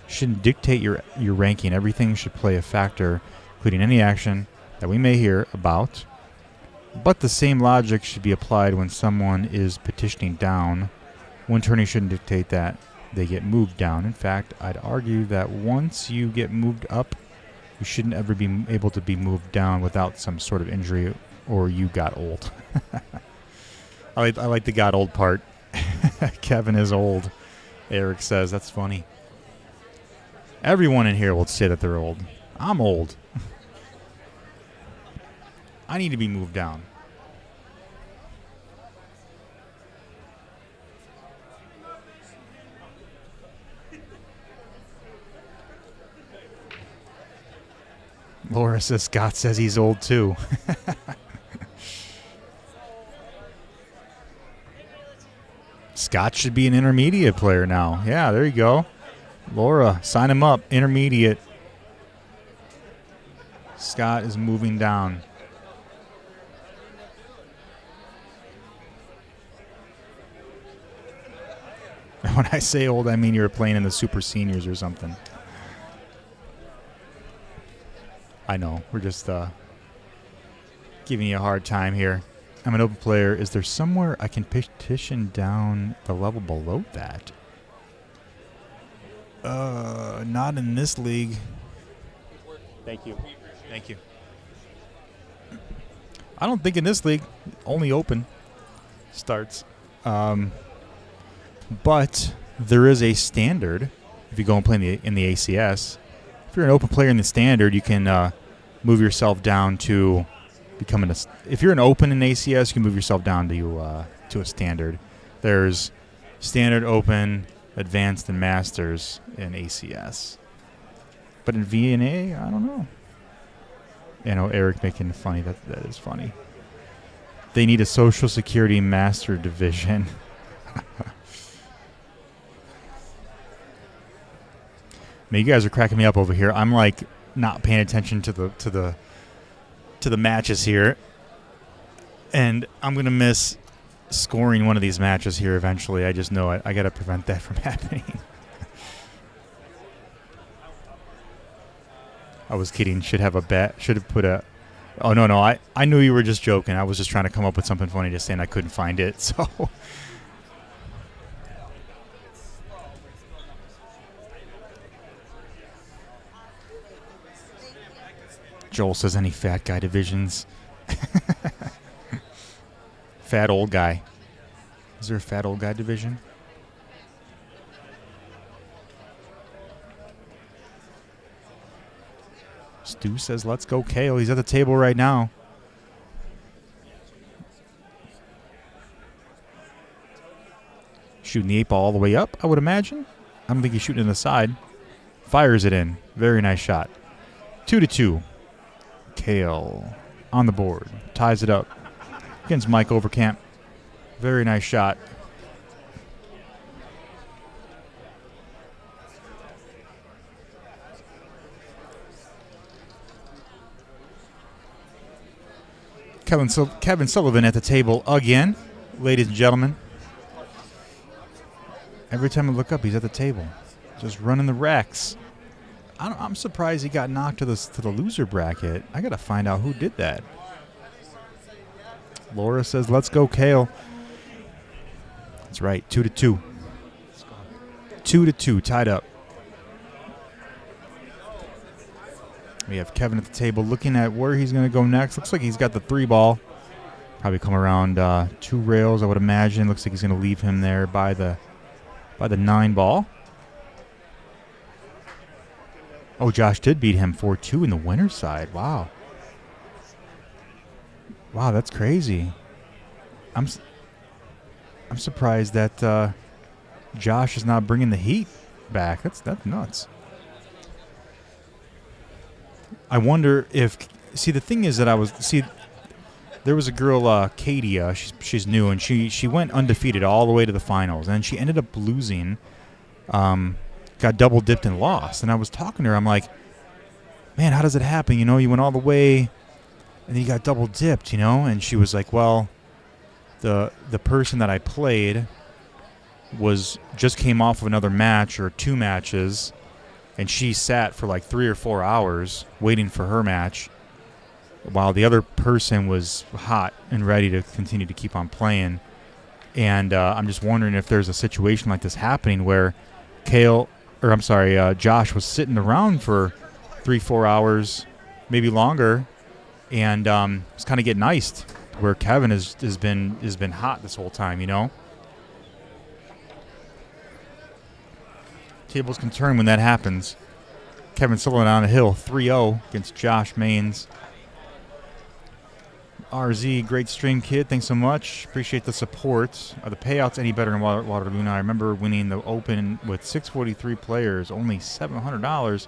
shouldn't dictate your ranking. Everything should play a factor, including any action that we may hear about. But the same logic should be applied when someone is petitioning down. One tourney shouldn't dictate that they get moved down. In fact, I'd argue that once you get moved up, you shouldn't ever be able to be moved down without some sort of injury or you got old. I like the got old part. Kevin is old, Eric says. That's funny. Everyone in here will say that they're old. I'm old. I need to be moved down. Laura says Scott says he's old too. Scott should be an intermediate player now. Yeah, there you go. Laura, sign him up. Intermediate. Scott is moving down. When I say old, I mean you're playing in the super seniors or something. I know. We're just giving you a hard time here. I'm an open player. Is there somewhere I can petition down the level below that? Not in this league. Thank you. Thank you. I don't think in this league. Only open. starts. But there is a standard. If you go and play in the ACS, if you're an open player in the standard, you can move yourself down to becoming a. If you're an open in ACS, you can move yourself down to a standard. There's standard, open, advanced, and masters in ACS. But in VNA, I don't know. You know, Eric making funny. That is funny. They need a Social Security Master Division. Man, you guys are cracking me up over here. I'm like not paying attention to the matches here, and I'm gonna miss scoring one of these matches here eventually. I just know I gotta prevent that from happening. I was kidding. Should have a bet. Should have put a. Oh no, I knew you were just joking. I was just trying to come up with something funny to say, and I couldn't find it. So. Joel says any fat guy divisions. Fat old guy. Is there a fat old guy division? Stu says, let's go, Kale. He's at the table right now. Shooting the 8-ball all the way up, I would imagine. I don't think he's shooting it aside. Fires it in. Very nice shot. 2-2. Kale on the board. Ties it up against Mike Overcamp. Very nice shot. Kevin Sullivan at the table again, ladies and gentlemen. Every time I look up, he's at the table, just running the racks. I'm surprised he got knocked to the loser bracket. I gotta find out who did that. Laura says, "Let's go, Kale." That's right, 2-2. 2-2, tied up. We have Kevin at the table looking at where he's going to go next. Looks like he's got the 3-ball. Probably come around 2 rails, I would imagine. Looks like he's going to leave him there by the 9-ball. Oh, Josh did beat him 4-2 in the winner's side. Wow. Wow, that's crazy. I'm surprised that Josh is not bringing the heat back. That's nuts. I wonder if the thing is that there was a girl, Katia. She's new, and she went undefeated all the way to the finals, and she ended up losing. Got double dipped and lost. And I was talking to her. I'm like, man, how does it happen? You know, you went all the way, and then you got double dipped. You know, and she was like, well, the person that I played just came off of another match or 2 matches. And she sat for like 3 or 4 hours waiting for her match while the other person was hot and ready to continue to keep on playing. And I'm just wondering if there's a situation like this happening where Josh was sitting around for 3-4 hours, maybe longer, and was kind of getting iced, where Kevin has been hot this whole time, you know? Tables can turn when that happens. Kevin Sullivan on a hill, 3-0 against Josh Maines. RZ, great stream, kid. Thanks so much. Appreciate the support. Are the payouts any better in Waterloo? Now, I remember winning the Open with 643 players, only $700.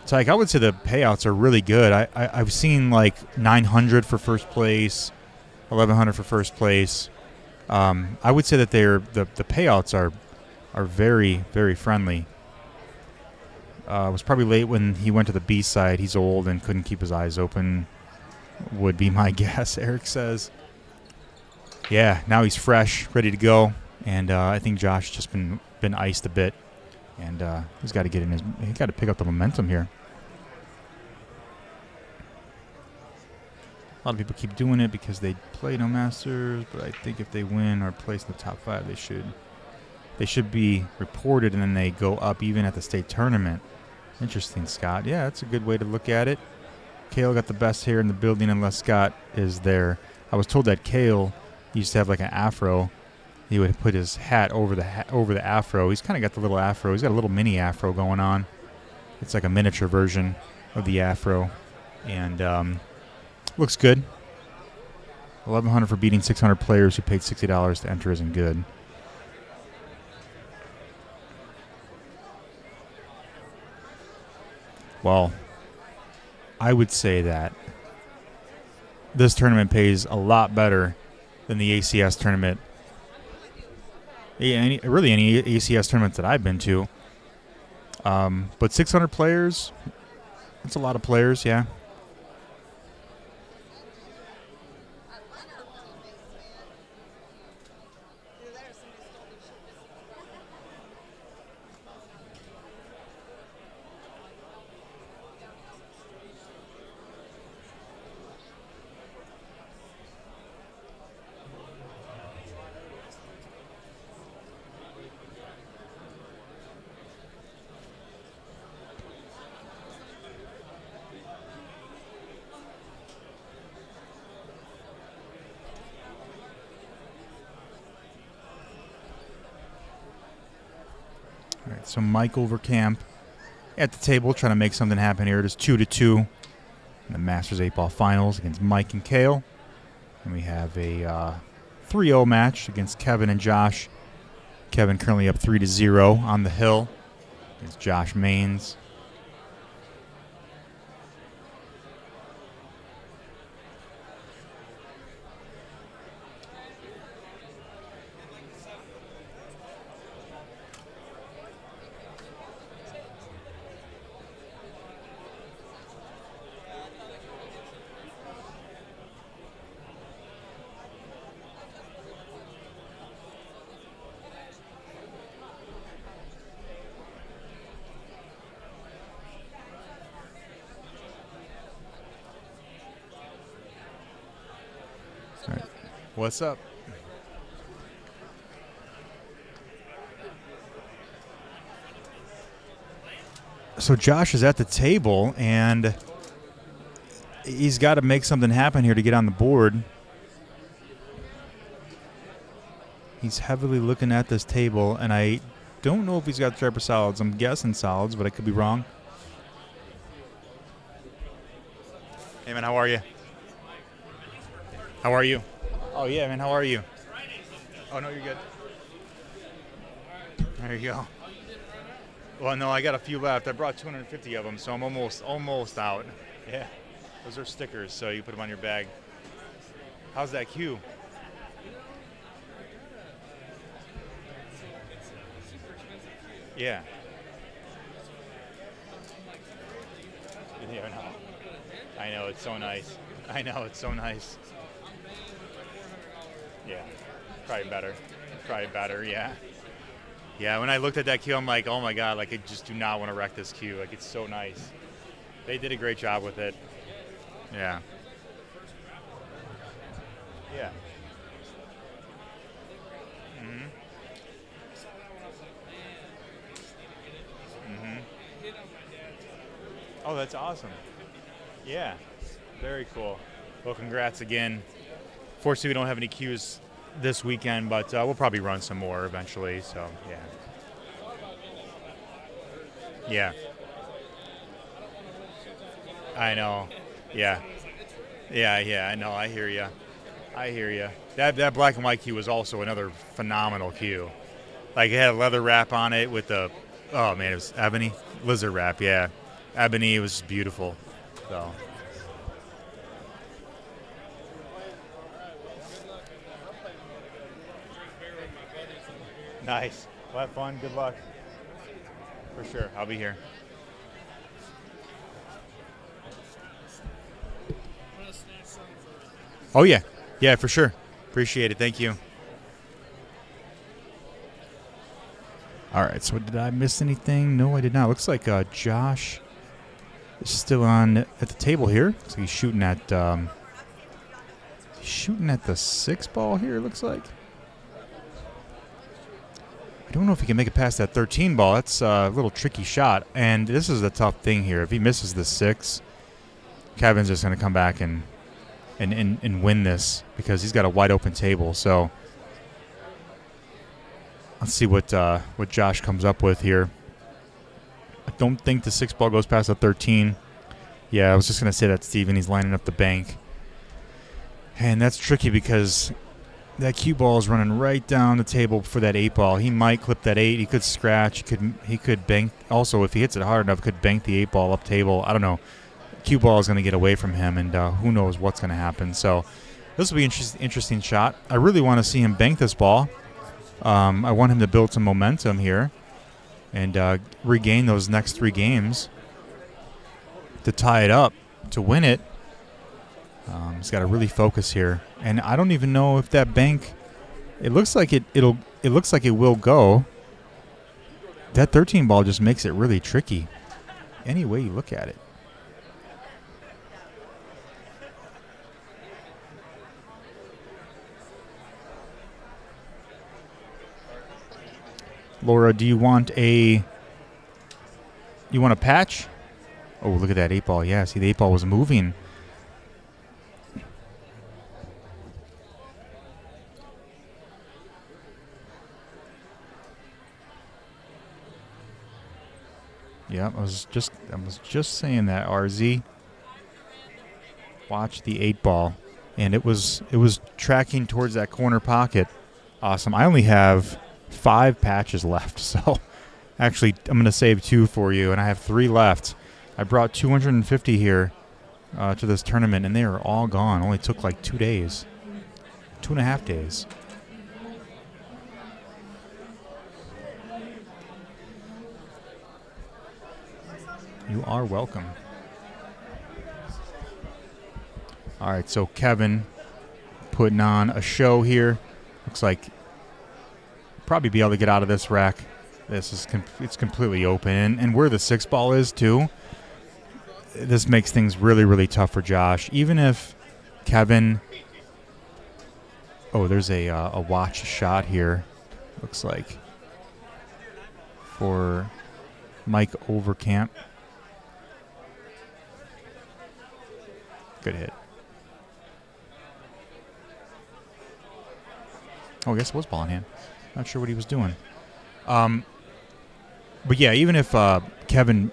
So, like, I would say the payouts are really good. I've seen like 900 for first place, 1100 for first place. I would say that the payouts are very, very friendly. Was probably late when he went to the B side. He's old and couldn't keep his eyes open, would be my guess, Eric says. Yeah, now he's fresh, ready to go. And I think Josh just been iced a bit. And he's got to pick up the momentum here. A lot of people keep doing it because they play no Masters, but I think if they win or place in the top 5, they should be reported, and then they go up even at the state tournament. Interesting, Scott. Yeah, that's a good way to look at it. Kale got the best hair in the building unless Scott is there. I was told that Kale He used to have like an afro. He would put his hat over the afro. He's kind of got the little afro. He's got a little mini afro going on. It's like a miniature version of the afro, and looks good. 1,100 for beating 600 players who paid $60 to enter isn't good. Well, I would say that this tournament pays a lot better than the ACS tournament. Yeah, really any ACS tournaments that I've been to. But 600 players, that's a lot of players, yeah. All right, so Mike Overcamp at the table trying to make something happen here. It is 2-2 in the Masters 8-Ball Finals against Mike and Kale. And we have a 3-0 match against Kevin and Josh. Kevin currently up 3-0 on the hill against Josh Maines. What's up? So Josh is at the table, and he's got to make something happen here to get on the board. He's heavily looking at this table, and I don't know if he's got striper solids. I'm guessing solids, but I could be wrong. Hey, man, how are you? How are you? Oh, yeah, man, how are you? Oh, no, you're good. There you go. Well, no, I got a few left. I brought 250 of them, so I'm almost out. Yeah, those are stickers, so you put them on your bag. How's that cue? Yeah. Yeah, I know, it's so nice. I know, it's so nice. Yeah, probably better, yeah. Yeah, when I looked at that queue, I'm like, oh my God, like I just do not want to wreck this queue. Like it's so nice. They did a great job with it. Yeah. Yeah. Mm-hmm. Mm-hmm. Oh, that's awesome. Yeah, very cool. Well, congrats again. Fortunately, we don't have any queues this weekend, but we'll probably run some more eventually. So, yeah. Yeah. I know. Yeah. Yeah. I know. I hear you. That black and white queue was also another phenomenal queue. Like it had a leather wrap on it with the, oh man, it was ebony lizard wrap. Yeah, ebony. It was beautiful. So. Nice. Well, have fun. Good luck. For sure. I'll be here. Oh, yeah. Yeah, for sure. Appreciate it. Thank you. All right. So did I miss anything? No, I did not. Looks like Josh is still on at the table here. So he's shooting at the 6-ball here, it looks like. I don't know if he can make it past that 13 ball. That's a little tricky shot. And this is the tough thing here. If he misses the 6, Kevin's just going to come back and and win this because he's got a wide open table. So let's see what Josh comes up with here. I don't think the 6 ball goes past the 13. Yeah, I was just going to say that, Steven. He's lining up the bank. And that's tricky because that cue ball is running right down the table for that 8 ball. He might clip that 8. He could scratch. He could bank. Also, if he hits it hard enough, could bank the 8 ball up table. I don't know. Cue ball is going to get away from him, and who knows what's going to happen. So this will be an interesting shot. I really want to see him bank this ball. I want him to build some momentum here and regain those next 3 games to tie it up, to win it. He's got to really focus here, and I don't even know if that bank. It looks like it looks like it will go. That 13 ball just makes it really tricky, any way you look at it. Laura, do you want a patch? Oh, look at that 8 ball. Yeah, see, the 8 ball was moving. Yeah, I was just saying that, RZ. Watch the 8 ball, and it was tracking towards that corner pocket. Awesome. I only have 5 patches left, so actually I'm going to save 2 for you, and I have 3 left. I brought 250 here to this tournament, and they are all gone. Only took like 2 days, 2.5 days. You are welcome. All right, so Kevin putting on a show here. Looks like probably be able to get out of this rack. This is it's completely open, and where the 6 ball is too, this makes things really, really tough for Josh. Even if Kevin, there's a watch shot here. Looks like for Mike Overcamp. Good hit. Oh, I guess it was ball in hand. Not sure what he was doing. But yeah, even if Kevin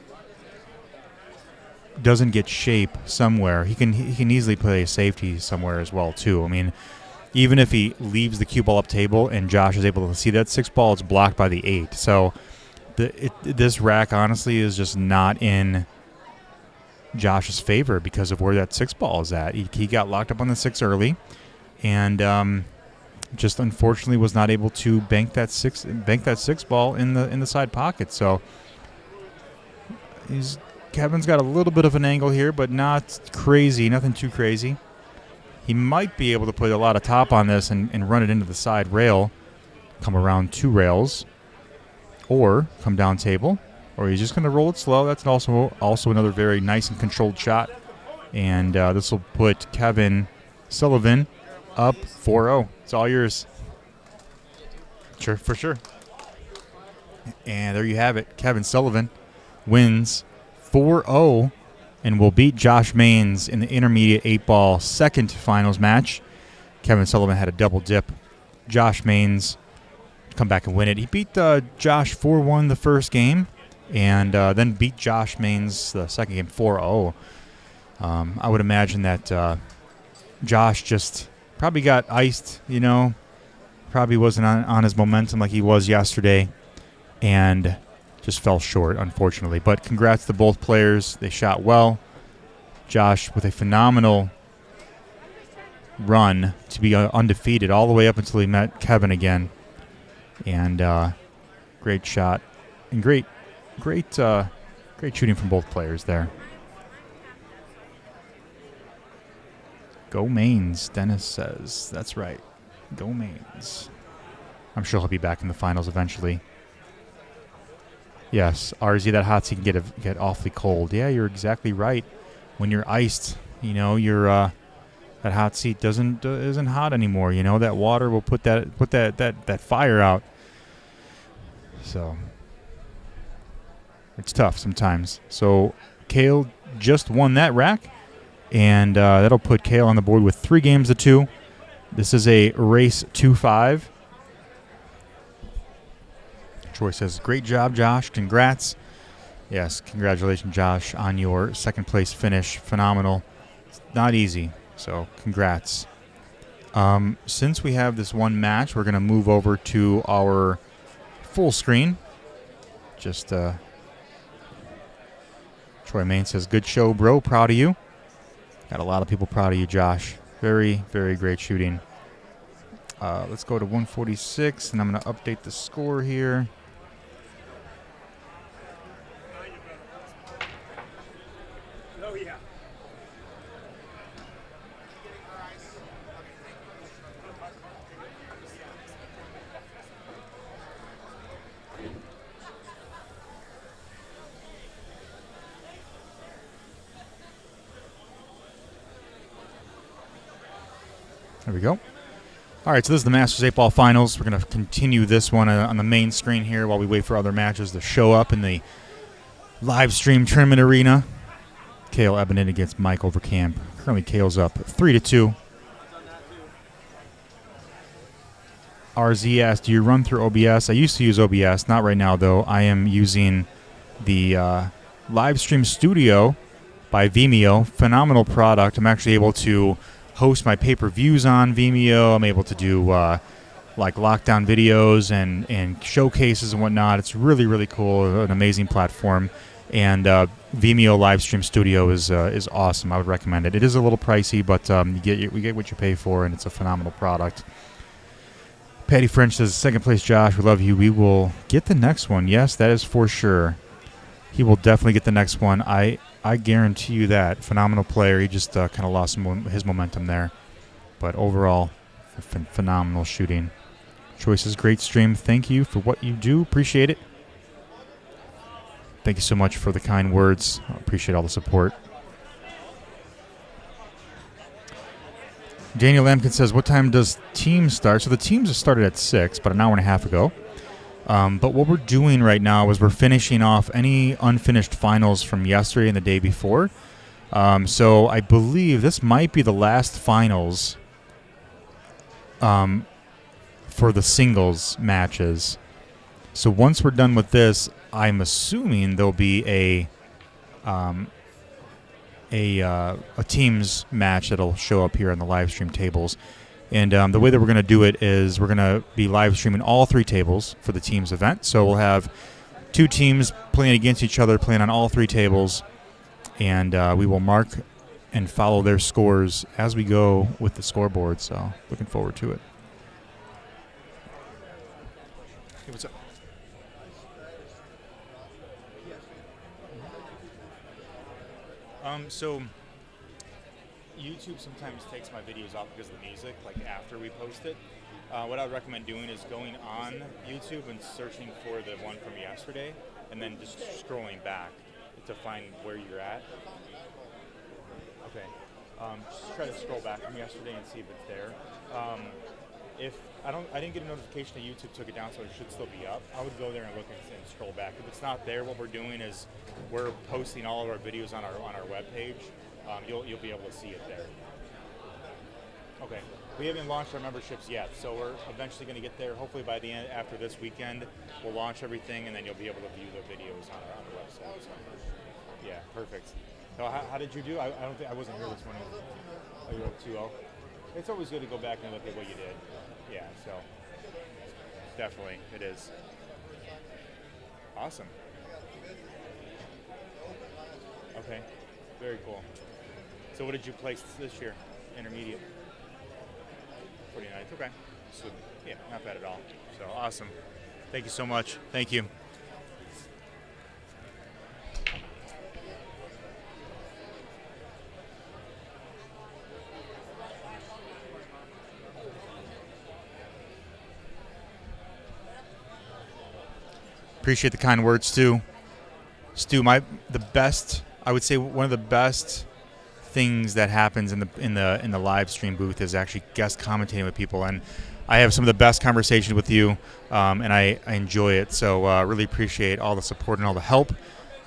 doesn't get shape somewhere, he can easily play a safety somewhere as well too. I mean, even if he leaves the cue ball up table and Josh is able to see that 6 ball, it's blocked by the 8. So this rack honestly is just not in Josh's favor because of where that 6 ball is at. He got locked up on the 6 early, and just unfortunately was not able to bank that 6 ball in the side pocket. So Kevin's got a little bit of an angle here, but not crazy, nothing too crazy. He might be able to put a lot of top on this and run it into the side rail, come around 2 rails, or come down table, or he's just going to roll it slow. That's also another very nice and controlled shot. And this will put Kevin Sullivan up 4-0. It's all yours. Sure, for sure. And there you have it. Kevin Sullivan wins 4-0 and will beat Josh Maines in the intermediate 8-ball second finals match. Kevin Sullivan had a double dip. Josh Maines come back and win it. He beat Josh 4-1 the first game, and then beat Josh Maines the second game 4-0. I would imagine that Josh just probably got iced, probably wasn't on his momentum like he was yesterday, and just fell short, unfortunately. But congrats to both players. They shot well. Josh with a phenomenal run to be undefeated all the way up until he met Kevin again. And great shot and great shooting from both players there. Go Maines, Dennis says. That's right. Go Maines. I'm sure he'll be back in the finals eventually. Yes, RZ, that hot seat can get awfully cold. Yeah, you're exactly right. When you're iced, that hot seat isn't hot anymore. That water will put that fire out. So it's tough sometimes. So Kale just won that rack, And that'll put Kale on the board with 3 games to 2. This is a race 2-5. Troy says, great job, Josh. Congrats. Yes, congratulations, Josh, on your second place finish. Phenomenal. It's not easy, so congrats. Since we have this one match, we're going to move over to our full screen. Just Troy Main says, good show, bro. Proud of you. Got a lot of people proud of you, Josh. Very, very great shooting. Let's go to 146, and I'm going to update the score here. Oh, yeah. There we go. All right, so this is the Masters 8-Ball Finals. We're going to continue this one on the main screen here while we wait for other matches to show up in the live stream tournament arena. Kale Ebenin against Mike Overcamp. Currently, Kale's up 3-2. RZ asked, do you run through OBS? I used to use OBS, not right now, though. I am using the Live Stream Studio by Vimeo. Phenomenal product. I'm actually able to host my pay-per-views on Vimeo. I'm able to do like lockdown videos and showcases and whatnot. It's really, really cool. An amazing platform. And Vimeo Live Stream Studio is awesome. I would recommend it. It is a little pricey, but we get what you pay for, and it's a phenomenal product. Patty French says, second place, Josh. We love you. We will get the next one. Yes, that is for sure. He will definitely get the next one. I guarantee you that. Phenomenal player. He just kind of lost his momentum there. But overall, phenomenal shooting. Choices, great stream. Thank you for what you do. Appreciate it. Thank you so much for the kind words. I appreciate all the support. Daniel Lampkin says, what time does teams start? So the teams have started at 6, about an hour and a half ago. But what we're doing right now is we're finishing off any unfinished finals from yesterday and the day before. So I believe this might be the last finals for the singles matches. So once we're done with this, I'm assuming there'll be a teams match that'll show up here on the live stream tables. And the way that we're going to do it is we're going to be live streaming all 3 tables for the teams event. So we'll have 2 teams playing against each other, playing on all 3 tables. And we will mark and follow their scores as we go with the scoreboard. So looking forward to it. Hey, what's up? So YouTube sometimes takes my videos off because of the music, like after we post it. What I would recommend doing is going on YouTube and searching for the one from yesterday, and then just scrolling back to find where you're at. Okay. Just try to scroll back from yesterday and see if it's there. If I didn't get a notification that YouTube took it down, so it should still be up. I would go there and look and scroll back. If it's not there, what we're doing is we're posting all of our videos on our webpage. You'll be able to see it there. Okay. We haven't launched our memberships yet, so we're eventually going to get there. Hopefully by the end, after this weekend, we'll launch everything, and then you'll be able to view the videos on the website. So, yeah, perfect. So how did you do? I don't think I wasn't here this morning. Oh, you were 2-0. It's always good to go back and look at what you did. Yeah, so definitely it is. Awesome. Okay, very cool. So what did you place this year? Intermediate. 49th, okay. So yeah, not bad at all. So awesome. Thank you so much. Thank you. Appreciate the kind words, Stu. Stu, I would say one of the best things that happens in the live stream booth is actually guest commentating with people, and I have some of the best conversations with you, and I enjoy it. So really appreciate all the support and all the help.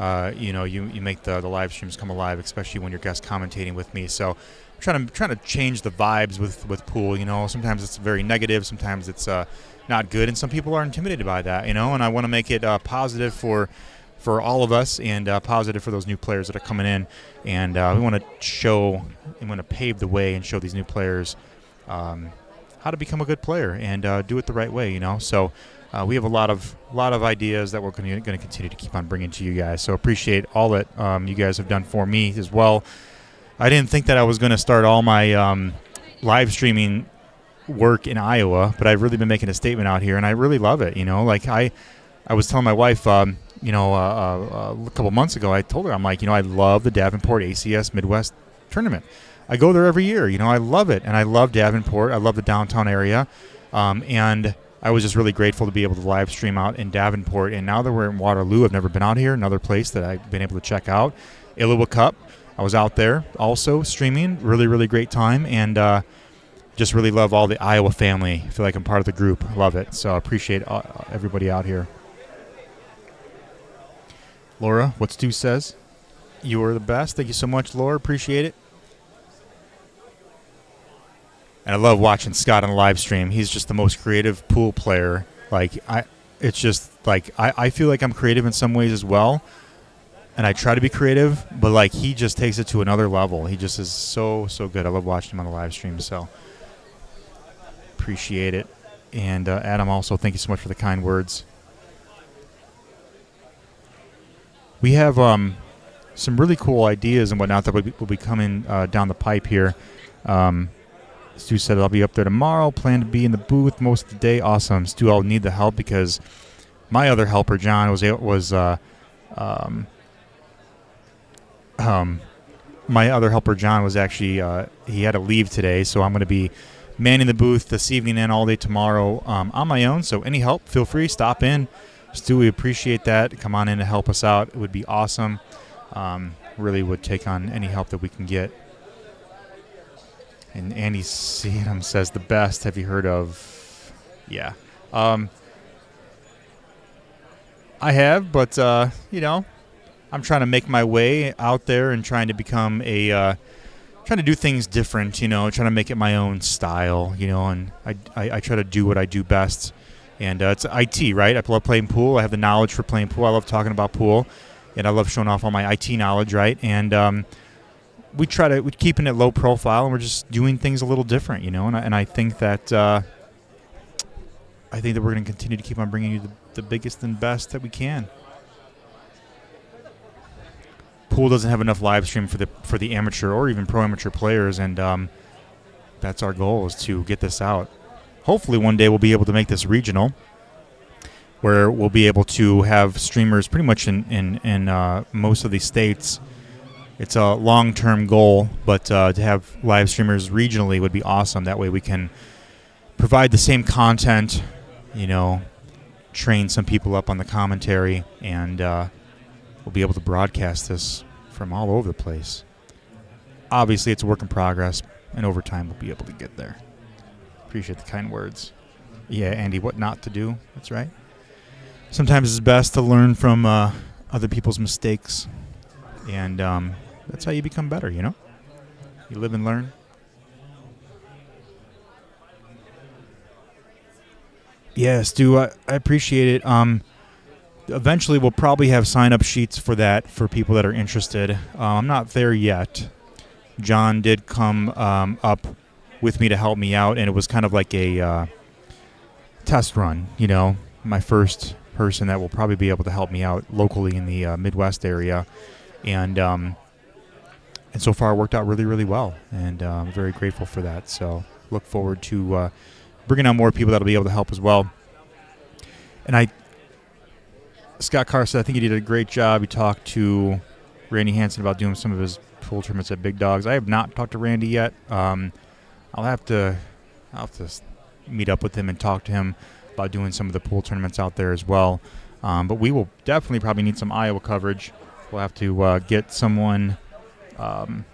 you make the live streams come alive, especially when you're guest commentating with me. So I'm trying to change the vibes with pool. Sometimes it's very negative, sometimes it's not good, and some people are intimidated by that. And I want to make it positive for all of us, and positive for those new players that are coming in. And we want to pave the way and show these new players how to become a good player and do it the right way. So we have a lot of ideas that we're going to continue to keep on bringing to you guys. So appreciate all that you guys have done for me as well. I didn't think that I was going to start all my live streaming work in Iowa, but I've really been making a statement out here, and I really love it. I was telling my wife, a couple months ago, I told her, I'm like, I love the Davenport ACS Midwest tournament. I go there every year. I love it, and I love Davenport. I love the downtown area, and I was just really grateful to be able to live stream out in Davenport. And now that we're in Waterloo, I've never been out here. Another place that I've been able to check out, Iowa Cup. I was out there also streaming. Really, really great time, and just really love all the Iowa family. I feel like I'm part of the group. Love it. So I appreciate everybody out here. Laura, what Stu says, you are the best. Thank you so much, Laura. Appreciate it. And I love watching Scott on the live stream. He's just the most creative pool player. I feel like I'm creative in some ways as well, and I try to be creative, but he just takes it to another level. He just is so good. I love watching him on the live stream. So appreciate it. And Adam, also, thank you so much for the kind words. We have some really cool ideas and whatnot that will be coming down the pipe here. Stu said, I'll be up there tomorrow. Plan to be in the booth most of the day. Awesome. Stu, I'll need the help because my other helper, John, my other helper, John, was actually, he had to leave today, so I'm going to be manning the booth this evening and all day tomorrow on my own. So any help, feel free, stop in. Stu, we appreciate that. Come on in to help us out. It would be awesome. Really would take on any help that we can get. And Andy Seatum says, the best. Have you heard of? Yeah. I have, but, I'm trying to make my way out there and trying to become trying to do things different, trying to make it my own style, and I try to do what I do best. And it's IT, right? I love playing pool. I have the knowledge for playing pool. I love talking about pool, and I love showing off all my IT knowledge, right? And we're keeping it low profile, and we're just doing things a little different, And I think that we're going to continue to keep on bringing you the biggest and best that we can. Pool doesn't have enough live stream for the amateur or even pro amateur players, and that's our goal, is to get this out. Hopefully one day we'll be able to make this regional, where we'll be able to have streamers pretty much in most of these states. It's a long-term goal, but to have live streamers regionally would be awesome. That way we can provide the same content, train some people up on the commentary, and we'll be able to broadcast this from all over the place. Obviously, it's a work in progress, and over time we'll be able to get there. Appreciate the kind words. Yeah, Andy, what not to do. That's right. Sometimes it's best to learn from other people's mistakes, and that's how you become better, You live and learn. Yes, Stu, I appreciate it. Eventually, we'll probably have sign-up sheets for that for people that are interested. I'm not there yet. John did come up with me to help me out, and it was kind of like a test run, my first person that will probably be able to help me out locally in the Midwest area. And so far it worked out really, really well, and I'm very grateful for that. So look forward to bringing on more people that will be able to help as well. And Scott Carr said, I think he did a great job. He talked to Randy Hansen about doing some of his pool tournaments at Big Dogs. I have not talked to Randy yet. I'll have to meet up with him and talk to him about doing some of the pool tournaments out there as well. But we will definitely probably need some Iowa coverage. We'll have to get someone in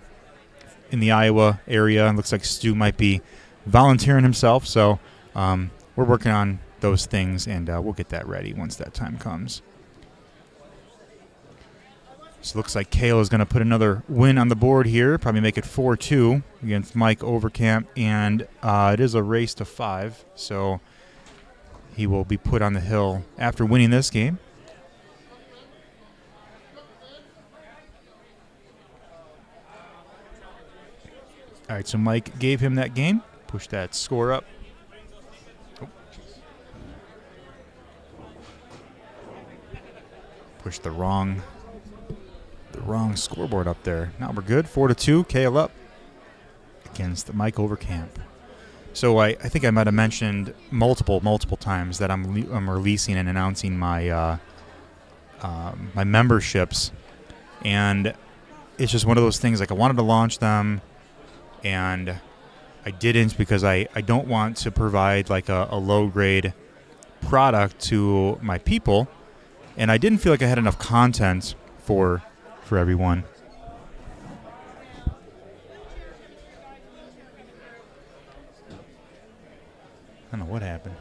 the Iowa area. It looks like Stu might be volunteering himself. So we're working on those things, and we'll get that ready once that time comes. So it looks like Kale is going to put another win on the board here, probably make it 4-2 against Mike Overcamp, and it is a race to 5, so he will be put on the hill after winning this game. All right, so Mike gave him that game, push that score up. Oh. Push the wrong scoreboard up there. Now we're good. 4-2. Kale up against Mike Overcamp. So I think I might have mentioned multiple times that I'm releasing and announcing my my memberships, and it's just one of those things. Like, I wanted to launch them, and I didn't because I don't want to provide like a low grade product to my people, and I didn't feel like I had enough content for everyone. I don't know what happened.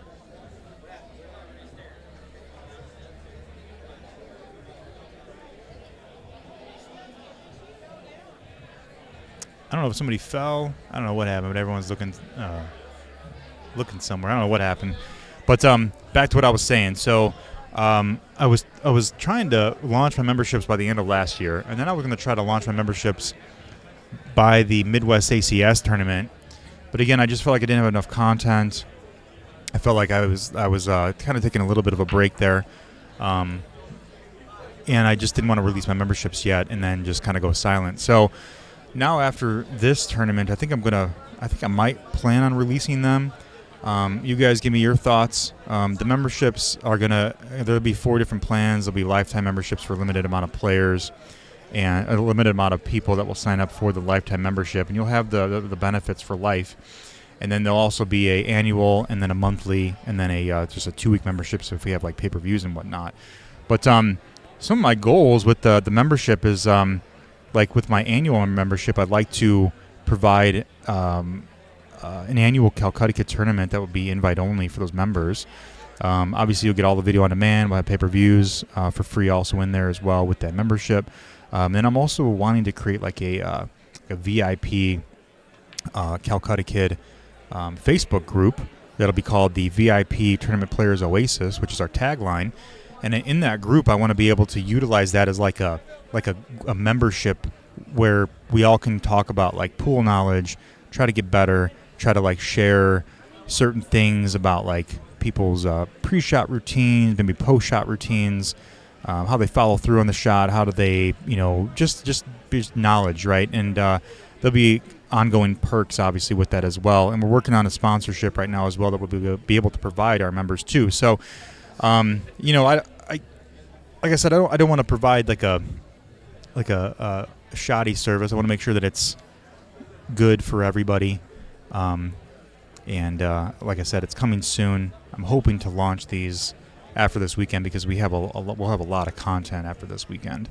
I don't know if somebody fell. I don't know what happened, but everyone's looking somewhere. I don't know what happened. But back to what I was saying. So I was trying to launch my memberships by the end of last year, and then I was going to try to launch my memberships by the Midwest ACS tournament. But again, I just felt like I didn't have enough content. I felt like I was kind of taking a little bit of a break there, and I just didn't want to release my memberships yet, and then just kind of go silent. So now after this tournament, I think I might plan on releasing them. You guys give me your thoughts. The memberships there'll be 4 different plans. There'll be lifetime memberships for a limited amount of players and a limited amount of people that will sign up for the lifetime membership, and you'll have the benefits for life. And then there'll also be a annual, and then a monthly, and then just a 2-week membership. So if we have like pay-per-views and whatnot. But some of my goals with the membership is like with my annual membership, I'd like to provide an annual Calcutta Kid tournament that would be invite only for those members. Obviously, you'll get all the video on demand. We'll have pay-per-views for free also in there as well with that membership. And I'm also wanting to create like a VIP Calcutta Kid Facebook group that'll be called the VIP Tournament Players Oasis, which is our tagline. And in that group, I want to be able to utilize that as like a membership where we all can talk about like pool knowledge, try to get better, try to like share certain things about like people's pre-shot routines, maybe post-shot routines, how they follow through on the shot, how do they, just knowledge, right? And there'll be ongoing perks, obviously, with that as well. And we're working on a sponsorship right now as well that we'll be able to provide our members too. So, I like I said, I don't want to provide like a shoddy service. I want to make sure that it's good for everybody. And like I said, it's coming soon. I'm hoping to launch these after this weekend because we'll have a lot of content after this weekend.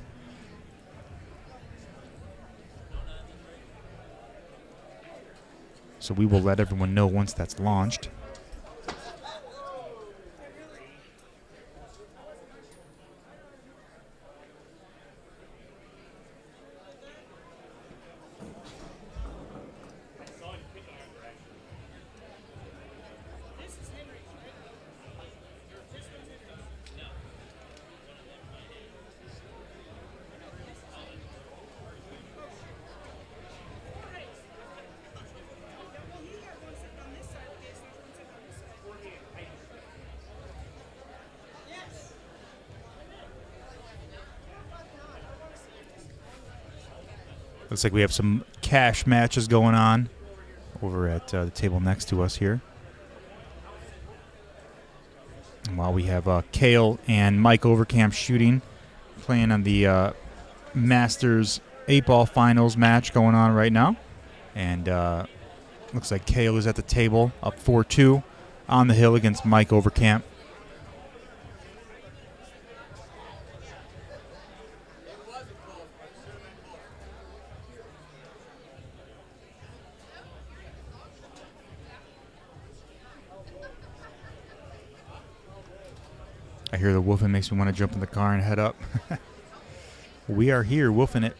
So we will let everyone know once that's launched. Looks like we have some cash matches going on over at the table next to us here. And while we have Kale and Mike Overcamp shooting, playing on the Masters 8-ball finals match going on right now. And looks like Kale is at the table, up 4-2 on the hill against Mike Overcamp. I hear the woofing makes me want to jump in the car and head up. We are here, woofing it.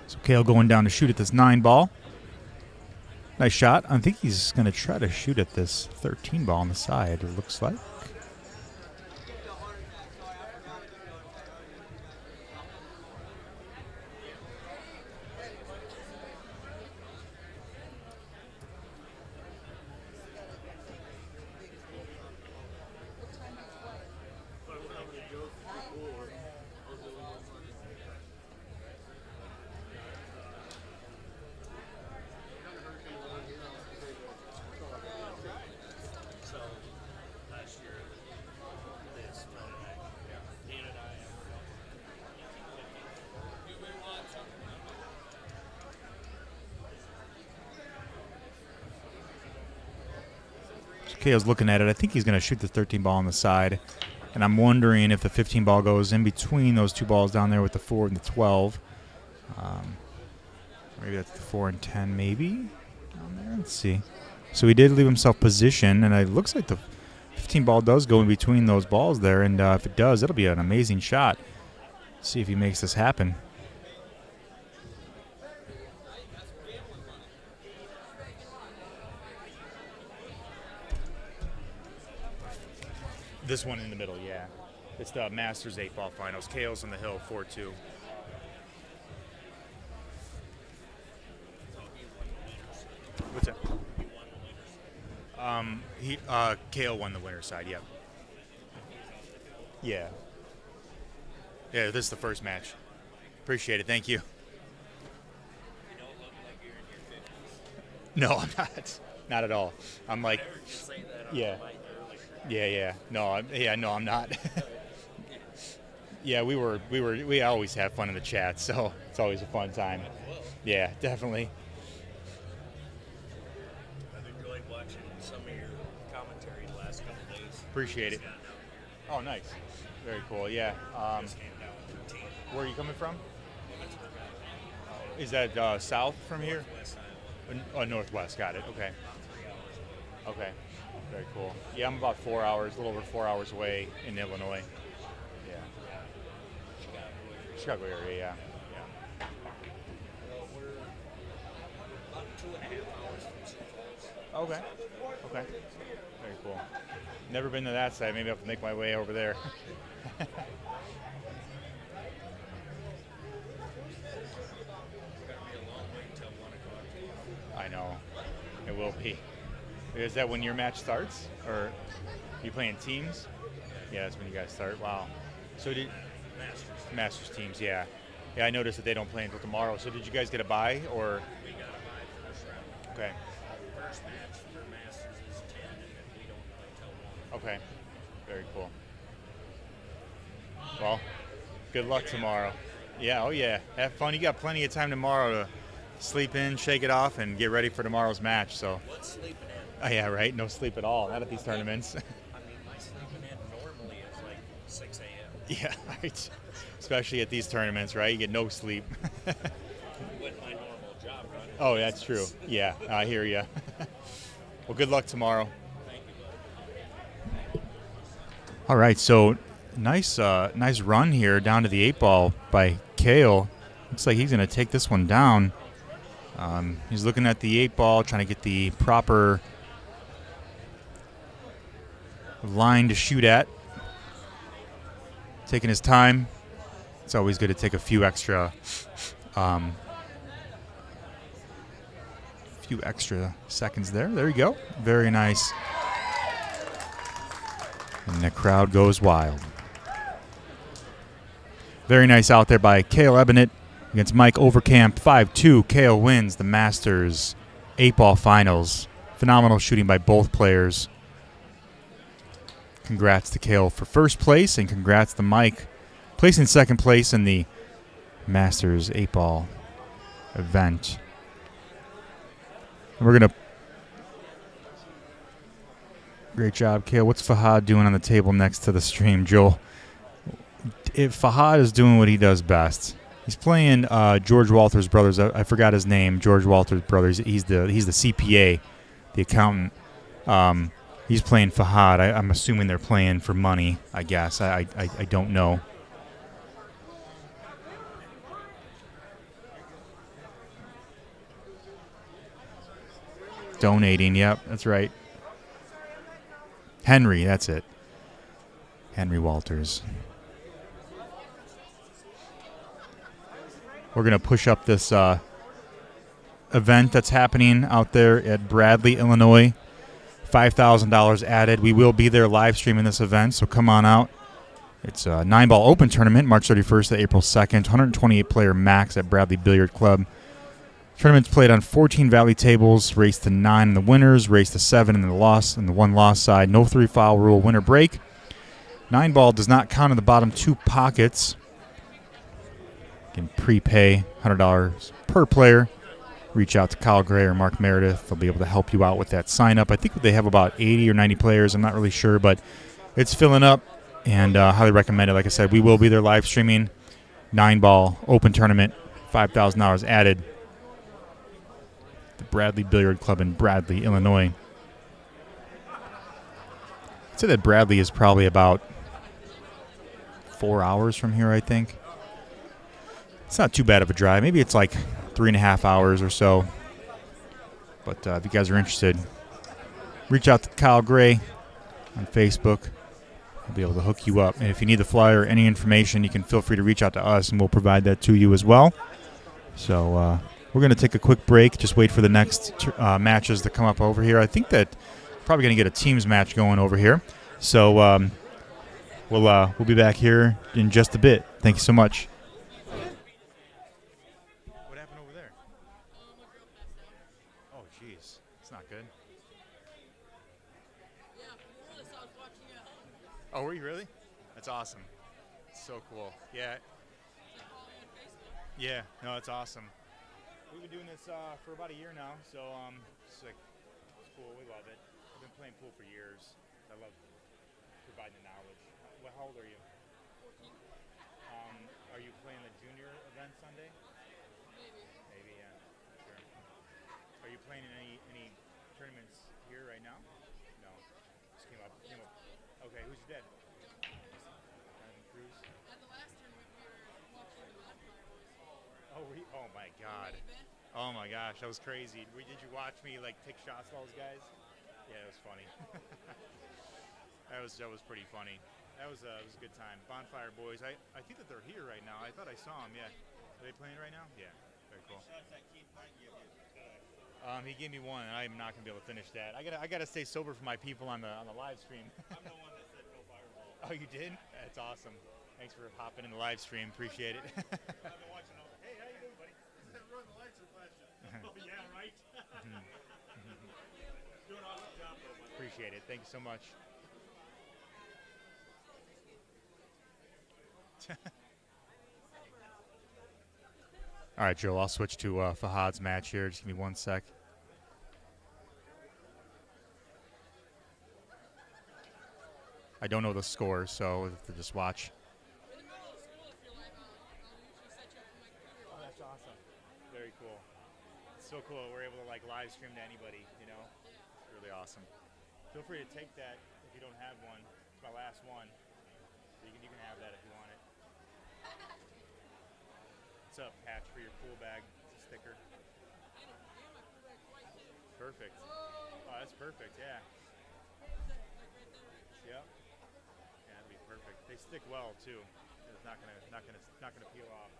So Kale going down to shoot at this 9 ball. Nice shot. I think he's going to try to shoot at this 13 ball on the side, it looks like. Kale's looking at it. I think he's going to shoot the 13 ball on the side. And I'm wondering if the 15 ball goes in between those two balls down there with the 4 and the 12. Maybe that's the 4 and 10, maybe? Down there. Let's see. So he did leave himself position, and it looks like the 15 ball does go in between those balls there. And if it does, it'll be an amazing shot. See if he makes this happen. This one in the middle, yeah. It's the Masters 8-ball finals. Kale's on the hill, 4-2. What's that? Kale won the winner's side, yeah. Yeah. Yeah, this is the first match. Appreciate it, thank you. No, I'm not. Not at all. I'm like, yeah. Yeah. No, I'm not. Yeah, we always have fun in the chat, so it's always a fun time. Yeah, definitely. I've enjoyed watching some of your commentary the last couple days. Appreciate it. Oh, nice. Very cool. Yeah. Where are you coming from? Is that south from here? Oh, northwest. Got it. Okay. Okay. Very cool. Yeah, I'm about 4 hours, a little over 4 hours away in Illinois. Yeah. Chicago area, yeah. We're about 2.5 hours from St. Paul's. Okay. Very cool. Never been to that side. Maybe I have to make my way over there. It's gonna be a long wait until 1 o'clock. I know. It will be. Is that when your match starts? Or are you playing teams? Yeah, that's when you guys start. Wow. So did Masters teams, yeah. Yeah, I noticed that they don't play until tomorrow. So did you guys get a bye or? We got a bye first round. Okay. First match for Masters is 10, and then we don't play till 1. Okay. Very cool. Well, good luck tomorrow. Yeah, oh yeah. Have fun. You got plenty of time tomorrow to sleep in, shake it off, and get ready for tomorrow's match. So. What's sleeping in? Oh, yeah, right. No sleep at all. Not at these tournaments. I mean, my sleeping in normally is like 6 a.m. Yeah, right. Especially at these tournaments, right? You get no sleep. With my normal job running. Oh, that's true. Yeah, I hear you. Well, good luck tomorrow. Thank you, buddy. All right, so nice run here down to the 8 ball by Kale. Looks like he's going to take this one down. He's looking at the 8 ball, trying to get the proper line to shoot at. Taking his time. It's always good to take a few extra seconds there. There you go. Very nice. And the crowd goes wild. Very nice out there by Cale Ebenett against Mike Overkamp. 5-2. Cale wins the Masters 8-ball finals. Phenomenal shooting by both players. Congrats to Cale for first place, and congrats to Mike placing second place in the Masters 8-ball event. And we're going to... Great job, Cale. What's Fahad doing on the table next to the stream, Joel? If Fahad is doing what he does best, he's playing George Walters Brothers. I forgot his name. George Walters Brothers. He's the CPA, the accountant. He's playing Fahad. I'm assuming they're playing for money. I guess. I don't know. Donating. Yep, that's right. Henry. That's it. Henry Walters. We're going to push up this event that's happening out there at Bradley, Illinois. $5,000 added. We will be there live streaming this event, so come on out. It's a 9-ball open tournament, March 31st to April 2nd. 128-player max at Bradley Billiard Club. Tournament's played on 14 Valley tables. Race to 9 in the winners, race to 7 in the loss, and the one loss side. No 3-foul rule, winner break. 9-ball does not count in the bottom 2 pockets. You can prepay $100 per player. Reach out to Kyle Gray or Mark Meredith. They'll be able to help you out with that sign-up. I think they have about 80 or 90 players. I'm not really sure, but it's filling up, and highly recommend it. Like I said, we will be there live streaming. 9-ball open tournament, $5,000 added. The Bradley Billiard Club in Bradley, Illinois. I'd say that Bradley is probably about 4 hours from here, I think. It's not too bad of a drive. Maybe it's like 3.5 hours or so. But if you guys are interested, reach out to Kyle Gray on Facebook. He'll be able to hook you up. And if you need the flyer or any information, you can feel free to reach out to us, and we'll provide that to you as well. So we're going to take a quick break. Just wait for the next matches to come up over here. I think that we're probably going to get a teams match going over here. So we'll be back here in just a bit. Thank you so much. Oh, were you really? That's awesome. So cool. Yeah. Yeah. No, it's awesome. We've been doing this for about a year now, so it's cool. We love it. I've been playing pool for years. I love providing the knowledge. How old are you? 14. Are you playing the junior event Sunday? Maybe, yeah. Sure. Are you playing in any tournaments here right now? No. Just came up. Okay, who's your dad? Cruz? At the last tournament, we were watching the boys. Oh my God. Oh my gosh, that was crazy. Did you watch me take shots at all those guys? Yeah, it was funny. That was pretty funny. That was a good time. Bonfire Boys. I think that they're here right now. I thought I saw them. Yeah. Are they playing right now? Yeah. Very cool. He gave me one, and I'm not gonna be able to finish that. I gotta stay sober for my people on the live stream. I'm the one that said no fireball. Oh, you did? That's awesome. Thanks for hopping in the live stream. Appreciate it. I've been watching all. Hey, how you doing, buddy? Run the lights are flashing. Oh yeah, right. Doing an awesome job, though, buddy. Appreciate it. Thank you so much. All right, Joe, I'll switch to Fahad's match here. Just give me 1 sec. I don't know the score, so we'll have to just watch. Oh, that's awesome. Very cool. It's so cool we're able to live stream to anybody, you know? It's really awesome. Feel free to take that if you don't have one. It's my last one. You can have that if you want it. It's a patch for your pool bag. It's a sticker. Perfect. Oh, that's perfect, yeah. Yep. Yeah, that'd be perfect. They stick well, too. They're it's not gonna peel off.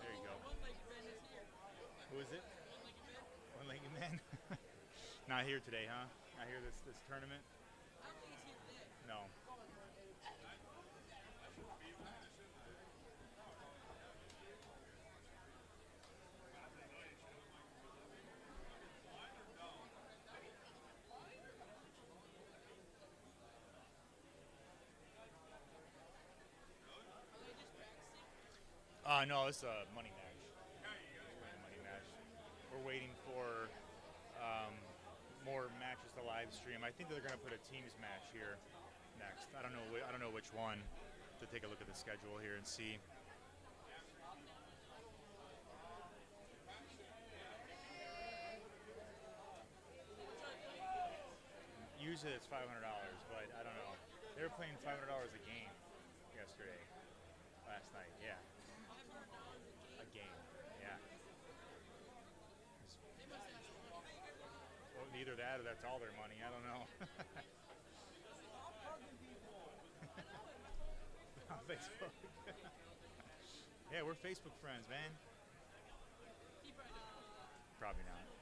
There you go. Who is it? One-legged man. Not here today, huh? Not here this tournament? No. No, it's a money match. Money match. We're waiting for more matches to live stream. I think they're going to put a teams match here next. I don't know which one. To take a look at the schedule here and see. Usually it's $500, but I don't know. They were playing $500 a game yesterday, last night. Yeah. A game. Yeah. Well, either that or that's all their money. I don't know. On Facebook. Yeah, we're Facebook friends, man. Probably not.